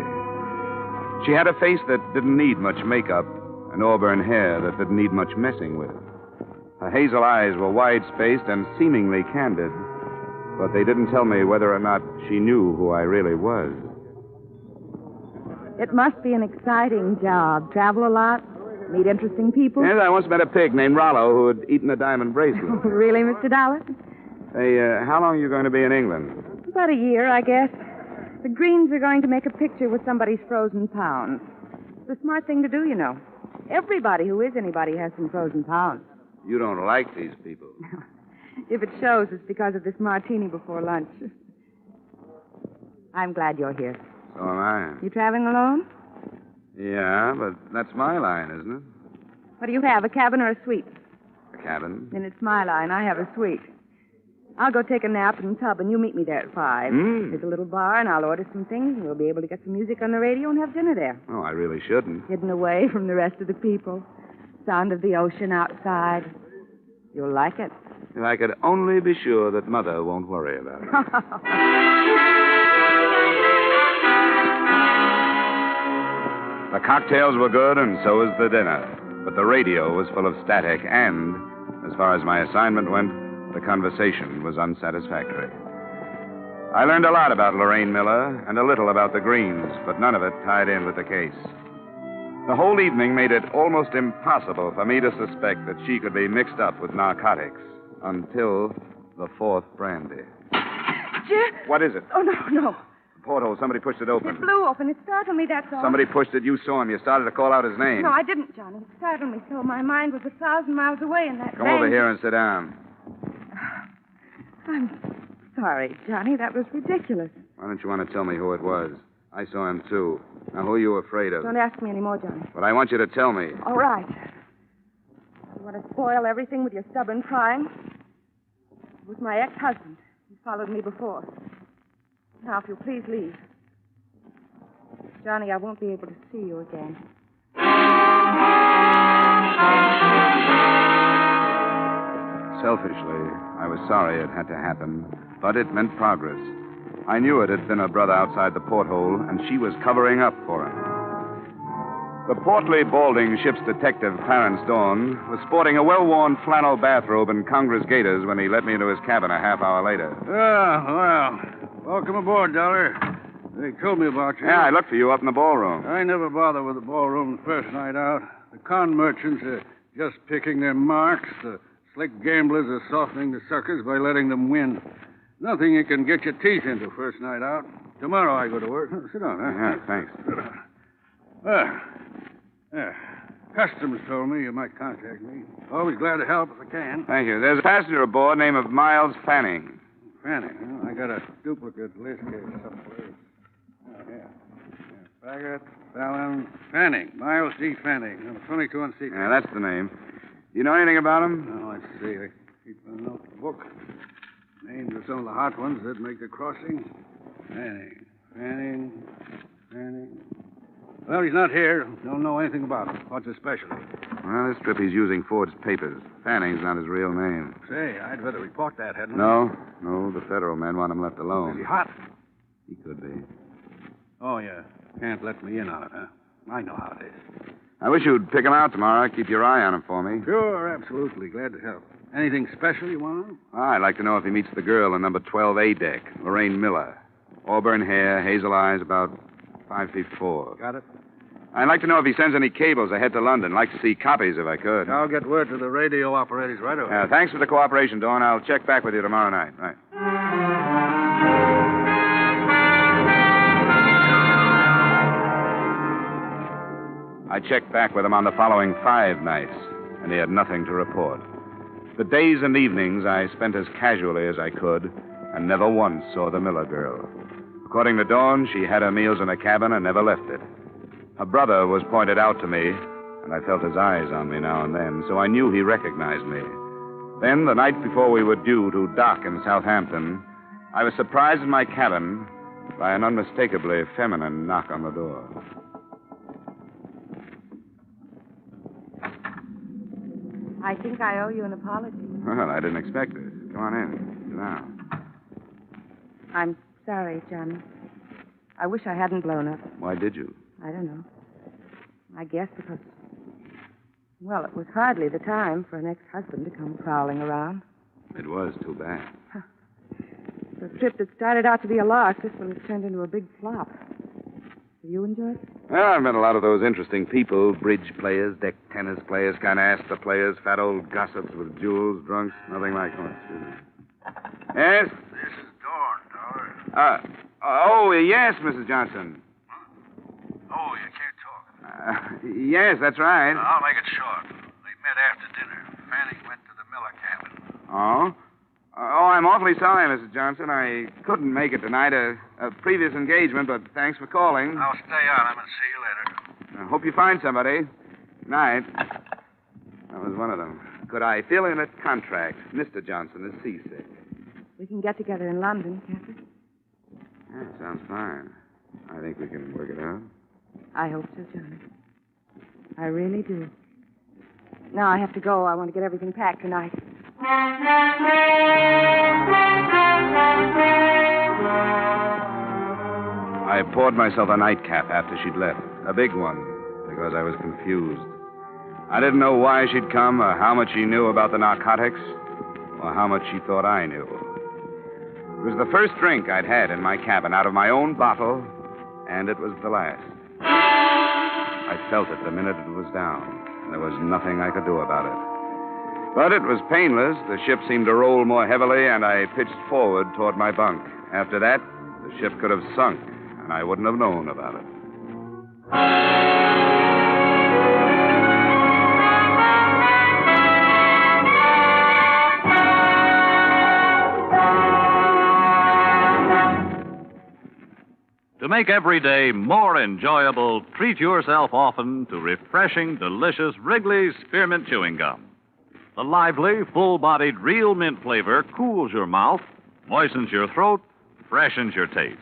She had a face that didn't need much makeup and auburn hair that didn't need much messing with. Her hazel eyes were wide-spaced and seemingly candid, but they didn't tell me whether or not she knew who I really was. It must be an exciting job. Travel a lot? Meet interesting people? Yes, I once met a pig named Rollo who had eaten a diamond bracelet. Really, Mr. Dollar? Hey, how long are you going to be in England? About a year, I guess. The Greens are going to make a picture with somebody's frozen pounds. It's a smart thing to do, you know. Everybody who is anybody has some frozen pounds. You don't like these people. If it shows, it's because of this martini before lunch. I'm glad you're here. So am I. You traveling alone? Yeah, but that's my line, isn't it? What do you have, a cabin or a suite? A cabin. Then it's my line. I have a suite. I'll go take a nap in the tub, and you meet me there at 5. There's a little bar, and I'll order some things, and we'll be able to get some music on the radio and have dinner there. Oh, I really shouldn't. Hidden away from the rest of the people. sound of the ocean outside. You'll like it. If I could only be sure that Mother won't worry about it. The cocktails were good, and so was the dinner. But the radio was full of static, and, as far as my assignment went, the conversation was unsatisfactory. I learned a lot about Lorraine Miller and a little about the Greens, but none of it tied in with the case. The whole evening made it almost impossible for me to suspect that she could be mixed up with narcotics until the fourth brandy. Jim? What is it? Oh, no. The porthole. Somebody pushed it open. It blew open. It startled me, that's all. Somebody pushed it. You saw him. You started to call out his name. No, I didn't, Johnny. It startled me so. My mind was 1,000 miles away in that Come over here and sit down. I'm sorry, Johnny. That was ridiculous. Why don't you want to tell me who it was? I saw him, too. Now, who are you afraid of? Don't ask me any more, Johnny. But I want you to tell me. All right. You want to spoil everything with your stubborn prying? It was my ex-husband. He followed me before. Now, if you'll please leave. Johnny, I won't be able to see you again. Selfishly, I was sorry it had to happen, but it meant progress. I knew it had been her brother outside the porthole, and she was covering up for him. The portly, balding ship's detective, Clarence Dawn, was sporting a well-worn flannel bathrobe and Congress gaiters when he let me into his cabin a half hour later. Well, welcome aboard, Dollar. They told me about you. Yeah, I looked for you up in the ballroom. I never bother with the ballroom the first night out. The con merchants are just picking their marks. The slick gamblers are softening the suckers by letting them win. Nothing you can get your teeth into first night out. Tomorrow I go to work. Sit down, huh? Yeah, thanks. Customs told me you might contact me. Always glad to help if I can. Thank you. There's a passenger aboard named of Miles Fanning. Fanning? Well, I got a duplicate list here someplace. Oh, yeah. Baggett, Fallon, Fanning. Miles D. Fanning. Number 22 on secret. Yeah, that's the name. You know anything about him? Oh, let's see. I keep a notebook. Names of some of the hot ones that make the crossing. Fanning. Well, he's not here. Don't know anything about him. What's his specialty? Well, this trip he's using forged papers. Fanning's not his real name. Say, I'd better report that, hadn't I? No, the federal men want him left alone. Is he hot? He could be. Oh, yeah. Can't let me in on it, huh? I know how it is. I wish you'd pick him out tomorrow. Keep your eye on him for me. Sure, absolutely. Glad to help. Anything special you want? I'd like to know if he meets the girl in number 12A deck, Lorraine Miller. Auburn hair, hazel eyes, about 5'4". Got it. I'd like to know if he sends any cables ahead to London. Like to see copies if I could. I'll get word to the radio operators right away. Thanks for the cooperation, Dawn. I'll check back with you tomorrow night. Right. I checked back with him on the following 5 nights, and he had nothing to report. The days and evenings I spent as casually as I could, and never once saw the Miller girl. According to Dawn, she had her meals in a cabin and never left it. Her brother was pointed out to me, and I felt his eyes on me now and then, so I knew he recognized me. Then, the night before we were due to dock in Southampton, I was surprised in my cabin by an unmistakably feminine knock on the door. I think I owe you an apology. Well, I didn't expect this. Come on in. Sit down. I'm sorry, Johnny. I wish I hadn't blown up. Why did you? I don't know. I guess because, well, it was hardly the time for an ex-husband to come prowling around. It was too bad. The trip that started out to be a lark, this one has turned into a big flop. Have you enjoyed it? Well, I've met a lot of those interesting people, bridge players, deck tennis players, kind of ask the players, fat old gossips with jewels, drunks, nothing like one. Yes? This is Dawn, Dollar. Yes, Mrs. Johnson. Oh, you can't talk. Yes, that's right. I'll make it short. They met after dinner. Fanning went to the Miller cabin. Oh? I'm awfully sorry, Mrs. Johnson. I couldn't make it tonight. A previous engagement, but thanks for calling. I'll stay on him and see you later. I hope you find somebody. Night. That was one of them. Could I fill in a contract? Mr. Johnson is seasick. We can get together in London, can't we? Yeah, sounds fine. I think we can work it out. I hope so, Johnny. I really do. Now I have to go. I want to get everything packed tonight. I poured myself a nightcap after she'd left. A big one, because I was confused. I didn't know why she'd come, or how much she knew about the narcotics, or how much she thought I knew. It was the first drink I'd had in my cabin out of my own bottle, and it was the last. I felt it the minute it was down, and there was nothing I could do about it. But it was painless. The ship seemed to roll more heavily, and I pitched forward toward my bunk. After that, the ship could have sunk, and I wouldn't have known about it. To make every day more enjoyable, treat yourself often to refreshing, delicious Wrigley's Spearmint Chewing Gum. The lively, full-bodied real mint flavor cools your mouth, moistens your throat, freshens your taste.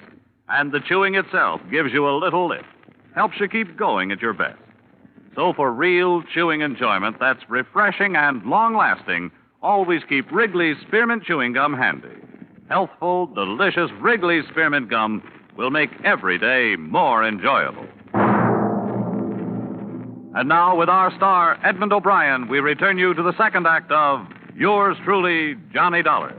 And the chewing itself gives you a little lift, helps you keep going at your best. So for real chewing enjoyment that's refreshing and long-lasting, always keep Wrigley's Spearmint Chewing Gum handy. Healthful, delicious Wrigley's Spearmint Gum will make every day more enjoyable. And now, with our star, Edmund O'Brien, we return you to the second act of Yours Truly, Johnny Dollar.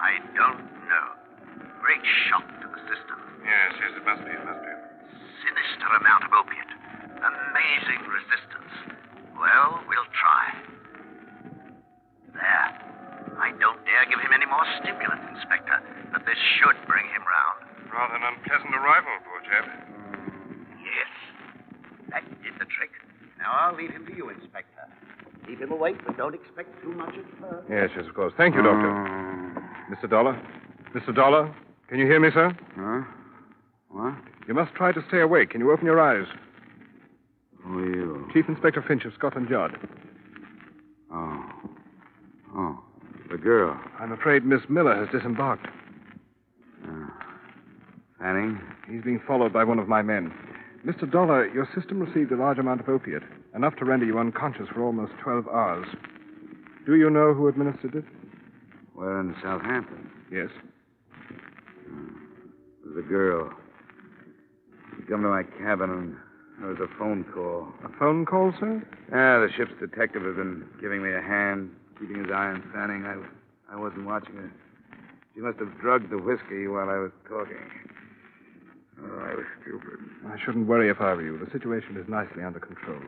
I don't know. Great shock to the system. Yes, it must be. Sinister amount of opiate. Amazing resistance. Well, we'll try. There. I don't dare give him any more stimulant, Inspector, but this should bring him round. Rather an unpleasant arrival, poor chap. Yes. That did the trick. Now I'll leave him to you, Inspector. Keep him awake, but don't expect too much at first. Yes, of course. Thank you, Doctor. Mr. Dollar? Mr. Dollar? Can you hear me, sir? Huh? What? You must try to stay awake. Can you open your eyes? Who are you? Chief Inspector Finch of Scotland Yard. Oh, the girl. I'm afraid Miss Miller has disembarked. Fanning? He's being followed by one of my men. Mr. Dollar, your system received a large amount of opiate, enough to render you unconscious for almost 12 hours. Do you know who administered it? We're in Southampton. Yes. It was a girl. She come to my cabin and there was a phone call. A phone call, sir? Yeah, the ship's detective had been giving me a hand, keeping his eye on Fanning. I wasn't watching her. She must have drugged the whiskey while I was talking. Oh, I was stupid. I shouldn't worry if I were you. The situation is nicely under control.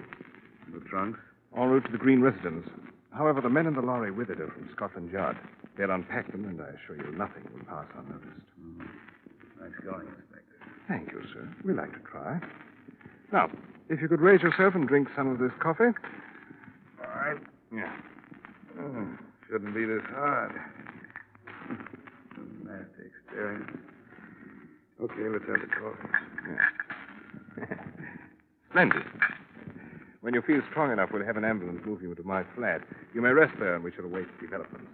The trunks? En route to the Green residence. However, the men in the lorry with it are from Scotland Yard. They'll unpack them, and I assure you nothing will pass unnoticed. Nice going, Inspector. Thank you, sir. We like to try. Now, if you could raise yourself and drink some of this coffee. All right. Yeah. Shouldn't be this hard. Nasty experience. Okay, let's have the coffee. Yeah. Splendid. When you feel strong enough, we'll have an ambulance move you to my flat. You may rest there, and we shall await developments.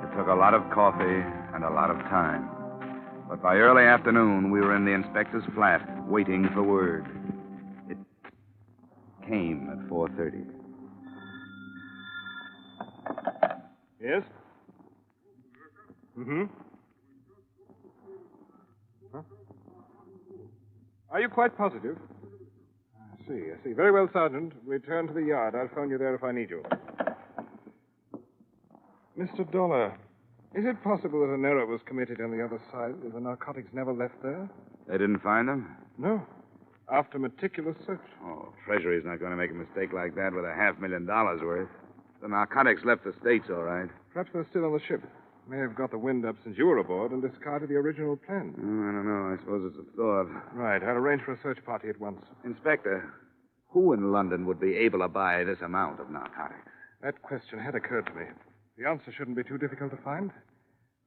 It took a lot of coffee and a lot of time. But by early afternoon, we were in the inspector's flat, waiting for word. It came at 4:30. Yes? Mm-hmm. Huh? Are you quite positive? I see. Very well, Sergeant. Return to the yard. I'll phone you there if I need you. Mr. Dollar, is it possible that an error was committed on the other side, that the narcotics never left there? They didn't find them? No. After meticulous search. Oh, Treasury's not going to make a mistake like that with $500,000 worth. The narcotics left the States, all right. Perhaps they're still on the ship. May have got the wind up since you were aboard and discarded the original plan. I don't know. I suppose it's a thought. Right. I'll arrange for a search party at once. Inspector, who in London would be able to buy this amount of narcotics? That question had occurred to me. The answer shouldn't be too difficult to find.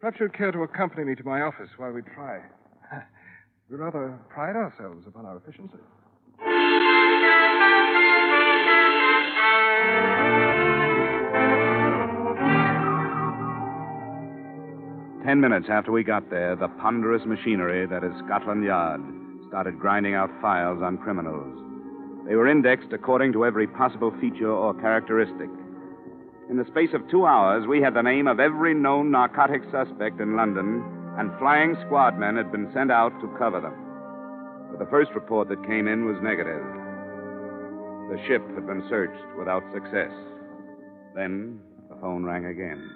Perhaps you'd care to accompany me to my office while we try. We rather pride ourselves upon our efficiency. 10 minutes after we got there, the ponderous machinery that is Scotland Yard started grinding out files on criminals. They were indexed according to every possible feature or characteristic. In the space of 2 hours, we had the name of every known narcotic suspect in London, and flying squad men had been sent out to cover them. But the first report that came in was negative. The ship had been searched without success. Then the phone rang again.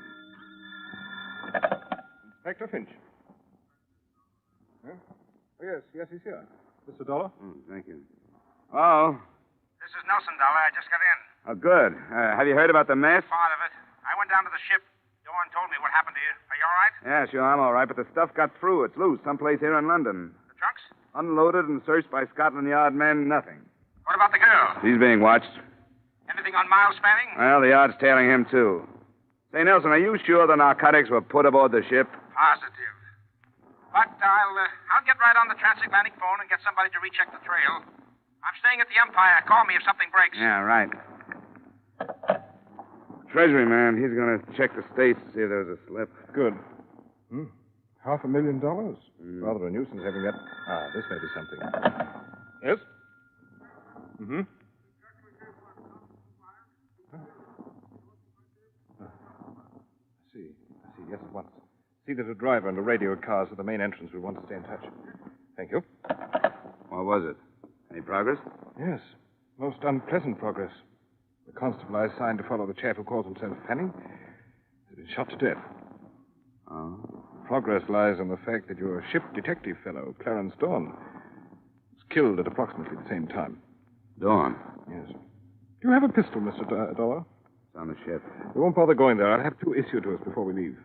Inspector Finch. Huh? Oh, yes, he's here. Mr. Dollar? Thank you. Oh. This is Nelson, Dollar. I just got in. Oh, good. Have you heard about the mess? Part of it. I went down to the ship. Dawn told me what happened to you. Are you all right? Yeah, sure, I'm all right, but the stuff got through. It's loose someplace here in London. The trunks? Unloaded and searched by Scotland Yard men, nothing. What about the girl? She's being watched. Anything on Miles Fanning? Well, the Yard's tailing him, too. Say, Nelson, are you sure the narcotics were put aboard the ship? Positive. But I'll get right on the transatlantic phone and get somebody to recheck the trail. I'm staying at the Empire. Call me if something breaks. Yeah, right. Treasury man, he's going to check the States to see if there's a slip. Good. $500,000? Rather a nuisance having that. This may be something. Yes? Mm-hmm. I see. Yes, at once. See that a driver and a radio cars at the main entrance will want to stay in touch. Thank you. What was it? Any progress? Yes. Most unpleasant progress. The constable I assigned to follow the chap who calls himself Fanning has been shot to death. Oh? Progress lies in the fact that your ship detective fellow, Clarence Dawn, was killed at approximately the same time. Dawn? Yes. Do you have a pistol, Mr. Dollar? It's on the ship. We won't bother going there. I'll have two issued to us before we leave.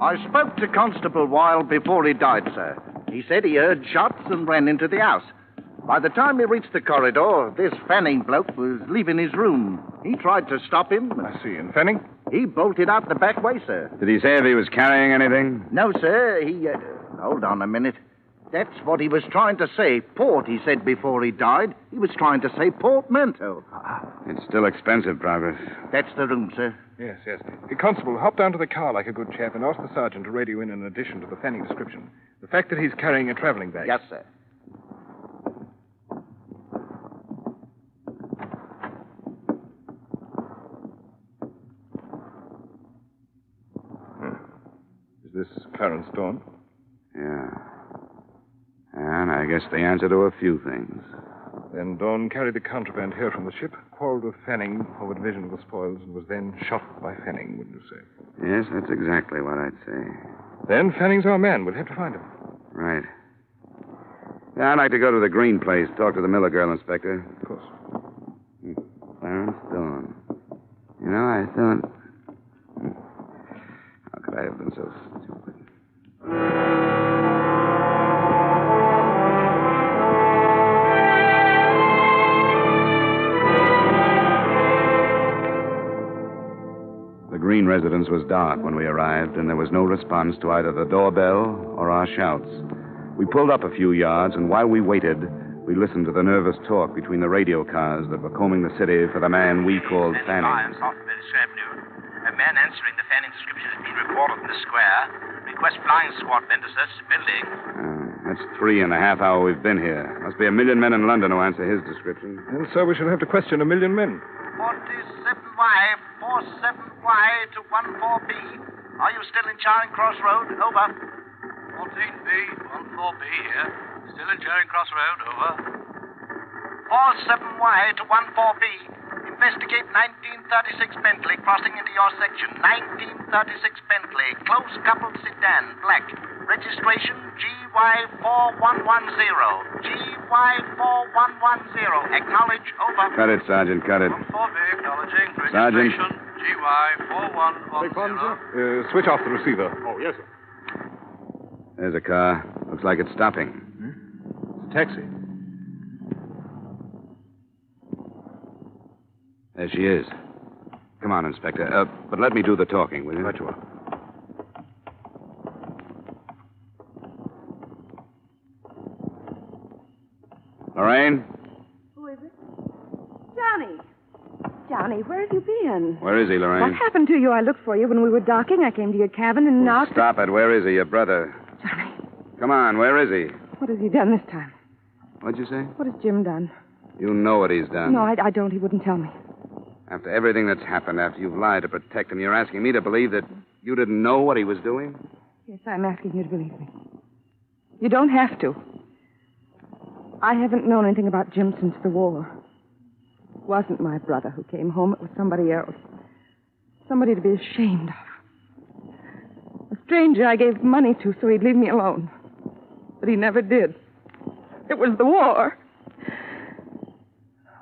I spoke to Constable Weil before he died, sir. He said he heard shots and ran into the house. By the time he reached the corridor, this Fanning bloke was leaving his room. He tried to stop him. I see. And Fanning? He bolted out the back way, sir. Did he say if he was carrying anything? No, sir. He, hold on a minute. That's what he was trying to say. Port, he said before he died. He was trying to say portmanteau. It's still expensive, Progress. That's the room, sir. Yes. Hey, Constable, hop down to the car like a good chap and ask the sergeant to radio in an addition to the Fanning description. The fact that he's carrying a traveling bag. Yes, sir. Is this Clarence Dawn? Yeah. And I guess the answer to a few things. Then Dawn carried the contraband here from the ship, quarreled with Fanning over division of the spoils, and was then shot by Fanning, wouldn't you say? Yes, that's exactly what I'd say. Then Fanning's our man. We'll have to find him. Right. Yeah, I'd like to go to the Green place, talk to the Miller girl, Inspector. Of course. Clarence Dawn. You know, I thought... How could I have been so stupid? The Green residence was dark when we arrived, and there was no response to either the doorbell or our shouts. We pulled up a few yards, and while we waited, we listened to the nervous talk between the radio cars that were combing the city for the man we called Fanning. South Avenue. A man answering the Fanning description has been reported in the square. Request flying squad men to search the building. That's 3.5 hours we've been here. Must be 1 million men in London who answer his description. And so we shall have to question 1 million men. 47Y, 47Y to 14B. Are you still in Charing Cross Road? Over. 14B, 14B here. Still in Charing Cross Road, over. 47Y to 14B. Investigate 1936 Bentley crossing into your section. 1936 Bentley. Close coupled sedan, black. Registration GY4110. GY4110. Acknowledge, over. Cut it, Sergeant, cut it. 14B acknowledging. Sergeant. Registration GY4110. Switch off the receiver. Oh, yes, sir. There's a car. Looks like it's stopping. It's a taxi. There she is. Come on, Inspector. But let me do the talking, will you? Right you are. Lorraine? Who is it? Johnny. Johnny, where have you been? Where is he, Lorraine? What happened to you? I looked for you when we were docking. I came to your cabin and knocked. Stop it. Where is he, your brother? Johnny. Come on, where is he? What has he done this time? What'd you say? What has Jim done? You know what he's done. No, I don't. He wouldn't tell me. After everything that's happened, after you've lied to protect him, you're asking me to believe that you didn't know what he was doing? Yes, I'm asking you to believe me. You don't have to. I haven't known anything about Jim since the war. It wasn't my brother who came home. It was somebody else. Somebody to be ashamed of. A stranger I gave money to so he'd leave me alone. But he never did. It was the war.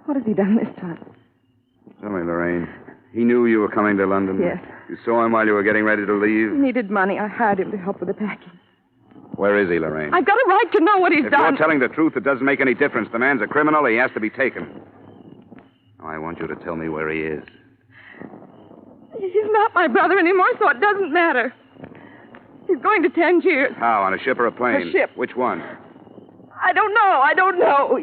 What has he done this time? Tell me, Lorraine. He knew you were coming to London? Yes. You saw him while you were getting ready to leave? He needed money. I hired him to help with the packing. Where is he, Lorraine? I've got a right to know what he's if done. You're telling the truth, it doesn't make any difference. The man's a criminal. He has to be taken. Now, I want you to tell me where he is. He's not my brother anymore, so it doesn't matter. He's going to Tangiers. How, on a ship or a plane? A ship. Which one? I don't know.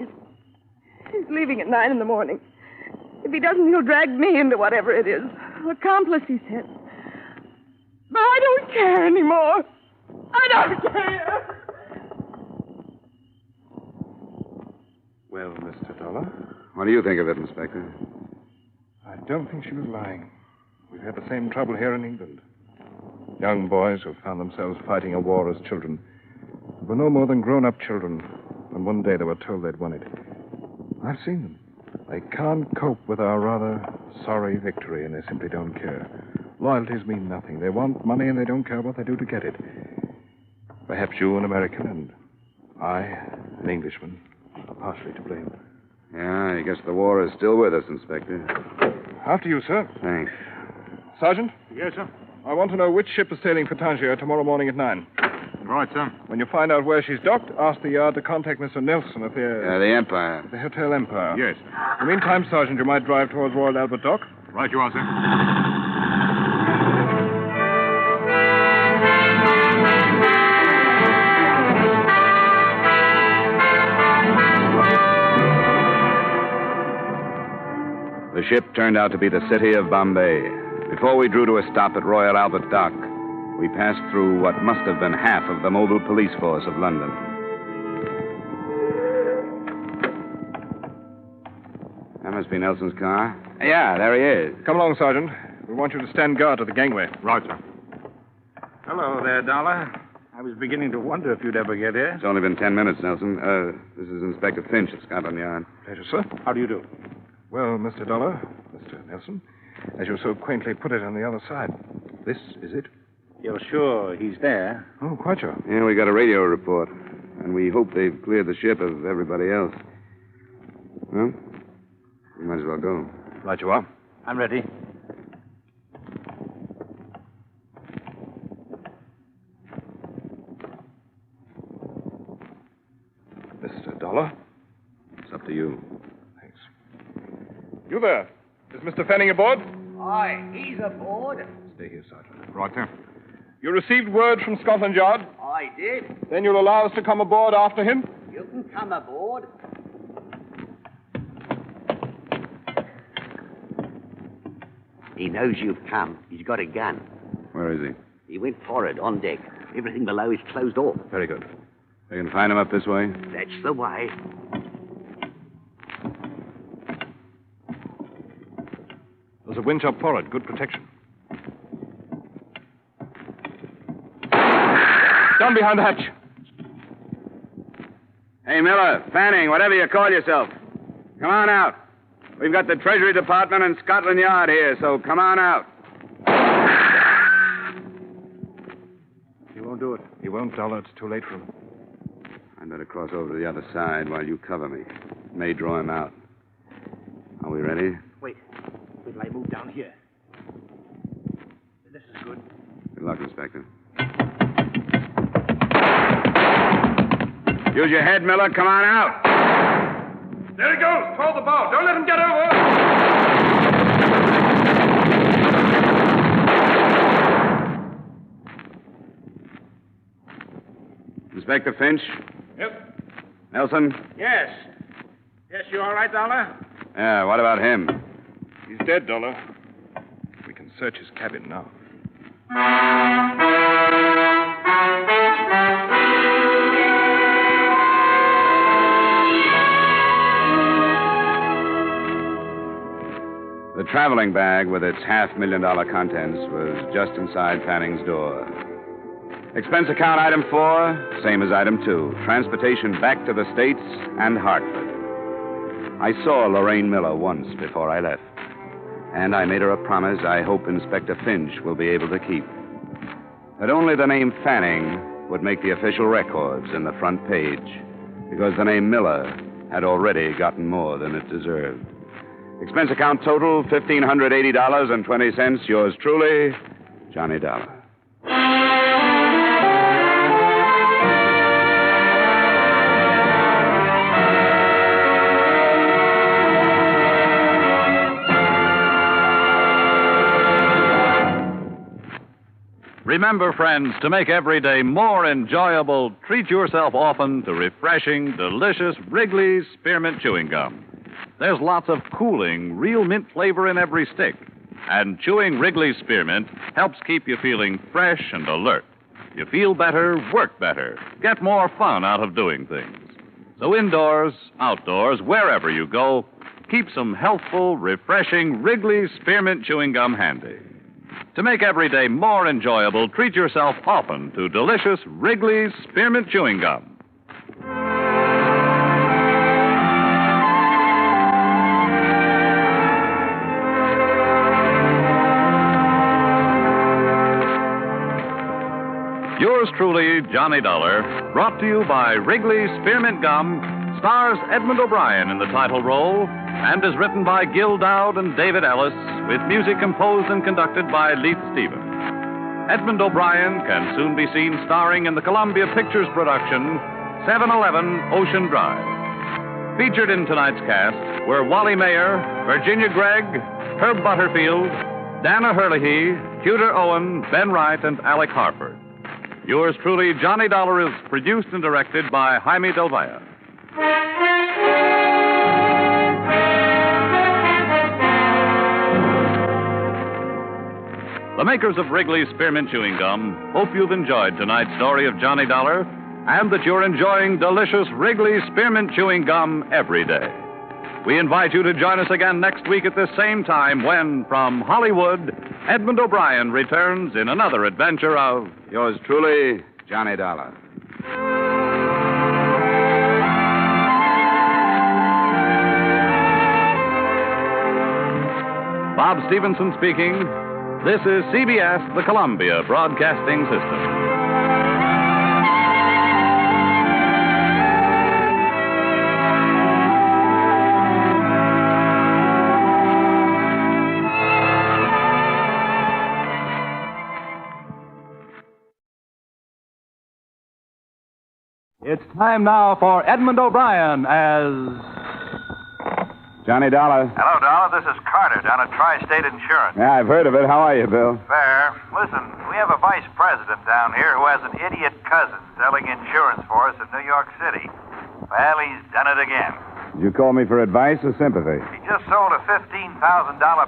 He's leaving at 9 in the morning. If he doesn't, he'll drag me into whatever it is. Accomplice, he said. But I don't care anymore. I don't care. Well, Mr. Dollar? What do you think of it, Inspector? I don't think she was lying. We've had the same trouble here in England. Young boys who found themselves fighting a war as children were no more than grown-up children when one day they were told they'd won it. I've seen them. They can't cope with our rather sorry victory, and they simply don't care. Loyalties mean nothing. They want money, and they don't care what they do to get it. Perhaps you, an American, and I, an Englishman, are partially to blame. Yeah, I guess the war is still with us, Inspector. After you, sir. Thanks. Sergeant? Yes, sir. I want to know which ship is sailing for Tangier tomorrow morning at 9. Right, sir. When you find out where she's docked, ask the yard to contact Mr. Nelson at the Empire. The Hotel Empire. Yes. In the meantime, Sergeant, you might drive towards Royal Albert Dock. Right you are, sir. The ship turned out to be the city of Bombay. Before we drew to a stop at Royal Albert Dock, we passed through what must have been half of the mobile police force of London. That must be Nelson's car. Yeah, there he is. Come along, Sergeant. We want you to stand guard at the gangway. Right, sir. Hello there, Dollar. I was beginning to wonder if you'd ever get here. It's only been 10 minutes, Nelson. This is Inspector Finch at Scotland Yard. Pleasure, sir. How do you do? Well, Mr. Dollar, Mr. Nelson, as you so quaintly put it on the other side, this is it? You're sure he's there? Oh, quite sure. Yeah, we got a radio report, and we hope they've cleared the ship of everybody else. Well, we might as well go. Right you are. I'm ready. Mr. Dollar? It's up to you. Thanks. You there. Is Mr. Fanning aboard? Aye, he's aboard. Stay here, Sergeant. Right, sir. You received word from Scotland Yard? I did. Then you'll allow us to come aboard after him? You can come aboard. He knows you've come. He's got a gun. Where is he? He went forward, on deck. Everything below is closed off. Very good. We can find him up this way? That's the way. There's a winch up forward. Good protection. Down behind the hatch. Hey, Miller, Fanning, whatever you call yourself. Come on out. We've got the Treasury Department and Scotland Yard here, so come on out. He won't do it. He won't, Dollar. It's too late for him. I'd better cross over to the other side while you cover me. May draw him out. Are we ready? Wait till I move down here. This is good. Good luck, Inspector. Use your head, Miller. Come on out. There he goes. Toward the bow. Don't let him get over. Inspector Finch? Yep. Nelson? Yes. Yes, you all right, Dollar? Yeah, what about him? He's dead, Dollar. We can search his cabin now. The traveling bag with its $500,000 contents was just inside Fanning's door. Expense account item 4, same as item 2. Transportation back to the States and Hartford. I saw Lorraine Miller once before I left. And I made her a promise I hope Inspector Finch will be able to keep. That only the name Fanning would make the official records in the front page, because the name Miller had already gotten more than it deserved. Expense account total, $1,580.20. Yours truly, Johnny Dollar. Remember, friends, to make every day more enjoyable, treat yourself often to refreshing, delicious Wrigley's Spearmint Chewing Gum. There's lots of cooling, real mint flavor in every stick. And chewing Wrigley's Spearmint helps keep you feeling fresh and alert. You feel better, work better, get more fun out of doing things. So indoors, outdoors, wherever you go, keep some healthful, refreshing Wrigley's Spearmint Chewing Gum handy. To make every day more enjoyable, treat yourself often to delicious Wrigley's Spearmint Chewing Gum. Yours truly, Johnny Dollar, brought to you by Wrigley's Spearmint Gum, stars Edmund O'Brien in the title role, and is written by Gil Dowd and David Ellis, with music composed and conducted by Leith Stevens. Edmund O'Brien can soon be seen starring in the Columbia Pictures production, 711 Ocean Drive. Featured in tonight's cast were Wally Mayer, Virginia Gregg, Herb Butterfield, Dana Herlihy, Tudor Owen, Ben Wright, and Alec Harford. Yours truly, Johnny Dollar, is produced and directed by Jaime Del Valle. The makers of Wrigley's Spearmint Chewing Gum hope you've enjoyed tonight's story of Johnny Dollar and that you're enjoying delicious Wrigley's Spearmint Chewing Gum every day. We invite you to join us again next week at this same time when, from Hollywood, Edmund O'Brien returns in another adventure of Yours truly, Johnny Dollar. Bob Stevenson speaking. This is CBS, the Columbia Broadcasting System. It's time now for Edmund O'Brien as Johnny Dollar. Hello, Dollar. This is Carter down at Tri-State Insurance. Yeah, I've heard of it. How are you, Bill? Fair. Listen, we have a vice president down here who has an idiot cousin selling insurance for us in New York City. Well, he's done it again. Did you call me for advice or sympathy? He just sold a $15,000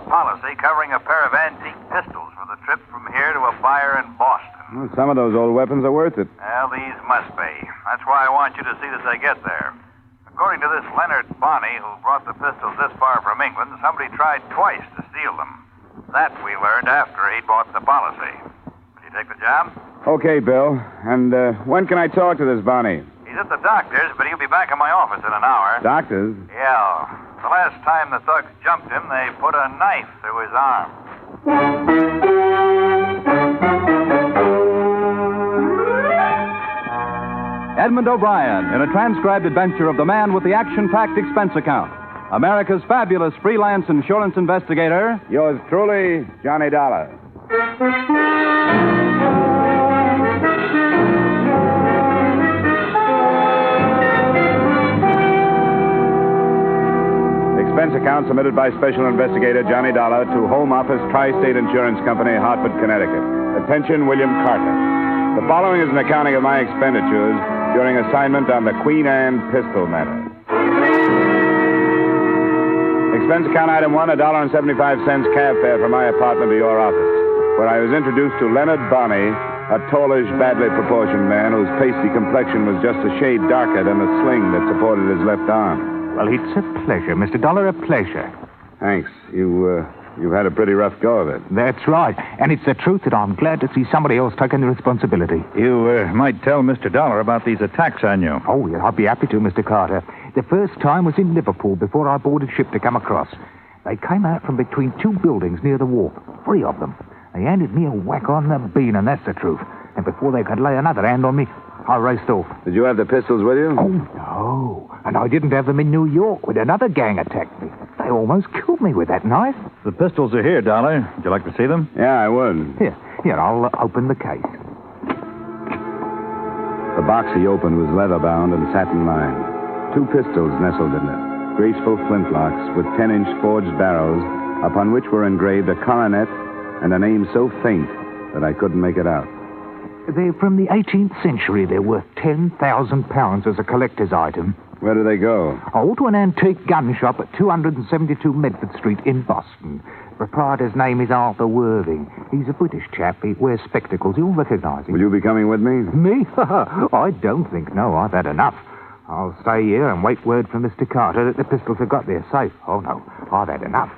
policy covering a pair of antique pistols for the trip from here to a buyer in Boston. Well, some of those old weapons are worth it. Well, these must be. That's why I want you to see that they get there. According to this Leonard Bonney, who brought the pistols this far from England, somebody tried twice to steal them. That we learned after he bought the policy. Will you take the job? Okay, Bill. And when can I talk to this Bonnie? He's at the doctor's, but he'll be back in my office in an hour. Doctor's? Yeah. The last time the thugs jumped him, they put a knife through his arm. Edmund O'Brien in a transcribed adventure of the man with the action-packed expense account. America's fabulous freelance insurance investigator. Yours truly, Johnny Dollar. expense account submitted by Special Investigator Johnny Dollar to Home Office Tri-State Insurance Company, Hartford, Connecticut. Attention, William Carter. The following is an accounting of my expenditures during assignment on the Queen Anne pistol matter. Expense account item 1, $1.75 cab fare from my apartment to your office, where I was introduced to Leonard Bonney, a tallish, badly proportioned man whose pasty complexion was just a shade darker than the sling that supported his left arm. Well, it's a pleasure, Mr. Dollar, a pleasure. Thanks. You've had a pretty rough go of it. That's right. And it's the truth that I'm glad to see somebody else taking the responsibility. You might tell Mr. Dollar about these attacks on you. Oh, yeah, I'd be happy to, Mr. Carter. The first time was in Liverpool before I boarded ship to come across. They came out from between two buildings near the wharf, 3 of them. They handed me a whack on the bean, and that's the truth. And before they could lay another hand on me, I raced off. Did you have the pistols with you? Oh, no. And I didn't have them in New York when another gang attacked me. They almost killed me with that knife. The pistols are here, Dollar. Would you like to see them? Yeah, I would. Here, I'll open the case. The box he opened was leather-bound and satin-lined. 2 pistols nestled in it, graceful flintlocks with 10-inch forged barrels, upon which were engraved a coronet and a name so faint that I couldn't make it out. They're from the 18th century. They're worth £10,000 as a collector's item. Where do they go? Oh, to an antique gun shop at 272 Medford Street in Boston. The proprietor's name is Arthur Worthing. He's a British chap. He wears spectacles. You'll recognize him. Will you be coming with me? Me? I don't think. No, I've had enough. I'll stay here and wait word from Mr. Carter that the pistols have got there safe. Oh, no, I've had enough.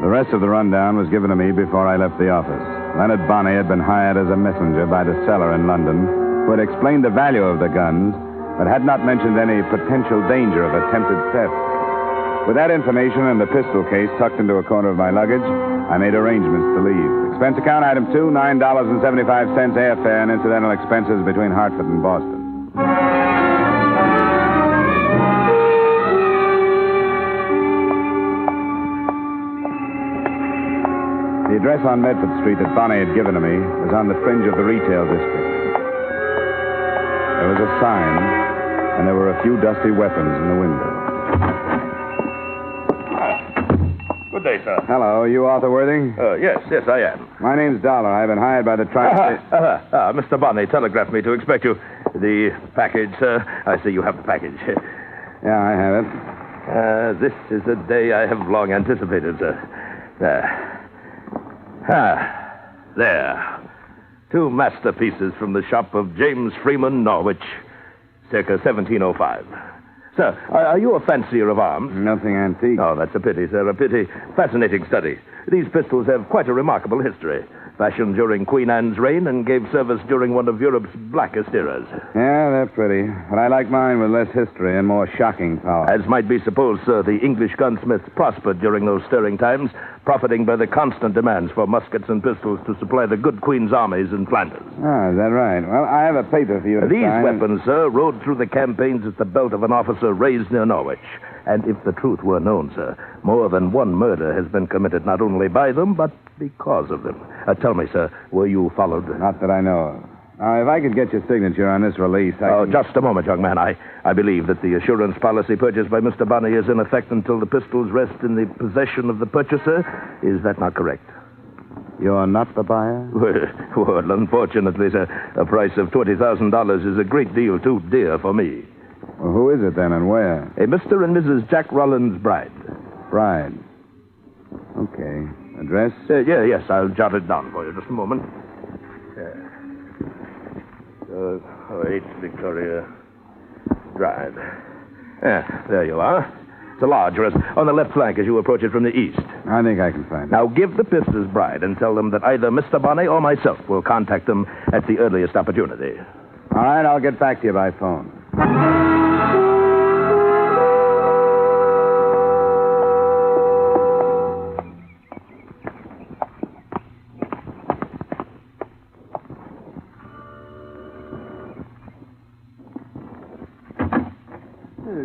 The rest of the rundown was given to me before I left the office. Leonard Bonney had been hired as a messenger by the seller in London, who had explained the value of the guns, but had not mentioned any potential danger of attempted theft. With that information and the pistol case tucked into a corner of my luggage, I made arrangements to leave. Expense account item 2, $9.75 airfare and incidental expenses between Hartford and Boston. The address on Medford Street that Bonney had given to me was on the fringe of the retail district. There was a sign, and there were a few dusty weapons in the window. Good day, sir. Hello, are you Arthur Worthing? Yes, I am. My name's Dollar. I've been hired by the Tri-State... Mr. Bonney telegraphed me to expect you. The package, sir. I see you have the package. Yeah, I have it. This is a day I have long anticipated, sir. There. 2 masterpieces from the shop of James Freeman, Norwich, circa 1705. Sir, are you a fancier of arms? Nothing antique. Oh, that's a pity, sir, a pity. Fascinating study. These pistols have quite a remarkable history. Fashioned during Queen Anne's reign and gave service during one of Europe's blackest eras. Yeah, they're pretty. But I like mine with less history and more shocking power. As might be supposed, sir, the English gunsmiths prospered during those stirring times, profiting by the constant demands for muskets and pistols to supply the good Queen's armies in Flanders. Ah, is that right? Well, I have a paper for you to These sign. weapons, sir, rode through the campaigns at the belt of an officer raised near Norwich. And if the truth were known, sir, more than one murder has been committed not only by them, but because of them. Tell me, sir, were you followed? Not that I know of. Now, if I could get your signature on this release, I Just a moment, young man. I believe that the assurance policy purchased by Mr. Bonney is in effect until the pistols rest in the possession of the purchaser. Is that not correct? You're not the buyer? Well, unfortunately, sir, a price of $20,000 is a great deal too dear for me. Well, who is it then and where? A Mr. and Mrs. Jack Rollins Bride. Bride. Okay. Address? Yes, I'll jot it down for you. Just a moment. 8 Victoria Drive. There you are. It's a large rest on the left flank as you approach it from the east. I think I can find it. Now, give the pistols, Bride, and tell them that either Mr. Bonney or myself will contact them at the earliest opportunity. All right, I'll get back to you by phone.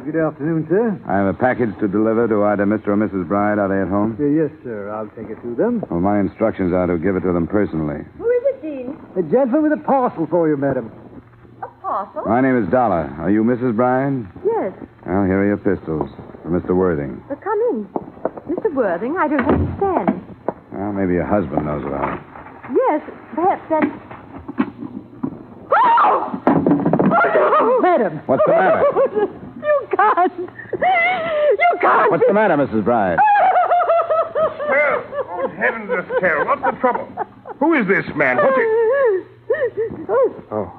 Good afternoon, sir. I have a package to deliver to either Mr. or Mrs. Bride. Are they at home? Yes, sir. I'll take it to them. Well, my instructions are to give it to them personally. Who is it, Dean? A gentleman with a parcel for you, madam. A parcel? My name is Dollar. Are you Mrs. Bryan? Yes. Well, here are your pistols. For Mr. Worthing. But come in. Mr. Worthing, I don't understand. Well, maybe your husband knows about it. Yes, perhaps that's... Oh! Oh, no! Madam! What's the matter? You can't. You can't. What's the matter, Mrs. Bryan? Estelle! Oh, heavens, Estelle, what's the trouble? Who is this man? What's it? Oh.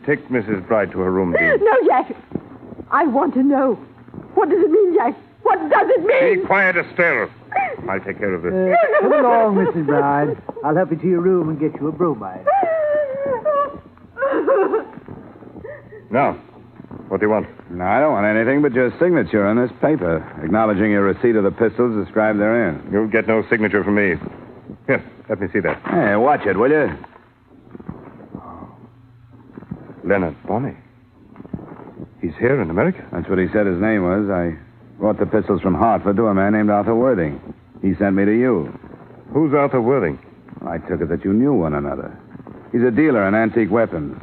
Take Mrs. Bride to her room, dear. No, Jack. I want to know. What does it mean, Jack? What does it mean? Be quiet, Estelle. I'll take care of this. Come along, Mrs. Bride. I'll help you to your room and get you a bromide. Now, what do you want? No, I don't want anything but your signature on this paper, acknowledging your receipt of the pistols described therein. You'll get no signature from me. Here, let me see that. Hey, watch it, will you? Leonard Bonney. He's here in America. That's what he said his name was. I brought the pistols from Hartford to a man named Arthur Worthing. He sent me to you. Who's Arthur Worthing? I took it that you knew one another. He's a dealer in antique weapons.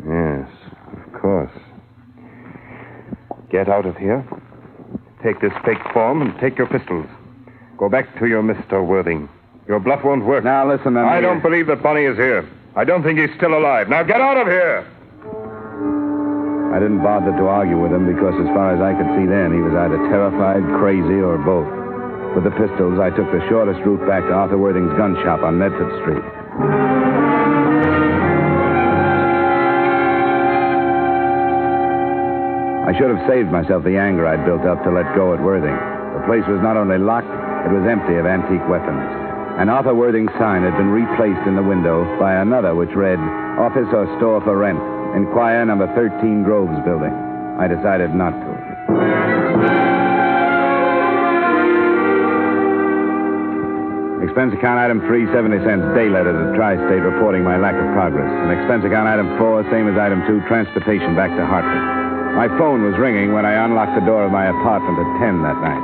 Yes, of course. Get out of here. Take this fake form and take your pistols. Go back to your Mr. Worthing. Your bluff won't work. Now, listen to me. I don't believe that Bonnie is here. I don't think he's still alive. Now, get out of here! I didn't bother to argue with him because, as far as I could see then, he was either terrified, crazy, or both. With the pistols, I took the shortest route back to Arthur Worthing's gun shop on Medford Street. I should have saved myself the anger I'd built up to let go at Worthing. The place was not only locked, it was empty of antique weapons. And Arthur Worthing's sign had been replaced in the window by another which read, Office or Store for Rent. Inquire number 13 Groves Building. I decided not to. Expense account item 3, 70 cents day letter to Tri-State reporting my lack of progress. And expense account item 4, same as item 2, transportation back to Hartford. My phone was ringing when I unlocked the door of my apartment at 10 that night.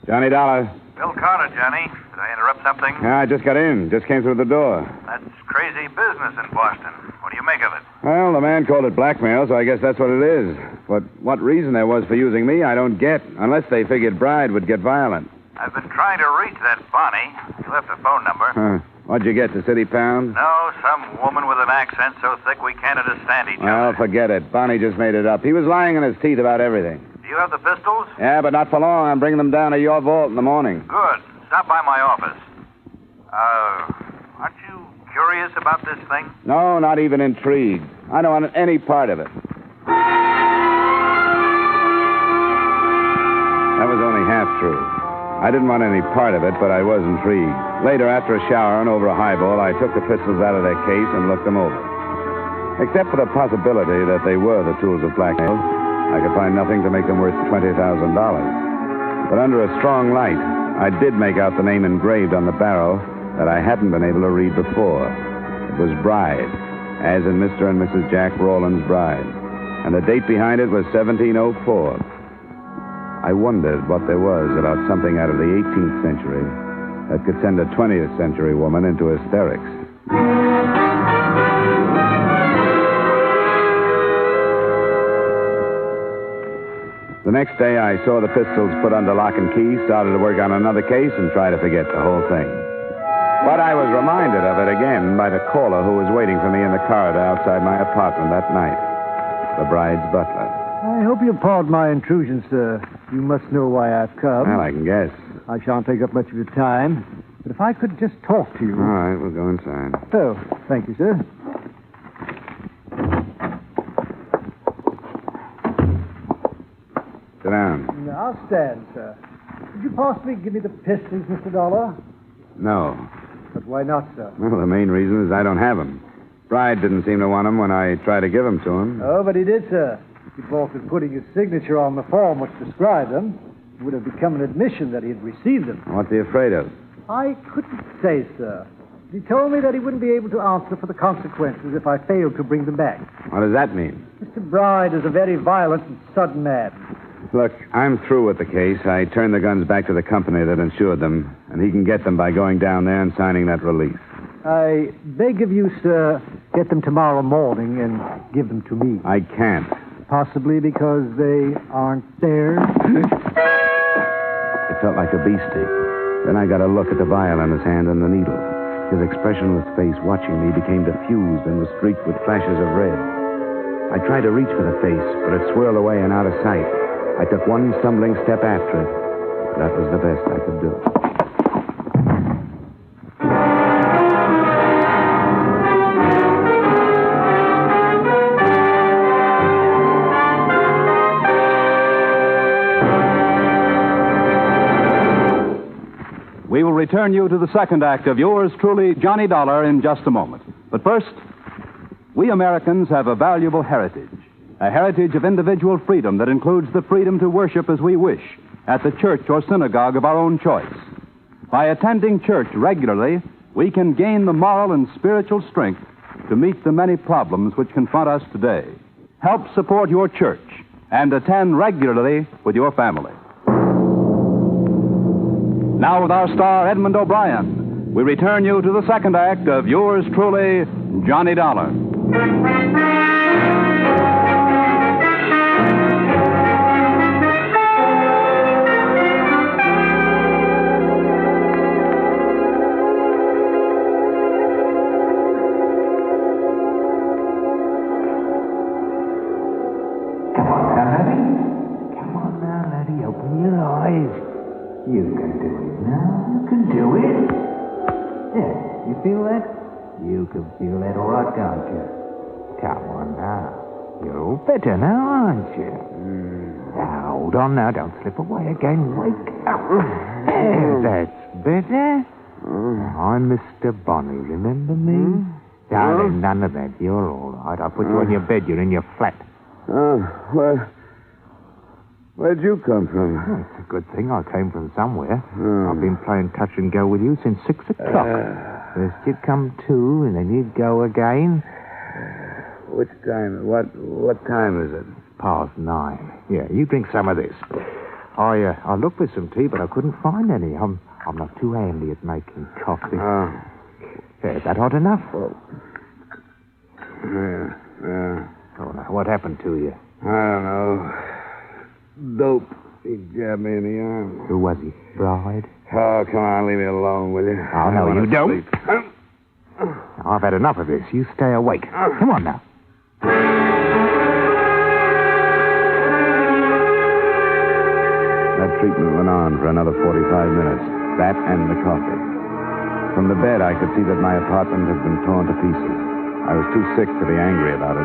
Johnny Dollar. Bill Carter, Johnny. Did I interrupt something? Yeah, I just got in. Just came through the door. That's crazy business in Boston. What do you make of it? Well, the man called it blackmail, so I guess that's what it is. But what reason there was for using me, I don't get. Unless they figured Bride would get violent. I've been trying to reach that Bonnie. You left a phone number. What'd you get, the city pound? No, some woman with an accent so thick we can't understand each Well, other. forget it. Bonnie just made it up. He was lying in his teeth about everything. Do you have the pistols? Yeah, but not for long. I'm bringing them down to your vault in the morning. Good. Stop by my office. Aren't you curious about this thing? No, not even intrigued. I don't want any part of it. That was only half true. I didn't want any part of it, but I was intrigued. Later, after a shower and over a highball, I took the pistols out of their case and looked them over. Except for the possibility that they were the tools of blackmail, I could find nothing to make them worth $20,000. But under a strong light, I did make out the name engraved on the barrel that I hadn't been able to read before. It was Bride, as in Mr. and Mrs. Jack Rowland's Bride. And the date behind it was 1704. I wondered what there was about something out of the 18th century that could send a 20th century woman into hysterics. The next day, I saw the pistols put under lock and key, started to work on another case, and tried to forget the whole thing. But I was reminded of it again by the caller who was waiting for me in the corridor outside my apartment that night, the bride's butler. I hope you'll pardon my intrusion, sir. You must know why I've come. Well, I can guess. I shan't take up much of your time. But if I could just talk to you... All right, we'll go inside. Oh, thank you, sir. Sit down. I'll stand, sir. Could you possibly give me the pistols, Mr. Dollar? No. But why not, sir? Well, the main reason is I don't have them. Bride didn't seem to want them when I tried to give them to him. Oh, but he did, sir. He balked at putting his signature on the form which described them. It would have become an admission that he had received them. What's he afraid of? I couldn't say, sir. He told me that he wouldn't be able to answer for the consequences if I failed to bring them back. What does that mean? Mr. Bride is a very violent and sudden man. Look, I'm through with the case. I turned the guns back to the company that insured them, and he can get them by going down there and signing that release. I beg of you, sir, get them tomorrow morning and give them to me. I can't. Possibly because they aren't there. It felt like a beefsteak. Then I got a look at the vial in his hand and the needle. His expressionless face watching me became diffused and was streaked with flashes of red. I tried to reach for the face, but it swirled away and out of sight. I took one stumbling step after it. That was the best I could do. We will return you to the second act of yours truly, Johnny Dollar, in just a moment. But first, we Americans have a valuable heritage. A heritage of individual freedom that includes the freedom to worship as we wish at the church or synagogue of our own choice. By attending church regularly, we can gain the moral and spiritual strength to meet the many problems which confront us today. Help support your church and attend regularly with your family. Now with our star, Edmund O'Brien, we return you to the second act of yours truly, Johnny Dollar. You can do it now. You can do it. Yeah, you feel that? You can feel that all right, can't you? Come on now. You're all better now, aren't you? Now, hold on now. Don't slip away again. Wake up. There, that's better. I'm Mr. Bonny, remember me? Darling, none of that. You're all right. I'll put you on your bed. You're in your flat. Where'd you come from? Oh, it's a good thing I came from somewhere. I've been playing touch and go with you since 6 o'clock. First you'd come to, and then you'd go again. Which time? What time is it? Past 9. Yeah, you drink some of this. I looked for some tea, but I couldn't find any. I'm not too handy at making coffee. Yeah, is that hot enough? Yeah. Oh, now, what happened to you? I don't know. Dope. He jabbed me in the arm. Who was he? Bride? Oh, come on, leave me alone, will you? Oh, no, you don't. I've had enough of this. You stay awake. Come on now. That treatment went on for another 45 minutes. That and the coffee. From the bed, I could see that my apartment had been torn to pieces. I was too sick to be angry about it.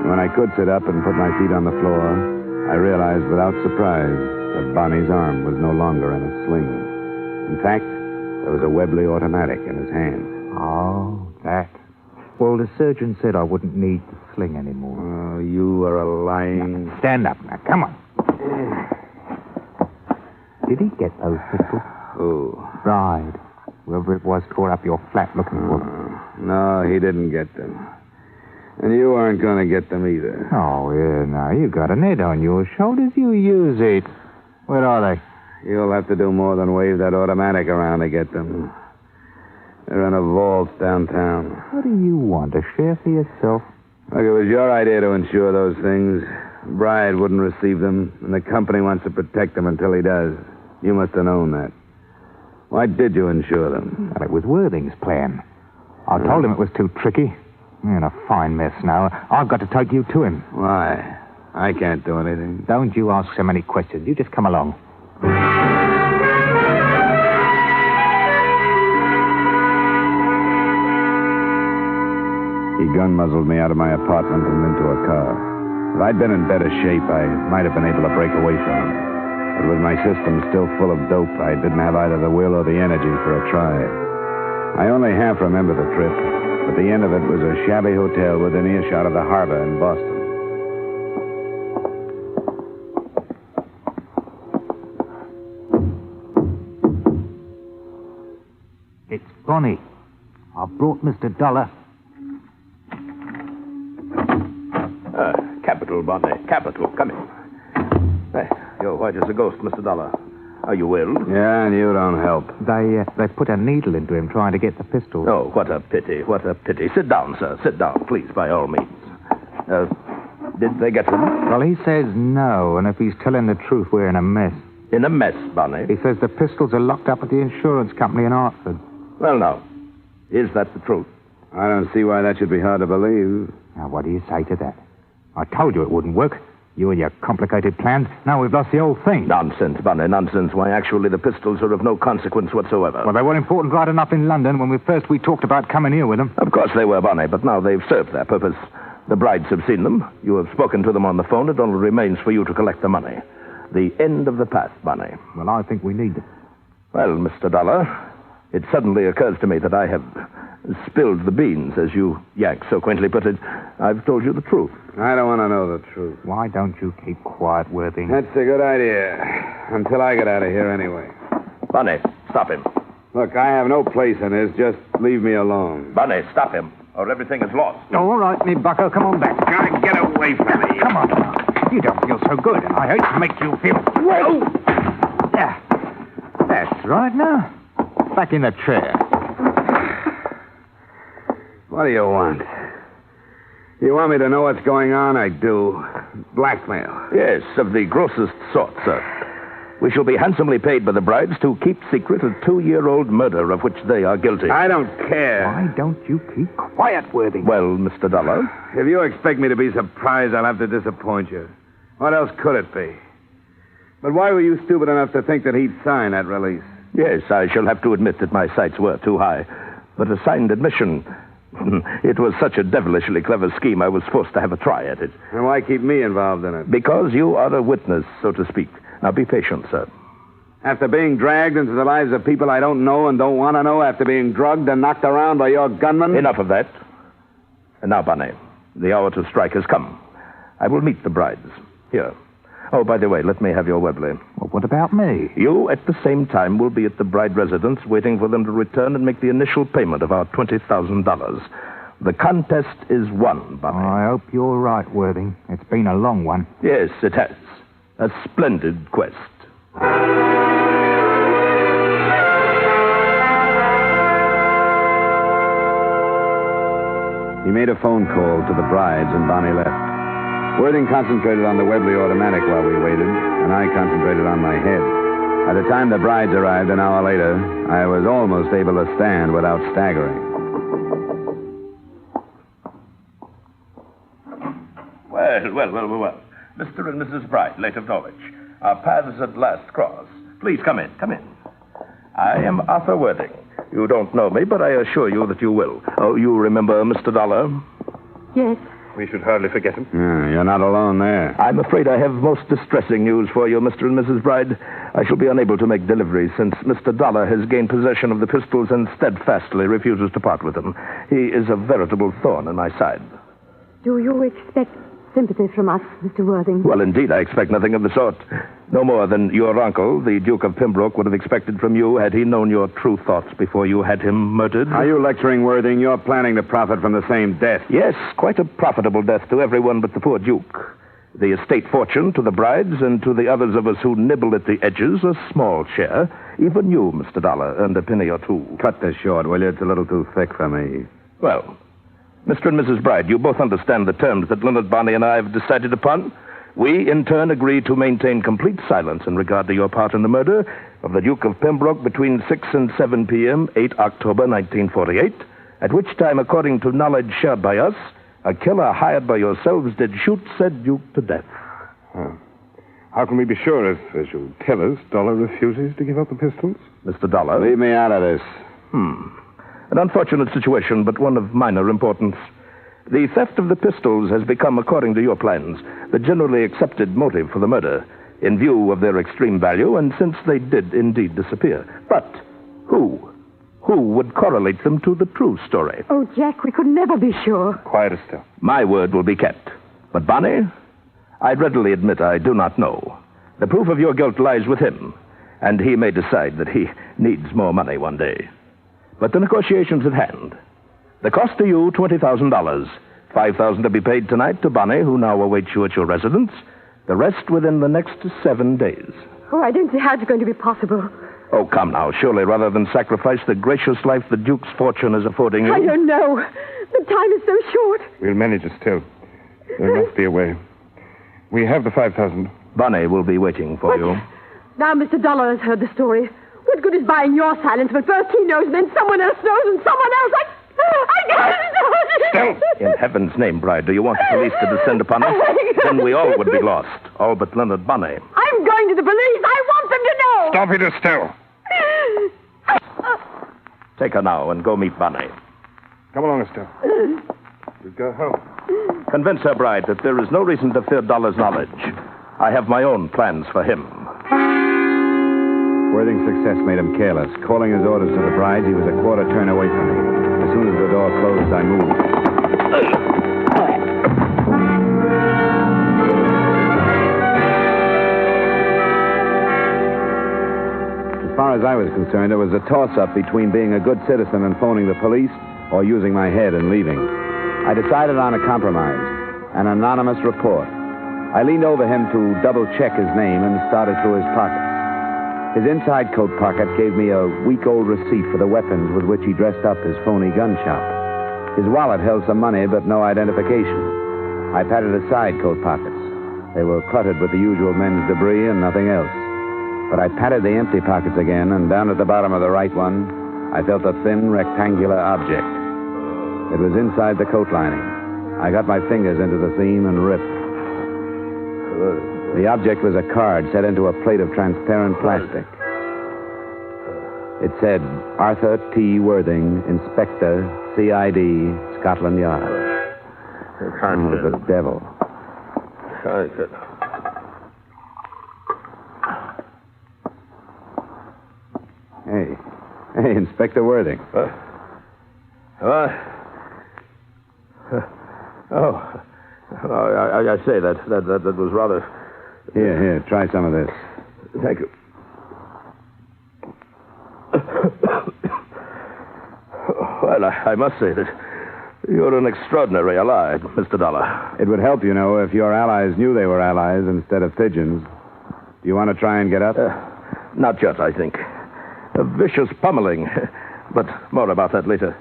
And when I could sit up and put my feet on the floor, I realized without surprise that Bonnie's arm was no longer in a sling. In fact, there was a Webley automatic in his hand. Oh, that. Well, the surgeon said I wouldn't need the sling anymore. Oh, you are a lying... Now, stand up now. Come on. Did he get those pistols? Who? Bride. Whoever it was tore up your flat looking for them. No, he didn't get them. And you aren't going to get them either. Oh, yeah, now, you got an head on your shoulders. You use it. Where are they? You'll have to do more than wave that automatic around to get them. They're in a vault downtown. What do you want? A share for yourself? Look, it was your idea to insure those things. Bride wouldn't receive them, and the company wants to protect them until he does. You must have known that. Why did you insure them? Well, it was Worthing's plan. I told him it was too tricky. You're in a fine mess now. I've got to take you to him. Why? I can't do anything. Don't you ask so many questions. You just come along. He gun-muzzled me out of my apartment and into a car. If I'd been in better shape, I might have been able to break away from him. But with my system still full of dope, I didn't have either the will or the energy for a try. I only half remember the trip. But the end of it was a shabby hotel within earshot of the harbor in Boston. It's Bonnie. I brought Mr. Dollar. Capital, Bonnie. Capital. Come in. Hey, you're white as a ghost, Mr. Dollar. Are you ill? Yeah, and you don't help. They put a needle into him trying to get the pistol. Oh, what a pity, what a pity. Sit down, sir. Sit down, please, by all means. Did they get him? Well, he says no, and if he's telling the truth, we're in a mess. In a mess, Bonnie? He says the pistols are locked up at the insurance company in Hartford. Well, now, is that the truth? I don't see why that should be hard to believe. Now, what do you say to that? I told you it wouldn't work. You and your complicated plans. Now we've lost the whole thing. Nonsense, Bonnie, nonsense. Why, actually, the pistols are of no consequence whatsoever. Well, they were important right enough in London when we talked about coming here with them. Of course they were, Bonnie, but now they've served their purpose. The brides have seen them. You have spoken to them on the phone. It only remains for you to collect the money. The end of the past, Bonnie. Well, I think we need them. Well, Mr. Dollar, it suddenly occurs to me that I have spilled the beans, as you, Yank, so quaintly put it. I've told you the truth. I don't want to know the truth. Why don't you keep quiet, Worthing? That's a good idea. Until I get out of here anyway. Bonnie, stop him. Look, I have no place in this. Just leave me alone. Bonnie, stop him, or everything is lost. All right, me bucko, come on back. Gotta get away from me. Come on. You don't feel so good, and I hate to make you feel... Well, there. That's right now. Back in the chair. What do you want? You want me to know what's going on? I do. Blackmail. Yes, of the grossest sort, sir. We shall be handsomely paid by the brides to keep secret a 2-year-old murder of which they are guilty. I don't care. Why don't you keep quiet, Worthing? Well, Mr. Dollar? If you expect me to be surprised, I'll have to disappoint you. What else could it be? But why were you stupid enough to think that he'd sign that release? Yes, I shall have to admit that my sights were too high. But a signed admission... It was such a devilishly clever scheme, I was forced to have a try at it. And why keep me involved in it? Because you are a witness, so to speak. Now, be patient, sir. After being dragged into the lives of people I don't know and don't want to know, after being drugged and knocked around by your gunmen? Enough of that. And now, Bonnie, the hour to strike has come. I will meet the brides. Here. Oh, by the way, let me have your Webley. Well, what about me? You, at the same time, will be at the bride residence waiting for them to return and make the initial payment of our $20,000. The contest is won, Bonnie. I hope you're right, Worthing. It's been a long one. Yes, it has. A splendid quest. He made a phone call to the brides, and Bonnie left. Worthing concentrated on the Webley automatic while we waited, and I concentrated on my head. By the time the brides arrived an hour later, I was almost able to stand without staggering. Well. Mr. and Mrs. Bride, late of Norwich. Our paths at last cross. Please come in. I am Arthur Worthing. You don't know me, but I assure you that you will. Oh, you remember Mr. Dollar? Yes. We should hardly forget him. You're not alone there. I'm afraid I have most distressing news for you, Mr. and Mrs. Bride. I shall be unable to make deliveries since Mr. Dollar has gained possession of the pistols and steadfastly refuses to part with them. He is a veritable thorn in my side. Do you expect sympathy from us, Mr. Worthing? Well, indeed, I expect nothing of the sort. No more than your uncle, the Duke of Pembroke, would have expected from you had he known your true thoughts before you had him murdered. Are you lecturing, Worthing? You're planning to profit from the same death. Yes, quite a profitable death to everyone but the poor Duke. The estate fortune to the brides and to the others of us who nibble at the edges, a small share. Even you, Mr. Dollar, earned a penny or two. Cut this short, will you? It's a little too thick for me. Well, Mr. and Mrs. Bride, you both understand the terms that Leonard Bonney and I have decided upon. We, in turn, agree to maintain complete silence in regard to your part in the murder of the Duke of Pembroke between 6 and 7 p.m., 8 October 1948, at which time, according to knowledge shared by us, a killer hired by yourselves did shoot said Duke to death. How can we be sure if, as you tell us, Dollar refuses to give up the pistols? Mr. Dollar? Leave me out of this. An unfortunate situation, but one of minor importance. The theft of the pistols has become, according to your plans, the generally accepted motive for the murder, in view of their extreme value, and since they did indeed disappear. But who would correlate them to the true story? Oh, Jack, we could never be sure. Quiet as still. My word will be kept. But Bonnie, I'd readily admit I do not know. The proof of your guilt lies with him, and he may decide that he needs more money one day. But the negotiation's at hand. The cost to you, $20,000. $5,000 to be paid tonight to Bonnie, who now awaits you at your residence. The rest within the next 7 days. Oh, I don't see how it's going to be possible. Oh, come now. Surely, rather than sacrifice the gracious life the Duke's fortune is affording you. I don't know. The time is so short. We'll manage it still. There must be a way. We have the 5,000. Bonnie will be waiting for you. Now Mr. Dollar has heard the story. What good is buying your silence when first he knows and then someone else knows and someone else... I can't... Still! In heaven's name, Bride, do you want the police to descend upon us? Then we all would be lost. All but Leonard Bonnie. I'm going to the police. I want them to know. Stop it, Estelle. Take her now and go meet Bonnie. Come along, Estelle. We'll go home. Convince her, Bride, that there is no reason to fear Dollar's knowledge. I have my own plans for him. Worthing's success made him careless. Calling his orders to the brides, he was a quarter turn away from me. As soon as the door closed, I moved. As far as I was concerned, it was a toss-up between being a good citizen and phoning the police or using my head and leaving. I decided on a compromise, an anonymous report. I leaned over him to double-check his name and started through his pockets. His inside coat pocket gave me a week-old receipt for the weapons with which he dressed up his phony gun shop. His wallet held some money, but no identification. I patted aside coat pockets. They were cluttered with the usual men's debris and nothing else. But I patted the empty pockets again, and down at the bottom of the right one, I felt a thin, rectangular object. It was inside the coat lining. I got my fingers into the seam and ripped. The object was a card set into a plate of transparent plastic. It said, Arthur T. Worthing, Inspector, C.I.D., Scotland Yard. Oh, the devil. Hey, Inspector Worthing. I say that was rather... Here, try some of this. Thank you. Well, I must say that you're an extraordinary ally, Mr. Dollar. It would help, you know, if your allies knew they were allies instead of pigeons. Do you want to try and get up? Not yet, I think. A vicious pummeling. But more about that later.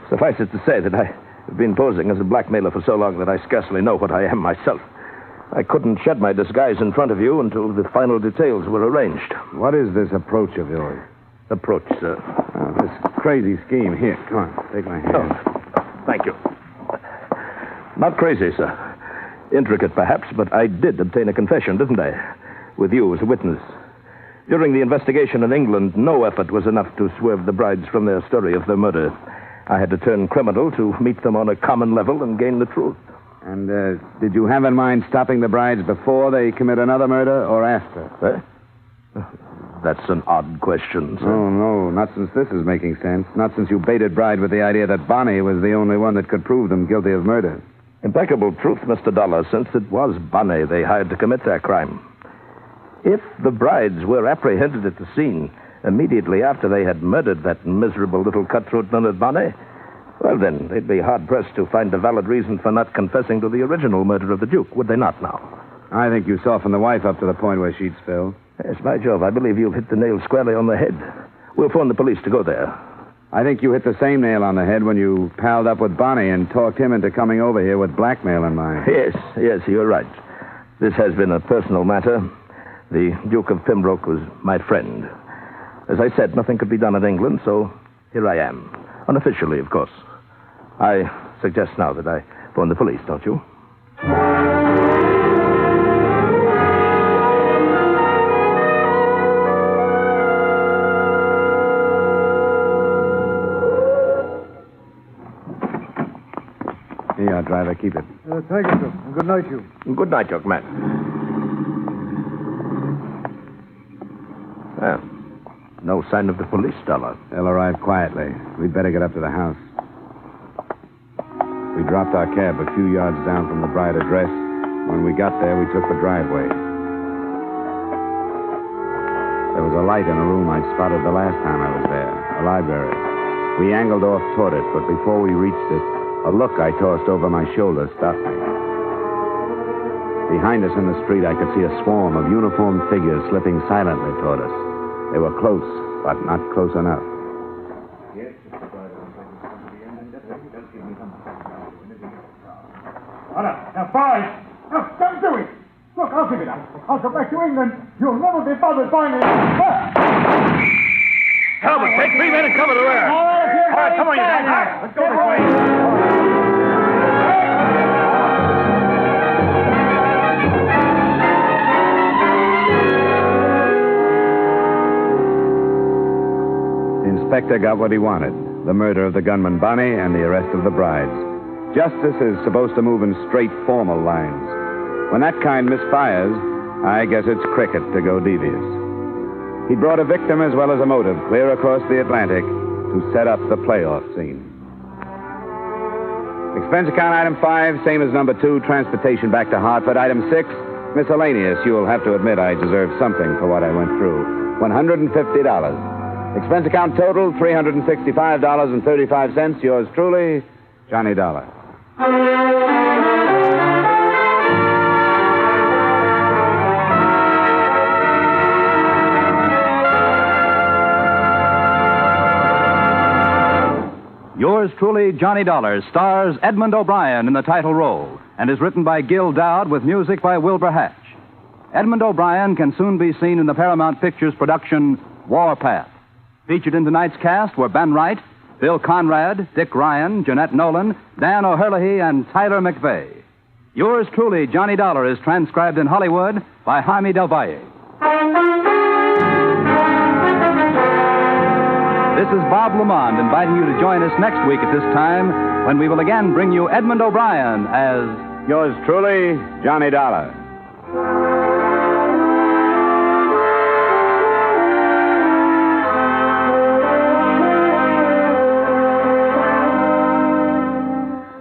Suffice it to say that I've been posing as a blackmailer for so long that I scarcely know what I am myself. I couldn't shed my disguise in front of you until the final details were arranged. What is this approach of yours? Approach, sir? This crazy scheme. Here, come on, take my hand. Oh, thank you. Not crazy, sir. Intricate, perhaps, but I did obtain a confession, didn't I? With you as a witness. During the investigation in England, no effort was enough to swerve the brides from their story of their murder. I had to turn criminal to meet them on a common level and gain the truth. And did you have in mind stopping the brides before they commit another murder or after? That's an odd question, sir. Oh, no, not since this is making sense. Not since you baited Bride with the idea that Bonnie was the only one that could prove them guilty of murder. Impeccable truth, Mr. Dollar, since it was Bonnie they hired to commit their crime. If the brides were apprehended at the scene immediately after they had murdered that miserable little cutthroat Leonard Bonnie, well, then, they'd be hard-pressed to find a valid reason for not confessing to the original murder of the Duke, would they not now? I think you softened the wife up to the point where she'd spill. Yes, by Jove, I believe you've hit the nail squarely on the head. We'll phone the police to go there. I think you hit the same nail on the head when you palled up with Bonnie and talked him into coming over here with blackmail in mind. Yes, you're right. This has been a personal matter. The Duke of Pembroke was my friend. As I said, nothing could be done in England, so here I am. Unofficially, of course. I suggest now that I phone the police, don't you? Here, driver, keep it. Thank you, sir. Good night, you. Good night, young man. Well, no sign of the police, Dollar. They'll arrive quietly. We'd better get up to the house. We dropped our cab a few yards down from the bride address. When we got there, we took the driveway. There was a light in a room I'd spotted the last time I was there, a library. We angled off toward it, but before we reached it, a look I tossed over my shoulder stopped me. Behind us in the street, I could see a swarm of uniformed figures slipping silently toward us. They were close, but not close enough. Now, boys, don't do it. Look, I'll figure it out. I'll go back to England. You'll never be bothered by me. Calvin, take 3 men and cover the rear. All right, come on, you guys. Let's go this way. The inspector got what he wanted, the murder of the gunman Bonnie and the arrest of the brides. Justice is supposed to move in straight, formal lines. When that kind misfires, I guess it's cricket to go devious. He brought a victim as well as a motive clear across the Atlantic to set up the playoff scene. Expense account item 5, same as number 2, transportation back to Hartford. Item 6, miscellaneous. You'll have to admit I deserve something for what I went through. $150. Expense account total, $365.35. Yours truly, Johnny Dollar. Yours truly, Johnny Dollar, stars Edmund O'Brien in the title role and is written by Gil Dowd with music by Wilbur Hatch. Edmund O'Brien can soon be seen in the Paramount Pictures production Warpath. Featured in tonight's cast were Ben Wright, Bill Conrad, Dick Ryan, Jeanette Nolan, Dan O'Herlihy, and Tyler McVeigh. Yours truly, Johnny Dollar, is transcribed in Hollywood by Jaime Del Valle. This is Bob Lamond inviting you to join us next week at this time when we will again bring you Edmund O'Brien as... Yours truly, Johnny Dollar.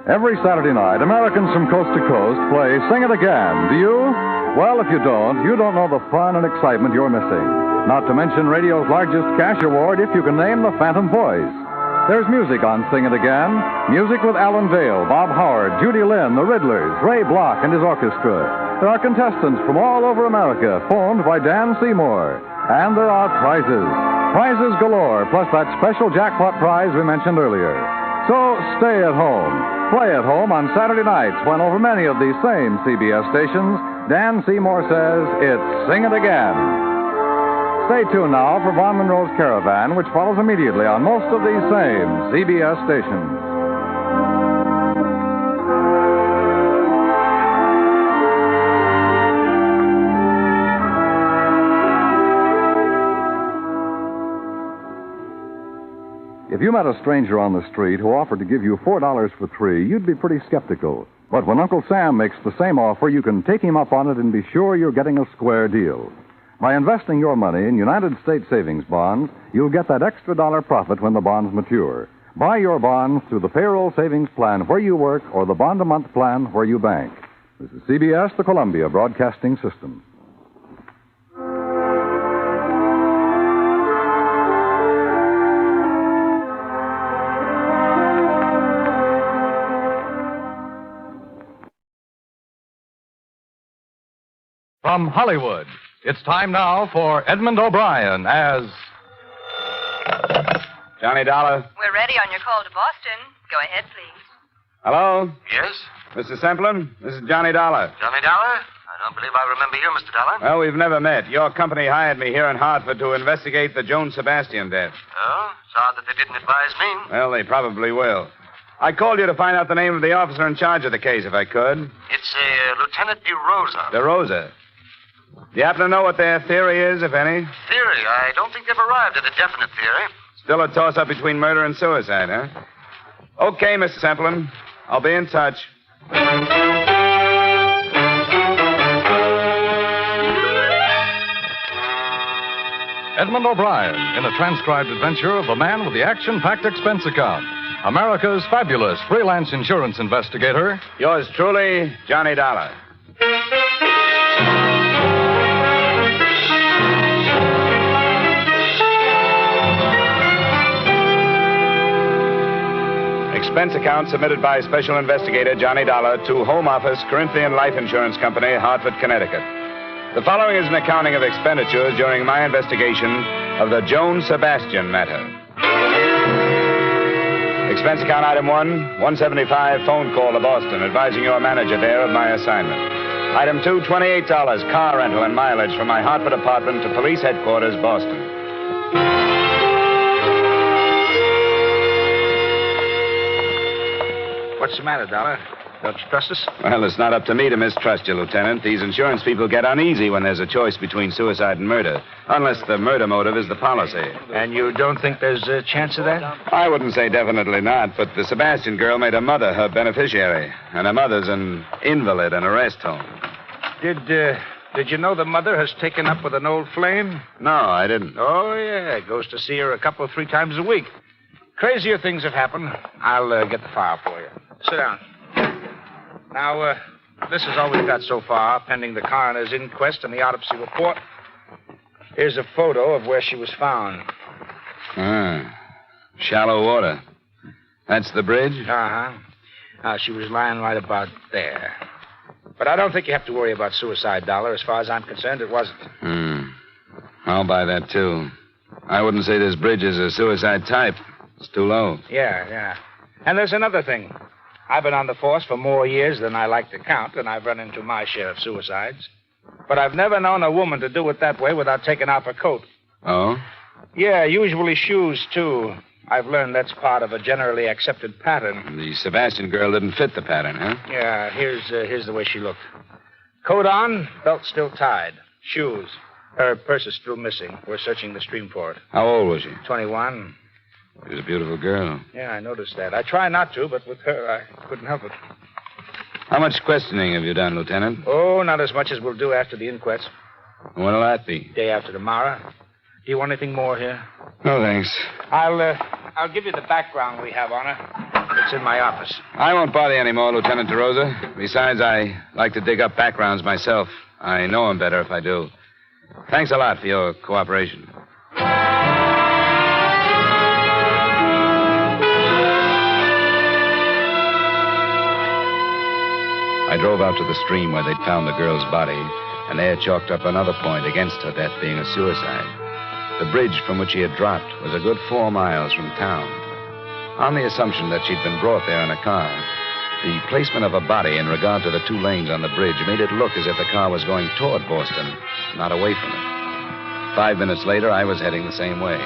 Every Saturday night, Americans from coast to coast play Sing It Again. Do you? Well, if you don't know the fun and excitement you're missing. Not to mention radio's largest cash award if you can name the Phantom Voice. There's music on Sing It Again. Music with Alan Dale, Bob Howard, Judy Lynn, the Riddlers, Ray Block and his orchestra. There are contestants from all over America, phoned by Dan Seymour. And there are prizes. Prizes galore, plus that special jackpot prize we mentioned earlier. So stay at home. Play at home on Saturday nights when over many of these same CBS stations, Dan Seymour says it's Sing It Again. Stay tuned now for Von Monroe's Caravan, which follows immediately on most of these same CBS stations. If you met a stranger on the street who offered to give you $4 for 3, you'd be pretty skeptical. But when Uncle Sam makes the same offer, you can take him up on it and be sure you're getting a square deal. By investing your money in United States savings bonds, you'll get that extra dollar profit when the bonds mature. Buy your bonds through the payroll savings plan where you work or the bond-a-month plan where you bank. This is CBS, the Columbia Broadcasting System. From Hollywood, it's time now for Edmund O'Brien as... Johnny Dollar. We're ready on your call to Boston. Go ahead, please. Hello? Yes? Mr. Semplin, this is Johnny Dollar. Johnny Dollar? I don't believe I remember you, Mr. Dollar. Well, we've never met. Your company hired me here in Hartford to investigate the Joan Sebastian death. Oh? It's odd that they didn't advise me. Well, they probably will. I called you to find out the name of the officer in charge of the case, if I could. It's Lieutenant DeRosa. DeRosa. Do you happen to know what their theory is, if any? Theory? I don't think they've arrived at a definite theory. Still a toss-up between murder and suicide, huh? Okay, Mr. Semplin. I'll be in touch. Edmund O'Brien in a transcribed adventure of the man with the action-packed expense account. America's fabulous freelance insurance investigator. Yours truly, Johnny Dollar. Expense account submitted by Special Investigator Johnny Dollar to Home Office, Corinthian Life Insurance Company, Hartford, Connecticut. The following is an accounting of expenditures during my investigation of the Joan Sebastian Matter. Expense account item 1, $175 phone call to Boston, advising your manager there of my assignment. Item 2, $28 car rental and mileage from my Hartford apartment to police headquarters, Boston. What's the matter, Dollar? Don't you trust us? Well, it's not up to me to mistrust you, Lieutenant. These insurance people get uneasy when there's a choice between suicide and murder, unless the murder motive is the policy. And you don't think there's a chance of that? I wouldn't say definitely not, but the Sebastian girl made her mother her beneficiary, and her mother's an invalid in a rest home. Did you know the mother has taken up with an old flame? No, I didn't. Oh, yeah. Goes to see her 3 times a week. Crazier things have happened. I'll get the file for you. Sit down. Now, this is all we've got so far, pending the coroner's inquest and the autopsy report. Here's a photo of where she was found. Shallow water. That's the bridge? Uh-huh. She was lying right about there. But I don't think you have to worry about suicide, Dollar. As far as I'm concerned, it wasn't. I'll buy that, too. I wouldn't say this bridge is a suicide type. It's too low. Yeah. And there's another thing. I've been on the force for more years than I like to count, and I've run into my share of suicides. But I've never known a woman to do it that way without taking off her coat. Oh? Yeah, usually shoes, too. I've learned that's part of a generally accepted pattern. The Sebastian girl didn't fit the pattern, huh? Yeah, here's the way she looked. Coat on, belt still tied. Shoes. Her purse is still missing. We're searching the stream for it. How old was she? 21. She was a beautiful girl. Yeah, I noticed that. I try not to, but with her, I couldn't help it. How much questioning have you done, Lieutenant? Oh, not as much as we'll do after the inquest. When'll that be? Day after tomorrow. Do you want anything more here? No, thanks. I'll give you the background we have on her. It's in my office. I won't bother you anymore, Lieutenant DeRosa. Besides, I like to dig up backgrounds myself. I know them better if I do. Thanks a lot for your cooperation. I drove out to the stream where they'd found the girl's body, and there chalked up another point against her death being a suicide. The bridge from which she had dropped was a good 4 miles from town. On the assumption that she'd been brought there in a car, the placement of a body in regard to the 2 lanes on the bridge made it look as if the car was going toward Boston, not away from it. 5 minutes later, I was heading the same way.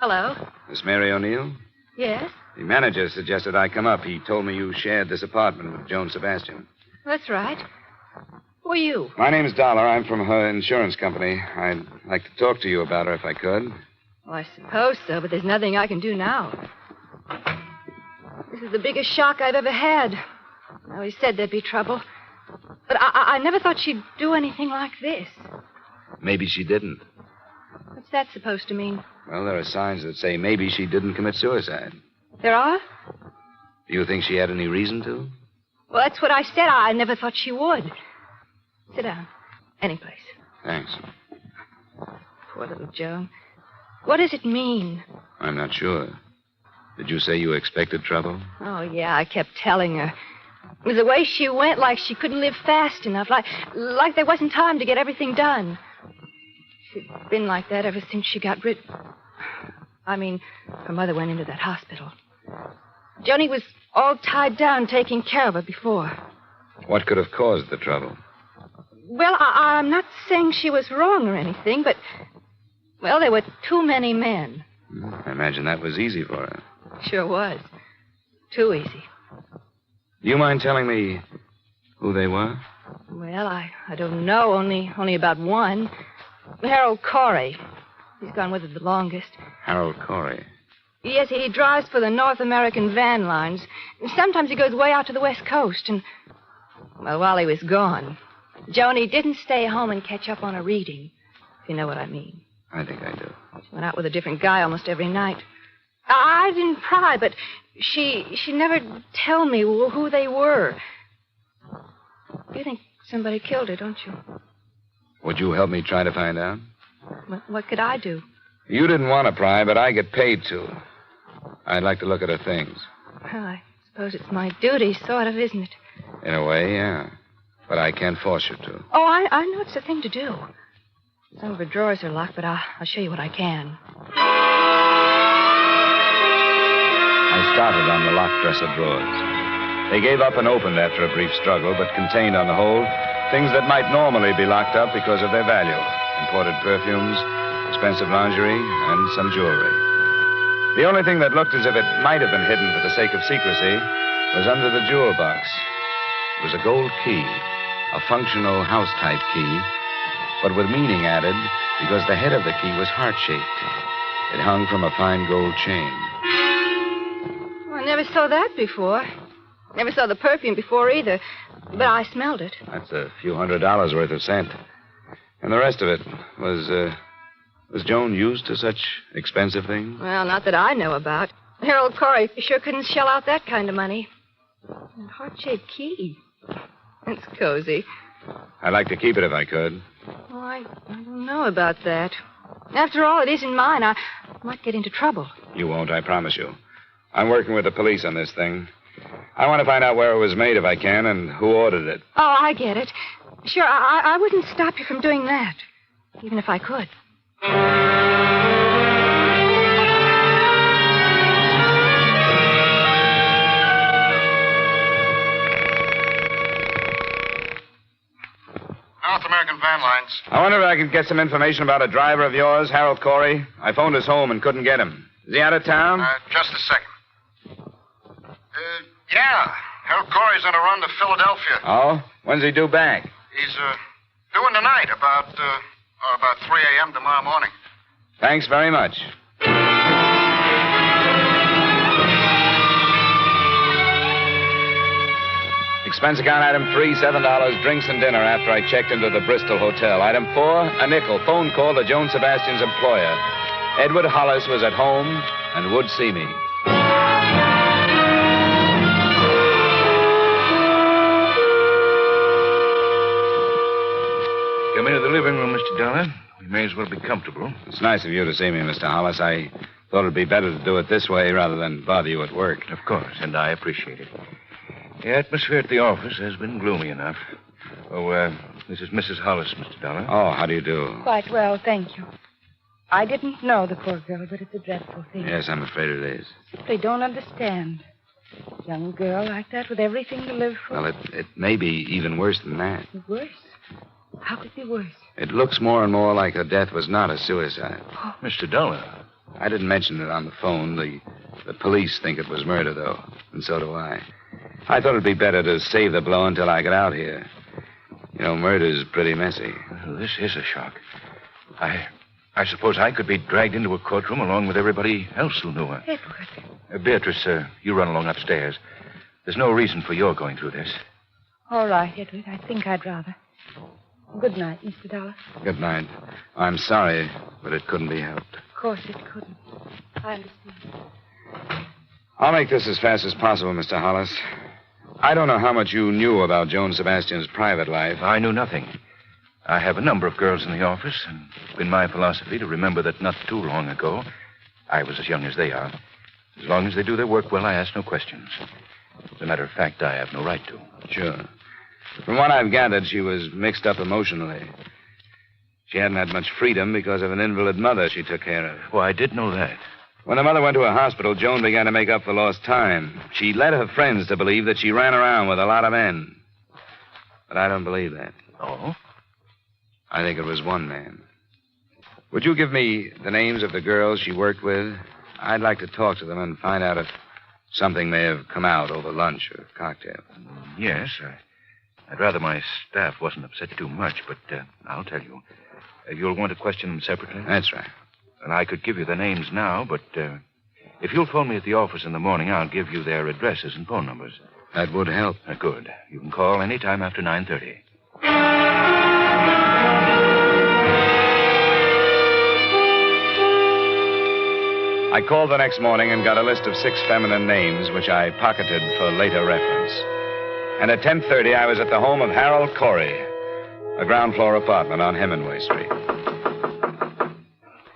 Hello? Miss Mary O'Neill? Yes? The manager suggested I come up. He told me you shared this apartment with Joan Sebastian. That's right. Who are you? My name's Dollar. I'm from her insurance company. I'd like to talk to you about her if I could. Well, I suppose so, but there's nothing I can do now. This is the biggest shock I've ever had. I always said there'd be trouble. But I never thought she'd do anything like this. Maybe she didn't. What's that supposed to mean? Well, there are signs that say maybe she didn't commit suicide. There are? Do you think she had any reason to? Well, that's what I said. I never thought she would. Sit down. Any place. Thanks. Poor little Joan. What does it mean? I'm not sure. Did you say you expected trouble? Oh, yeah, I kept telling her. It was the way she went, like she couldn't live fast enough, like there wasn't time to get everything done. She'd been like that ever since she got rid... I mean, her mother went into that hospital. Johnny was all tied down taking care of her before. What could have caused the trouble? Well, I'm not saying she was wrong or anything, but... Well, there were too many men. I imagine that was easy for her. Sure was. Too easy. Do you mind telling me who they were? Well, I don't know. Only about one. Harold Corey. He's gone with her the longest. Harold Corey. Yes, he drives for the North American van lines. Sometimes he goes way out to the West Coast. And, well, while he was gone, Joni didn't stay home and catch up on a reading, if you know what I mean. I think I do. She went out with a different guy almost every night. I didn't pry, but She never tell me who they were. You think somebody killed her, don't you? Would you help me try to find out? What could I do? You didn't want to pry, but I get paid to. I'd like to look at her things. Well, I suppose it's my duty, sort of, isn't it? In a way, yeah. But I can't force you to. Oh, I know it's the thing to do. Some of her drawers are locked, but I'll show you what I can. I started on the locked dresser drawers. They gave up and opened after a brief struggle, but contained on the whole things that might normally be locked up because of their value. Imported perfumes, expensive lingerie, and some jewelry. The only thing that looked as if it might have been hidden for the sake of secrecy was under the jewel box. It was a gold key, a functional house-type key, but with meaning added because the head of the key was heart-shaped. It hung from a fine gold chain. Well, I never saw that before. Never saw the perfume before either, but I smelled it. That's a few $100 worth of scent. And the rest of it was Joan used to such expensive things? Well, not that I know about. Harold Corey sure couldn't shell out that kind of money. A heart-shaped key. It's cozy. I'd like to keep it if I could. Oh, I don't know about that. After all, it isn't mine. I might get into trouble. You won't, I promise you. I'm working with the police on this thing. I want to find out where it was made if I can and who ordered it. Oh, I get it. Sure, I wouldn't stop you from doing that, even if I could. North American Van Lines. I wonder if I could get some information about a driver of yours, Harold Corey. I phoned his home and couldn't get him. Is he out of town? Just a second. Yeah. Harold Corey's on a run to Philadelphia. Oh? When's he due back? He's doing tonight, about 3 a.m. tomorrow morning. Thanks very much. Expense account item 3, $7, drinks and dinner after I checked into the Bristol Hotel. Item 4, a nickel, phone call to Joan Sebastian's employer. Edward Hollis was at home and would see me. Come into the living room, Mr. Dollar. We may as well be comfortable. It's nice of you to see me, Mr. Hollis. I thought it'd be better to do it this way rather than bother you at work. Of course, and I appreciate it. The atmosphere at the office has been gloomy enough. Oh, this is Mrs. Hollis, Mr. Dollar. Oh, how do you do? Quite well, thank you. I didn't know the poor girl, but it's a dreadful thing. Yes, I'm afraid it is. They don't understand. Young girl like that with everything to live for. Well, it may be even worse than that. Worse? How could it be worse? It looks more and more like her death was not a suicide. Oh. Mr. Dollar. I didn't mention it on the phone. The police think it was murder, though, and so do I. I thought it'd be better to save the blow until I get out here. You know, murder's pretty messy. Well, this is a shock. I suppose I could be dragged into a courtroom along with everybody else who knew her. Edward. Beatrice, you run along upstairs. There's no reason for your going through this. All right, Edward. I think I'd rather. Good night, Mr. Dollar. Good night. I'm sorry, but it couldn't be helped. Of course it couldn't. I understand. I'll make this as fast as possible, Mr. Hollis. I don't know how much you knew about Joan Sebastian's private life. I knew nothing. I have a number of girls in the office, and it's been my philosophy to remember that not too long ago, I was as young as they are. As long as they do their work well, I ask no questions. As a matter of fact, I have no right to. Sure. From what I've gathered, she was mixed up emotionally. She hadn't had much freedom because of an invalid mother she took care of. Oh, I did know that. When the mother went to a hospital, Joan began to make up for lost time. She led her friends to believe that she ran around with a lot of men. But I don't believe that. Oh? I think it was one man. Would you give me the names of the girls she worked with? I'd like to talk to them and find out if something may have come out over lunch or cocktail. Yes, I'd rather my staff wasn't upset too much, but I'll tell you. You'll want to question them separately? That's right. And I could give you their names now, but if you'll phone me at the office in the morning, I'll give you their addresses and phone numbers. That would help. Good. You can call any time after 9:30. I called the next morning and got a list of 6 feminine names, which I pocketed for later reference. And at 10:30, I was at the home of Harold Corey, a ground floor apartment on Hemingway Street.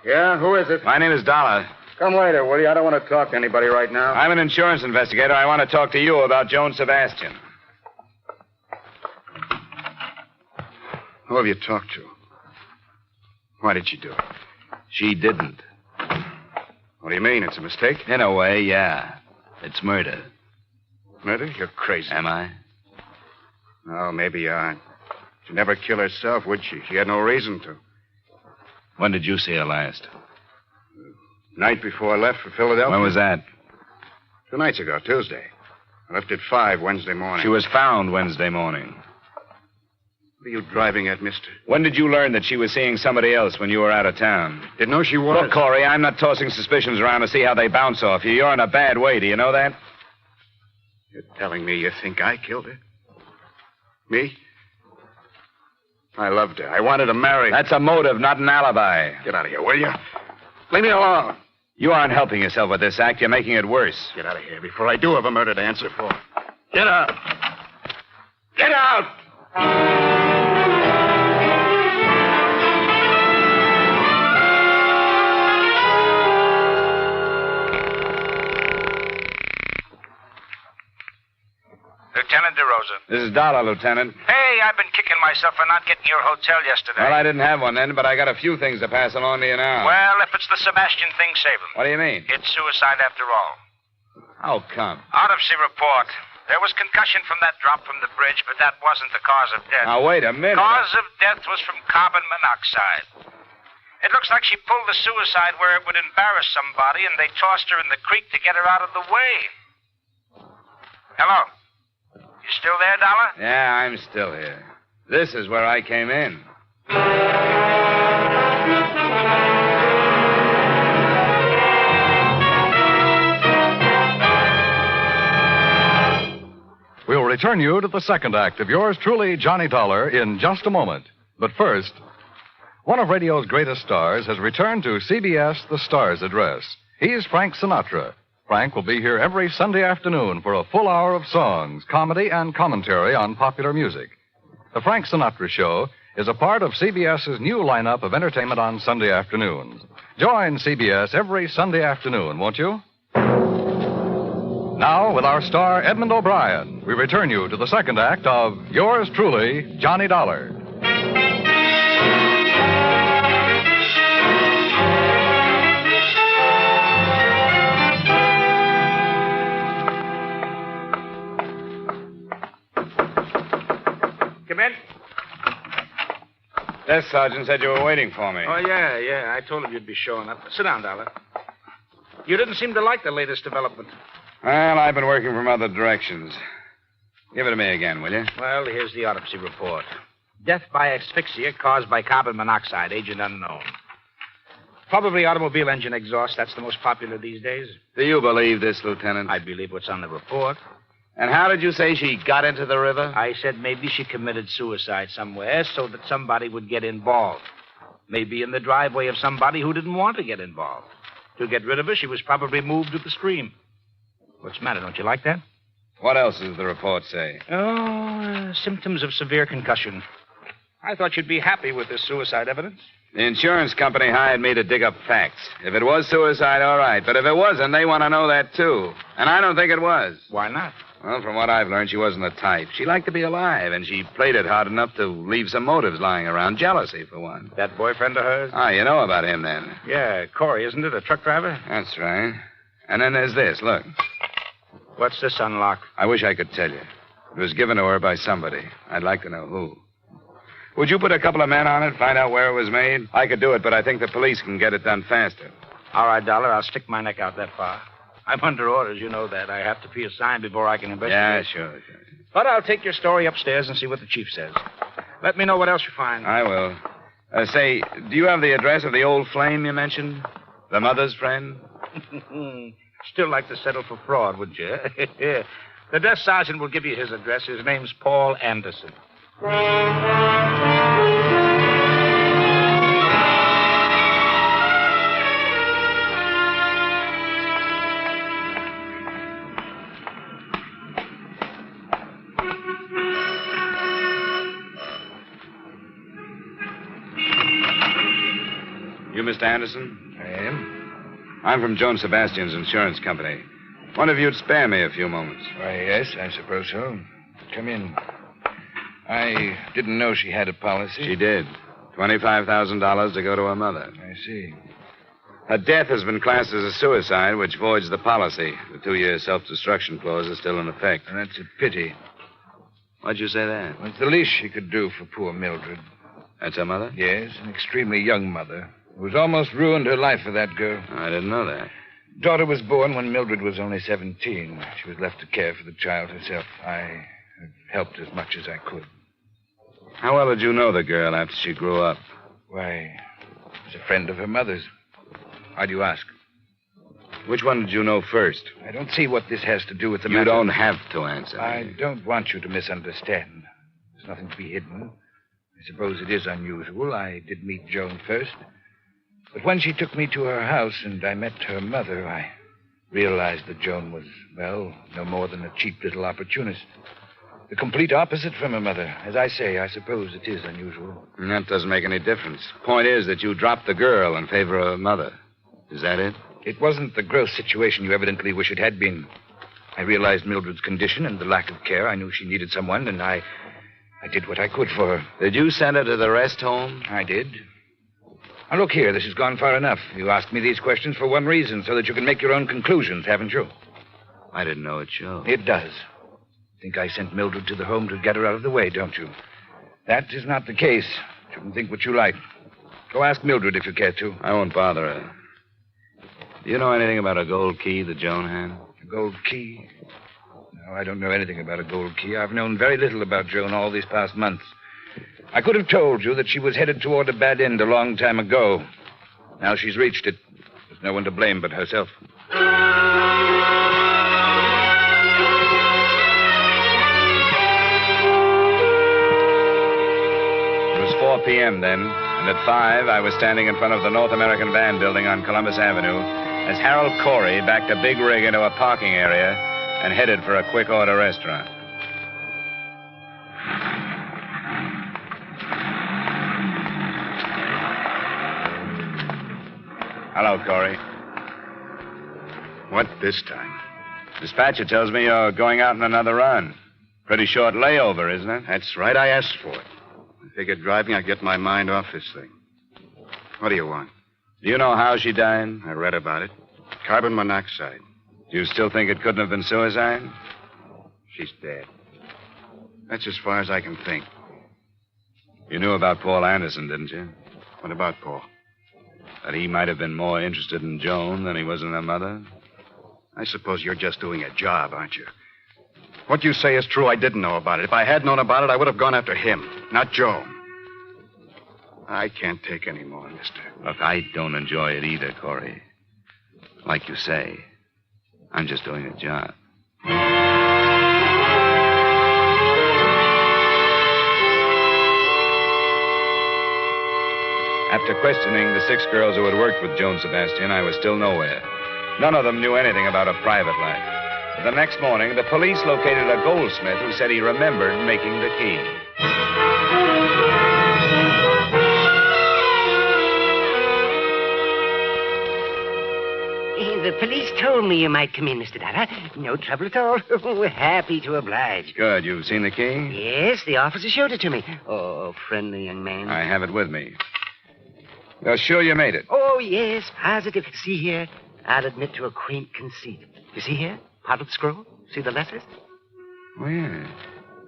Yeah, who is it? My name is Dollar. Come later, will you? I don't want to talk to anybody right now. I'm an insurance investigator. I want to talk to you about Joan Sebastian. Who have you talked to? Why did she do it? She didn't. What do you mean? It's a mistake? In a way, yeah. It's murder. Murder? You're crazy. Am I? Oh, maybe you are. She'd never kill herself, would she? She had no reason to. When did you see her last? Night before I left for Philadelphia. When was that? 2 nights ago, Tuesday. I left at 5 Wednesday morning. She was found Wednesday morning. What are you driving at, mister? When did you learn that she was seeing somebody else when you were out of town? Didn't know she was. Look, Corey, I'm not tossing suspicions around to see how they bounce off you. You're in a bad way. Do you know that? You're telling me you think I killed her? Me? I loved her. I wanted to marry her. That's a motive, not an alibi. Get out of here, will you? Leave me alone. You aren't helping yourself with this act. You're making it worse. Get out of here before I do have a murder to answer for. Get out. Get out! Lieutenant DeRosa. This is Dollar, Lieutenant. Hey, I've been kicking myself for not getting your hotel yesterday. Well, I didn't have one then, but I got a few things to pass along to you now. Well, if it's the Sebastian thing, save him. What do you mean? It's suicide after all. How come? Autopsy report. There was concussion from that drop from the bridge, but that wasn't the cause of death. Now, wait a minute. Cause of death was from carbon monoxide. It looks like she pulled the suicide where it would embarrass somebody, and they tossed her in the creek to get her out of the way. Hello? You still there, Dollar? Yeah, I'm still here. This is where I came in. We'll return you to the second act of yours truly, Johnny Dollar, in just a moment. But first, one of radio's greatest stars has returned to CBS The Stars Address. He's Frank Sinatra. Frank will be here every Sunday afternoon for a full hour of songs, comedy, and commentary on popular music. The Frank Sinatra Show is a part of CBS's new lineup of entertainment on Sunday afternoons. Join CBS every Sunday afternoon, won't you? Now, with our star, Edmund O'Brien, we return you to the second act of yours truly, Johnny Dollar. Come in. Desk sergeant said you were waiting for me. Oh, yeah. I told him you'd be showing up. Sit down, Dollar. You didn't seem to like the latest development. Well, I've been working from other directions. Give it to me again, will you? Well, here's the autopsy report. Death by asphyxia caused by carbon monoxide, agent unknown. Probably automobile engine exhaust. That's the most popular these days. Do you believe this, Lieutenant? I believe what's on the report. And how did you say she got into the river? I said maybe she committed suicide somewhere so that somebody would get involved. Maybe in the driveway of somebody who didn't want to get involved. To get rid of her, she was probably moved to the stream. What's the matter? Don't you like that? What else does the report say? Symptoms of severe concussion. I thought you'd be happy with this suicide evidence. The insurance company hired me to dig up facts. If it was suicide, all right. But if it wasn't, they want to know that, too. And I don't think it was. Why not? Well, from what I've learned, she wasn't the type. She liked to be alive, and she played it hard enough to leave some motives lying around. Jealousy, for one. That boyfriend of hers? Ah, you know about him, then. Yeah, Corey, isn't it? A truck driver? That's right. And then there's this. Look. What's this unlock? I wish I could tell you. It was given to her by somebody. I'd like to know who. Would you put a couple of men on it, find out where it was made? I could do it, but I think the police can get it done faster. All right, Dollar. I'll stick my neck out that far. I'm under orders, you know that. I have to be assigned before I can investigate. Yeah, sure. But I'll take your story upstairs and see what the chief says. Let me know what else you find. I will. Say, do you have the address of the old flame you mentioned? The mother's friend? Still like to settle for fraud, would you? The desk sergeant will give you his address. His name's Paul Anderson. You Mr. Anderson? I am. I'm from Joan Sebastian's insurance company. Wonder if you'd spare me a few moments. Why, yes, I suppose so. Come in. I didn't know she had a policy. She did. $25,000 to go to her mother. I see. Her death has been classed as a suicide, which voids the policy. The 2-year self-destruction clause is still in effect. And that's a pity. Why'd you say that? Well, it's the least she could do for poor Mildred. That's her mother? Yes, an extremely young mother who's almost ruined her life for that girl. I didn't know that. Daughter was born when Mildred was only 17. She was left to care for the child herself. I helped as much as I could. How well did you know the girl after she grew up? Why, she was a friend of her mother's. Why do you ask? Which one did you know first? I don't see what this has to do with the You matter. don't have to answer. I don't want you to misunderstand. There's nothing to be hidden. I suppose it is unusual. I did meet Joan first. But when she took me to her house and I met her mother, I realized that Joan was, well, no more than a cheap little opportunist. The complete opposite from her mother. As I say, I suppose it is unusual. And that doesn't make any difference. Point is that you dropped the girl in favor of her mother. Is that it? It wasn't the gross situation you evidently wish it had been. I realized Mildred's condition and the lack of care. I knew she needed someone, and I did what I could for her. Did you send her to the rest home? I did. Now, look here. This has gone far enough. You asked me these questions for one reason, so that you can make your own conclusions, haven't you? I didn't know it showed. It does. Think I sent Mildred to the home to get her out of the way, don't you? That is not the case. You can think what you like. Go ask Mildred if you care to. I won't bother her. Do you know anything about a gold key that Joan had? A gold key? No, I don't know anything about a gold key. I've known very little about Joan all these past months. I could have told you that she was headed toward a bad end a long time ago. Now she's reached it. There's no one to blame but herself. It was 4 p.m. then, and at 5, I was standing in front of the North American Van building on Columbus Avenue as Harold Corey backed a big rig into a parking area and headed for a quick-order restaurant. Hello, Corey. What this time? Dispatcher tells me you're going out on another run. Pretty short layover, isn't it? That's right. I asked for it. I figured driving, I'd get my mind off this thing. What do you want? Do you know how she died? I read about it. Carbon monoxide. Do you still think it couldn't have been suicide? She's dead. That's as far as I can think. You knew about Paul Anderson, didn't you? What about Paul? That he might have been more interested in Joan than he was in her mother? I suppose you're just doing a job, aren't you? What you say is true. I didn't know about it. If I had known about it, I would have gone after him, not Joan. I can't take any more, mister. Look, I don't enjoy it either, Corey. Like you say, I'm just doing a job. After questioning the 6 girls who had worked with Joan Sebastian, I was still nowhere. None of them knew anything about her private life. The next morning, the police located a goldsmith who said he remembered making the key. The police told me you might come in, Mr. Dollar. No trouble at all. We're happy to oblige. Good. You've seen the key? Yes, the officer showed it to me. Oh, friendly young man. I have it with me. You're sure you made it? Oh, yes, positive. See here, I'll admit to a quaint conceit. You see here? Potted scroll? See the letters? Oh, yeah.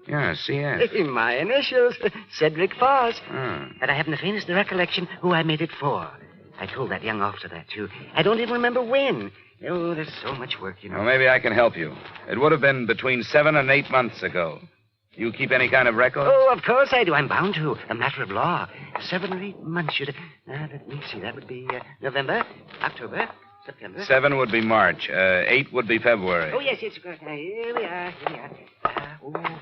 Yeah, C.S. My initials, Cedric Foss. Oh. And I haven't the faintest recollection who I made it for. I told that young officer that, too. I don't even remember when. Oh, there's so much work, you know. Well, maybe I can help you. It would have been between 7 and 8 months ago. You keep any kind of record? Oh, of course I do. I'm bound to. A matter of law. 7 or 8 months should... let me see. That would be November, October, September. 7 would be March. 8 would be February. Oh, yes, of course. Here we are.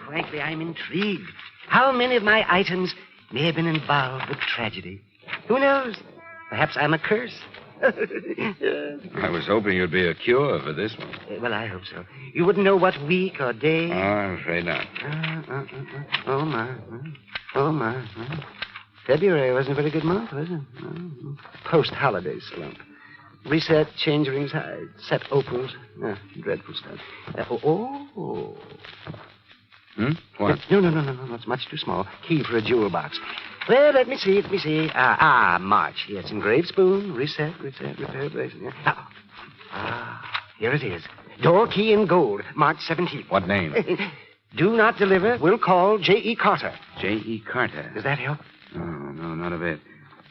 Frankly, I'm intrigued. How many of my items may have been involved with tragedy? Who knows? Perhaps I'm a curse. I was hoping you'd be a cure for this one. Well, I hope so. You wouldn't know what week or day? Oh, I'm afraid not. Oh, my. Oh, my. February wasn't a very good month, was it? No. Post-holiday slump. Reset, change rings, set opals. Dreadful stuff. What? No. It's much too small. Key for a jewel box. Well, let me see. March. Yes, engraved spoon. Reset, repair, place. Here it is. Door key in gold. March 17th. What name? Do not deliver. Will call J.E. Carter. J.E. Carter. Does that help? No, not a bit.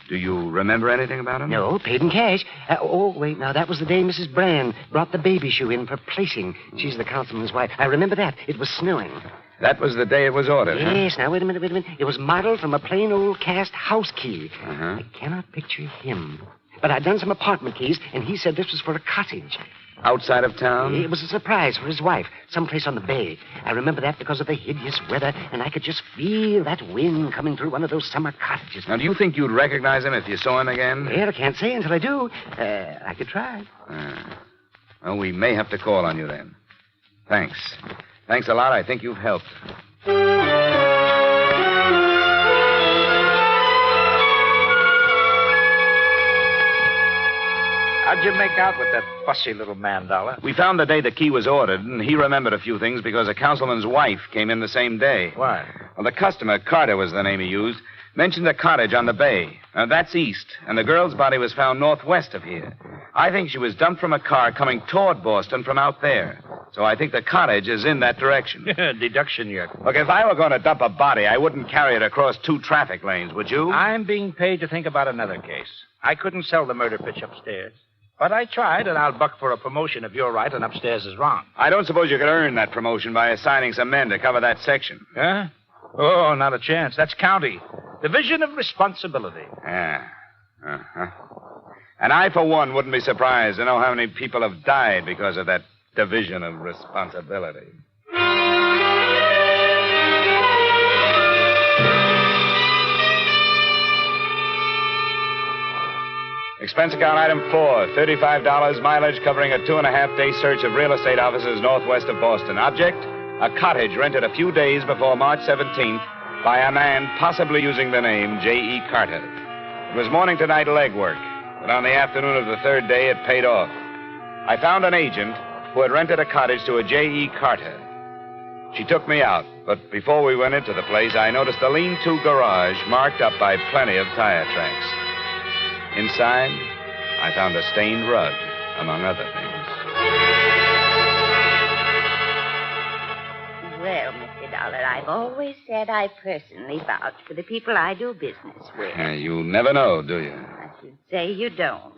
Do you remember anything about him? No, paid in cash. Wait, now, that was the day Mrs. Brand brought the baby shoe in for placing. She's the councilman's wife. I remember that. It was snowing. That was the day it was ordered, Yes, now, wait a minute. It was modeled from a plain old cast house key. Uh-huh. I cannot picture him. But I'd done some apartment keys, and he said this was for a cottage. Outside of town? It was a surprise for his wife, someplace on the bay. I remember that because of the hideous weather, and I could just feel that wind coming through one of those summer cottages. Now, do you think you'd recognize him if you saw him again? Well, I can't say until I do. I could try. Well, we may have to call on you then. Thanks. Thanks a lot. I think you've helped. How'd you make out with that fussy little man, Dollar? We found the day the key was ordered, and he remembered a few things because a councilman's wife came in the same day. Why? Well, the customer, Carter was the name he used, mentioned a cottage on the bay. Now, that's east, and the girl's body was found northwest of here. I think she was dumped from a car coming toward Boston from out there. So I think the cottage is in that direction. Deduction yet. Look, if I were going to dump a body, I wouldn't carry it across 2 traffic lanes, would you? I'm being paid to think about another case. I couldn't sell the murder pitch upstairs. But I tried, and I'll buck for a promotion if you're right and upstairs is wrong. I don't suppose you could earn that promotion by assigning some men to cover that section. Huh? Oh, not a chance. That's county. Division of responsibility. Yeah. Uh-huh. And I, for one, wouldn't be surprised to know how many people have died because of that division of responsibility. Expense account item 4, $35, mileage covering a 2.5-day search of real estate offices northwest of Boston. Object, a cottage rented a few days before March 17th by a man possibly using the name J.E. Carter. It was morning to night legwork, but on the afternoon of the 3rd day, it paid off. I found an agent who had rented a cottage to a J.E. Carter. She took me out, but before we went into the place, I noticed a lean-to garage marked up by plenty of tire tracks. Inside, I found a stained rug, among other things. Well, Mr. Dollar, I've always said I personally vouch for the people I do business with. You never know, do you? I should say you don't.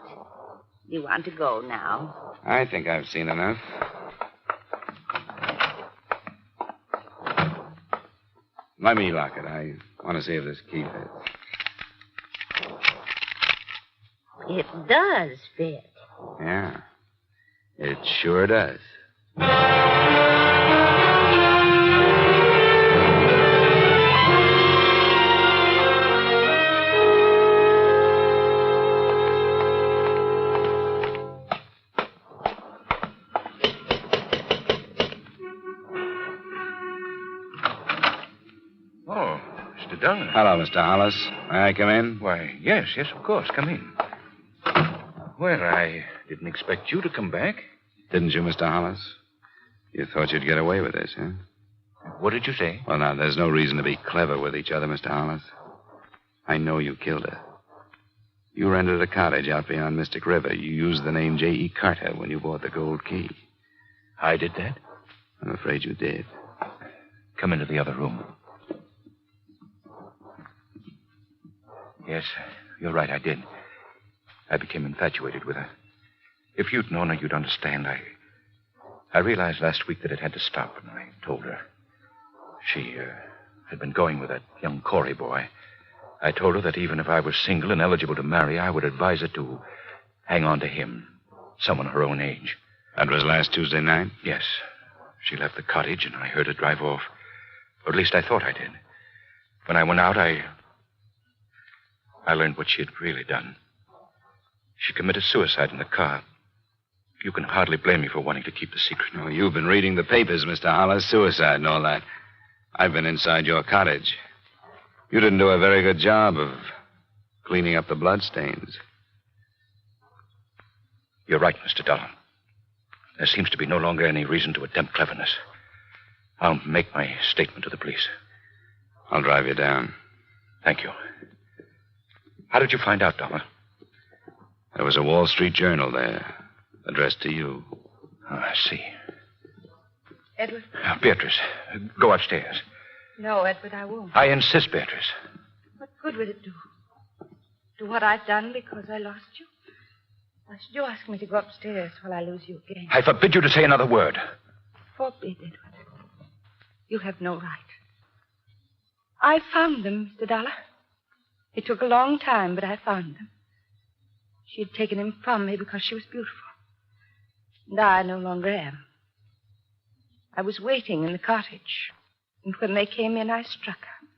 You want to go now? I think I've seen enough. Let me lock it. I want to see if this key fits. It does fit. Yeah, it sure does. Oh, Mr. Dollar. Hello, Mr. Hollis. May I come in? Why, yes, of course. Come in. Well, I didn't expect you to come back. Didn't you, Mr. Hollis? You thought you'd get away with this, huh? What did you say? Well, now, there's no reason to be clever with each other, Mr. Hollis. I know you killed her. You rented a cottage out beyond Mystic River. You used the name J.E. Carter when you bought the gold key. I did that? I'm afraid you did. Come into the other room. Yes, you're right, I did. I became infatuated with her. If you'd known her, you'd understand. I realized last week that it had to stop, and I told her. She had been going with that young Corey boy. I told her that even if I was single and eligible to marry, I would advise her to hang on to him, someone her own age. That was last Tuesday night? Yes. She left the cottage, and I heard her drive off. Or at least I thought I did. When I went out, I learned what she had really done. She committed suicide in the car. You can hardly blame me for wanting to keep the secret. No, you've been reading the papers, Mr. Hollis. Suicide and all that. I've been inside your cottage. You didn't do a very good job of cleaning up the bloodstains. You're right, Mr. Dollar. There seems to be no longer any reason to attempt cleverness. I'll make my statement to the police. I'll drive you down. Thank you. How did you find out, Dollar? There was a Wall Street Journal there, addressed to you. Oh, I see. Edward? Beatrice, go upstairs. No, Edward, I won't. I insist, Beatrice. What good would it do? Do what I've done because I lost you? Why should you ask me to go upstairs while I lose you again? I forbid you to say another word. Forbid, Edward. You have no right. I found them, Mr. Dollar. It took a long time, but I found them. She had taken him from me because she was beautiful. And I no longer am. I was waiting in the cottage, and when they came in, I struck her.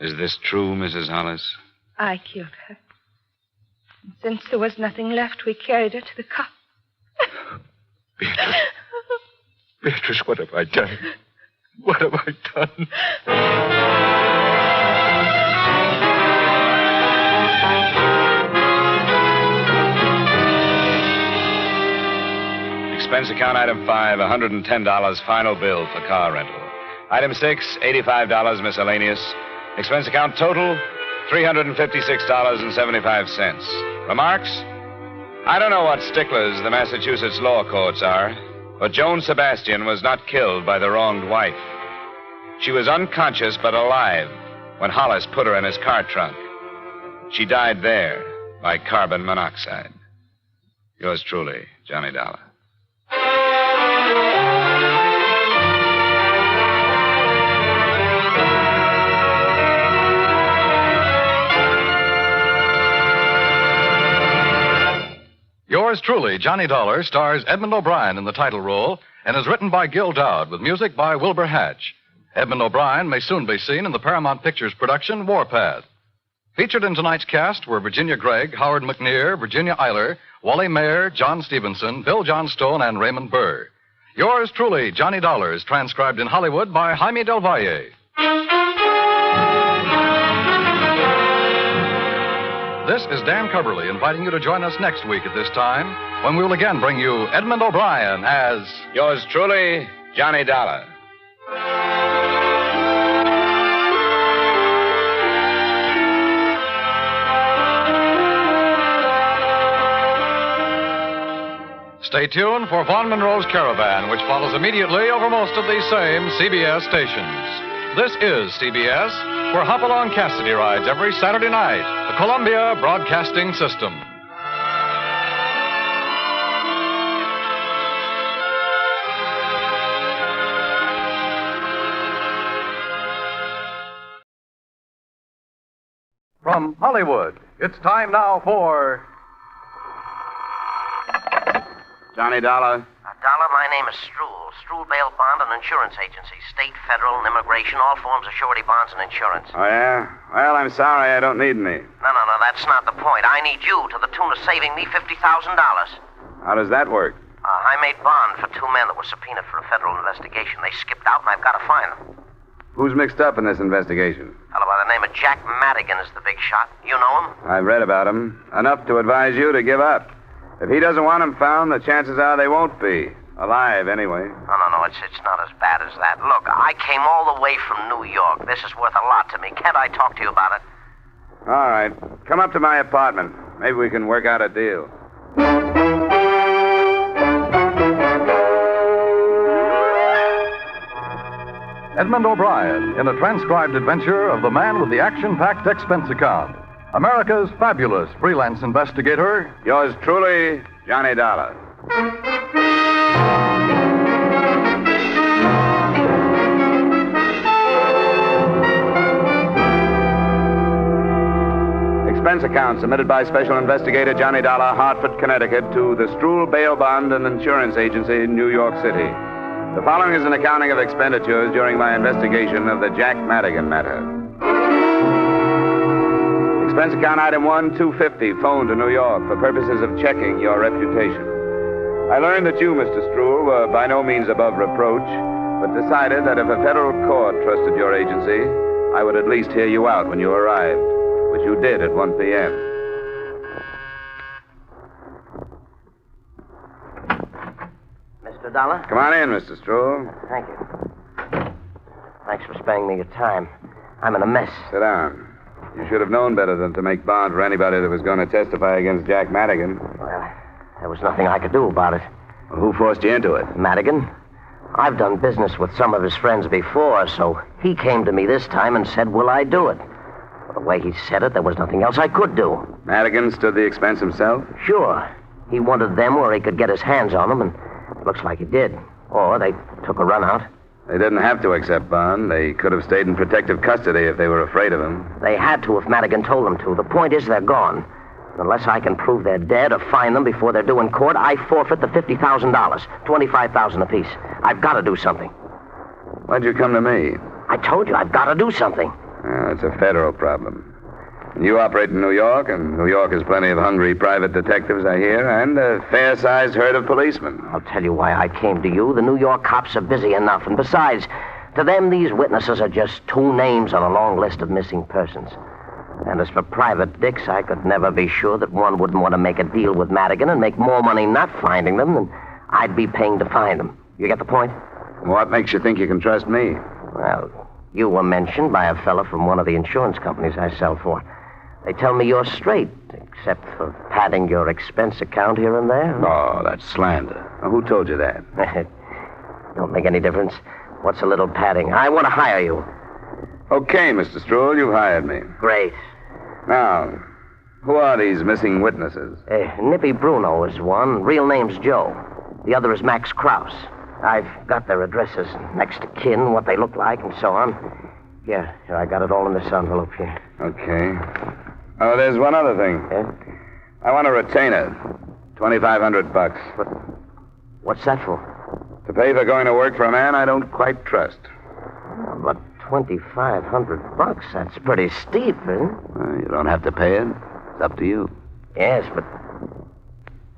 Is this true, Mrs. Hollis? I killed her. And since there was nothing left, we carried her to the cop. Beatrice. Beatrice, what have I done? What have I done? Expense account item 5, $110 final bill for car rental. Item 6, $85 miscellaneous. Expense account total, $356.75. Remarks? I don't know what sticklers the Massachusetts law courts are, but Joan Sebastian was not killed by the wronged wife. She was unconscious but alive when Hollis put her in his car trunk. She died there by carbon monoxide. Yours truly, Johnny Dollar. Yours truly, Johnny Dollar, stars Edmund O'Brien in the title role and is written by Gil Dowd with music by Wilbur Hatch. Edmund O'Brien may soon be seen in the Paramount Pictures production Warpath. Featured in tonight's cast were Virginia Gregg, Howard McNear, Virginia Eiler, Wally Mayer, John Stevenson, Bill Johnstone, and Raymond Burr. Yours truly, Johnny Dollar, is transcribed in Hollywood by Jaime Del Valle. This is Dan Coverly inviting you to join us next week at this time when we will again bring you Edmund O'Brien as... Yours truly, Johnny Dollar. Stay tuned for Vaughn Monroe's Caravan, which follows immediately over most of these same CBS stations. This is CBS, where Hopalong Cassidy rides every Saturday night, the Columbia Broadcasting System. From Hollywood, it's time now for... Johnny Dollar. Dollar, my name is Struhl. Struhl Bail Bond and Insurance Agency. State, federal, and immigration, all forms of surety bonds and insurance. Oh, yeah? Well, I'm sorry, I don't need any. No, that's not the point. I need you to the tune of saving me $50,000. How does that work? I made bond for 2 men that were subpoenaed for a federal investigation. They skipped out, and I've got to find them. Who's mixed up in this investigation? A fellow by the name of Jack Madigan is the big shot. You know him? I've read about him. Enough to advise you to give up. If he doesn't want them found, the chances are they won't be. Alive, anyway. No, it's not as bad as that. Look, I came all the way from New York. This is worth a lot to me. Can't I talk to you about it? All right. Come up to my apartment. Maybe we can work out a deal. Edmund O'Brien in a transcribed adventure of the man with the action-packed expense account. America's fabulous freelance investigator. Yours truly, Johnny Dollar. Expense account submitted by Special Investigator Johnny Dollar, Hartford, Connecticut, to the Struhl Bail Bond and Insurance Agency, New York City. The following is an accounting of expenditures during my investigation of the Jack Madigan Matter. Expense account item 1, $250, phone to New York for purposes of checking your reputation. I learned that you, Mr. Struhl, were by no means above reproach, but decided that if a federal court trusted your agency, I would at least hear you out when you arrived, which you did at 1 p.m. Mr. Dollar? Come on in, Mr. Stroll. Thank you. Thanks for sparing me your time. I'm in a mess. Sit down. You should have known better than to make bond for anybody that was going to testify against Jack Madigan. Well, there was nothing I could do about it. Well, who forced you into it? Madigan. I've done business with some of his friends before, so he came to me this time and said, will I do it? Well, the way he said it, there was nothing else I could do. Madigan stood the expense himself? Sure. He wanted them where he could get his hands on them, and it looks like he did. Or they took a run out. They didn't have to accept bond. They could have stayed in protective custody if they were afraid of him. They had to if Madigan told them to. The point is they're gone. Unless I can prove they're dead or find them before they're due in court, I forfeit the $50,000, $25,000 apiece. I've got to do something. Why'd you come to me? I told you I've got to do something. Well, it's a federal problem. You operate in New York, and New York has plenty of hungry private detectives, I hear, and a fair-sized herd of policemen. I'll tell you why I came to you. The New York cops are busy enough, and besides, to them, these witnesses are just two names on a long list of missing persons. And as for private dicks, I could never be sure that one wouldn't want to make a deal with Madigan and make more money not finding them than I'd be paying to find them. You get the point? What makes you think you can trust me? Well, you were mentioned by a fella from one of the insurance companies I sell for. They tell me you're straight, except for padding your expense account here and there. Oh, that's slander. Now, who told you that? Don't make any difference. What's a little padding? I want to hire you. Okay, Mr. Stroll, you've hired me. Great. Now, who are these missing witnesses? Nippy Bruno is one. Real name's Joe. The other is Max Krause. I've got their addresses, next to kin, what they look like, and so on. Yeah, here, I got it all in this envelope here. Okay. Oh, there's one other thing. Yeah? I want a retainer. $2,500. What's that for? To pay for going to work for a man I don't quite trust. But $2,500, that's pretty steep, isn't it? Well, you don't have to pay it. It's up to you. Yes, but...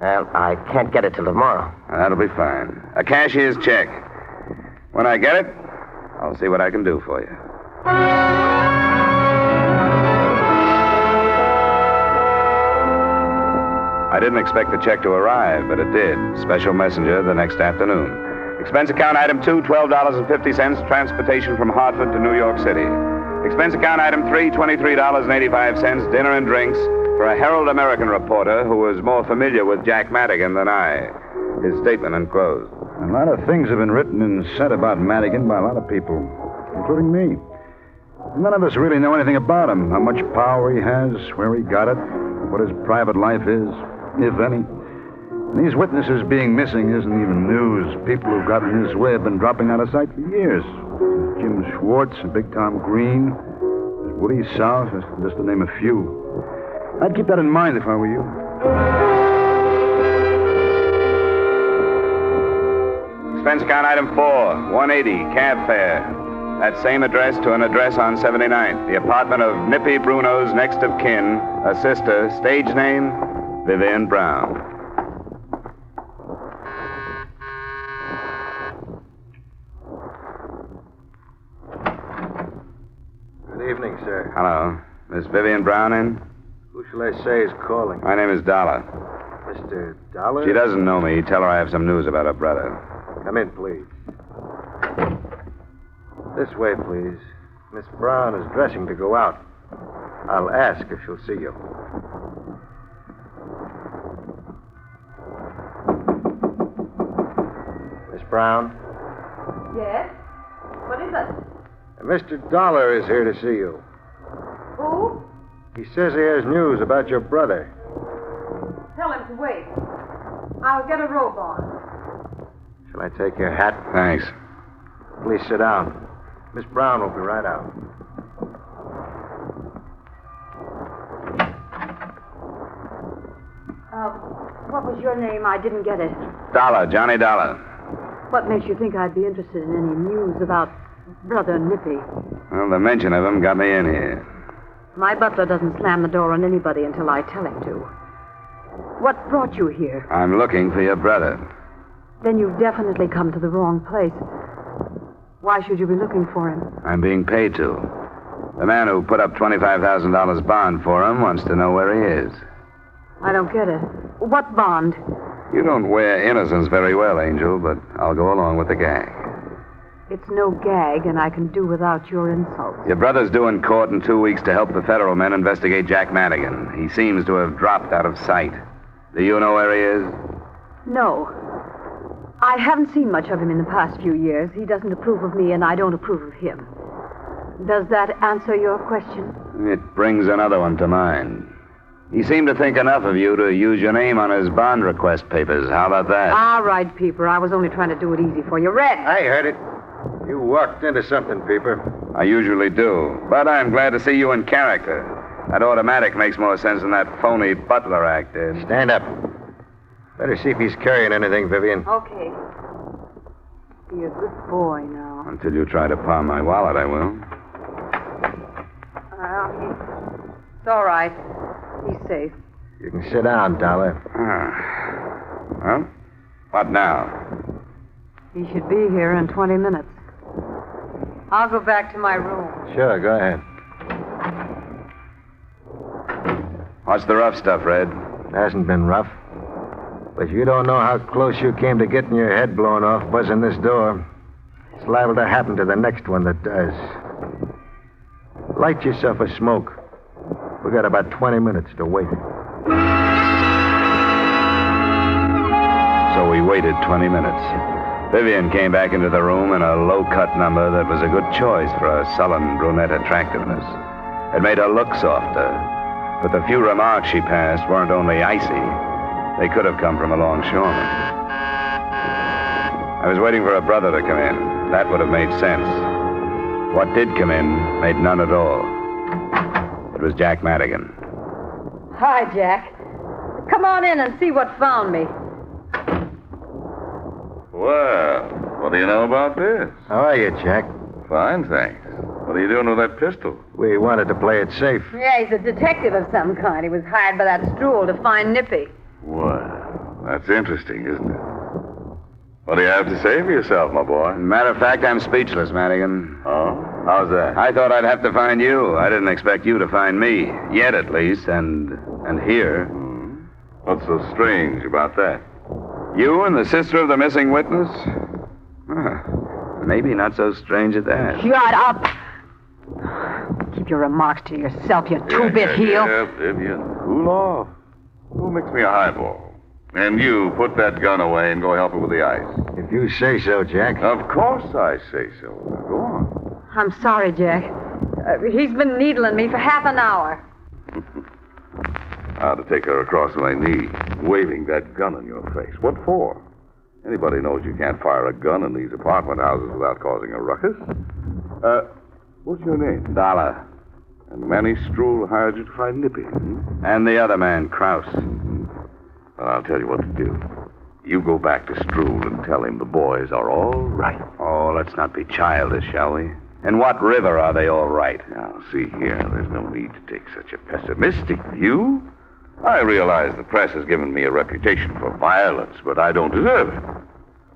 Well, I can't get it till tomorrow. That'll be fine. A cashier's check. When I get it, I'll see what I can do for you. I didn't expect the check to arrive, but it did. Special messenger the next afternoon. Expense account item 2, $12.50, transportation from Hartford to New York City. Expense account item 3, $23.85, dinner and drinks for a Herald American reporter who was more familiar with Jack Madigan than I. His statement enclosed. A lot of things have been written and said about Madigan by a lot of people, including me. None of us really know anything about him, how much power he has, where he got it, what his private life is, if any. And these witnesses being missing isn't even news. People who've gotten in his way have been dropping out of sight for years. There's Jim Schwartz and Big Tom Green. There's Woody South, just to name a few. I'd keep that in mind if I were you. Expense account item 4, 180, cab fare. That same address to an address on 79th. The apartment of Nippy Bruno's next of kin, a sister, stage name, Vivian Brown. Good evening, sir. Hello. Miss Vivian Brown in? Who shall I say is calling? My name is Dollar. Mr. Dollar? She doesn't know me. Tell her I have some news about her brother. Come in, please. This way, please. Miss Brown is dressing to go out. I'll ask if she'll see you. Miss Brown? Yes? What is it? Mr. Dollar is here to see you. Who? He says he has news about your brother. Tell him to wait. I'll get a robe on. Shall I take your hat? Thanks. Please sit down. Miss Brown will be right out. What was your name? I didn't get it. Dollar, Johnny Dollar. What makes you think I'd be interested in any news about Brother Nippy? Well, the mention of him got me in here. My butler doesn't slam the door on anybody until I tell him to. What brought you here? I'm looking for your brother. Then you've definitely come to the wrong place. Why should you be looking for him? I'm being paid to. The man who put up $25,000 bond for him wants to know where he is. I don't get it. What bond? You don't wear innocence very well, Angel, but I'll go along with the gag. It's no gag, and I can do without your insults. Your brother's due in court in 2 weeks to help the federal men investigate Jack Madigan. He seems to have dropped out of sight. Do you know where he is? No. I haven't seen much of him in the past few years. He doesn't approve of me, and I don't approve of him. Does that answer your question? It brings another one to mind. He seemed to think enough of you to use your name on his bond request papers. How about that? All right, Peeper. I was only trying to do it easy for you. Red. I heard it. You walked into something, Peeper. I usually do. But I'm glad to see you in character. That automatic makes more sense than that phony butler act did. Stand up. Better see if he's carrying anything, Vivian. Okay. Be a good boy now. Until you try to pawn my wallet, I will. It's all right. He's safe. You can sit down, Dollar. Well, what now? He should be here in 20 minutes. I'll go back to my room. Sure, go ahead. What's the rough stuff, Red? It hasn't been rough. But you don't know how close you came to getting your head blown off buzzing this door. It's liable to happen to the next one that does. Light yourself a smoke. We got about 20 minutes to wait. So we waited 20 minutes. Vivian came back into the room in a low-cut number that was a good choice for her sullen brunette attractiveness. It made her look softer. But the few remarks she passed weren't only icy. They could have come from a longshoreman. I was waiting for a brother to come in. That would have made sense. What did come in made none at all. It was Jack Madigan. Hi, Jack. Come on in and see what found me. Well, what do you know about this? How are you, Jack? Fine, thanks. What are you doing with that pistol? We wanted to play it safe. Yeah, he's a detective of some kind. He was hired by that Stroll to find Nippy. Well, that's interesting, isn't it? What do you have to say for yourself, my boy? Matter of fact, I'm speechless, Madigan. Oh? How's that? I thought I'd have to find you. I didn't expect you to find me. Yet, at least, and here. What's so strange about that? You and the sister of the missing witness? Maybe not so strange at that. Shut up! Keep your remarks to yourself, you two-bit heel. Yeah, Vivian. Cool off. Go mix me a highball. And you, put that gun away and go help her with the ice. If you say so, Jack. Of course I say so. Now, go on. I'm sorry, Jack. He's been needling me for half an hour. I ought to take her across my knee, waving that gun in your face. What for? Anybody knows you can't fire a gun in these apartment houses without causing a ruckus. What's your name? Dollar. And Manny Stroll hired you to find Nippy, And the other man, Krause. Well, I'll tell you what to do. You go back to Stroll and tell him the boys are all right. Oh, let's not be childish, shall we? In what river are they all right? Now, see here, there's no need to take such a pessimistic view. I realize the press has given me a reputation for violence, but I don't deserve it.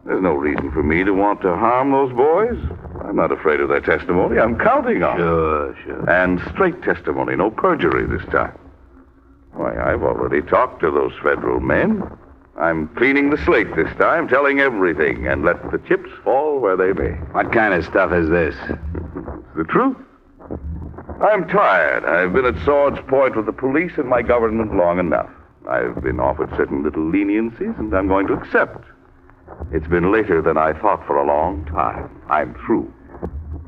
There's no reason for me to want to harm those boys. I'm not afraid of their testimony. I'm counting on it. Sure. And straight testimony, no perjury this time. Why, I've already talked to those federal men. I'm cleaning the slate this time, telling everything, and let the chips fall where they may. What kind of stuff is this? It's the truth. I'm tired. I've been at sword's point with the police and my government long enough. I've been offered certain little leniencies, and I'm going to accept. It's been later than I thought for a long time. I'm through.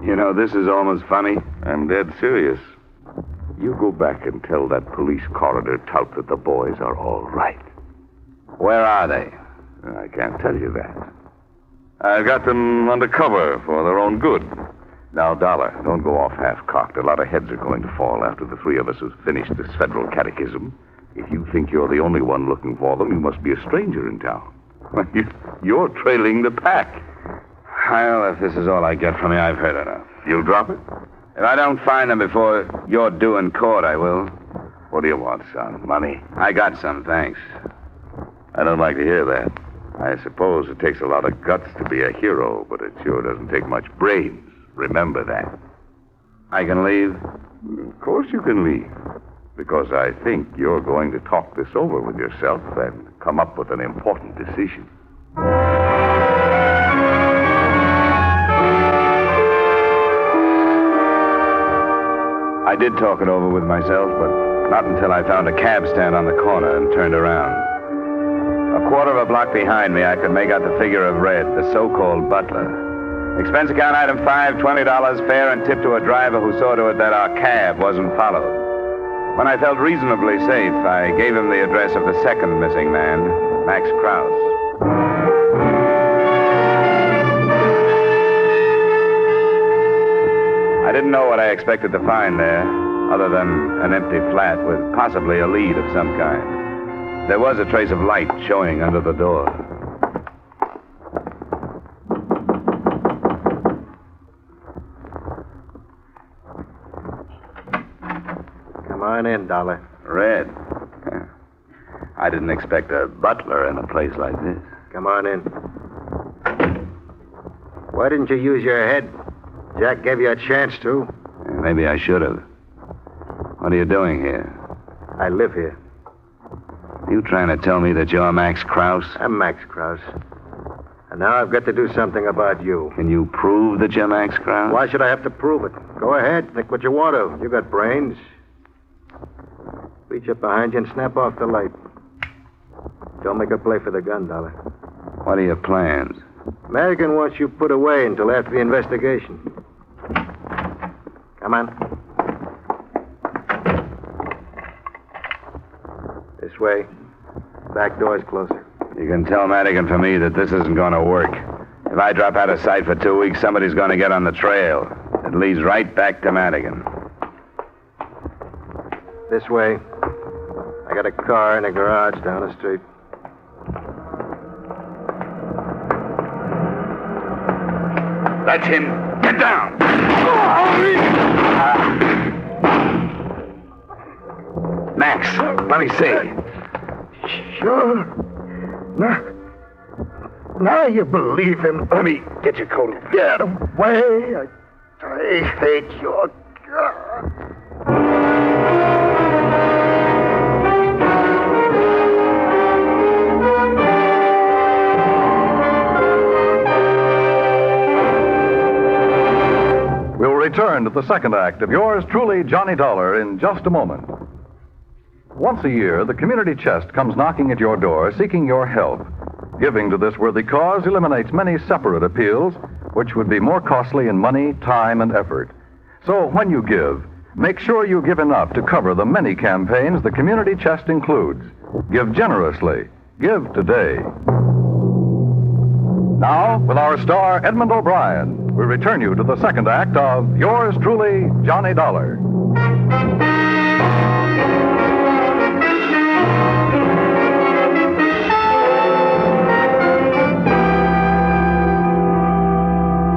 You know, this is almost funny. I'm dead serious. You go back and tell that police coroner tout that the boys are all right. Where are they? I can't tell you that. I've got them under cover for their own good. Now, Dollar, don't go off half-cocked. A lot of heads are going to fall after the three of us have finished this federal catechism. If you think you're the only one looking for them, you must be a stranger in town. You're trailing the pack. Well, if this is all I get from you, I've heard enough. You'll drop it? If I don't find them before you're due in court, I will. What do you want, son? Money? I got some, thanks. I don't like to hear that. I suppose it takes a lot of guts to be a hero, but it sure doesn't take much brains. Remember that. I can leave? Of course you can leave. Because I think you're going to talk this over with yourself and come up with an important decision. I did talk it over with myself, but not until I found a cab stand on the corner and turned around. A quarter of a block behind me, I could make out the figure of Red, the so-called butler. Expense account item 5, $20 fare and tip to a driver who saw to it that our cab wasn't followed. When I felt reasonably safe, I gave him the address of the second missing man, Max Krause. I didn't know what I expected to find there, other than an empty flat with possibly a lead of some kind. There was a trace of light showing under the door. Come on in, Dollar. Red. I didn't expect a butler in a place like this. Come on in. Why didn't you use your head? Jack gave you a chance to. Maybe I should have. What are you doing here? I live here. You trying to tell me that you're Max Krause? I'm Max Krause. And now I've got to do something about you. Can you prove that you're Max Krause? Why should I have to prove it? Go ahead. Think what you want to. You got brains. Reach up behind you and snap off the light. Don't make a play for the gun, Dollar. What are your plans? Madigan wants you put away until after the investigation. Come on. This way. Back door's closer. You can tell Madigan for me that this isn't going to work. If I drop out of sight for 2 weeks, somebody's going to get on the trail. It leads right back to Madigan. This way. I got a car in a garage down the street. That's him. Get down. Max, let me see. Sure. Now you believe him. Let me get your coat. Get away. I hate your God. We'll return to the second act of yours truly, Johnny Dollar, in just a moment. Once a year, the community chest comes knocking at your door, seeking your help. Giving to this worthy cause eliminates many separate appeals, which would be more costly in money, time, and effort. So when you give, make sure you give enough to cover the many campaigns the community chest includes. Give generously. Give today. Now, with our star, Edmund O'Brien, we return you to the second act of yours truly, Johnny Dollar.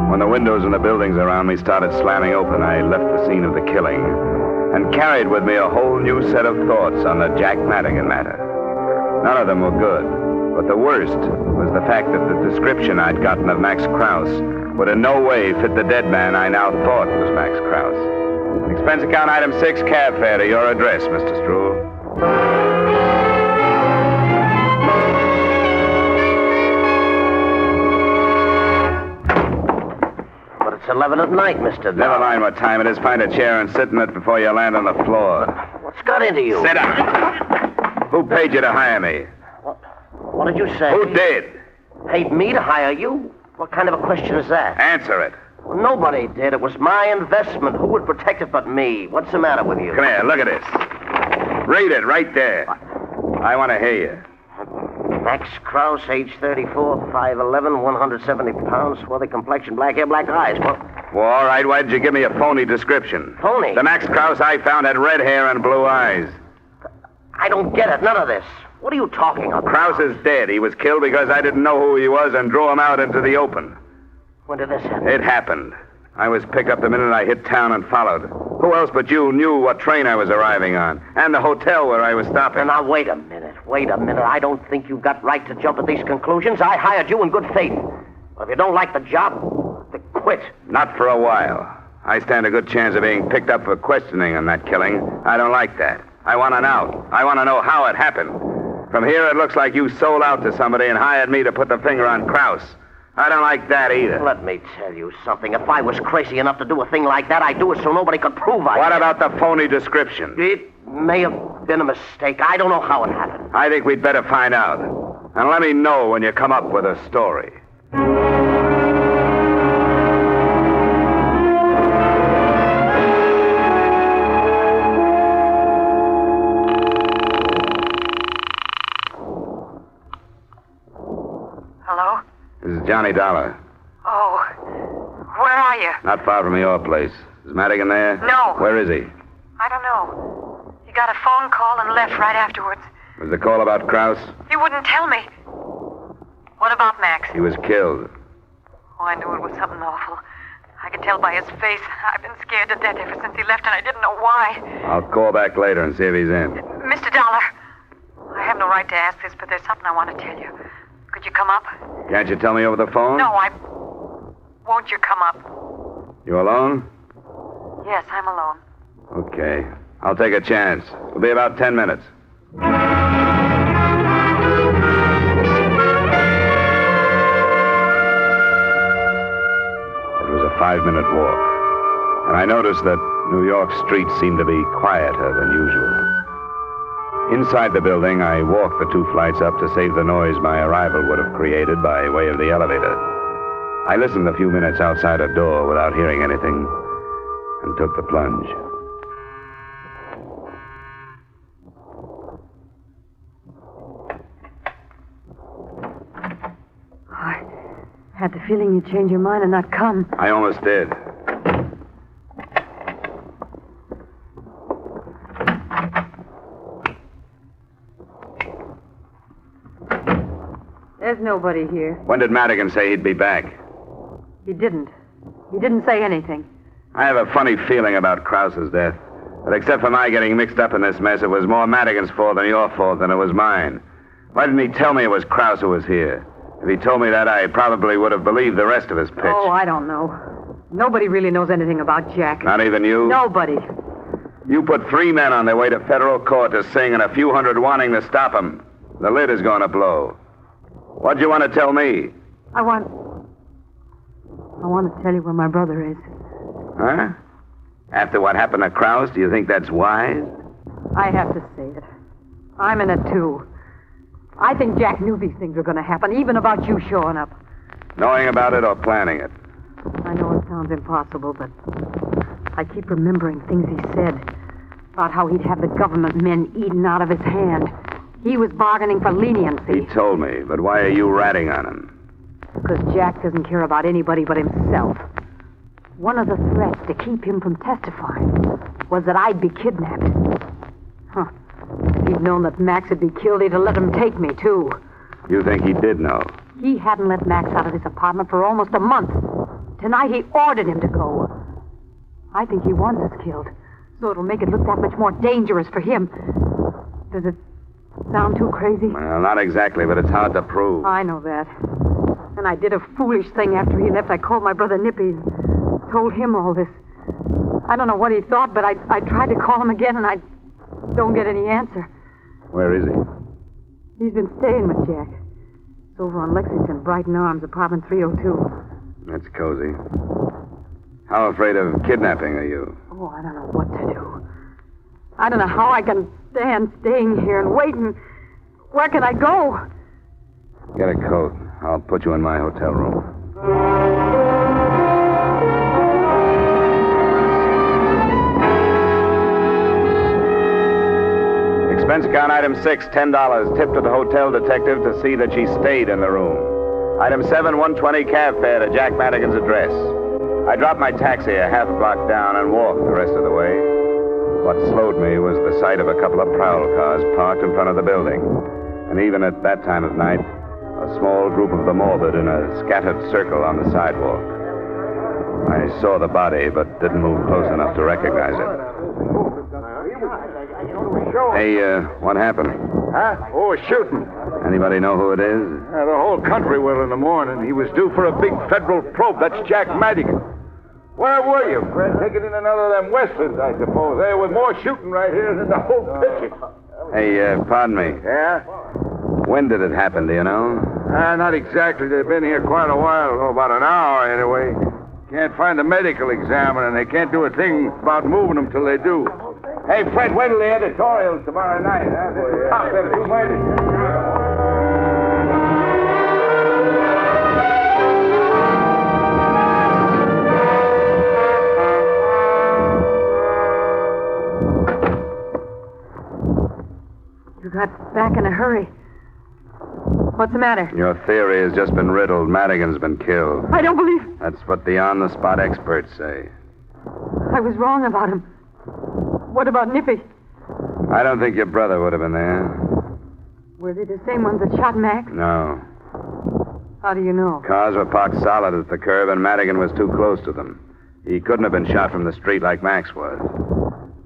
When the windows in the buildings around me started slamming open, I left the scene of the killing and carried with me a whole new set of thoughts on the Jack Madigan matter. None of them were good, but the worst was the fact that the description I'd gotten of Max Krause would in no way fit the dead man I now thought was Max Krause. Expense account item 6, cab fare to your address, Mr. Stroul. It's 11 at night, Mr. Dollar. Never mind what time it is. Find a chair and sit in it before you land on the floor. What's got into you? Sit down. Who paid you to hire me? What did you say? Who did? Paid me to hire you? What kind of a question is that? Answer it. Well, nobody did. It was my investment. Who would protect it but me? What's the matter with you? Come here. Look at this. Read it right there. I want to hear you. Max Krause, age 34, 5'11", 170 pounds, swarthy complexion, black hair, black eyes. Well, all right. Why did you give me a phony description? Phony? The Max Krause I found had red hair and blue eyes. I don't get it. None of this. What are you talking about? Krause is dead. He was killed because I didn't know who he was and drew him out into the open. When did this happen? It happened. I was picked up the minute I hit town and followed. Who else but you knew what train I was arriving on and the hotel where I was stopping? Now, wait a minute. I don't think you've got right to jump at these conclusions. I hired you in good faith. Well, if you don't like the job, then quit. Not for a while. I stand a good chance of being picked up for questioning on that killing. I don't like that. I want an out. I want to know how it happened. From here, it looks like you sold out to somebody and hired me to put the finger on Krause. I don't like that either. Let me tell you something. If I was crazy enough to do a thing like that, I'd do it so nobody could prove I What did. about the phony description? It may have been a mistake. I don't know how it happened. I think we'd better find out. And let me know when you come up with a story. Hello? This is Johnny Dollar. Oh, where are you? Not far from your place. Is Madigan there? No. Where is he? I don't know. He got a phone call and left right afterwards. Was the call about Krause? He wouldn't tell me. What about Max? He was killed. Oh, I knew it was something awful. I could tell by his face. I've been scared to death ever since he left, and I didn't know why. I'll call back later and see if he's in. Mr. Dollar, I have no right to ask this, but there's something I want to tell you. Could you come up? Can't you tell me over the phone? No, Won't you come up? You alone? Yes, I'm alone. Okay. I'll take a chance. It'll be about 10 minutes. It was a 5-minute walk, and I noticed that New York streets seemed to be quieter than usual. Inside the building, I walked the 2 flights up to save the noise my arrival would have created by way of the elevator. I listened a few minutes outside a door without hearing anything and took the plunge. I had the feeling you'd change your mind and not come. I almost did. There's nobody here. When did Madigan say he'd be back? He didn't. He didn't say anything. I have a funny feeling about Krause's death. But except for my getting mixed up in this mess, it was more Madigan's fault than your fault than it was mine. Why didn't he tell me it was Krause who was here? If he told me that, I probably would have believed the rest of his pitch. Oh, I don't know. Nobody really knows anything about Jack. Not even you? Nobody. You put 3 men on their way to federal court to sing and a few hundred wanting to stop him. The lid is going to blow. What'd you want to tell me? I want to tell you where my brother is. Huh? After what happened to Krause, do you think that's wise? I have to say it. I'm in it, too. I think Jack knew these things were going to happen, even about you showing up. Knowing about it or planning it? I know it sounds impossible, but I keep remembering things he said about how he'd have the government men eaten out of his hand. He was bargaining for leniency. He told me, but why are you ratting on him? Because Jack doesn't care about anybody but himself. One of the threats to keep him from testifying was that I'd be kidnapped. Huh. If he'd known that Max would be killed, he'd have let him take me, too. You think he did know? He hadn't let Max out of his apartment for almost a month. Tonight he ordered him to go. I think he wants us killed, so it'll make it look that much more dangerous for him. Does it sound too crazy? Well, not exactly, but it's hard to prove. I know that. And I did a foolish thing after he left. I called my brother Nippy and told him all this. I don't know what he thought, but I tried to call him again, and I don't get any answer. Where is he? He's been staying with Jack. It's over on Lexington, Brighton Arms, apartment 302. That's cozy. How afraid of kidnapping are you? Oh, I don't know what to do. I don't know how I can stand staying here and waiting. Where can I go? Get a coat. I'll put you in my hotel room. Expense account item 6, $10. Tip to the hotel detective to see that she stayed in the room. Item 7, $1.20 cab fare to Jack Madigan's address. I dropped my taxi a half a block down and walked the rest of the way. What slowed me was the sight of a couple of prowl cars parked in front of the building. And even at that time of night, a small group of the morbid in a scattered circle on the sidewalk. I saw the body, but didn't move close enough to recognize it. Hey, what happened? Huh? Oh, a shooting. Anybody know who it is? The whole country will in the morning. He was due for a big federal probe. That's Jack Madigan. Where were you, Fred? Taking in another of them westerns, I suppose. There was more shooting right here than the whole picture. Hey, pardon me. Yeah? When did it happen, do you know? Not exactly. They've been here quite a while. Oh, about an hour, anyway. Can't find a medical examiner, and they can't do a thing about moving them till they do. Hey, Fred, wait till the editorials tomorrow night, huh? Stop them 2 minutes. You got back in a hurry. What's the matter? Your theory has just been riddled. Madigan's been killed. I don't believe... That's what the on-the-spot experts say. I was wrong about him. What about Nippy? I don't think your brother would have been there. Were they the same ones that shot Mac? No. How do you know? Cars were parked solid at the curb, and Madigan was too close to them. He couldn't have been shot from the street like Max was.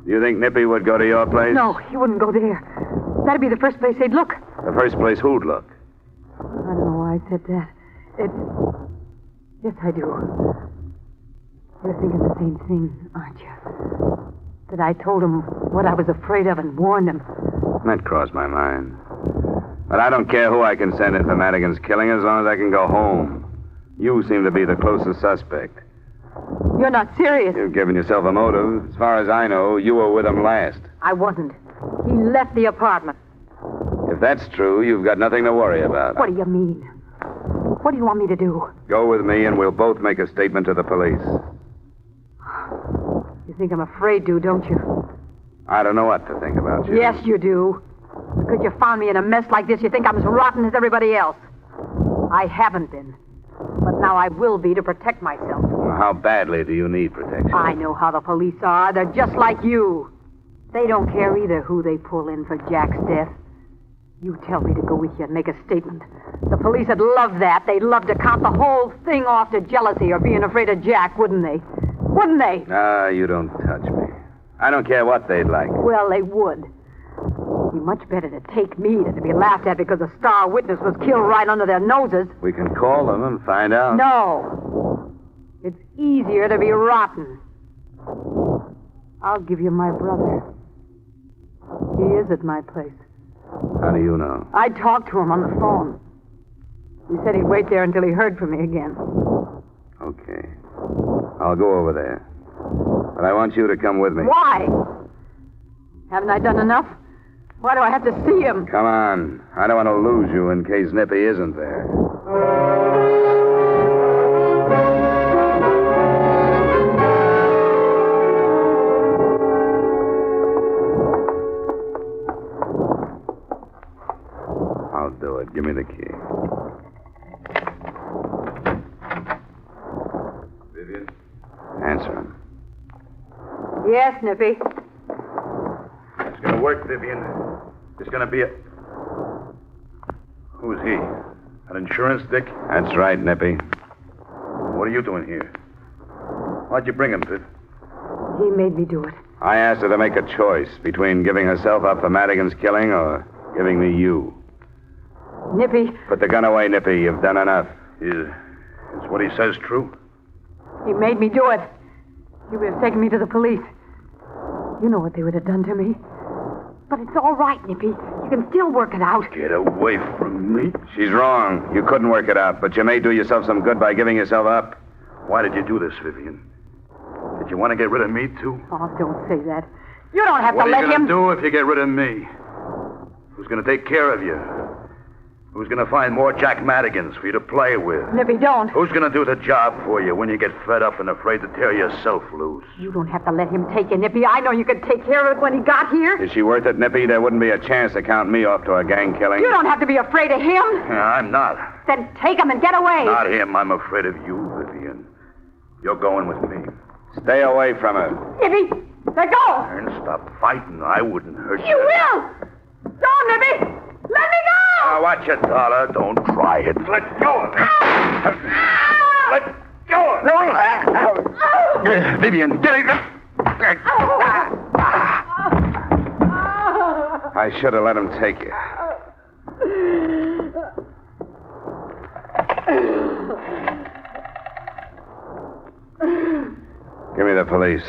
Do you think Nippy would go to your place? No, he wouldn't go there. That'd be the first place they'd look. The first place who'd look? I don't know why I said that. Yes, I do. You're thinking the same thing, aren't you? That I told him what I was afraid of and warned him. That crossed my mind. But I don't care who I can send in for Madigan's killing as long as I can go home. You seem to be the closest suspect. You're not serious. You've given yourself a motive. As far as I know, you were with him last. I wasn't. He left the apartment. If that's true, you've got nothing to worry about. What do you mean? What do you want me to do? Go with me and we'll both make a statement to the police. You think I'm afraid to, don't you? I don't know what to think about you. Yes, you do. Because you found me in a mess like this, you think I'm as rotten as everybody else. I haven't been. But now I will be to protect myself. Well, how badly do you need protection? I know how the police are. They're just like you. They don't care either who they pull in for Jack's death. You tell me to go with you and make a statement. The police would love that. They'd love to count the whole thing off to jealousy or being afraid of Jack, wouldn't they? Wouldn't they? You don't touch me. I don't care what they'd like. Well, they would. It'd be much better to take me than to be laughed at because a star witness was killed right under their noses. We can call them and find out. No. It's easier to be rotten. I'll give you my brother. He is at my place. How do you know? I talked to him on the phone. He said he'd wait there until he heard from me again. Okay. I'll go over there. But I want you to come with me. Why? Haven't I done enough? Why do I have to see him? Come on. I don't want to lose you in case Nippy isn't there. I'll do it. Give me the key. Vivian? Answer him. Yes, Nippy. It's going to work, Vivian. It's going to be a... Who's he? An insurance dick? That's right, Nippy. What are you doing here? Why'd you bring him, Viv? He made me do it. I asked her to make a choice between giving herself up for Madigan's killing or giving me you. Nippy. Put the gun away, Nippy. You've done enough. Is what he says true? He made me do it. He would have taken me to the police. You know what they would have done to me. But it's all right, Nippy. You can still work it out. Get away from me. She's wrong. You couldn't work it out, but you may do yourself some good by giving yourself up. Why did you do this, Vivian? Did you want to get rid of me, too? Oh, don't say that. You don't have to let him... What are you going to do if you get rid of me? Who's going to take care of you? Who's going to find more Jack Madigans for you to play with? Nippy, don't. Who's going to do the job for you when you get fed up and afraid to tear yourself loose? You don't have to let him take you, Nippy. I know you could take care of it when he got here. Is she worth it, Nippy? There wouldn't be a chance to count me off to a gang killing. You don't have to be afraid of him. I'm not. Then take him and get away. Not him. I'm afraid of you, Vivian. You're going with me. Stay away from her. Nippy, let go. And stop fighting. I wouldn't hurt you. You will. Don't, Nippy. Let me go. Now, watch it, Dollar. Don't try it. Let go of it. Let go of it. No. Vivian, get it. I should have let him take you. police.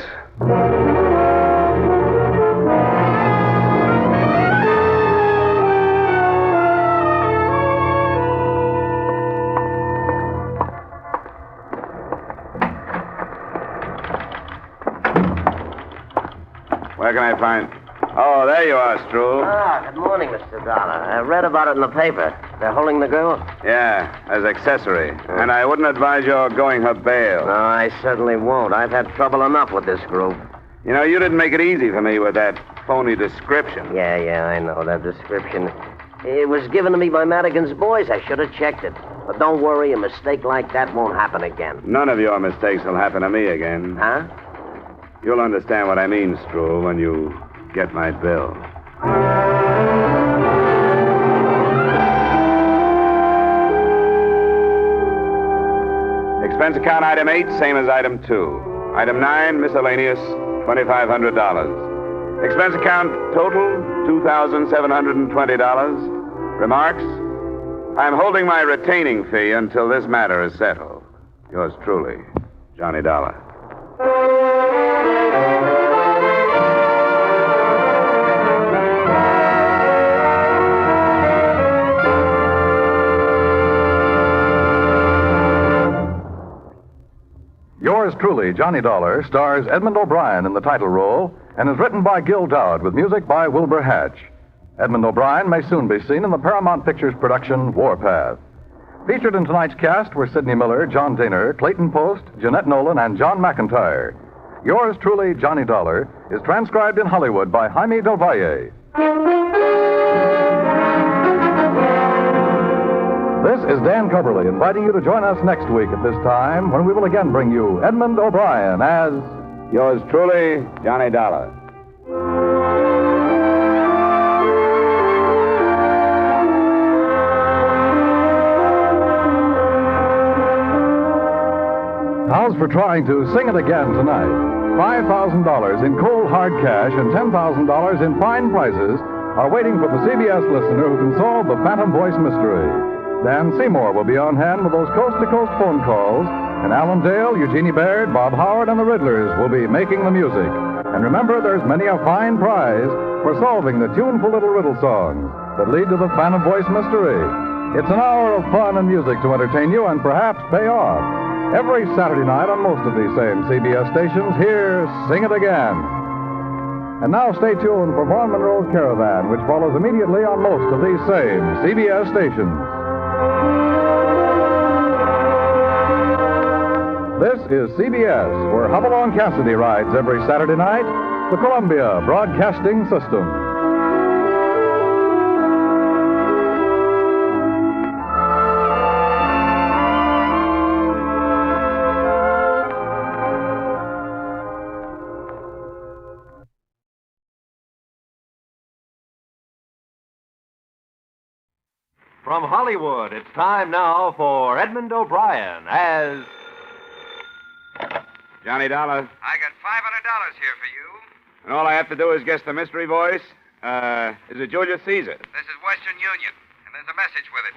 Where can I find... Oh, there you are, Stroll. Ah, good morning, Mr. Dollar. I read about it in the paper. They're holding the girl? Yeah, as accessory. And I wouldn't advise your going her bail. No, I certainly won't. I've had trouble enough with this group. You know, you didn't make it easy for me with that phony description. Yeah, I know. That description. It was given to me by Madigan's boys. I should have checked it. But don't worry, a mistake like that won't happen again. None of your mistakes will happen to me again. Huh? You'll understand what I mean, Stroll, when you get my bill. Expense account item 8, same as item 2. Item 9, miscellaneous, $2,500. Expense account total, $2,720. Remarks? I'm holding my retaining fee until this matter is settled. Yours truly, Johnny Dollar. Yours truly, Johnny Dollar, stars Edmund O'Brien in the title role and is written by Gil Dowd with music by Wilbur Hatch. Edmund O'Brien may soon be seen in the Paramount Pictures production Warpath. Featured in tonight's cast were Sidney Miller, John Daner, Clayton Post, Jeanette Nolan, and John McIntyre. Yours truly, Johnny Dollar, is transcribed in Hollywood by Jaime Del Valle. This is Dan Coverly inviting you to join us next week at this time when we will again bring you Edmund O'Brien as... Yours truly, Johnny Dollar. How's for trying to sing it again tonight? $5,000 in cold hard cash and $10,000 in fine prizes are waiting for the CBS listener who can solve the Phantom Voice mystery. Dan Seymour will be on hand with those coast-to-coast phone calls, and Alan Dale, Eugenie Baird, Bob Howard, and the Riddlers will be making the music. And remember, there's many a fine prize for solving the tuneful little riddle songs that lead to the Phantom Voice mystery. It's an hour of fun and music to entertain you and perhaps pay off. Every Saturday night on most of these same CBS stations, hear Sing It Again. And now stay tuned for Vaughn Monroe's Caravan, which follows immediately on most of these same CBS stations. This is CBS, where Hopalong Cassidy rides every Saturday night, the Columbia Broadcasting System. From Hollywood, it's time now for Edmund O'Brien as... Johnny Dollar. I got $500 here for you. And all I have to do is guess the mystery voice. Is it Julius Caesar? This is Western Union, and there's a message with it.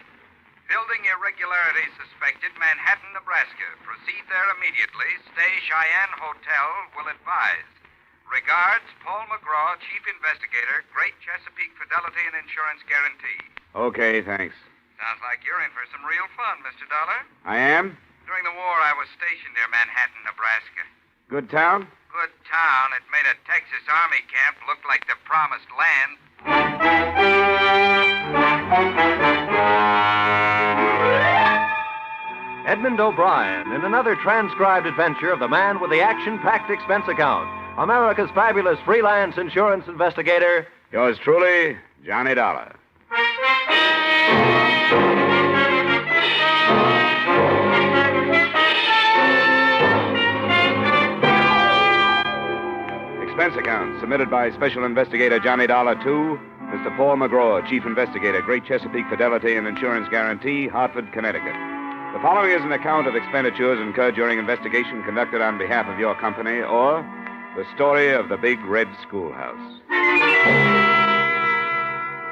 Building irregularities suspected, Manhattan, Nebraska. Proceed there immediately. Stay Cheyenne Hotel. Will advise. Regards, Paul McGraw, Chief Investigator, Great Chesapeake Fidelity and Insurance Guarantee. Okay, thanks. Sounds like you're in for some real fun, Mr. Dollar. I am? During the war, I was stationed near Manhattan, Nebraska. Good town? Good town. It made a Texas Army camp look like the promised land. Edmund O'Brien in another transcribed adventure of the man with the action-packed expense account, America's fabulous freelance insurance investigator. Yours truly, Johnny Dollar. Expense account submitted by Special Investigator Johnny Dollar to Mr. Paul McGraw, Chief Investigator, Great Chesapeake Fidelity and Insurance Guarantee, Hartford, Connecticut. The following is an account of expenditures incurred during investigation conducted on behalf of your company or the story of the Big Red Schoolhouse.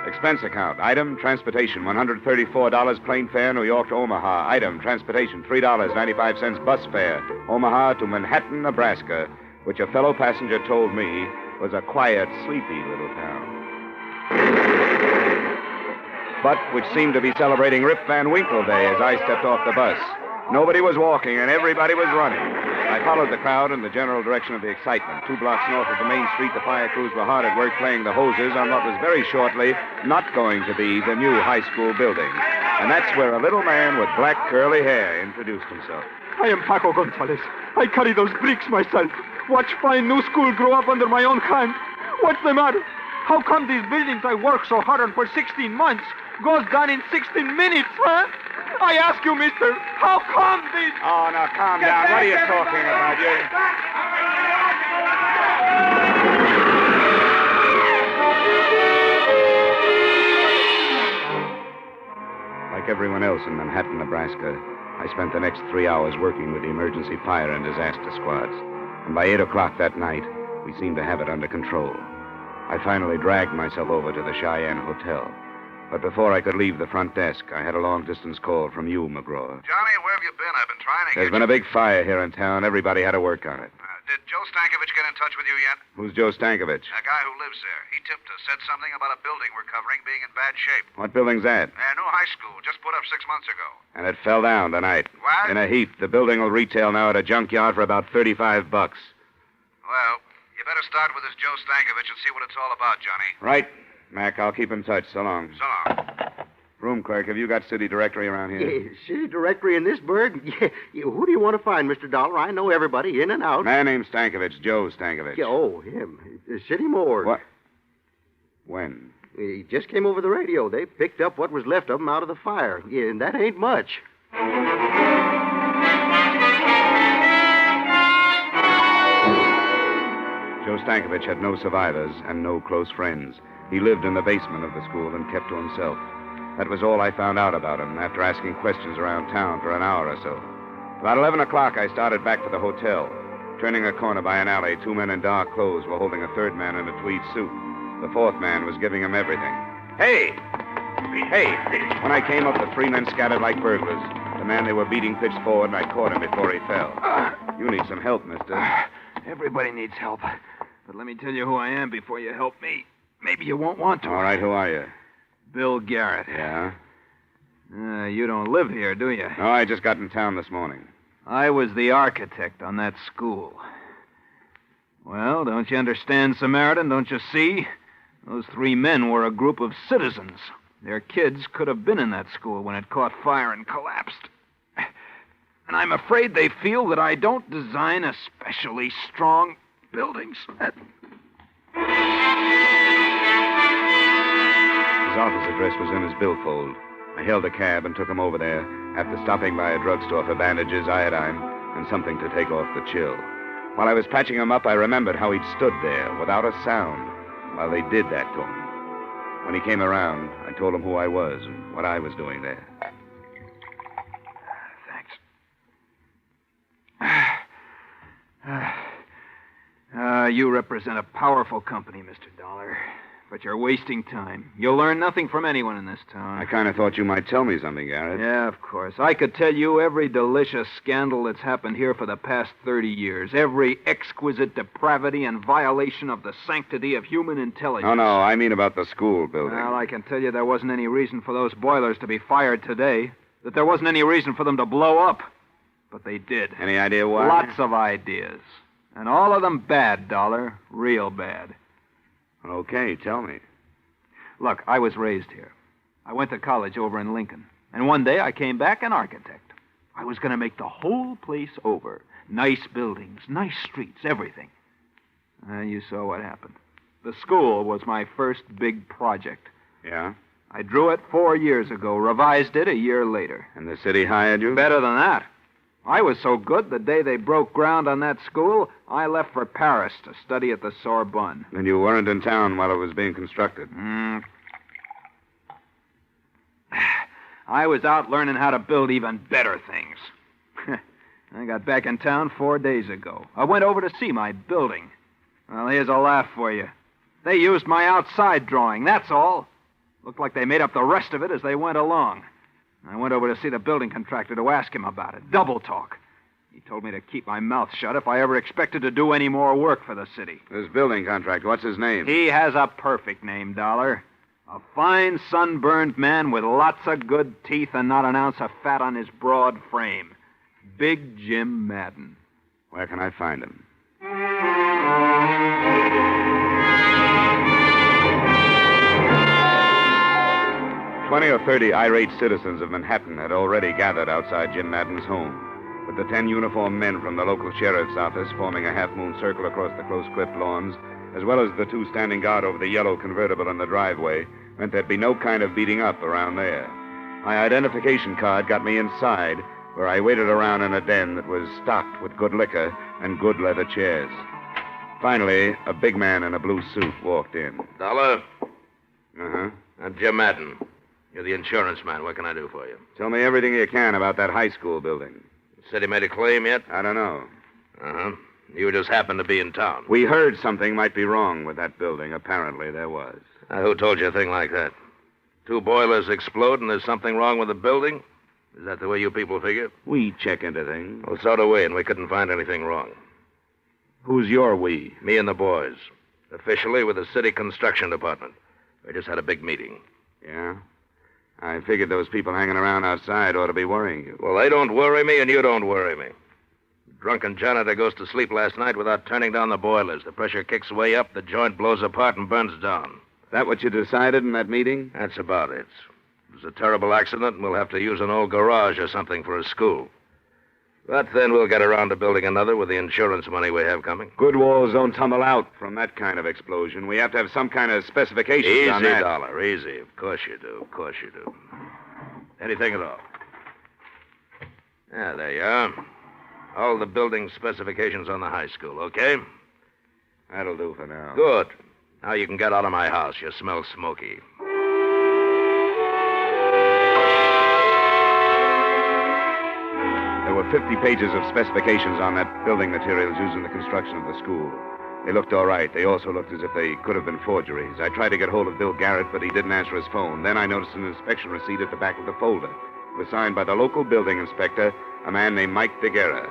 Expense account. Item, transportation, $134 plane fare, New York to Omaha. Item, transportation, $3.95 bus fare, Omaha to Manhattan, Nebraska. which a fellow passenger told me was a quiet, sleepy little town. But which seemed to be celebrating Rip Van Winkle Day as I stepped off the bus. Nobody was walking, and everybody was running. I followed the crowd in the general direction of the excitement. 2 blocks north of the main street, the fire crews were hard at work playing the hoses on what was very shortly not going to be the new high school building. And that's where a little man with black curly hair introduced himself. I am Paco Gonzalez. I carry those bricks myself. Watch fine new school grow up under my own hand. What's the matter? How come these buildings I worked so hard on for 16 months goes down in 16 minutes, huh? I ask you, mister, how come this... Oh, now, calm down. What are you talking about, you? Like everyone else in Manhattan, Nebraska, I spent the next 3 hours working with the emergency fire and disaster squads. And by 8 o'clock that night, we seemed to have it under control. I finally dragged myself over to the Cheyenne Hotel. But before I could leave the front desk, I had a long-distance call from you, McGraw. Johnny, where have you been? I've been trying to There's been a big fire here in town. Everybody had to work on it. Did Joe Stankovich get in touch with you yet? Who's Joe Stankovich? A guy who lives there. He tipped us, said something about a building we're covering being in bad shape. What building's that? A new high school, just put up 6 months ago. And it fell down tonight. What? In a heap. The building will retail now at a junkyard for about $35. Well, you better start with this Joe Stankovich and see what it's all about, Johnny. Right. Mac, I'll keep in touch. So long. So long. Room clerk, have you got city directory around here? Yeah, city directory in this burg? Yeah. Who do you want to find, Mr. Dollar? I know everybody in and out. Man named Stankovich, Joe Stankovich. Yeah, oh, him. The city morgue. What? When? He just came over the radio. They picked up what was left of him out of the fire. Yeah, and that ain't much. Joe Stankovich had no survivors and no close friends. He lived in the basement of the school and kept to himself. That was all I found out about him after asking questions around town for an hour or so. About 11 o'clock, I started back to the hotel. Turning a corner by an alley, 2 men in dark clothes were holding a third man in a tweed suit. The fourth man was giving him everything. Hey! Hey! When I came up, the 3 men scattered like burglars. The man they were beating pitched forward, and I caught him before he fell. You need some help, mister. Everybody needs help. But let me tell you who I am before you help me. Maybe you won't want to. All right, who are you? Bill Garrett. Yeah? You don't live here, do you? No, I just got in town this morning. I was the architect on that school. Well, don't you understand, Samaritan? Don't you see? Those 3 men were a group of citizens. Their kids could have been in that school when it caught fire and collapsed. And I'm afraid they feel that I don't design especially strong buildings. His office address was in his billfold. I hailed a cab and took him over there after stopping by a drugstore for bandages, iodine, and something to take off the chill. While I was patching him up, I remembered how he'd stood there without a sound while they did that to him. When he came around, I told him who I was and what I was doing there. You represent a powerful company, Mr. Dollar. But you're wasting time. You'll learn nothing from anyone in this town. I kind of thought you might tell me something, Garrett. Yeah, of course. I could tell you every delicious scandal that's happened here for the past 30 years. Every exquisite depravity and violation of the sanctity of human intelligence. Oh, no, I mean about the school building. Well, I can tell you there wasn't any reason for those boilers to be fired today. That there wasn't any reason for them to blow up. But they did. Any idea why? Lots of ideas. And all of them bad, Dollar. Real bad. Okay, tell me. Look, I was raised here. I went to college over in Lincoln. And one day I came back an architect. I was going to make the whole place over. Nice buildings, nice streets, everything. You saw what happened. The school was my first big project. Yeah? I drew it 4 years ago, revised it a year later. And the city hired you? Better than that. I was so good, the day they broke ground on that school, I left for Paris to study at the Sorbonne. And you weren't in town while it was being constructed? I was out learning how to build even better things. I got back in town 4 days ago. I went over to see my building. Well, here's a laugh for you. They used my outside drawing, that's all. Looked like they made up the rest of it as they went along. I went over to see the building contractor to ask him about it. Double talk. He told me to keep my mouth shut if I ever expected to do any more work for the city. This building contractor, what's his name? He has a perfect name, Dollar. A fine, sunburned man with lots of good teeth and not an ounce of fat on his broad frame. Big Jim Madden. Where can I find him? 20 or 30 irate citizens of Manhattan had already gathered outside Jim Madden's home, with the 10 uniformed men from the local sheriff's office forming a half-moon circle across the close-clipped lawns, as well as the 2 standing guard over the yellow convertible in the driveway, meant there'd be no kind of beating up around there. My identification card got me inside, where I waited around in a den that was stocked with good liquor and good leather chairs. Finally, a big man in a blue suit walked in. Dollar? Uh-huh. I'm Jim Madden. You're the insurance man. What can I do for you? Tell me everything you can about that high school building. Said he made a claim yet? I don't know. Uh-huh. You just happened to be in town. We heard something might be wrong with that building. Apparently there was. Who told you a thing like that? 2 boilers explode and there's something wrong with the building? Is that the way you people figure? We check into things. Well, so do we, and we couldn't find anything wrong. Who's your we? Me and the boys. Officially with the city construction department. We just had a big meeting. Yeah? I figured those people hanging around outside ought to be worrying you. Well, they don't worry me, and you don't worry me. Drunken janitor goes to sleep last night without turning down the boilers. The pressure kicks way up, the joint blows apart and burns down. That what you decided in that meeting? That's about it. It was a terrible accident, and we'll have to use an old garage or something for a school. But then we'll get around to building another with the insurance money we have coming. Good walls don't tumble out from that kind of explosion. We have to have some kind of specifications on that. Easy, Dollar, easy. Of course you do, of course you do. Anything at all. Yeah, there you are. All the building specifications on the high school, okay? That'll do for now. Good. Now you can get out of my house. You smell smoky. There were 50 pages of specifications on that building materials used in the construction of the school. They looked all right. They also looked as if they could have been forgeries. I tried to get hold of Bill Garrett, but he didn't answer his phone. Then I noticed an inspection receipt at the back of the folder. It was signed by the local building inspector, a man named Mike DeGuerra.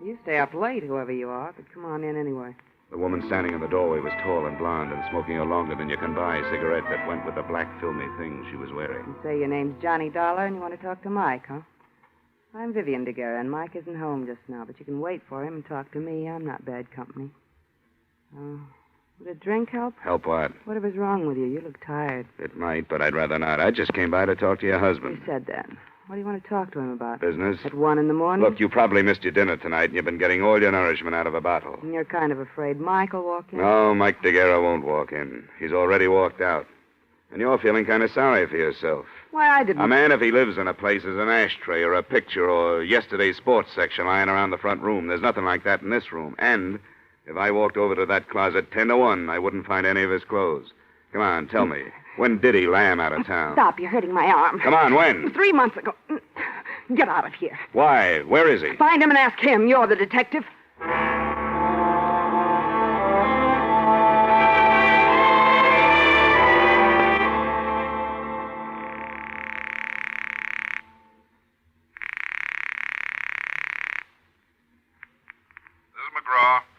You stay up late, whoever you are, but come on in anyway. The woman standing in the doorway was tall and blonde and smoking a longer than you can buy cigarette that went with the black filmy thing she was wearing. You say your name's Johnny Dollar and you want to talk to Mike, huh? I'm Vivian DeGuerra, and Mike isn't home just now, but you can wait for him and talk to me. I'm not bad company. Would a drink help? Help what? Whatever's wrong with you. You look tired. It might, but I'd rather not. I just came by to talk to your husband. You said that. What do you want to talk to him about? Business. At 1 in the morning? Look, you probably missed your dinner tonight, and you've been getting all your nourishment out of a bottle. And you're kind of afraid Mike will walk in? No, Mike DeGuerra won't walk in. He's already walked out. And you're feeling kind of sorry for yourself. Why, I didn't... A man, if he lives in a place, is an ashtray or a picture or yesterday's sports section lying around the front room. There's nothing like that in this room. And if I walked over to that closet 10 to 1, I wouldn't find any of his clothes. Come on, tell me. When did he lamb out of town? Stop, you're hurting my arm. Come on, when? 3 months ago. Get out of here. Why? Where is he? Find him and ask him. You're the detective.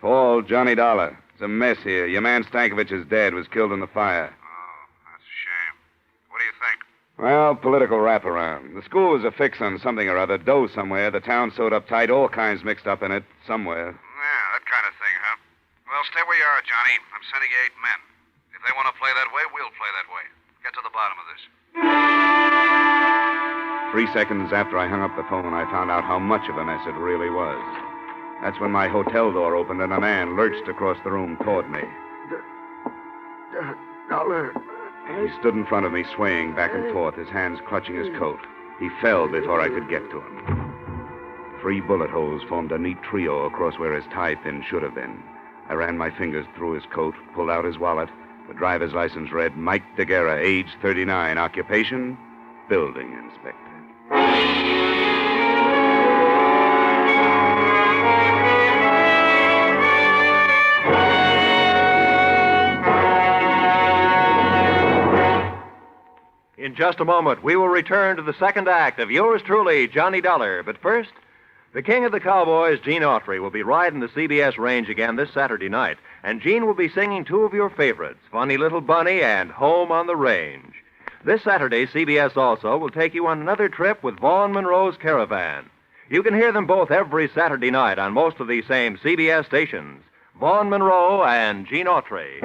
Paul, Johnny Dollar. It's a mess here. Your man Stankovich's dad was killed in the fire. That's a shame. What do you think? Well, political wraparound. The school was a fix on something or other, dough somewhere. The town sewed up tight, all kinds mixed up in it, somewhere. Yeah, that kind of thing, huh? Well, stay where you are, Johnny. I'm sending you 8 men. If they want to play that way, we'll play that way. Get to the bottom of this. 3 seconds after I hung up the phone, I found out how much of a mess it really was. That's when my hotel door opened and a man lurched across the room toward me. Dollar. He stood in front of me, swaying back and forth, his hands clutching his coat. He fell before I could get to him. 3 bullet holes formed a neat trio across where his tie pin should have been. I ran my fingers through his coat, pulled out his wallet. The driver's license read Mike DeGuerra, age 39, occupation, building inspector. In just a moment, we will return to the second act of yours truly, Johnny Dollar. But first, the king of the cowboys, Gene Autry, will be riding the CBS range again this Saturday night. And Gene will be singing two of your favorites, Funny Little Bunny and Home on the Range. This Saturday, CBS also will take you on another trip with Vaughn Monroe's Caravan. You can hear them both every Saturday night on most of these same CBS stations. Vaughn Monroe and Gene Autry.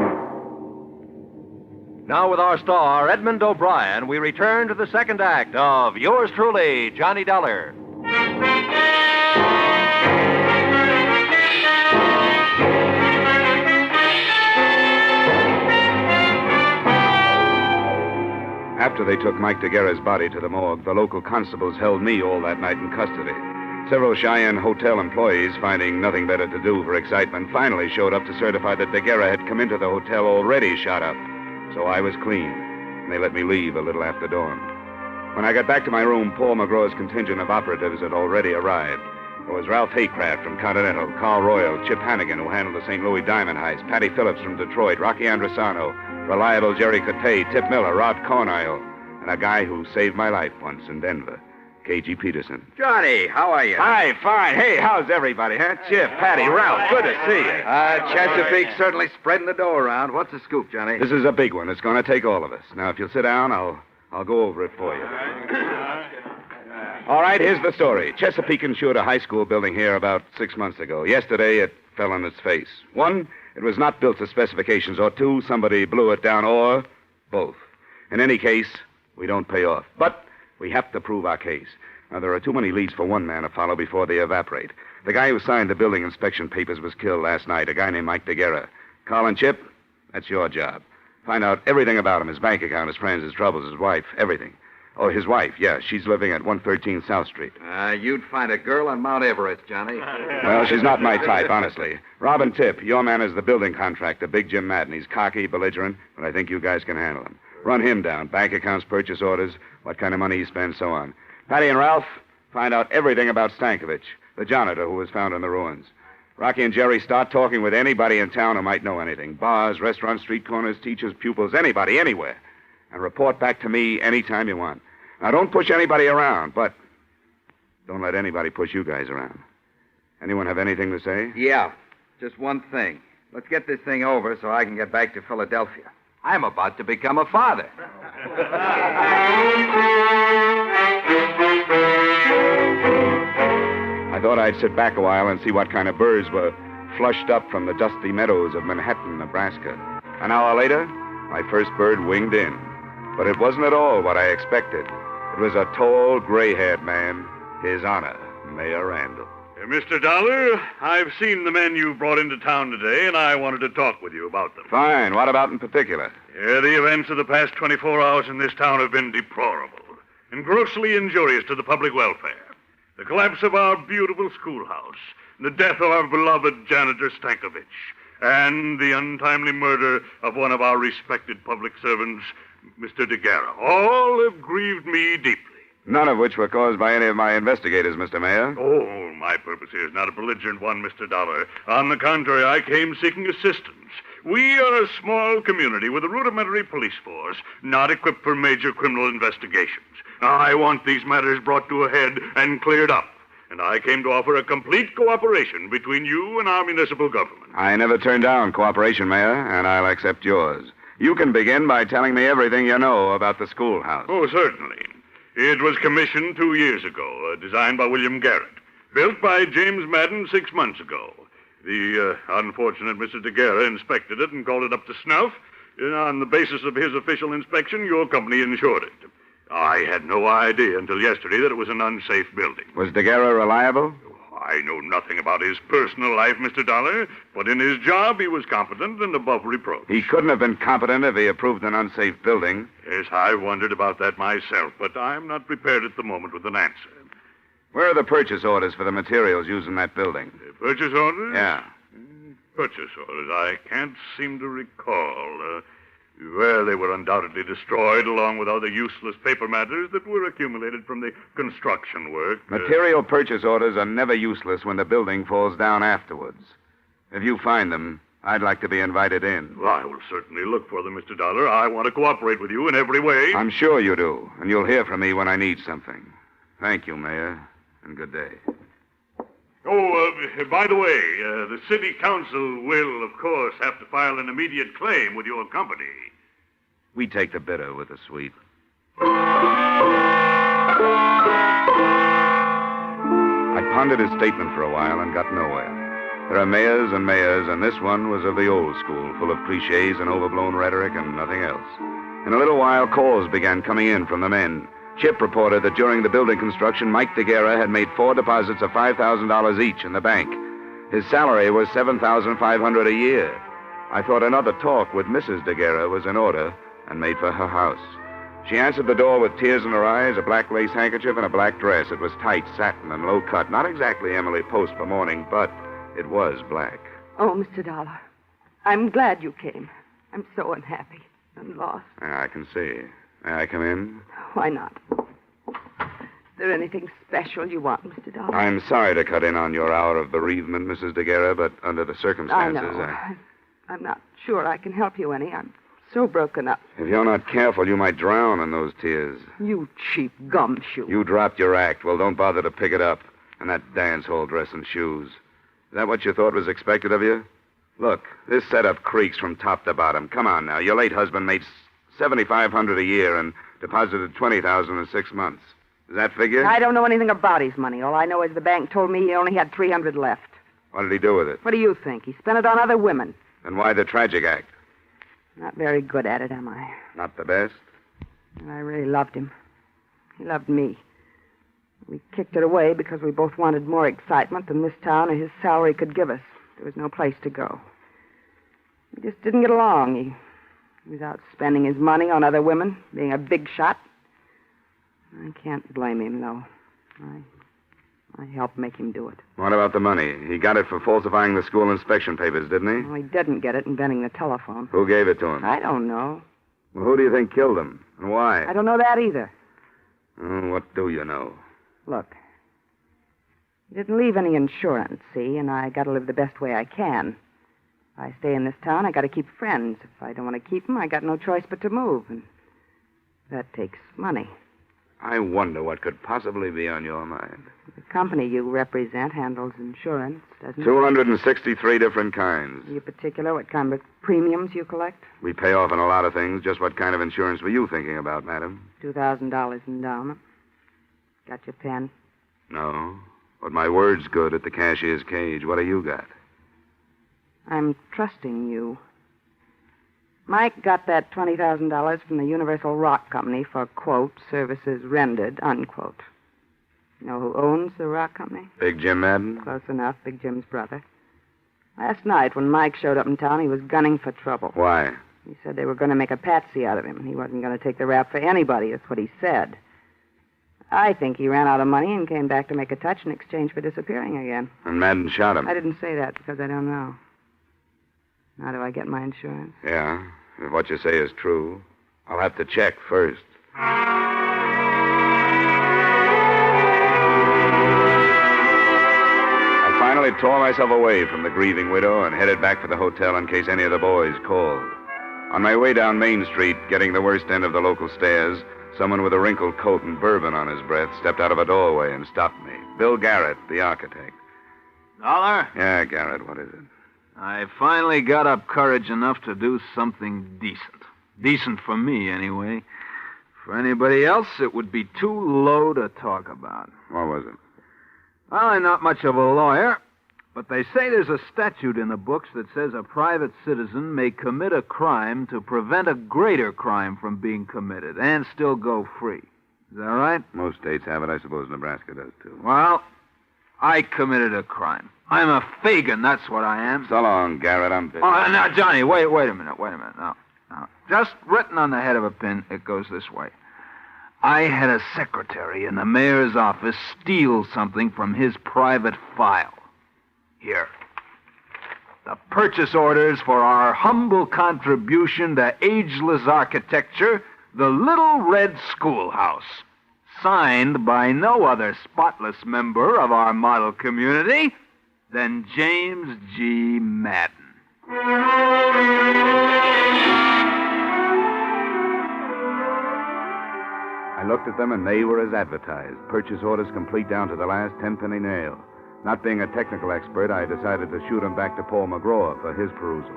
Now with our star, Edmund O'Brien, we return to the second act of yours truly, Johnny Dollar. After they took Mike Daguerre's body to the morgue, the local constables held me all that night in custody. Several Cheyenne hotel employees, finding nothing better to do for excitement, finally showed up to certify that Daguerre had come into the hotel already shot up. So I was clean, and they let me leave a little after dawn. When I got back to my room, Paul McGraw's contingent of operatives had already arrived. There was Ralph Haycraft from Continental, Carl Royal, Chip Hannigan, who handled the St. Louis diamond heist, Patty Phillips from Detroit, Rocky Andresano, reliable Jerry Cotte, Tip Miller, Rod Cornile, and a guy who saved my life once in Denver, K.G. Peterson. Johnny, how are you? Hi, fine. Hey, how's everybody, huh? Chip, Patty, Ralph, good to see you. Chesapeake's certainly spreading the dough around. What's the scoop, Johnny? This is a big one. It's going to take all of us. Now, if you'll sit down, I'll go over it for you. All right, here's the story. Chesapeake insured a high school building here about 6 months ago. Yesterday, it fell on its face. One, it was not built to specifications, or two, somebody blew it down, or both. In any case, we don't pay off. But we have to prove our case. Now, there are too many leads for one man to follow before they evaporate. The guy who signed the building inspection papers was killed last night, a guy named Mike Daguerre. Carl and Chip, that's your job. Find out everything about him, his bank account, his friends, his troubles, his wife, everything. Oh, his wife, yeah. She's living at 113 South Street. You'd find a girl on Mount Everest, Johnny. Well, she's not my type, honestly. Rob and Tip, your man is the building contractor, Big Jim Madden. He's cocky, belligerent, but I think you guys can handle him. Run him down. Bank accounts, purchase orders, what kind of money he spends, so on. Patty and Ralph, find out everything about Stankovich, the janitor who was found in the ruins. Rocky and Jerry, start talking with anybody in town who might know anything. Bars, restaurants, street corners, teachers, pupils, anybody, anywhere. And report back to me anytime you want. Now, don't push anybody around, but don't let anybody push you guys around. Anyone have anything to say? Yeah, just one thing. Let's get this thing over so I can get back to Philadelphia. I'm about to become a father. I thought I'd sit back a while and see what kind of birds were flushed up from the dusty meadows of Manhattan, Nebraska. An hour later, my first bird winged in. But it wasn't at all what I expected. It was a tall, gray-haired man, His Honor, Mayor Randall. Mr. Dollar, I've seen the men you brought into town today, and I wanted to talk with you about them. Fine. What about in particular? The events of the past 24 hours in this town have been deplorable and grossly injurious to the public welfare. The collapse of our beautiful schoolhouse, the death of our beloved janitor Stankovich, and the untimely murder of one of our respected public servants, Mr. Daguerre. All have grieved me deeply. None of which were caused by any of my investigators, Mr. Mayor. Oh, my purpose here is not a belligerent one, Mr. Dollar. On the contrary, I came seeking assistance. We are a small community with a rudimentary police force, not equipped for major criminal investigations. I want these matters brought to a head and cleared up. And I came to offer a complete cooperation between you and our municipal government. I never turned down cooperation, Mayor, and I'll accept yours. You can begin by telling me everything you know about the schoolhouse. Oh, certainly. It was commissioned 2 years ago, designed by William Garrett. Built by James Madden 6 months ago. The unfortunate Mr. Daguerre inspected it and called it up to snuff. On the basis of his official inspection, your company insured it. I had no idea until yesterday that it was an unsafe building. Was Daguerre reliable? I know nothing about his personal life, Mr. Dollar, but in his job he was competent and above reproach. He couldn't have been competent if he approved an unsafe building. Yes, I wondered about that myself, but I'm not prepared at the moment with an answer. Where are the purchase orders for the materials used in that building? Purchase orders? Yeah. Purchase orders. I can't seem to recall. Well, they were undoubtedly destroyed along with other useless paper matters that were accumulated from the construction work. Material purchase orders are never useless when the building falls down afterwards. If you find them, I'd like to be invited in. Well, I will certainly look for them, Mr. Dollar. I want to cooperate with you in every way. I'm sure you do, and you'll hear from me when I need something. Thank you, Mayor, and good day. Oh, by the way, the city council will, of course, have to file an immediate claim with your company. We take the bitter with the sweet. I pondered his statement for a while and got nowhere. There are mayors and mayors, and this one was of the old school, full of cliches and overblown rhetoric and nothing else. In a little while, calls began coming in from the men. Chip reported that during the building construction, Mike DeGuerra had made 4 deposits of $5,000 each in the bank. His salary was $7,500 a year. I thought another talk with Mrs. DeGuerra was in order and made for her house. She answered the door with tears in her eyes, a black lace handkerchief, and a black dress. It was tight, satin, and low cut. Not exactly Emily Post for mourning, but it was black. Oh, Mr. Dollar, I'm glad you came. I'm so unhappy and lost. I can see. May I come in? Why not? Is there anything special you want, Mr. Dollar? I'm sorry to cut in on your hour of bereavement, Mrs. DeGuerra, but under the circumstances, I know. I'm not sure I can help you any. I'm so broken up. If you're not careful, you might drown in those tears. You cheap gumshoe. You dropped your act. Well, don't bother to pick it up. And that dance hall dress and shoes. Is that what you thought was expected of you? Look, this setup creaks from top to bottom. Come on now. Your late husband made $7,500 a year and deposited $20,000 in 6 months. Does that figure? I don't know anything about his money. All I know is the bank told me he only had $300 left. What did he do with it? What do you think? He spent it on other women. Then why the tragic act? Not very good at it, am I? Not the best? I really loved him. He loved me. We kicked it away because we both wanted more excitement than this town or his salary could give us. There was no place to go. We just didn't get along. He was out spending his money on other women, being a big shot. I can't blame him, though. I helped make him do it. What about the money? He got it for falsifying the school inspection papers, didn't he? Well, he didn't get it inventing the telephone. Who gave it to him? I don't know. Well, who do you think killed him? And why? I don't know that either. What do you know? Look, he didn't leave any insurance, see, and I got to live the best way I can. If I stay in this town, I got to keep friends. If I don't want to keep them, I got no choice but to move, and that takes money. I wonder what could possibly be on your mind. The company you represent handles insurance, doesn't it? 263 different kinds. Are you particular what kind of premiums you collect? We pay off on a lot of things. Just what kind of insurance were you thinking about, madam? $2,000 endowment. Got your pen? No. But my word's good at the cashier's cage. What do you got? I'm trusting you. Mike got that $20,000 from the Universal Rock Company for, quote, services rendered, unquote. You know who owns the rock company? Big Jim Madden? Close enough, Big Jim's brother. Last night, when Mike showed up in town, he was gunning for trouble. Why? He said they were going to make a patsy out of him. He wasn't going to take the rap for anybody. That's what he said. I think he ran out of money and came back to make a touch in exchange for disappearing again. And Madden shot him? I didn't say that because I don't know. How do I get my insurance? Yeah, if what you say is true. I'll have to check first. I finally tore myself away from the grieving widow and headed back for the hotel in case any of the boys called. On my way down Main Street, getting the worst end of the local stairs, someone with a wrinkled coat and bourbon on his breath stepped out of a doorway and stopped me. Bill Garrett, the architect. Dollar? Yeah, Garrett, what is it? I finally got up courage enough to do something decent. Decent for me, anyway. For anybody else, it would be too low to talk about. What was it? Well, I'm not much of a lawyer, but they say there's a statute in the books that says a private citizen may commit a crime to prevent a greater crime from being committed and still go free. Is that right? Most states have it. I suppose Nebraska does, too. Well, I committed a crime. I'm a Fagin, that's what I am. So long, Garrett. I'm busy. Oh, now, Johnny, wait a minute. Now, just written on the head of a pin, it goes this way. I had a secretary in the mayor's office steal something from his private file. Here. The purchase orders for our humble contribution to ageless architecture, the Little Red Schoolhouse. Signed by no other spotless member of our model community than James G. Madden. I looked at them, and they were as advertised. Purchase orders complete down to the last 10-penny nail. Not being a technical expert, I decided to shoot them back to Paul McGraw for his perusal.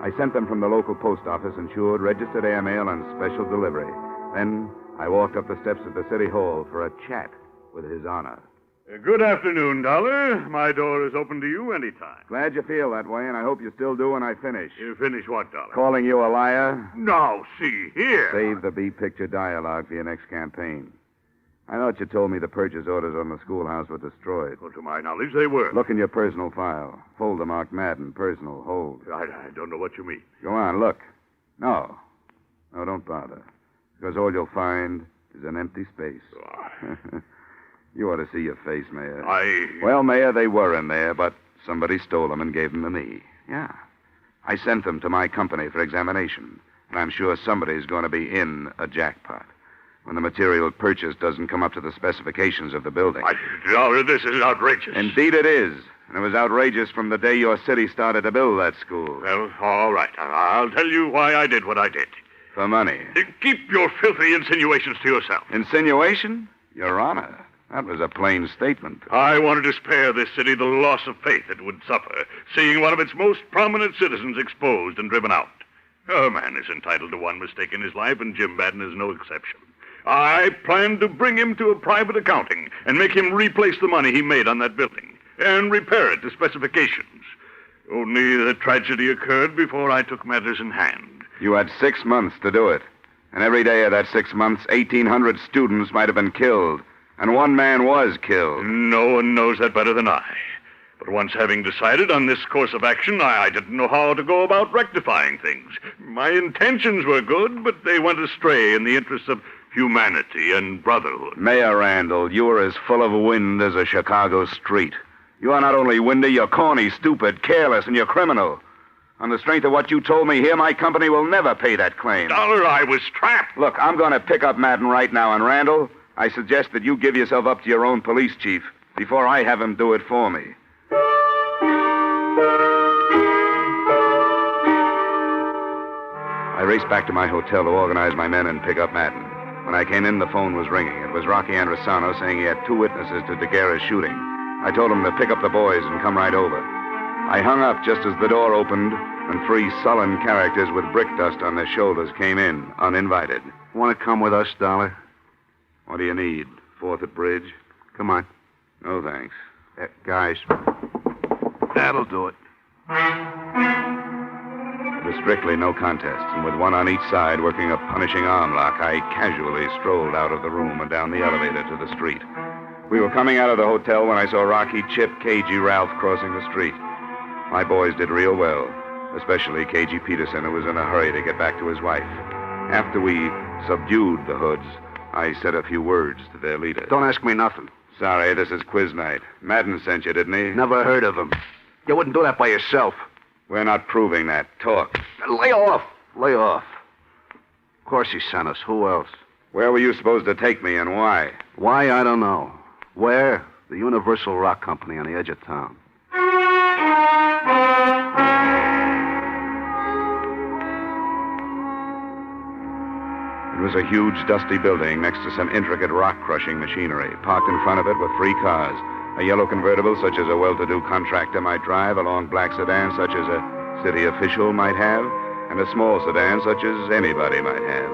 I sent them from the local post office, insured, registered airmail, and special delivery. Then I walked up the steps of the City Hall for a chat with His Honor. Good afternoon, Dollar. My door is open to you anytime. Glad you feel that way, and I hope you still do when I finish. You finish what, Dollar? Calling you a liar? Now, see here. Save the B-picture dialogue for your next campaign. I thought you told me the purchase orders on the schoolhouse were destroyed. Well, to my knowledge, they were. Look in your personal file. Folder marked Madden. Personal. Hold. I don't know what you mean. Go on, look. No, don't bother. Because all you'll find is an empty space. Oh. You ought to see your face, Mayor. Well, Mayor, they were in there, but somebody stole them and gave them to me. Yeah. I sent them to my company for examination, and I'm sure somebody's going to be in a jackpot when the material purchased doesn't come up to the specifications of the building. Dollar, this is outrageous. Indeed it is. And it was outrageous from the day your city started to build that school. Well, all right. I'll tell you why I did what I did. For money. Keep your filthy insinuations to yourself. Insinuation? Your Honor. That was a plain statement. I wanted to spare this city the loss of faith it would suffer, seeing one of its most prominent citizens exposed and driven out. A man is entitled to one mistake in his life, and Jim Madden is no exception. I planned to bring him to a private accounting and make him replace the money he made on that building and repair it to specifications. Only the tragedy occurred before I took matters in hand. You had 6 months to do it. And every day of that 6 months, 1,800 students might have been killed. And one man was killed. No one knows that better than I. But once having decided on this course of action, I didn't know how to go about rectifying things. My intentions were good, but they went astray in the interests of humanity and brotherhood. Mayor Randall, you are as full of wind as a Chicago street. You are not only windy, you're corny, stupid, careless, and you're criminal. On the strength of what you told me here, my company will never pay that claim. Dollar, I was trapped. Look, I'm going to pick up Madden right now, and Randall, I suggest that you give yourself up to your own police chief before I have him do it for me. I raced back to my hotel to organize my men and pick up Madden. When I came in, the phone was ringing. It was Rocky Androsano saying he had 2 witnesses to DeGuerra's shooting. I told him to pick up the boys and come right over. I hung up just as the door opened, and 3 sullen characters with brick dust on their shoulders came in, uninvited. Want to come with us, Dollar? What do you need? 4th at Bridge? Come on. No, thanks. Guys, that'll do it. It was strictly no contest, and with one on each side working a punishing arm lock, I casually strolled out of the room and down the elevator to the street. We were coming out of the hotel when I saw Rocky, Chip, KG, Ralph crossing the street. My boys did real well, especially KG Peterson, who was in a hurry to get back to his wife. After we subdued the hoods, I said a few words to their leader. Don't ask me nothing. Sorry, this is quiz night. Madden sent you, didn't he? Never heard of him. You wouldn't do that by yourself. We're not proving that. Talk. Lay off. Lay off. Of course he sent us. Who else? Where were you supposed to take me and why? Why, I don't know. Where? The Universal Rock Company on the edge of town. It was a huge, dusty building next to some intricate rock-crushing machinery. Parked in front of it were 3 cars. A yellow convertible, such as a well-to-do contractor might drive, a long black sedan, such as a city official might have, and a small sedan, such as anybody might have.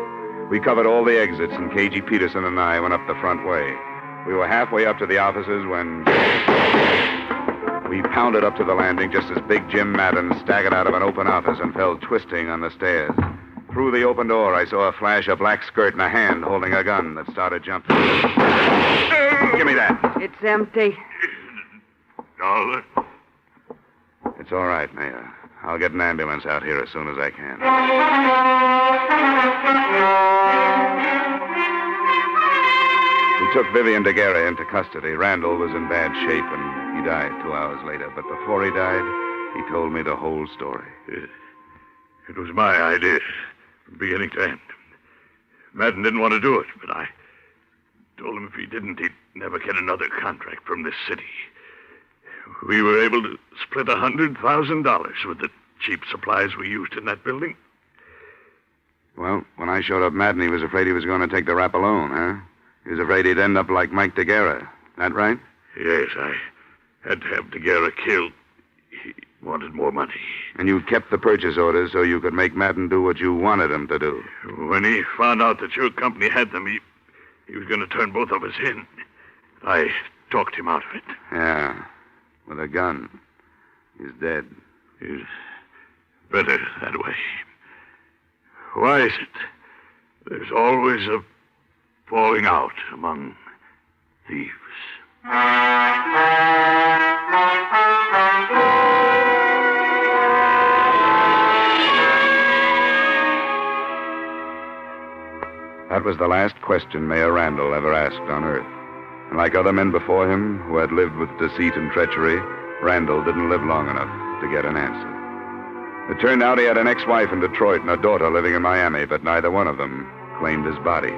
We covered all the exits, and KG Peterson and I went up the front way. We were halfway up to the offices when we pounded up to the landing just as Big Jim Madden staggered out of an open office and fell twisting on the stairs. Through the open door, I saw a flash of black skirt and a hand holding a gun that started jumping. Give me that. It's empty. Dollar. It's all right, Mayor. I'll get an ambulance out here as soon as I can. We took Vivian DeGuerra into custody. Randall was in bad shape, and he died 2 hours later. But before he died, he told me the whole story. It was my idea, from beginning to end. Madden didn't want to do it, but I told him if he didn't, he'd never get another contract from this city. We were able to split $100,000 with the cheap supplies we used in that building. Well, when I showed up Madden, he was afraid he was going to take the rap alone, huh? He was afraid he'd end up like Mike DeGuerra. That right? Yes, I had to have DeGuerra killed. He wanted more money. And you kept the purchase orders so you could make Madden do what you wanted him to do. When he found out that your company had them, he was going to turn both of us in. I talked him out of it. Yeah, with a gun. He's dead. He's better that way. Why is it there's always a falling out among thieves? That was the last question Mayor Randall ever asked on Earth. And like other men before him who had lived with deceit and treachery, Randall didn't live long enough to get an answer. It turned out he had an ex-wife in Detroit and a daughter living in Miami, but neither one of them claimed his body.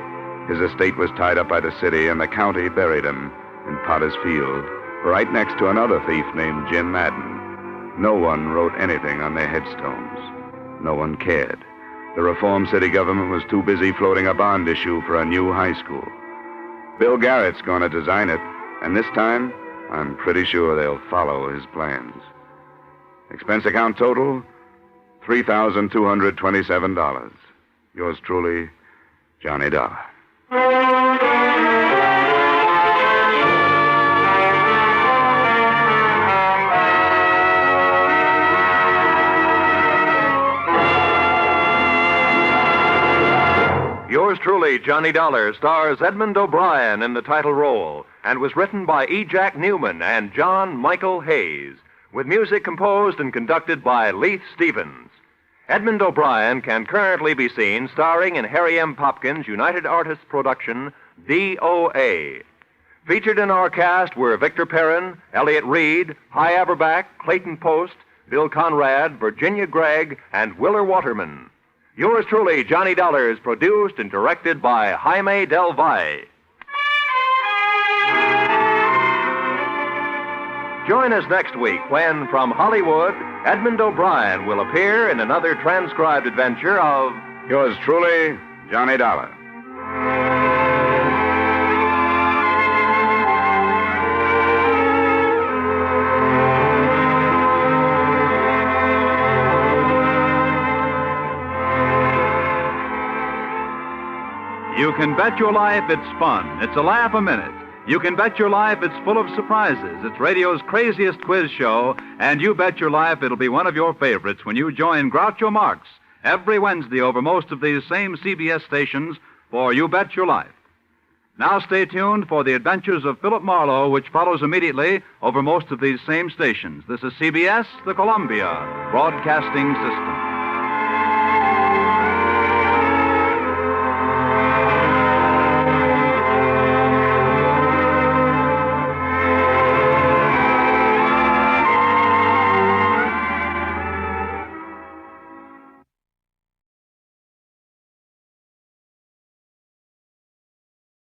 His estate was tied up by the city, and the county buried him in Potter's Field, right next to another thief named Jim Madden. No one wrote anything on their headstones. No one cared. The reform city government was too busy floating a bond issue for a new high school. Bill Garrett's going to design it, and this time, I'm pretty sure they'll follow his plans. Expense account total, $3,227. Yours truly, Johnny Dollar. Yours truly, Johnny Dollar, stars Edmund O'Brien in the title role and was written by E. Jack Newman and John Michael Hayes, with music composed and conducted by Leith Stevens. Edmund O'Brien can currently be seen starring in Harry M. Popkin's United Artists production, DOA. Featured in our cast were Victor Perrin, Elliott Reed, Hy Averback, Clayton Post, Bill Conrad, Virginia Gregg, and Willer Waterman. Yours truly, Johnny Dollar, is produced and directed by Jaime Del Valle. Join us next week when, from Hollywood, Edmund O'Brien will appear in another transcribed adventure of... Yours truly, Johnny Dollar. You can bet your life it's fun. It's a laugh a minute. You can bet your life it's full of surprises. It's radio's craziest quiz show, and you bet your life it'll be one of your favorites when you join Groucho Marx every Wednesday over most of these same CBS stations for You Bet Your Life. Now stay tuned for the adventures of Philip Marlowe, which follows immediately over most of these same stations. This is CBS, the Columbia Broadcasting System.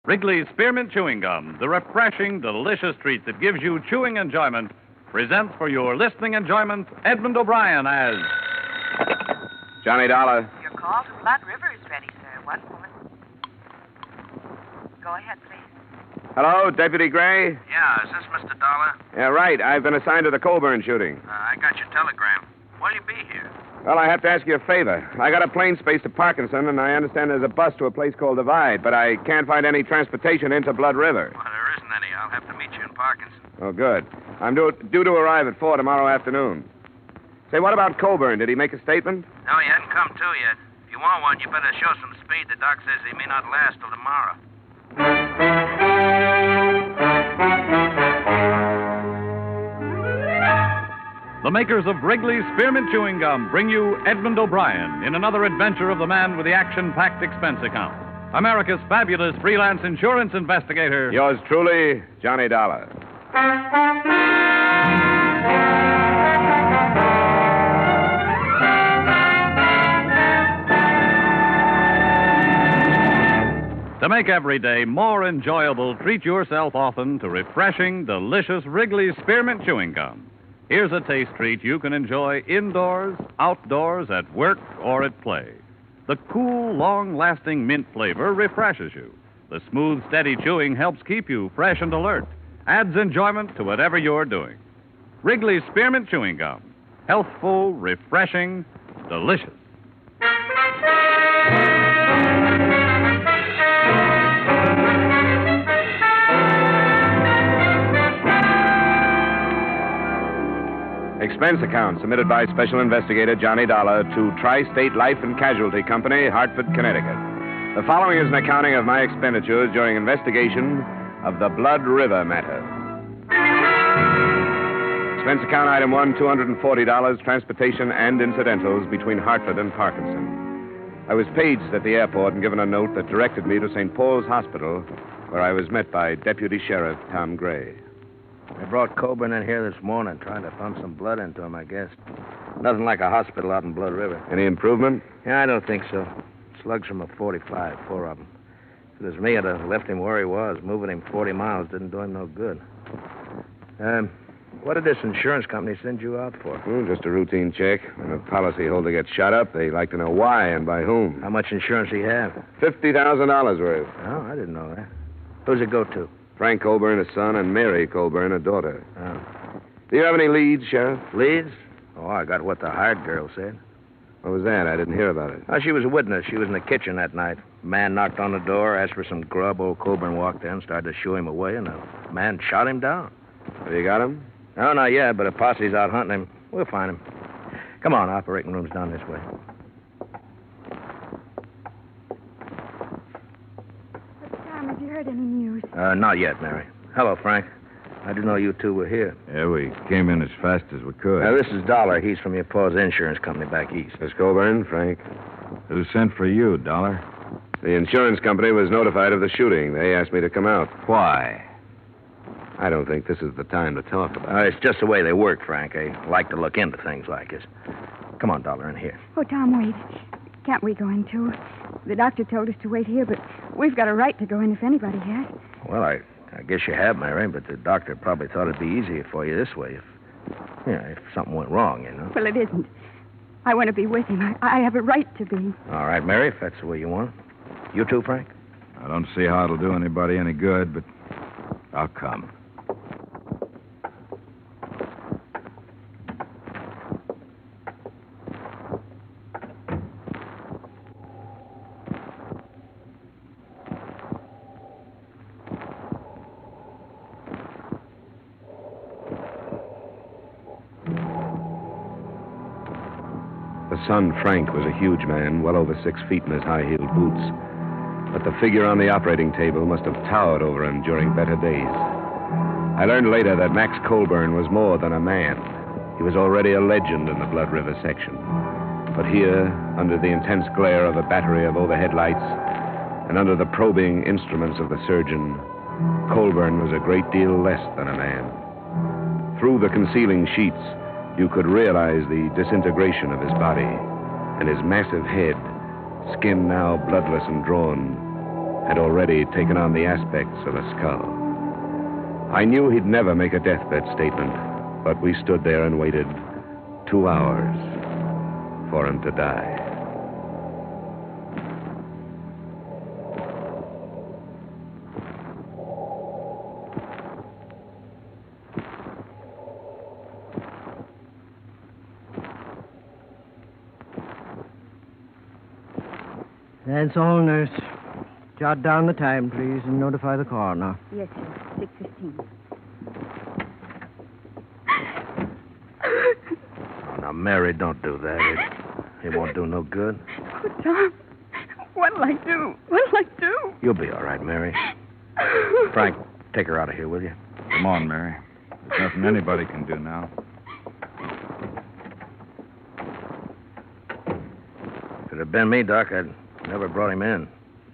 Wrigley's Spearmint Chewing Gum, the refreshing, delicious treat that gives you chewing enjoyment, presents for your listening enjoyment Edmund O'Brien as... Johnny Dollar. Your call to Blood River is ready, sir. 1 moment. Go ahead, please. Hello, Deputy Gray? Yeah, is this Mr. Dollar? Yeah, right. I've been assigned to the Colburn shooting. I got your telegram. When'll you be here? Well, I have to ask you a favor. I got a plane space to Parkinson, and I understand there's a bus to a place called Divide, but I can't find any transportation into Blood River. Well, there isn't any. I'll have to meet you in Parkinson. Oh, good. I'm due to arrive at 4 tomorrow afternoon. Say, what about Colburn? Did he make a statement? No, he hadn't come to yet. If you want one, you better show some speed. The doc says he may not last till tomorrow. The makers of Wrigley's Spearmint Chewing Gum bring you Edmund O'Brien in another adventure of the man with the action-packed expense account. America's fabulous freelance insurance investigator. Yours truly, Johnny Dollar. To make every day more enjoyable, treat yourself often to refreshing, delicious Wrigley's Spearmint Chewing Gum. Here's a taste treat you can enjoy indoors, outdoors, at work, or at play. The cool, long-lasting mint flavor refreshes you. The smooth, steady chewing helps keep you fresh and alert. Adds enjoyment to whatever you're doing. Wrigley's Spearmint Chewing Gum. Healthful, refreshing, delicious. Expense account submitted by Special Investigator Johnny Dollar to Tri-State Life and Casualty Company, Hartford, Connecticut. The following is an accounting of my expenditures during investigation of the Blood River Matter. Expense account item 1, $240, transportation and incidentals between Hartford and Parkinson. I was paged at the airport and given a note that directed me to St. Paul's Hospital, where I was met by Deputy Sheriff Tom Gray. They brought Coburn in here this morning, trying to pump some blood into him, I guess. Nothing like a hospital out in Blood River. Any improvement? Yeah, I don't think so. Slugs from a 45, 4 of them. If it was me, I'd have left him where he was. Moving him 40 miles didn't do him no good. What did this insurance company send you out for? Just a routine check. When a policyholder gets shot up, they like to know why and by whom. How much insurance do you have? $50,000 worth. Oh, I didn't know that. Who's it go to? Frank Colburn, a son, and Mary Colburn, a daughter. Oh. Do you have any leads, Sheriff? Leads? Oh, I got what the hired girl said. What was that? I didn't hear about it. Oh, she was a witness. She was in the kitchen that night. A man knocked on the door, asked for some grub. Old Colburn walked in, started to shoo him away, and the man shot him down. Have you got him? No, not yet, but a posse's out hunting him. We'll find him. Come on, operating room's down this way. Tom, have you heard any news? Not yet, Mary. Hello, Frank. I didn't know you two were here. Yeah, we came in as fast as we could. This is Dollar. He's from your pa's insurance company back east. Miss Colburn, Frank. Who sent for you, Dollar? The insurance company was notified of the shooting. They asked me to come out. Why? I don't think this is the time to talk about it. It's just the way they work, Frank. They like to look into things like this. Come on, Dollar, in here. Oh, Tom, wait. Can't we go in, too? The doctor told us to wait here, but we've got a right to go in if anybody has. Well, I guess you have, Mary, but the doctor probably thought it'd be easier for you this way if something went wrong, you know. Well, it isn't. I want to be with him. I have a right to be. All right, Mary, if that's the way you want. You too, Frank? I don't see how it'll do anybody any good, but I'll come. The son, Frank, was a huge man, well over 6 feet in his high-heeled boots. But the figure on the operating table must have towered over him during better days. I learned later that Max Colburn was more than a man. He was already a legend in the Blood River section. But here, under the intense glare of a battery of overhead lights, and under the probing instruments of the surgeon, Colburn was a great deal less than a man. Through the concealing sheets, you could realize the disintegration of his body, and his massive head, skin now bloodless and drawn, had already taken on the aspects of a skull. I knew he'd never make a deathbed statement, but we stood there and waited 2 hours for him to die. That's all, nurse. Jot down the time, please, and notify the coroner. Yes, sir. 6:15. Oh, now, Mary, don't do that. It won't do no good. Oh, Tom, what'll I do? What'll I do? You'll be all right, Mary. Frank, take her out of here, will you? Come on, Mary. There's nothing anybody can do now. If it had been me, Doc, I'd never brought him in.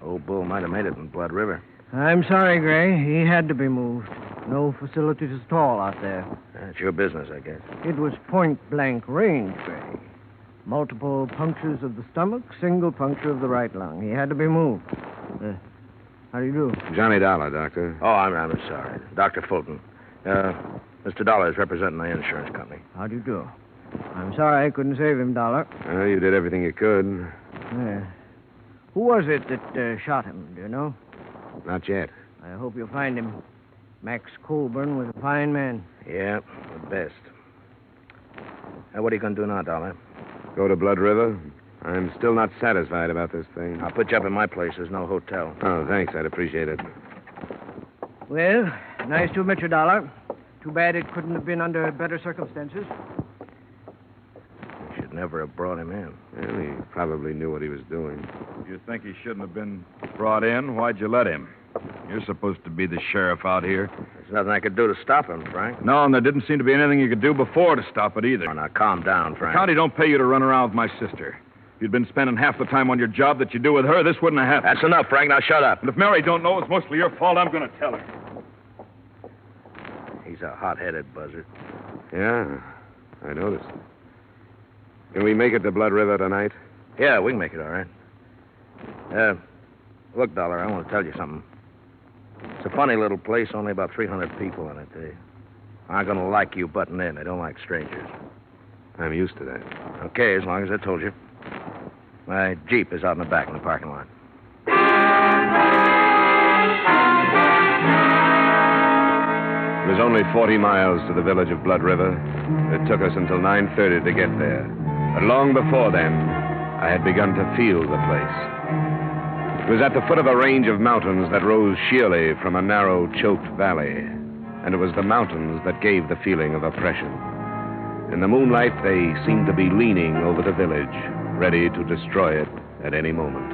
Old Bull might have made it in Blood River. I'm sorry, Gray. He had to be moved. No facilities at all out there. It's your business, I guess. It was point-blank range, Gray. Multiple punctures of the stomach, single puncture of the right lung. He had to be moved. How do you do? Johnny Dollar, Doctor. Oh, I'm sorry. Dr. Fulton. Mr. Dollar is representing the insurance company. How do you do? I'm sorry I couldn't save him, Dollar. Well, you did everything you could. Yeah. Who was it that shot him? Do you know? Not yet. I hope you'll find him. Max Colburn was a fine man. Yeah, the best. Now, what are you going to do now, Dollar? Go to Blood River? I'm still not satisfied about this thing. I'll put you up in my place. There's no hotel. Oh, thanks. I'd appreciate it. Well, nice to meet you, Dollar. Too bad it couldn't have been under better circumstances. You should never have brought him in. Well, he probably knew what he was doing. If you think he shouldn't have been brought in, why'd you let him? You're supposed to be the sheriff out here. There's nothing I could do to stop him, Frank. No, and there didn't seem to be anything you could do before to stop it either. Oh, now, calm down, Frank. The county don't pay you to run around with my sister. If you'd been spending half the time on your job that you do with her, this wouldn't have happened. That's enough, Frank. Now, shut up. And if Mary don't know, it's mostly your fault. I'm going to tell her. He's a hot-headed buzzard. Yeah, I noticed. Can we make it to Blood River tonight? Yeah, we can make it all right. Look, Dollar, I want to tell you something. It's a funny little place, only about 300 people in it. They aren't going to like you butting in. They don't like strangers. I'm used to that. Okay, as long as I told you. My Jeep is out in the back in the parking lot. It was only 40 miles to the village of Blood River. It took us until 9:30 to get there. But long before then, I had begun to feel the place. It was at the foot of a range of mountains that rose sheerly from a narrow, choked valley. And it was the mountains that gave the feeling of oppression. In the moonlight, they seemed to be leaning over the village, ready to destroy it at any moment.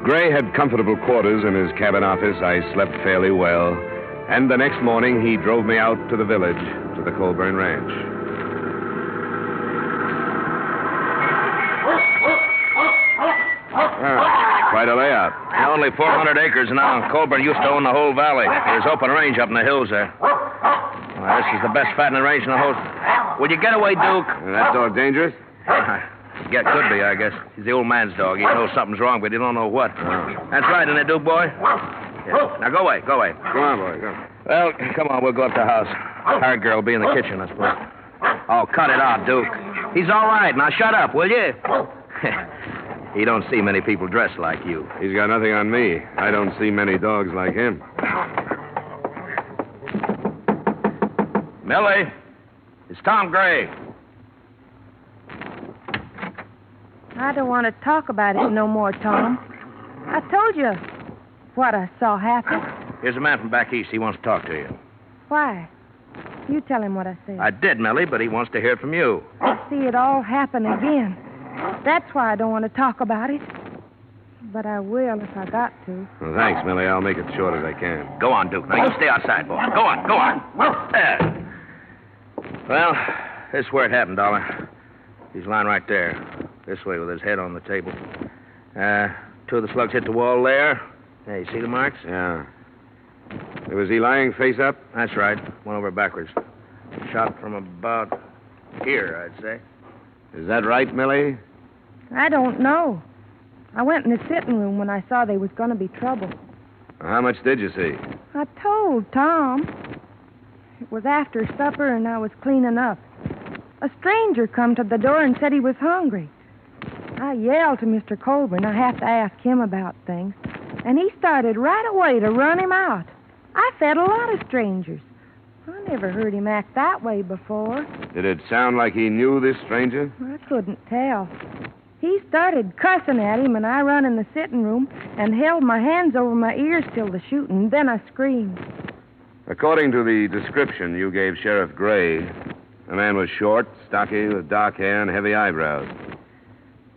Gray had comfortable quarters in his cabin office. I slept fairly well. And the next morning, he drove me out to the village, to the Colburn Ranch. Quite a layout. Only 400 acres now. Colburn used to own the whole valley. There's open range up in the hills there. Well, this is the best fattening range in the whole... Will you get away, Duke? That dog dangerous? Yeah, could be, I guess. He's the old man's dog. He knows something's wrong, but he don't know what. That's right, isn't it, Duke, boy? Yeah. Now, go away, go away. Go on, boy, go. Well, come on, we'll go up to the house. Our girl will be in the kitchen, I suppose. Oh, cut it out, Duke. He's all right. Now, shut up, will you? He don't see many people dressed like you. He's got nothing on me. I don't see many dogs like him. Millie, it's Tom Gray. I don't want to talk about it no more, Tom. I told you what I saw happen. Here's a man from back east. He wants to talk to you. Why? You tell him what I said. I did, Millie, but he wants to hear it from you. I see it all happen again. That's why I don't want to talk about it. But I will if I got to. Well, thanks, Millie. I'll make it short as I can. Go on, Duke. Now, you stay outside, boy. Go on, go on. There. Well, this is where it happened, Dollar. He's lying right there. This way with his head on the table. Two of the slugs hit the wall there. Hey, you see the marks? Yeah. Was he lying face up? That's right. Went over backwards. Shot from about here, I'd say. Is that right, Millie? I don't know. I went in the sitting room when I saw there was going to be trouble. How much did you see? I told Tom. It was after supper and I was cleaning up. A stranger come to the door and said he was hungry. I yelled to Mr. Colburn. I have to ask him about things. And he started right away to run him out. I fed a lot of strangers. I never heard him act that way before. Did it sound like he knew this stranger? I couldn't tell. He started cussing at him, and I run in the sitting room and held my hands over my ears till the shooting. Then I screamed. According to the description you gave Sheriff Gray, the man was short, stocky, with dark hair and heavy eyebrows.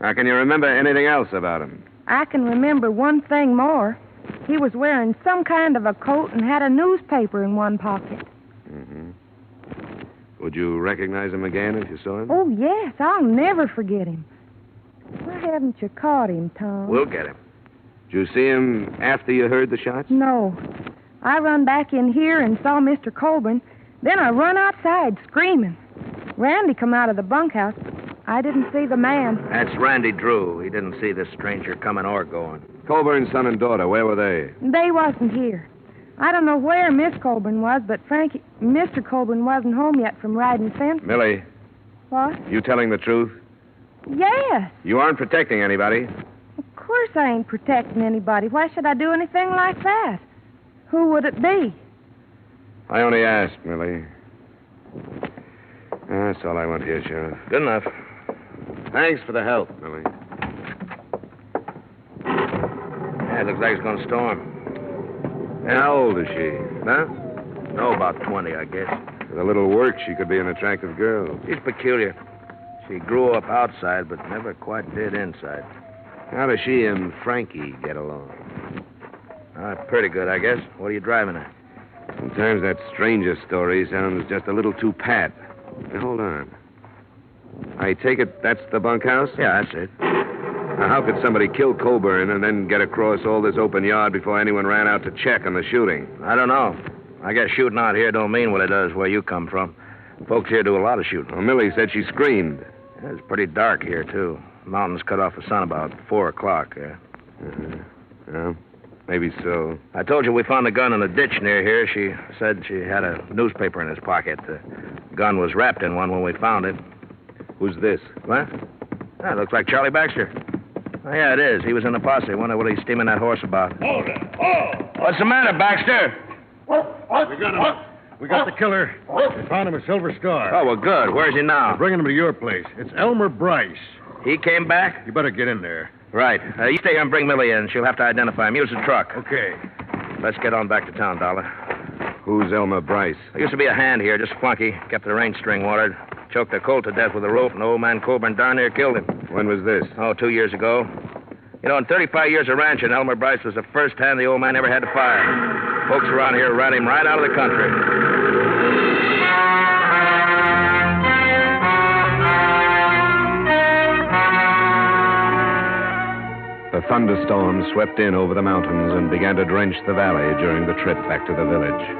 Now, can you remember anything else about him? I can remember one thing more. He was wearing some kind of a coat and had a newspaper in one pocket. Mm-hmm. Would you recognize him again if you saw him? Oh, yes. I'll never forget him. Why haven't you caught him, Tom? We'll get him. Did you see him after you heard the shots? No. I run back in here and saw Mr. Colburn. Then I run outside screaming. Randy come out of the bunkhouse. I didn't see the man. That's Randy Drew. He didn't see this stranger coming or going. Colburn's son and daughter, where were they? They wasn't here. I don't know where Miss Colburn was, but Mr. Colburn wasn't home yet from riding fence. Millie, What? you telling the truth? Yes. You aren't protecting anybody. Of course I ain't protecting anybody. Why should I do anything like that? Who would it be? I only asked, Millie. That's all I want here, Sheriff. Good enough. Thanks for the help, Millie. Yeah, it looks like it's going to storm. How old is she? Huh? No, about 20, I guess. With a little work, she could be an attractive girl. She's peculiar. She grew up outside, but never quite did inside. How does she and Frankie get along? Pretty good, I guess. What are you driving at? Sometimes that stranger story sounds just a little too pat. Now, hold on. I take it that's the bunkhouse? Yeah, that's it. Now, how could somebody kill Colburn and then get across all this open yard before anyone ran out to check on the shooting? I don't know. I guess shooting out here don't mean what it does where you come from. Folks here do a lot of shooting. Well, Millie said she screamed. Yeah, it's pretty dark here, too. Mountains cut off the sun about 4 o'clock, yeah. Well, maybe so. I told you we found a gun in a ditch near here. She said she had a newspaper in his pocket. The gun was wrapped in one when we found it. Who's this? What? That looks like Charlie Baxter. Oh, yeah, it is. He was in the posse. Wonder what he's steaming that horse about. Hold it. Oh! What's the matter, Baxter? What? We got him. We got the killer. We found him a Silver Star. Oh, well, good. Where's he now? We're bringing him to your place. It's Elmer Bryce. He came back? You better get in there. Right. You stay here and bring Millie in. She'll have to identify him. Use the truck. Okay. Let's get on back to town, Dollar. Who's Elmer Bryce? There used to be a hand here, just flunky. Kept the range string watered. Choked a colt to death with a rope, and old man Colburn darn near killed him. When was this? Oh, 2 years ago. You know, in 35 years of ranching, Elmer Bryce was the first hand the old man ever had to fire. Folks around here ran him right out of the country. The thunderstorm swept in over the mountains and began to drench the valley during the trip back to the village.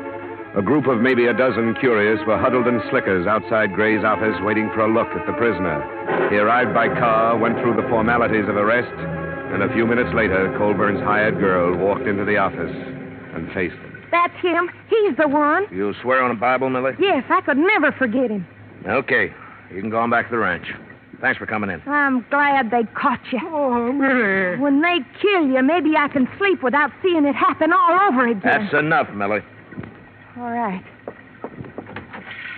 A group of maybe a dozen curious were huddled in slickers outside Gray's office waiting for a look at the prisoner. He arrived by car, went through the formalities of arrest, and a few minutes later, Colburn's hired girl walked into the office and faced him. That's him. He's the one. You swear on the Bible, Millie? Yes, I could never forget him. Okay. You can go on back to the ranch. Thanks for coming in. I'm glad they caught you. Oh, Millie. When they kill you, maybe I can sleep without seeing it happen all over again. That's enough, Millie. All right.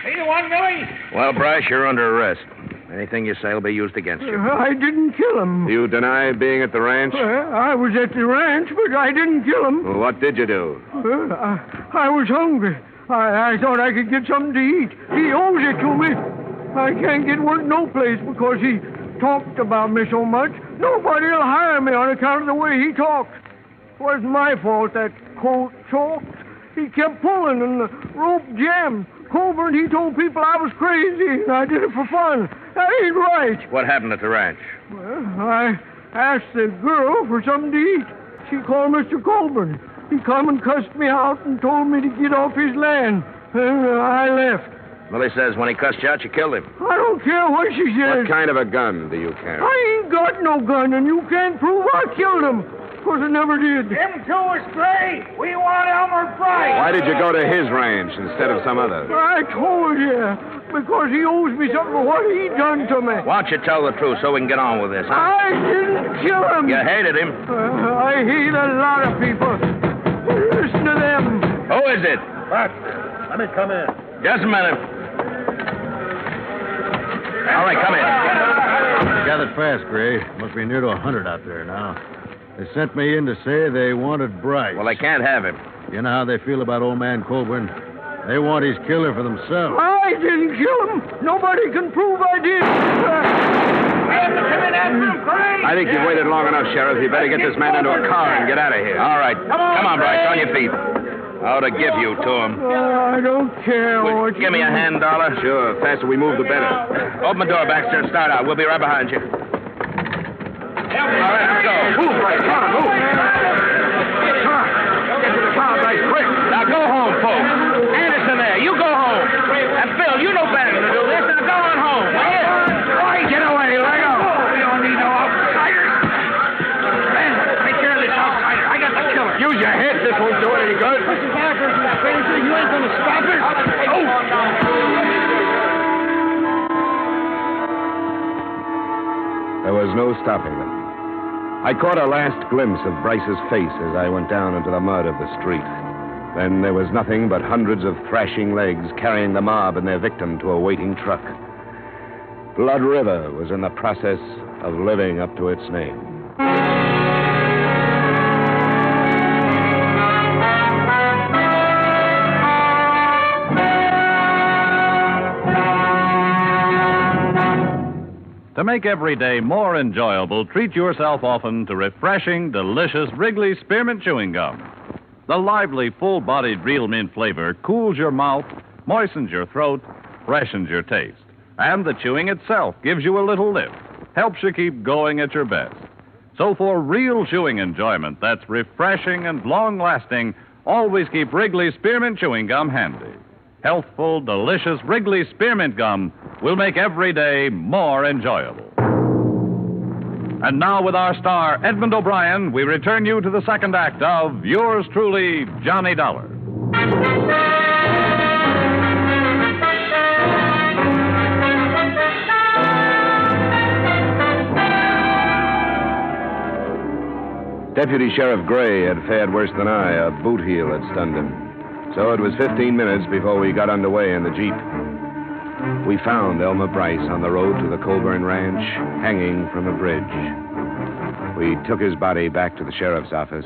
Hey, the one, Millie? Well, Bryce, you're under arrest. Anything you say will be used against you. I didn't kill him. You deny being at the ranch? I was at the ranch, but I didn't kill him. Well, what did you do? I was hungry. I thought I could get something to eat. He owes it to me. I can't get work no place because he talked about me so much. Nobody will hire me on account of the way he talked. It wasn't my fault that colt choked. He kept pulling and the rope jammed. Colburn, he told people I was crazy and I did it for fun. That ain't right. What happened at the ranch? Well, I asked the girl for something to eat. She called Mr. Colburn. He come and cussed me out and told me to get off his land. And I left. Millie says when he cussed you out, you killed him. I don't care what she says. What kind of a gun do you carry? I ain't got no gun, and you can't prove I killed him. Because I never did. Him too is Gray. We want Elmer Bryce. Why did you go to his ranch instead of some other? I told you. Because he owes me something for what he done to me. Why don't you tell the truth so we can get on with this, huh? I didn't kill him. You hated him. I hate a lot of people. Listen to them. Who is it? What? Let me come in. Just a minute. All right, come in. Gathered fast, Gray. Must be near to 100 out there now. They sent me in to say they wanted Bryce. Well, they can't have him. You know how they feel about old man Colburn? They want his killer for themselves. I didn't kill him. Nobody can prove I did. I think you've waited long enough, Sheriff. You better get this man into a car and get out of here. All right. Come on, Bryce. On your feet. I ought to give you to him. I don't care what Give me a hand, Dollar. Sure. The faster we move, the better. Open the door, Baxter, and start out. We'll be right behind you. All right, let's go. Move, Bryce. Come on, move. Come on. Get to the car, Bryce, quick. Now go home, folks. Anderson there, you go home. And Phil, you know better than to do this. Now go on home, will you? Boy, get away. Let go. We don't need no outsiders. Man, take care of this outsider. I got the killer. Use your head. This won't do it any good. This is half no stopping them. I caught a last glimpse of Bryce's face as I went down into the mud of the street. Then there was nothing but hundreds of thrashing legs carrying the mob and their victim to a waiting truck. Blood River was in the process of living up to its name. To make every day more enjoyable, treat yourself often to refreshing, delicious Wrigley Spearmint Chewing Gum. The lively, full-bodied real mint flavor cools your mouth, moistens your throat, freshens your taste. And the chewing itself gives you a little lift, helps you keep going at your best. So for real chewing enjoyment that's refreshing and long-lasting, always keep Wrigley Spearmint Chewing Gum handy. Healthful, delicious Wrigley Spearmint Gum will make every day more enjoyable. And now, with our star, Edmund O'Brien, we return you to the second act of yours truly, Johnny Dollar. Deputy Sheriff Gray had fared worse than I. A boot heel had stunned him. So it was 15 minutes before we got underway in the Jeep. We found Elmer Bryce on the road to the Colburn Ranch, hanging from a bridge. We took his body back to the sheriff's office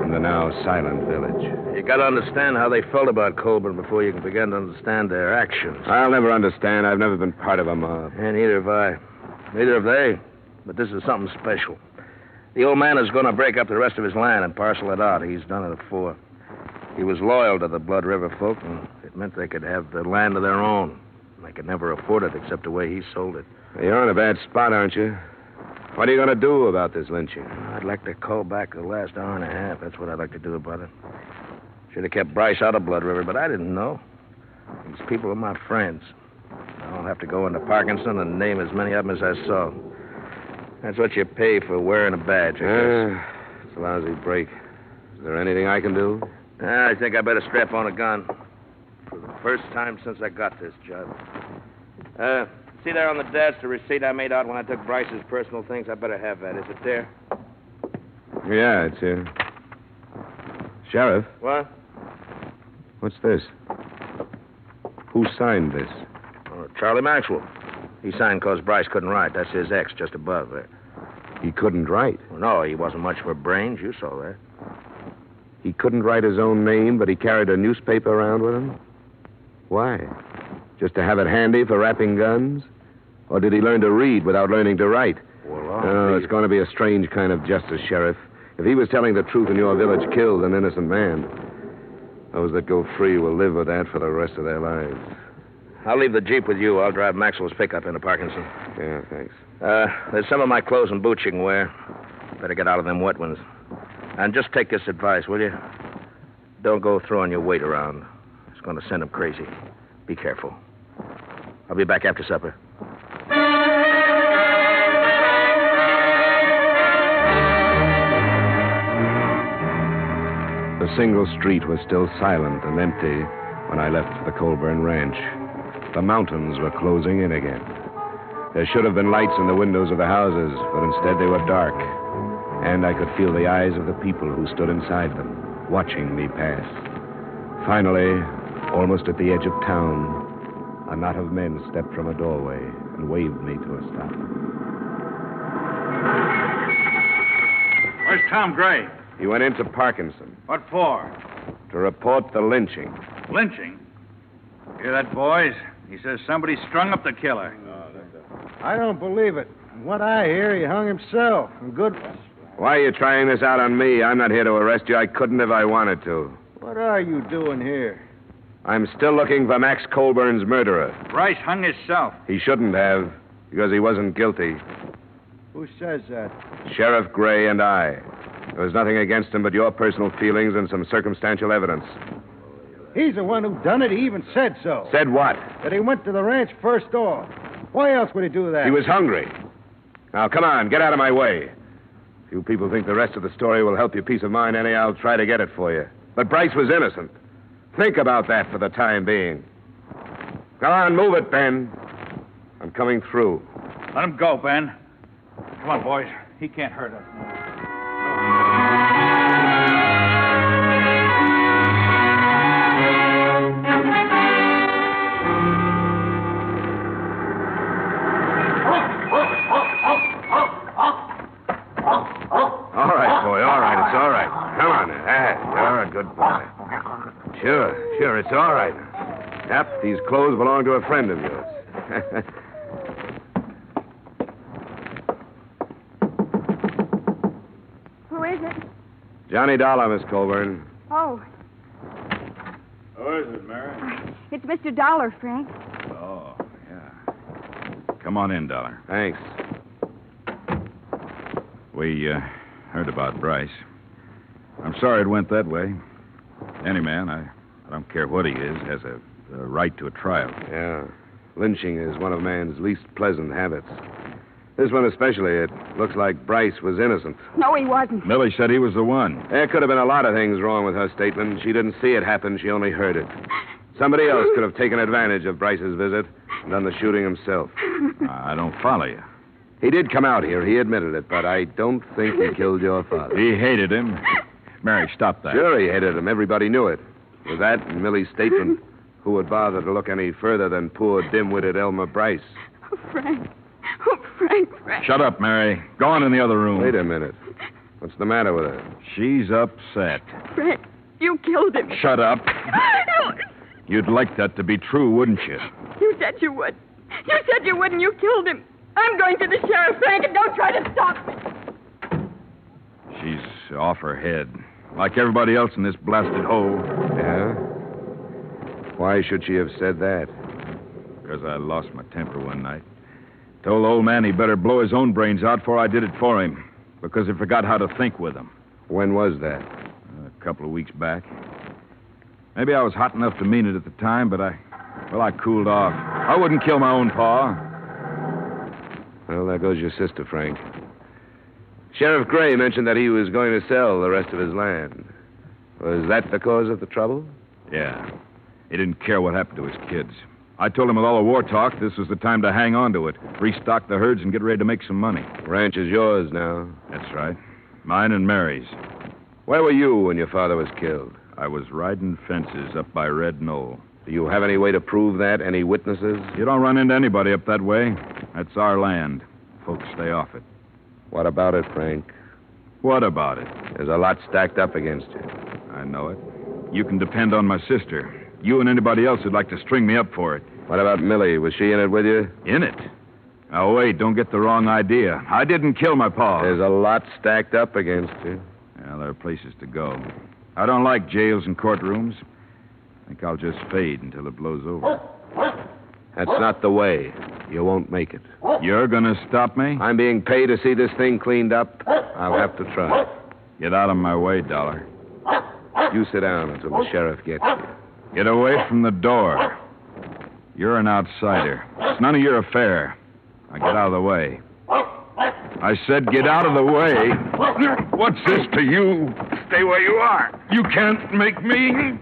in the now silent village. You got to understand how they felt about Colburn before you can begin to understand their actions. I'll never understand. I've never been part of a mob. And neither have I. Neither have they. But this is something special. The old man is going to break up the rest of his land and parcel it out. He's done it before. He was loyal to the Blood River folk, and it meant they could have the land of their own. They could never afford it except the way he sold it. You're in a bad spot, aren't you? What are you going to do about this lynching? I'd like to call back the last hour and a half. That's what I'd like to do about it. Should have kept Bryce out of Blood River, but I didn't know. These people are my friends. I'll have to go into Parkinson and name as many of them as I saw. That's what you pay for wearing a badge, I guess. It's a lousy break. Is there anything I can do? I think I better strap on a gun. For the first time since I got this job. See there on the desk the receipt I made out when I took Bryce's personal things? I better have that. Is it there? Yeah, it's here. Sheriff? What? What's this? Who signed this? Charlie Maxwell. He signed because Bryce couldn't write. That's his X just above there. He couldn't write? Well, no, he wasn't much for brains. You saw that. He couldn't write his own name, but he carried a newspaper around with him? Why? Just to have it handy for wrapping guns? Or did he learn to read without learning to write? Well, it's going to be a strange kind of justice, Sheriff. If he was telling the truth and your village killed an innocent man, those that go free will live with that for the rest of their lives. I'll leave the Jeep with you. I'll drive Maxwell's pickup into Parkinson. Yeah, thanks. There's some of my clothes and boots you can wear. Better get out of them wet ones. And just take this advice, will you? Don't go throwing your weight around. It's going to send them crazy. Be careful. I'll be back after supper. The single street was still silent and empty when I left for the Colburn Ranch. The mountains were closing in again. There should have been lights in the windows of the houses, but instead they were dark. And I could feel the eyes of the people who stood inside them, watching me pass. Finally, almost at the edge of town, a knot of men stepped from a doorway and waved me to a stop. Where's Tom Gray? He went into Parkinson. What for? To report the lynching. Lynching? Hear that, boys? He says somebody strung up the killer. I don't believe it. From what I hear, he hung himself. And good. Why are you trying this out on me? I'm not here to arrest you. I couldn't if I wanted to. What are you doing here? I'm still looking for Max Colburn's murderer. Bryce hung himself. He shouldn't have, because he wasn't guilty. Who says that? Sheriff Gray and I. There was nothing against him but your personal feelings and some circumstantial evidence. He's the one who done it. He even said so. Said what? That he went to the ranch first off. Why else would he do that? He was hungry. Now, come on, get out of my way. If you people think the rest of the story will help your peace of mind, any, I'll try to get it for you. But Bryce was innocent. Think about that for the time being. Come on, move it, Ben. I'm coming through. Let him go, Ben. Come on, boys. He can't hurt us. All right, boy, all right. It's all right. Come on now. You're a good boy. Sure, it's all right. Yep, these clothes belong to a friend of yours. Who is it? Johnny Dollar, Miss Colburn. Oh, Who is it, Mary? it's Mr. Dollar, Frank. Oh, yeah. Come on in, Dollar. Thanks. We heard about Bryce. I'm sorry it went that way. Any man, I don't care what he is, has a right to a trial. Yeah. Lynching is one of man's least pleasant habits. This one especially, it looks like Bryce was innocent. No, he wasn't. Millie said he was the one. There could have been a lot of things wrong with her statement. She didn't see it happen. She only heard it. Somebody else could have taken advantage of Bryce's visit and done the shooting himself. I don't follow you. He did come out here. He admitted it, but I don't think he killed your father. He hated him. Mary, stop that. Sure, he hated him. Everybody knew it. With that and Millie's statement, who would bother to look any further than poor dim-witted Elmer Bryce? Oh, Frank. Oh, Frank. Shut up, Mary. Go on in the other room. Wait a minute. What's the matter with her? She's upset. Frank, you killed him. Shut up. You'd like that to be true, wouldn't you? You said you would. You said you would, and you killed him. I'm going to the sheriff, Frank, and don't try to stop me. She's off her head. Like everybody else in this blasted hole. Yeah? Why should she have said that? Because I lost my temper one night. Told the old man he better blow his own brains out before I did it for him. Because he forgot how to think with them. When was that? A couple of weeks back. Maybe I was hot enough to mean it at the time, but I cooled off. I wouldn't kill my own pa. Well, there goes your sister, Frank. Sheriff Gray mentioned that he was going to sell the rest of his land. Was that the cause of the trouble? Yeah. He didn't care what happened to his kids. I told him with all the war talk, this was the time to hang on to it, restock the herds, and get ready to make some money. The ranch is yours now. That's right. Mine and Mary's. Where were you when your father was killed? I was riding fences up by Red Knoll. Do you have any way to prove that? Any witnesses? You don't run into anybody up that way. That's our land. Folks stay off it. What about it, Frank? What about it? There's a lot stacked up against you. I know it. You can depend on my sister. You and anybody else who'd like to string me up for it. What about Millie? Was she in it with you? In it? Now, wait, don't get the wrong idea. I didn't kill my pa. There's a lot stacked up against you. Yeah, there are places to go. I don't like jails and courtrooms. I think I'll just fade until it blows over. That's not the way. You won't make it. You're gonna stop me? I'm being paid to see this thing cleaned up. I'll have to try. Get out of my way, Dollar. You sit down until the sheriff gets you. Get away from the door. You're an outsider. It's none of your affair. Now get out of the way. I said get out of the way. What's this to you? Stay where you are. You can't make me.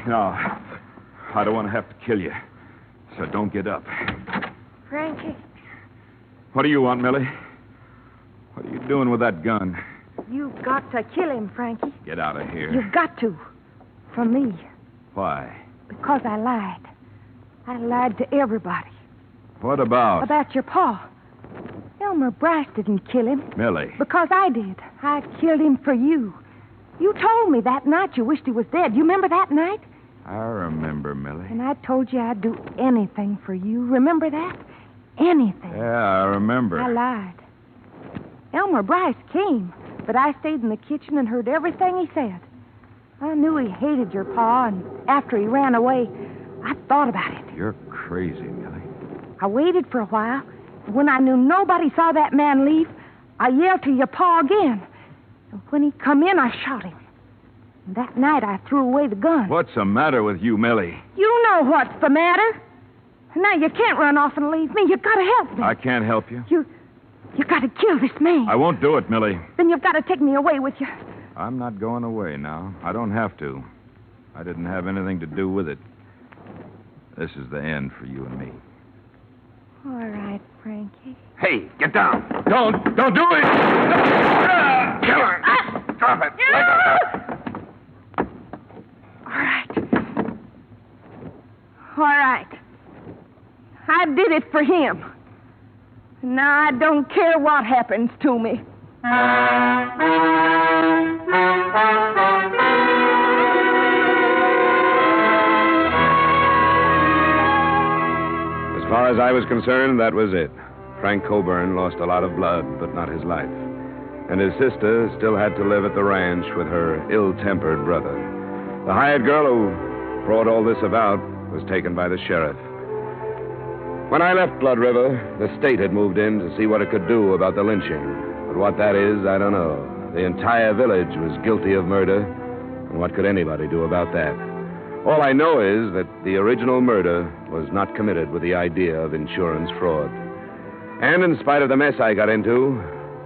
No, I don't want to have to kill you. So don't get up. Frankie. What do you want, Millie? What are you doing with that gun? You've got to kill him, Frankie. Get out of here. You've got to. For me. Why? Because I lied. I lied to everybody. What about? About your pa. Elmer Bryce didn't kill him. Millie. Because I did. I killed him for you. You told me that night you wished he was dead. You remember that night? I remember, Millie. And I told you I'd do anything for you. Remember that? Anything. Yeah, I remember. I lied. Elmer Bryce came, but I stayed in the kitchen and heard everything he said. I knew he hated your pa, and after he ran away, I thought about it. You're crazy, Millie. I waited for a while, and when I knew nobody saw that man leave, I yelled to your pa again. And when he come in, I shot him. And that night, I threw away the gun. What's the matter with you, Millie? You know what's the matter. Now, you can't run off and leave me. You've got to help me. I can't help you. You got to kill this man. I won't do it, Millie. Then you've got to take me away with you. I'm not going away now. I don't have to. I didn't have anything to do with it. This is the end for you and me. All right, Frankie. Hey, get down. Don't do it. Kill her. Drop it. Let go. All right. I did it for him. Now I don't care what happens to me. As far as I was concerned, that was it. Frank Coburn lost a lot of blood, but not his life. And his sister still had to live at the ranch with her ill-tempered brother. The hired girl who brought all this about was taken by the sheriff. When I left Blood River, the state had moved in to see what it could do about the lynching. But what that is, I don't know. The entire village was guilty of murder, and what could anybody do about that? All I know is that the original murder was not committed with the idea of insurance fraud. And in spite of the mess I got into,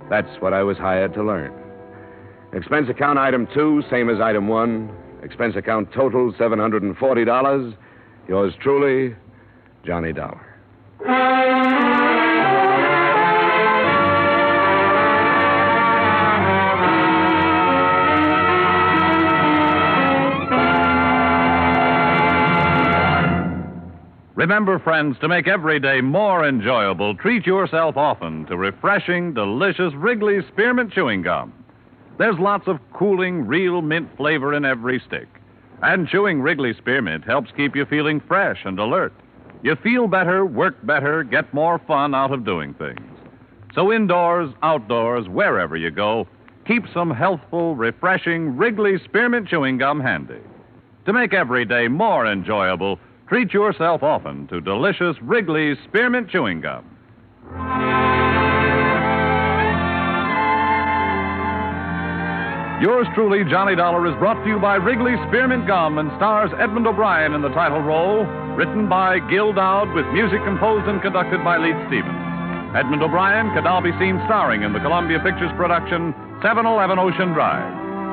that's what I was hired to learn. Expense account item 2, same as item 1. Expense account total, $740. Yours truly, Johnny Dollar. Remember, friends, to make every day more enjoyable, treat yourself often to refreshing, delicious Wrigley's Spearmint Chewing Gum. There's lots of cooling, real mint flavor in every stick. And chewing Wrigley Spearmint helps keep you feeling fresh and alert. You feel better, work better, get more fun out of doing things. So indoors, outdoors, wherever you go, keep some healthful, refreshing Wrigley Spearmint Chewing Gum handy. To make every day more enjoyable, treat yourself often to delicious Wrigley's Spearmint Chewing Gum. Yours truly, Johnny Dollar, is brought to you by Wrigley's Spearmint Gum and stars Edmund O'Brien in the title role, written by Gil Dowd with music composed and conducted by Leith Stevens. Edmund O'Brien can now be seen starring in the Columbia Pictures production 711 Ocean Drive.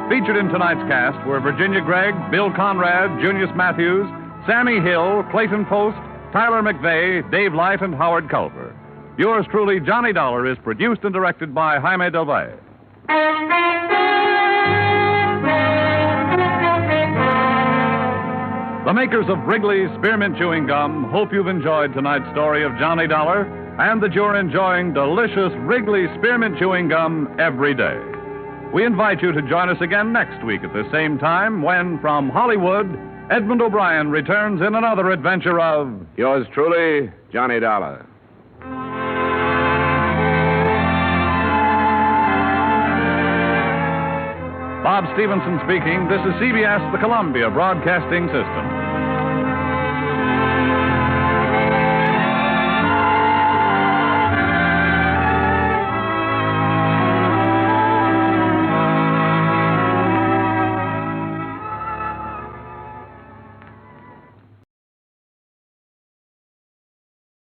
Featured in tonight's cast were Virginia Gregg, Bill Conrad, Junius Matthews, Sammy Hill, Clayton Post, Tyler McVeigh, Dave Light, and Howard Culver. Yours truly, Johnny Dollar, is produced and directed by Jaime Del Valle. The makers of Wrigley's Spearmint Chewing Gum hope you've enjoyed tonight's story of Johnny Dollar and that you're enjoying delicious Wrigley's Spearmint Chewing Gum every day. We invite you to join us again next week at the same time when, from Hollywood, Edmund O'Brien returns in another adventure of Yours truly, Johnny Dollar. Bob Stevenson speaking. This is CBS, the Columbia Broadcasting System.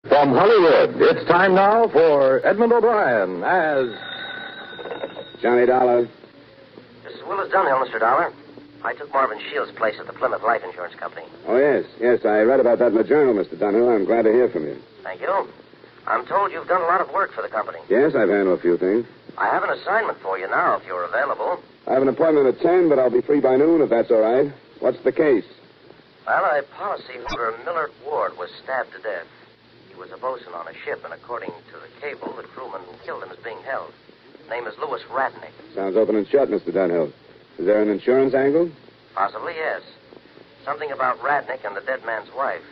From Hollywood, it's time now for Edmund O'Brien as Johnny Dollar. This is Willard Dunhill, Mr. Dollar. I took Marvin Shields' place at the Plymouth Life Insurance Company. Oh, yes, I read about that in the journal, Mr. Dunhill. I'm glad to hear from you. Thank you. I'm told you've done a lot of work for the company. Yes, I've handled a few things. I have an assignment for you now, if you're available. I have an appointment at 10, but I'll be free by noon, if that's all right. What's the case? Well, a policyholder, Millard Ward, was stabbed to death. He was a bosun on a ship, and according to the cable, the crewman who killed him is being held. His name is Louis Radnick. Sounds open and shut, Mr. Dunhill. Is there an insurance angle? Possibly, yes. Something about Radnick and the dead man's wife.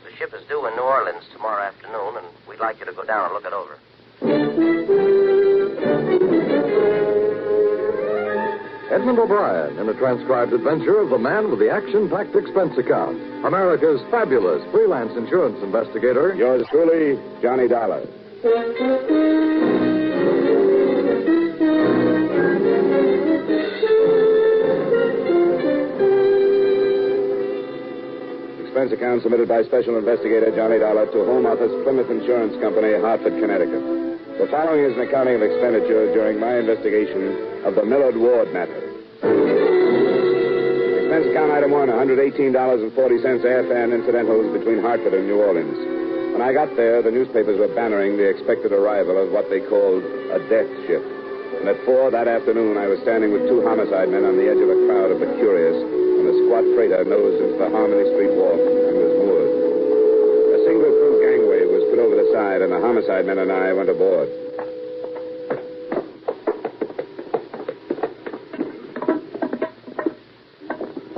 The ship is due in New Orleans tomorrow afternoon, and we'd like you to go down and look it over. Edmund O'Brien in a transcribed adventure of the man with the action-packed expense account. America's fabulous freelance insurance investigator. Yours truly, Johnny Dollar. Expense account submitted by Special Investigator Johnny Dollar to Home Office, Plymouth Insurance Company, Hartford, Connecticut. The following is an accounting of expenditure during my investigation of the Millard Ward Matter. Expense account item 1, $118.40 airfare and incidentals between Hartford and New Orleans. When I got there, the newspapers were bannering the expected arrival of what they called a death ship. And at 4 that afternoon, I was standing with 2 homicide men on the edge of a crowd of the curious when a squat freighter nosed into the Harmony Street wharf and was moored. A single crew gangway was put over the side, and the homicide men and I went aboard.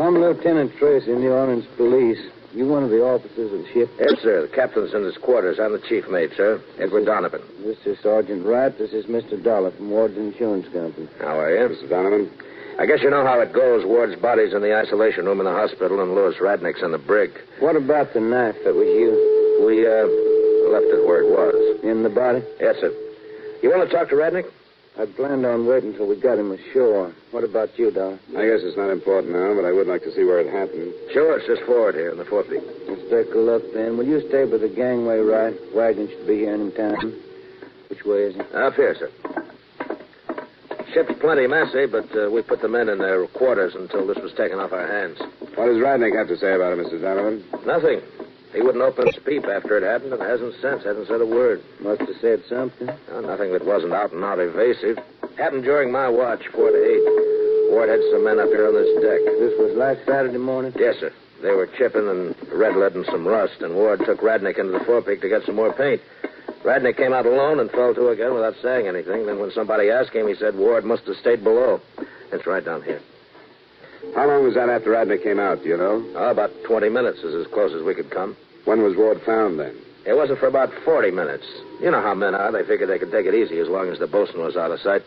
I'm Lieutenant Tracy, New Orleans Police. You one of the officers of the ship? Yes, sir. The captain's in his quarters. I'm the chief mate, sir. Edward Donovan. This is Sergeant Wright. This is Mr. Dollar from Ward's Insurance Company. How are you? Mr. Donovan. I guess you know how it goes. Ward's body's in the isolation room in the hospital, and Louis Radnick's in the brig. What about the knife that was used? We, left it where it was. In the body? Yes, sir. You want to talk to Radnick? I'd planned on waiting until we got him ashore. What about you, Dollar? I guess it's not important now, but I would like to see where it happened. Sure, it's just forward here in the forepeak. Let's take a look, then. Will you stay by the gangway, right? Wagon should be here any time. Which way is it? Up here, sir. Ship's plenty messy, but we put the men in their quarters until this was taken off our hands. What does Radnick have to say about it, Mr. Donovan? Nothing. He wouldn't open his peep after it happened, and hasn't since. Hasn't said a word. Must have said something. No, nothing that wasn't out and out evasive. Happened during my watch, 4 to 8. Ward had some men up here on this deck. This was last Saturday morning? Yes, sir. They were chipping and red lead and some rust, and Ward took Radnick into the forepeak to get some more paint. Radnick came out alone and fell to again without saying anything. Then when somebody asked him, he said Ward must have stayed below. It's right down here. How long was that after Radnick came out, do you know? Oh, about 20 minutes is as close as we could come. When was Ward found, then? It wasn't for about 40 minutes. You know how men are. They figured they could take it easy as long as the bosun was out of sight.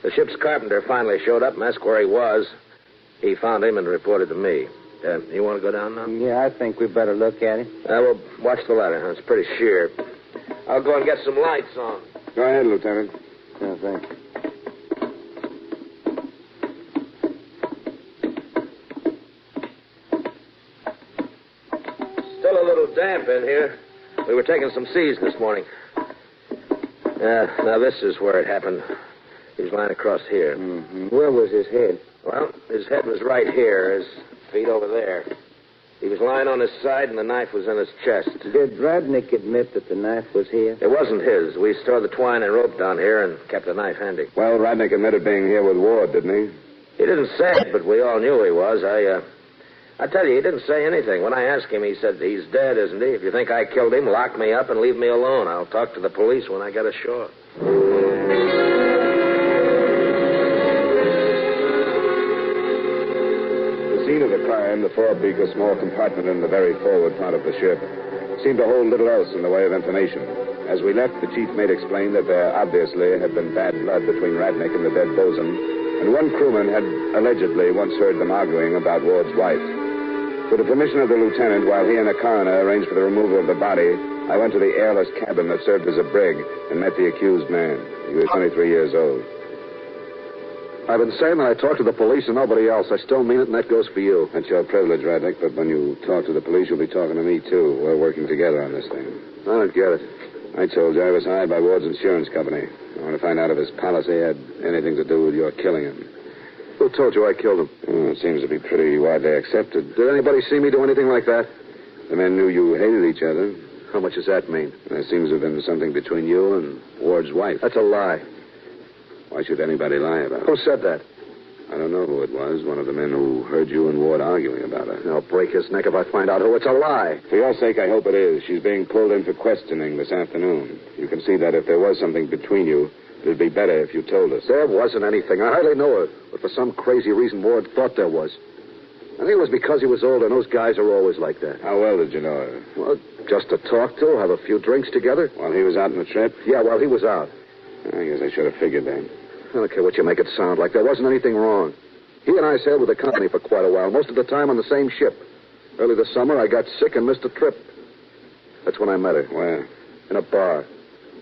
The ship's carpenter finally showed up and asked where he was. He found him and reported to me. You want to go down now? Yeah, I think we better look at him. We'll watch the ladder. It's pretty sheer. I'll go and get some lights on. Go ahead, Lieutenant. No, thanks. Still a little damp in here. We were taking some seas this morning. Now this is where it happened. He was lying across here. Mm-hmm. Where was his head? Well, his head was right here, his feet over there. He was lying on his side, and the knife was in his chest. Did Radnick admit that the knife was here? It wasn't his. We stored the twine and rope down here and kept the knife handy. Well, Radnick admitted being here with Ward, didn't he? He didn't say it, but we all knew he was. I tell you, he didn't say anything. When I asked him, he said, he's dead, isn't he? If you think I killed him, lock me up and leave me alone. I'll talk to the police when I get ashore. The scene of the crime, the forepeak, a small compartment in the very forward part of the ship, seemed to hold little else in the way of information. As we left, the chief mate explained that there obviously had been bad blood between Radnick and the dead bosun, and one crewman had allegedly once heard them arguing about Ward's wife. With the permission of the lieutenant, while he and the coroner arranged for the removal of the body, I went to the airless cabin that served as a brig and met the accused man. He was 23 years old. I've been saying that I talked to the police and nobody else. I still mean it, and that goes for you. That's your privilege, Radnick, but when you talk to the police, you'll be talking to me, too. We're working together on this thing. I don't get it. I told you I was hired by Ward's insurance company. I want to find out if his policy had anything to do with your killing him. Who told you I killed him? Oh, it seems to be pretty widely accepted. Did anybody see me do anything like that? The men knew you hated each other. How much does that mean? There seems to have been something between you and Ward's wife. That's a lie. Why should anybody lie about it? Who said that? I don't know who it was. One of the men who heard you and Ward arguing about her. I'll break his neck if I find out who. It's a lie. For your sake, I hope it is. She's being pulled in for questioning this afternoon. You can see that if there was something between you, it would be better if you told us. There wasn't anything. I hardly know her. But for some crazy reason, Ward thought there was. I think it was because he was older, and those guys are always like that. How well did you know her? Well, just to talk to, have a few drinks together. While he was out on the trip? Yeah, while he was out. I guess I should have figured that. I don't care what you make it sound like. There wasn't anything wrong. He and I sailed with the company for quite a while, most of the time on the same ship. Early this summer, I got sick and missed a trip. That's when I met her. Where? In a bar.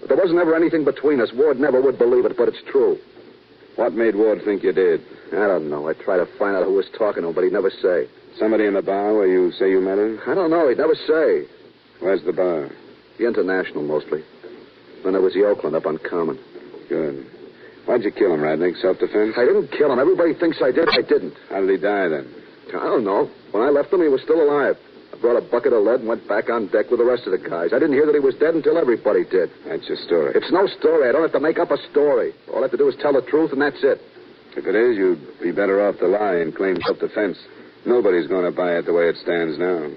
But there wasn't ever anything between us. Ward never would believe it, but it's true. What made Ward think you did? I don't know. I tried to find out who was talking to him, but he'd never say. Somebody in the bar where you say you met her? I don't know. He'd never say. Where's the bar? The International, mostly. Then there was the Oakland up on Common. Good. Why'd you kill him, Radnick? Self-defense? I didn't kill him. Everybody thinks I did. I didn't. How did he die, then? I don't know. When I left him, he was still alive. I brought a bucket of lead and went back on deck with the rest of the guys. I didn't hear that he was dead until everybody did. That's your story. It's no story. I don't have to make up a story. All I have to do is tell the truth, and that's it. If it is, you'd be better off to lie and claim self-defense. Nobody's going to buy it the way it stands now.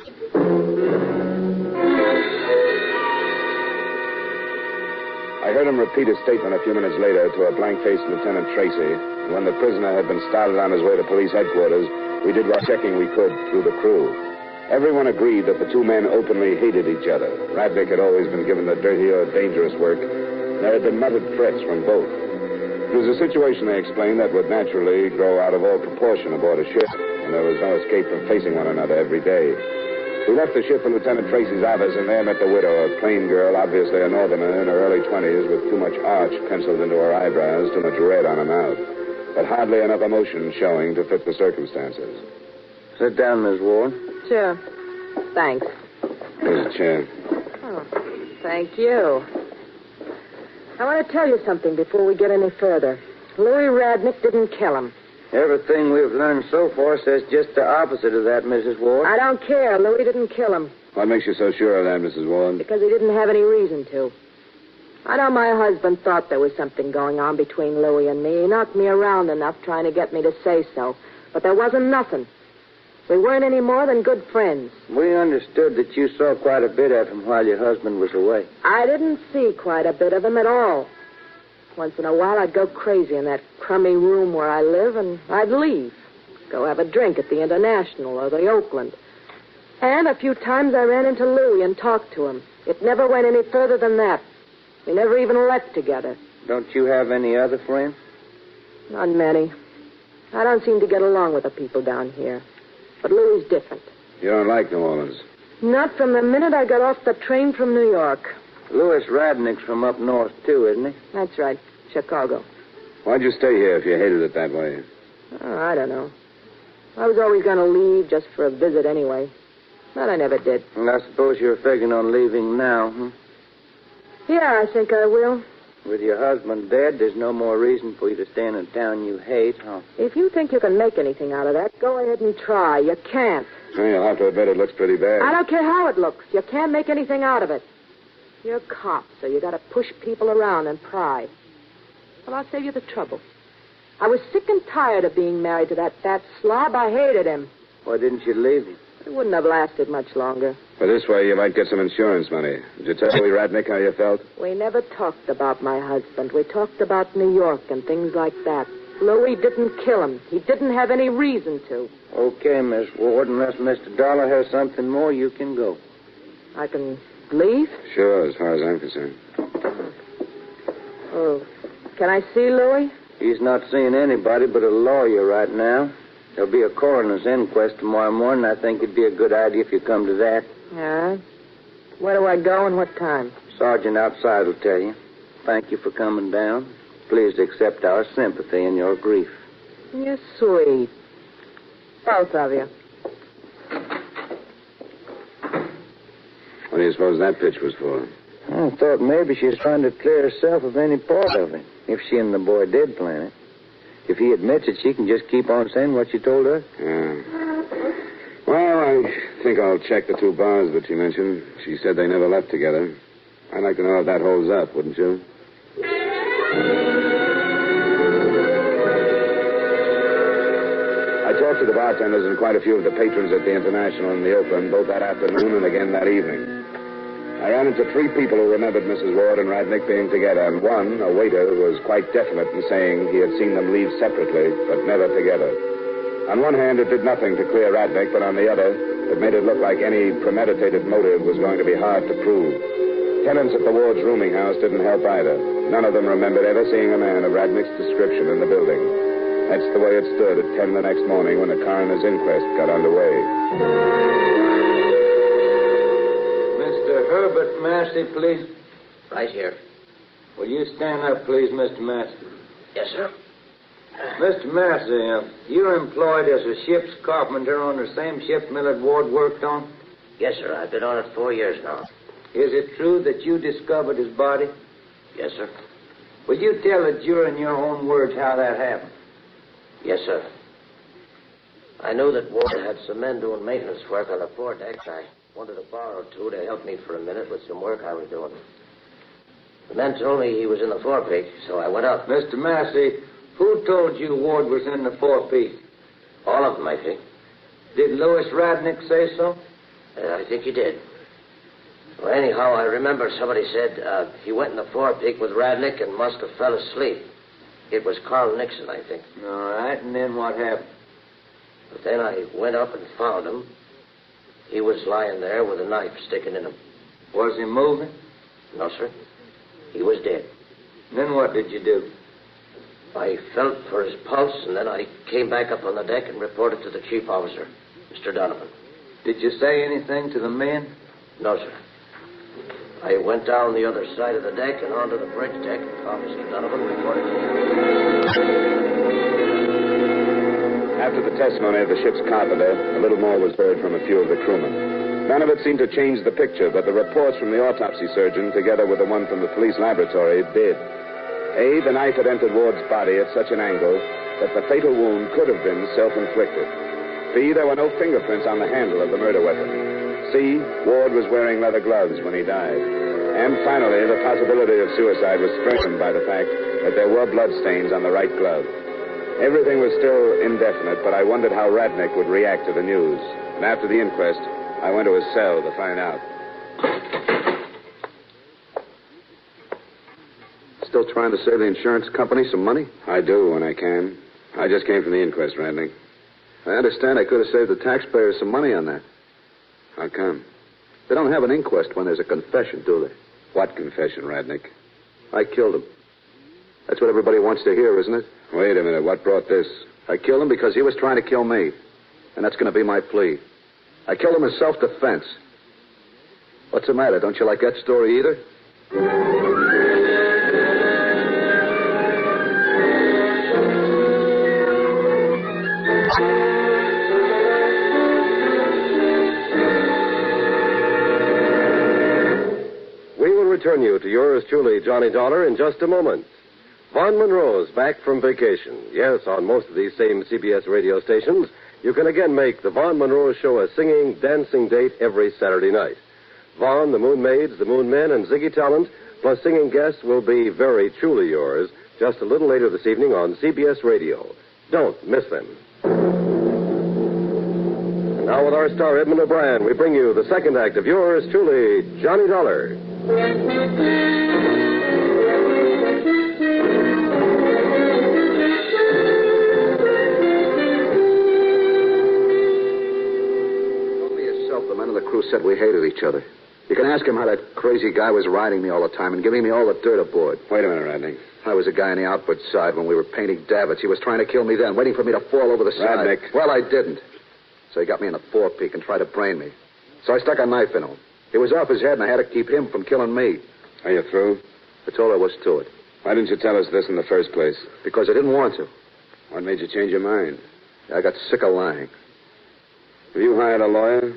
I heard him repeat his statement a few minutes later to a blank-faced Lieutenant Tracy. And when the prisoner had been started on his way to police headquarters, we did what checking we could through the crew. Everyone agreed that the two men openly hated each other. Radnick had always been given the dirty or dangerous work. There had been muttered threats from both. It was a situation, they explained, that would naturally grow out of all proportion aboard a ship, and there was no escape from facing one another every day. We left the ship in Lieutenant Tracy's office and there met the widow, a plain girl, obviously a northerner in her early 20s, with too much arch penciled into her eyebrows, too much red on her mouth, but hardly enough emotion showing to fit the circumstances. Sit down, Miss Ward. Sure. Thanks. Here's a chair. Oh, thank you. I want to tell you something before we get any further. Louis Radnick didn't kill him. Everything we've learned so far says just the opposite of that, Mrs. Ward. I don't care. Louis didn't kill him. What makes you so sure of that, Mrs. Ward? Because he didn't have any reason to. I know my husband thought there was something going on between Louis and me. He knocked me around enough trying to get me to say so. But there wasn't nothing. We weren't any more than good friends. We understood that you saw quite a bit of him while your husband was away. I didn't see quite a bit of him at all. Once in a while, I'd go crazy in that crummy room where I live, and I'd leave. Go have a drink at the International or the Oakland. And a few times I ran into Louis and talked to him. It never went any further than that. We never even left together. Don't you have any other friends? Not many. I don't seem to get along with the people down here. But Louis's different. You don't like New Orleans? Not from the minute I got off the train from New York. Louis Radnick's from up north, too, isn't he? That's right. Chicago. Why'd you stay here if you hated it that way? Oh, I don't know. I was always going to leave just for a visit anyway. But I never did. Well, I suppose you're figuring on leaving now, huh? Yeah, I think I will. With your husband dead, there's no more reason for you to stay in a town you hate, huh? If you think you can make anything out of that, go ahead and try. You can't. Well, you'll have to admit it looks pretty bad. I don't care how it looks. You can't make anything out of it. You're cops, so you got to push people around and pry. Well, I'll save you the trouble. I was sick and tired of being married to that fat slob. I hated him. Why didn't you leave him? It wouldn't have lasted much longer. But this way, you might get some insurance money. Did you tell Louis Radnick how you felt? We never talked about my husband. We talked about New York and things like that. Louis didn't kill him. He didn't have any reason to. Okay, Miss Ward. Unless Mr. Dollar has something more, you can go. I can leave? Sure, as far as I'm concerned. Oh, can I see Louis? He's not seeing anybody but a lawyer right now. There'll be a coroner's inquest tomorrow morning. I think it'd be a good idea if you come to that. Yeah? Where do I go and what time? Sergeant outside will tell you. Thank you for coming down. Please accept our sympathy in your grief. You're sweet. Both of you. What do you suppose that pitch was for? I thought maybe she's trying to clear herself of any part of it, if she and the boy did plan it. If he admits it, she can just keep on saying what she told her. Yeah. Well, I think I'll check the two bars that she mentioned. She said they never left together. I'd like to know if that holds up, wouldn't you? I talked to the bartenders and quite a few of the patrons at the International in the Oakland, both that afternoon and again that evening. I ran into three people who remembered Mrs. Ward and Radnick being together, and one, a waiter, was quite definite in saying he had seen them leave separately, but never together. On one hand, it did nothing to clear Radnick, but on the other, it made it look like any premeditated motive was going to be hard to prove. Tenants at the Ward's rooming house didn't help either. None of them remembered ever seeing a man of Radnick's description in the building. That's the way it stood at 10 the next morning when the coroner's inquest got underway. Herbert Massey, please. Right here. Will you stand up, please, Mr. Massey? Yes, sir. Mr. Massey, you're employed as a ship's carpenter on the same ship Millard Ward worked on? Yes, sir. I've been on it 4 years now. Is it true that you discovered his body? Yes, sir. Will you tell the jury in your own words how that happened? Yes, sir. I knew that Ward had some men doing maintenance work on the foredeck. I wanted to borrow two to help me for a minute with some work I was doing. The men told me he was in the forepeak, so I went up. Mr. Massey, who told you Ward was in the forepeak? All of them, I think. Did Louis Radnick say so? I think he did. Well, anyhow, I remember somebody said he went in the forepeak with Radnick and must have fell asleep. It was Carl Nixon, I think. All right, and then what happened? But then I went up and found him. He was lying there with a knife sticking in him. Was he moving? No, sir. He was dead. Then what did you do? I felt for his pulse, and then I came back up on the deck and reported to the chief officer, Mr. Donovan. Did you say anything to the men? No, sir. I went down the other side of the deck and onto the bridge deck and found Mr. Donovan reporting to him. After the testimony of the ship's carpenter, a little more was heard from a few of the crewmen. None of it seemed to change the picture, but the reports from the autopsy surgeon, together with the one from the police laboratory, did. A, the knife had entered Ward's body at such an angle that the fatal wound could have been self-inflicted. B, there were no fingerprints on the handle of the murder weapon. C, Ward was wearing leather gloves when he died. And finally, the possibility of suicide was strengthened by the fact that there were bloodstains on the right glove. Everything was still indefinite, but I wondered how Radnick would react to the news. And after the inquest, I went to his cell to find out. Still trying to save the insurance company some money? I do when I can. I just came from the inquest, Radnick. I understand I could have saved the taxpayers some money on that. How come? They don't have an inquest when there's a confession, do they? What confession, Radnick? I killed him. That's what everybody wants to hear, isn't it? Wait a minute. What brought this? I killed him because he was trying to kill me. And that's going to be my plea. I killed him in self-defense. What's the matter? Don't you like that story either? We will return you to yours truly, Johnny Dollar, in just a moment. Vaughn Monroe's back from vacation. Yes, on most of these same CBS radio stations, you can again make the Vaughn Monroe Show a singing, dancing date every Saturday night. Vaughn, the Moon Maids, the Moon Men, and Ziggy Talent, plus singing guests will be very truly yours just a little later this evening on CBS Radio. Don't miss them. And now with our star, Edmund O'Brien, we bring you the second act of yours truly, Johnny Dollar. The men of the crew said we hated each other. You can ask him how that crazy guy was riding me all the time and giving me all the dirt aboard. Wait a minute, Radnick. I was a guy on the outward side when we were painting davits. He was trying to kill me then, waiting for me to fall over the side. Radnick. Well, I didn't. So he got me in the forepeak and tried to brain me. So I stuck a knife in him. It was off his head, and I had to keep him from killing me. Are you through? That's all there was to it. Why didn't you tell us this in the first place? Because I didn't want to. What made you change your mind? I got sick of lying. Have you hired a lawyer?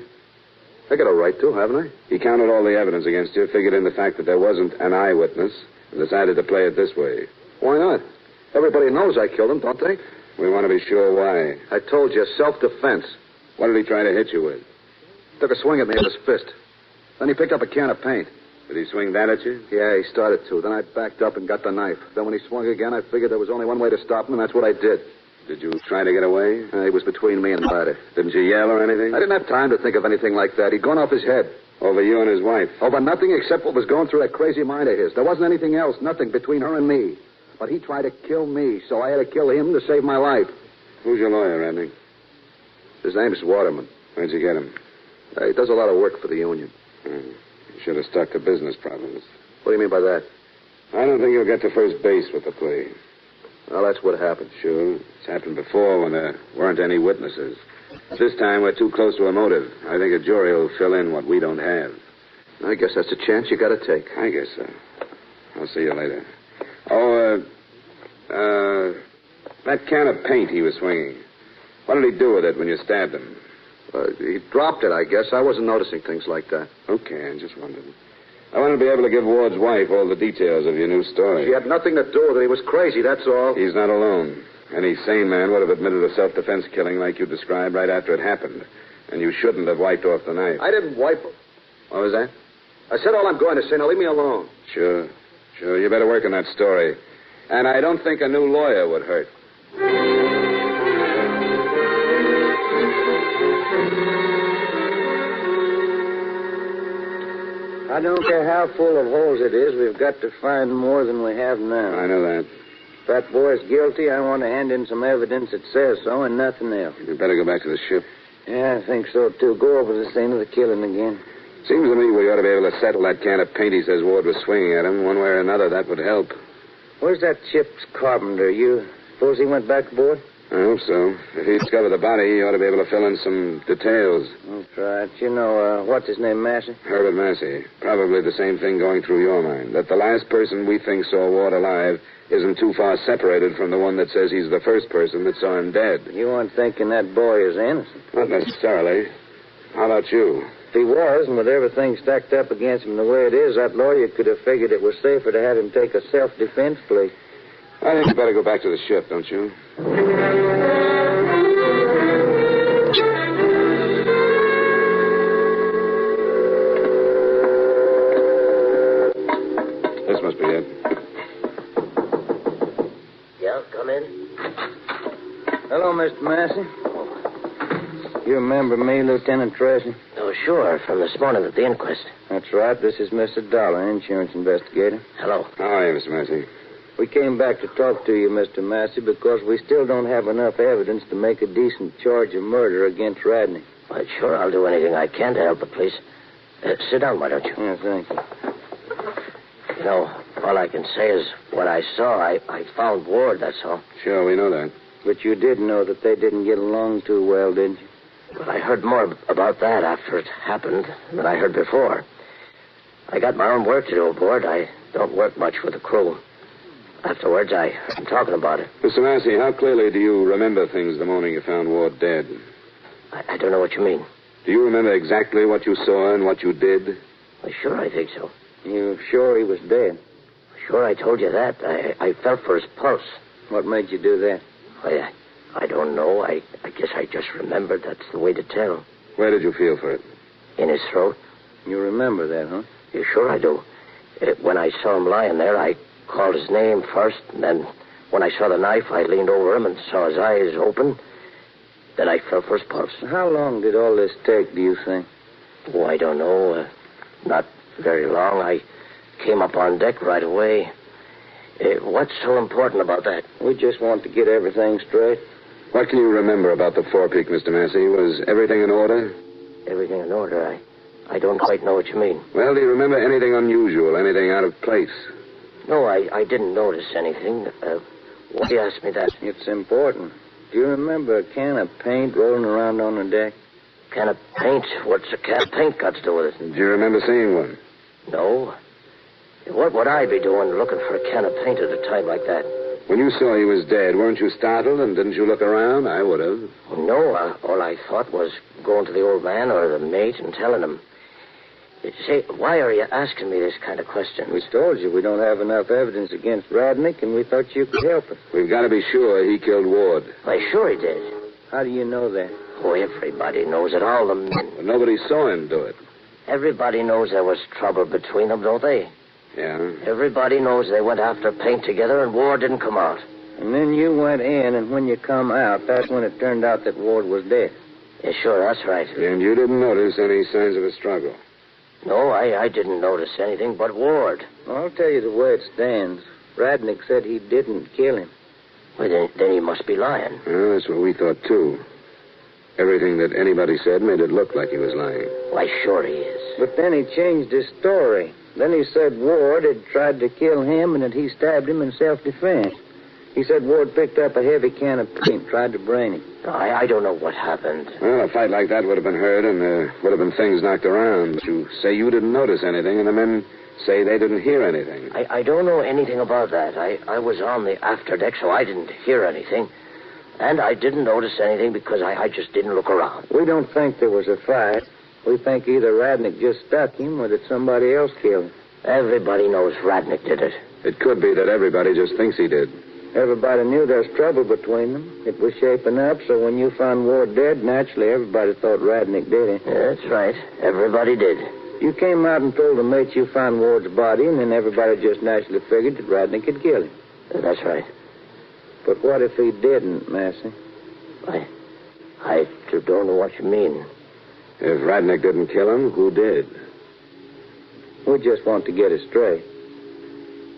I got a right to, haven't I? He counted all the evidence against you, figured in the fact that there wasn't an eyewitness, and decided to play it this way. Why not? Everybody knows I killed him, don't they? We want to be sure why. I told you, self-defense. What did he try to hit you with? Took a swing at me with his fist. Then he picked up a can of paint. Did he swing that at you? Yeah, he started to. Then I backed up and got the knife. Then when he swung again, I figured there was only one way to stop him, and that's what I did. Did you try to get away? He was between me and the ladder. Didn't you yell or anything? I didn't have time to think of anything like that. He'd gone off his head. Over you and his wife? Over nothing except what was going through that crazy mind of his. There wasn't anything else, nothing between her and me. But he tried to kill me, so I had to kill him to save my life. Who's your lawyer, Radnick? His name's Waterman. Where'd you get him? He does a lot of work for the union. You should have stuck to business problems. What do you mean by that? I don't think you'll get to first base with the plea. Well, that's what happened. Sure. It's happened before when there weren't any witnesses. This time we're too close to a motive. I think a jury will fill in what we don't have. I guess that's a chance you got to take. I guess so. I'll see you later. That can of paint he was swinging. What did he do with it when you stabbed him? He dropped it, I guess. I wasn't noticing things like that. Okay, I just wondered. I want to be able to give Ward's wife all the details of your new story. She had nothing to do with it. He was crazy, that's all. He's not alone. Any sane man would have admitted a self-defense killing like you described right after it happened. And you shouldn't have wiped off the knife. I didn't wipe him. What was that? I said all I'm going to say. Now leave me alone. Sure. You better work on that story. And I don't think a new lawyer would hurt. I don't care how full of holes it is, we've got to find more than we have now. I know that. If that boy's guilty, I want to hand in some evidence that says so and nothing else. You better go back to the ship. Yeah, I think so, too. Go over the scene of the killing again. Seems to me we ought to be able to settle that can of paint he says Ward was swinging at him. One way or another, that would help. Where's that Chips Carpenter? You suppose he went back aboard? I hope so. If he discovered the body, he ought to be able to fill in some details. That's right. You know, what's his name, Massey? Herbert Massey. Probably the same thing going through your mind. That the last person we think saw Ward alive isn't too far separated from the one that says he's the first person that saw him dead. You aren't thinking that boy is innocent? Not necessarily. How about you? If he was, and with everything stacked up against him the way it is, that lawyer could have figured it was safer to have him take a self-defense plea. I think you better go back to the ship, don't you? This must be it. Yeah, come in. Hello, Mr. Massey. You remember me, Lieutenant Tracy? Oh, sure, from this morning at the inquest. That's right. This is Mr. Dollar, insurance investigator. Hello. How are you, Mr. Massey? We came back to talk to you, Mr. Massey, because we still don't have enough evidence to make a decent charge of murder against Radney. Well, sure, I'll do anything I can to help the police. Sit down, why don't you? Yeah, thank you. You know, all I can say is what I saw. I found Ward, that's all. Sure, we know that. But you did know that they didn't get along too well, didn't you? Well, I heard more about that after it happened than I heard before. I got my own work to do aboard. I don't work much with the crew. Afterwards, I heard them talking about it. Mr. Massey, how clearly do you remember things the morning you found Ward dead? I don't know what you mean. Do you remember exactly what you saw and what you did? Well, sure, I think so. You sure he was dead? Sure, I told you that. I felt for his pulse. What made you do that? Well, I don't know. I guess I just remembered. That's the way to tell. Where did you feel for it? In his throat. You remember that, huh? Yeah, sure I do. When I saw him lying there, I called his name first, and then when I saw the knife, I leaned over him and saw his eyes open. Then I felt for his pulse. How long did all this take, do you think? Oh, I don't know. Not very long. I came up on deck right away. What's so important about that? We just want to get everything straight. What can you remember about the forepeak, Mr. Massey? Was everything in order? Everything in order? I don't quite know what you mean. Well, do you remember anything unusual, anything out of place? No, I didn't notice anything. Why do you ask me that? It's important. Do you remember a can of paint rolling around on the deck? Can of paint? What's a can of paint got to do with it? Do you remember seeing one? No. What would I be doing looking for a can of paint at a time like that? When you saw he was dead, weren't you startled and didn't you look around? I would have. No, all I thought was going to the old man or the mate and telling him. Say, why are you asking me this kind of question? We told you we don't have enough evidence against Radnick, and we thought you could help us. We've got to be sure he killed Ward. Why, sure he did. How do you know that? Oh, everybody knows it, all the men. But nobody saw him do it. Everybody knows there was trouble between them, don't they? Yeah. Everybody knows they went after paint together and Ward didn't come out. And then you went in, and when you come out, that's when it turned out that Ward was dead. Yeah, sure, that's right. And you didn't notice any signs of a struggle? No, I didn't notice anything but Ward. Well, I'll tell you the way it stands. Radnick said he didn't kill him. Well, then he must be lying. Well, that's what we thought, too. Everything that anybody said made it look like he was lying. Why, sure he is. But then he changed his story. Then he said Ward had tried to kill him and that he stabbed him in self-defense. He said Ward picked up a heavy can of paint, tried to brain him. I don't know what happened. Well, a fight like that would have been heard and there would have been things knocked around. But you say you didn't notice anything and the men say they didn't hear anything. I don't know anything about that. I was on the afterdeck, so I didn't hear anything. And I didn't notice anything because I just didn't look around. We don't think there was a fight. We think either Radnick just stuck him or that somebody else killed him. Everybody knows Radnick did it. It could be that everybody just thinks he did. Everybody knew there's trouble between them. It was shaping up, so when you found Ward dead, naturally everybody thought Radnick did it. Yeah, that's right. Everybody did. You came out and told the mates you found Ward's body, and then everybody just naturally figured that Radnick had killed him. That's right. But what if he didn't, Massey? I don't know what you mean. If Radnick didn't kill him, who did? We just want to get it straight.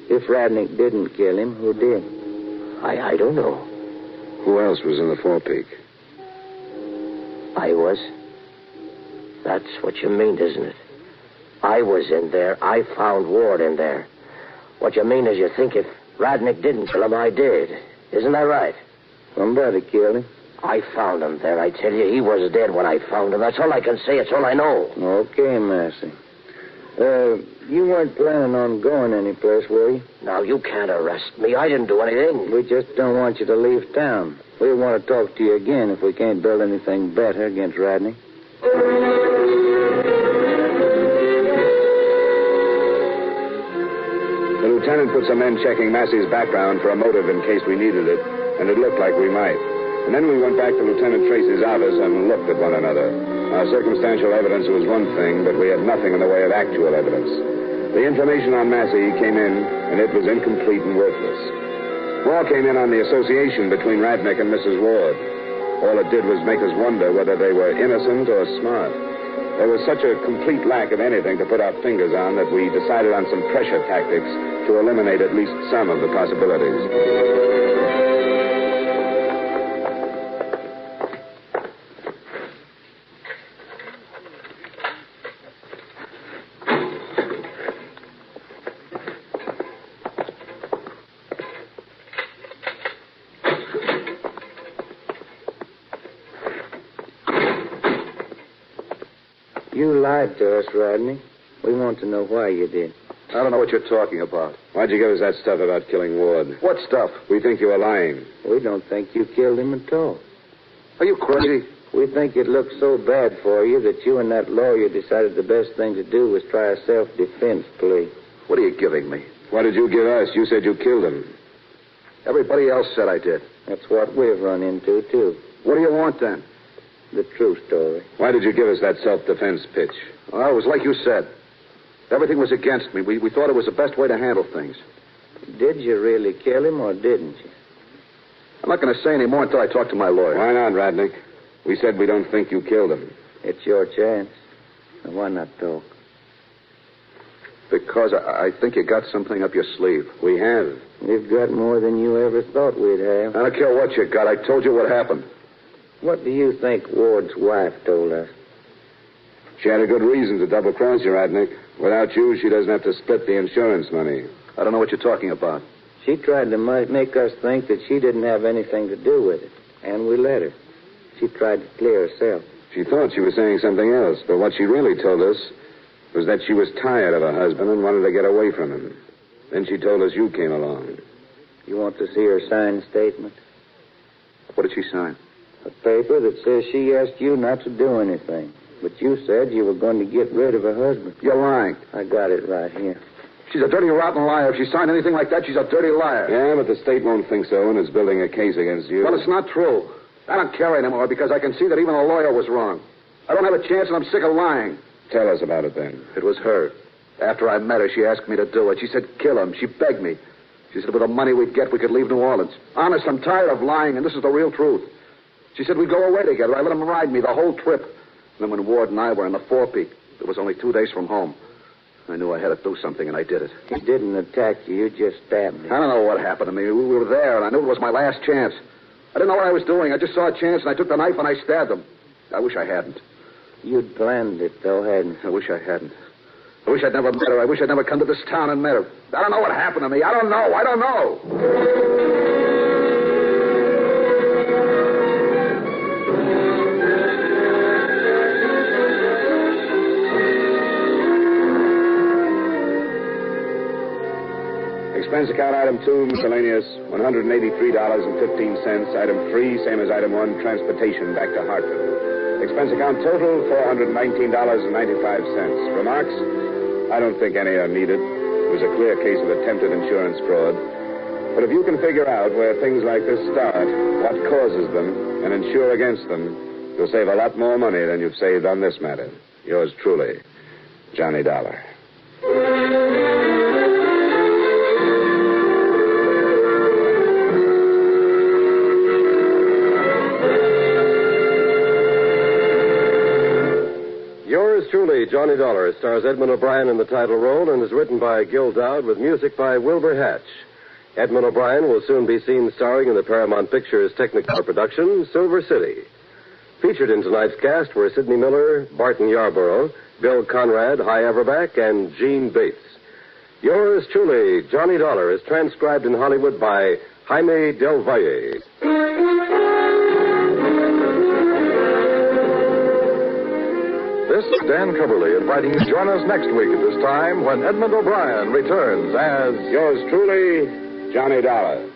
If Radnick didn't kill him, who did? I don't know. Who else was in the forepeak? I was. That's what you mean, isn't it? I was in there. I found Ward in there. What you mean is you think if Radnick didn't kill him, I did. Isn't that right? Somebody killed him. I found him there. I tell you, he was dead when I found him. That's all I can say. It's all I know. Okay, Massey. You weren't planning on going anyplace, were you? Now, you can't arrest me. I didn't do anything. We just don't want you to leave town. We want to talk to you again if we can't build anything better against Radnick. The lieutenant put some men checking Massey's background for a motive in case we needed it, and it looked like we might. And then we went back to Lieutenant Tracy's office and looked at one another. Our circumstantial evidence was one thing, but we had nothing in the way of actual evidence. The information on Massey came in, and it was incomplete and worthless. More came in on the association between Radnick and Mrs. Ward. All it did was make us wonder whether they were innocent or smart. There was such a complete lack of anything to put our fingers on that we decided on some pressure tactics to eliminate at least some of the possibilities. You lied to us, Rodney. We want to know why you did. I don't know what you're talking about. Why'd you give us that stuff about killing Ward? What stuff? We think you were lying. We don't think you killed him at all. Are you crazy? We think it looked so bad for you that you and that lawyer decided the best thing to do was try a self-defense plea. What are you giving me? What did you give us? You said you killed him. Everybody else said I did. That's what we've run into, too. What do you want, then? The true story. Why did you give us that self-defense pitch? Well, it was like you said. Everything was against me. We thought it was the best way to handle things. Did you really kill him or didn't you? I'm not going to say any more until I talk to my lawyer. Why not, Radnick? We said we don't think you killed him. It's your chance. Now, why not talk? Because I think you got something up your sleeve. We have. You've got more than you ever thought we'd have. I don't care what you got. I told you what happened. What do you think Ward's wife told us? She had a good reason to double-cross you, Radnick. Without you, she doesn't have to split the insurance money. I don't know what you're talking about. She tried to make us think that she didn't have anything to do with it, and we let her. She tried to clear herself. She thought she was saying something else, but what she really told us was that she was tired of her husband and wanted to get away from him. Then she told us you came along. You want to see her signed statement? What did she sign? A paper that says she asked you not to do anything. But you said you were going to get rid of her husband. You're lying. I got it right here. She's a dirty, rotten liar. If she signed anything like that, she's a dirty liar. Yeah, but the state won't think so and is building a case against you. Well, it's not true. I don't care anymore because I can see that even a lawyer was wrong. I don't have a chance and I'm sick of lying. Tell us about it then. It was her. After I met her, she asked me to do it. She said, kill him. She begged me. She said with the money we'd get, we could leave New Orleans. Honest, I'm tired of lying, and this is the real truth. She said we'd go away together. I let him ride me the whole trip. And then when Ward and I were in the forepeak, it was only 2 days from home. I knew I had to do something, and I did it. He didn't attack you. You just stabbed him. I don't know what happened to me. We were there, and I knew it was my last chance. I didn't know what I was doing. I just saw a chance, and I took the knife, and I stabbed him. I wish I hadn't. You'd planned it, though, hadn't you? I wish I hadn't. I wish I'd never met her. I wish I'd never come to this town and met her. I don't know what happened to me. I don't know. I don't know. Expense account item 2, miscellaneous, $183.15. Item 3, same as item 1, transportation back to Hartford. Expense account total, $419.95. Remarks? I don't think any are needed. It was a clear case of attempted insurance fraud. But if you can figure out where things like this start, what causes them, and insure against them, you'll save a lot more money than you've saved on this matter. Yours truly, Johnny Dollar. Yours truly, Johnny Dollar, stars Edmund O'Brien in the title role and is written by Gil Dowd with music by Wilbur Hatch. Edmund O'Brien will soon be seen starring in the Paramount Pictures Technicolor production, Silver City. Featured in tonight's cast were Sidney Miller, Barton Yarborough, Bill Conrad, Hy Everback, and Gene Bates. Yours truly, Johnny Dollar, is transcribed in Hollywood by Jaime Del Valle. This is Dan Coverly inviting you to join us next week at this time when Edmund O'Brien returns as Yours truly, Johnny Dollar.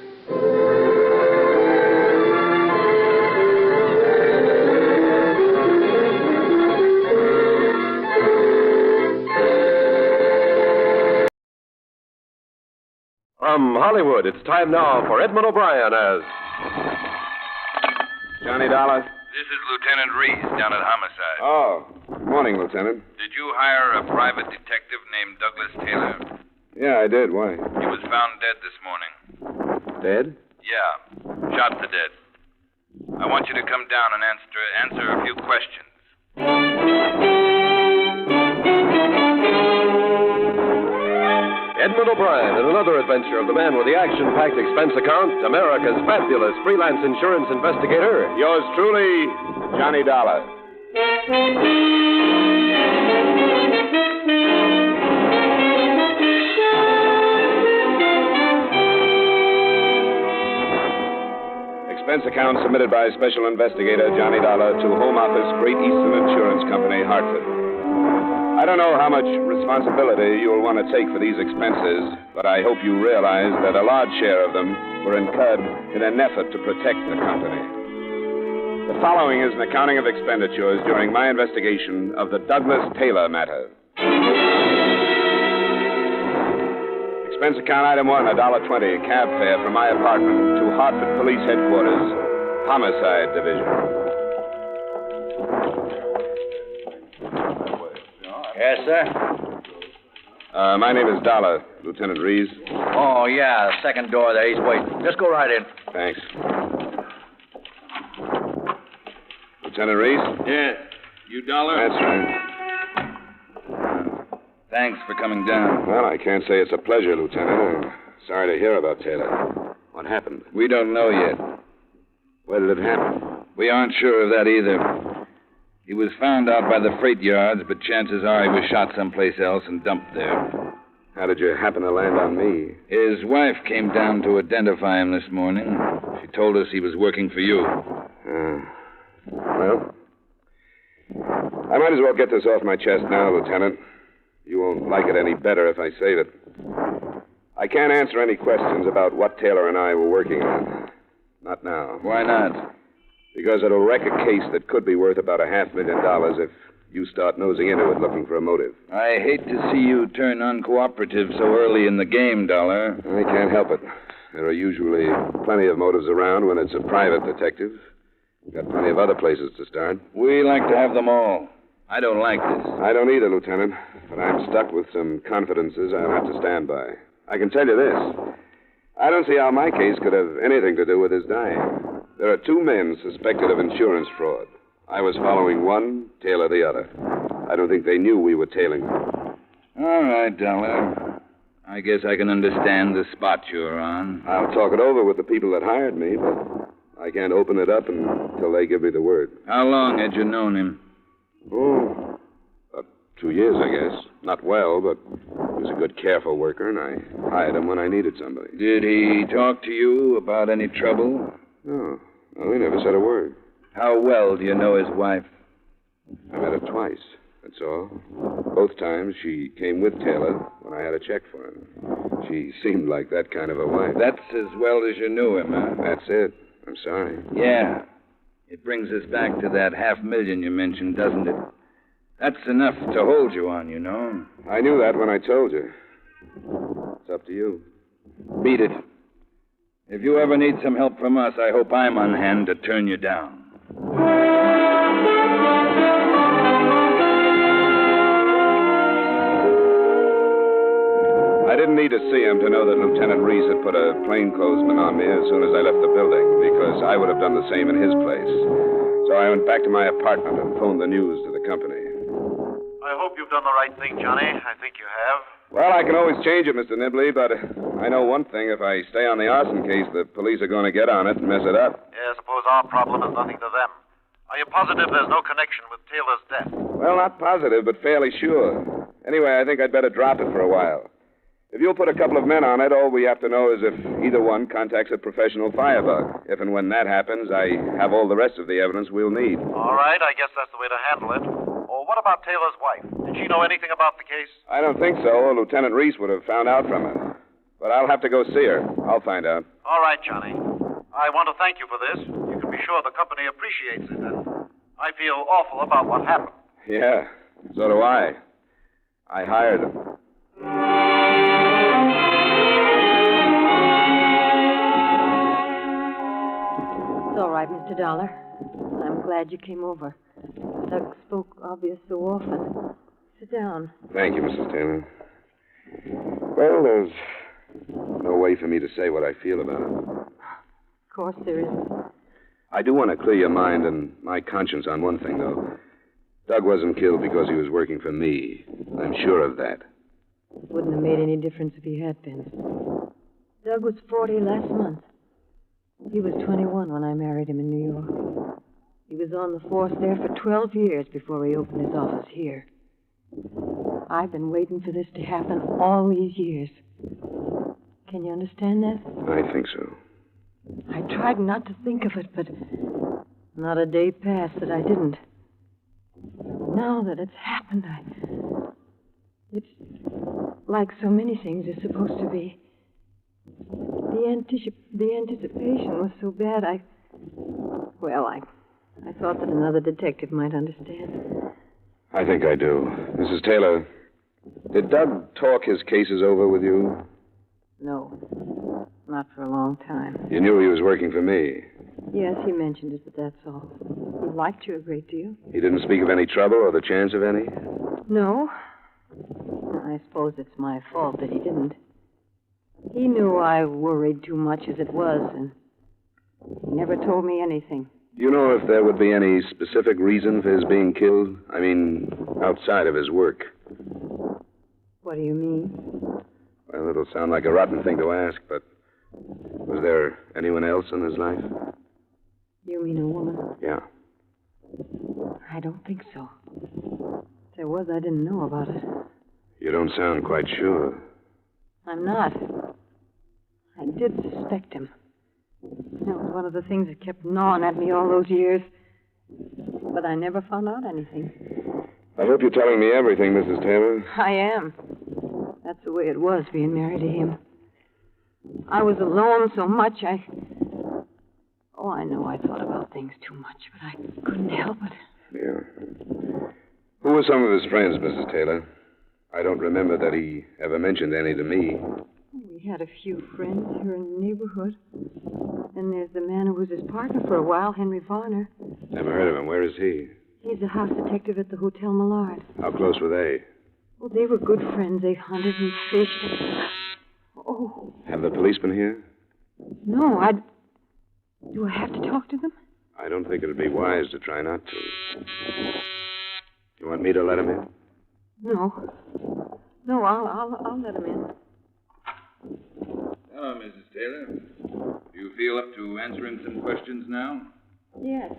From Hollywood, it's time now for Edmund O'Brien as Johnny Dollar? This is Lieutenant Reese down at Homicide. Oh, good morning, Lieutenant. Did you hire a private detective named Douglas Taylor? Yeah, I did. Why? He was found dead this morning. Dead? Yeah, shot to death. I want you to come down and answer a few questions. Edmund O'Brien in another adventure of the man with the action-packed expense account, America's fabulous freelance insurance investigator. Yours truly, Johnny Dollar. Expense account submitted by Special Investigator Johnny Dollar to Home Office, Great Eastern Insurance Company, Hartford. I don't know how much responsibility you'll want to take for these expenses, but I hope you realize that a large share of them were incurred in an effort to protect the company. The following is an accounting of expenditures during my investigation of the Douglas Taylor matter. Expense account item 1, $1.20, cab fare from my apartment to Hartford Police Headquarters, Homicide Division. Yes, sir? My name is Dollar, Lieutenant Reese. Oh, yeah, second door there. He's waiting. Just go right in. Thanks. Lieutenant Reese? Yeah. You Dollar? That's right. Thanks for coming down. Well, I can't say it's a pleasure, Lieutenant. I'm sorry to hear about Taylor. What happened? We don't know yet. Where did it happen? We aren't sure of that either. He was found out by the freight yards, but chances are he was shot someplace else and dumped there. How did you happen to land on me? His wife came down to identify him this morning. She told us he was working for you. Well, I might as well get this off my chest now, Lieutenant. You won't like it any better if I save it. I can't answer any questions about what Taylor and I were working on. Not now. Why not? Because it'll wreck a case that could be worth about $500,000 if you start nosing into it looking for a motive. I hate to see you turn uncooperative so early in the game, Dollar. I can't help it. There are usually plenty of motives around when it's a private detective. Got plenty of other places to start. We like to have them all. I don't like this. I don't either, Lieutenant. But I'm stuck with some confidences I'll have to stand by. I can tell you this. I don't see how my case could have anything to do with his dying. There are two men suspected of insurance fraud. I was following one, Taylor the other. I don't think they knew we were tailing them. All right, Dollar. I guess I can understand the spot you're on. I'll talk it over with the people that hired me, but I can't open it up until they give me the word. How long had you known him? Oh, about 2 years, I guess. Not well, but he was a good, careful worker, and I hired him when I needed somebody. Did he talk to you about any trouble? No. No, he never said a word. How well do you know his wife? I met her twice, that's all. Both times she came with Taylor when I had a check for him. She seemed like that kind of a wife. That's as well as you knew him, huh? That's it. I'm sorry. Yeah. It brings us back to that $500,000 you mentioned, doesn't it? That's enough to hold you on, you know. I knew that when I told you. It's up to you. Beat it. If you ever need some help from us, I hope I'm on hand to turn you down. I didn't need to see him to know that Lieutenant Reese had put a plainclothesman on me as soon as I left the building, because I would have done the same in his place. So I went back to my apartment and phoned the news to the company. I hope you've done the right thing, Johnny. I think you have. Well, I can always change it, Mr. Nibley, but I know one thing. If I stay on the arson case, the police are going to get on it and mess it up. Yeah, I suppose our problem is nothing to them. Are you positive there's no connection with Taylor's death? Well, not positive, but fairly sure. Anyway, I think I'd better drop it for a while. If you'll put a couple of men on it, all we have to know is if either one contacts a professional firebug. If and when that happens, I have all the rest of the evidence we'll need. All right, I guess that's the way to handle it. Oh, what about Taylor's wife? Did she know anything about the case? I don't think so. Lieutenant Reese would have found out from her. But I'll have to go see her. I'll find out. All right, Johnny. I want to thank you for this. You can be sure the company appreciates it, and I feel awful about what happened. Yeah, so do I. I hired them. It's all right, Mr. Dollar. I'm glad you came over. Doug spoke obvious so often. Sit down. Thank you, Mrs. Taylor. Well, there's no way for me to say what I feel about it. Of course there isn't. I do want to clear your mind and my conscience on one thing, though. Doug wasn't killed because he was working for me. I'm sure of that. Wouldn't have made any difference if he had been. Doug was 40 last month. He was 21 when I married him in New York. He was on the force there for 12 years before he opened his office here. I've been waiting for this to happen all these years. Can you understand that? I think so. I tried not to think of it, but not a day passed that I didn't. Now that it's happened, it's like so many things are supposed to be. The anticipation was so bad, I thought that another detective might understand. I think I do. Mrs. Taylor, did Doug talk his cases over with you? No, not for a long time. You knew he was working for me. Yes, he mentioned it, but that's all. He liked you a great deal. He didn't speak of any trouble or the chance of any? No. I suppose it's my fault that he didn't. He knew I worried too much as it was, and he never told me anything. Do you know if there would be any specific reason for his being killed? I mean, outside of his work. What do you mean? Well, it'll sound like a rotten thing to ask, but was there anyone else in his life? You mean a woman? Yeah. I don't think so. If there was, I didn't know about it. You don't sound quite sure. I'm not. I did suspect him. That was one of the things that kept gnawing at me all those years. But I never found out anything. I hope you're telling me everything, Mrs. Taylor. I am. That's the way it was, being married to him. I was alone so much, I know I thought about things too much, but I couldn't help it. Yeah. Who were some of his friends, Mrs. Taylor? I don't remember that he ever mentioned any to me. We had a few friends here in the neighborhood. Then there's the man who was his partner for a while, Henry Varner. Never heard of him. Where is he? He's a house detective at the Hotel Millard. How close were they? Well, they were good friends. They hunted and fished. Oh. Have the police been here? No, do I have to talk to them? I don't think it'd be wise to try not to. You want me to let him in? No. No, I'll let him in. Hello, Mrs. Taylor. Do you feel up to answering some questions now? Yes.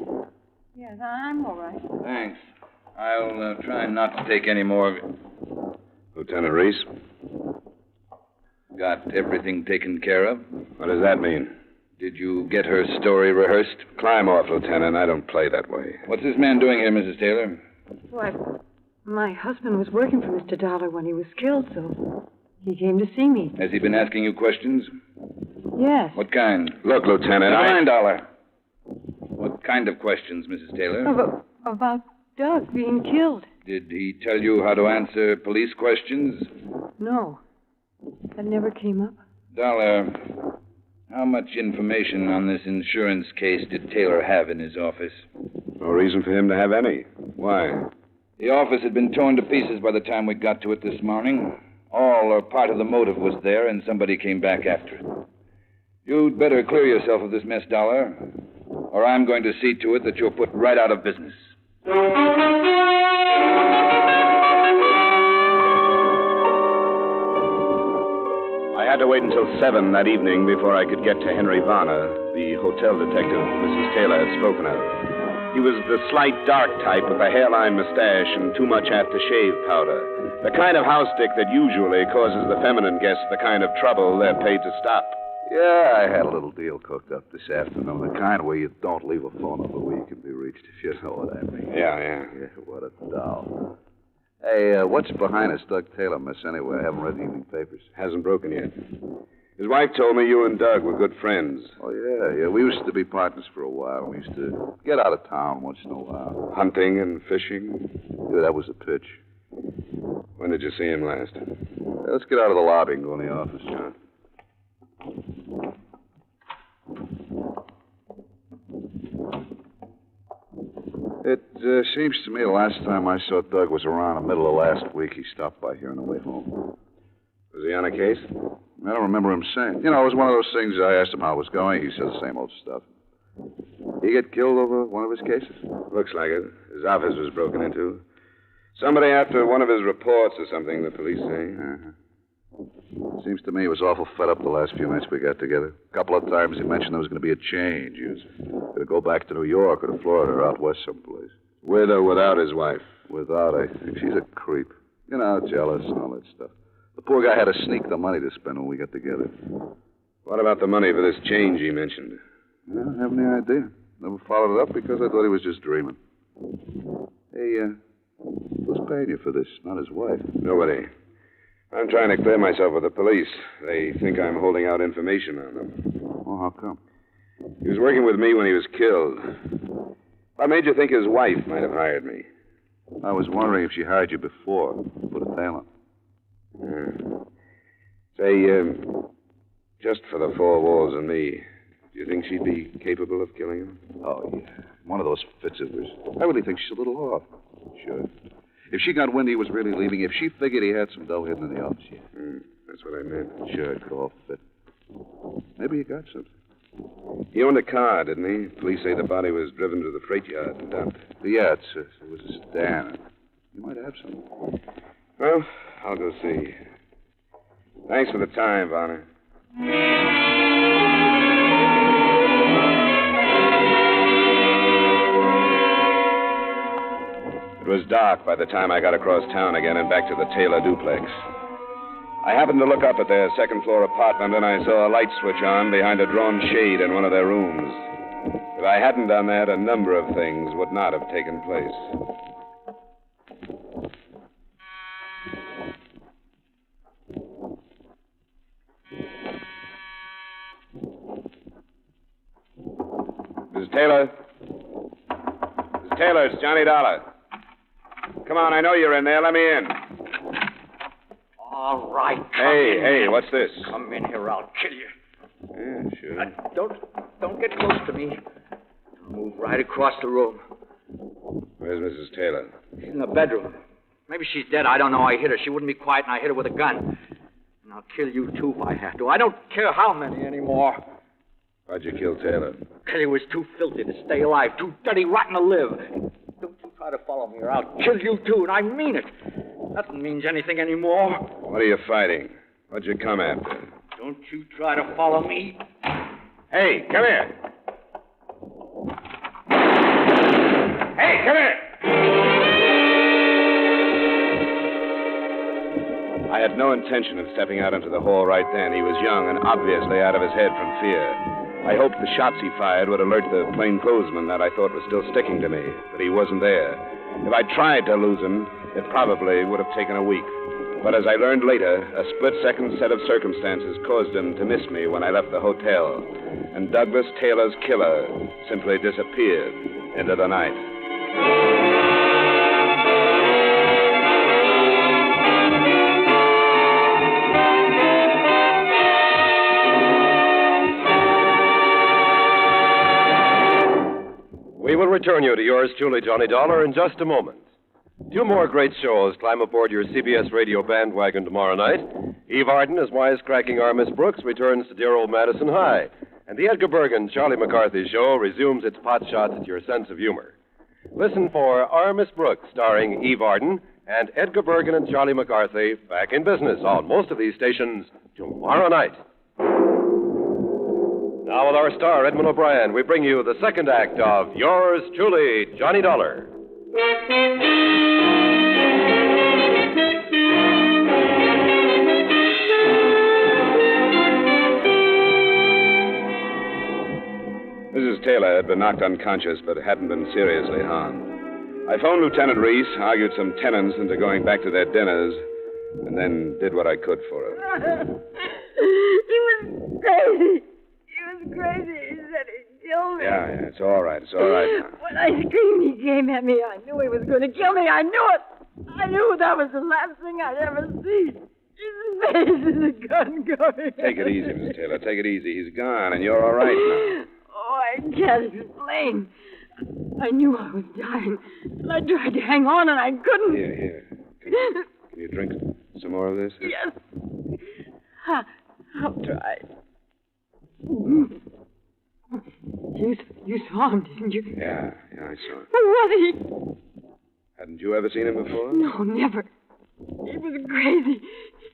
Yes, I'm all right. Thanks. I'll try not to take any more of it. Lieutenant Reese? Got everything taken care of? What does that mean? Did you get her story rehearsed? Climb off, Lieutenant. I don't play that way. What's this man doing here, Mrs. Taylor? Why, my husband was working for Mr. Dollar when he was killed, so he came to see me. Has he been asking you questions? Yes. What kind? Look, Lieutenant, Never mind, Dollar. What kind of questions, Mrs. Taylor? About Doug being killed. Did he tell you how to answer police questions? No. That never came up? Dollar, how much information on this insurance case did Taylor have in his office? No reason for him to have any. Why? The office had been torn to pieces by the time we got to it this morning. All or part of the motive was there, and somebody came back after it. You'd better clear yourself of this mess, Dollar, or I'm going to see to it that you're put right out of business. I had to wait until 7 that evening before I could get to Henry Varner, the hotel detective Mrs. Taylor had spoken of. He was the slight, dark type with a hairline mustache and too much aftershave powder. The kind of house dick that usually causes the feminine guests the kind of trouble they're paid to stop. Yeah, I had a little deal cooked up this afternoon. The kind where you don't leave a phone number where you can be reached, if you know what I mean. Yeah. What a doll. Hey, what's behind us, Doug Taylor, miss, anyway? I haven't read the evening papers. Hasn't broken yet. His wife told me you and Doug were good friends. Oh, yeah. We used to be partners for a while. We used to get out of town once in a while. Hunting and fishing? Yeah, that was a pitch. When did you see him last? Let's get out of the lobby and go in the office, John. It seems to me the last time I saw Doug was around the middle of last week. He stopped by here on the way home. Was he on a case? I don't remember him saying. You know, it was one of those things I asked him how it was going. He said the same old stuff. He get killed over one of his cases? Looks like it. His office was broken into. Somebody after one of his reports or something, the police say. Seems to me he was awful fed up the last few nights we got together. A couple of times he mentioned there was going to be a change. He was going to go back to New York or to Florida or out west someplace. With or without his wife? Without, I think. She's a creep. You know, jealous and all that stuff. The poor guy had to sneak the money to spend when we got together. What about the money for this change he mentioned? I don't have any idea. Never followed it up because I thought he was just dreaming. Hey, who's paying you for this? Not his wife. Nobody. I'm trying to clear myself with the police. They think I'm holding out information on them. Oh, how come? He was working with me when he was killed. What made you think his wife might have hired me? I was wondering if she hired you before. Put a tail on. Say, just for the four walls and me, do you think she'd be capable of killing him? Oh, yeah. One of those fits of hers. I really think she's a little off. Sure. If she got wind he was really leaving, if she figured he had some dough hidden in the office, yeah. That's what I meant. Sure, it could all fit. Maybe he got something. He owned a car, didn't he? Police say the body was driven to the freight yard and dumped. Yeah, it was a sedan. You might have some. Well, I'll go see. Thanks for the time, Varner. It was dark by the time I got across town again and back to the Taylor duplex. I happened to look up at their second-floor apartment, and I saw a light switch on behind a drawn shade in one of their rooms. If I hadn't done that, a number of things would not have taken place. Mrs. Taylor? Mrs. Taylor, it's Johnny Dollar. Come on, I know you're in there. Let me in. All right. Hey, what's this? Come in here, I'll kill you. Yeah, sure. Don't get close to me. Move right across the room. Where's Mrs. Taylor? She's in the bedroom. Maybe she's dead. I don't know. I hit her. She wouldn't be quiet, and I hit her with a gun. And I'll kill you, too, if I have to. I don't care how many anymore. Why'd you kill Taylor? Because he was too filthy to stay alive, too dirty, rotten to live. Don't you try to follow me, or I'll kill you, too, and I mean it. Nothing means anything anymore. What are you fighting? What'd you come after? Don't you try to follow me. Hey, come here. Hey, come here. I had no intention of stepping out into the hall right then. He was young and obviously out of his head from fear. I hoped the shots he fired would alert the plainclothesman that I thought was still sticking to me, but he wasn't there. If I tried to lose him, it probably would have taken a week. But as I learned later, a split-second set of circumstances caused him to miss me when I left the hotel. And Douglas Taylor's killer simply disappeared into the night. return you to yours truly, Johnny Dollar, in just a moment. 2 more great shows climb aboard your CBS radio bandwagon tomorrow night. Eve Arden, as wisecracking our Miss Brooks, returns to dear old Madison High. And the Edgar Bergen Charlie McCarthy show resumes its pot shots at your sense of humor. Listen for Our Miss Brooks, starring Eve Arden, and Edgar Bergen and Charlie McCarthy back in business on most of these stations tomorrow night. Now, with our star, Edmund O'Brien, we bring you the second act of Yours Truly, Johnny Dollar. Mrs. Taylor had been knocked unconscious, but hadn't been seriously harmed. I phoned Lieutenant Reese, argued some tenants into going back to their dinners, and then did what I could for her. He was crazy. He said he'd kill me. Yeah, it's all right. It's all right now. When I screamed, he came at me. I knew he was going to kill me. I knew it. I knew that was the last thing I'd ever see. His face is a gun going. Take it easy, Miss Taylor. Take it easy. He's gone, and you're all right now. Oh, I can't explain. I knew I was dying, and I tried to hang on, and I couldn't. Here. Can you drink some more of this? Yes. I'll try. You saw him, didn't you? Yeah, I saw him. Who was he? Hadn't you ever seen him before? No, never. He was crazy.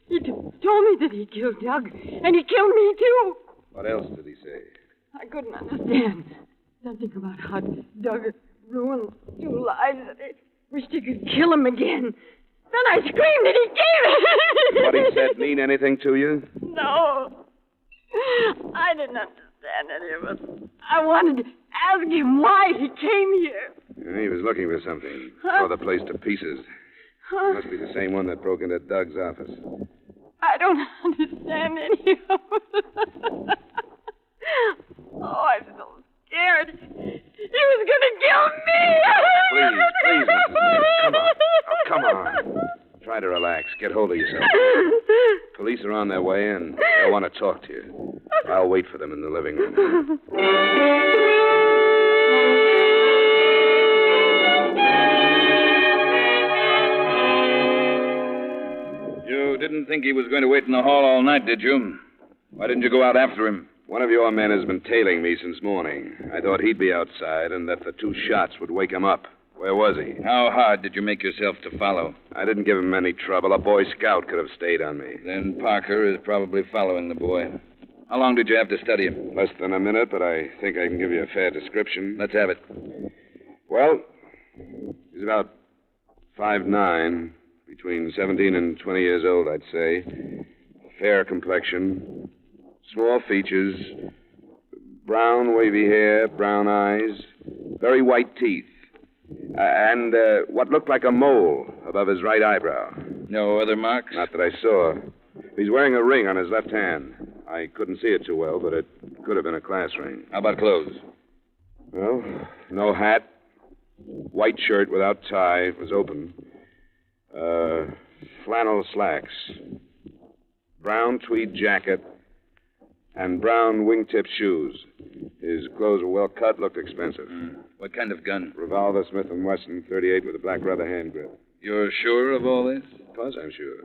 He told me that he killed Doug, and he killed me, too. What else did he say? I couldn't understand. Something about how Doug had ruined 2 lives, and I wished he could kill him again. Then I screamed, and he gave it. Did what he said mean anything to you? No. I didn't understand any of it. I wanted to ask him why he came here. Yeah, he was looking for something. Tore the place to pieces. Must be the same one that broke into Doug's office. I don't understand any of it. Oh, I'm so scared. He was going to kill me. Please, Mrs. Taylor. Come on. Try to relax. Get hold of yourself. Police are on their way, and they'll want to talk to you. I'll wait for them in the living room. You didn't think he was going to wait in the hall all night, did you? Why didn't you go out after him? One of your men has been tailing me since morning. I thought he'd be outside and that the 2 shots would wake him up. Where was he? How hard did you make yourself to follow? I didn't give him any trouble. A Boy Scout could have stayed on me. Then Parker is probably following the boy. How long did you have to study him? Less than a minute, but I think I can give you a fair description. Let's have it. Well, he's about 5'9", between 17 and 20 years old, I'd say. Fair complexion, small features, brown wavy hair, brown eyes, very white teeth, and what looked like a mole above his right eyebrow. No other marks? Not that I saw. He's wearing a ring on his left hand. I couldn't see it too well, but it could have been a class ring. How about clothes? Well, no hat, white shirt without tie. It was open. Flannel slacks, brown tweed jacket, and brown wingtip shoes. His clothes were well cut, looked expensive. What kind of gun? Revolver, Smith & Wesson, .38 with a black rubber hand grip. You're sure of all this? Of course I'm sure.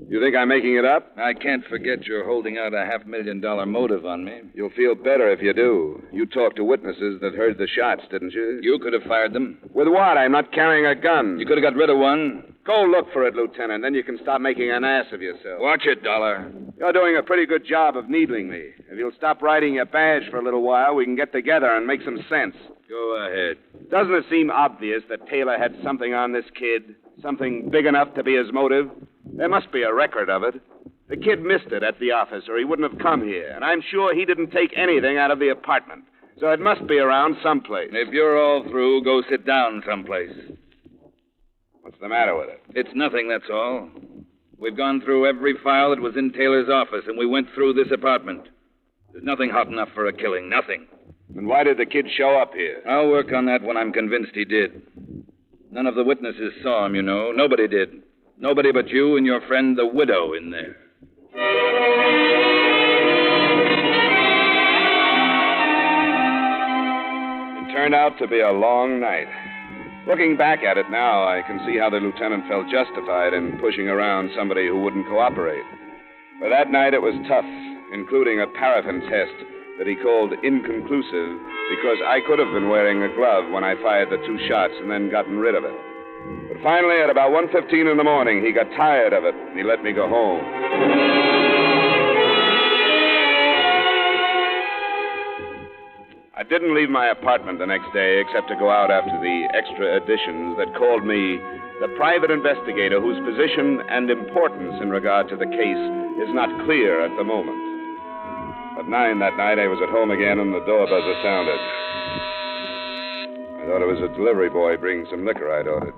You think I'm making it up? I can't forget you're holding out a $500,000 motive on me. You'll feel better if you do. You talked to witnesses that heard the shots, didn't you? You could have fired them. With what? I'm not carrying a gun. You could have got rid of one. Go look for it, Lieutenant. Then you can stop making an ass of yourself. Watch it, Dollar. You're doing a pretty good job of needling me. If you'll stop riding your badge for a little while, we can get together and make some sense. Go ahead. Doesn't it seem obvious that Taylor had something on this kid? Something big enough to be his motive? There must be a record of it. The kid missed it at the office, or he wouldn't have come here. And I'm sure he didn't take anything out of the apartment. So it must be around someplace. If you're all through, go sit down someplace. What's the matter with it? It's nothing, that's all. We've gone through every file that was in Taylor's office, and we went through this apartment. There's nothing hot enough for a killing, nothing. Then why did the kid show up here? I'll work on that when I'm convinced he did. None of the witnesses saw him, you know. Nobody did. Nobody but you and your friend, the widow, in there. Turned out to be a long night. Looking back at it now, I can see how the lieutenant felt justified in pushing around somebody who wouldn't cooperate. But that night it was tough, including a paraffin test that he called inconclusive because I could have been wearing a glove when I fired the 2 shots and then gotten rid of it. But finally, at about 1:15 in the morning, he got tired of it and he let me go home. I didn't leave my apartment the next day except to go out after the extra editions that called me the private investigator whose position and importance in regard to the case is not clear at the moment. At 9 that night, I was at home again and the door buzzer sounded. I thought it was a delivery boy bringing some liquor I'd ordered.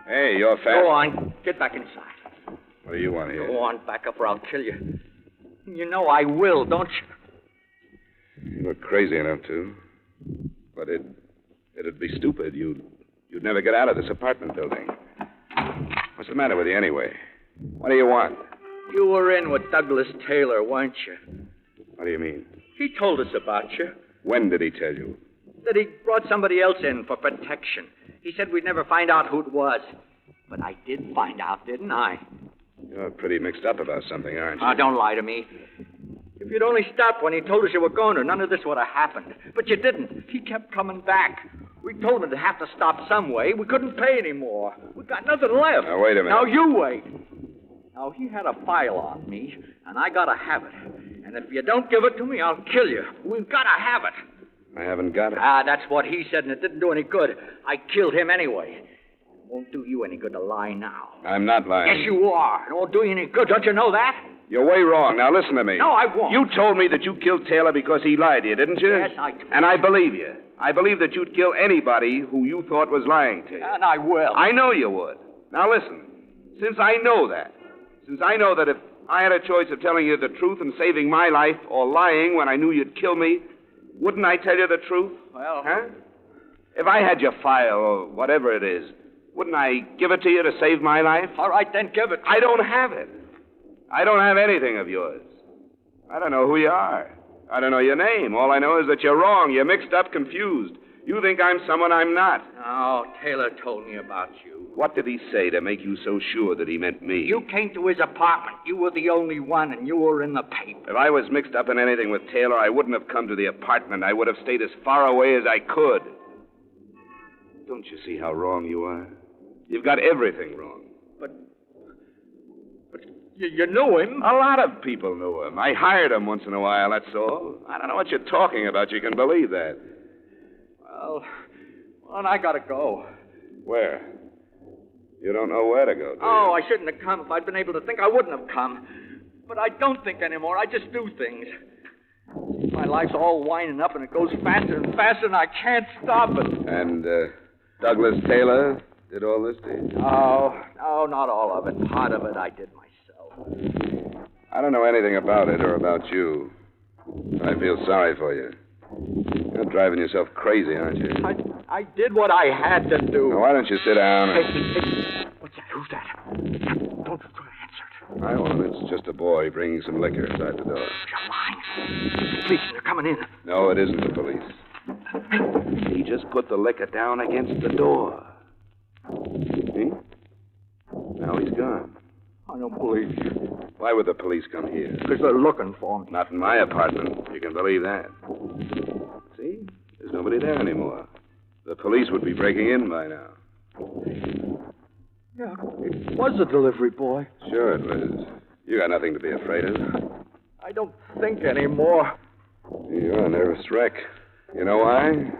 Hey, you're fast. Go on. Get back inside. What do you want here? Go on back up or I'll kill you. You know I will, don't you? You look crazy enough to. But it'd be stupid. You'd never get out of this apartment building. What's the matter with you anyway? What do you want? You were in with Douglas Taylor, weren't you? What do you mean? He told us about you. When did he tell you? That he brought somebody else in for protection. He said we'd never find out who it was. But I did find out, didn't I? You're pretty mixed up about something, aren't you? Oh, don't lie to me. If you'd only stopped when he told us you were going to, none of this would have happened. But you didn't. He kept coming back. We told him to have to stop some way. We couldn't pay anymore. We got nothing left. Now, wait a minute. Now, you wait. Now, he had a file on me, and I gotta have it. And if you don't give it to me, I'll kill you. We've gotta have it. I haven't got it. Ah, that's what he said, and it didn't do any good. I killed him anyway. It won't do you any good to lie now. I'm not lying. Yes, you are. It won't do you any good. Don't you know that? You're way wrong. Now, listen to me. No, I won't. You told me that you killed Taylor because he lied to you, didn't you? Yes, I did. And I believe you. I believe that you'd kill anybody who you thought was lying to you. And I will. I know you would. Now, listen. Since I know that if I had a choice of telling you the truth and saving my life or lying when I knew you'd kill me, wouldn't I tell you the truth? Well... Huh? If I had your file or whatever it is, wouldn't I give it to you to save my life? All right, then give it. I don't have it. I don't have anything of yours. I don't know who you are. I don't know your name. All I know is that you're wrong. You're mixed up, confused. You think I'm someone I'm not. Oh, Taylor told me about you. What did he say to make you so sure that he meant me? You came to his apartment. You were the only one, and you were in the paper. If I was mixed up in anything with Taylor, I wouldn't have come to the apartment. I would have stayed as far away as I could. Don't you see how wrong you are? You've got everything wrong. But you knew him? A lot of people knew him. I hired him once in a while, that's all. I don't know what you're talking about. You can believe that. Well, I gotta go. Where? You don't know where to go, do you? Oh, I shouldn't have come. If I'd been able to think, I wouldn't have come. But I don't think anymore. I just do things. My life's all winding up, and it goes faster and faster, and I can't stop it. And, Douglas Taylor did all this to you? No, not all of it. Part of it I did myself. I don't know anything about it or about you. I feel sorry for you. You're driving yourself crazy, aren't you? I did what I had to do. Now, why don't you sit down and... Hey, what's that? Who's that? Don't try to answer it. I won't. It's just a boy bringing some liquor inside the door. You're lying. It's the police, and they're coming in. No, it isn't the police. He just put the liquor down against the door. See? Now he's gone. I don't believe you. Why would the police come here? Because they're looking for me. Not in my apartment. You can believe that. See? There's nobody there anymore. The police would be breaking in by now. Yeah, it was a delivery boy. Sure it was. You got nothing to be afraid of. I don't think anymore. You're a nervous wreck. You know why?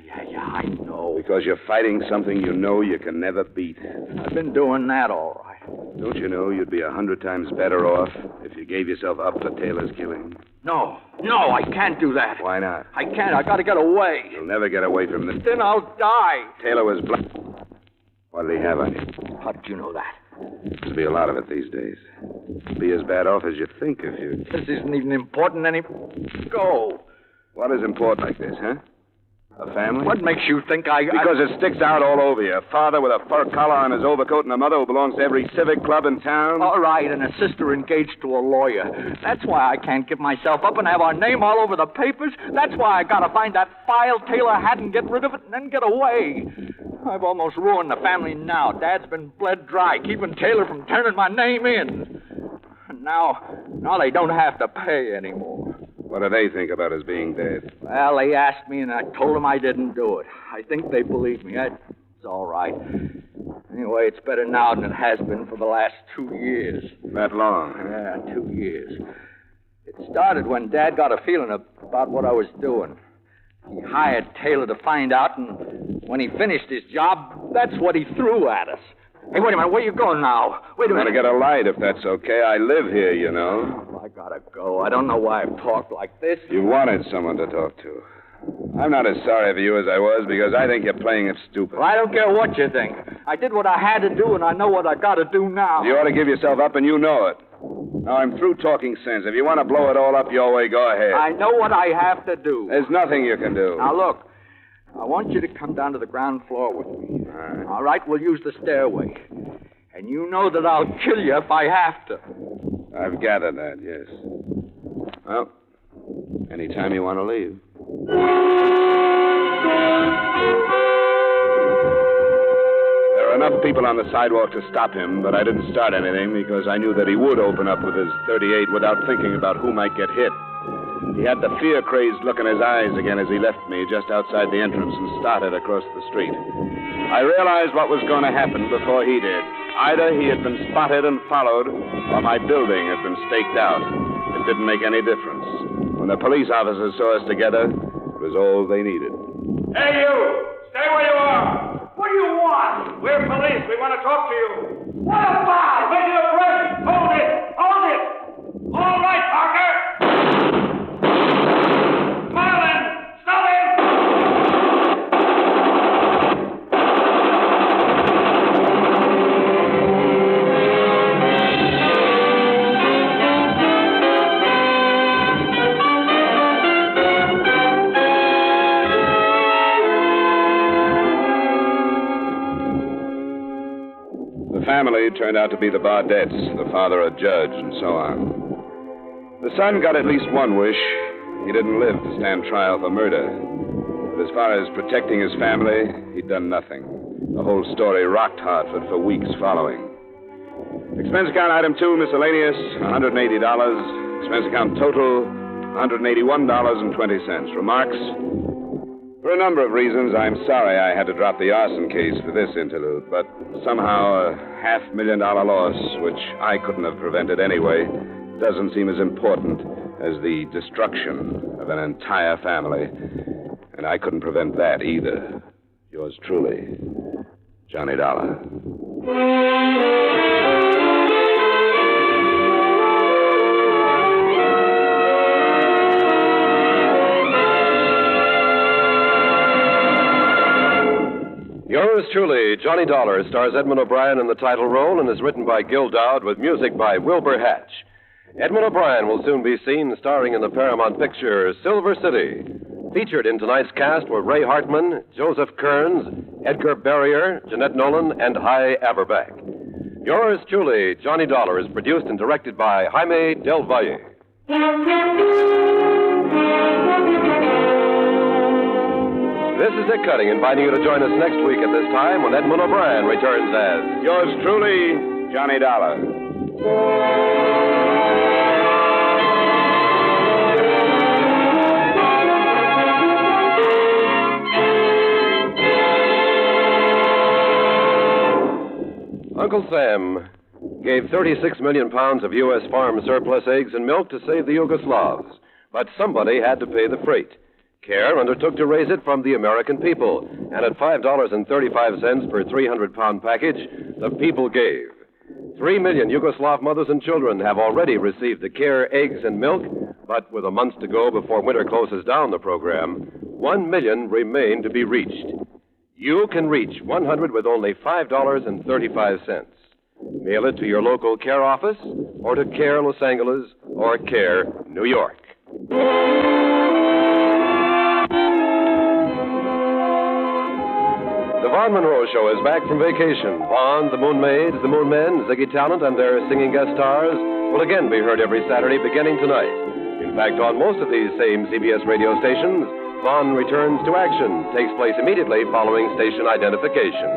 Yeah, I know. Because you're fighting something you know you can never beat. I've been doing that all right. Don't you know you'd be 100 times better off if you gave yourself up to Taylor's killing? No, I can't do that. Why not? I can't. I gotta get away. You'll never get away from this. Then I'll die. Taylor was black. What did he have on you? How did you know that? There'll be a lot of it these days. Be as bad off as you think if you... This isn't even important anymore. Go. What is important like this, huh? A family? What makes you think Because it sticks out all over you. A father with a fur collar on his overcoat and a mother who belongs to every civic club in town. All right, and a sister engaged to a lawyer. That's why I can't give myself up and have our name all over the papers. That's why I gotta find that file Taylor had and get rid of it and then get away. I've almost ruined the family now. Dad's been bled dry, keeping Taylor from turning my name in. And now they don't have to pay anymore. What do they think about his being dead? Well, they asked me, and I told them I didn't do it. I think they believe me. It's all right. Anyway, it's better now than it has been for the last 2 years. That long? Yeah, 2 years. It started when Dad got a feeling about what I was doing. He hired Taylor to find out, and when he finished his job, that's what he threw at us. Hey, wait a minute. Where you going now? Wait a minute. I'm going to get a light, if that's okay. I live here, you know. Oh, I gotta go. I don't know why I've talked like this. You wanted someone to talk to. I'm not as sorry for you as I was, because I think you're playing it stupid. Well, I don't care what you think. I did what I had to do, and I know what I gotta do now. You ought to give yourself up, and you know it. Now, I'm through talking sense. If you want to blow it all up your way, go ahead. I know what I have to do. There's nothing you can do. Now, look. I want you to come down to the ground floor with me. All right, we'll use the stairway. And you know that I'll kill you if I have to. I've gathered that, yes. Well, anytime you want to leave. There are enough people on the sidewalk to stop him, but I didn't start anything because I knew that he would open up with his .38 without thinking about who might get hit. He had the fear-crazed look in his eyes again as he left me just outside the entrance and started across the street. I realized what was going to happen before he did. Either he had been spotted and followed, or my building had been staked out. It didn't make any difference. When the police officers saw us together, it was all they needed. Hey, you! Stay where you are! What do you want? We're police. We want to talk to you. What about? Make it a break! Hold it! Hold it! All right, Parker! Marlin! Stop him! The family turned out to be the Bardettes, the father a judge, and so on. The son got at least one wish. He didn't live to stand trial for murder. But as far as protecting his family, he'd done nothing. The whole story rocked Hartford for weeks following. Expense account item 2, miscellaneous, $180. Expense account total, $181.20. Remarks? For a number of reasons, I'm sorry I had to drop the arson case for this interlude, but somehow a $500,000 loss, which I couldn't have prevented anyway, doesn't seem as important as the destruction of an entire family. And I couldn't prevent that either. Yours truly, Johnny Dollar. Yours truly, Johnny Dollar, stars Edmund O'Brien in the title role and is written by Gil Dowd with music by Wilbur Hatch. Edmund O'Brien will soon be seen starring in the Paramount picture Silver City. Featured in tonight's cast were Ray Hartman, Joseph Kearns, Edgar Barrier, Jeanette Nolan, and Hy Averback. Yours truly, Johnny Dollar, is produced and directed by Jaime Del Valle. This is Dick Cutting, inviting you to join us next week at this time when Edmund O'Brien returns as yours truly, Johnny Dollar. Uncle Sam gave 36 million pounds of U.S. farm surplus eggs and milk to save the Yugoslavs, but somebody had to pay the freight. CARE undertook to raise it from the American people, and at $5.35 per 300-pound package, the people gave. 3 million Yugoslav mothers and children have already received the CARE eggs and milk, but with a month to go before winter closes down the program, 1 million remain to be reached. You can reach 100 with only $5.35. Mail it to your local CARE office, or to CARE Los Angeles, or CARE New York. The Vaughn Monroe Show is back from vacation. Vaughn, the Moon Maids, the Moon Men, Ziggy Talent, and their singing guest stars will again be heard every Saturday beginning tonight. In fact, on most of these same CBS radio stations, Vaughn returns to action, takes place immediately following station identification.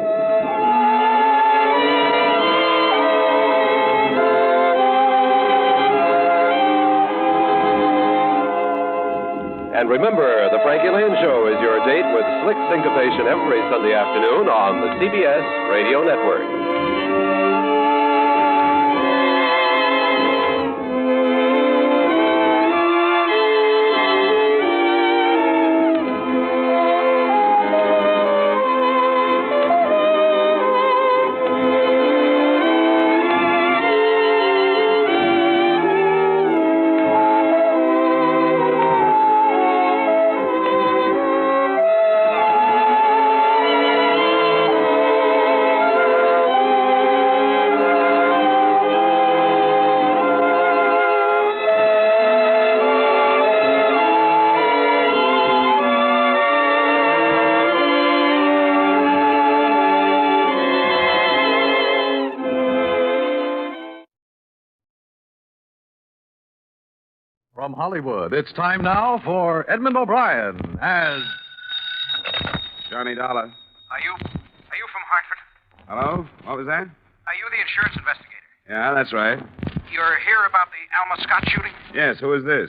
And remember, the Frankie Lane Show is your date with slick syncopation every Sunday afternoon on the CBS Radio Network. From Hollywood, it's time now for Edmund O'Brien as Johnny Dollar. Are you from Hartford? Hello? What was that? Are you the insurance investigator? Yeah, that's right. You're here about the Alma Scott shooting? Yes, who is this?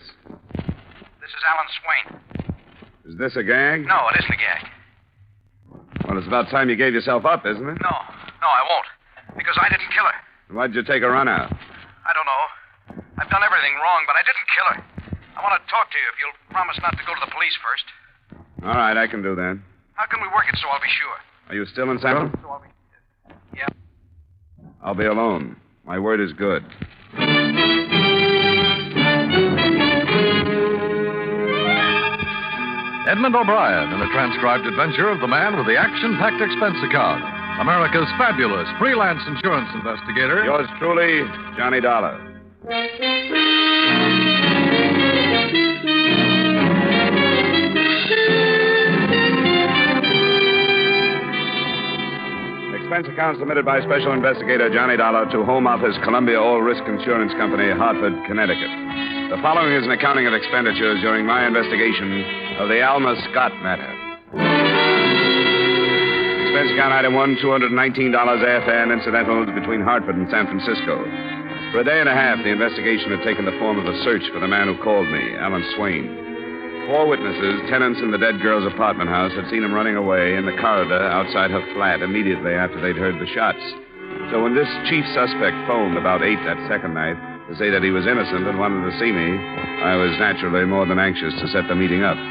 This is Alan Swain. Is this a gag? No, it isn't a gag. Well, it's about time you gave yourself up, isn't it? No, I won't. Because I didn't kill her. Why'd you take a run out? I don't know. I've done everything wrong, but I didn't kill her. I want to talk to you if you'll promise not to go to the police first. All right, I can do that. How can we work it so I'll be sure? Are you still in San So I'll be... Yeah. I'll be alone. My word is good. Edmund O'Brien in a transcribed adventure of the man with the action-packed expense account. America's fabulous freelance insurance investigator. Yours truly, Johnny Dollar. Expense account submitted by Special Investigator Johnny Dollar to Home Office, Columbia All Risk Insurance Company, Hartford, Connecticut. The following is an accounting of expenditures during my investigation of the Alma Scott Matter. Expense account item 1, $219 airfare and incidentals between Hartford and San Francisco. For a day and a half, the investigation had taken the form of a search for the man who called me, Alan Swain. 4 witnesses, tenants in the dead girl's apartment house, had seen him running away in the corridor outside her flat immediately after they'd heard the shots. So when this chief suspect phoned about 8 that second night to say that he was innocent and wanted to see me, I was naturally more than anxious to set the meeting up.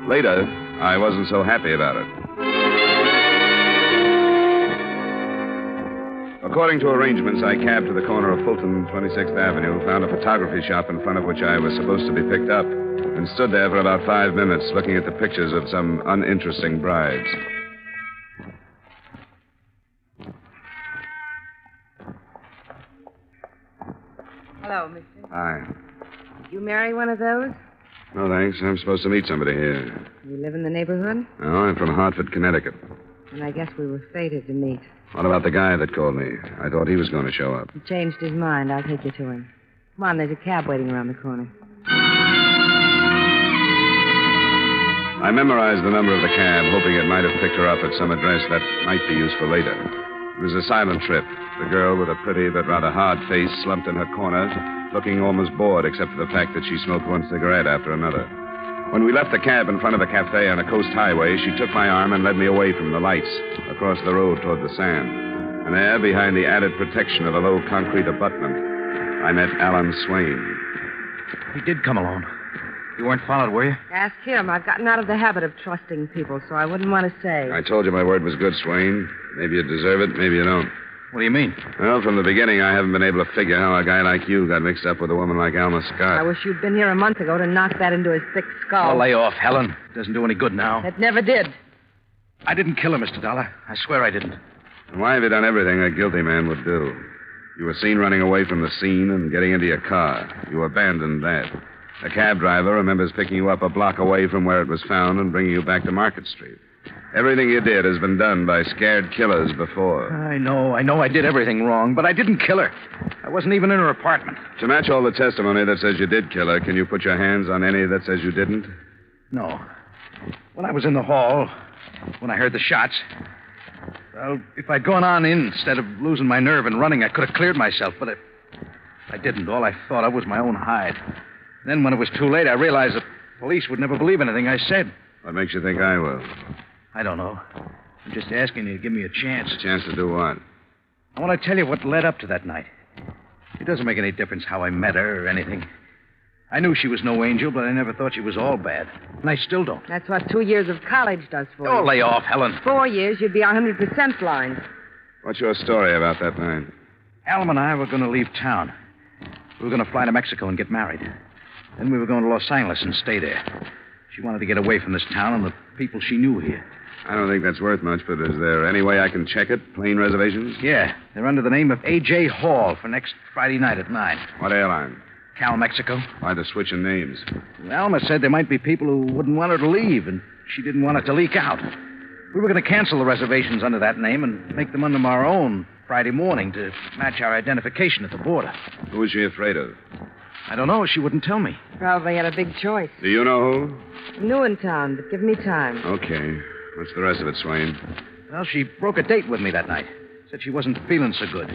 Later, I wasn't so happy about it. According to arrangements, I cabbed to the corner of Fulton and 26th Avenue, found a photography shop in front of which I was supposed to be picked up, and stood there for about 5 minutes looking at the pictures of some uninteresting brides. Hello, mister. Hi. You marry one of those? No, thanks. I'm supposed to meet somebody here. You live in the neighborhood? No, I'm from Hartford, Connecticut. And I guess we were fated to meet. What about the guy that called me? I thought he was going to show up. He changed his mind. I'll take you to him. Come on, there's a cab waiting around the corner. I memorized the number of the cab, hoping it might have picked her up at some address that might be useful later. It was a silent trip. The girl with a pretty but rather hard face slumped in her corner, looking almost bored except for the fact that she smoked one cigarette after another. When we left the cab in front of a cafe on a coast highway, she took my arm and led me away from the lights, across the road toward the sand. And there, behind the added protection of a low concrete abutment, I met Alan Swain. He did come alone. You weren't followed, were you? Ask him. I've gotten out of the habit of trusting people, so I wouldn't want to say. I told you my word was good, Swain. Maybe you deserve it, maybe you don't. What do you mean? Well, from the beginning, I haven't been able to figure how a guy like you got mixed up with a woman like Alma Scott. I wish you'd been here a month ago to knock that into his thick skull. Oh, lay off, Helen. Doesn't do any good now. It never did. I didn't kill her, Mr. Dollar. I swear I didn't. And why have you done everything a guilty man would do? You were seen running away from the scene and getting into your car. You abandoned that. The cab driver remembers picking you up a block away from where it was found and bringing you back to Market Street. Everything you did has been done by scared killers before. I know I did everything wrong, but I didn't kill her. I wasn't even in her apartment. To match all the testimony that says you did kill her, can you put your hands on any that says you didn't? No. When I was in the hall, when I heard the shots, well, if I'd gone on in instead of losing my nerve and running, I could have cleared myself, but I didn't. All I thought of was my own hide. Then when it was too late, I realized the police would never believe anything I said. What makes you think I will? I don't know. I'm just asking you to give me a chance. A chance to do what? I want to tell you what led up to that night. It doesn't make any difference how I met her or anything. I knew she was no angel, but I never thought she was all bad. And I still don't. That's what 2 years of college does for you. Oh, lay off, Helen. 4 years, you'd be 100% blind. What's your story about that night? Alma and I were going to leave town. We were going to fly to Mexico and get married. Then we were going to Los Angeles and stay there. She wanted to get away from this town and the people she knew here. I don't think that's worth much, but is there any way I can check it? Plane reservations? Yeah. They're under the name of A.J. Hall for next Friday night at 9. What airline? Cal Mexico. Why the switch in names? Alma said there might be people who wouldn't want her to leave, and she didn't want it to leak out. We were going to cancel the reservations under that name and make them under our own Friday morning to match our identification at the border. Who was she afraid of? I don't know. She wouldn't tell me. Probably had a big choice. Do you know who? New in town, but give me time. Okay. What's the rest of it, Swain? Well, she broke a date with me that night. Said she wasn't feeling so good.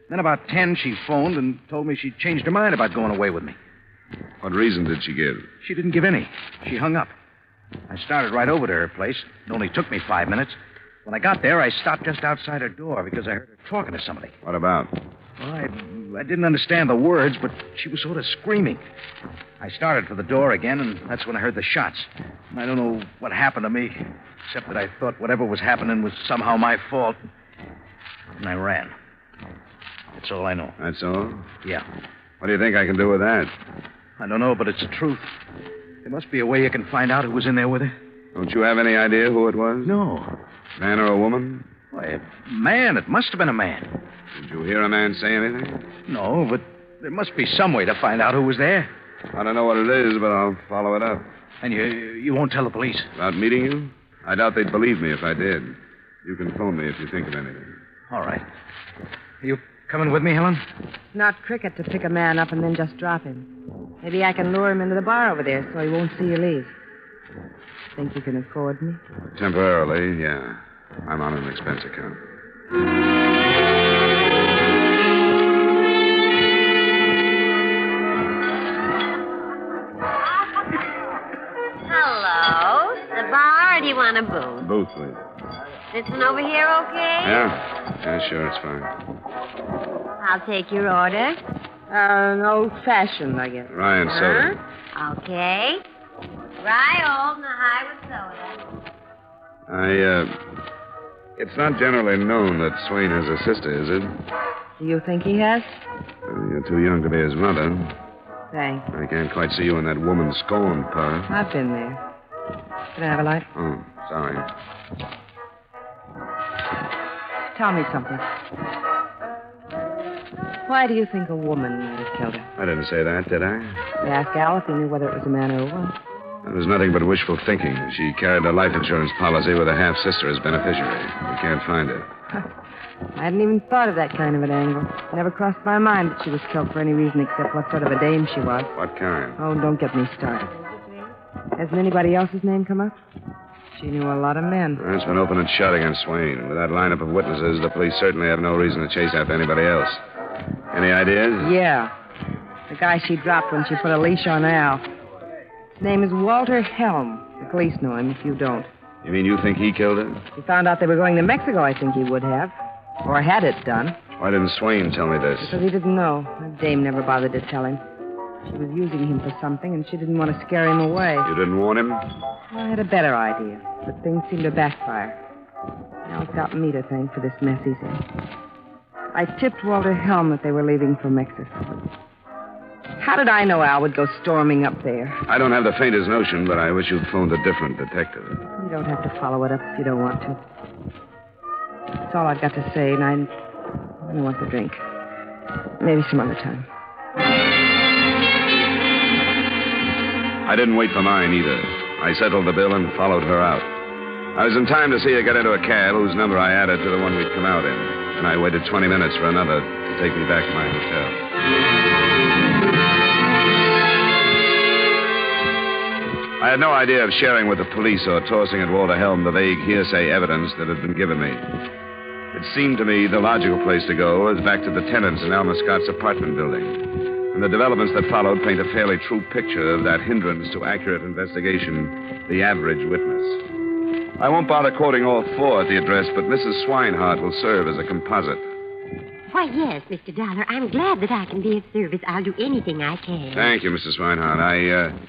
Then about 10, she phoned and told me she'd changed her mind about going away with me. What reason did she give? She didn't give any. She hung up. I started right over to her place. It only took me 5 minutes. When I got there, I stopped just outside her door because I heard her talking to somebody. What about? Well, I didn't understand the words, but she was sort of screaming. I started for the door again, and that's when I heard the shots. And I don't know what happened to me, except that I thought whatever was happening was somehow my fault. And I ran. That's all I know. That's all? Yeah. What do you think I can do with that? I don't know, but it's the truth. There must be a way you can find out who was in there with her. Don't you have any idea who it was? No. Man or a woman? Why, a man. It must have been a man. Did you hear a man say anything? No, but there must be some way to find out who was there. I don't know what it is, but I'll follow it up. And you won't tell the police? About meeting you? I doubt they'd believe me if I did. You can phone me if you think of anything. All right. Are you coming with me, Helen? Not cricket to pick a man up and then just drop him. Maybe I can lure him into the bar over there so he won't see you leave. Think you can afford me? Temporarily, yeah. I'm on an expense account. Hello. The bar, or do you want a booth? Booth, please. This one over here okay? Yeah, sure, it's fine. I'll take your order. An old-fashioned, I guess. Rye and soda. Okay. Rye old and a high with soda. It's not generally known that Swain has a sister, is it? Do you think he has? You're too young to be his mother. Thanks. I can't quite see you in that woman scorned part. I've been there. Can I have a light? Oh, sorry. Tell me something. Why do you think a woman might have killed her? I didn't say that, did I? I asked Al if he knew whether it was a man or a woman. It was nothing but wishful thinking. She carried a life insurance policy with a half-sister as beneficiary. We can't find her. I hadn't even thought of that kind of an angle. It never crossed my mind that she was killed for any reason except what sort of a dame she was. What kind? Oh, don't get me started. Hasn't anybody else's name come up? She knew a lot of men. It's been open and shut against Swain. With that lineup of witnesses, the police certainly have no reason to chase after anybody else. Any ideas? Yeah. The guy she dropped when she put a leash on Al. His name is Walter Helm. The police know him, if you don't. You mean you think he killed her? If he found out they were going to Mexico, I think he would have. Or had it done. Why didn't Swain tell me this? Because he didn't know. That dame never bothered to tell him. She was using him for something, and she didn't want to scare him away. You didn't warn him? Well, I had a better idea, but things seemed to backfire. Now it's got me to thank for this mess he's in. I tipped Walter Helm that they were leaving for Mexico. How did I know Al would go storming up there? I don't have the faintest notion, but I wish you'd phoned a different detective. You don't have to follow it up if you don't want to. That's all I've got to say, and I don't want the drink. Maybe some other time. I didn't wait for mine either. I settled the bill and followed her out. I was in time to see her get into a cab whose number I added to the one we'd come out in. And I waited 20 minutes for another to take me back to my hotel. I had no idea of sharing with the police or tossing at Walter Helm the vague hearsay evidence that had been given me. It seemed to me the logical place to go was back to the tenants in Alma Scott's apartment building. And the developments that followed paint a fairly true picture of that hindrance to accurate investigation, the average witness. I won't bother quoting all four at the address, but Mrs. Swinehart will serve as a composite. Why, yes, Mr. Dollar. I'm glad that I can be of service. I'll do anything I can. Thank you, Mrs. Swinehart.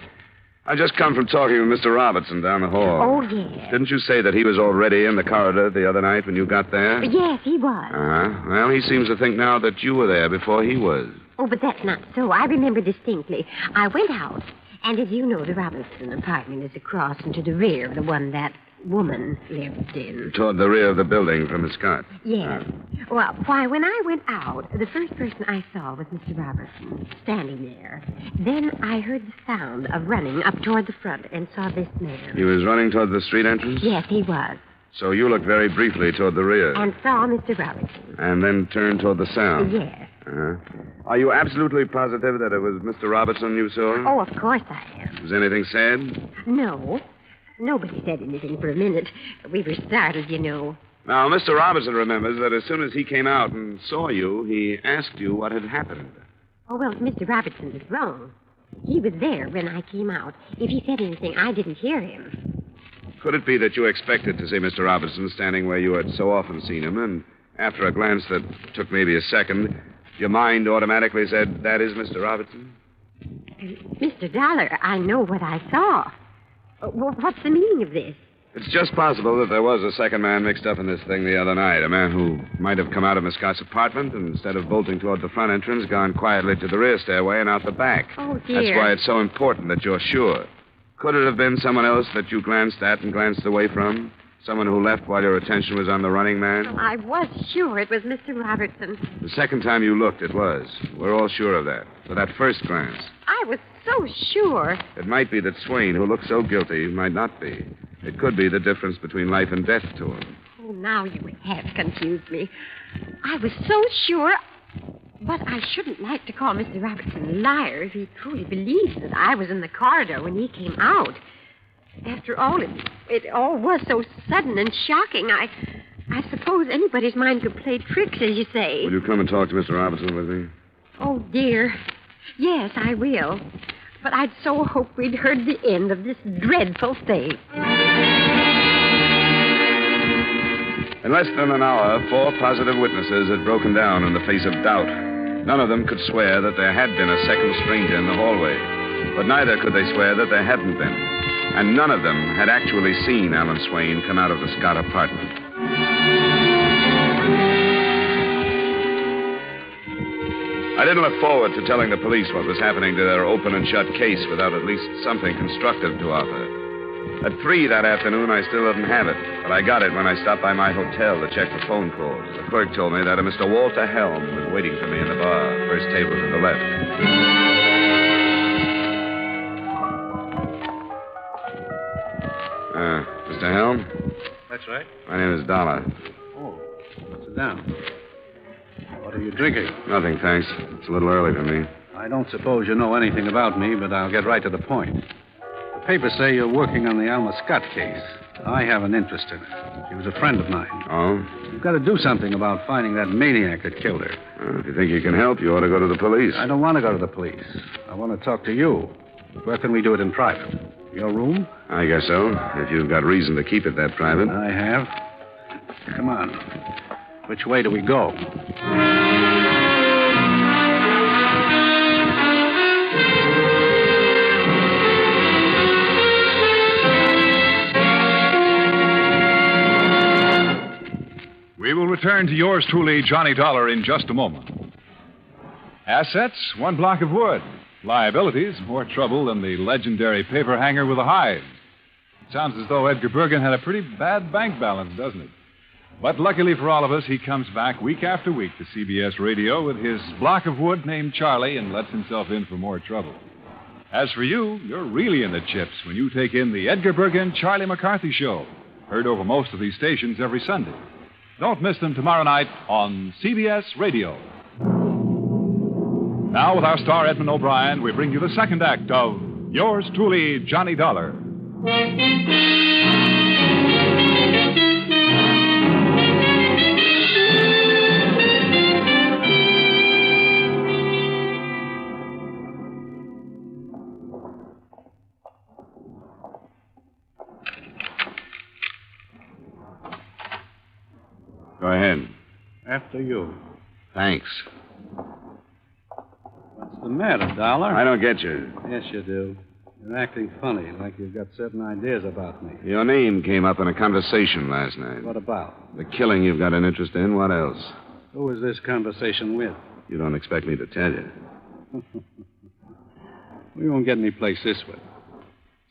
I just come from talking with Mr. Robertson down the hall. Oh, yes. Didn't you say that he was already in the corridor the other night when you got there? Yes, he was. Uh-huh. Well, he seems to think now that you were there before he was. Oh, but that's not so. I remember distinctly. I went out, and as you know, the Robertson apartment is across and to the rear of the one that woman lived in. Toward the rear of the building from Miss Scott? Yes. Well, why, when I went out, the first person I saw was Mr. Robertson, standing there. Then I heard the sound of running up toward the front and saw this man. He was running toward the street entrance? Yes, he was. So you looked very briefly toward the rear? And saw Mr. Robertson. And then turned toward the sound? Yes. Uh-huh. Are you absolutely positive that it was Mr. Robertson you saw? Oh, of course I am. Was anything said? No. Nobody said anything for a minute. We were startled, you know. Now, Mr. Robertson remembers that as soon as he came out and saw you, he asked you what had happened. Oh, well, Mr. Robertson was wrong. He was there when I came out. If he said anything, I didn't hear him. Could it be that you expected to see Mr. Robertson standing where you had so often seen him, and after a glance that took maybe a second, your mind automatically said, that is Mr. Robertson? Mr. Dollar, I know what I saw. What's the meaning of this? It's just possible that there was a second man mixed up in this thing the other night. A man who might have come out of Miss Scott's apartment and instead of bolting toward the front entrance, gone quietly to the rear stairway and out the back. Oh, dear. That's why it's so important that you're sure. Could it have been someone else that you glanced at and glanced away from? Someone who left while your attention was on the running man? Well, I was sure it was Mr. Robertson. The second time you looked, it was. We're all sure of that. For that first glance. I was so sure. It might be that Swain, who looked so guilty, might not be. It could be the difference between life and death to him. Oh, now you have confused me. I was so sure. But I shouldn't like to call Mr. Robertson a liar if he truly believes that I was in the corridor when he came out. After all, it all was so sudden and shocking. I suppose anybody's mind could play tricks, as you say. Will you come and talk to Mr. Robertson with me? Oh, dear. Yes, I will. But I'd so hoped we'd heard the end of this dreadful thing. In less than an hour, 4 positive witnesses had broken down in the face of doubt. None of them could swear that there had been a second stranger in the hallway. But neither could they swear that there hadn't been. And none of them had actually seen Alan Swain come out of the Scott apartment. I didn't look forward to telling the police what was happening to their open and shut case without at least something constructive to offer. At 3 that afternoon, I still didn't have it, but I got it when I stopped by my hotel to check the phone calls. The clerk told me that a Mr. Walter Helm was waiting for me in the bar, first table to the left. Mr. Helm? That's right. My name is Dollar. Oh, sit down. What are you drinking? Nothing, thanks. It's a little early for me. I don't suppose you know anything about me, but I'll get right to the point. The papers say you're working on the Alma Scott case. I have an interest in it. She was a friend of mine. Oh? You've got to do something about finding that maniac that killed her. If you think you can help, you ought to go to the police. I don't want to go to the police. I want to talk to you. Where can we do it in private? Your room? I guess so, if you've got reason to keep it that private. I have. Come on. Which way do we go? We will return to yours truly, Johnny Dollar, in just a moment. Assets, 1 block of wood. Liabilities, more trouble than the legendary paper hanger with a hide. Sounds as though Edgar Bergen had a pretty bad bank balance, doesn't it? But luckily for all of us, he comes back week after week to CBS Radio with his block of wood named Charlie and lets himself in for more trouble. As for you, you're really in the chips when you take in the Edgar Bergen Charlie McCarthy Show. Heard over most of these stations every Sunday. Don't miss them tomorrow night on CBS Radio. Now, with our star Edmund O'Brien, we bring you the second act of Yours Truly, Johnny Dollar. Go ahead. After you. Thanks. What's the matter, Dollar? I don't get you. Yes, you do. You're acting funny, like you've got certain ideas about me. Your name came up in a conversation last night. What about? The killing you've got an interest in. What else? Who is this conversation with? You don't expect me to tell you. We won't get any place this way.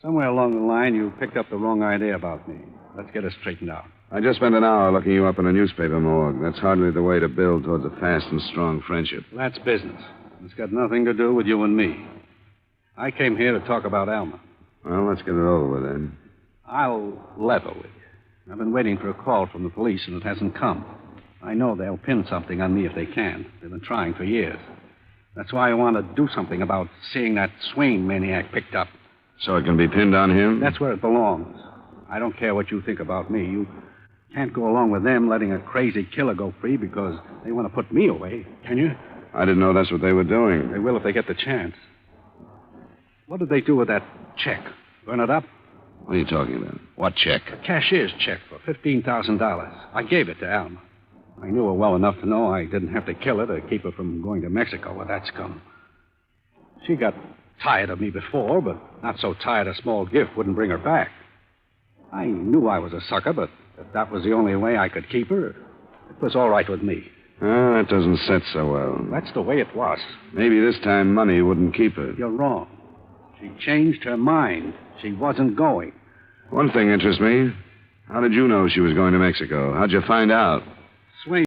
Somewhere along the line, you picked up the wrong idea about me. Let's get it straightened out. I just spent an hour looking you up in a newspaper morgue. That's hardly the way to build towards a fast and strong friendship. That's business. It's got nothing to do with you and me. I came here to talk about Alma. Well, let's get it over with then. I'll level with you. I've been waiting for a call from the police, and it hasn't come. I know they'll pin something on me if they can. They've been trying for years. That's why I want to do something about seeing that Swain maniac picked up. So it can be pinned on him? That's where it belongs. I don't care what you think about me. You can't go along with them letting a crazy killer go free because they want to put me away, can you? I didn't know that's what they were doing. They will if they get the chance. What did they do with that check? Burn it up? What are you talking about? What check? A cashier's check for $15,000. I gave it to Alma. I knew her well enough to know I didn't have to kill her to keep her from going to Mexico with that scum. She got tired of me before, but not so tired a small gift wouldn't bring her back. I knew I was a sucker, but if that was the only way I could keep her, it was all right with me. Oh, that doesn't set so well. That's the way it was. Maybe this time money wouldn't keep her. You're wrong. She changed her mind. She wasn't going. One thing interests me. How did you know she was going to Mexico? How'd you find out?